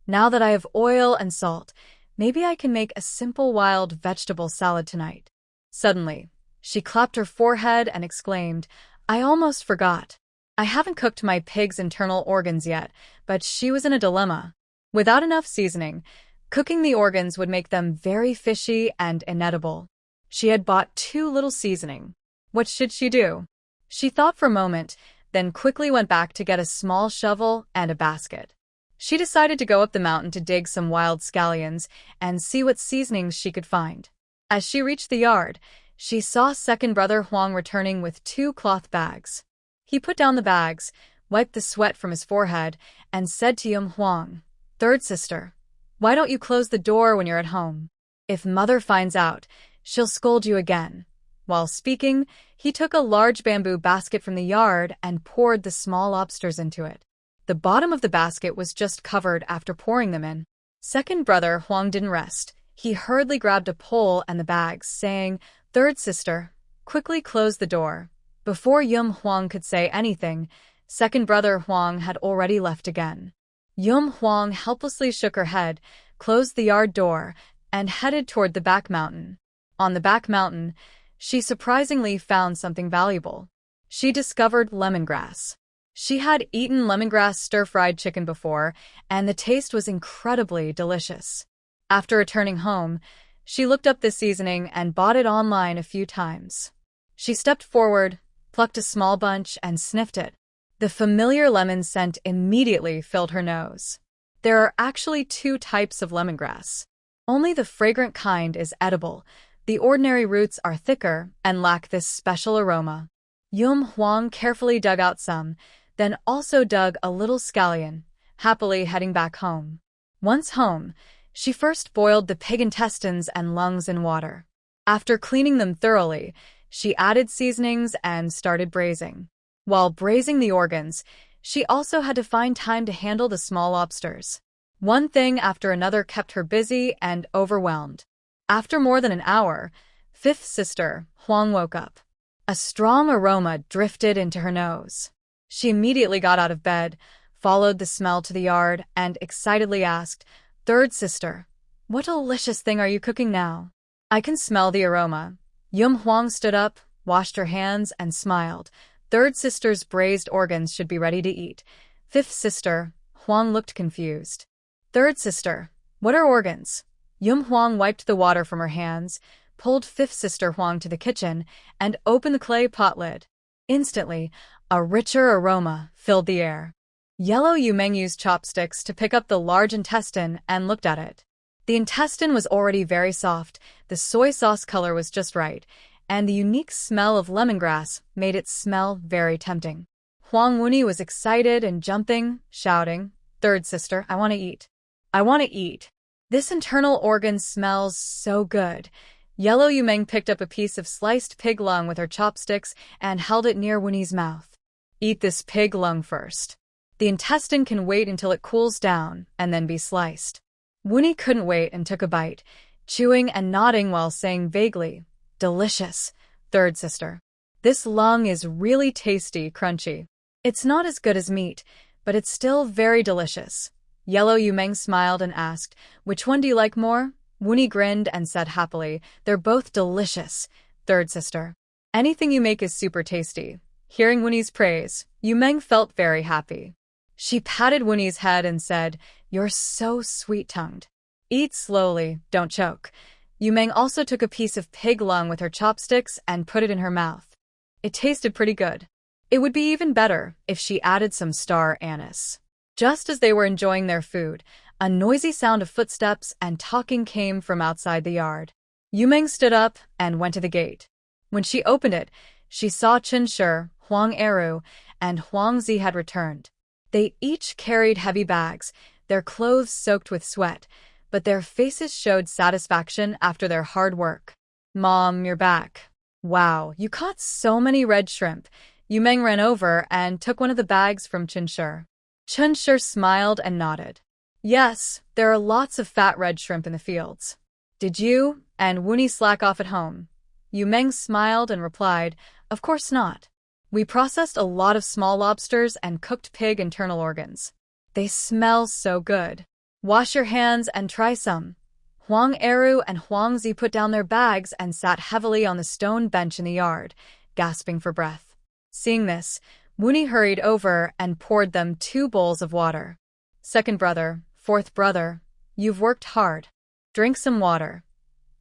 now that I have oil and salt, maybe I can make a simple wild vegetable salad tonight. Suddenly, she clapped her forehead and exclaimed, I almost forgot. I haven't cooked my pig's internal organs yet, but she was in a dilemma. Without enough seasoning, cooking the organs would make them very fishy and inedible. She had bought too little seasoning. What should she do? She thought for a moment, then quickly went back to get a small shovel and a basket. She decided to go up the mountain to dig some wild scallions and see what seasonings she could find. As she reached the yard, she saw second brother Huang returning with 2 cloth bags. He put down the bags, wiped the sweat from his forehead, and said to Huang, third sister, why don't you close the door when you're at home? If mother finds out, she'll scold you again. While speaking, he took a large bamboo basket from the yard and poured the small lobsters into it. The bottom of the basket was just covered after pouring them in. Second brother Huang didn't rest. He hurriedly grabbed a pole and the bags, saying, third sister, quickly close the door. Before Huang could say anything, second brother Huang had already left again. Huang helplessly shook her head, closed the yard door, and headed toward the back mountain. On the back mountain, she surprisingly found something valuable. She discovered lemongrass. She had eaten lemongrass stir-fried chicken before, and the taste was incredibly delicious. After returning home, she looked up the seasoning and bought it online a few times. She stepped forward, plucked a small bunch, and sniffed it. The familiar lemon scent immediately filled her nose. There are actually 2 types of lemongrass. Only the fragrant kind is edible. The ordinary roots are thicker and lack this special aroma. Huang carefully dug out some, then also dug a little scallion, happily heading back home. Once home, she first boiled the pig intestines and lungs in water. After cleaning them thoroughly, she added seasonings and started braising. While braising the organs, she also had to find time to handle the small lobsters. One thing after another kept her busy and overwhelmed. After more than an hour, fifth sister, Huang, woke up. A strong aroma drifted into her nose. She immediately got out of bed, followed the smell to the yard, and excitedly asked, third sister, what delicious thing are you cooking now? I can smell the aroma. Huang stood up, washed her hands, and smiled. Third sister's braised organs should be ready to eat. Fifth sister, Huang looked confused. Third sister, what are organs? Huang wiped the water from her hands, pulled fifth sister Huang to the kitchen, and opened the clay pot lid. Instantly, a richer aroma filled the air. Yellow Yumeng used chopsticks to pick up the large intestine and looked at it. The intestine was already very soft, the soy sauce color was just right, and the unique smell of lemongrass made it smell very tempting. Huang Wuni was excited and jumping, shouting, third sister, I want to eat. I want to eat. This internal organ smells so good. Yellow Yumeng picked up a piece of sliced pig lung with her chopsticks and held it near Wuni's mouth. Eat this pig lung first. The intestine can wait until it cools down and then be sliced. Wuni couldn't wait and took a bite, chewing and nodding while saying vaguely, delicious, third sister. This lung is really tasty, crunchy. It's not as good as meat, but it's still very delicious. Yellow Yumeng smiled and asked, which one do you like more? Wuni grinned and said happily, they're both delicious, third sister. Anything you make is super tasty. Hearing Wuni's praise, Yumeng felt very happy. She patted Wuni's head and said, you're so sweet-tongued. Eat slowly, don't choke. Yumeng also took a piece of pig lung with her chopsticks and put it in her mouth. It tasted pretty good. It would be even better if she added some star anise. Just as they were enjoying their food, a noisy sound of footsteps and talking came from outside the yard. Yumeng stood up and went to the gate. When she opened it, she saw Chen-shi, Huang Eru, and Huang Zi had returned. They each carried heavy bags, their clothes soaked with sweat, but their faces showed satisfaction after their hard work. "Mom, you're back. Wow, you caught so many red shrimp." Yumeng ran over and took one of the bags from Chen-shi. Chen-shi smiled and nodded. "Yes, there are lots of fat red shrimp in the fields. Did you and Wuni slack off at home?" Yumeng smiled and replied, "Of course not. We processed a lot of small lobsters and cooked pig internal organs. They smell so good. Wash your hands and try some." Huang Eru and Huang Zi put down their bags and sat heavily on the stone bench in the yard, gasping for breath. Seeing this, Wuni hurried over and poured them 2 bowls of water. "Second brother, fourth brother, you've worked hard. Drink some water."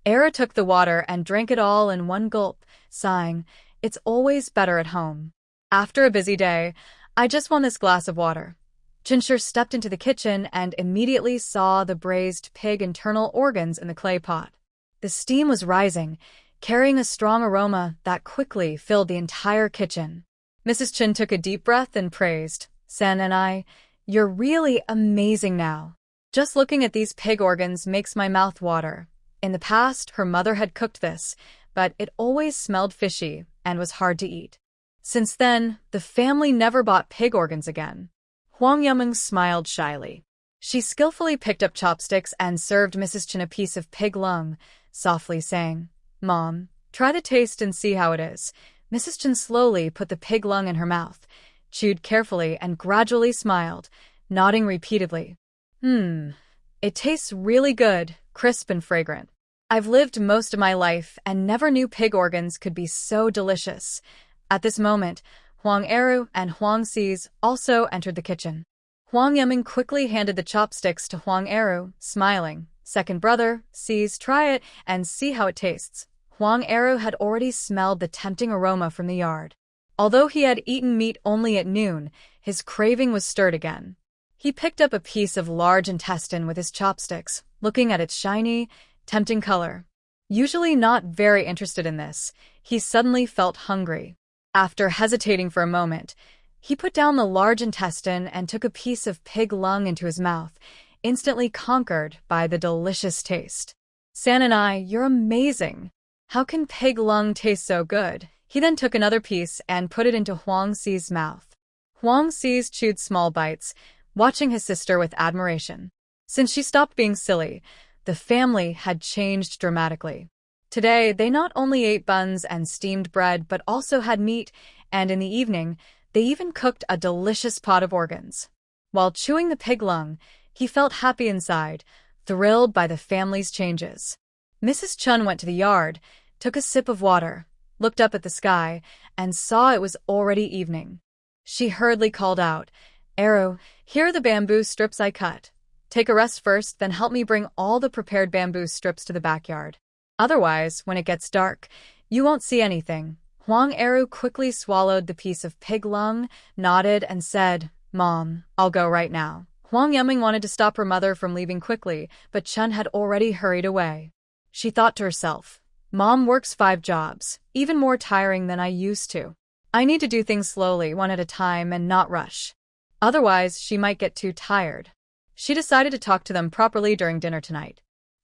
Era took the water and drank it all in one gulp, sighing, "It's always better at home. After a busy day, I just want this glass of water." Chen-shi stepped into the kitchen and immediately saw the braised pig internal organs in the clay pot. The steam was rising, carrying a strong aroma that quickly filled the entire kitchen. Mrs. Chen took a deep breath and praised, "San and I, you're really amazing now. Just looking at these pig organs makes my mouth water." In the past, her mother had cooked this, but it always smelled fishy and was hard to eat. Since then, the family never bought pig organs again. Huang Yumeng smiled shyly. She skillfully picked up chopsticks and served Mrs. Chen a piece of pig lung, softly saying, "Mom, try the taste and see how it is." Mrs. Chen slowly put the pig lung in her mouth, chewed carefully and gradually smiled, nodding repeatedly. It tastes really good, crisp and fragrant. I've lived most of my life and never knew pig organs could be so delicious." At this moment, Huang Eru and Huang Zi also entered the kitchen. Huang Yumeng quickly handed the chopsticks to Huang Eru, smiling. "Second brother, Zi, try it and see how it tastes." Huang Eru had already smelled the tempting aroma from the yard. Although he had eaten meat only at noon, his craving was stirred again. He picked up a piece of large intestine with his chopsticks, looking at its shiny, tempting color. Usually not very interested in this, he suddenly felt hungry. After hesitating for a moment, he put down the large intestine and took a piece of pig lung into his mouth, instantly conquered by the delicious taste. "San and I, you're amazing. How can pig lung taste so good?" He then took another piece and put it into Huang Zi's mouth. Huang Zi chewed small bites, watching his sister with admiration. Since she stopped being silly, the family had changed dramatically. Today, they not only ate buns and steamed bread but also had meat, and in the evening, they even cooked a delicious pot of organs. While chewing the pig lung, he felt happy inside, thrilled by the family's changes. Mrs. Chen went to the yard, took a sip of water, looked up at the sky, and saw it was already evening. She hurriedly called out, "Eru, here are the bamboo strips I cut. Take a rest first, then help me bring all the prepared bamboo strips to the backyard. Otherwise, when it gets dark, you won't see anything." Huang Eru quickly swallowed the piece of pig lung, nodded, and said, "Mom, I'll go right now." Huang Yumeng wanted to stop her mother from leaving quickly, but Chen had already hurried away. She thought to herself, "Mom works 5 jobs, even more tiring than I used to. I need to do things slowly, one at a time, and not rush. Otherwise, she might get too tired." She decided to talk to them properly during dinner tonight.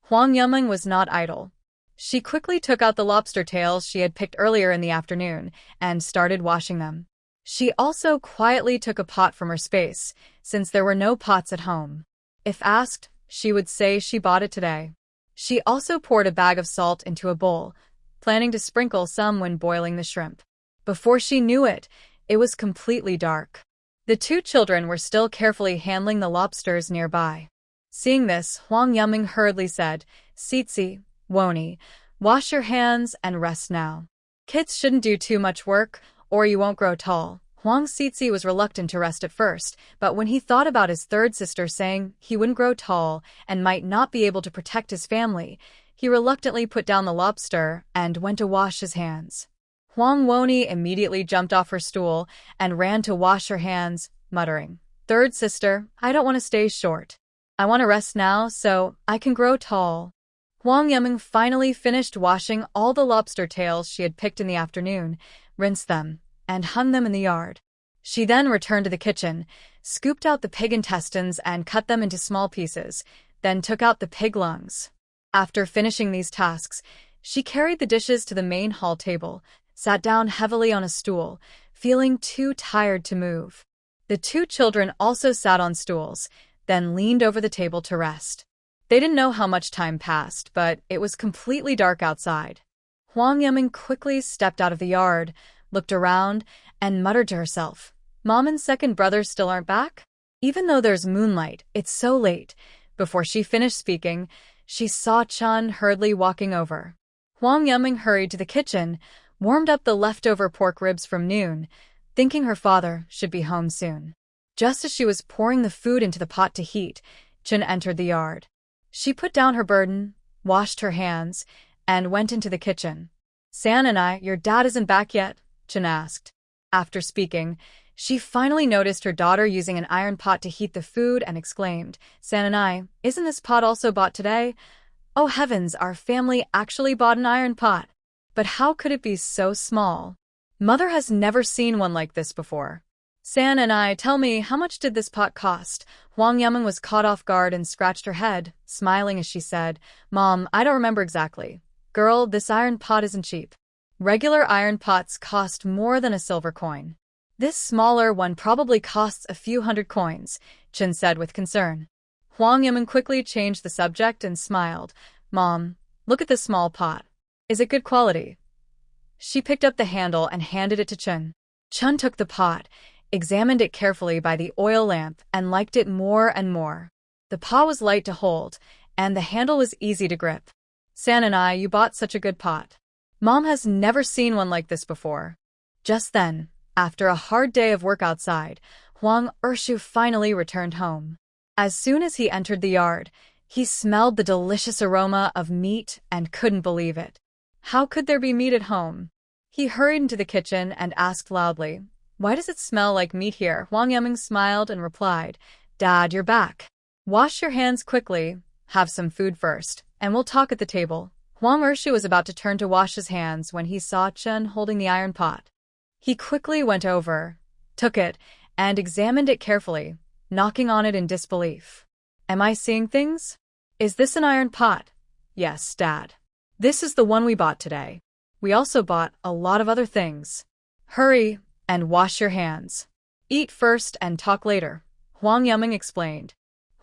Huang Yumeng was not idle. She quickly took out the lobster tails she had picked earlier in the afternoon and started washing them. She also quietly took a pot from her space, since there were no pots at home. If asked, she would say she bought it today. She also poured a bag of salt into a bowl, planning to sprinkle some when boiling the shrimp. Before she knew it, it was completely dark. The 2 children were still carefully handling the lobsters nearby. Seeing this, Huang Yumeng hurriedly said, "Sitsi, Woni, wash your hands and rest now. Kids shouldn't do too much work, or you won't grow tall." Huang Xixi was reluctant to rest at first, but when he thought about his third sister saying he wouldn't grow tall and might not be able to protect his family, he reluctantly put down the lobster and went to wash his hands. Huang Woni immediately jumped off her stool and ran to wash her hands, muttering, "Third sister, I don't want to stay short. I want to rest now so I can grow tall." Huang Yiming finally finished washing all the lobster tails she had picked in the afternoon, rinsed them, and hung them in the yard. She then returned to the kitchen, scooped out the pig intestines and cut them into small pieces, then took out the pig lungs. After finishing these tasks, she carried the dishes to the main hall table, sat down heavily on a stool, feeling too tired to move. The two children also sat on stools, then leaned over the table to rest. They didn't know how much time passed, but it was completely dark outside. Huang Yiming quickly stepped out of the yard, looked around, and muttered to herself, "Mom and second brother still aren't back? Even though there's moonlight, it's so late." Before she finished speaking, she saw Chun hurriedly walking over. Huang Yiming hurried to the kitchen, warmed up the leftover pork ribs from noon, thinking her father should be home soon. Just as she was pouring the food into the pot to heat, Chun entered the yard. She put down her burden, washed her hands, and went into the kitchen. "San and your dad isn't back yet?" Chun asked. After speaking, she finally noticed her daughter using an iron pot to heat the food and exclaimed, "San and isn't this pot also bought today? Oh heavens, our family actually bought an iron pot. But how could it be so small? Mother has never seen one like this before." "San and tell me, how much did this pot cost?" Huang Yiming was caught off guard and scratched her head, smiling as she said, "Mom, I don't remember exactly. Girl, this iron pot isn't cheap. Regular iron pots cost more than a silver coin. This smaller one probably costs a few hundred coins," Chun said with concern. Huang Yiming quickly changed the subject and smiled. "Mom, look at this small pot. Is it good quality?" She picked up the handle and handed it to Chun. Chun took the pot, examined it carefully by the oil lamp, and liked it more and more. The pot was light to hold, and the handle was easy to grip. "San and you bought such a good pot. Mom has never seen one like this before." Just then, after a hard day of work outside, Huang Ershu finally returned home. As soon as he entered the yard, he smelled the delicious aroma of meat and couldn't believe it. How could there be meat at home? He hurried into the kitchen and asked loudly, "Why does it smell like meat here?" Huang Yiming smiled and replied, "Dad, you're back. Wash your hands quickly, have some food first, and we'll talk at the table." Huang Ershu was about to turn to wash his hands when he saw Chun holding the iron pot. He quickly went over, took it, and examined it carefully, knocking on it in disbelief. "Am I seeing things? Is this an iron pot?" "Yes, Dad. This is the one we bought today. We also bought a lot of other things. Hurry and wash your hands. Eat first and talk later," Huang Yiming explained.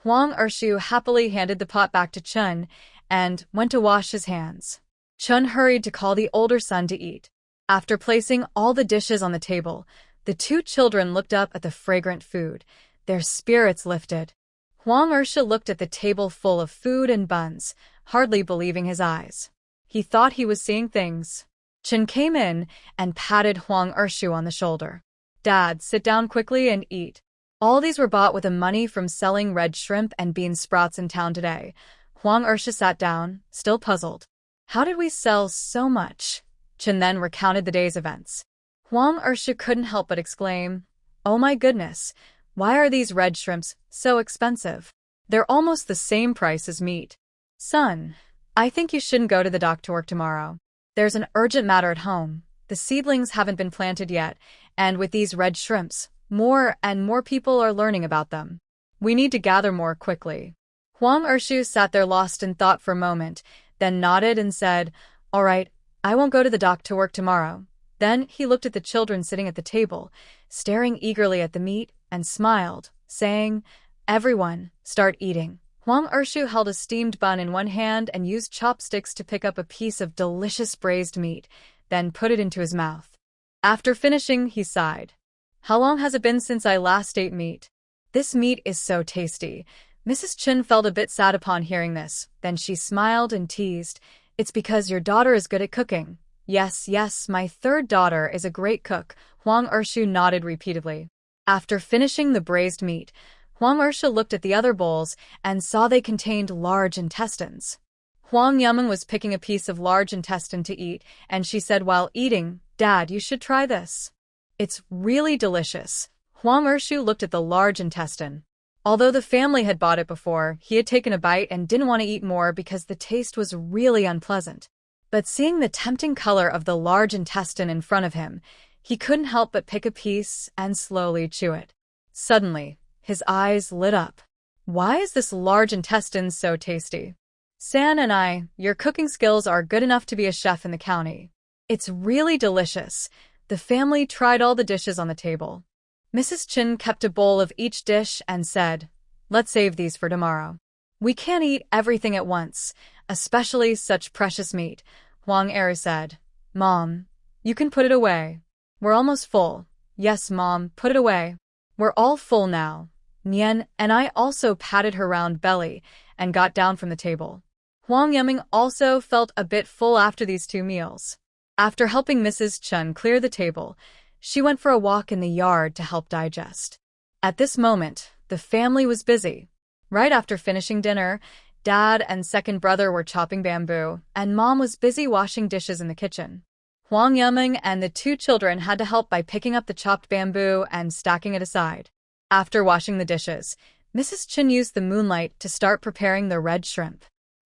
Huang Ershu happily handed the pot back to Chun and went to wash his hands. Chun hurried to call the older son to eat. After placing all the dishes on the table, the two children looked up at the fragrant food. Their spirits lifted. Huang Ershu looked at the table full of food and buns, hardly believing his eyes. He thought he was seeing things. Chun came in and patted Huang Ershu on the shoulder. "Dad, sit down quickly and eat. All these were bought with the money from selling red shrimp and bean sprouts in town today." Huang Ershu sat down, still puzzled. "How did we sell so much?" Chun then recounted the day's events. Huang Ershu couldn't help but exclaim, "Oh my goodness, why are these red shrimps so expensive? They're almost the same price as meat." "Son, I think you shouldn't go to the dock to work tomorrow. There's an urgent matter at home. The seedlings haven't been planted yet, and with these red shrimps, more and more people are learning about them. We need to gather more quickly." Huang Ershu sat there lost in thought for a moment, then nodded and said, "All right, I won't go to the dock to work tomorrow." Then he looked at the children sitting at the table, staring eagerly at the meat, and smiled, saying, "Everyone, start eating." Huang Ershu held a steamed bun in one hand and used chopsticks to pick up a piece of delicious braised meat, then put it into his mouth. After finishing, he sighed. "How long has it been since I last ate meat? This meat is so tasty." Mrs. Chun felt a bit sad upon hearing this. Then she smiled and teased, "It's because your daughter is good at cooking. Yes, yes, my third daughter is a great cook, Huang Ershu nodded repeatedly. After finishing the braised meat, Huang Ershu looked at the other bowls and saw they contained large intestines. Huang Yumeng was picking a piece of large intestine to eat, and she said while eating, "Dad, you should try this. It's really delicious." Huang Ershu looked at the large intestine. Although the family had bought it before, he had taken a bite and didn't want to eat more because the taste was really unpleasant. But seeing the tempting color of the large intestine in front of him, he couldn't help but pick a piece and slowly chew it. Suddenly, his eyes lit up. Why is this large intestine so tasty? San and your cooking skills are good enough to be a chef in the county. It's really delicious. The family tried all the dishes on the table. Mrs. Chen kept a bowl of each dish and said, "Let's save these for tomorrow. We can't eat everything at once, especially such precious meat." Huang Eru said, "Mom, you can put it away. We're almost full." "Yes, Mom, put it away. We're all full now." Nian and I also patted her round belly and got down from the table. Huang Yumeng also felt a bit full after these two meals. After helping Mrs. Chen clear the table, she went for a walk in the yard to help digest. At this moment, the family was busy. Right after finishing dinner, Dad and second brother were chopping bamboo, and Mom was busy washing dishes in the kitchen. Huang Yumeng and the two children had to help by picking up the chopped bamboo and stacking it aside. After washing the dishes, Mrs. Chen used the moonlight to start preparing the red shrimp.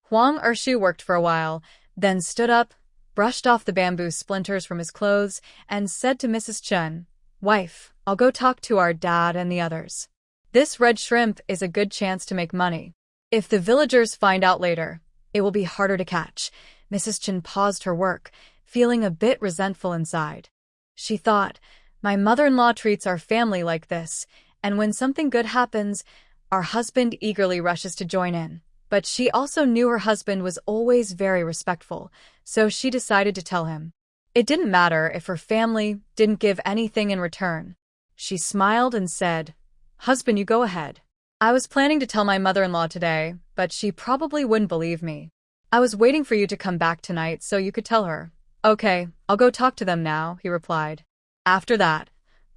Huang Ershu worked for a while, then stood up, brushed off the bamboo splinters from his clothes, and said to Mrs. Chen, "Wife, I'll go talk to our dad and the others. This red shrimp is a good chance to make money. If the villagers find out later, it will be harder to catch." Mrs. Chen paused her work, feeling a bit resentful inside. She thought, "My mother-in-law treats our family like this, and when something good happens, our husband eagerly rushes to join in." But she also knew her husband was always very respectful, so she decided to tell him. It didn't matter if her family didn't give anything in return. She smiled and said, "Husband, you go ahead. I was planning to tell my mother-in-law today, but she probably wouldn't believe me. I was waiting for you to come back tonight so you could tell her." "Okay, I'll go talk to them now," he replied. After that,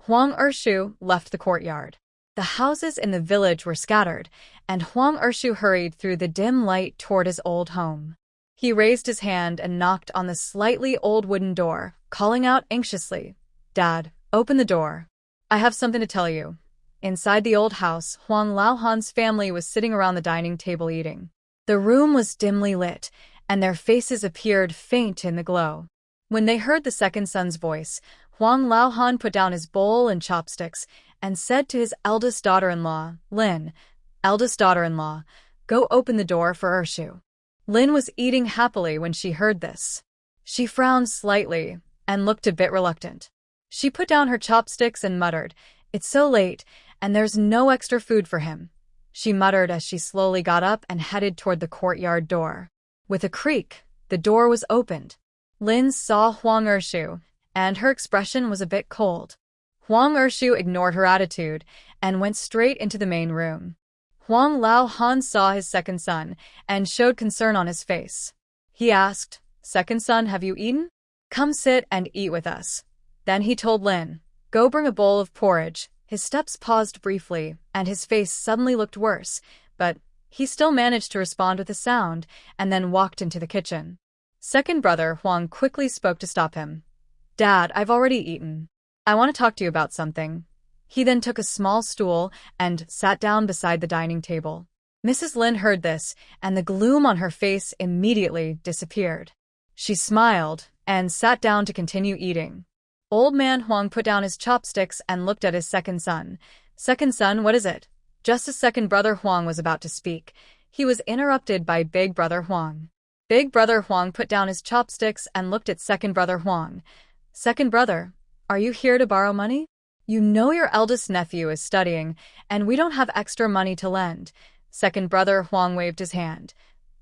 Huang Ershu left the courtyard. The houses in the village were scattered, and Huang Ershu hurried through the dim light toward his old home. He raised his hand and knocked on the slightly old wooden door, calling out anxiously, "Dad, open the door. I have something to tell you." Inside the old house, Huang Laohan's family was sitting around the dining table eating. The room was dimly lit, and their faces appeared faint in the glow. When they heard the second son's voice, Huang Laohan put down his bowl and chopsticks and said to his eldest daughter-in-law, Lin, "Eldest daughter-in-law, go open the door for Ershu." Lin was eating happily when she heard this. She frowned slightly and looked a bit reluctant. She put down her chopsticks and muttered, "It's so late, and there's no extra food for him." She muttered as she slowly got up and headed toward the courtyard door. With a creak, the door was opened. Lin saw Huang Ershu, and her expression was a bit cold. Huang Ershu ignored her attitude and went straight into the main room. Huang Laohan saw his second son and showed concern on his face. He asked, "Second son, have you eaten? Come sit and eat with us." Then he told Lin, "Go bring a bowl of porridge." His steps paused briefly, and his face suddenly looked worse, but he still managed to respond with a sound and then walked into the kitchen. Second brother Huang quickly spoke to stop him. "Dad, I've already eaten. I want to talk to you about something." He then took a small stool and sat down beside the dining table. Mrs. Lin heard this, and the gloom on her face immediately disappeared. She smiled and sat down to continue eating. Old man Huang put down his chopsticks and looked at his second son. "Second son, what is it?" Just as second brother Huang was about to speak, he was interrupted by big brother Huang. Big brother Huang put down his chopsticks and looked at second brother Huang. "Second brother, are you here to borrow money? You know your eldest nephew is studying, and we don't have extra money to lend." Second brother Huang waved his hand.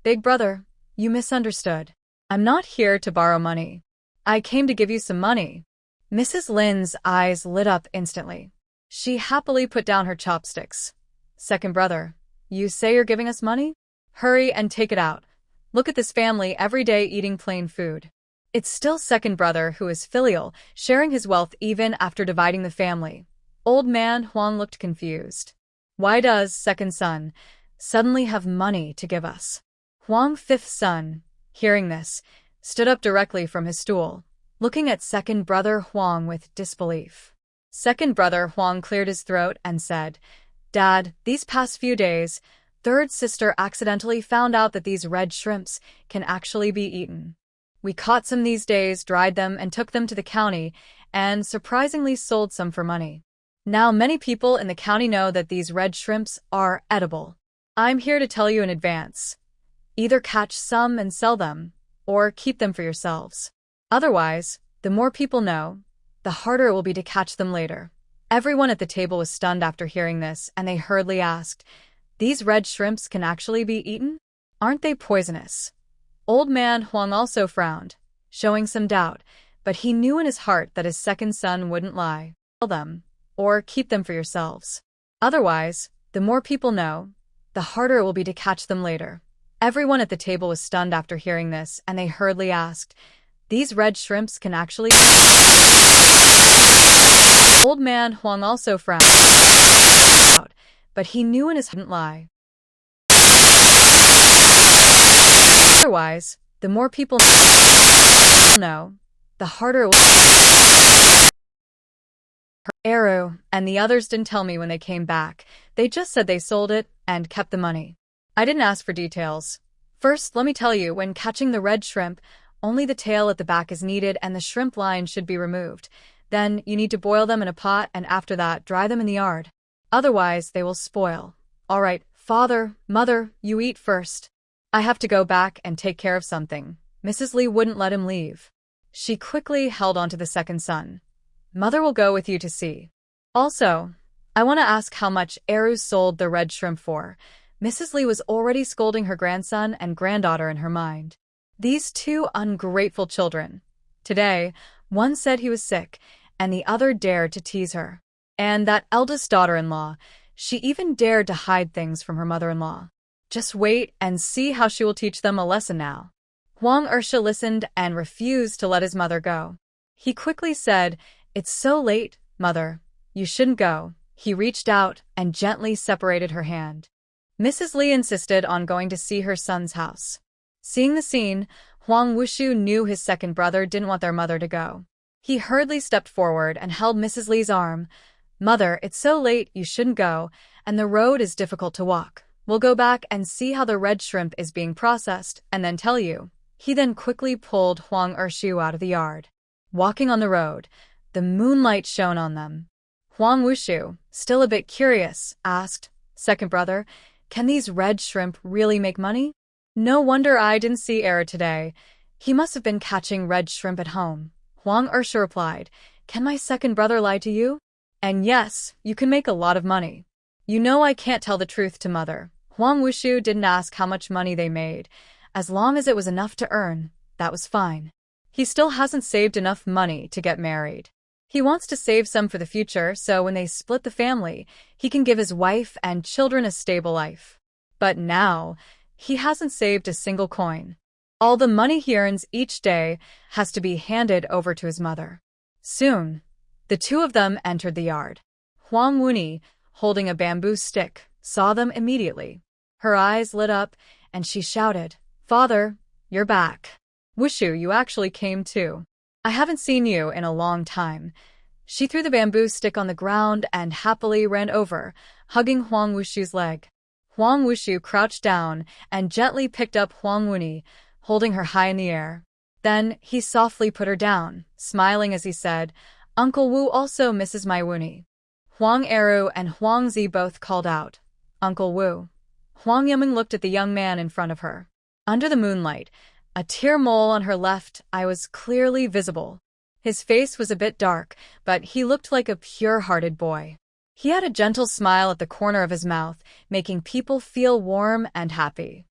"Big brother, you misunderstood. I'm not here to borrow money. I came to give you some money." Mrs. Lin's eyes lit up instantly. She happily put down her chopsticks. "Second brother, you say you're giving us money? Hurry and take it out. Look at this family every day eating plain food. It's still second brother who is filial, sharing his wealth even after dividing the family. Old man Huang looked confused. Why does second son suddenly have money to give us? Huang, fifth son, hearing this, stood up directly from his stool, looking at second brother Huang with disbelief. Second brother Huang cleared his throat and said, Dad, these past few days, third sister accidentally found out that these red shrimps can actually be eaten. We caught some these days, dried them, and took them to the county, and surprisingly sold some for money. Now many people in the county know that these red shrimps are edible. I'm here to tell you in advance. Either catch some and sell them, or keep them for yourselves. Otherwise, the more people know, the harder it will be to catch them later. Everyone at the table was stunned after hearing this, and they hurriedly asked, These red shrimps can actually be eaten? Aren't they poisonous? Old man Huang also frowned, showing some doubt, but he knew in his heart that his second son wouldn't lie. Sell them, or keep them for yourselves. Otherwise, the more people know, the harder it will be to catch them later. Everyone at the table was stunned after hearing this, and they hurriedly asked, These red shrimps can actually... Old man Huang also frowned, but he knew in his heart lie. Otherwise, the more people know, the harder it will... Eru and the others didn't tell me when they came back. They just said they sold it and kept the money. I didn't ask for details. First, let me tell you, when catching the red shrimp, only the tail at the back is needed and the shrimp line should be removed. Then, you need to boil them in a pot and after that, dry them in the yard. Otherwise, they will spoil. All right, father, mother, you eat first. I have to go back and take care of something. Mrs. Lee wouldn't let him leave. She quickly held on to the second son. Mother will go with you to see. Also, I want to ask how much Eru sold the red shrimp for. Mrs. Lee was already scolding her grandson and granddaughter in her mind. These two ungrateful children. Today, one said he was sick, and the other dared to tease her. And that eldest daughter-in-law, she even dared to hide things from her mother-in-law. Just wait and see how she will teach them a lesson now. Huang Ersha listened and refused to let his mother go. He quickly said, It's so late, mother. You shouldn't go. He reached out and gently separated her hand. Mrs. Lee insisted on going to see her son's house. Seeing the scene, Huang Wushu knew his second brother didn't want their mother to go. He hurriedly stepped forward and held Mrs. Lee's arm. Mother, it's so late, you shouldn't go, and the road is difficult to walk. We'll go back and see how the red shrimp is being processed, and then tell you. He then quickly pulled Huang Ershu out of the yard. Walking on the road, the moonlight shone on them. Huang Wushu, still a bit curious, asked, Second brother, can these red shrimp really make money? No wonder I didn't see Era today. He must have been catching red shrimp at home. Huang Ersha replied, Can my second brother lie to you? And yes, you can make a lot of money. You know I can't tell the truth to mother. Huang Wushu didn't ask how much money they made. As long as it was enough to earn, that was fine. He still hasn't saved enough money to get married. He wants to save some for the future, so when they split the family, he can give his wife and children a stable life. But now, he hasn't saved a single coin. All the money he earns each day has to be handed over to his mother. Soon, the two of them entered the yard. Huang Wuni, holding a bamboo stick, saw them immediately. Her eyes lit up, and she shouted, Father, you're back. Wushu, you actually came too. I haven't seen you in a long time. She threw the bamboo stick on the ground and happily ran over, hugging Huang Wushu's leg. Huang Wushu crouched down and gently picked up Huang Wuni, holding her high in the air. Then he softly put her down, smiling as he said, Uncle Wu also misses my Wuni. Huang Eru and Huang Zi both called out, Uncle Wu. Huang Yiming looked at the young man in front of her. Under the moonlight, a tear mole on her left eye was clearly visible. His face was a bit dark, but he looked like a pure-hearted boy. He had a gentle smile at the corner of his mouth, making people feel warm and happy.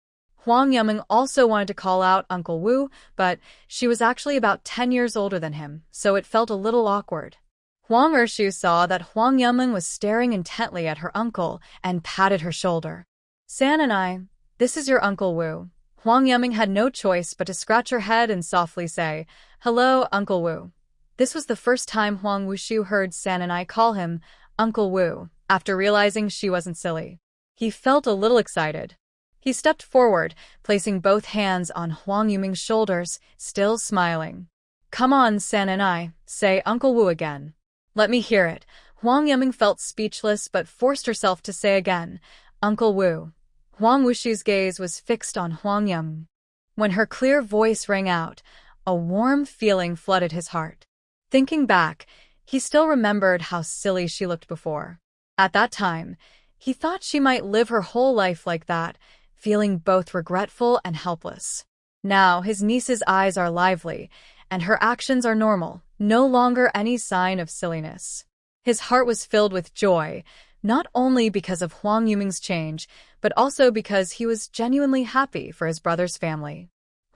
Huang Yiming also wanted to call out Uncle Wu, but she was actually about 10 years older than him, so it felt a little awkward. Huang Ershu saw that Huang Yiming was staring intently at her uncle and patted her shoulder. San and I, this is your Uncle Wu. Huang Yiming had no choice but to scratch her head and softly say, "Hello, Uncle Wu." This was the first time Huang Wushu heard San and I call him Uncle Wu, after realizing she wasn't silly. He felt a little excited. He stepped forward, placing both hands on Huang Yiming's shoulders, still smiling. "Come on, San and I, say Uncle Wu again." "Let me hear it." Huang Yiming felt speechless but forced herself to say again, "Uncle Wu." Huang Wushu's gaze was fixed on Huang Yiming. When her clear voice rang out, a warm feeling flooded his heart. Thinking back, he still remembered how silly she looked before. At that time, he thought she might live her whole life like that, feeling both regretful and helpless. Now, his niece's eyes are lively, and her actions are normal, no longer any sign of silliness. His heart was filled with joy, not only because of Huang Yiming's change, but also because he was genuinely happy for his brother's family.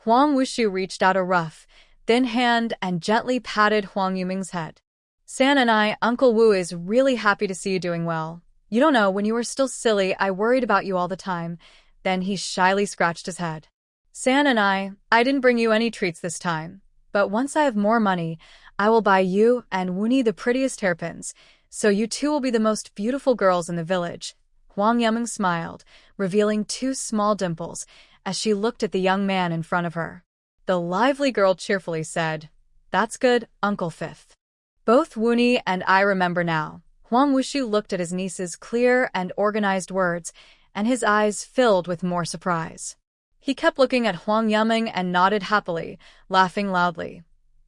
Huang Wushu reached out a rough, thin hand and gently patted Huang Yiming's head. "San and I, Uncle Wu is really happy to see you doing well. You don't know, when you were still silly, I worried about you all the time." Then he shyly scratched his head. "San and I didn't bring you any treats this time. But once I have more money, I will buy you and Wuni the prettiest hairpins, so you two will be the most beautiful girls in the village." Huang Yiming smiled, revealing two small dimples, as she looked at the young man in front of her. The lively girl cheerfully said, "That's good, Uncle Fifth." "Both Wuni and I remember now." Huang Wushu looked at his niece's clear and organized words, and his eyes filled with more surprise. He kept looking at Huang Yiming and nodded happily, laughing loudly.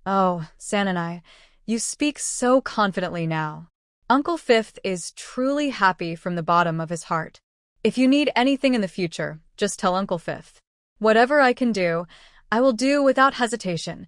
"Oh, San and I, you speak so confidently now." Uncle Fifth is truly happy from the bottom of his heart. "If you need anything in the future, just tell Uncle Fifth. Whatever I can do, I will do without hesitation."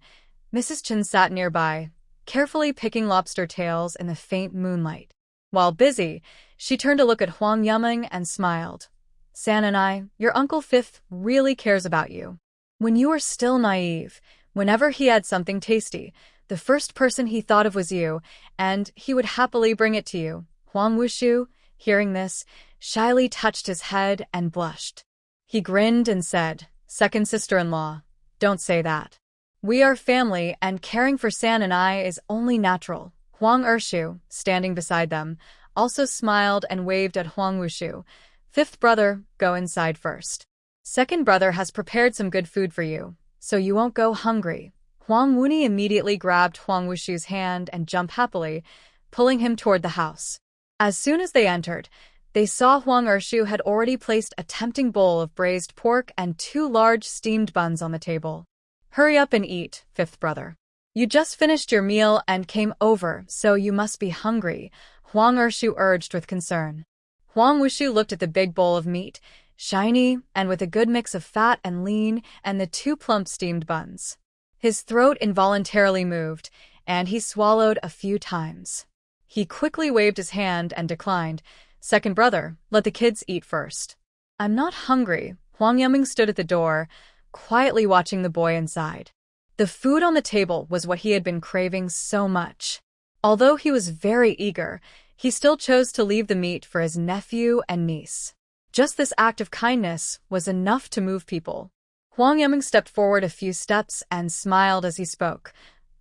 Mrs. Chen sat nearby, carefully picking lobster tails in the faint moonlight. While busy, she turned to look at Huang Yiming and smiled. "San and I, your Uncle Fifth really cares about you. When you were still naive, whenever he had something tasty, the first person he thought of was you, and he would happily bring it to you." Huang Wushu, hearing this, shyly touched his head and blushed. He grinned and said, "Second sister-in-law, don't say that. We are family, and caring for San and I is only natural." Huang Ershu, standing beside them, also smiled and waved at Huang Wushu. "Fifth brother, go inside first. Second brother has prepared some good food for you, so you won't go hungry." Huang Wuni immediately grabbed Huang Wushu's hand and jumped happily, pulling him toward the house. As soon as they entered, they saw Huang Ershu had already placed a tempting bowl of braised pork and 2 large steamed buns on the table. "Hurry up and eat, fifth brother. You just finished your meal and came over, so you must be hungry," Huang Ershu urged with concern. Huang Wushu looked at the big bowl of meat, shiny and with a good mix of fat and lean, and the 2 plump steamed buns. His throat involuntarily moved, and he swallowed a few times. He quickly waved his hand and declined. "Second brother, let the kids eat first." "I'm not hungry." Huang Yiming stood at the door, quietly watching the boy inside. The food on the table was what he had been craving so much. Although he was very eager, he still chose to leave the meat for his nephew and niece. Just this act of kindness was enough to move people. Huang Yiming stepped forward a few steps and smiled as he spoke.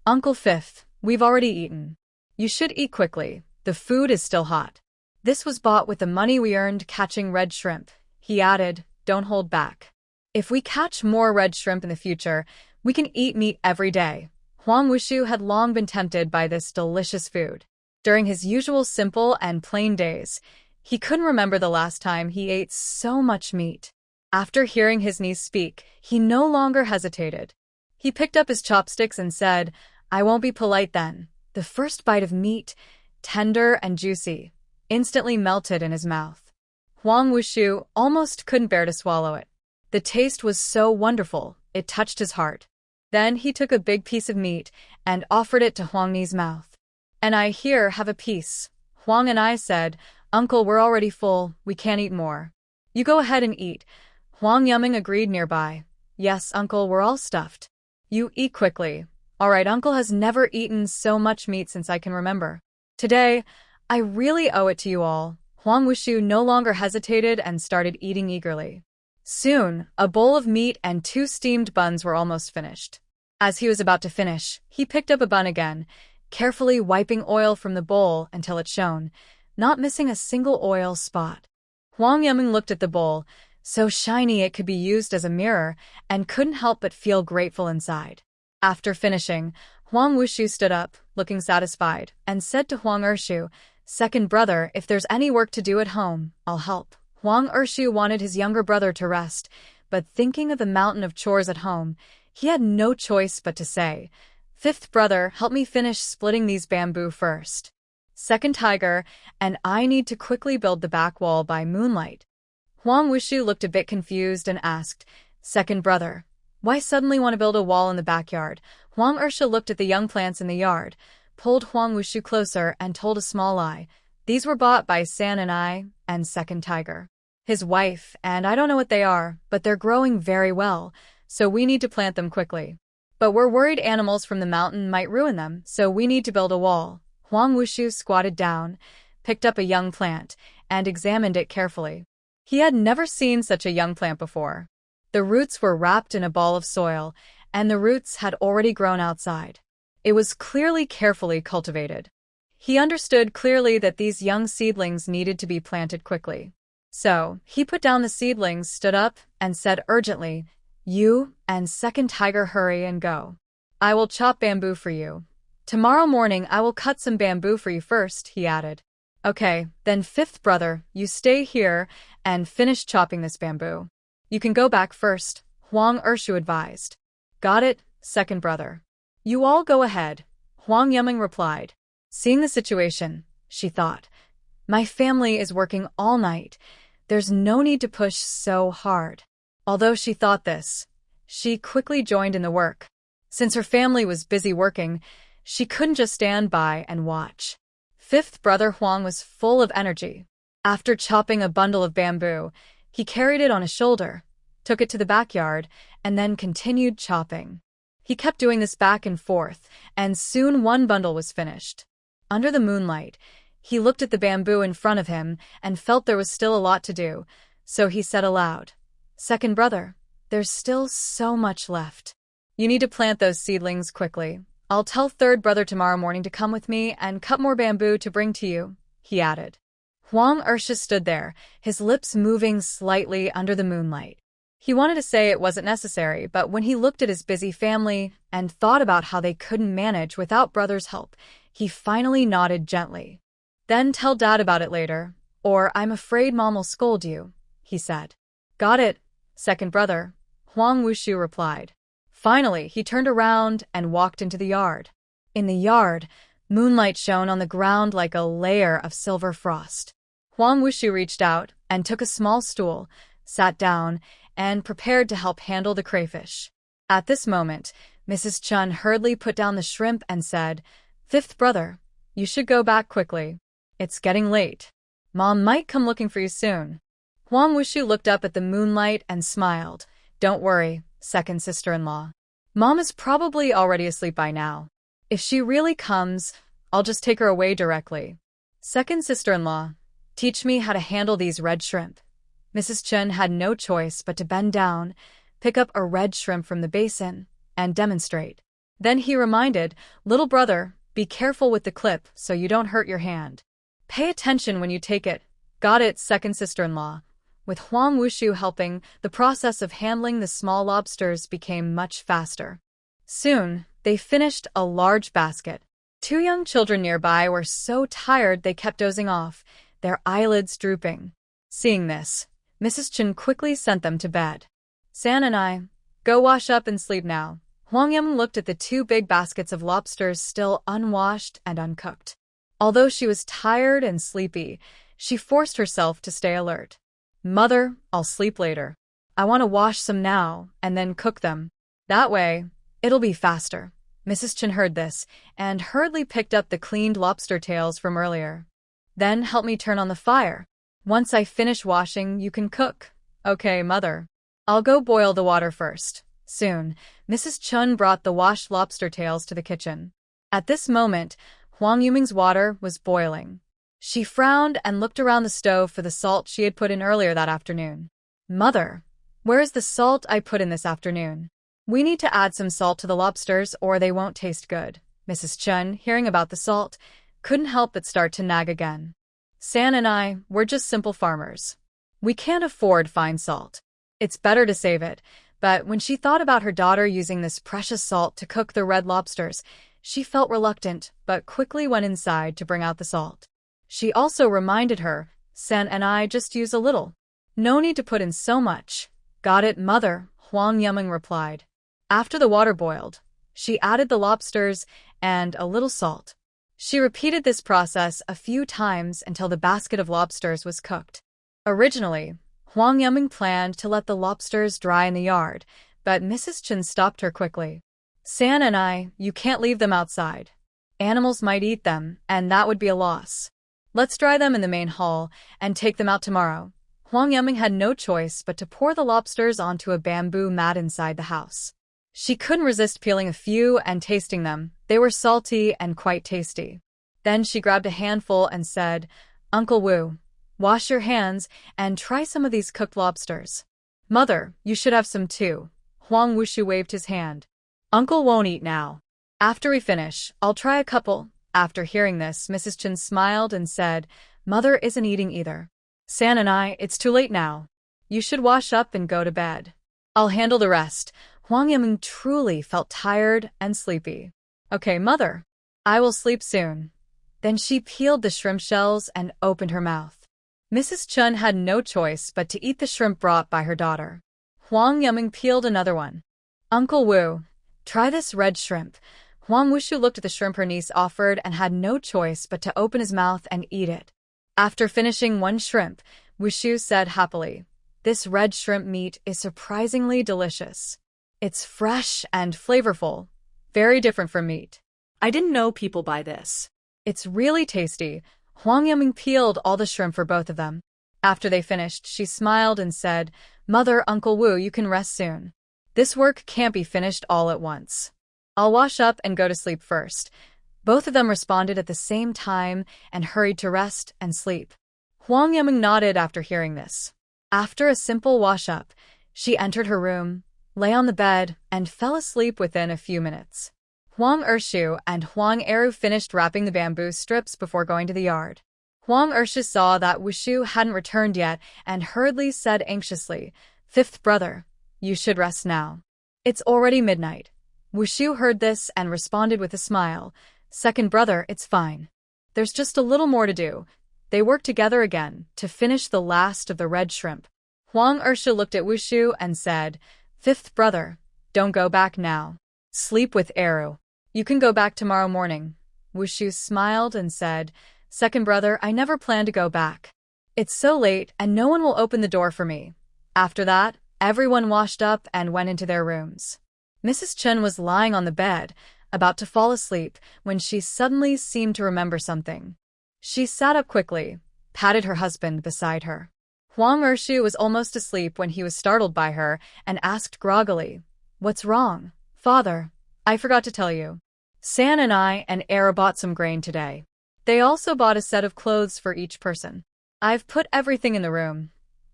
"Uncle Fifth, we've already eaten. You should eat quickly. The food is still hot. This was bought with the money we earned catching red shrimp." He added, "Don't hold back. If we catch more red shrimp in the future, we can eat meat every day." Huang Wushu had long been tempted by this delicious food. During his usual simple and plain days, he couldn't remember the last time he ate so much meat. After hearing his niece speak, he no longer hesitated. He picked up his chopsticks and said, "I won't be polite then." The first bite of meat, tender and juicy, instantly melted in his mouth. Huang Wushu almost couldn't bear to swallow it. The taste was so wonderful, it touched his heart. Then he took a big piece of meat and offered it to Huang Ni's mouth. "And I here have a piece." Huang and I said, "Uncle, we're already full, we can't eat more." "You go ahead and eat." Huang Yiming agreed nearby. "Yes, Uncle, we're all stuffed." "You eat quickly." "All right, Uncle has never eaten so much meat since I can remember. Today, I really owe it to you all." Huang Wushu no longer hesitated and started eating eagerly. Soon, a bowl of meat and 2 steamed buns were almost finished. As he was about to finish, he picked up a bun again, carefully wiping oil from the bowl until it shone, not missing a single oil spot. Huang Yiming looked at the bowl, so shiny it could be used as a mirror, and couldn't help but feel grateful inside. After finishing, Huang Wushu stood up, looking satisfied, and said to Huang Ershu, "Second brother, if there's any work to do at home, I'll help." Huang Ershu wanted his younger brother to rest, but thinking of the mountain of chores at home, he had no choice but to say, "Fifth brother, help me finish splitting these bamboo first. Second tiger, and I need to quickly build the back wall by moonlight." Huang Wushu looked a bit confused and asked, "Second brother, why suddenly want to build a wall in the backyard?" Huang Ershu looked at the young plants in the yard, pulled Huang Wushu closer and told a small lie. "These were bought by San and I, and Second Tiger, his wife, and I don't know what they are, but they're growing very well, so we need to plant them quickly. But we're worried animals from the mountain might ruin them, so we need to build a wall." Huang Wushu squatted down, picked up a young plant, and examined it carefully. He had never seen such a young plant before. The roots were wrapped in a ball of soil, and the roots had already grown outside. It was clearly carefully cultivated. He understood clearly that these young seedlings needed to be planted quickly. So, he put down the seedlings, stood up, and said urgently, "You and Second Tiger, hurry and go. I will chop bamboo for you. Tomorrow morning I will cut some bamboo for you first," he added. "Okay, then fifth brother, you stay here and finish chopping this bamboo. You can go back first," Huang Ershu advised. "Got it, second brother. You all go ahead," Huang Yiming replied. Seeing the situation, she thought, "My family is working all night. There's no need to push so hard." Although she thought this, she quickly joined in the work. Since her family was busy working, she couldn't just stand by and watch. Fifth brother Huang was full of energy. After chopping a bundle of bamboo, he carried it on his shoulder, took it to the backyard, and then continued chopping. He kept doing this back and forth, and soon one bundle was finished. Under the moonlight, he looked at the bamboo in front of him and felt there was still a lot to do, so he said aloud, "Second brother, there's still so much left. You need to plant those seedlings quickly. I'll tell third brother tomorrow morning to come with me and cut more bamboo to bring to you," he added. Huang Ershu stood there, his lips moving slightly under the moonlight. He wanted to say it wasn't necessary, but when he looked at his busy family and thought about how they couldn't manage without brother's help, he finally nodded gently. "Then tell Dad about it later, or I'm afraid Mom will scold you," he said. "Got it, second brother," Huang Wushu replied. Finally, he turned around and walked into the yard. In the yard, moonlight shone on the ground like a layer of silver frost. Huang Wushu reached out and took a small stool, sat down, and prepared to help handle the crayfish. At this moment, Mrs. Chun hurriedly put down the shrimp and said, "Fifth brother, you should go back quickly. It's getting late. Mom might come looking for you soon." Huang Wushu looked up at the moonlight and smiled. "Don't worry, second sister-in-law. Mom is probably already asleep by now. If she really comes, I'll just take her away directly." "Second sister-in-law, teach me how to handle these red shrimp." Mrs. Chun had no choice but to bend down, pick up a red shrimp from the basin, and demonstrate. Then he reminded, "Little brother, be careful with the clip so you don't hurt your hand. Pay attention when you take it." "Got it, second sister-in-law." With Huang Wushu helping, the process of handling the small lobsters became much faster. Soon, they finished a large basket. 2 young children nearby were so tired they kept dozing off, their eyelids drooping. Seeing this, Mrs. Chun quickly sent them to bed. "San and I, go wash up and sleep now." Huang Yim looked at the 2 big baskets of lobsters still unwashed and uncooked. Although she was tired and sleepy, she forced herself to stay alert. "Mother, I'll sleep later. I want to wash some now and then cook them. That way, it'll be faster." Mrs. Chun heard this and hurriedly picked up the cleaned lobster tails from earlier. "Then help me turn on the fire. Once I finish washing, you can cook." "Okay, mother. I'll go boil the water first." Soon, Mrs. Chun brought the washed lobster tails to the kitchen. At this moment, Huang Yiming's water was boiling. She frowned and looked around the stove for the salt she had put in earlier that afternoon. "Mother, Where's the salt I put in this afternoon? We need to add some salt to the lobsters or they won't taste good. Mrs. Chun, hearing about the salt, couldn't help but start to nag again. San and I, we're just simple farmers. We can't afford fine salt. It's better to save it. But when she thought about her daughter using this precious salt to cook the red lobsters, she felt reluctant, but quickly went inside to bring out the salt. She also reminded her, San and I just use a little. No need to put in so much. Got it, mother, Huang Yuming replied. After the water boiled, she added the lobsters and a little salt. She repeated this process a few times until the basket of lobsters was cooked. Originally, Huang Yuming planned to let the lobsters dry in the yard, but Mrs. Chen stopped her quickly. San and I, you can't leave them outside. Animals might eat them, and that would be a loss. Let's dry them in the main hall and take them out tomorrow. Huang Yuming had no choice but to pour the lobsters onto a bamboo mat inside the house. She couldn't resist peeling a few and tasting them. They were salty and quite tasty. Then she grabbed a handful and said, Uncle Wu, wash your hands and try some of these cooked lobsters. Mother, you should have some too. Huang Wushu waved his hand. Uncle won't eat now. After we finish, I'll try a couple. After hearing this, Mrs. Chen smiled and said, Mother isn't eating either. San and I, it's too late now. You should wash up and go to bed. I'll handle the rest. Huang Yiming truly felt tired and sleepy. Okay, mother. I will sleep soon. Then she peeled the shrimp shells and opened her mouth. Mrs. Chun had no choice but to eat the shrimp brought by her daughter. Huang Yiming peeled another one. Uncle Wu, try this red shrimp. Huang Wushu looked at the shrimp her niece offered and had no choice but to open his mouth and eat it. After finishing one shrimp, Wushu said happily, This red shrimp meat is surprisingly delicious. It's fresh and flavorful, very different from meat. I didn't know people buy this. It's really tasty. Huang Yiming peeled all the shrimp for both of them. After they finished, she smiled and said, Mother, Uncle Wu, you can rest soon. This work can't be finished all at once. I'll wash up and go to sleep first. Both of them responded at the same time and hurried to rest and sleep. Huang Yiming nodded after hearing this. After a simple wash-up, she entered her room, lay on the bed, and fell asleep within a few minutes. Huang Ershu and Huang Eru finished wrapping the bamboo strips before going to the yard. Huang Ershu saw that Wushu hadn't returned yet and hurriedly said anxiously, Fifth brother, you should rest now. It's already midnight. Wushu heard this and responded with a smile. Second brother, it's fine. There's just a little more to do. They worked together again to finish the last of the red shrimp. Huang Ershu looked at Wushu and said, Fifth brother, don't go back now. Sleep with Eru. You can go back tomorrow morning. Wushu smiled and said, Second brother, I never plan to go back. It's so late and no one will open the door for me. After that, everyone washed up and went into their rooms. Mrs. Chen was lying on the bed, about to fall asleep, when she suddenly seemed to remember something. She sat up quickly, patted her husband beside her. Huang Ershu was almost asleep when he was startled by her and asked groggily, What's wrong? Father, I forgot to tell you. San and I and Era bought some grain today. They also bought a set of clothes for each person. I've put everything in the room.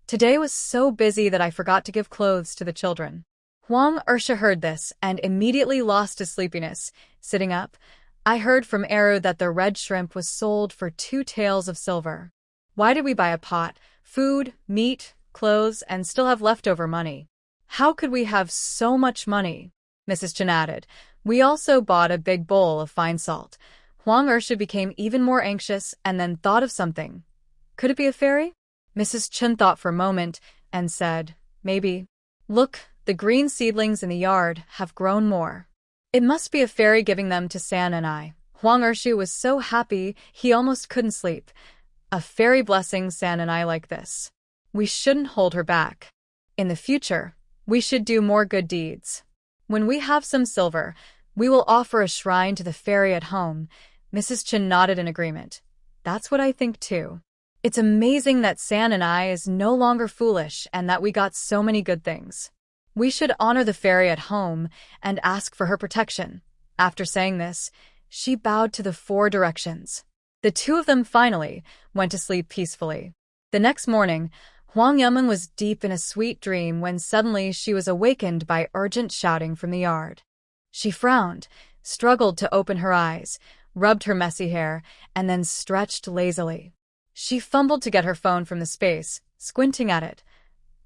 Today was so busy that I forgot to give clothes to the children. Huang Ershu heard this and immediately lost his sleepiness. Sitting up, I heard from Eru that the red shrimp was sold for 2 taels of silver. Why did we buy a pot, food, meat, clothes, and still have leftover money? How could we have so much money? Mrs. Chen added. We also bought a big bowl of fine salt. Huang Ershu became even more anxious and then thought of something. Could it be a fairy? Mrs. Chen thought for a moment and said, Maybe. Look, the green seedlings in the yard have grown more. It must be a fairy giving them to San and I. Huang Ershu was so happy he almost couldn't sleep. A fairy blessing San and I like this. We shouldn't hold her back. In the future, we should do more good deeds. When we have some silver, we will offer a shrine to the fairy at home. Mrs. Chen nodded in agreement. That's what I think too. It's amazing that San and I is no longer foolish and that we got so many good things. We should honor the fairy at home and ask for her protection. After saying this, she bowed to the 4 directions. The 2 of them finally went to sleep peacefully. The next morning, Huang Yumeng was deep in a sweet dream when suddenly she was awakened by urgent shouting from the yard. She frowned, struggled to open her eyes, rubbed her messy hair, and then stretched lazily. She fumbled to get her phone from the space, squinting at it.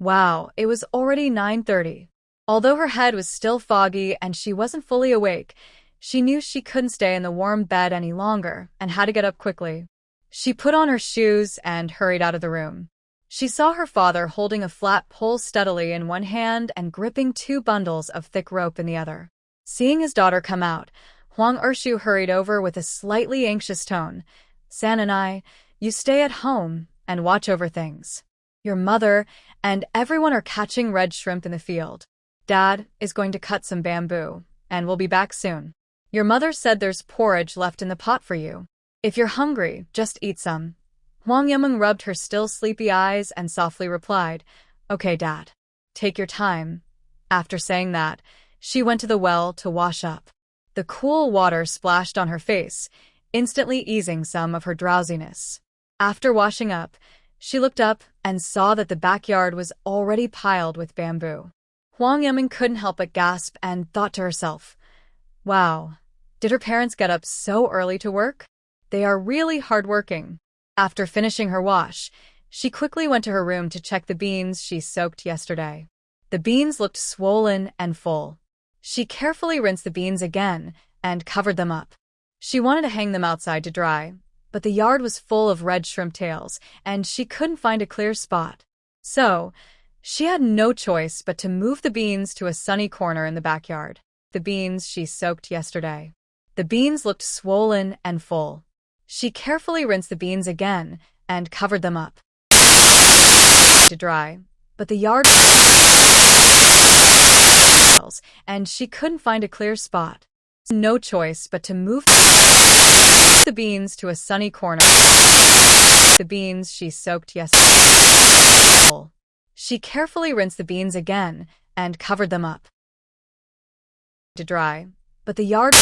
Wow, it was already 9:30. Although her head was still foggy and she wasn't fully awake, she knew she couldn't stay in the warm bed any longer and had to get up quickly. She put on her shoes and hurried out of the room. She saw her father holding a flat pole steadily in one hand and gripping 2 bundles of thick rope in the other. Seeing his daughter come out, Huang Ershu hurried over with a slightly anxious tone. "San and I, you stay at home and watch over things. Your mother and everyone are catching red shrimp in the field. Dad is going to cut some bamboo, and we'll be back soon. Your mother said there's porridge left in the pot for you. If you're hungry, just eat some." Huang Yumeng rubbed her still sleepy eyes and softly replied, "Okay, Dad. Take your time." After saying that, she went to the well to wash up. The cool water splashed on her face, instantly easing some of her drowsiness. After washing up, she looked up and saw that the backyard was already piled with bamboo. Huang Yumeng couldn't help but gasp and thought to herself, "Wow, did her parents get up so early to work? They are really hardworking." After finishing her wash, she quickly went to her room to check the beans she soaked yesterday. The beans looked swollen and full. She carefully rinsed the beans again and covered them up. She wanted to hang them outside to dry, but the yard was full of red shrimp tails, and she couldn't find a clear spot. So, she had no choice but to move the beans to a sunny corner in the backyard. The beans she soaked yesterday. The beans looked swollen and full. She carefully rinsed the beans again and covered them up to dry, but the yard and she couldn't find a clear spot. No choice but to move the beans to a sunny corner. The beans she soaked yesterday. She carefully rinsed the beans again and covered them up to dry, but the yard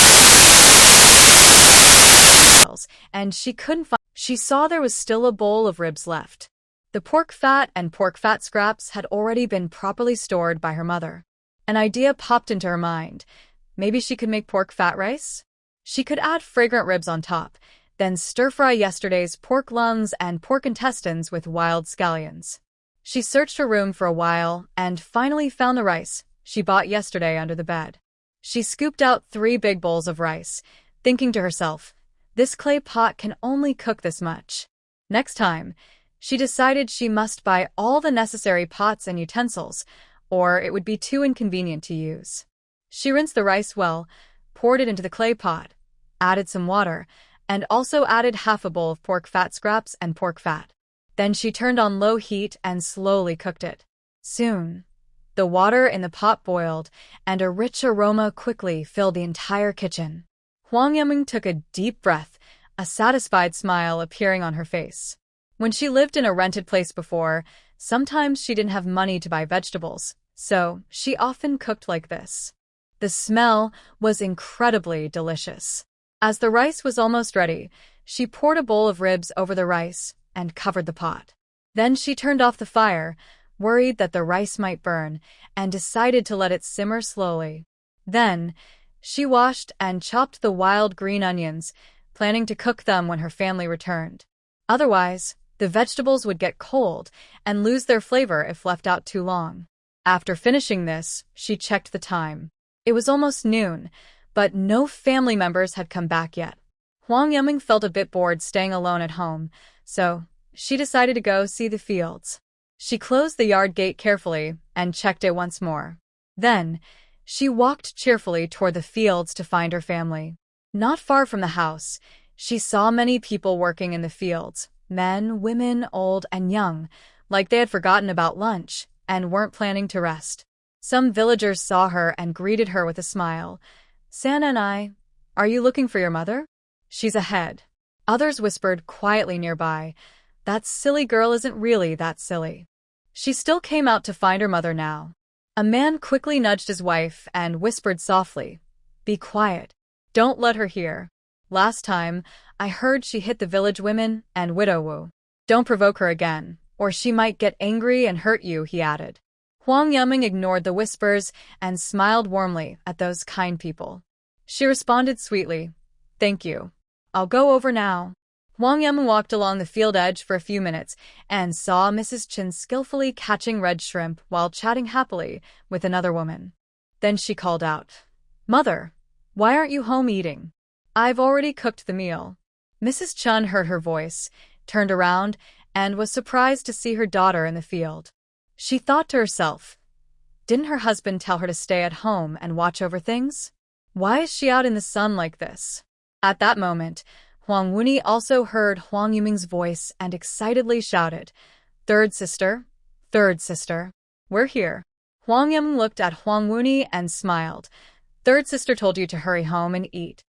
and she couldn't find. She saw there was still a bowl of ribs left. The pork fat and pork fat scraps had already been properly stored by her mother. An idea popped into her mind. Maybe she could make pork fat rice? She could add fragrant ribs on top, then stir-fry yesterday's pork lungs and pork intestines with wild scallions. She searched her room for a while and finally found the rice she bought yesterday under the bed. She scooped out 3 big bowls of rice, thinking to herself, "This clay pot can only cook this much." Next time, she decided she must buy all the necessary pots and utensils, or it would be too inconvenient to use. She rinsed the rice well, poured it into the clay pot, added some water, and also added half a bowl of pork fat scraps and pork fat. Then she turned on low heat and slowly cooked it. Soon, the water in the pot boiled, and a rich aroma quickly filled the entire kitchen. Huang Yumeng took a deep breath, a satisfied smile appearing on her face. When she lived in a rented place before, sometimes she didn't have money to buy vegetables, so she often cooked like this. The smell was incredibly delicious. As the rice was almost ready, she poured a bowl of ribs over the rice and covered the pot. Then she turned off the fire, worried that the rice might burn, and decided to let it simmer slowly. Then, she washed and chopped the wild green onions, planning to cook them when her family returned. Otherwise, the vegetables would get cold and lose their flavor if left out too long. After finishing this, she checked the time. It was almost noon, but no family members had come back yet. Huang Yumeng felt a bit bored staying alone at home, so she decided to go see the fields. She closed the yard gate carefully and checked it once more. Then, she walked cheerfully toward the fields to find her family. Not far from the house, she saw many people working in the fields, men, women, old, and young, like they had forgotten about lunch and weren't planning to rest. Some villagers saw her and greeted her with a smile. "Santa and I, are you looking for your mother? She's ahead." Others whispered quietly nearby, "That silly girl isn't really that silly. She still came out to find her mother now." A man quickly nudged his wife and whispered softly, "Be quiet. Don't let her hear. Last time, I heard she hit the village women and widow. Don't provoke her again, or she might get angry and hurt you, he added. Huang Yaming ignored the whispers and smiled warmly at those kind people. She responded sweetly, "Thank you. I'll go over now." Huang Yaming walked along the field edge for a few minutes and saw Mrs. Chen skillfully catching red shrimp while chatting happily with another woman. Then she called out, "Mother, why aren't you home eating? I've already cooked the meal." Mrs. Chen heard her voice, turned around, and was surprised to see her daughter in the field. She thought to herself, didn't her husband tell her to stay at home and watch over things? Why is she out in the sun like this? At that moment, Huang Wuni also heard Huang Yiming's voice and excitedly shouted, third sister, we're here." Huang Yiming looked at Huang Wuni and smiled. "Third sister told you to hurry home and eat.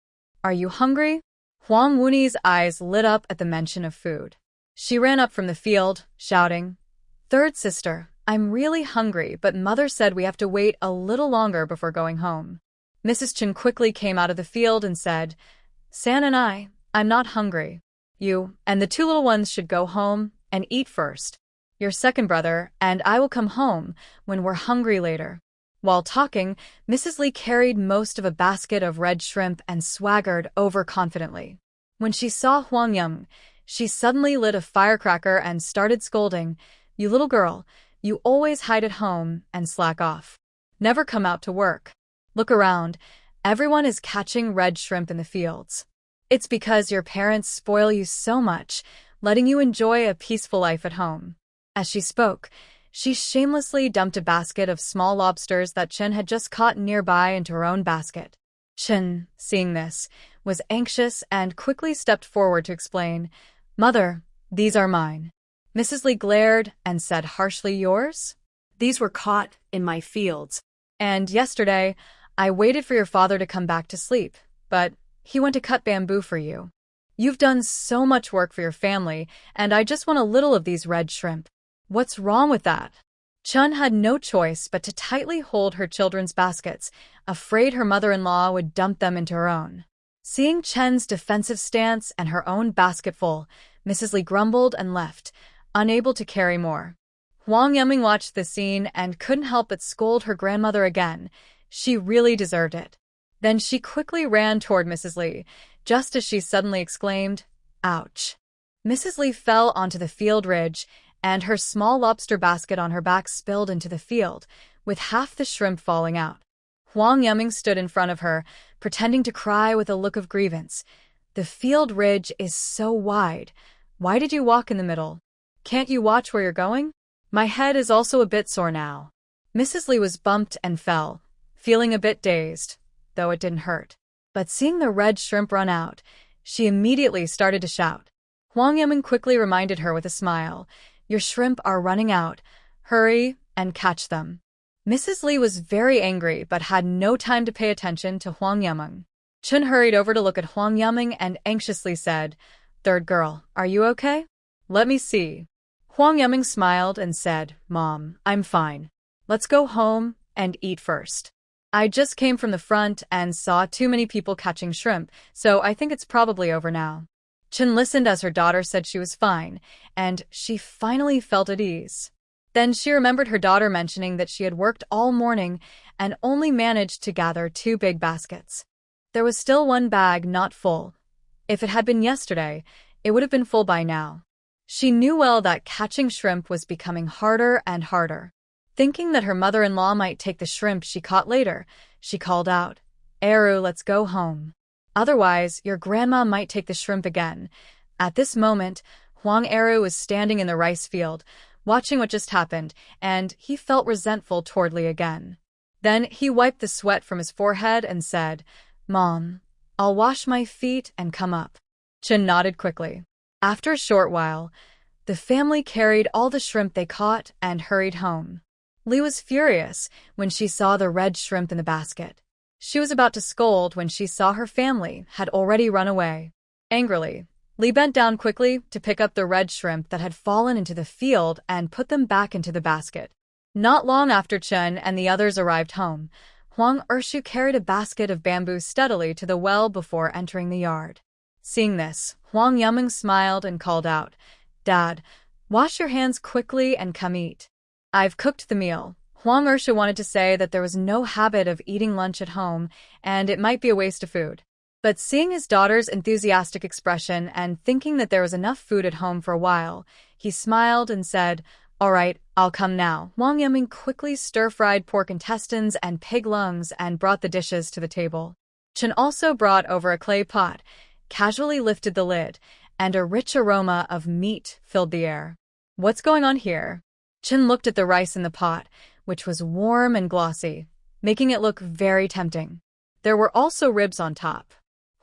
Are you hungry?" Huang Wuni's eyes lit up at the mention of food. She ran up from the field, shouting, "Third sister, I'm really hungry, but mother said we have to wait a little longer before going home." Mrs. Chen quickly came out of the field and said, "San and I'm not hungry. You and the two little ones should go home and eat first. Your second brother and I will come home when we're hungry later." While talking, Mrs. Li carried most of a basket of red shrimp and swaggered overconfidently. When she saw Huang Yiming, she suddenly lit a firecracker and started scolding, "You little girl, you always hide at home and slack off. Never come out to work. Look around, everyone is catching red shrimp in the fields. It's because your parents spoil you so much, letting you enjoy a peaceful life at home." As she spoke, she shamelessly dumped a basket of small lobsters that Chen had just caught nearby into her own basket. Chen, seeing this, was anxious and quickly stepped forward to explain, "Mother, these are mine." Mrs. Li glared and said harshly, "Yours? These were caught in my fields. And yesterday, I waited for your father to come back to sleep, but he went to cut bamboo for you. You've done so much work for your family, and I just want a little of these red shrimp. What's wrong with that?" Chen had no choice but to tightly hold her children's baskets, afraid her mother-in-law would dump them into her own. Seeing Chen's defensive stance and her own basket full, Mrs. Li grumbled and left, unable to carry more. Huang Yiming watched the scene and couldn't help but scold her grandmother again. She really deserved it. Then she quickly ran toward Mrs. Li, just as she suddenly exclaimed, "Ouch." Mrs. Li fell onto the field ridge, and her small lobster basket on her back spilled into the field, with half the shrimp falling out. Huang Yiming stood in front of her, pretending to cry with a look of grievance. "The field ridge is so wide. Why did you walk in the middle? Can't you watch where you're going? My head is also a bit sore now." Mrs. Li was bumped and fell, feeling a bit dazed, though it didn't hurt. But seeing the red shrimp run out, she immediately started to shout. Huang Yiming quickly reminded her with a smile, "Your shrimp are running out. Hurry and catch them." Mrs. Li was very angry but had no time to pay attention to Huang Yiming. Chen hurried over to look at Huang Yiming and anxiously said, "Third girl, are you okay? Let me see." Huang Yiming smiled and said, "Mom, I'm fine. Let's go home and eat first. I just came from the front and saw too many people catching shrimp, so I think it's probably over now." Chen listened as her daughter said she was fine, and she finally felt at ease. Then she remembered her daughter mentioning that she had worked all morning and only managed to gather 2 big baskets. There was still 1 bag not full. If it had been yesterday, it would have been full by now. She knew well that catching shrimp was becoming harder and harder. Thinking that her mother-in-law might take the shrimp she caught later, she called out, "Eru, let's go home. Otherwise, your grandma might take the shrimp again." At this moment, Huang Eru was standing in the rice field, watching what just happened, and he felt resentful toward Li again. Then he wiped the sweat from his forehead and said, "Mom, I'll wash my feet and come up." Chen nodded quickly. After a short while, the family carried all the shrimp they caught and hurried home. Li was furious when she saw the red shrimp in the basket. She was about to scold when she saw her family had already run away. Angrily, Li bent down quickly to pick up the red shrimp that had fallen into the field and put them back into the basket. Not long after Chen and the others arrived home, Huang Ershu carried a basket of bamboo steadily to the well before entering the yard. Seeing this, Huang Yiming smiled and called out, "Dad, Wash your hands quickly and come eat. I've cooked the meal. Huang Ersha wanted to say that there was no habit of eating lunch at home, and it might be a waste of food. But seeing his daughter's enthusiastic expression and thinking that there was enough food at home for a while, he smiled and said, "All right, I'll come now." Huang Yiming quickly stir-fried pork intestines and pig lungs and brought the dishes to the table. Chen also brought over a clay pot, casually lifted the lid, and a rich aroma of meat filled the air. "What's going on here?" Chen looked at the rice in the pot, which was warm and glossy, making it look very tempting. There were also ribs on top.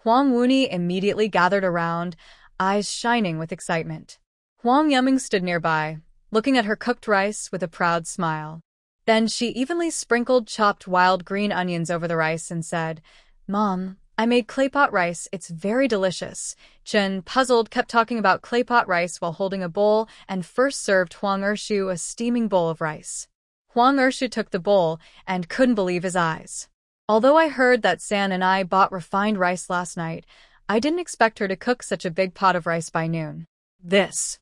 Huang Wuni immediately gathered around, eyes shining with excitement. Huang Yiming stood nearby, looking at her cooked rice with a proud smile. Then she evenly sprinkled chopped wild green onions over the rice and said, "Mom, I made claypot rice. It's very delicious." Chen, puzzled, kept talking about claypot rice while holding a bowl and first served Huang Ershu a steaming bowl of rice. Huang Ershu took the bowl and couldn't believe his eyes. "Although I heard that San and I bought refined rice last night, I didn't expect her to cook such a big pot of rice by noon. This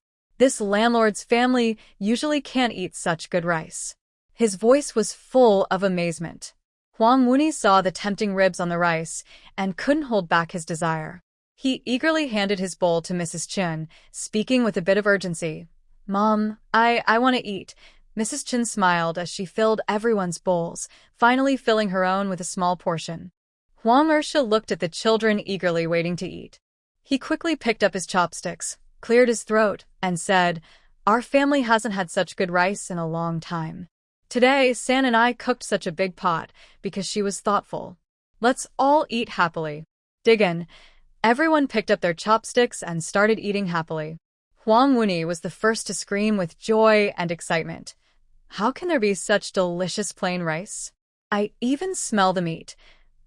landlord's family usually can't eat such good rice." His voice was full of amazement. Huang Wuni saw the tempting ribs on the rice and couldn't hold back his desire. He eagerly handed his bowl to Mrs. Chen, speaking with a bit of urgency. "Mom, I want to eat." Mrs. Chen smiled as she filled everyone's bowls, finally filling her own with a small portion. Huang Ersha looked at the children eagerly waiting to eat. He quickly picked up his chopsticks, cleared his throat, and said, "Our family hasn't had such good rice in a long time. Today, San and I cooked such a big pot because she was thoughtful. Let's all eat happily." Dig in. Everyone picked up their chopsticks and started eating happily. Huang Wuni was the first to scream with joy and excitement. "How can there be such delicious plain rice? I even smell the meat."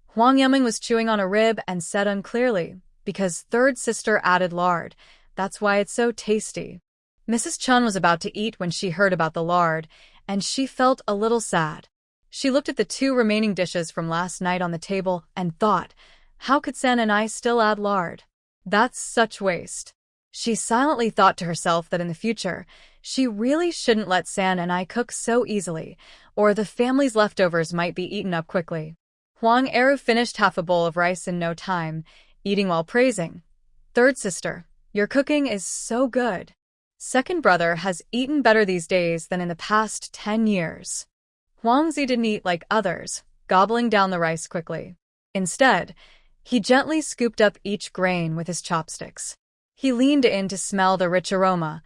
Huang Yiming was chewing on a rib and said unclearly, "Because third sister added lard. That's why it's so tasty." Mrs. Chen was about to eat when she heard about the lard, and she felt a little sad. She looked at the 2 remaining dishes from last night on the table and thought, how could San and I still add lard? That's such waste. She silently thought to herself that in the future, she really shouldn't let San and I cook so easily, or the family's leftovers might be eaten up quickly. Huang Eru finished half a bowl of rice in no time, eating while praising. "Third sister, your cooking is so good. Second brother has eaten better these days than in the past 10 years. Huang Zi didn't eat like others, gobbling down the rice quickly. Instead, he gently scooped up each grain with his chopsticks. He leaned in to smell the rich aroma,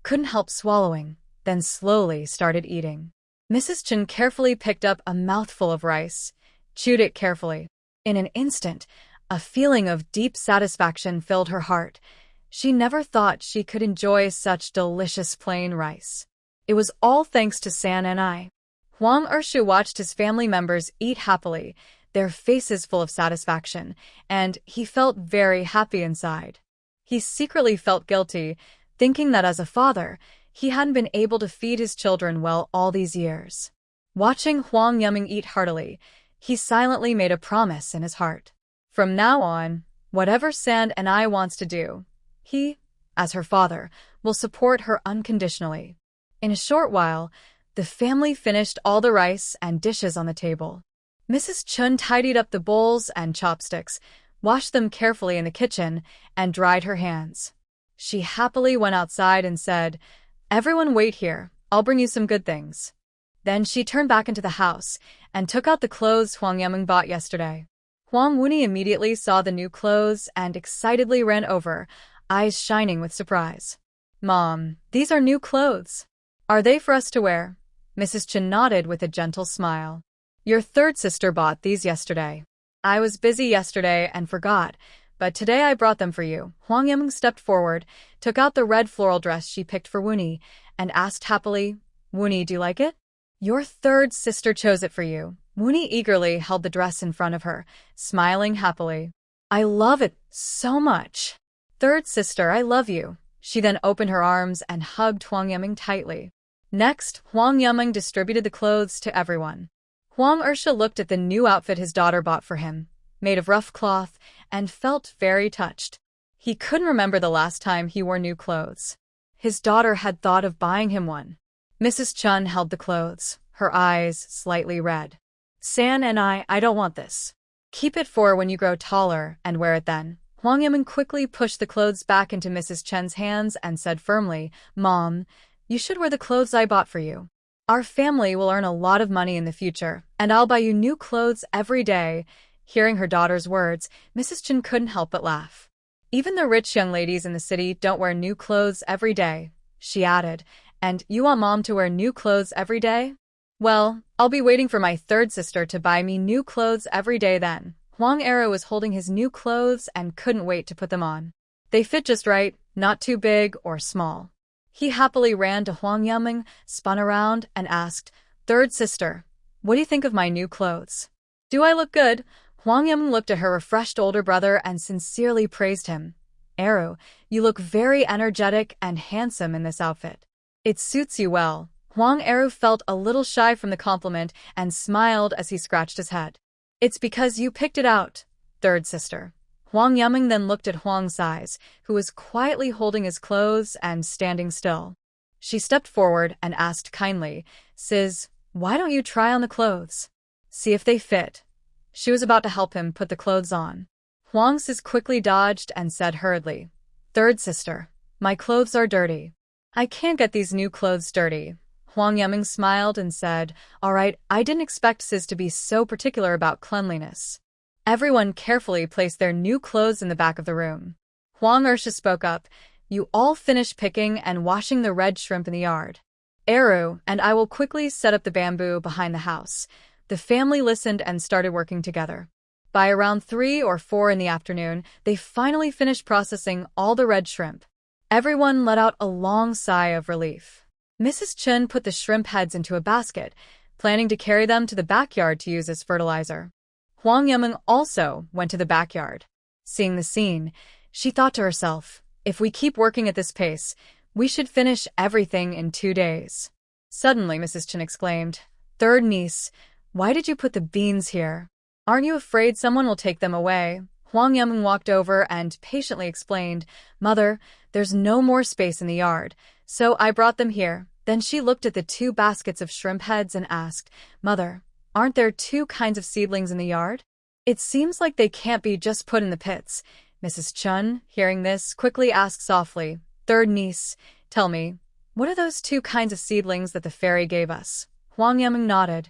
couldn't help swallowing, then slowly started eating. Mrs. Chen carefully picked up a mouthful of rice, chewed it carefully. In an instant, a feeling of deep satisfaction filled her heart. She never thought she could enjoy such delicious plain rice. It was all thanks to San and I. Huang Ershu watched his family members eat happily, their faces full of satisfaction, and he felt very happy inside. He secretly felt guilty, thinking that as a father, he hadn't been able to feed his children well all these years. Watching Huang Yiming eat heartily, he silently made a promise in his heart. From now on, whatever San and I wants to do, he, as her father, will support her unconditionally. In a short while, the family finished all the rice and dishes on the table. Mrs. Chun tidied up the bowls and chopsticks, washed them carefully in the kitchen, and dried her hands. She happily went outside and said, "Everyone wait here, I'll bring you some good things." Then she turned back into the house and took out the clothes Huang Yiming bought yesterday. Huang Wuni immediately saw the new clothes and excitedly ran over, eyes shining with surprise. "Mom, these are new clothes. Are they for us to wear?" Mrs. Chen nodded with a gentle smile. "Your third sister bought these yesterday. I was busy yesterday and forgot, but today I brought them for you." Huang Yiming stepped forward, took out the red floral dress she picked for Wuni, and asked happily, "Wuni, do you like it?" "Your third sister chose it for you." Wuni eagerly held the dress in front of her, smiling happily. "I love it so much." "Third sister, I love you." She then opened her arms and hugged Huang Yiming tightly. Next, Huang Yiming distributed the clothes to everyone. Huang Ersha looked at the new outfit his daughter bought for him, made of rough cloth, and felt very touched. He couldn't remember the last time he wore new clothes. His daughter had thought of buying him one. Mrs. Chun held the clothes, her eyes slightly red. San and I don't want this. Keep it for when you grow taller and wear it then. Hwang Yamin quickly pushed the clothes back into Mrs. Chen's hands and said firmly, Mom, you should wear the clothes I bought for you. Our family will earn a lot of money in the future, and I'll buy you new clothes every day. Hearing her daughter's words, Mrs. Chen couldn't help but laugh. Even the rich young ladies in the city don't wear new clothes every day, she added. And you want Mom to wear new clothes every day? Well, I'll be waiting for my third sister to buy me new clothes every day then. Hwang Ero was holding his new clothes and couldn't wait to put them on. They fit just right, not too big or small. He happily ran to Hwang Yamin, spun around, and asked, Third sister, what do you think of my new clothes? Do I look good? Hwang Yamin looked at her refreshed older brother and sincerely praised him. Ero, you look very energetic and handsome in this outfit. It suits you well. Hwang Ero felt a little shy from the compliment and smiled as he scratched his head. It's because you picked it out, third sister. Hwang Yamin then looked at Hwang Sais, who was quietly holding his clothes and standing still. She stepped forward and asked kindly, Sis, why don't you try on the clothes? See if they fit. She was about to help him put the clothes on. Hwang Sais quickly dodged and said hurriedly, Third sister, my clothes are dirty. I can't get these new clothes dirty. Hwang Yamin smiled and said, All right, I didn't expect Sis to be so particular about cleanliness. Everyone carefully placed their new clothes in the back of the room. Hwang Ersha spoke up, You all finish picking and washing the red shrimp in the yard. Eru and I will quickly set up the bamboo behind the house. The family listened and started working together. By around 3 or 4 in the afternoon, they finally finished processing all the red shrimp. Everyone let out a long sigh of relief. Mrs. Chen put the shrimp heads into a basket, planning to carry them to the backyard to use as fertilizer. Hwang Yamin also went to the backyard. Seeing the scene, she thought to herself, if we keep working at this pace, we should finish everything in 2 days. Suddenly, Mrs. Chen exclaimed, Third niece, why did you put the beans here? Aren't you afraid someone will take them away? Hwang Yamin walked over and patiently explained, Mother, there's no more space in the yard, so I brought them here. Then she looked at the 2 baskets of shrimp heads and asked, Mother, aren't there 2 kinds of seedlings in the yard? It seems like they can't be just put in the pits. Mrs. Chun, hearing this, quickly asked softly, Third niece, tell me, what are those 2 kinds of seedlings that the fairy gave us? Hwang Yamin nodded.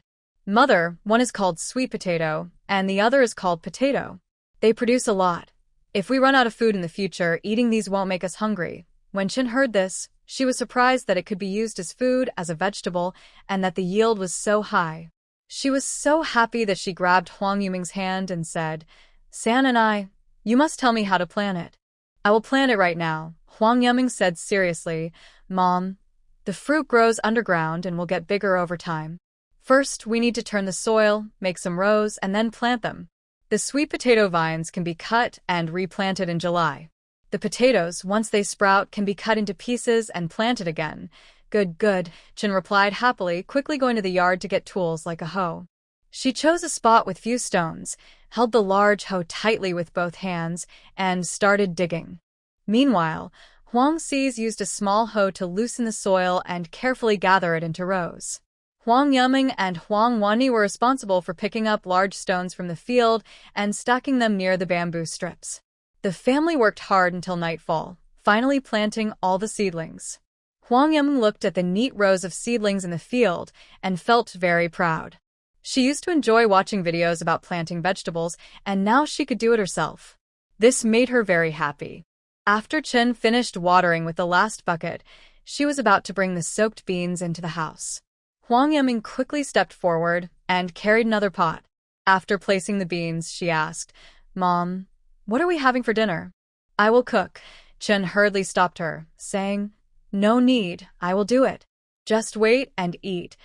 Mother, one is called sweet potato, and the other is called potato. They produce a lot. If we run out of food in the future, eating these won't make us hungry. When Chin heard this, she was surprised that it could be used as food, as a vegetable, and that the yield was so high. She was so happy that she grabbed Hwang Yuming's hand and said, San and I, you must tell me how to plant it. I will plant it right now. Hwang Yuming said seriously, Mom, the fruit grows underground and will get bigger over time. First, we need to turn the soil, make some rows, and then plant them. The sweet potato vines can be cut and replanted in July. The potatoes, once they sprout, can be cut into pieces and planted again. Good, good, Chin replied happily, quickly going to the yard to get tools like a hoe. She chose a spot with few stones, held the large hoe tightly with both hands, and started digging. Meanwhile, Hwang Sais used a small hoe to loosen the soil and carefully gather it into rows. Hwang Yuming and Hwang Wani were responsible for picking up large stones from the field and stacking them near the bamboo strips. The family worked hard until nightfall, finally planting all the seedlings. Hwang Yuming looked at the neat rows of seedlings in the field and felt very proud. She used to enjoy watching videos about planting vegetables, and now she could do it herself. This made her very happy. After Chen finished watering with the last bucket, she was about to bring the soaked beans into the house. Hwang Yuming quickly stepped forward and carried another pot. After placing the beans, she asked, Mom, what are we having for dinner? I will cook. Chen hurriedly stopped her, saying, No need, I will do it. Just wait and eat.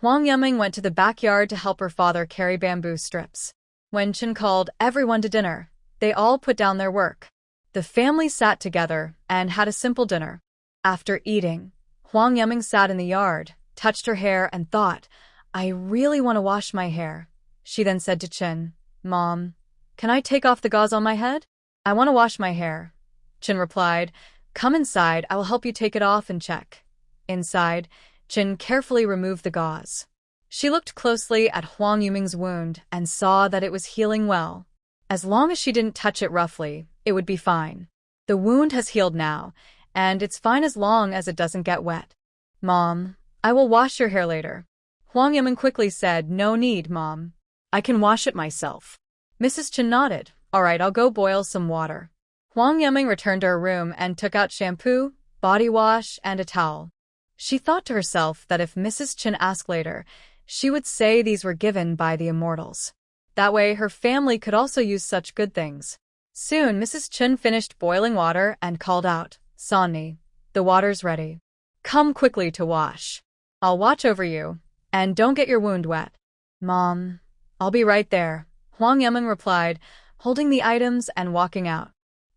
Hwang Yuming went to the backyard to help her father carry bamboo strips. When Chen called everyone to dinner, they all put down their work. The family sat together and had a simple dinner. After eating, Hwang Yuming sat in the yard, touched her hair, and thought, I really want to wash my hair. She then said to Chen, Mom, can I take off the gauze on my head? I want to wash my hair. Chen replied, Come inside, I will help you take it off and check. Inside, Chin carefully removed the gauze. She looked closely at Huang Yuming's wound and saw that it was healing well. As long as she didn't touch it roughly, it would be fine. The wound has healed now, and it's fine as long as it doesn't get wet. Mom, I will wash your hair later. Huang Yuming quickly said, No need, Mom. I can wash it myself. Mrs. Chen nodded. All right, I'll go boil some water. Huang Yuming returned to her room and took out shampoo, body wash, and a towel. She thought to herself that if Mrs. Chen asked later, she would say these were given by the immortals. That way, her family could also use such good things. Soon, Mrs. Chen finished boiling water and called out, Sonny, the water's ready. Come quickly to wash. I'll watch over you, and don't get your wound wet. Mom, I'll be right there, Huang Yuming replied, holding the items and walking out.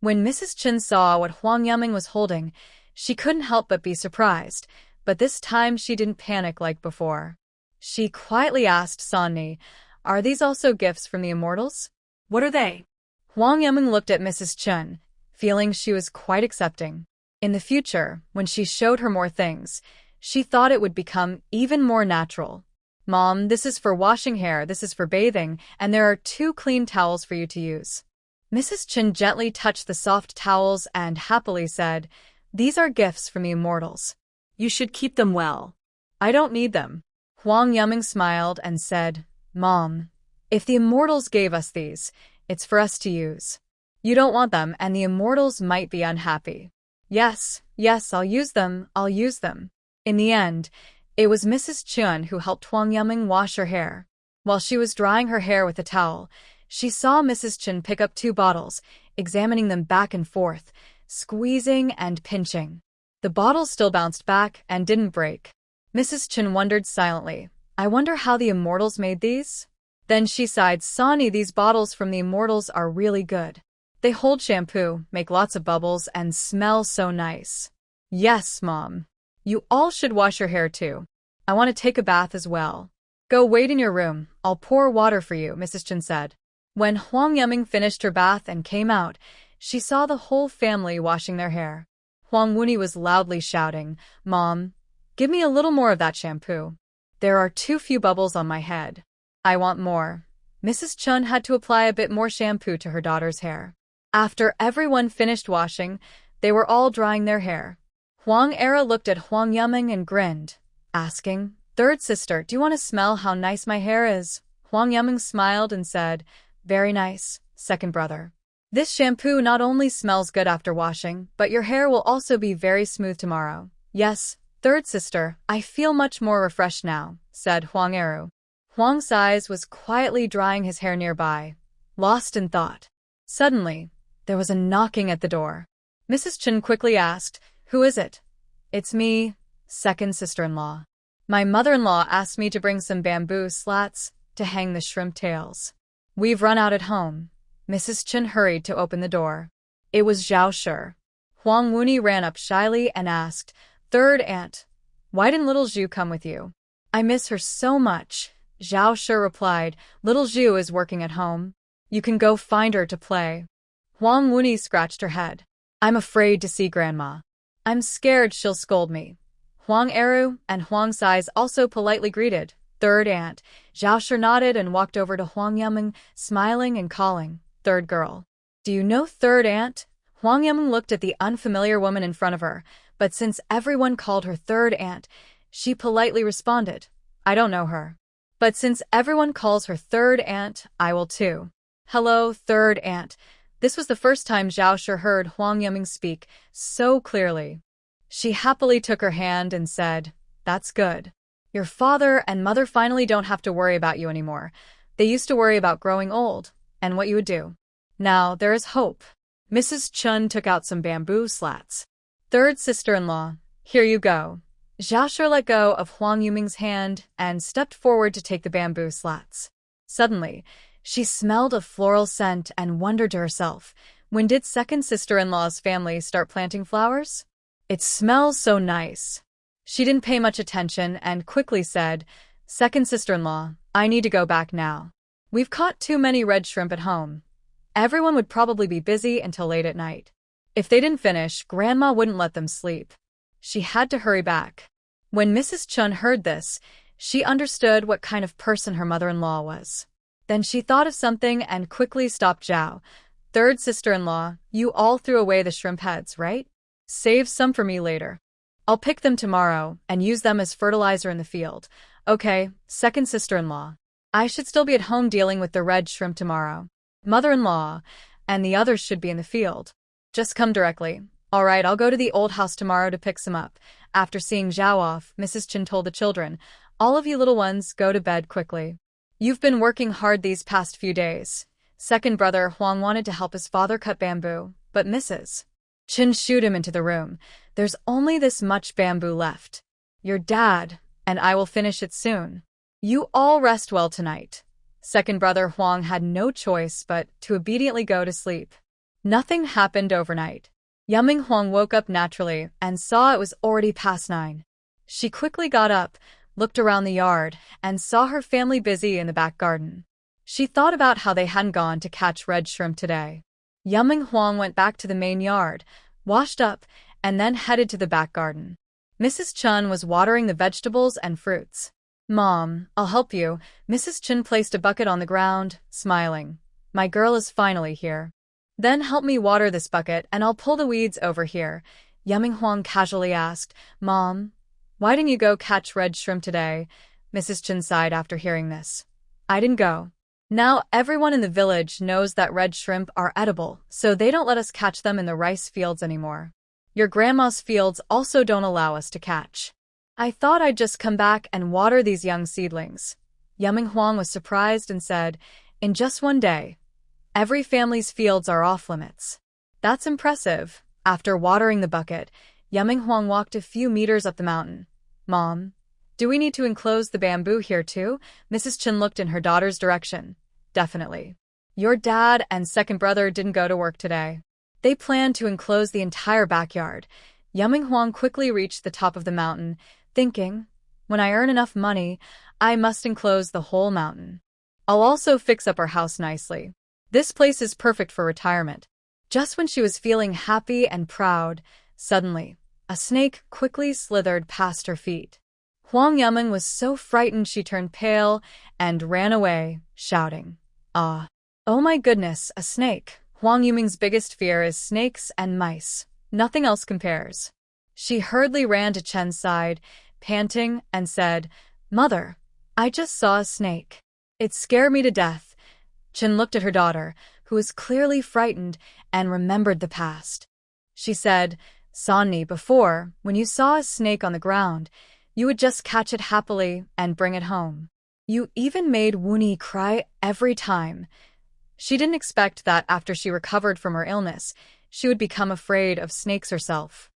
When Mrs. Chen saw what Huang Yuming was holding, she couldn't help but be surprised, but this time she didn't panic like before. She quietly asked Sonny, Are these also gifts from the immortals? What are they? Huang Yuming looked at Mrs. Chen, feeling she was quite accepting. In the future, when she showed her more things, she thought it would become even more natural. Mom, this is for washing hair, this is for bathing, and there are 2 clean towels for you to use. Mrs. Chen gently touched the soft towels and happily said, These are gifts from the immortals. You should keep them well. I don't need them. Huang Yuming smiled and said, Mom, if the immortals gave us these, it's for us to use. You don't want them and the immortals might be unhappy. Yes, I'll use them. In the end, it was Mrs. Chen who helped Huang Yuming wash her hair. While she was drying her hair with a towel, she saw Mrs. Chen pick up 2 bottles, examining them back and forth, squeezing and pinching. The bottles still bounced back and didn't break. Mrs. Chen wondered silently, I wonder how the immortals made these? Then she sighed, Sonny, these bottles from the immortals are really good. They hold shampoo, make lots of bubbles, and smell so nice. Yes, Mom. You all should wash your hair too. I want to take a bath as well. Go wait in your room, I'll pour water for you, Mrs. Chen said. When Huang Yuming finished her bath and came out, she saw the whole family washing their hair. Huang Wuni was loudly shouting, Mom, give me a little more of that shampoo. There are too few bubbles on my head. I want more. Mrs. Chen had to apply a bit more shampoo to her daughter's hair. After everyone finished washing, they were all drying their hair. Huang Era looked at Huang Yuming and grinned, asking, Third sister, do you want to smell how nice my hair is? Huang Yuming smiled and said, Very nice, second brother. This shampoo not only smells good after washing, but your hair will also be very smooth tomorrow. Yes, third sister, I feel much more refreshed now, said Huang Eru. Huang Sais was quietly drying his hair nearby, lost in thought. Suddenly, there was a knocking at the door. Mrs. Chen quickly asked, Who is it? It's me, second sister-in-law. My mother-in-law asked me to bring some bamboo slats to hang the shrimp tails. We've run out at home. Mrs. Chen hurried to open the door. It was Zhao Shi. Huang Wuni ran up shyly and asked, Third aunt, why didn't little Zhu come with you? I miss her so much. Zhao Shi replied, Little Zhu is working at home. You can go find her to play. Huang Wuni scratched her head. I'm afraid to see Grandma. I'm scared she'll scold me. Huang Eru and Huang Sais also politely greeted. Third aunt. Zhao Shi nodded and walked over to Huang Yuming, smiling and calling, Third girl. Do you know third aunt? Huang Yuming looked at the unfamiliar woman in front of her, but since everyone called her third aunt, she politely responded, I don't know her. But since everyone calls her third aunt, I will too. Hello, third aunt. This was the first time Zhao Shi heard Huang Yuming speak so clearly. She happily took her hand and said, That's good. Your father and mother finally don't have to worry about you anymore. They used to worry about growing old and what you would do. Now there is hope. Mrs. Chen took out some bamboo slats. Third sister-in-law, here you go. Zhao Shi let go of Huang Yuming's hand and stepped forward to take the bamboo slats. Suddenly, she smelled a floral scent and wondered to herself, when did second sister-in-law's family start planting flowers? It smells so nice. She didn't pay much attention and quickly said, Second sister-in-law, I need to go back now. We've caught too many red shrimp at home. Everyone would probably be busy until late at night. If they didn't finish, Grandma wouldn't let them sleep. She had to hurry back. When Mrs. Chun heard this, she understood what kind of person her mother-in-law was. Then she thought of something and quickly stopped Zhao. Third sister-in-law, you all threw away the shrimp heads, right? Save some for me later. I'll pick them tomorrow and use them as fertilizer in the field. Okay, second sister-in-law. I should still be at home dealing with the red shrimp tomorrow. Mother-in-law, and the others should be in the field. Just come directly. All right, I'll go to the old house tomorrow to pick some up. After seeing Zhao off, Mrs. Chen told the children, all of you little ones, go to bed quickly. You've been working hard these past few days. Second brother Huang wanted to help his father cut bamboo, but Mrs. Chen shooed him into the room. There's only this much bamboo left. Your dad and I will finish it soon. You all rest well tonight. Second brother Huang had no choice but to obediently go to sleep. Nothing happened overnight. Yuming Huang woke up naturally and saw it was already past 9. She quickly got up, looked around the yard, and saw her family busy in the back garden. She thought about how they hadn't gone to catch red shrimp today. Yuming Huang went back to the main yard, washed up, and then headed to the back garden. Mrs. Chun was watering the vegetables and fruits. Mom, I'll help you. Mrs. Chun placed a bucket on the ground, smiling. My girl is finally here. Then help me water this bucket and I'll pull the weeds over here. Yuming Huang casually asked, Mom, why didn't you go catch red shrimp today? Mrs. Chun sighed after hearing this. I didn't go. Now everyone in the village knows that red shrimp are edible, so they don't let us catch them in the rice fields anymore. Your grandma's fields also don't allow us to catch. I thought I'd just come back and water these young seedlings. Yuming Huang was surprised and said, in just one day, every family's fields are off limits. That's impressive. After watering the bucket, Yuming Huang walked a few meters up the mountain. Mom, do we need to enclose the bamboo here too? Mrs. Chen looked in her daughter's direction. Definitely. Your dad and second brother didn't go to work today. They planned to enclose the entire backyard. Yuming Huang quickly reached the top of the mountain, thinking, when I earn enough money, I must enclose the whole mountain. I'll also fix up our house nicely. This place is perfect for retirement. Just when she was feeling happy and proud, suddenly, a snake quickly slithered past her feet. Huang Yuming was so frightened she turned pale and ran away, shouting, Ah! Oh my goodness, a snake! Huang Yuming's biggest fear is snakes and mice. Nothing else compares. She hurriedly ran to Chen's side, panting, and said, Mother, I just saw a snake. It scared me to death. Chen looked at her daughter, who was clearly frightened and remembered the past. She said, Sanni, before, when you saw a snake on the ground, you would just catch it happily and bring it home. You even made Wuni cry every time. She didn't expect that after she recovered from her illness, she would become afraid of snakes herself.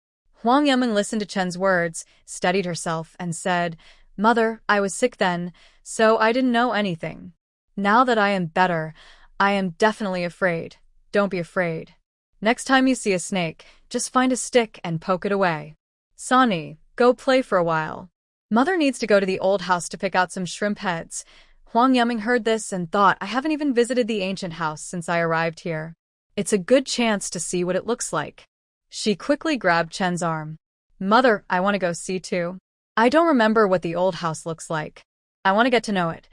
Huang Yuming listened to Chen's words, steadied herself, and said, Mother, I was sick then, so I didn't know anything. Now that I am better, I am definitely afraid. Don't be afraid. Next time you see a snake, just find a stick and poke it away. Sanni, go play for a while. Mother needs to go to the old house to pick out some shrimp heads. Huang Yuming heard this and thought, I haven't even visited the ancient house since I arrived here. It's a good chance to see what it looks like. She quickly grabbed Chen's arm. Mother, I want to go see too. I don't remember what the old house looks like. I want to get to know it.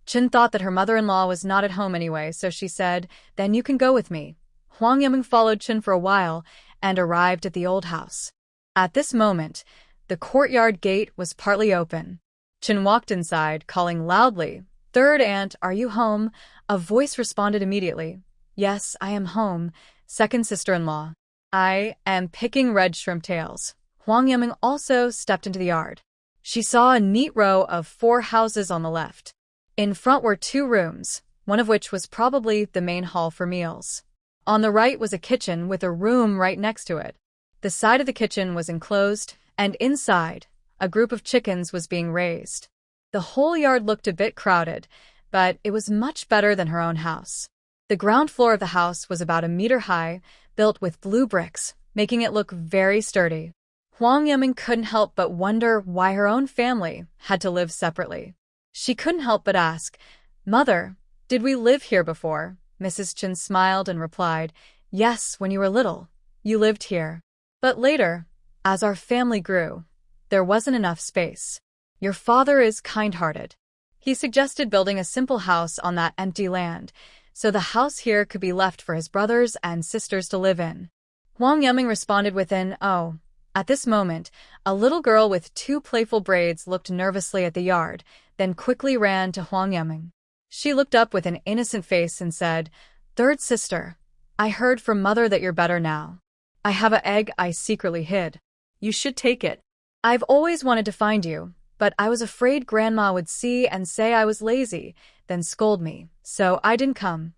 Chen thought that her mother-in-law was not at home anyway, so she said, Then you can go with me. Huang Yuming followed Chen for a while and arrived at the old house. At this moment, the courtyard gate was partly open. Chen walked inside, calling loudly, Third aunt, are you home? A voice responded immediately. Yes, I am home. Second sister-in-law. I am picking red shrimp tails. Huang Yuming also stepped into the yard. She saw a neat row of 4 houses on the left. In front were 2 rooms, one of which was probably the main hall for meals. On the right was a kitchen with a room right next to it. The side of the kitchen was enclosed, and inside, a group of chickens was being raised. The whole yard looked a bit crowded, but it was much better than her own house. The ground floor of the house was about 1 meter high, built with blue bricks, making it look very sturdy. Huang Yuming couldn't help but wonder why her own family had to live separately. She couldn't help but ask, Mother, did we live here before? Mrs. Chen smiled and replied, Yes, when you were little. You lived here. But later, as our family grew, there wasn't enough space. Your father is kind-hearted. He suggested building a simple house on that empty land, so the house here could be left for his brothers and sisters to live in. Huang Yuming responded with an "oh." At this moment, a little girl with 2 playful braids looked nervously at the yard, then quickly ran to Huang Yuming. She looked up with an innocent face and said, "Third sister, I heard from mother that you're better now. I have an egg I secretly hid. You should take it. I've always wanted to find you, but I was afraid Grandma would see and say I was lazy, then scold me, so I didn't come."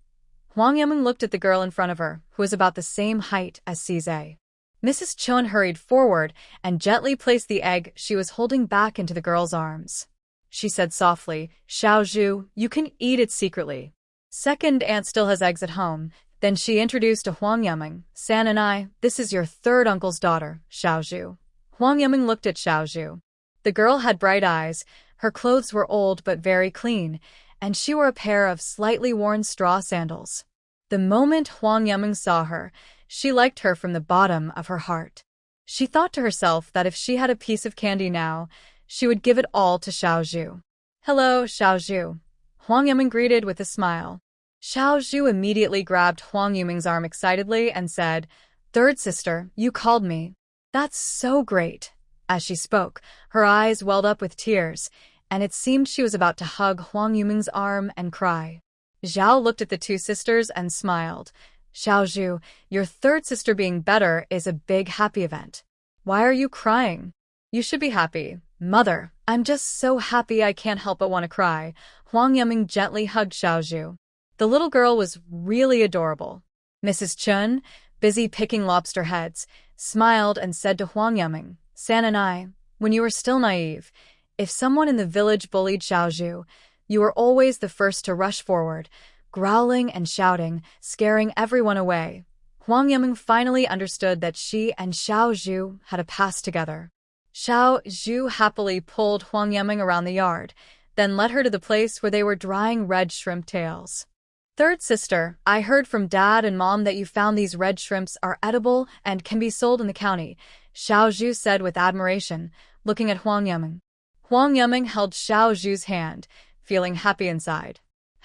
Huang Yuming looked at the girl in front of her, who was about the same height as Cize. Mrs. Chun hurried forward and gently placed the egg she was holding back into the girl's arms. She said softly, "Xiaozhu, you can eat it secretly. Second aunt still has eggs at home." Then she introduced to Huang Yuming, "San and I, this is your third uncle's daughter, Xiaozhu." Huang Yuming looked at Xiaozhu. The girl had bright eyes, her clothes were old but very clean, and she wore a pair of slightly worn straw sandals. The moment Huang Yuming saw her, she liked her from the bottom of her heart. She thought to herself that if she had a piece of candy now, she would give it all to Xiaozhu. "Hello, Xiaozhu." Huang Yuming greeted with a smile. Xiaozhu immediately grabbed Huang Yuming's arm excitedly and said, "Third sister, you called me. That's so great." As she spoke, her eyes welled up with tears, and it seemed she was about to hug Huang Yuming's arm and cry. Zhao looked at the 2 sisters and smiled. "Xiaozhu, your third sister being better is a big happy event. Why are you crying? You should be happy." "Mother, I'm just so happy I can't help but want to cry." Huang Yuming gently hugged Xiaozhu. The little girl was really adorable. Mrs. Chun, busy picking lobster heads, smiled and said to Huang Yuming, "San and I, when you were still naive, if someone in the village bullied Xiaozhu, you were always the first to rush forward, growling and shouting, scaring everyone away." Huang Yuming finally understood that she and Xiaozhu had a past together. Xiaozhu happily pulled Huang Yuming around the yard, then led her to the place where they were drying red shrimp tails. "Third sister, I heard from Dad and Mom that you found these red shrimps are edible and can be sold in the county," Xiaozhu said with admiration, looking at Huang Yuming. Huang Yuming held Xiaozhu's hand, feeling happy inside.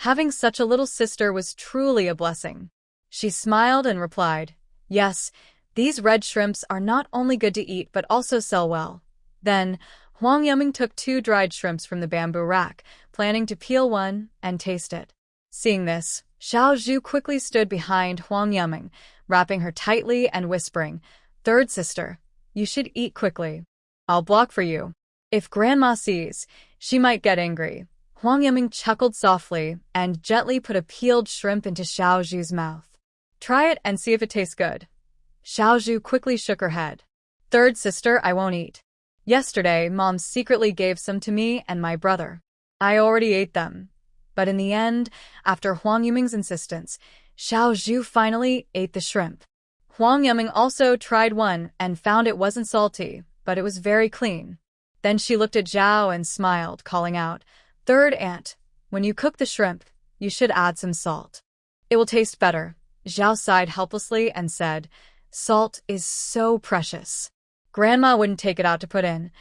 Having such a little sister was truly a blessing. She smiled and replied, "Yes, these red shrimps are not only good to eat but also sell well." Then, Huang Yuming took 2 dried shrimps from the bamboo rack, planning to peel one and taste it. Seeing this, Xiaozhu quickly stood behind Huang Yuming, wrapping her tightly and whispering, "Third sister, you should eat quickly. I'll block for you. If Grandma sees, she might get angry." Huang Yuming chuckled softly and gently put a peeled shrimp into Xiaozhu's mouth. "Try it and see if it tastes good." Xiaozhu quickly shook her head. "Third sister, I won't eat. Yesterday, Mom secretly gave some to me and my brother. I already ate them." But in the end, after Huang Yuming's insistence, Xiaozhu finally ate the shrimp. Huang Yuming also tried one and found it wasn't salty, but it was very clean. Then she looked at Zhao and smiled, calling out, "Third aunt, when you cook the shrimp, you should add some salt. It will taste better." Zhao sighed helplessly and said, "Salt is so precious. Grandma wouldn't take it out to put in."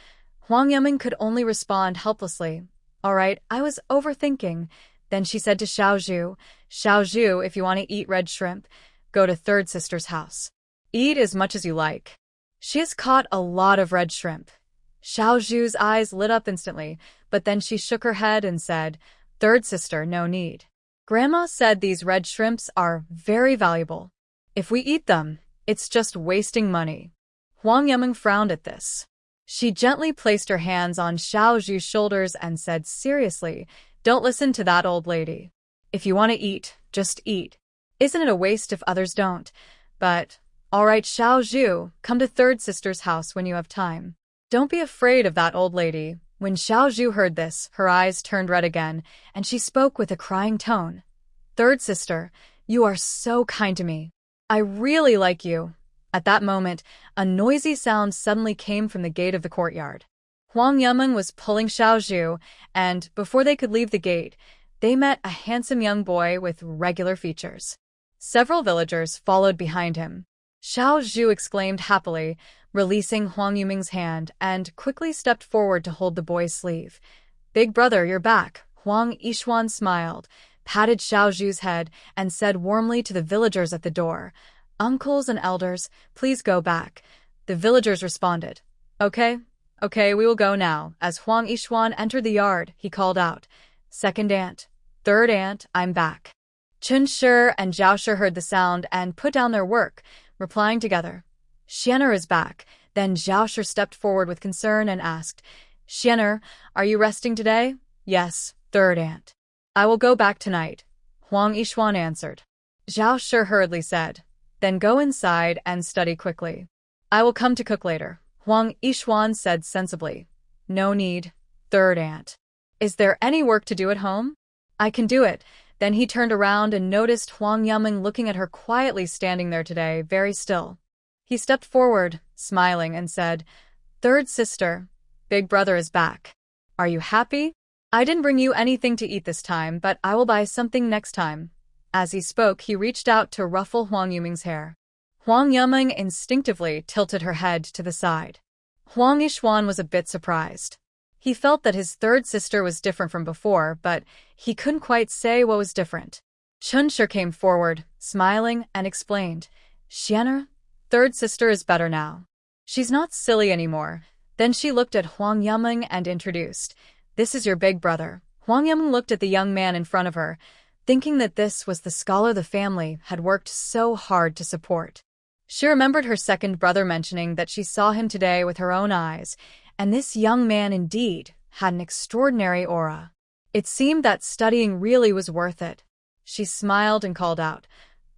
Huang Yuming could only respond helplessly, "All right, I was overthinking." Then she said to Xiaozhu, "Xiaozhu, if you want to eat red shrimp, go to third sister's house. Eat as much as you like. She has caught a lot of red shrimp." Xiaozhu's eyes lit up instantly, but then she shook her head and said, "Third sister, no need. Grandma said these red shrimps are very valuable. If we eat them, it's just wasting money." Huang Yuming frowned at this. She gently placed her hands on Xiaozhu's shoulders and said seriously, "Don't listen to that old lady. If you want to eat, just eat. Isn't it a waste if others don't? But, all right, Xiaozhu, come to third sister's house when you have time. Don't be afraid of that old lady." When Xiaozhu heard this, her eyes turned red again, and she spoke with a crying tone. "Third sister, you are so kind to me. I really like you." At that moment, a noisy sound suddenly came from the gate of the courtyard. Huang Yuming was pulling Xiaozhu, and, before they could leave the gate, they met a handsome young boy with regular features. Several villagers followed behind him. Xiao Zhu exclaimed happily, releasing Huang Yuming's hand, and quickly stepped forward to hold the boy's sleeve. "Big brother, you're back." Huang Yishuan smiled, patted Xiao Zhu's head, and said warmly to the villagers at the door, "Uncles and elders, please go back." The villagers responded, Okay, we will go now." As Huang Yishuan entered the yard, he called out, "Second aunt, third aunt, I'm back." Chen Shi and Zhao Shi heard the sound and put down their work, replying together, "Xianer is back." Then Zhao Shi stepped forward with concern and asked, "Xianer, are you resting today?" "Yes, third aunt. I will go back tonight," Huang Yishuan answered. Zhao Shi hurriedly said, "Then go inside and study quickly. I will come to cook later." Huang Yishuan said sensibly, "No need, third aunt. Is there any work to do at home?" "I can do it." Then he turned around and noticed Huang Yuming looking at her quietly standing there today, very still. He stepped forward, smiling, and said, "Third sister, big brother is back. Are you happy? I didn't bring you anything to eat this time, but I will buy something next time." As he spoke, he reached out to ruffle Huang Yuming's hair. Huang Yuming instinctively tilted her head to the side. Huang Yishuan was a bit surprised. He felt that his third sister was different from before, but he couldn't quite say what was different. Chen Shi came forward, smiling, and explained, "Xianer, third sister is better now. She's not silly anymore." Then she looked at Huang Yuming and introduced, "This is your big brother." Huang Yuming looked at the young man in front of her, thinking that this was the scholar the family had worked so hard to support. She remembered her second brother mentioning that she saw him today with her own eyes, and this young man indeed had an extraordinary aura. It seemed that studying really was worth it. She smiled and called out,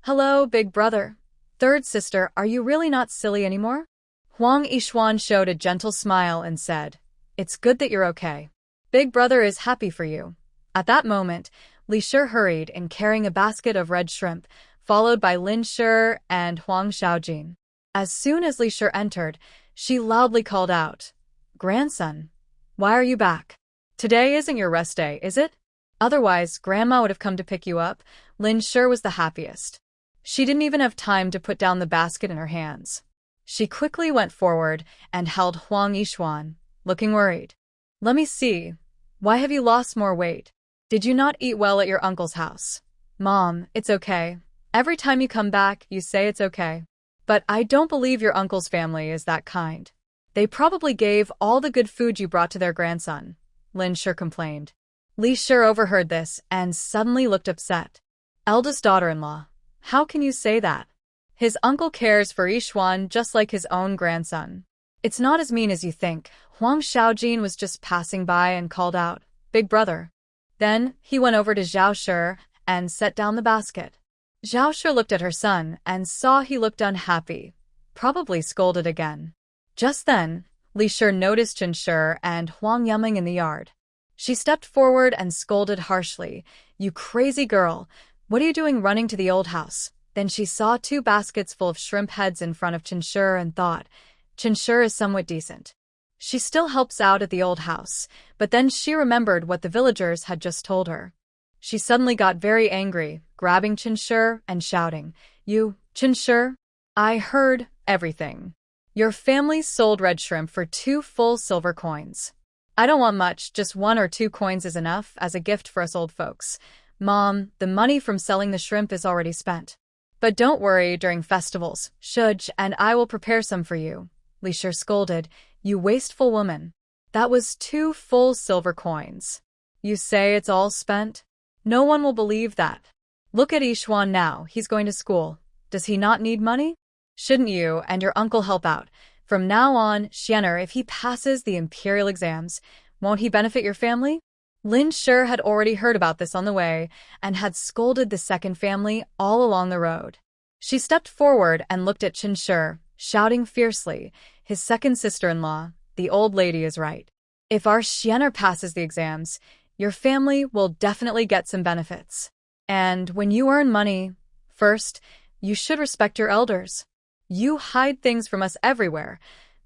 "Hello, big brother. Third sister, are you really not silly anymore?" Huang Yishuan showed a gentle smile and said, "It's good that you're okay. Big brother is happy for you." At that moment, Li Shi hurried in carrying a basket of red shrimp, followed by Lin Shi and Huang Xiaojin. As soon as Li Shi entered, she loudly called out, "Grandson, why are you back? Today isn't your rest day, is it? Otherwise, Grandma would have come to pick you up." Lin Shi was the happiest. She didn't even have time to put down the basket in her hands. She quickly went forward and held Huang Yishuan, looking worried. "Let me see. Why have you lost more weight? Did you not eat well at your uncle's house?" "Mom, it's okay. Every time you come back, you say it's okay. But I don't believe your uncle's family is that kind. They probably gave all the good food you brought to their grandson," Lin Shi complained. Li Shi overheard this and suddenly looked upset. "Eldest daughter-in-law, how can you say that? His uncle cares for Yishuan just like his own grandson. It's not as mean as you think." Huang Xiaojin was just passing by and called out, "Big brother." Then he went over to Zhao Shi and set down the basket. Zhao Shi looked at her son and saw he looked unhappy, probably scolded again. Just then, Li Shi noticed Chen Shi and Huang Yuming in the yard. She stepped forward and scolded harshly, "You crazy girl, what are you doing running to the old house?" Then she saw 2 baskets full of shrimp heads in front of Chen Shi and thought, Chen Shi is somewhat decent. She still helps out at the old house, but then she remembered what the villagers had just told her. She suddenly got very angry, grabbing Chen Shi and shouting, "You, Chen Shi, I heard everything. Your family sold red shrimp for 2 full silver coins. I don't want much, just 1 or 2 coins is enough as a gift for us old folks. Mom, the money from selling the shrimp is already spent. But don't worry during festivals, Shuj and I will prepare some for you." Li Shi scolded, "You wasteful woman. That was 2 full silver coins. You say it's all spent? No one will believe that. Look at Yishuan now, he's going to school. Does he not need money? Shouldn't you and your uncle help out? From now on, Xianer, if he passes the imperial exams, won't he benefit your family?" Lin Shi had already heard about this on the way and had scolded the second family all along the road. She stepped forward and looked at Chen Shi, shouting fiercely, "His second sister-in-law, the old lady is right. If our Xianer passes the exams, your family will definitely get some benefits. And when you earn money, first, you should respect your elders. You hide things from us everywhere.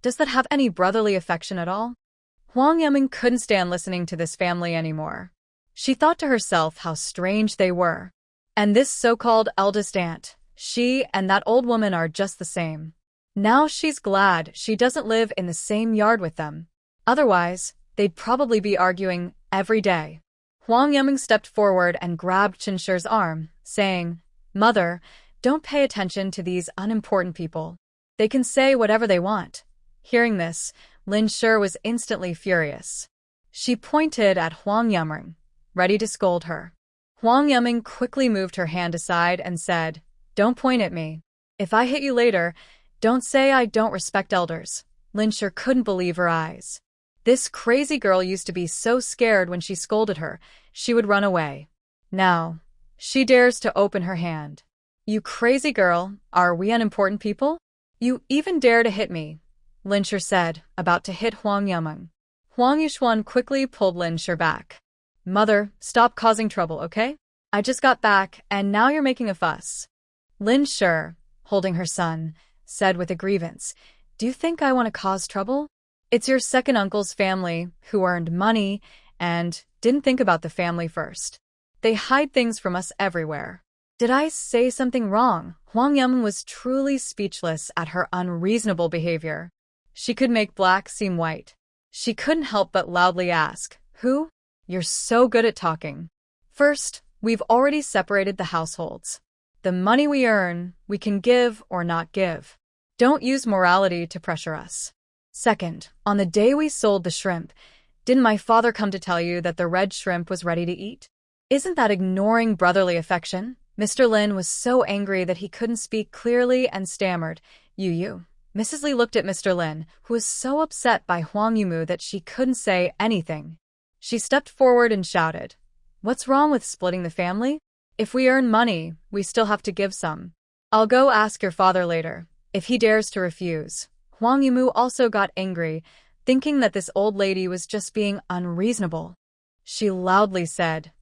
Does that have any brotherly affection at all?" Huang Yuming couldn't stand listening to this family anymore. She thought to herself how strange they were. And this so-called eldest aunt, She and that old woman are just the same. Now she's glad she doesn't live in the same yard with them. Otherwise, they'd probably be arguing every day. Huang Yiming stepped forward and grabbed Qinshi's arm, saying, "Mother, don't pay attention to these unimportant people. They can say whatever they want." Hearing this, Lin Shi was instantly furious. She pointed at Huang Yiming, ready to scold her. Huang Yiming quickly moved her hand aside and said, "Don't point at me. If I hit you later, don't say I don't respect elders." Lin Shi couldn't believe her eyes. This crazy girl used to be so scared when she scolded her, she would run away. Now, she dares to open her hand. "You crazy girl, are we unimportant people? You even dare to hit me," Lin Shi said, about to hit Huang Yiming. Huang Yishuan quickly pulled Lin Shi back. "Mother, stop causing trouble, okay? I just got back, and now you're making a fuss." Lin Shi, holding her son, said with a grievance, "Do you think I want to cause trouble? It's your second uncle's family who earned money and didn't think about the family first. They hide things from us everywhere." Did I say something wrong? Huang Yiming was truly speechless at her unreasonable behavior. She could make black seem white. She couldn't help but loudly ask, "Who? You're so good at talking. First, we've already separated the households. The money we earn, we can give or not give. Don't use morality to pressure us. Second, on the day we sold the shrimp, didn't my father come to tell you that the red shrimp was ready to eat? Isn't that ignoring brotherly affection?" Mr. Lin was so angry that he couldn't speak clearly and stammered, You. Mrs. Li looked at Mr. Lin, who was so upset by Huang Yimou that she couldn't say anything. She stepped forward and shouted, "What's wrong with splitting the family? If we earn money, we still have to give some. I'll go ask your father later, if he dares to refuse." Huang Yimou also got angry, thinking that this old lady was just being unreasonable. She loudly said,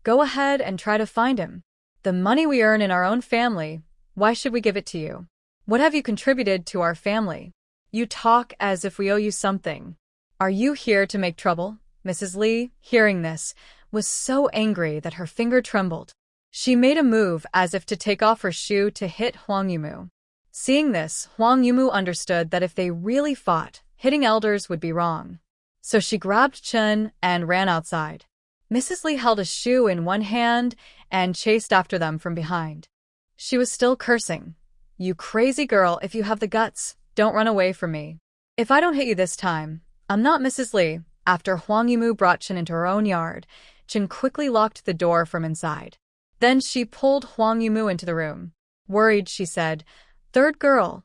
"Go ahead and try to find him. The money we earn in our own family, why should we give it to you? What have you contributed to our family? You talk as if we owe you something. Are you here to make trouble?" Mrs. Li, hearing this, was so angry that her finger trembled. She made a move as if to take off her shoe to hit Huang Yimou. Seeing this, Huang Yimou understood that if they really fought, hitting elders would be wrong. So she grabbed Chen and ran outside. Mrs. Li held a shoe in one hand and chased after them from behind. She was still cursing. "You crazy girl, if you have the guts, don't run away from me. If I don't hit you this time, I'm not Mrs. Li." After Huang Yimou brought Chen into her own yard, Chen quickly locked the door from inside. Then she pulled Huang Yimou into the room. Worried, she said, "Third girl,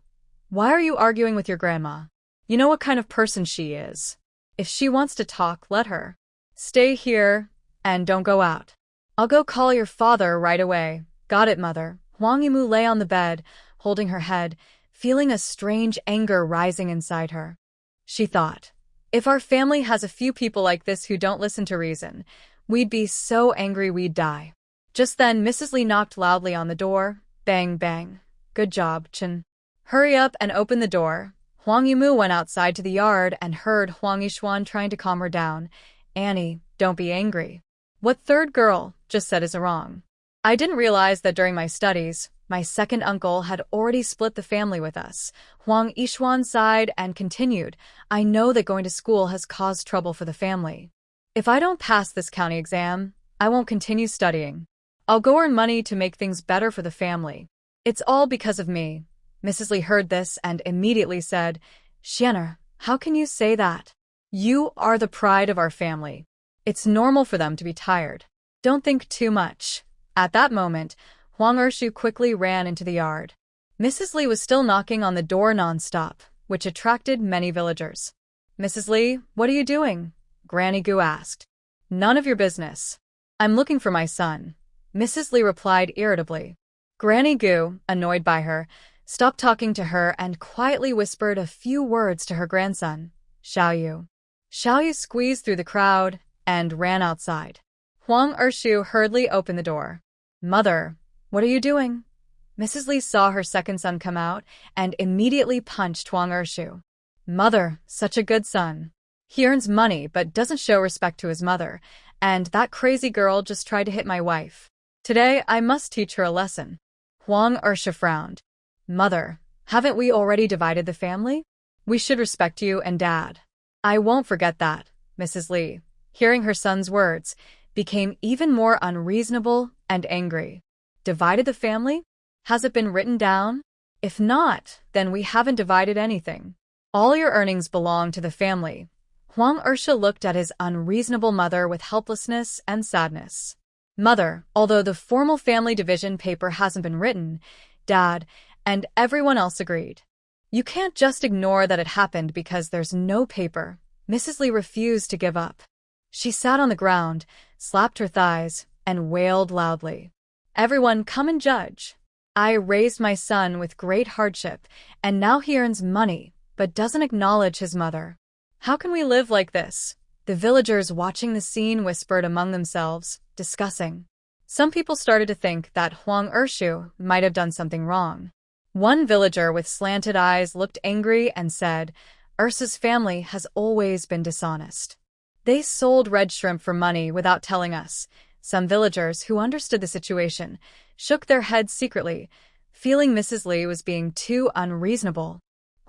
why are you arguing with your grandma? You know what kind of person she is. If she wants to talk, let her. Stay here and don't go out. I'll go call your father right away." "Got it, mother." Huang Yimou lay on the bed, holding her head, feeling a strange anger rising inside her. She thought, if our family has a few people like this who don't listen to reason, we'd be so angry we'd die. Just then, Mrs. Li knocked loudly on the door. Bang, bang. "Good job, Chen. Hurry up and open the door." Huang Yimou went outside to the yard and heard Huang Yishuan trying to calm her down. "Annie, don't be angry. What third girl just said is wrong. I didn't realize that during my studies, my second uncle had already split the family with us." Huang Yishuan sighed and continued, "I know that going to school has caused trouble for the family. If I don't pass this county exam, I won't continue studying. I'll go earn money to make things better for the family. It's all because of me." Mrs. Li heard this and immediately said, "Xianer, how can you say that? You are the pride of our family. It's normal for them to be tired. Don't think too much." At that moment, Huang Ershu quickly ran into the yard. Mrs. Li was still knocking on the door non-stop, which attracted many villagers. "Mrs. Li, what are you doing?" Granny Gu asked. "None of your business. I'm looking for my son," Mrs. Li replied irritably. Granny Gu, annoyed by her, stopped talking to her and quietly whispered a few words to her grandson, Xiaoyu. Xiaoyu squeezed through the crowd and ran outside. Huang Ershu hurriedly opened the door. "Mother, what are you doing?" Mrs. Li saw her second son come out and immediately punched Huang Ershu. "Mother, such a good son. He earns money but doesn't show respect to his mother, and that crazy girl just tried to hit my wife. Today I must teach her a lesson." Huang Ursha frowned. Mother, haven't we already divided the family? We should respect you and Dad. I won't forget that, Mrs. Li, hearing her son's words, became even more unreasonable and angry. Divided the family? Has it been written down? If not, then we haven't divided anything. All your earnings belong to the family. Huang Ursha looked at his unreasonable mother with helplessness and sadness. Mother, although the formal family division paper hasn't been written, Dad and everyone else agreed. You can't just ignore that it happened because there's no paper. Mrs. Li refused to give up. She sat on the ground, slapped her thighs, and wailed loudly. Everyone come and judge. I raised my son with great hardship, and now he earns money, but doesn't acknowledge his mother. How can we live like this? The villagers watching the scene whispered among themselves, discussing. Some people started to think that Huang Urshu might have done something wrong. One villager with slanted eyes looked angry and said, Ursa's family has always been dishonest. They sold red shrimp for money without telling us. Some villagers who understood the situation shook their heads secretly, feeling Mrs. Li was being too unreasonable.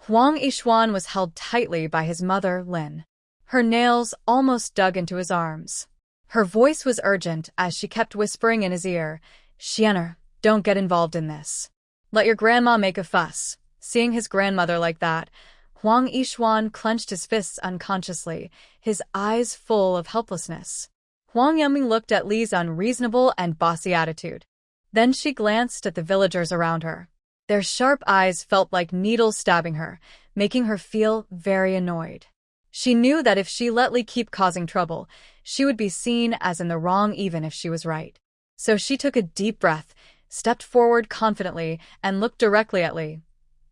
Huang Yishuan was held tightly by his mother, Lin. Her nails almost dug into his arms. Her voice was urgent as she kept whispering in his ear, Xianer, don't get involved in this. Let your grandma make a fuss. Seeing his grandmother like that, Huang Yishuan clenched his fists unconsciously, his eyes full of helplessness. Huang Yuming looked at Li's unreasonable and bossy attitude. Then she glanced at the villagers around her. Their sharp eyes felt like needles stabbing her, making her feel very annoyed. She knew that if she let Li keep causing trouble, she would be seen as in the wrong even if she was right. So she took a deep breath, stepped forward confidently, and looked directly at Li.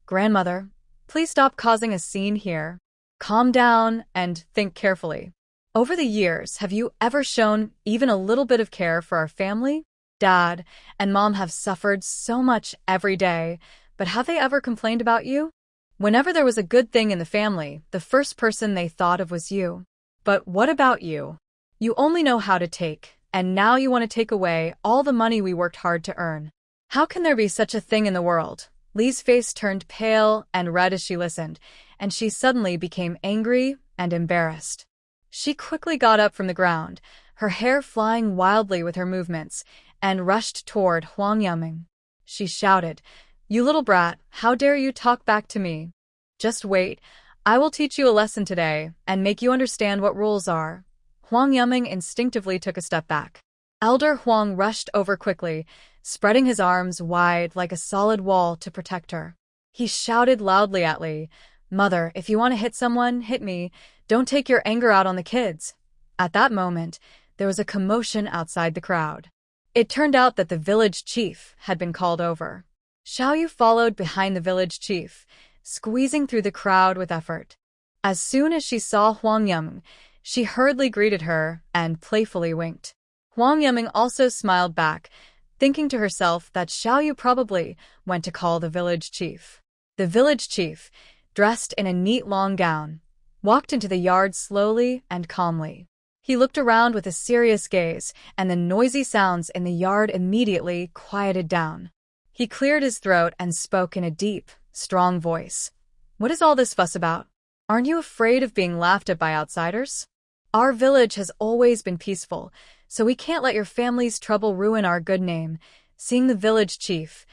Grandmother, please stop causing a scene here. Calm down and think carefully. Over the years, have you ever shown even a little bit of care for our family? Dad and Mom have suffered so much every day, but have they ever complained about you? Whenever there was a good thing in the family, the first person they thought of was you. But what about you? You only know how to take, and now you want to take away all the money we worked hard to earn. How can there be such a thing in the world? Li's face turned pale and red as she listened, and she suddenly became angry and embarrassed. She quickly got up from the ground, her hair flying wildly with her movements, and rushed toward Huang Yuming. She shouted, You little brat, how dare you talk back to me? Just wait, I will teach you a lesson today and make you understand what rules are. Huang Yuming instinctively took a step back. Elder Huang rushed over quickly, spreading his arms wide like a solid wall to protect her. He shouted loudly at Li, Mother, if you want to hit someone, hit me. Don't take your anger out on the kids. At that moment, there was a commotion outside the crowd. It turned out that the village chief had been called over. Xiaoyu followed behind the village chief, squeezing through the crowd with effort. As soon as she saw Huang Yuming, she hurriedly greeted her and playfully winked. Huang Yuming also smiled back, thinking to herself that Xiaoyu probably went to call the village chief. The village chief, dressed in a neat long gown, walked into the yard slowly and calmly. He looked around with a serious gaze, and the noisy sounds in the yard immediately quieted down. He cleared his throat and spoke in a deep, strong voice. What is all this fuss about? Aren't you afraid of being laughed at by outsiders? Our village has always been peaceful, so we can't let your family's trouble ruin our good name. Seeing the village chief,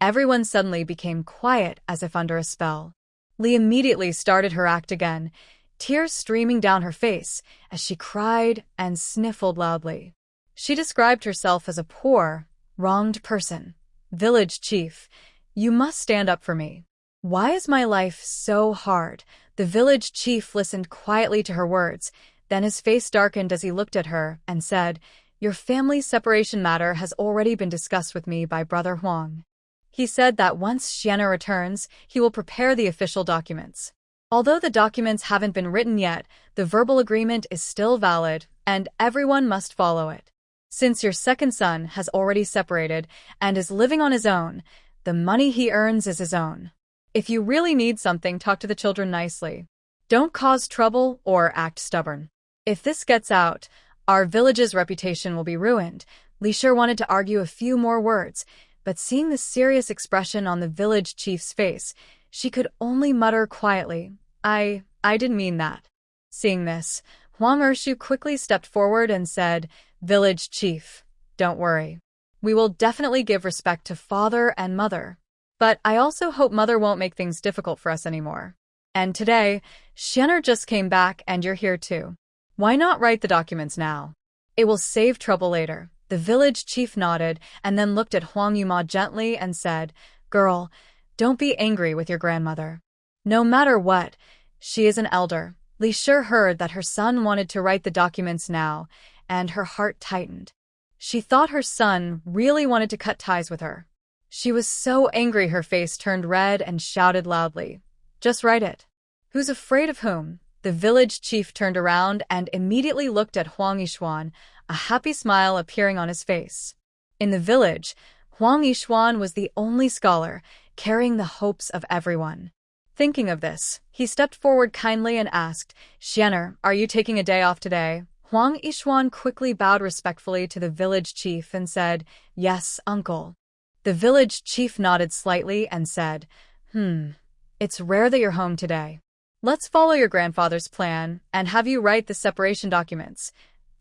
everyone suddenly became quiet as if under a spell. Li immediately started her act again, tears streaming down her face as she cried and sniffled loudly. She described herself as a poor, wronged person. Village chief, you must stand up for me. Why is my life so hard? The village chief listened quietly to her words, then his face darkened as he looked at her and said, Your family's separation matter has already been discussed with me by Brother Huang. He said that once Xianer returns, he will prepare the official documents. Although the documents haven't been written yet, the verbal agreement is still valid, and everyone must follow it. Since your second son has already separated and is living on his own, the money he earns is his own. If you really need something, talk to the children nicely. Don't cause trouble or act stubborn. If this gets out, our village's reputation will be ruined. Li Shi wanted to argue a few more words, but seeing the serious expression on the village chief's face, she could only mutter quietly, I didn't mean that. Seeing this, Huang Ershu quickly stepped forward and said, Village chief, don't worry. We will definitely give respect to father and mother. But I also hope mother won't make things difficult for us anymore. And today, Xianer just came back and you're here too. Why not write the documents now? It will save trouble later. The village chief nodded and then looked at Huang Yuma gently and said, Girl, don't be angry with your grandmother. No matter what, she is an elder. Li Shi heard that her son wanted to write the documents now, and her heart tightened. She thought her son really wanted to cut ties with her. She was so angry her face turned red and shouted loudly, Just write it. Who's afraid of whom? The village chief turned around and immediately looked at Huang Yishuan, a happy smile appearing on his face. In the village, Huang Yishuan was the only scholar, carrying the hopes of everyone. Thinking of this, he stepped forward kindly and asked, Xianer, are you taking a day off today? Huang Yishuan quickly bowed respectfully to the village chief and said, Yes, uncle. The village chief nodded slightly and said, It's rare that you're home today. Let's follow your grandfather's plan and have you write the separation documents.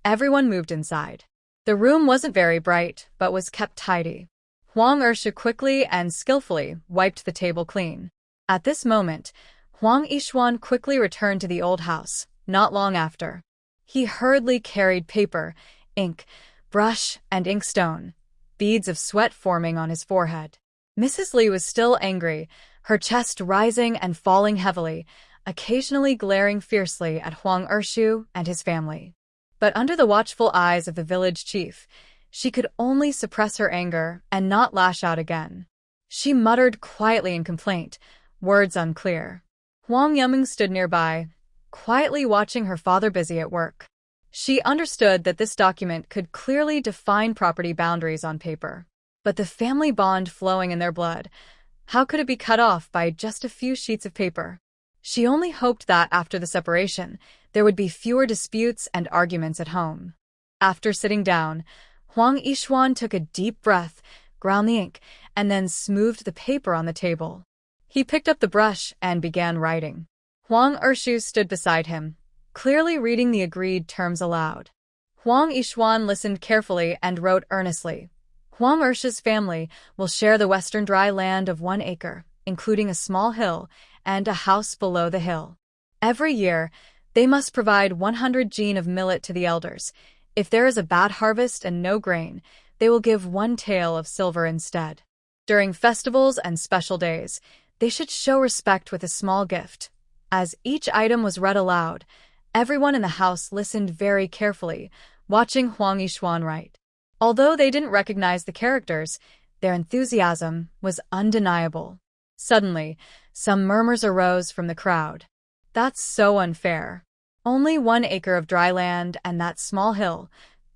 Everyone moved inside. The room wasn't very bright, but was kept tidy. Huang Ershu quickly and skillfully wiped the table clean. At this moment, Huang Yishuan quickly returned to the old house, not long after. He hurriedly carried paper, ink, brush, and inkstone, beads of sweat forming on his forehead. Mrs. Li was still angry, her chest rising and falling heavily, occasionally glaring fiercely at Huang Ershu and his family. But under the watchful eyes of the village chief, she could only suppress her anger and not lash out again. She muttered quietly in complaint, words unclear. Huang Yuming stood nearby, quietly watching her father busy at work. She understood that this document could clearly define property boundaries on paper. But the family bond flowing in their blood, how could it be cut off by just a few sheets of paper? She only hoped that after the separation, there would be fewer disputes and arguments at home. After sitting down, Huang Yishuan took a deep breath, ground the ink, and then smoothed the paper on the table. He picked up the brush and began writing. Huang Ershu stood beside him, clearly reading the agreed terms aloud. Huang Yishuan listened carefully and wrote earnestly. Huang Ershu's family will share the western dry land of 1 acre, including a small hill and a house below the hill. Every year, they must provide 100 jin of millet to the elders. If there is a bad harvest and no grain, they will give 1 tael of silver instead. During festivals and special days, they should show respect with a small gift. As each item was read aloud, everyone in the house listened very carefully, watching Huang Yishuan write. Although they didn't recognize the characters, their enthusiasm was undeniable. Suddenly, some murmurs arose from the crowd. That's so unfair. Only 1 acre of dry land and that small hill.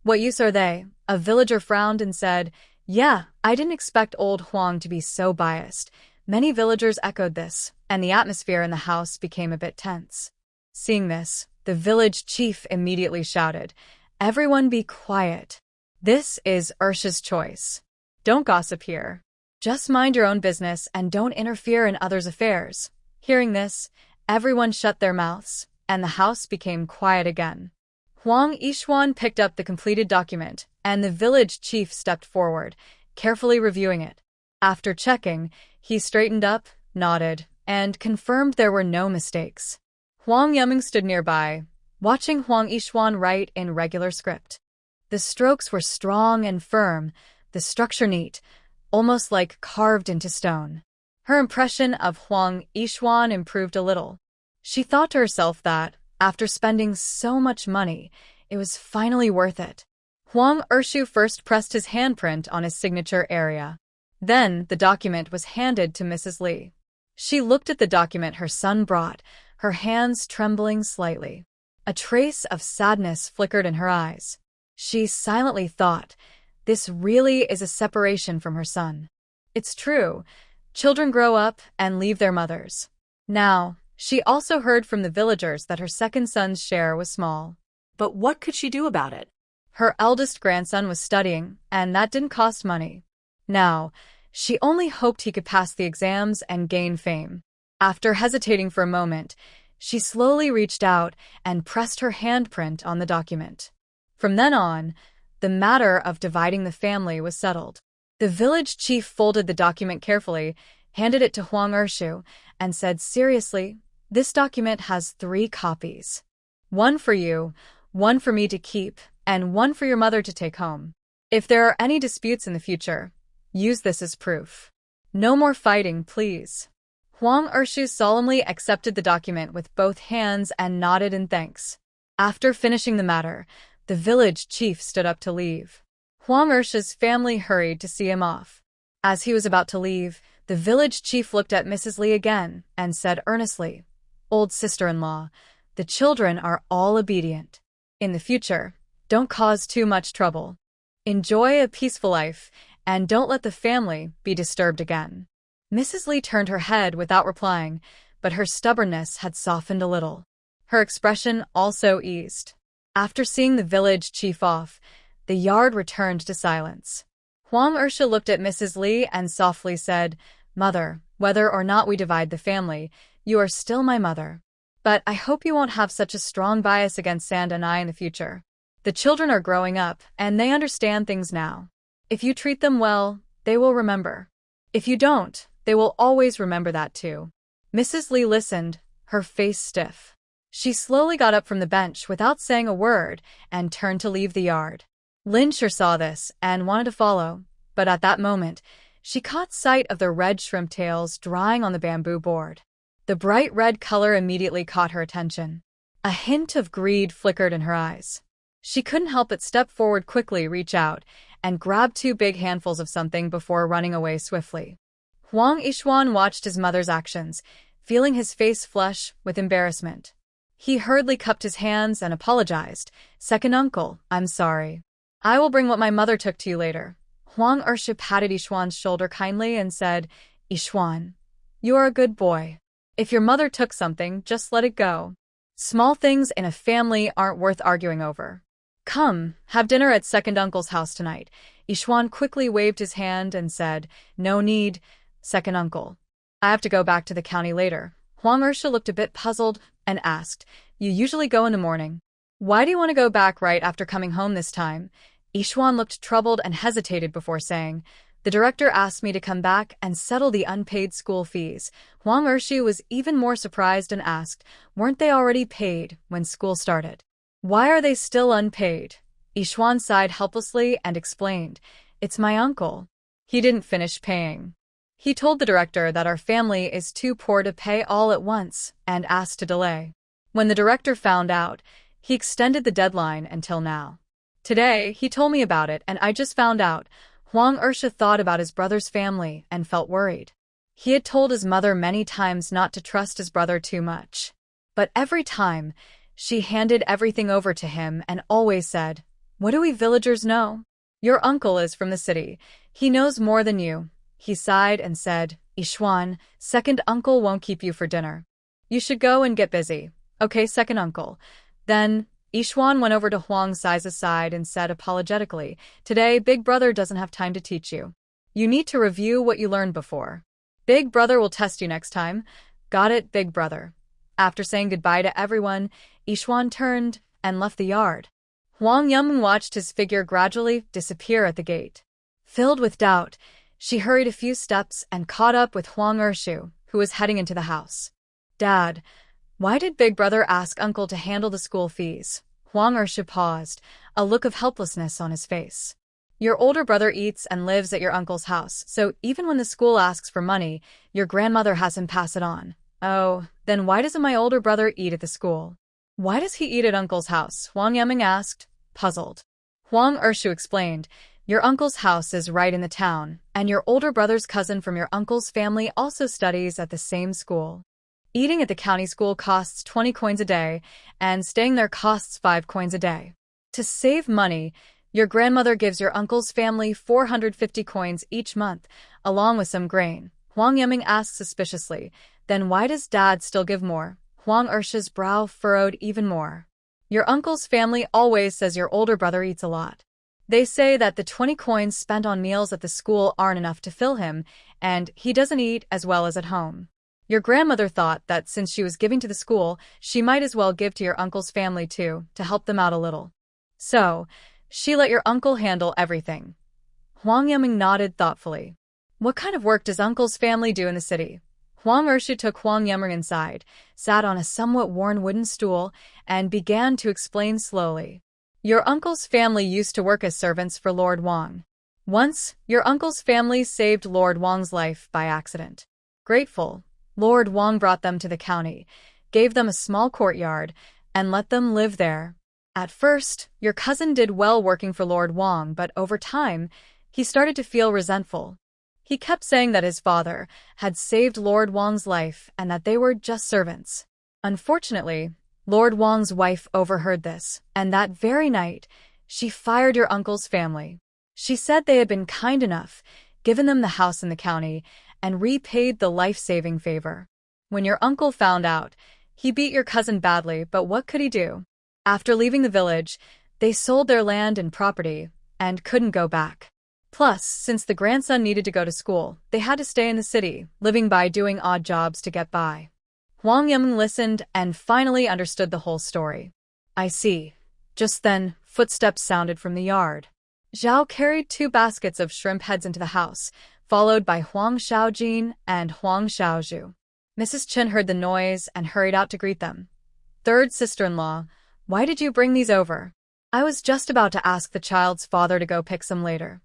What use are they? A villager frowned and said, Yeah, I didn't expect old Huang to be so biased. Many villagers echoed this, and the atmosphere in the house became a bit tense. Seeing this, the village chief immediately shouted, Everyone be quiet. This is Ursha's choice. Don't gossip here. Just mind your own business and don't interfere in others' affairs. Hearing this, everyone shut their mouths, and the house became quiet again. Huang Yishuan picked up the completed document, and the village chief stepped forward, carefully reviewing it. After checking, he straightened up, nodded, and confirmed there were no mistakes. Huang Yuming stood nearby, watching Huang Yishuan write in regular script. The strokes were strong and firm, the structure neat, almost like carved into stone. Her impression of Huang Yishuan improved a little. She thought to herself that, after spending so much money, it was finally worth it. Huang Ershu first pressed his handprint on his signature area. Then the document was handed to Mrs. Li. She looked at the document her son brought, her hands trembling slightly. A trace of sadness flickered in her eyes. She silently thought, this really is a separation from her son. It's true, children grow up and leave their mothers. Now, she also heard from the villagers that her second son's share was small. But what could she do about it? Her eldest grandson was studying, and that didn't cost money. Now, She only hoped he could pass the exams and gain fame. After hesitating for a moment, she slowly reached out and pressed her handprint on the document. From then on, the matter of dividing the family was settled. The village chief folded the document carefully, handed it to Huang Ershu, and said seriously, "This document has 3 copies. One for you, one for me to keep, and one for your mother to take home. If there are any disputes in the future, use this as proof. No more fighting, please." Huang Ershu solemnly accepted the document with both hands and nodded in thanks. After finishing the matter, the village chief stood up to leave. Huang Ershu's family hurried to see him off. As he was about to leave, the village chief looked at Mrs. Li again and said earnestly, "Old sister-in-law, the children are all obedient. In the future, don't cause too much trouble. Enjoy a peaceful life, and don't let the family be disturbed again." Mrs. Li turned her head without replying, but her stubbornness had softened a little. Her expression also eased. After seeing the village chief off, the yard returned to silence. Huang Ershu looked at Mrs. Li and softly said, "Mother, whether or not we divide the family, you are still my mother. But I hope you won't have such a strong bias against Sand and I in the future. The children are growing up, and they understand things now. If you treat them well, they will remember. If you don't, they will always remember that too." Mrs. Li listened, her face stiff. She slowly got up from the bench without saying a word and turned to leave the yard. Lin Sure saw this and wanted to follow, but at that moment, she caught sight of the red shrimp tails drying on the bamboo board. The bright red color immediately caught her attention. A hint of greed flickered in her eyes. She couldn't help but step forward quickly, reach out, and grab 2 big handfuls of something before running away swiftly. Huang Yishuan watched his mother's actions, feeling his face flush with embarrassment. He hurriedly cupped his hands and apologized. "Second uncle, I'm sorry. I will bring what my mother took to you later." Huang Ershu patted Yishuan's shoulder kindly and said, "Yishuan, you are a good boy. If your mother took something, just let it go. Small things in a family aren't worth arguing over. Come, have dinner at second uncle's house tonight." Yishuan quickly waved his hand and said, "No need, second uncle. I have to go back to the county later." Huang Ershu looked a bit puzzled and asked, "You usually go in the morning. Why do you want to go back right after coming home this time?" Yishuan looked troubled and hesitated before saying, "The director asked me to come back and settle the unpaid school fees." Huang Ershu was even more surprised and asked, "Weren't they already paid when school started? Why are they still unpaid?" Yishuan sighed helplessly and explained, "It's my uncle. He didn't finish paying. He told the director that our family is too poor to pay all at once and asked to delay. When the director found out, he extended the deadline until now. Today, he told me about it and I just found out." Huang Ershu thought about his brother's family and felt worried. He had told his mother many times not to trust his brother too much. But every time, she handed everything over to him and always said, "What do we villagers know? Your uncle is from the city. He knows more than you." He sighed and said, "Yishuan, second uncle won't keep you for dinner. You should go and get busy." "Okay, second uncle." Then, Yishuan went over to Huang Sai's side and said apologetically, "Today, Big Brother doesn't have time to teach you. You need to review what you learned before. Big Brother will test you next time." "Got it, Big Brother." After saying goodbye to everyone, Yishuan turned and left the yard. Huang Yumeng watched his figure gradually disappear at the gate. Filled with doubt, she hurried a few steps and caught up with Huang Ershu, who was heading into the house. "Dad, why did Big Brother ask Uncle to handle the school fees?" Huang Ershu paused, a look of helplessness on his face. "Your older brother eats and lives at your uncle's house, so even when the school asks for money, your grandmother has him pass it on." "Oh, then why doesn't my older brother eat at the school? Why does he eat at Uncle's house?" Huang Yumeng asked, puzzled. Huang Ershu explained, "Your uncle's house is right in the town, and your older brother's cousin from your uncle's family also studies at the same school. Eating at the county school costs 20 coins a day, and staying there costs 5 coins a day. To save money, your grandmother gives your uncle's family 450 coins each month, along with some grain." Huang Yumeng asked suspiciously, "Then why does Dad still give more?" Huang Ershu's brow furrowed even more. "Your uncle's family always says your older brother eats a lot. They say that the 20 coins spent on meals at the school aren't enough to fill him, and he doesn't eat as well as at home. Your grandmother thought that since she was giving to the school, she might as well give to your uncle's family too, to help them out a little. So, she let your uncle handle everything. Huang Yiming nodded thoughtfully. What kind of work does uncle's family do in the city? Huang Ershu took Huang Yiming inside, sat on a somewhat worn wooden stool, and began to explain slowly. Your uncle's family used to work as servants for Lord Wang. Once, your uncle's family saved Lord Wang's life by accident. Grateful, Lord Wang brought them to the county, gave them a small courtyard, and let them live there. At first, your cousin did well working for Lord Wang, but over time, he started to feel resentful. He kept saying that his father had saved Lord Wang's life and that they were just servants. Unfortunately, Lord Wang's wife overheard this, and that very night, she fired your uncle's family. She said they had been kind enough, given them the house in the county, and repaid the life-saving favor. When your uncle found out, he beat your cousin badly, but what could he do? After leaving the village, they sold their land and property, and couldn't go back. Plus, since the grandson needed to go to school, they had to stay in the city, living by doing odd jobs to get by. Huang Yiming listened and finally understood the whole story. I see. Just then, footsteps sounded from the yard. Zhao carried 2 baskets of shrimp heads into the house, followed by Huang Xiaojin and Huang Xiaozhu. Mrs. Chen heard the noise and hurried out to greet them. Third sister-in-law, why did you bring these over? I was just about to ask the child's father to go pick some later.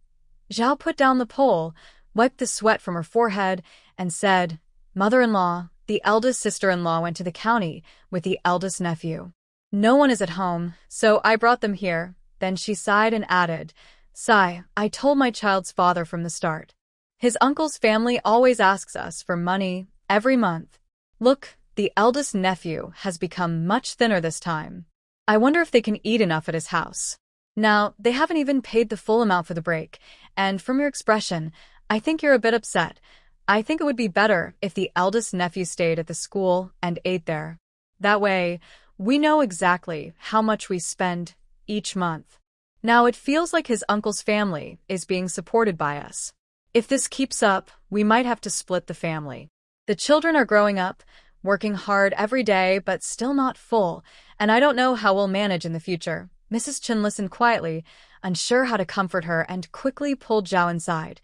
Zhao put down the pole, wiped the sweat from her forehead, and said, Mother-in-law, the eldest sister-in-law went to the county with the eldest nephew. No one is at home, so I brought them here. Then she sighed and added, Sigh, I told my child's father from the start. His uncle's family always asks us for money every month. Look, the eldest nephew has become much thinner this time. I wonder if they can eat enough at his house. Now, they haven't even paid the full amount for the break, and from your expression, I think you're a bit upset. I think it would be better if the eldest nephew stayed at the school and ate there. That way, we know exactly how much we spend each month. Now it feels like his uncle's family is being supported by us. If this keeps up, we might have to split the family. The children are growing up, working hard every day but still not full, and I don't know how we'll manage in the future. Mrs. Chen listened quietly, unsure how to comfort her, and quickly pulled Zhao inside.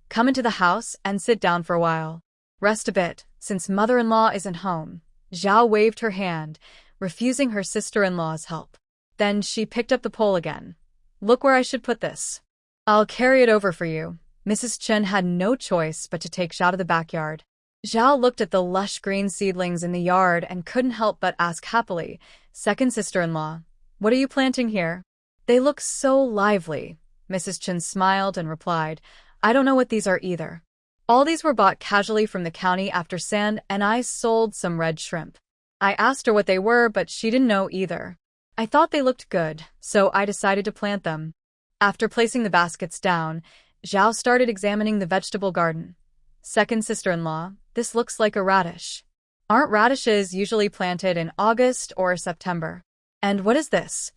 Come into the house and sit down for a while. Rest a bit, since mother-in-law isn't home. Zhao waved her hand, refusing her sister-in-law's help. Then she picked up the pole again. Look where I should put this. I'll carry it over for you. Mrs. Chen had no choice but to take Zhao to the backyard. Zhao looked at the lush green seedlings in the yard and couldn't help but ask happily, Second sister-in-law, what are you planting here? They look so lively. Mrs. Chen smiled and replied, I don't know what these are either. All these were bought casually from the county after San and I sold some red shrimp. I asked her what they were, but she didn't know either. I thought they looked good, so I decided to plant them. After placing the baskets down, Zhao started examining the vegetable garden. Second sister-in-law, this looks like a radish. Aren't radishes usually planted in August or September? And what is this?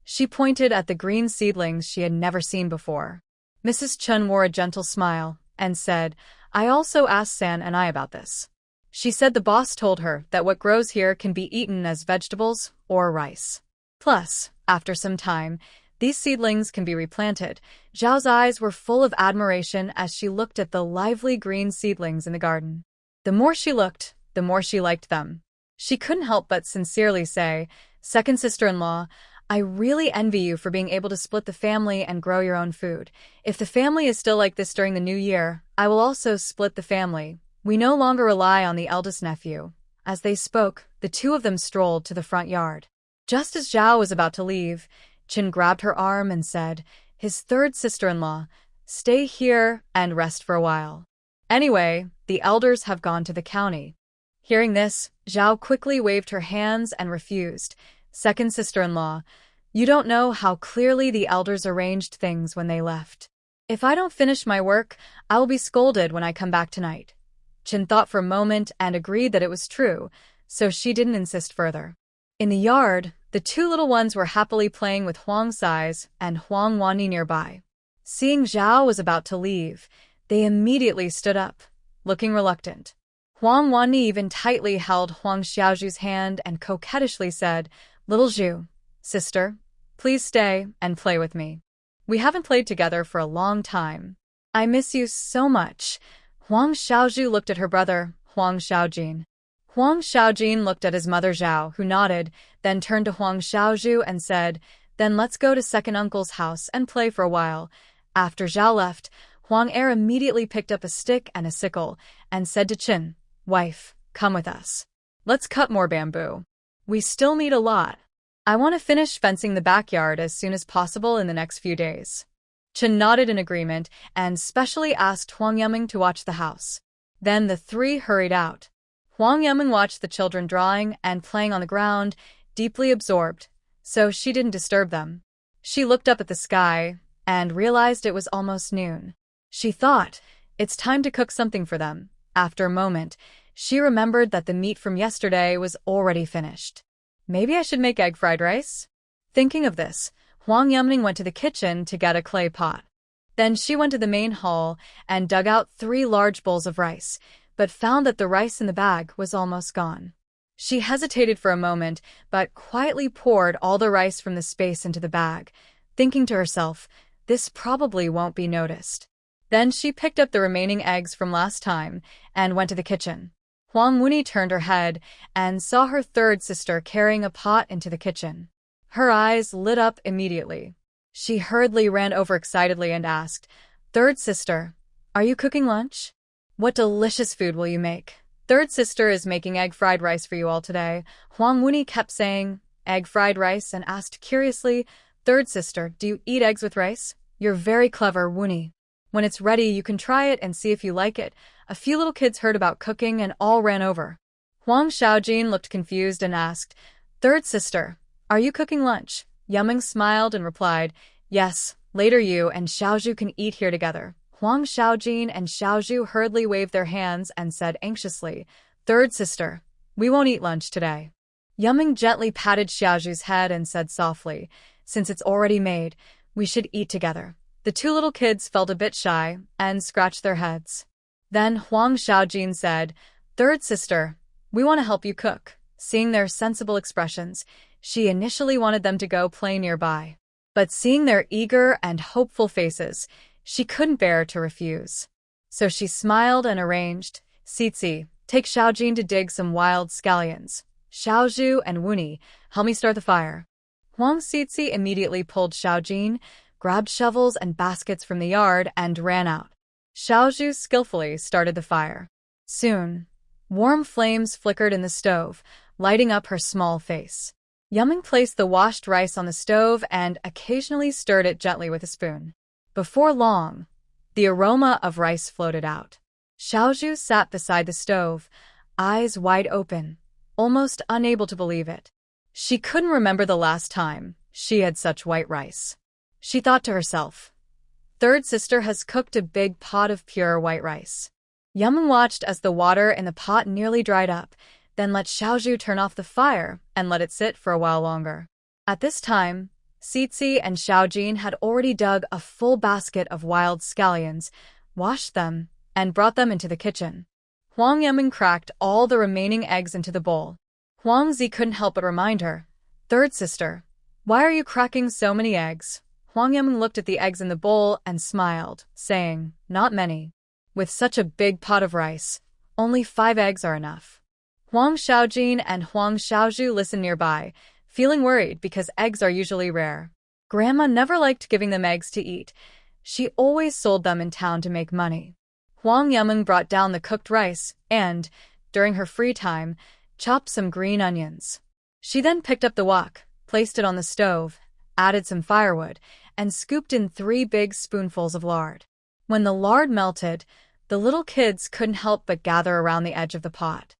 She pointed at the green seedlings she had never seen before. Mrs. Chen wore a gentle smile and said, I also asked San and I about this. She said the boss told her that what grows here can be eaten as vegetables or rice. Plus, after some time, these seedlings can be replanted. Zhao's eyes were full of admiration as she looked at the lively green seedlings in the garden. The more she looked, the more she liked them. She couldn't help but sincerely say, Second sister-in-law, I really envy you for being able to split the family and grow your own food. If the family is still like this during the new year, I will also split the family. We no longer rely on the eldest nephew. As they spoke, the two of them strolled to the front yard. Just as Zhao was about to leave, Chen grabbed her arm and said, His third sister-in-law, stay here and rest for a while. Anyway, the elders have gone to the county. Hearing this, Zhao quickly waved her hands and refused. Second sister-in-law, you don't know how clearly the elders arranged things when they left. If I don't finish my work, I will be scolded when I come back tonight. Chen thought for a moment and agreed that it was true, so she didn't insist further. In the yard, the two little ones were happily playing with Huang Sais and Huang Wanyi nearby. Seeing Zhao was about to leave, they immediately stood up, looking reluctant. Huang Wanyi even tightly held Huang Xiaozhu's hand and coquettishly said, "Little Zhu, sister, please stay and play with me. We haven't played together for a long time. I miss you so much." Huang Xiaozhu looked at her brother, Huang Xiaojin. Huang Xiaojin looked at his mother Zhao, who nodded, then turned to Huang Xiaozhu and said, "Then let's go to second uncle's house and play for a while." After Zhao left, Huang Er immediately picked up a stick and a sickle and said to Qin, "Wife, come with us. Let's cut more bamboo. We still need a lot. I want to finish fencing the backyard as soon as possible in the next few days." Qin nodded in agreement and specially asked Huang Yuming to watch the house. Then the three hurried out. Huang Yuming watched the children drawing and playing on the ground, deeply absorbed, so she didn't disturb them. She looked up at the sky and realized it was almost noon. She thought, it's time to cook something for them. After a moment, she remembered that the meat from yesterday was already finished. Maybe I should make egg fried rice? Thinking of this, Huang Yuming went to the kitchen to get a clay pot. Then she went to the main hall and dug out 3 large bowls of rice, but found that the rice in the bag was almost gone. She hesitated for a moment, but quietly poured all the rice from the space into the bag, thinking to herself, this probably won't be noticed. Then she picked up the remaining eggs from last time and went to the kitchen. Huang Wuni turned her head and saw her third sister carrying a pot into the kitchen. Her eyes lit up immediately. She hurriedly ran over excitedly and asked, "Third sister, are you cooking lunch? What delicious food will you make?" "Third sister is making egg fried rice for you all today." Huang Wuni kept saying, "Egg fried rice," and asked curiously, "Third sister, do you eat eggs with rice?" "You're very clever, Wuni. When it's ready, you can try it and see if you like it." A few little kids heard about cooking and all ran over. Huang Xiaojin looked confused and asked, "Third sister, are you cooking lunch?" Yuming smiled and replied, "Yes, later you and Xiaozhu can eat here together." Huang Xiaojin and Xiaozhu hurriedly waved their hands and said anxiously, "Third sister, we won't eat lunch today." Yuming gently patted Xiaozhu's head and said softly, "Since it's already made, we should eat together." The two little kids felt a bit shy and scratched their heads. Then Huang Xiaojin said, "Third sister, we want to help you cook." Seeing their sensible expressions, she initially wanted them to go play nearby. But seeing their eager and hopeful faces, she couldn't bear to refuse. So she smiled and arranged, "Cici, take Xiaojin to dig some wild scallions. Xiaozhu and Wuni, help me start the fire." Huang Cici immediately pulled Xiaojin, grabbed shovels and baskets from the yard, and ran out. Xiaozhu skillfully started the fire. Soon, warm flames flickered in the stove, lighting up her small face. Yuming placed the washed rice on the stove and occasionally stirred it gently with a spoon. Before long, the aroma of rice floated out. Xiaozhu sat beside the stove, eyes wide open, almost unable to believe it. She couldn't remember the last time she had such white rice. She thought to herself, "Third sister has cooked a big pot of pure white rice." Yuming watched as the water in the pot nearly dried up, then let Xiaozhu turn off the fire and let it sit for a while longer. At this time, Cici and Xiaojin had already dug a full basket of wild scallions, washed them, and brought them into the kitchen. Huang Yuming cracked all the remaining eggs into the bowl. Huang Zi couldn't help but remind her, "Third sister, why are you cracking so many eggs?" Huang Yuming looked at the eggs in the bowl and smiled, saying, "Not many. With such a big pot of rice, only 5 eggs are enough." Huang Xiaojin and Huang Xiaozhu listened nearby, feeling worried because eggs are usually rare. Grandma never liked giving them eggs to eat. She always sold them in town to make money. Huang Yuming brought down the cooked rice and, during her free time, chopped some green onions. She then picked up the wok, placed it on the stove, added some firewood, and scooped in 3 big spoonfuls of lard. When the lard melted, the little kids couldn't help but gather around the edge of the pot.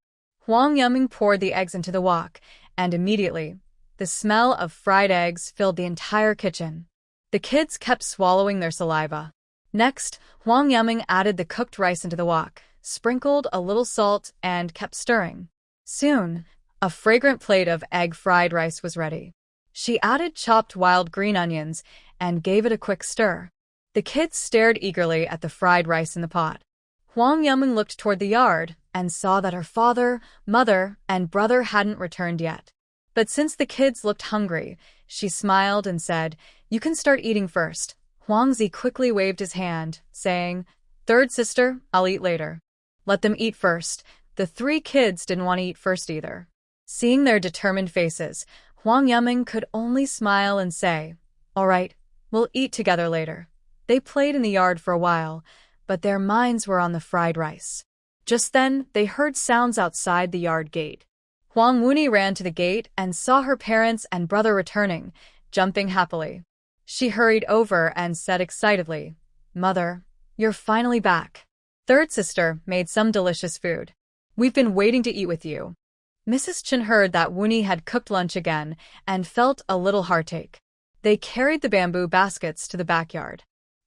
Huang Yuming poured the eggs into the wok, and immediately, the smell of fried eggs filled the entire kitchen. The kids kept swallowing their saliva. Next, Huang Yuming added the cooked rice into the wok, sprinkled a little salt, and kept stirring. Soon, A fragrant plate of egg fried rice was ready. She added chopped wild green onions and gave it a quick stir. The kids stared eagerly at the fried rice in the pot. Huang Yuming looked toward the yard and saw that her father, mother, and brother hadn't returned yet. But since the kids looked hungry, she smiled and said, "You can start eating first." Huang Zi quickly waved his hand, saying, "Third sister, I'll eat later." Let them eat first. The three kids didn't want to eat first either. Seeing their determined faces, Huang Yuming could only smile and say, "All right, we'll eat together later." They played in the yard for a while, but their minds were on the fried rice. Just then, they heard sounds outside the yard gate. Huang Wuni ran to the gate and saw her parents and brother returning, jumping happily. She hurried over and said excitedly, "Mother, you're finally back. Third sister made some delicious food. We've been waiting to eat with you." Mrs. Chen heard that Wuni had cooked lunch again and felt a little heartache. They carried the bamboo baskets to the backyard.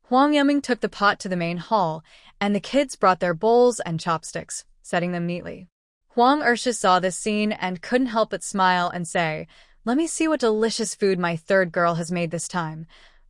Huang Yuming took the pot to the main hall, and the kids brought their bowls and chopsticks, setting them neatly. Huang Ersha saw this scene and couldn't help but smile and say, "Let me see what delicious food my third girl has made this time."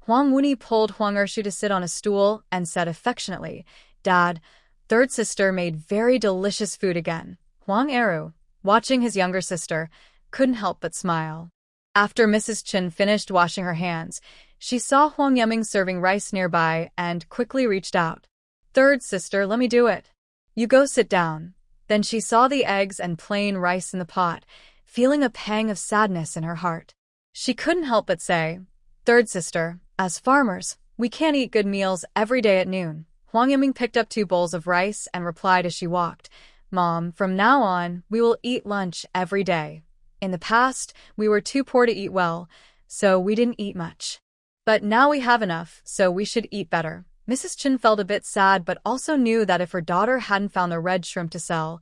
Huang Wuni pulled Huang Ershu to sit on a stool and said affectionately, "Dad, third sister made very delicious food again." Huang Eru, watching his younger sister, couldn't help but smile. After Mrs. Chen finished washing her hands, she saw Huang Yuming serving rice nearby and quickly reached out. "Third sister, let me do it." "You go sit down." Then she saw the eggs and plain rice in the pot, feeling a pang of sadness in her heart. She couldn't help but say, "Third sister, as farmers, we can't eat good meals every day at noon." Huang Yuming picked up 2 bowls of rice and replied as she walked, "Mom, from now on, we will eat lunch every day. In the past, we were too poor to eat well, so we didn't eat much. But now we have enough, so we should eat better." Mrs. Chen felt a bit sad but also knew that if her daughter hadn't found the red shrimp to sell,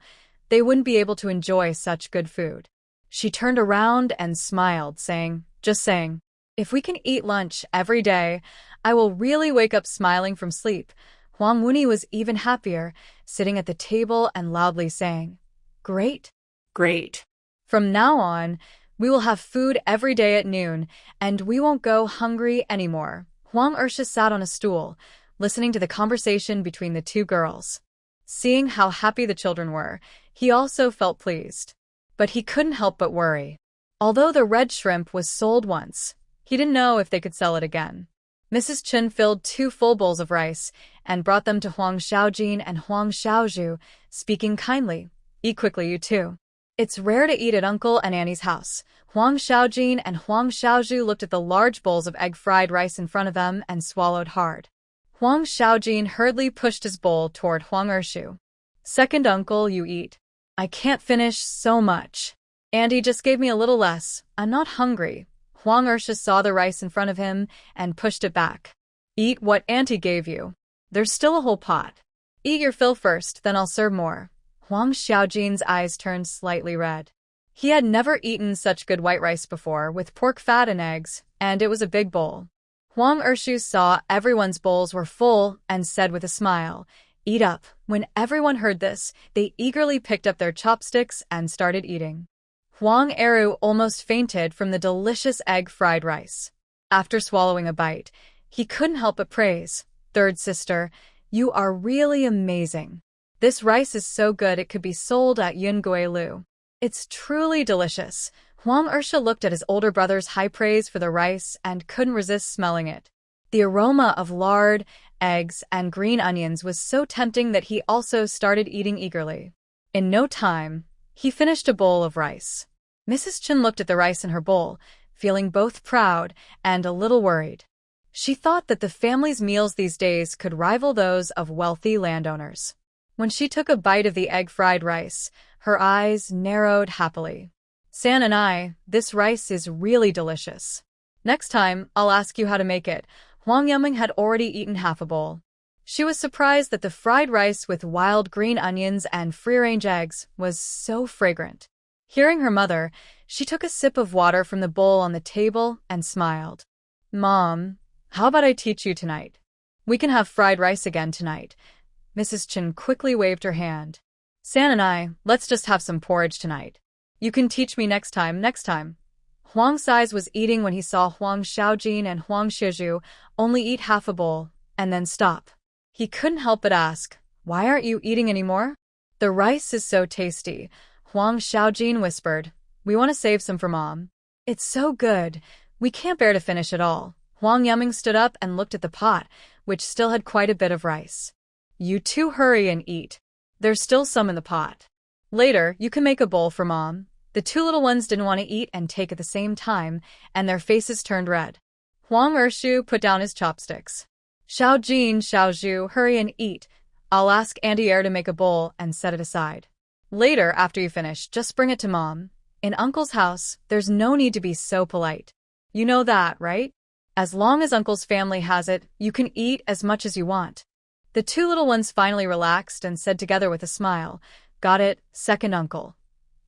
they wouldn't be able to enjoy such good food. She turned around and smiled, saying, "Just saying, if we can eat lunch every day, I will really wake up smiling from sleep." Huang Wuni was even happier, sitting at the table and loudly saying, "Great, Great. From now on, we will have food every day at noon, and we won't go hungry anymore." Huang Ersha sat on a stool, listening to the conversation between the 2 girls. Seeing how happy the children were, he also felt pleased. But he couldn't help but worry. Although the red shrimp was sold once, he didn't know if they could sell it again. Mrs. Chen filled 2 full bowls of rice and brought them to Huang Xiaojin and Huang Xiaozhu, speaking kindly, "Eat quickly, you two. It's rare to eat at Uncle and Annie's house." Huang Xiaojin and Huang Xiaozhu looked at the large bowls of egg fried rice in front of them and swallowed hard. Huang Xiaojin hurriedly pushed his bowl toward Huang Ershu. "Second uncle, you eat. I can't finish so much. Auntie just gave me a little less. I'm not hungry." Huang Ersha saw the rice in front of him and pushed it back. "Eat what Auntie gave you. There's still a whole pot. Eat your fill first, then I'll serve more." Huang Xiaojin's eyes turned slightly red. He had never eaten such good white rice before, with pork fat and eggs, and it was a big bowl. Huang Ershu saw everyone's bowls were full and said with a smile, "Eat up." When everyone heard this, they eagerly picked up their chopsticks and started eating. Huang Eru almost fainted from the delicious egg fried rice. After swallowing a bite, he couldn't help but praise, "Third sister, you are really amazing. This rice is so good it could be sold at Yungui Lu. It's truly delicious." Huang Ersha looked at his older brother's high praise for the rice and couldn't resist smelling it. The aroma of lard, eggs, and green onions was so tempting that he also started eating eagerly. In no time, he finished a bowl of rice. Mrs. Chen looked at the rice in her bowl, feeling both proud and a little worried. She thought that the family's meals these days could rival those of wealthy landowners. When she took a bite of the egg-fried rice, her eyes narrowed happily. "San and I, this rice is really delicious. Next time, I'll ask you how to make it." Huang Yuming had already eaten half a bowl. She was surprised that the fried rice with wild green onions and free-range eggs was so fragrant. Hearing her mother, she took a sip of water from the bowl on the table and smiled. "Mom, how about I teach you tonight? We can have fried rice again tonight." Mrs. Chen quickly waved her hand. "San and I, let's just have some porridge tonight. You can teach me next time. Huang Sais was eating when he saw Huang Xiaojin and Huang Shizhu only eat half a bowl, and then stop. He couldn't help but ask, "Why aren't you eating anymore?" "The rice is so tasty," Huang Xiaojin whispered. "We want to save some for Mom. It's so good. We can't bear to finish it all." Huang Yuming stood up and looked at the pot, which still had quite a bit of rice. "You two hurry and eat. There's still some in the pot. Later, you can make a bowl for Mom." The two little ones didn't want to eat and take at the same time, and their faces turned red. Huang Ershu put down his chopsticks. "Xiaojin, Xiaozhu, hurry and eat. I'll ask Auntie Air to make a bowl and set it aside. Later, after you finish, just bring it to Mom. In Uncle's house, there's no need to be so polite. You know that, right? As long as Uncle's family has it, you can eat as much as you want." The two little ones finally relaxed and said together with a smile, "Got it, second uncle."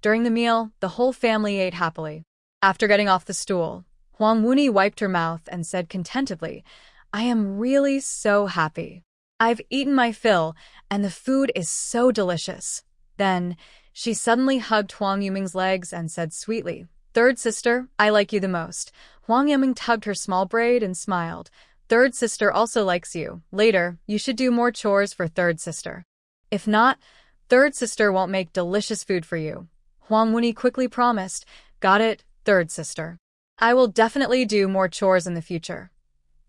During the meal, the whole family ate happily. After getting off the stool, Huang Wuni wiped her mouth and said contentedly, "I am really so happy. I've eaten my fill, and the food is so delicious." Then, she suddenly hugged Huang Yuming's legs and said sweetly, "Third sister, I like you the most." Huang Yuming tugged her small braid and smiled. "Third sister also likes you. Later, you should do more chores for third sister. If not, third sister won't make delicious food for you." Huang Wuni quickly promised, "Got it, third sister. I will definitely do more chores in the future."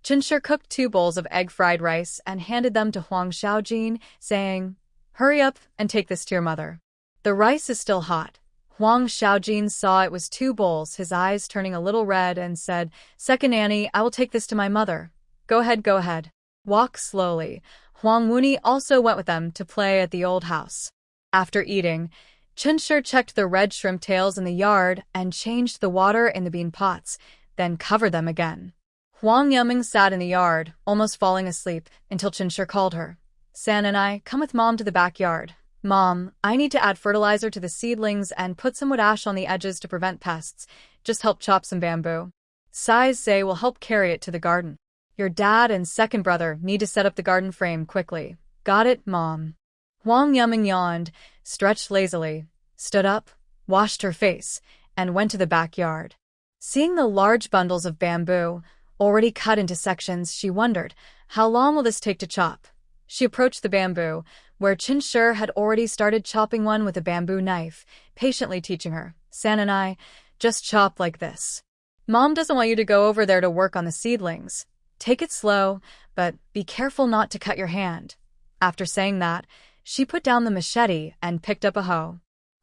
Chinshi cooked 2 bowls of egg-fried rice and handed them to Huang Xiaojin, saying, "Hurry up and take this to your mother. The rice is still hot." Huang Xiaojin saw it was 2 bowls, his eyes turning a little red, and said, "Second Annie, I will take this to my mother." Go ahead. Walk slowly." Huang Wuni also went with them to play at the old house. After eating, Chinshi checked the red shrimp tails in the yard and changed the water in the bean pots, then covered them again. Huang Yuming sat in the yard, almost falling asleep, until Chinshi called her. "San and I, come with Mom to the backyard." "Mom, I need to add fertilizer to the seedlings and put some wood ash on the edges to prevent pests. Just help chop some bamboo. Sais say will help carry it to the garden. Your dad and second brother need to set up the garden frame quickly." "Got it, Mom." Huang Yuming yawned, stretched lazily, stood up, washed her face, and went to the backyard. Seeing the large bundles of bamboo, already cut into sections, she wondered, how long will this take to chop? She approached the bamboo, where Chinshi had already started chopping one with a bamboo knife, patiently teaching her, "San and I, just chop like this. Mom doesn't want you to go over there to work on the seedlings. Take it slow, but be careful not to cut your hand." After saying that, she put down the machete and picked up a hoe.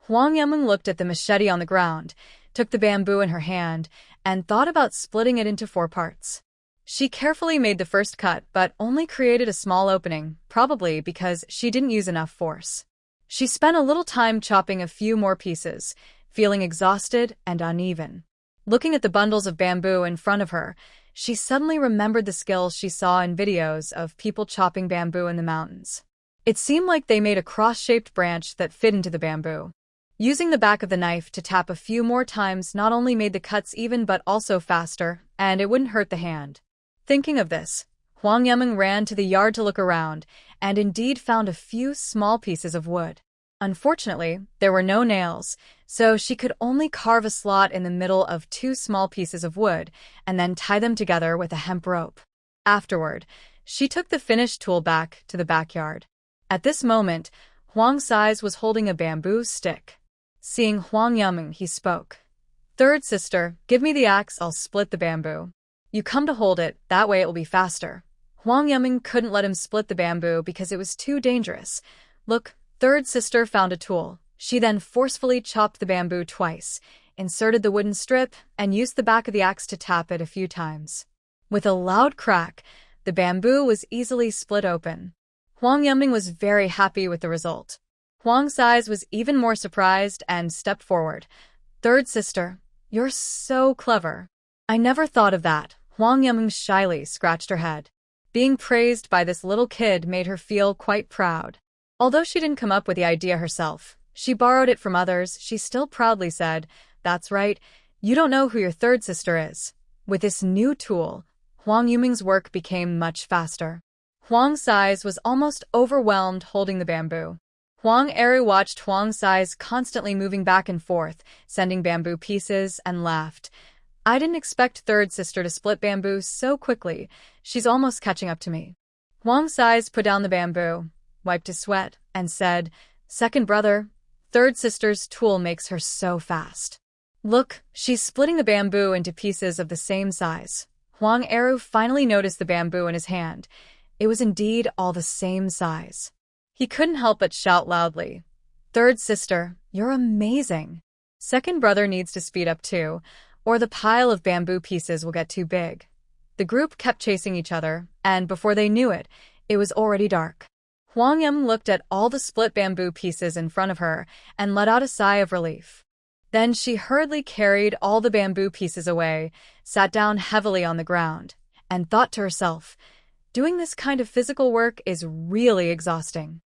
Huang Yuming looked at the machete on the ground, took the bamboo in her hand, and thought about splitting it into 4 parts. She carefully made the first cut but only created a small opening, probably because she didn't use enough force. She spent a little time chopping a few more pieces, feeling exhausted and uneven. Looking at the bundles of bamboo in front of her, she suddenly remembered the skills she saw in videos of people chopping bamboo in the mountains. It seemed like they made a cross-shaped branch that fit into the bamboo. Using the back of the knife to tap a few more times not only made the cuts even but also faster, and it wouldn't hurt the hand. Thinking of this, Huang Yuming ran to the yard to look around, and indeed found a few small pieces of wood. Unfortunately, there were no nails, so she could only carve a slot in the middle of 2 small pieces of wood, and then tie them together with a hemp rope. Afterward, she took the finished tool back to the backyard. At this moment, Huang Sais was holding a bamboo stick. Seeing Huang Yuming, he spoke. "Third sister, give me the axe, I'll split the bamboo. You come to hold it, that way it will be faster." Huang Yuming couldn't let him split the bamboo because it was too dangerous. "Look," third sister found a tool. She then forcefully chopped the bamboo twice, inserted the wooden strip, and used the back of the axe to tap it a few times. With a loud crack, the bamboo was easily split open. Huang Yuming was very happy with the result. Huang Sais was even more surprised and stepped forward. "Third sister, you're so clever." "I never thought of that." Huang Yuming shyly scratched her head. Being praised by this little kid made her feel quite proud. Although she didn't come up with the idea herself, she borrowed it from others, she still proudly said, "That's right, you don't know who your third sister is." With this new tool, Huang Yuming's work became much faster. Huang Sais was almost overwhelmed holding the bamboo. Huang Eru watched Huang Sai's constantly moving back and forth, sending bamboo pieces, and laughed. I didn't expect third sister to split bamboo so quickly. She's almost catching up to me. Huang Sai's put down the bamboo, wiped his sweat, and said, "Second brother, third sister's tool makes her so fast. Look, she's splitting the bamboo into pieces of the same size." Huang Eru finally noticed the bamboo in his hand. It was indeed all the same size. He couldn't help but shout loudly, "Third sister, you're amazing." Second brother needs to speed up too, or the pile of bamboo pieces will get too big. The group kept chasing each other, and before they knew it, it was already dark. Huang Yim looked at all the split bamboo pieces in front of her and let out a sigh of relief. Then she hurriedly carried all the bamboo pieces away, sat down heavily on the ground, and thought to herself, doing this kind of physical work is really exhausting.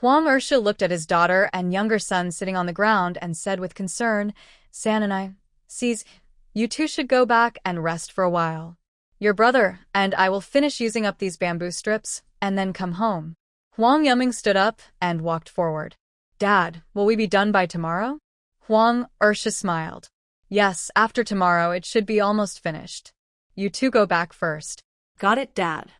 Huang Ersha looked at his daughter and younger son sitting on the ground and said with concern, "San and I, sees, you two should go back and rest for a while. Your brother and I will finish using up these bamboo strips and then come home." Huang Yiming stood up and walked forward. "Dad, will we be done by tomorrow?" Huang Ersha smiled. "Yes, after tomorrow it should be almost finished. You two go back first." Got it, Dad.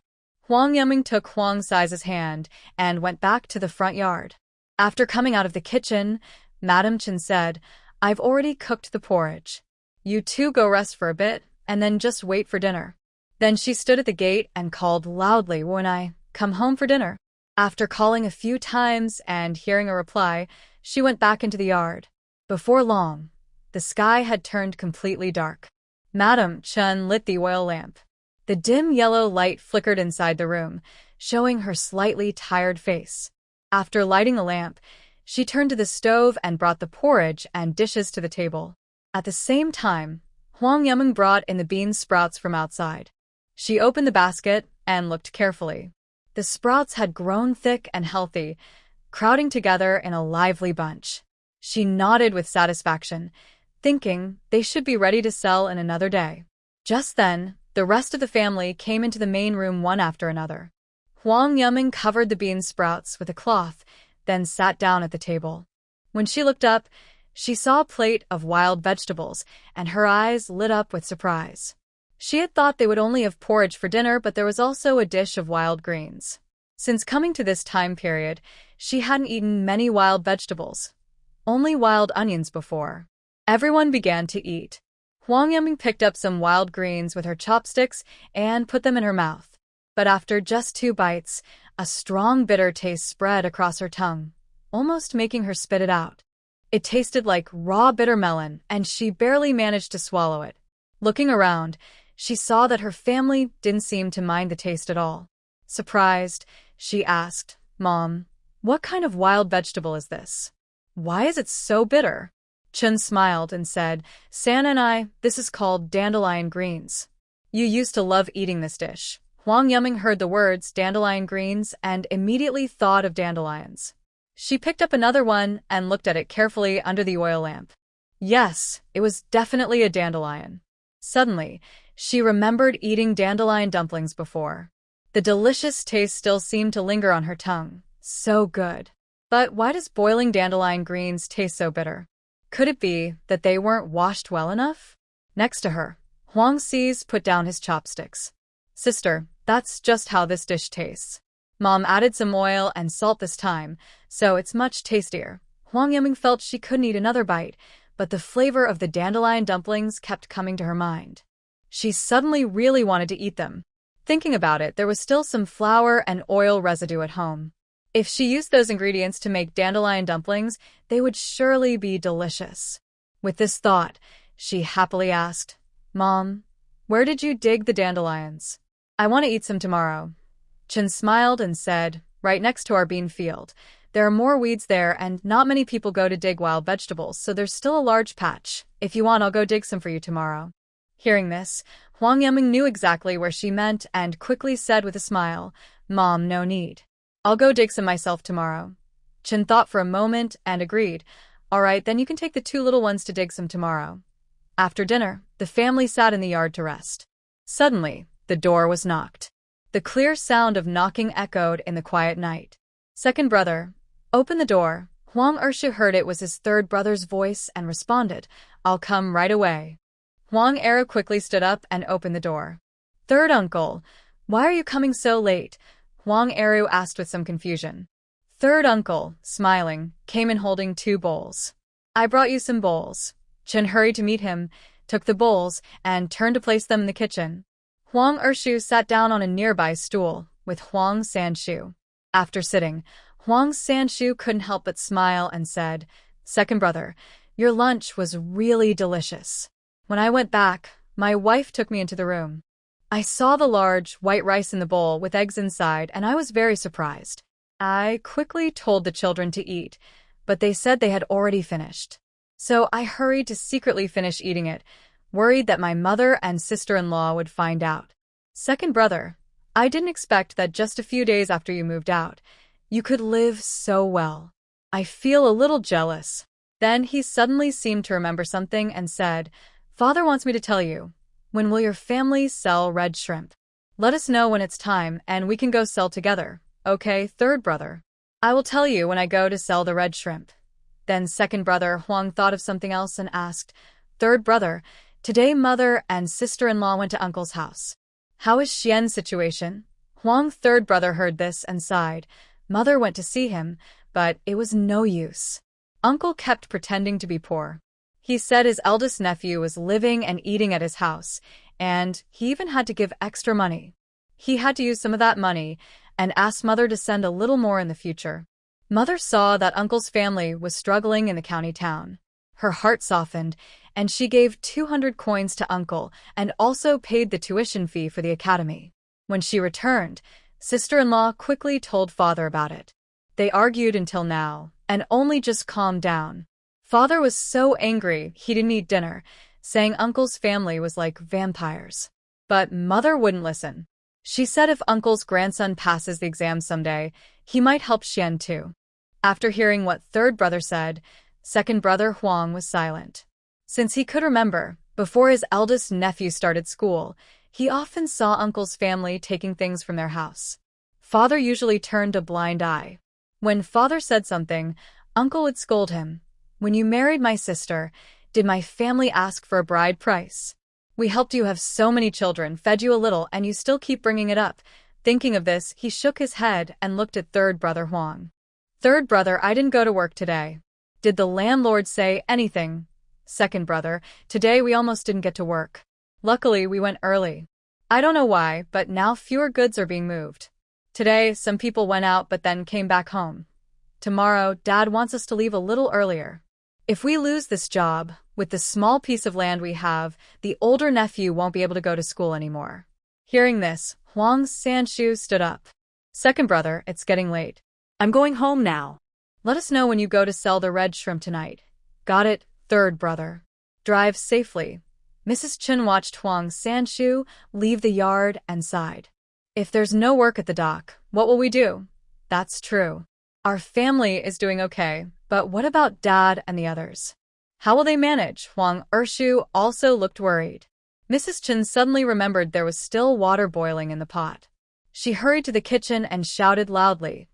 Huang Yiming took Huang Sai's hand and went back to the front yard. After coming out of the kitchen, Madam Chen said, "I've already cooked the porridge. You two go rest for a bit, and then just wait for dinner." Then she stood at the gate and called loudly, "When I come home for dinner." After calling a few times and hearing a reply, she went back into the yard. Before long, the sky had turned completely dark. Madam Chen lit the oil lamp. The dim yellow light flickered inside the room, showing her slightly tired face. After lighting the lamp, she turned to the stove and brought the porridge and dishes to the table. At the same time, Huang Yiming brought in the bean sprouts from outside. She opened the basket and looked carefully. The sprouts had grown thick and healthy, crowding together in a lively bunch. She nodded with satisfaction, thinking they should be ready to sell in another day. Just then, the rest of the family came into the main room one after another. Huang Yiming covered the bean sprouts with a cloth, then sat down at the table. When she looked up, she saw a plate of wild vegetables, and her eyes lit up with surprise. She had thought they would only have porridge for dinner, but there was also a dish of wild greens. Since coming to this time period, she hadn't eaten many wild vegetables, only wild onions before. Everyone began to eat. Huang Yiming picked up some wild greens with her chopsticks and put them in her mouth. But after just 2 bites, a strong bitter taste spread across her tongue, almost making her spit it out. It tasted like raw bitter melon, and she barely managed to swallow it. Looking around, she saw that her family didn't seem to mind the taste at all. Surprised, she asked, "Mom, what kind of wild vegetable is this? Why is it so bitter?" Chen smiled and said, "San and I, this is called dandelion greens. You used to love eating this dish." Huang Yiming heard the words dandelion greens and immediately thought of dandelions. She picked up another one and looked at it carefully under the oil lamp. Yes, it was definitely a dandelion. Suddenly, she remembered eating dandelion dumplings before. The delicious taste still seemed to linger on her tongue. So good. But why does boiling dandelion greens taste so bitter? Could it be that they weren't washed well enough? Next to her, Huang Sai's put down his chopsticks. "Sister, that's just how this dish tastes. Mom added some oil and salt this time, so it's much tastier." Huang Yiming felt she couldn't eat another bite, but the flavor of the dandelion dumplings kept coming to her mind. She suddenly really wanted to eat them. Thinking about it, there was still some flour and oil residue at home. If she used those ingredients to make dandelion dumplings, they would surely be delicious. With this thought, she happily asked, "Mom, where did you dig the dandelions? I want to eat some tomorrow." Chen smiled and said, "Right next to our bean field. There are more weeds there, and not many people go to dig wild vegetables, so there's still a large patch. If you want, I'll go dig some for you tomorrow." Hearing this, Huang Yiming knew exactly where she meant and quickly said with a smile, "Mom, no need. I'll go dig some myself tomorrow." Chen thought for a moment and agreed. "All right, then you can take the 2 little ones to dig some tomorrow." After dinner, the family sat in the yard to rest. Suddenly, the door was knocked. The clear sound of knocking echoed in the quiet night. "Second brother, Open the door. Huang Ershu heard it was his third brother's voice and responded, I'll come right away. Huang Eru quickly stood up and opened the door. Third uncle, why are you coming so late? Huang Eru asked with some confusion. Third uncle, smiling, came in holding 2 bowls. I brought you some bowls. Chen hurried to meet him, took the bowls, and turned to place them in the kitchen. Huang Ershu sat down on a nearby stool, with Huang Sanshu. After sitting, Huang Sanshu couldn't help but smile and said, Second brother, your lunch was really delicious. When I went back, my wife took me into the room. I saw the large, white rice in the bowl with eggs inside, and I was very surprised. I quickly told the children to eat, but they said they had already finished. So I hurried to secretly finish eating it, worried that my mother and sister-in-law would find out. Second brother, I didn't expect that just a few days after you moved out, you could live so well. I feel a little jealous. Then he suddenly seemed to remember something and said, Father wants me to tell you, when will your family sell red shrimp? Let us know when it's time and we can go sell together. Okay, third brother. I will tell you when I go to sell the red shrimp. Then second brother Huang thought of something else and asked, Third brother, today mother and sister-in-law went to uncle's house. How is Xian's situation? Huang third brother heard this and sighed. Mother went to see him, but it was no use. Uncle kept pretending to be poor. He said his eldest nephew was living and eating at his house, and he even had to give extra money. He had to use some of that money and asked Mother to send a little more in the future. Mother saw that Uncle's family was struggling in the county town. Her heart softened, and she gave 200 coins to Uncle and also paid the tuition fee for the academy. When she returned, sister-in-law quickly told Father about it. They argued until now, and only just calmed down. Father was so angry he didn't eat dinner, saying Uncle's family was like vampires. But Mother wouldn't listen. She said if Uncle's grandson passes the exam someday, he might help Xian too. After hearing what third brother said, second brother Huang was silent. Since he could remember, before his eldest nephew started school, he often saw Uncle's family taking things from their house. Father usually turned a blind eye. When Father said something, Uncle would scold him. When you married my sister, did my family ask for a bride price? We helped you have so many children, fed you a little, and you still keep bringing it up. Thinking of this, he shook his head and looked at third brother Huang. Third brother, I didn't go to work today. Did the landlord say anything? Second brother, today we almost didn't get to work. Luckily, we went early. I don't know why, but now fewer goods are being moved. Today, some people went out but then came back home. Tomorrow, Dad wants us to leave a little earlier. If we lose this job, with the small piece of land we have, the older nephew won't be able to go to school anymore. Hearing this, Huang Sanshu stood up. Second brother, it's getting late. I'm going home now. Let us know when you go to sell the red shrimp tonight. Got it, third brother. Drive safely. Mrs. Chen watched Huang Sanshu leave the yard and sighed. If there's no work at the dock, what will we do? That's true. Our family is doing okay, but what about Dad and the others? How will they manage? Huang Ershu also looked worried. Mrs. Chen suddenly remembered there was still water boiling in the pot. She hurried to the kitchen and shouted loudly,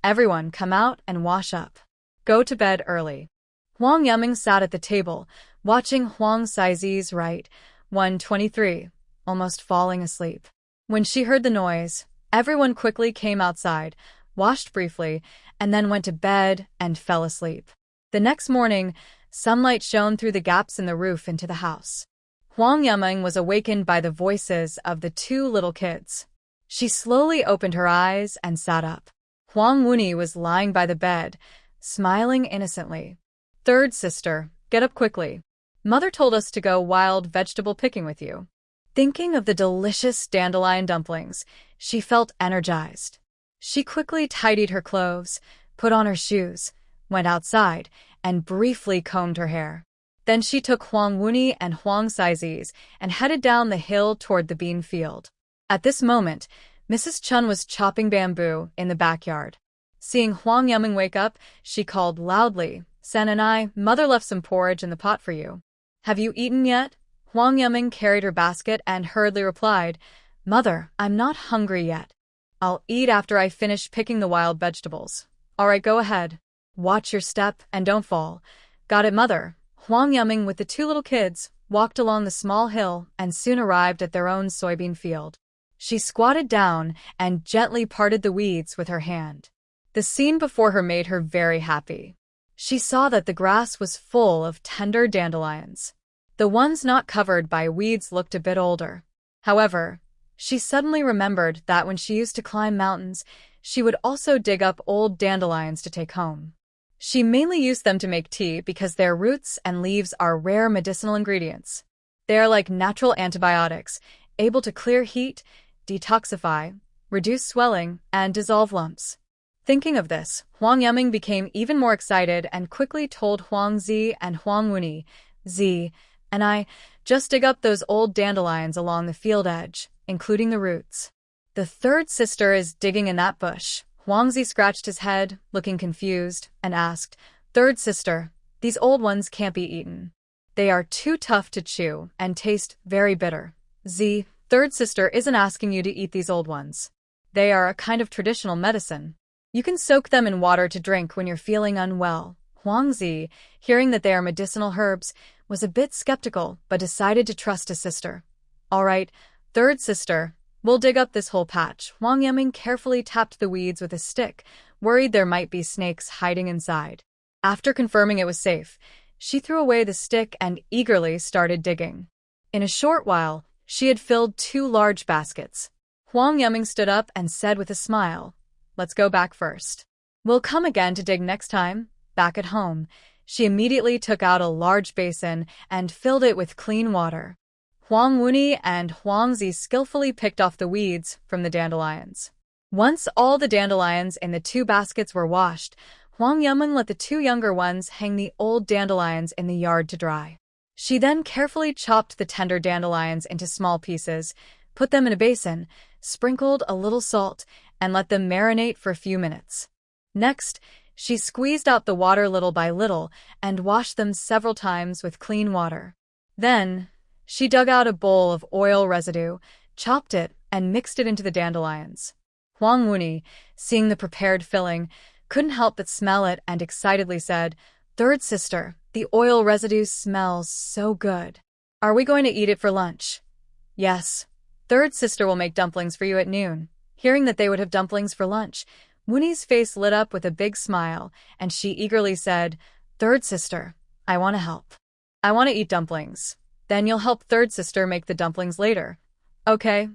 Everyone come out and wash up. Go to bed early. Huang Yuming sat at the table, watching Huang Saizi's right, 123, almost falling asleep. When she heard the noise, everyone quickly came outside, washed briefly, and then went to bed and fell asleep. The next morning, sunlight shone through the gaps in the roof into the house. Huang Yuming was awakened by the voices of the 2 little kids. She slowly opened her eyes and sat up. Huang Wuni was lying by the bed, smiling innocently. Third sister, get up quickly. Mother told us to go wild vegetable picking with you. Thinking of the delicious dandelion dumplings, she felt energized. She quickly tidied her clothes, put on her shoes, went outside, and briefly combed her hair. Then she took Huang Wuni and Huang Saizi's and headed down the hill toward the bean field. At this moment, Mrs. Chen was chopping bamboo in the backyard. Seeing Huang Yuming wake up, she called loudly, Sen and I, Mother left some porridge in the pot for you. Have you eaten yet? Huang Yuming carried her basket and hurriedly replied, Mother, I'm not hungry yet. I'll eat after I finish picking the wild vegetables. Alright, go ahead. Watch your step and don't fall. Got it, mother. Huang Yuming with the two little kids walked along the small hill and soon arrived at their own soybean field. She squatted down and gently parted the weeds with her hand. The scene before her made her very happy. She saw that the grass was full of tender dandelions. The ones not covered by weeds looked a bit older. However, she suddenly remembered that when she used to climb mountains, she would also dig up old dandelions to take home. She mainly used them to make tea because their roots and leaves are rare medicinal ingredients. They are like natural antibiotics, able to clear heat, detoxify, reduce swelling, and dissolve lumps. Thinking of this, Huang Yuming became even more excited and quickly told Huang Zi and Huang Wuni, "Zi and I just dig up those old dandelions along the field edge, including the roots." "The third sister is digging in that bush." Huang Zi scratched his head, looking confused, and asked, "Third sister, these old ones can't be eaten. They are too tough to chew and taste very bitter." "Zi, third sister isn't asking you to eat these old ones. They are a kind of traditional medicine. You can soak them in water to drink when you're feeling unwell." Huang Zi, hearing that they are medicinal herbs, was a bit skeptical but decided to trust his sister. "All right, third sister, we'll dig up this whole patch." Huang Yuming carefully tapped the weeds with a stick, worried there might be snakes hiding inside. After confirming it was safe, she threw away the stick and eagerly started digging. In a short while, she had filled 2 large baskets. Huang Yuming stood up and said with a smile, "Let's go back first. We'll come again to dig next time." Back at home, she immediately took out a large basin and filled it with clean water. Huang Wuni and Huang Zi skillfully picked off the weeds from the dandelions. Once all the dandelions in the 2 baskets were washed, Huang Yuming let the 2 younger ones hang the old dandelions in the yard to dry. She then carefully chopped the tender dandelions into small pieces, put them in a basin, sprinkled a little salt, and let them marinate for a few minutes. Next, she squeezed out the water little by little and washed them several times with clean water. Then, she dug out a bowl of oil residue, chopped it, and mixed it into the dandelions. Huang Wuni, seeing the prepared filling, couldn't help but smell it and excitedly said, "Third sister, the oil residue smells so good. Are we going to eat it for lunch?" "Yes. Third sister will make dumplings for you at noon." Hearing that they would have dumplings for lunch, Wuni's face lit up with a big smile, and she eagerly said, "Third sister, I want to help. I want to eat dumplings. Then you'll help third sister make the dumplings later." Okay.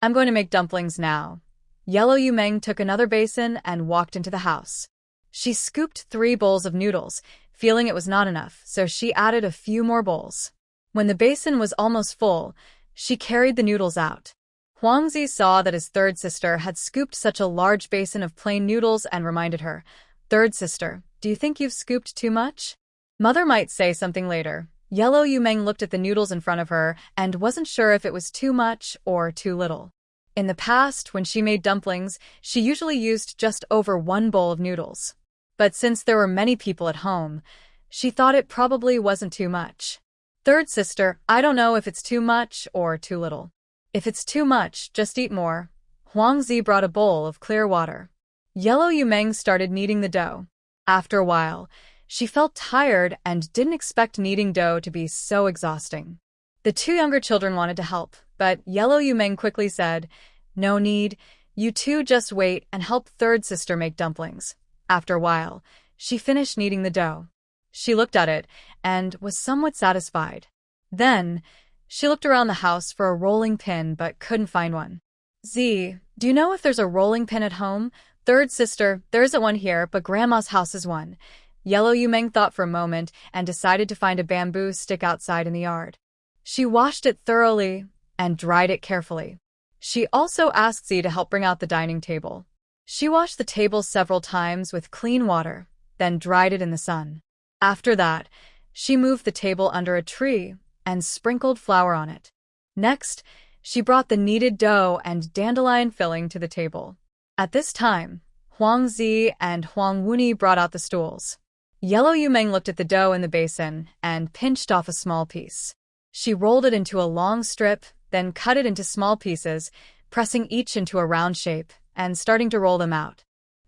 I'm going to make dumplings now." Yellow Yumeng took another basin and walked into the house. She scooped 3 bowls of noodles, feeling it was not enough, so she added a few more bowls. When the basin was almost full, she carried the noodles out. Huang Zi saw that his third sister had scooped such a large basin of plain noodles and reminded her, "Third sister, do you think you've scooped too much? Mother might say something later." Yellow Yumeng looked at the noodles in front of her and wasn't sure if it was too much or too little. In the past, when she made dumplings, she usually used just over 1 bowl of noodles. But since there were many people at home, she thought it probably wasn't too much. "Third sister, I don't know if it's too much or too little. If it's too much, just eat more." Huang Zi brought a bowl of clear water. Yellow Yumeng started kneading the dough. After a while, she felt tired and didn't expect kneading dough to be so exhausting. The 2 younger children wanted to help, but Yellow Yumeng quickly said, "No need, you 2 just wait and help third sister make dumplings." After a while, she finished kneading the dough. She looked at it and was somewhat satisfied. Then, she looked around the house for a rolling pin but couldn't find one. "Z, do you know if there's a rolling pin at home?" "Third sister, there isn't one here, but Grandma's house is one." Yellow Yumeng thought for a moment and decided to find a bamboo stick outside in the yard. She washed it thoroughly and dried it carefully. She also asked Z to help bring out the dining table. She washed the table several times with clean water, then dried it in the sun. After that, she moved the table under a tree and sprinkled flour on it. Next, she brought the kneaded dough and dandelion filling to the table. At this time, Huang Zi and Huang Wuni brought out the stools. Yellow Yumeng looked at the dough in the basin and pinched off a small piece. She rolled it into a long strip, then cut it into small pieces, pressing each into a round shape and starting to roll them out.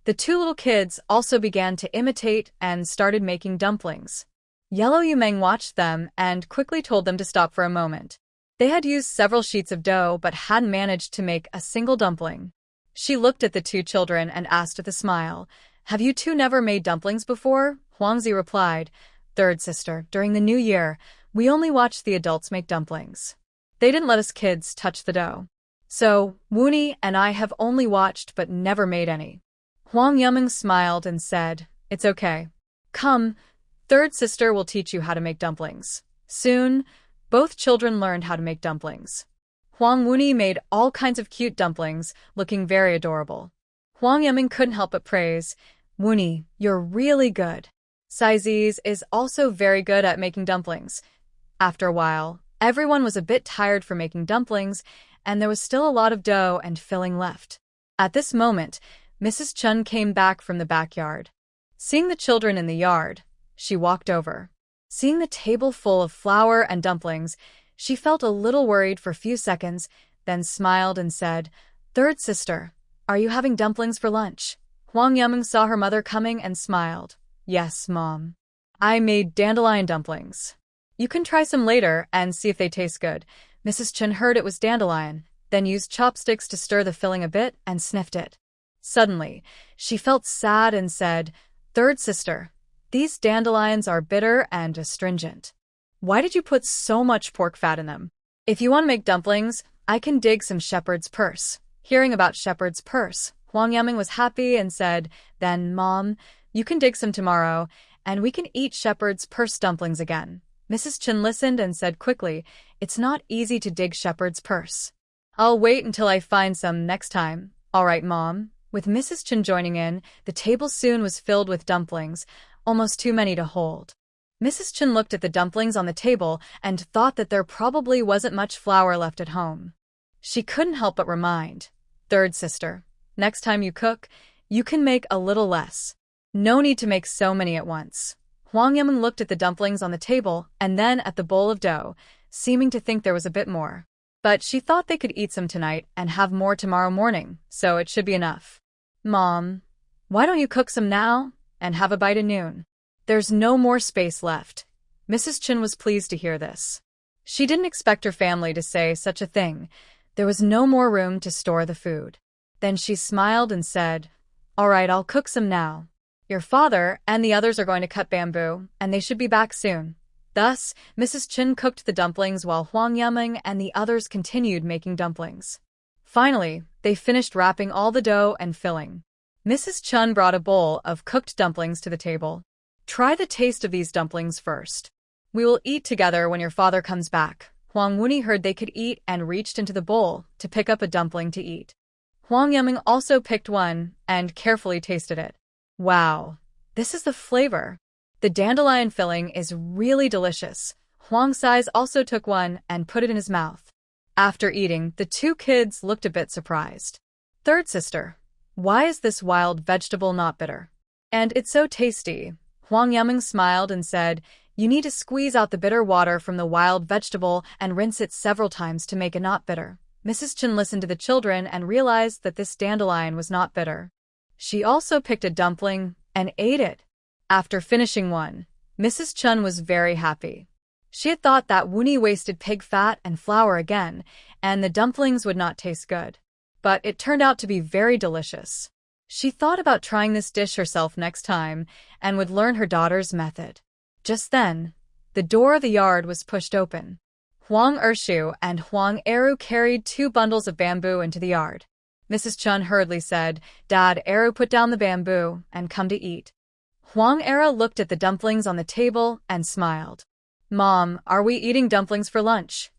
The two little kids also began to imitate and started making dumplings. Yellow Yumeng watched them and quickly told them to stop for a moment. They had used several sheets of dough but hadn't managed to make a single dumpling. She looked at the two children and asked with a smile, "Have you two never made dumplings before?" Huangzi replied, "Third sister, during the new year, we only watched the adults make dumplings. They didn't let us kids touch the dough. So, Wuni and I have only watched but never made any." Huang Yumeng smiled and said, "It's okay. Come, third sister will teach you how to make dumplings." Soon, both children learned how to make dumplings. Huang Wuni made all kinds of cute dumplings, looking very adorable. Huang Yumeng couldn't help but praise, "Wuni, you're really good." Saiziz is also very good at making dumplings. After a while, everyone was a bit tired for making dumplings, and there was still a lot of dough and filling left. At this moment, Mrs. Chun came back from the backyard. Seeing the children in the yard, she walked over. Seeing the table full of flour and dumplings, she felt a little worried for a few seconds, then smiled and said, "Third sister, are you having dumplings for lunch?" Huang Yumeng saw her mother coming and smiled. "Yes, Mom. I made dandelion dumplings. You can try some later and see if they taste good." Mrs. Chun heard it was dandelion, then used chopsticks to stir the filling a bit and sniffed it. Suddenly, she felt sad and said, "Third sister, these dandelions are bitter and astringent. Why did you put so much pork fat in them? If you want to make dumplings, I can dig some shepherd's purse." Hearing about shepherd's purse, Huang Yumeng was happy and said, "Then, Mom, you can dig some tomorrow, and we can eat shepherd's purse dumplings again." Mrs. Chun listened and said quickly, "It's not easy to dig shepherd's purse. I'll wait until I find some next time." "All right, Mom." With Mrs. Chun joining in, the table soon was filled with dumplings, almost too many to hold. Mrs. Chun looked at the dumplings on the table and thought that there probably wasn't much flour left at home. She couldn't help but remind, "Third sister, next time you cook, you can make a little less. No need to make so many at once." Huang Yumeng looked at the dumplings on the table and then at the bowl of dough, seeming to think there was a bit more. But she thought they could eat some tonight and have more tomorrow morning, so it should be enough. "Mom, why don't you cook some now and have a bite at noon? There's no more space left." Mrs. Chun was pleased to hear this. She didn't expect her family to say such a thing. There was no more room to store the food. Then she smiled and said, "All right, I'll cook some now. Your father and the others are going to cut bamboo, and they should be back soon." Thus, Mrs. Chun cooked the dumplings while Huang Yumeng and the others continued making dumplings. Finally, they finished wrapping all the dough and filling. Mrs. Chun brought a bowl of cooked dumplings to the table. "Try the taste of these dumplings first. We will eat together when your father comes back." Huang Wuni heard they could eat and reached into the bowl to pick up a dumpling to eat. Huang Yumeng also picked one and carefully tasted it. "Wow, this is the flavor. The dandelion filling is really delicious." Huang Sais also took one and put it in his mouth. After eating, the two kids looked a bit surprised. "Third sister, why is this wild vegetable not bitter? And it's so tasty." Huang Yumeng smiled and said, "You need to squeeze out the bitter water from the wild vegetable and rinse it several times to make it not bitter." Mrs. Chun listened to the children and realized that this dandelion was not bitter. She also picked a dumpling and ate it. After finishing one, Mrs. Chun was very happy. She had thought that Wuni wasted pig fat and flour again, and the dumplings would not taste good. But it turned out to be very delicious. She thought about trying this dish herself next time and would learn her daughter's method. Just then, the door of the yard was pushed open. Huang Ershu and Huang Eru carried 2 bundles of bamboo into the yard. Mrs. Chun hurriedly said, "Dad, Eru, put down the bamboo and come to eat." Huang Eru looked at the dumplings on the table and smiled. "Mom, are we eating dumplings for lunch?"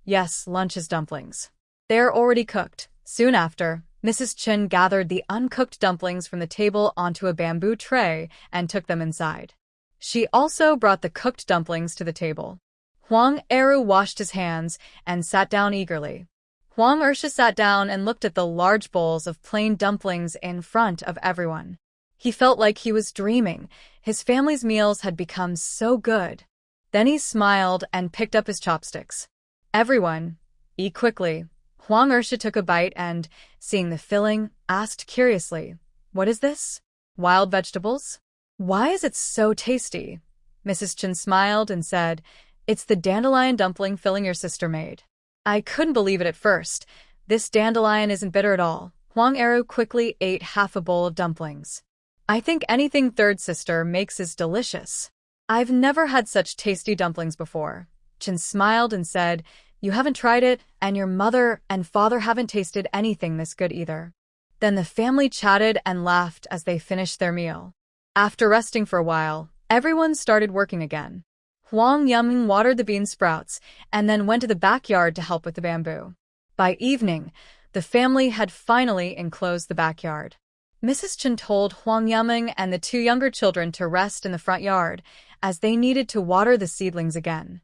"Yes, lunch is dumplings. They're already cooked." Soon after, Mrs. Chun gathered the uncooked dumplings from the table onto a bamboo tray and took them inside. She also brought the cooked dumplings to the table. Huang Eru washed his hands and sat down eagerly. Huang Ersha sat down and looked at the large bowls of plain dumplings in front of everyone. He felt like he was dreaming. His family's meals had become so good. Then he smiled and picked up his chopsticks. "Everyone, eat quickly." Huang Ersha took a bite and, seeing the filling, asked curiously, What is this? Wild vegetables? Why is it so tasty? Mrs. Chen smiled and said, It's the dandelion dumpling filling your sister made. I couldn't believe it at first. This dandelion isn't bitter at all. Huang Eru quickly ate half a bowl of dumplings. I think anything third sister makes is delicious. I've never had such tasty dumplings before. Chen smiled and said, You haven't tried it, and your mother and father haven't tasted anything this good either. Then the family chatted and laughed as they finished their meal. After resting for a while, everyone started working again. Huang Yuming watered the bean sprouts and then went to the backyard to help with the bamboo. By evening, the family had finally enclosed the backyard. Mrs. Chen told Huang Yuming and the two younger children to rest in the front yard, as they needed to water the seedlings again.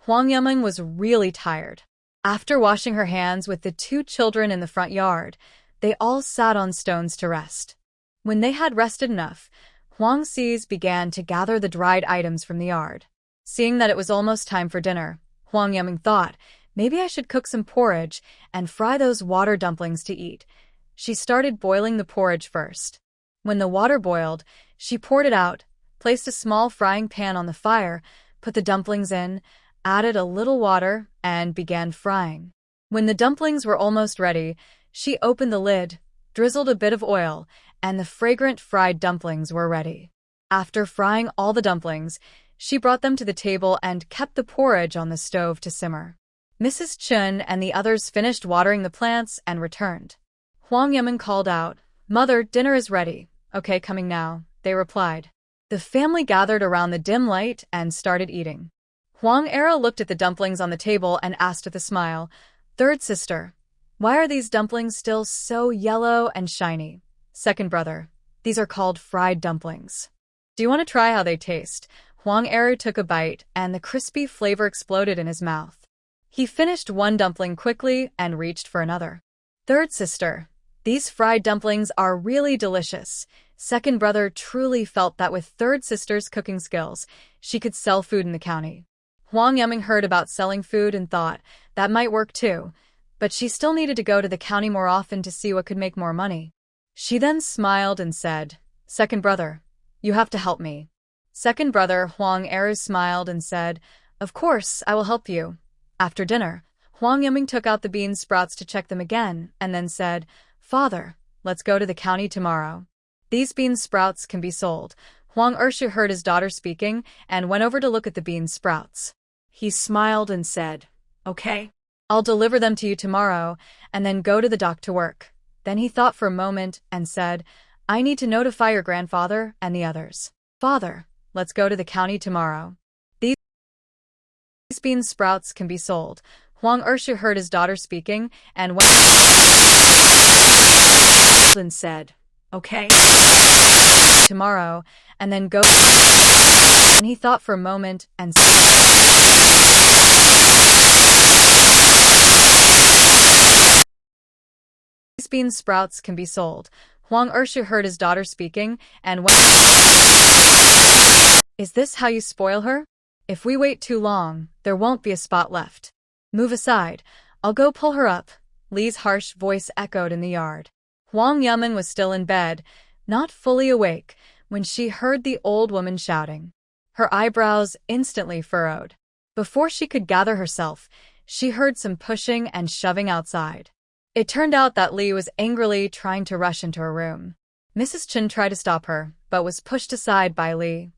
Huang Yuming was really tired. After washing her hands with the two children in the front yard, they all sat on stones to rest. When they had rested enough, Huang Xi's began to gather the dried items from the yard. Seeing that it was almost time for dinner, Huang Yuming thought, maybe I should cook some porridge and fry those water dumplings to eat. She started boiling the porridge first. When the water boiled, she poured it out, placed a small frying pan on the fire, put the dumplings in, added a little water, and began frying. When the dumplings were almost ready, she opened the lid, drizzled a bit of oil, and the fragrant fried dumplings were ready. After frying all the dumplings, she brought them to the table and kept the porridge on the stove to simmer. Mrs. Chen and the others finished watering the plants and returned. Huang Yuming called out, Mother, dinner is ready. Okay, coming now, they replied. The family gathered around the dim light and started eating. Huang Eru looked at the dumplings on the table and asked with a smile, Third sister, why are these dumplings still so yellow and shiny? Second brother, these are called fried dumplings. Do you want to try how they taste? Huang Eru took a bite and the crispy flavor exploded in his mouth. He finished one dumpling quickly and reached for another. Third sister, these fried dumplings are really delicious. Second brother truly felt that with third sister's cooking skills, she could sell food in the county. Huang Yuming heard about selling food and thought that might work too, but she still needed to go to the county more often to see what could make more money. She then smiled and said, Second brother, you have to help me. Second brother Huang Eru smiled and said, Of course, I will help you. After dinner, Huang Yuming took out the bean sprouts to check them again and then said, Father, let's go to the county tomorrow. These bean sprouts can be sold. Huang Ershu heard his daughter speaking and went over to look at the bean sprouts. He smiled and said, Okay, I'll deliver them to you tomorrow and then go to the dock to work. Then he thought for a moment and said, I need to notify your grandfather and the others. Father, let's go to the county tomorrow. These bean sprouts can be sold. Huang Ershu heard his daughter speaking and went and said, Okay, tomorrow, and then go. And he thought for a moment and these bean sprouts can be sold. Huang Ershu heard his daughter speaking and went. Is this how you spoil her? If we wait too long, there won't be a spot left. Move aside, I'll go pull her up. Li's harsh voice echoed in the yard. Huang Yuming was still in bed, not fully awake, when she heard the old woman shouting. Her eyebrows instantly furrowed. Before she could gather herself, she heard some pushing and shoving outside. It turned out that Li was angrily trying to rush into her room. Mrs. Chen tried to stop her, but was pushed aside by Li.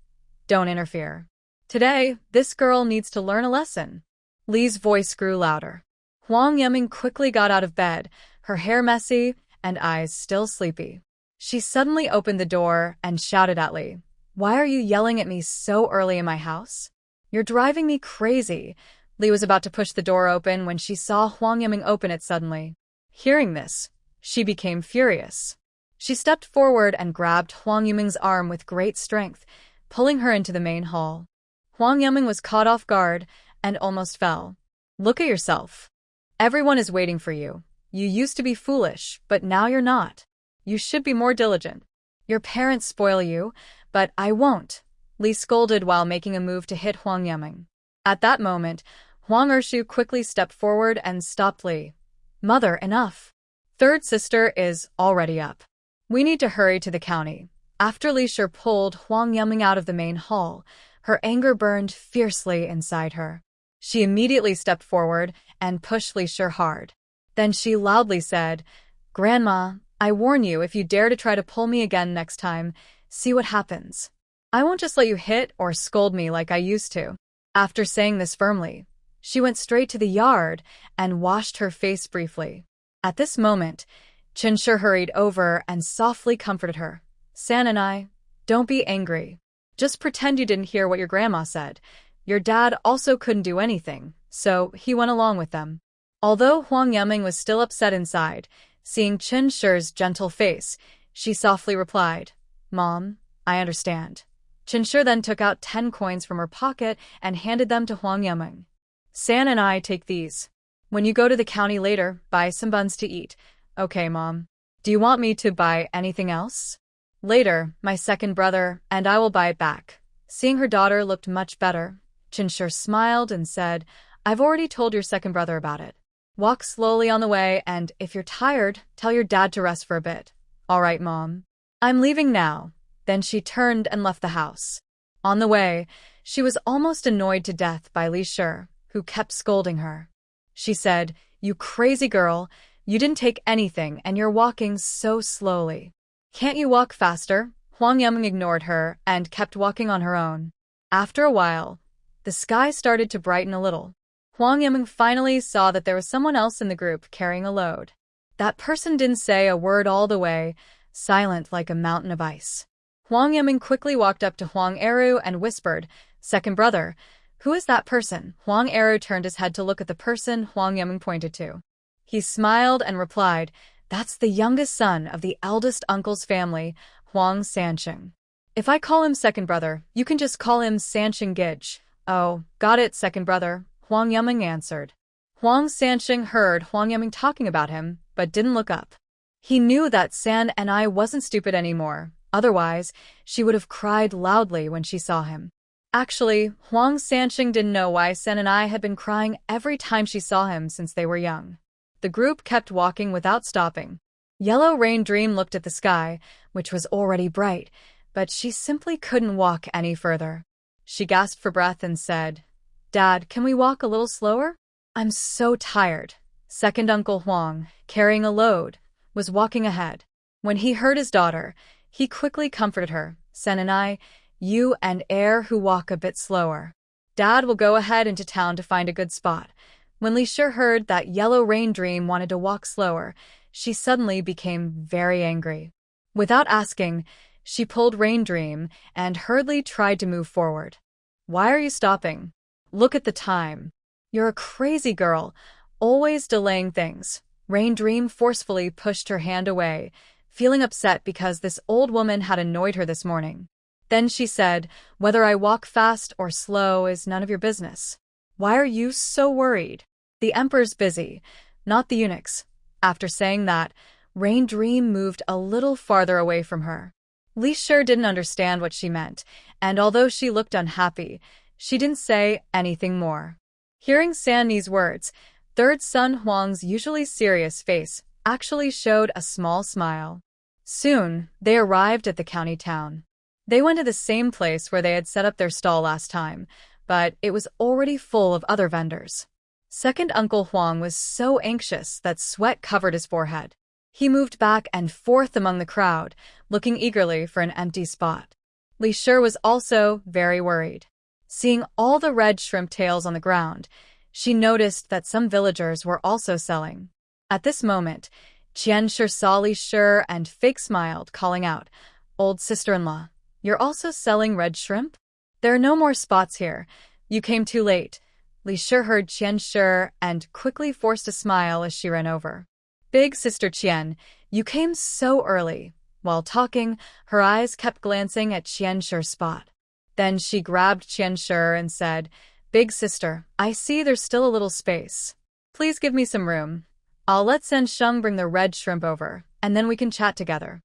Don't interfere. Today, this girl needs to learn a lesson. Li's voice grew louder. Huang Yuming quickly got out of bed, her hair messy and eyes still sleepy. She suddenly opened the door and shouted at Li, Why are you yelling at me so early in my house? You're driving me crazy. Li was about to push the door open when she saw Huang Yuming open it suddenly. Hearing this, she became furious. She stepped forward and grabbed Huang Yuming's arm with great strength, pulling her into the main hall. Huang Yuming was caught off guard and almost fell. Look at yourself. Everyone is waiting for you. You used to be foolish, but now you're not. You should be more diligent. Your parents spoil you, but I won't. Li scolded while making a move to hit Huang Yuming. At that moment, Huang Ershu quickly stepped forward and stopped Li. Mother, enough. Third sister is already up. We need to hurry to the county. After Li Shi pulled Huang Yuming out of the main hall, her anger burned fiercely inside her. She immediately stepped forward and pushed Li Shi hard. Then she loudly said, "Grandma, I warn you, if you dare to try to pull me again next time, see what happens. I won't just let you hit or scold me like I used to." After saying this firmly, she went straight to the yard and washed her face briefly. At this moment, Qianshi hurried over and softly comforted her. "San and I, don't be angry. Just pretend you didn't hear what your grandma said. Your dad also couldn't do anything, so he went along with them." Although Huang Yuming was still upset inside, seeing Qianshi's gentle face, she softly replied, "Mom, I understand." Qianshi then took out 10 coins from her pocket and handed them to Huang Yuming. "San and I take these. When you go to the county later, buy some buns to eat." "Okay, Mom. Do you want me to buy anything else?" "Later, my second brother and I will buy it back." Seeing her daughter looked much better, Qianshi smiled and said, "I've already told your second brother about it. Walk slowly on the way, and if you're tired, tell your dad to rest for a bit." "All right, Mom. I'm leaving now." Then she turned and left the house. On the way, she was almost annoyed to death by Li Shi, who kept scolding her. She said, "You crazy girl, you didn't take anything and you're walking so slowly. Can't you walk faster?" Huang Yuming ignored her and kept walking on her own. After a while, the sky started to brighten a little. Huang Yuming finally saw that there was someone else in the group carrying a load. That person didn't say a word all the way, silent like a mountain of ice. Huang Yuming quickly walked up to Huang Eru and whispered, "Second brother, who is that person?" Huang Eru turned his head to look at the person Huang Yuming pointed to. He smiled and replied, "That's the youngest son of the eldest uncle's family, Huang Sanqing. If I call him second brother, you can just call him Sanqing Gij." "Oh, got it, second brother," Huang Yuming answered. Huang Sanqing heard Huang Yuming talking about him, but didn't look up. He knew that San and I wasn't stupid anymore, otherwise she would have cried loudly when she saw him. Actually, Huang Sanqing didn't know why San and I had been crying every time she saw him since they were young. The group kept walking without stopping. Yellow Rain Dream looked at the sky, which was already bright, but she simply couldn't walk any further. She gasped for breath and said, "Dad, can we walk a little slower? I'm so tired." Second Uncle Huang, carrying a load, was walking ahead. When he heard his daughter, he quickly comforted her. "Sen and I, you and Air who walk a bit slower. Dad will go ahead into town to find a good spot." When Li Shi heard that Yellow Rain Dream wanted to walk slower, she suddenly became very angry. Without asking, she pulled Rain Dream and hurriedly tried to move forward. "Why are you stopping? Look at the time. You're a crazy girl, always delaying things." Rain Dream forcefully pushed her hand away, feeling upset because this old woman had annoyed her this morning. Then she said, "Whether I walk fast or slow is none of your business. Why are you so worried? The emperor's busy, not the eunuchs." After saying that, Rain Dream moved a little farther away from her. Li Shi didn't understand what she meant, and although she looked unhappy, she didn't say anything more. Hearing San Ni's words, third son Huang's usually serious face actually showed a small smile. Soon, they arrived at the county town. They went to the same place where they had set up their stall last time, but it was already full of other vendors. Second Uncle Huang was so anxious that sweat covered his forehead. He moved back and forth among the crowd, looking eagerly for an empty spot. Li Shi was also very worried. Seeing all the red shrimp tails on the ground, she noticed that some villagers were also selling. At this moment, Qianshi saw Li Shi and fake smiled, calling out, "Old sister-in-law, you're also selling red shrimp? There are no more spots here. You came too late." Li Shi heard Qianshi and quickly forced a smile as she ran over. "Big sister Qian, you came so early." While talking, her eyes kept glancing at Qianshi's spot. Then she grabbed Qianshi and said, "Big sister, I see there's still a little space. Please give me some room. I'll let San Sheng bring the red shrimp over, and then we can chat together.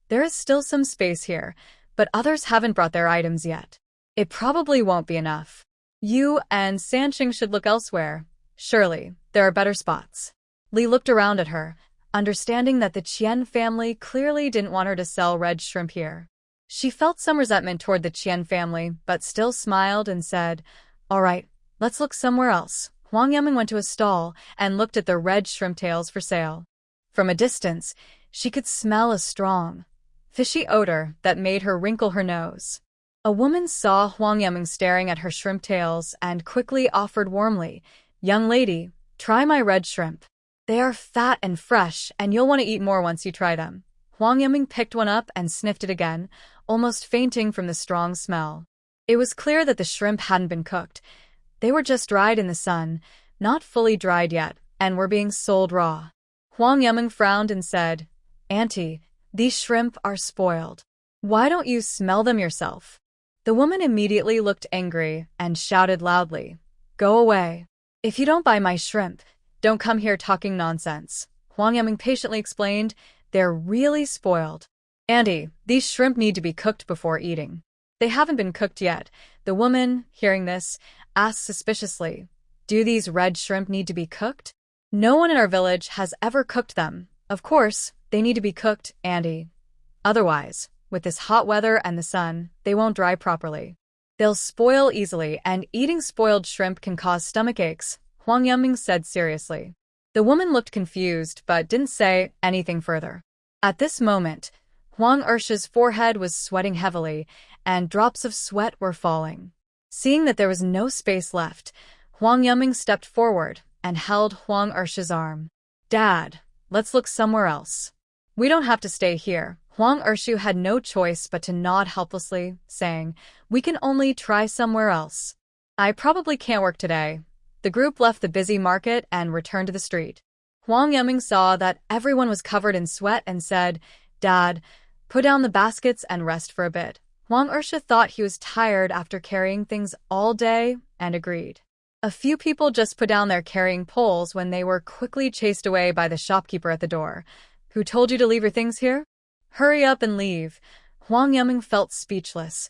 There is still some space here, but others haven't brought their items yet. It probably won't be enough. You and Sanqing should look elsewhere. Surely, there are better spots." Li looked around at her. understanding that the Qian family clearly didn't want her to sell red shrimp here. She felt some resentment toward the Qian family, but still smiled and said, "All right, let's look somewhere else." Huang Yaming went to a stall and looked at the red shrimp tails for sale. From a distance, she could smell a strong, fishy odor that made her wrinkle her nose. A woman saw Huang Yaming staring at her shrimp tails and quickly offered warmly, "Young lady, try my red shrimp. They are fat and fresh, and you'll want to eat more once you try them." Huang Yaming picked one up and sniffed it again, almost fainting from the strong smell. It was clear that the shrimp hadn't been cooked. They were just dried in the sun, not fully dried yet, and were being sold raw. Huang Yaming frowned and said, "Auntie, these shrimp are spoiled. Why don't you smell them yourself?" The woman immediately looked angry and shouted loudly, "Go away. If you don't buy my shrimp, don't come here talking nonsense." Huang Yaming patiently explained, "They're really spoiled. Auntie, these shrimp need to be cooked before eating." "They haven't been cooked yet." The woman, hearing this, asked suspiciously, "Do these red shrimp need to be cooked?" "No one in our village has ever cooked them. Of course, they need to be cooked, Auntie. Otherwise, with this hot weather and the sun, they won't dry properly. They'll spoil easily, and eating spoiled shrimp can cause stomach aches," Huang Yaming said seriously. The woman looked confused but didn't say anything further. At this moment, Huang Ershi's forehead was sweating heavily, and drops of sweat were falling. Seeing that there was no space left, Huang Yaming stepped forward and held Huang Ershi's arm. "Dad, let's look somewhere else." "We don't have to stay here." Huang Ershu had no choice but to nod helplessly, saying, "We can only try somewhere else. I probably can't work today." The group left the busy market and returned to the street. Huang Yaming saw that everyone was covered in sweat and said, "Dad, put down the baskets and rest for a bit." Huang Ersha thought he was tired after carrying things all day and agreed. A few people just put down their carrying poles when they were quickly chased away by the shopkeeper at the door. "Who told you to leave your things here? Hurry up and leave." Huang Yaming felt speechless.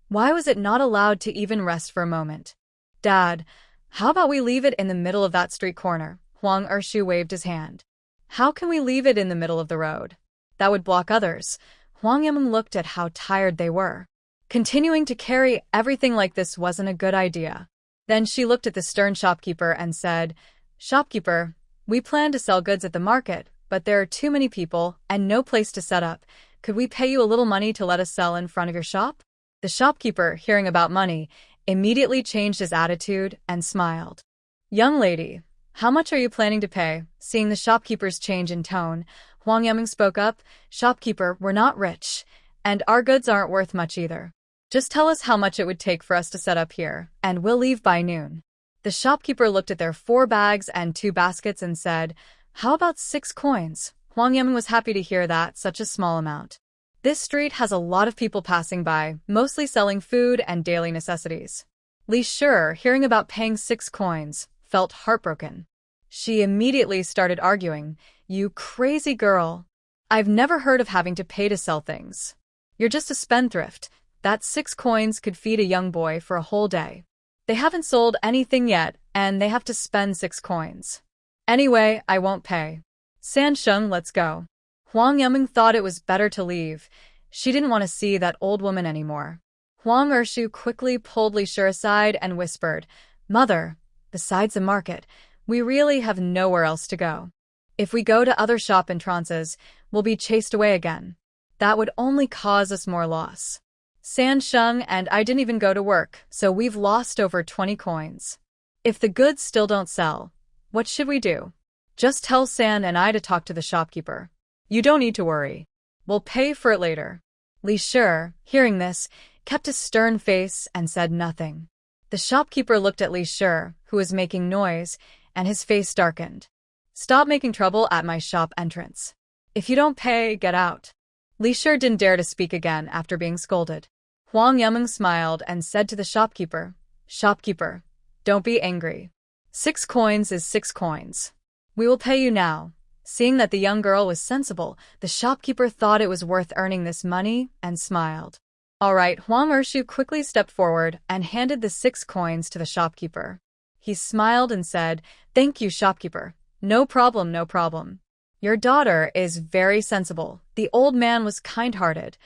Why was it not allowed to even rest for a moment? "Dad, how about we leave it in the middle of that street corner?" Huang Ershu waved his hand. "How can we leave it in the middle of the road? That would block others." Huang Yaming looked at how tired they were. Continuing to carry everything like this wasn't a good idea. Then she looked at the stern shopkeeper and said, "Shopkeeper, we plan to sell goods at the market, but there are too many people and no place to set up. Could we pay you a little money to let us sell in front of your shop?" The shopkeeper, hearing about money, immediately changed his attitude and smiled. "Young lady, how much are you planning to pay?" Seeing the shopkeeper's change in tone, Huang Yaming spoke up, "Shopkeeper, we're not rich, and our goods aren't worth much either. Just tell us how much it would take for us to set up here, and we'll leave by noon." The shopkeeper looked at their 4 bags and 2 baskets and said, "How about 6 coins?" Huang Yaming was happy to hear that, such a small amount. This street has a lot of people passing by, mostly selling food and daily necessities. Li Shi, hearing about paying 6 coins, felt heartbroken. She immediately started arguing, "You crazy girl. I've never heard of having to pay to sell things. You're just a spendthrift. That 6 coins could feed a young boy for a whole day. They haven't sold anything yet, and they have to spend 6 coins. Anyway, I won't pay. Sansheng, let's go." Huang Yaming thought it was better to leave. She didn't want to see that old woman anymore. Huang Ershu quickly pulled Li Shi aside and whispered, "Mother, besides the market, we really have nowhere else to go. If we go to other shop entrances, we'll be chased away again. That would only cause us more loss. Sansheng and I didn't even go to work, so we've lost over 20 coins. If the goods still don't sell, what should we do? Just tell San and I to talk to the shopkeeper. You don't need to worry. We'll pay for it later." Li Shi, hearing this, kept a stern face and said nothing. The shopkeeper looked at Li Shi, who was making noise, and his face darkened. "Stop making trouble at my shop entrance. If you don't pay, get out." Li Shi didn't dare to speak again after being scolded. Huang Yaming smiled and said to the shopkeeper, "Shopkeeper, don't be angry. 6 coins is 6 coins. We will pay you now." Seeing that the young girl was sensible, the shopkeeper thought it was worth earning this money and smiled. "All right." Huang Ershu quickly stepped forward and handed the 6 coins to the shopkeeper. He smiled and said, "Thank you, shopkeeper. No problem, no problem. Your daughter is very sensible. The old man was kind-hearted.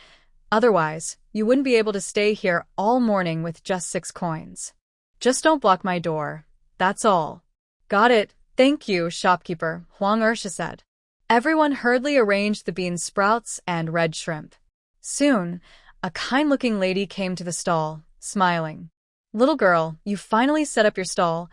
Otherwise, you wouldn't be able to stay here all morning with just 6 coins. Just don't block my door. That's all. Got it. Thank you, shopkeeper, Huang Ersha said. Everyone hurriedly arranged the bean sprouts and red shrimp. Soon, a kind-looking lady came to the stall, smiling. Little girl, you finally set up your stall.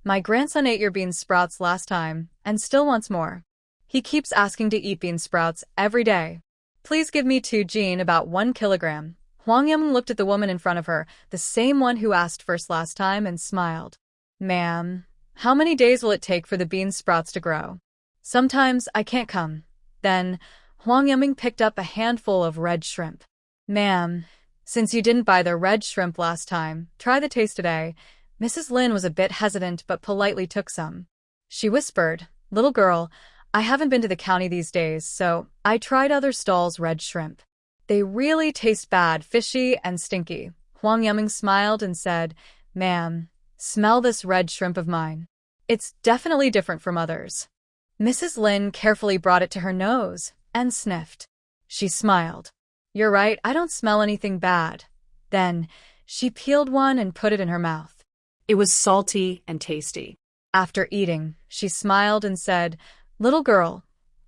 My grandson ate your bean sprouts last time, and still wants more. He keeps asking to eat bean sprouts every day. Please give me 2 jin, about 1 kilogram. Huang Yimeng looked at the woman in front of her, the same one who asked first last time, and smiled. Ma'am, how many days will it take for the bean sprouts to grow? Sometimes I can't come. Then, Huang Yimeng picked up a handful of red shrimp. Ma'am, since you didn't buy the red shrimp last time, try the taste today. Mrs. Lin was a bit hesitant but politely took some. She whispered, Little girl, I haven't been to the county these days, so I tried other stalls' red shrimp. They really taste bad, fishy, and stinky. Huang Yimeng smiled and said, Ma'am, smell this red shrimp of mine. It's definitely different from others. Mrs. Lin carefully brought it to her nose and sniffed. She smiled. You're right, I don't smell anything bad. Then, she peeled one and put it in her mouth. It was salty and tasty. After eating, she smiled and said, Little girl,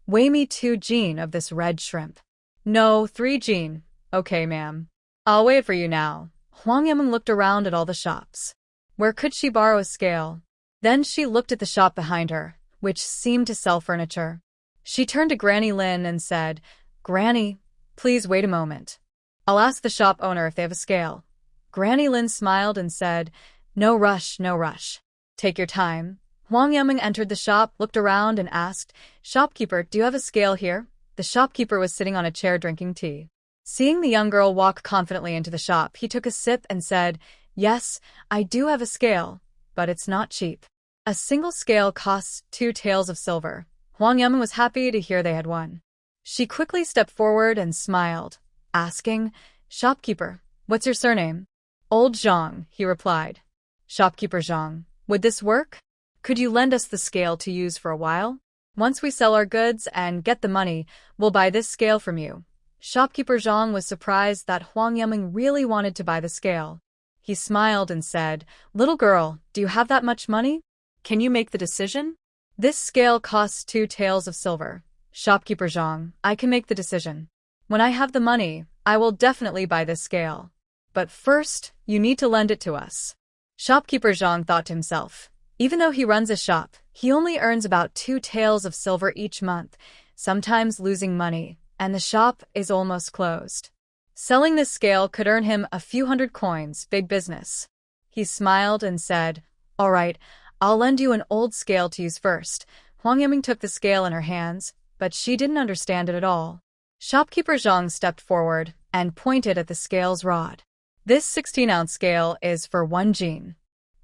weigh me 2 jin of this red shrimp. No, 3 jin. Okay, ma'am. I'll weigh it for you now. Huang Yimeng looked around at all the shops. Where could she borrow a scale? Then she looked at the shop behind her, which seemed to sell furniture. She turned to Granny Lin and said, Granny, please wait a moment. I'll ask the shop owner if they have a scale. Granny Lin smiled and said, No rush, no rush. Take your time. Huang Yimeng entered the shop, looked around, and asked, Shopkeeper, do you have a scale here? The shopkeeper was sitting on a chair drinking tea. Seeing the young girl walk confidently into the shop, he took a sip and said, Yes, I do have a scale, but it's not cheap. A single scale costs 2 taels of silver. Huang Yimeng was happy to hear they had one. She quickly stepped forward and smiled, asking, Shopkeeper, what's your surname? Old Zhang, he replied. Shopkeeper Zhang, would this work? Could you lend us the scale to use for a while? Once we sell our goods and get the money, we'll buy this scale from you. Shopkeeper Zhang was surprised that Huang Yimeng really wanted to buy the scale. He smiled and said, Little girl, do you have that much money? Can you make the decision? This scale costs 2 taels of silver. Shopkeeper Zhang, I can make the decision. When I have the money, I will definitely buy this scale. But first, you need to lend it to us. Shopkeeper Zhang thought to himself, even though he runs a shop, he only earns about 2 taels of silver each month, sometimes losing money, and the shop is almost closed. Selling this scale could earn him a few hundred coins, big business. He smiled and said, All right, I'll lend you an old scale to use first. Huang Yimeng took the scale in her hands, but she didn't understand it at all. Shopkeeper Zhang stepped forward and pointed at the scale's rod. This 16-ounce scale is for 1 jin.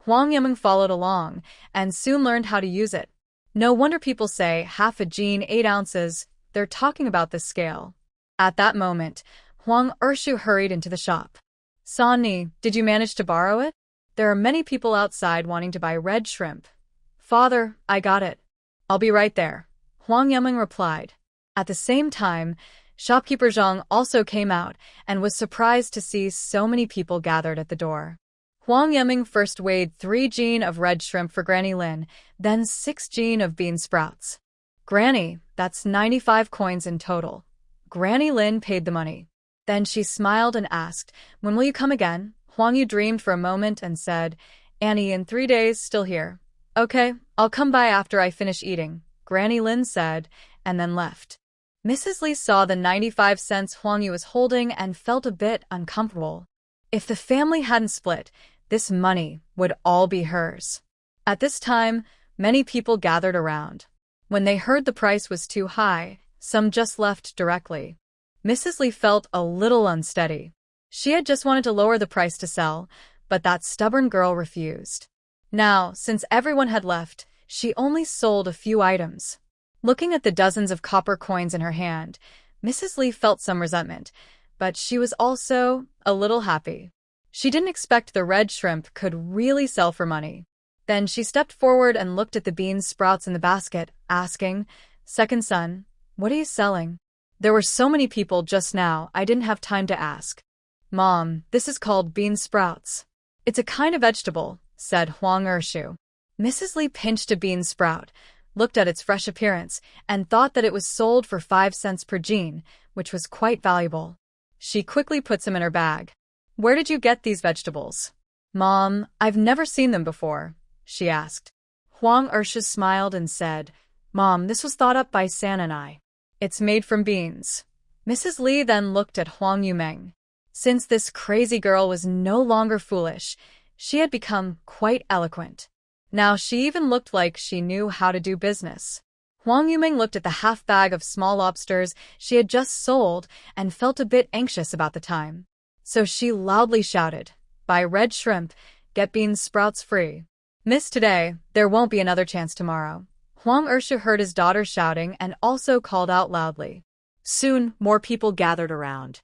Huang Yimeng followed along and soon learned how to use it. No wonder people say half a jin, 8 ounces. They're talking about this scale. At that moment, Huang Ershu hurried into the shop. Sonny, did you manage to borrow it? There are many people outside wanting to buy red shrimp. Father, I got it. I'll be right there. Huang Yimeng replied. At the same time, shopkeeper Zhang also came out and was surprised to see so many people gathered at the door. Huang Yimeng first weighed 3 jin of red shrimp for Granny Lin, then 6 jin of bean sprouts. Granny, that's 95 coins in total. Granny Lin paid the money. Then she smiled and asked, When will you come again? Huang Yu dreamed for a moment and said, Annie, in 3 days, still here. Okay, I'll come by after I finish eating, Granny Lin said, and then left. Mrs. Li saw the 95 cents Huang Yu was holding and felt a bit uncomfortable. If the family hadn't split, this money would all be hers. At this time, many people gathered around. When they heard the price was too high, some just left directly. Mrs. Li felt a little unsteady. She had just wanted to lower the price to sell, but that stubborn girl refused. Now, since everyone had left, she only sold a few items. Looking at the dozens of copper coins in her hand, Mrs. Li felt some resentment, but she was also a little happy. She didn't expect the red shrimp could really sell for money. Then she stepped forward and looked at the bean sprouts in the basket, asking, Second son, what are you selling? There were so many people just now, I didn't have time to ask. Mom, this is called bean sprouts. It's a kind of vegetable, said Huang Ershu. Mrs. Li pinched a bean sprout, looked at its fresh appearance, and thought that it was sold for 5 cents per jean, which was quite valuable. She quickly puts them in her bag. Where did you get these vegetables? Mom, I've never seen them before, she asked. Huang Ershu smiled and said, Mom, this was thought up by San and I. It's made from beans. Mrs. Li then looked at Huang Yumeng. Since this crazy girl was no longer foolish, she had become quite eloquent. Now she even looked like she knew how to do business. Huang Yumeng looked at the half bag of small lobsters she had just sold and felt a bit anxious about the time. So she loudly shouted, Buy red shrimp, get bean sprouts free. Miss today, there won't be another chance tomorrow. Huang Ershu heard his daughter shouting and also called out loudly. Soon, more people gathered around.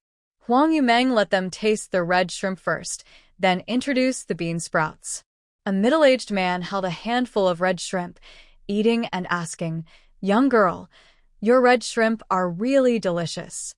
Huang Yumeng let them taste the red shrimp first, then introduced the bean sprouts. A middle-aged man held a handful of red shrimp, eating and asking, Young girl, your red shrimp are really delicious.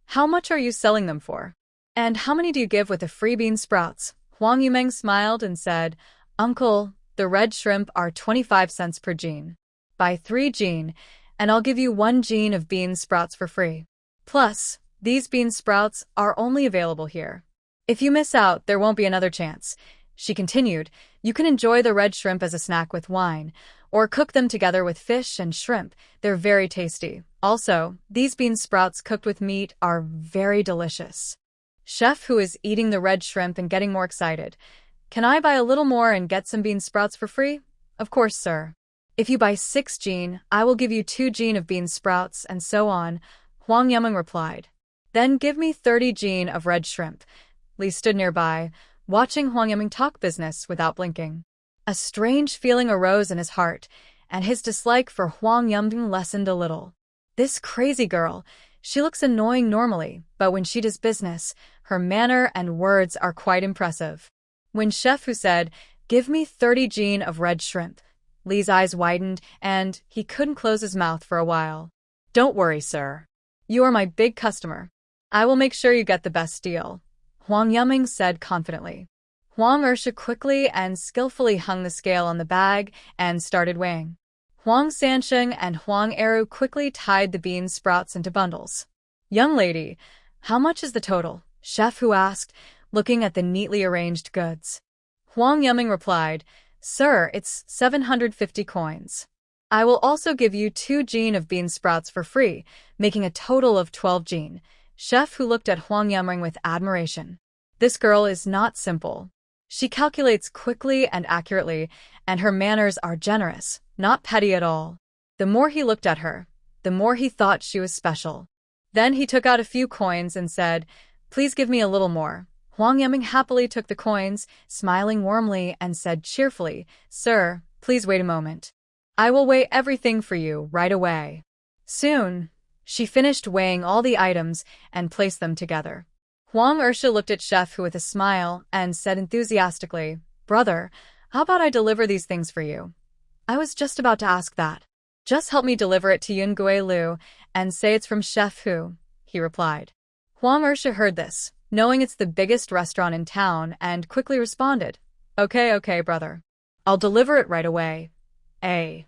How much are you selling them for? And how many do you give with the free bean sprouts? Huang Yumeng smiled and said, Uncle, the red shrimp are 25 cents per jean. Buy 3 jean, and I'll give you 1 jean of bean sprouts for free. Plus, these bean sprouts are only available here. If you miss out, there won't be another chance. She continued, you can enjoy the red shrimp as a snack with wine, or cook them together with fish and shrimp. They're very tasty. Also, these bean sprouts cooked with meat are very delicious. Chef who is eating the red shrimp and getting more excited. Can I buy a little more and get some bean sprouts for free? Of course, sir. If you buy 6 jean, I will give you 2 jean of bean sprouts, and so on, Huang Yumeng replied. Then give me 30 jean of red shrimp. Li stood nearby, watching Huang Yumeng talk business without blinking. A strange feeling arose in his heart, and his dislike for Huang Yumeng lessened a little. This crazy girl, she looks annoying normally, but when she does business, her manner and words are quite impressive. When Chef Hu said, Give me 30 jean of red shrimp, Li's eyes widened, and he couldn't close his mouth for a while. Don't worry, sir. You are my big customer. I will make sure you get the best deal, Huang Yumeng said confidently. Huang Ershu quickly and skillfully hung the scale on the bag and started weighing. Huang Sansheng and Huang Eru quickly tied the bean sprouts into bundles. Young lady, how much is the total? Chef Hu asked, looking at the neatly arranged goods. Huang Yumeng replied, Sir, it's 750 coins. I will also give you 2 jean of bean sprouts for free, making a total of 12 jean. Chef Hu looked at Huang Yumeng with admiration. This girl is not simple. She calculates quickly and accurately, and her manners are generous, not petty at all. The more he looked at her, the more he thought she was special. Then he took out a few coins and said, Please give me a little more. Huang Yumeng happily took the coins, smiling warmly, and said cheerfully, Sir, please wait a moment. I will weigh everything for you right away. Soon, she finished weighing all the items and placed them together. Huang Ershu looked at Chef Hu with a smile and said enthusiastically, Brother, how about I deliver these things for you? I was just about to ask that. Just help me deliver it to Yun Gui Lu and say it's from Chef Hu, he replied. Huang Ershu heard this, knowing it's the biggest restaurant in town, and quickly responded, Okay, brother. I'll deliver it right away. A.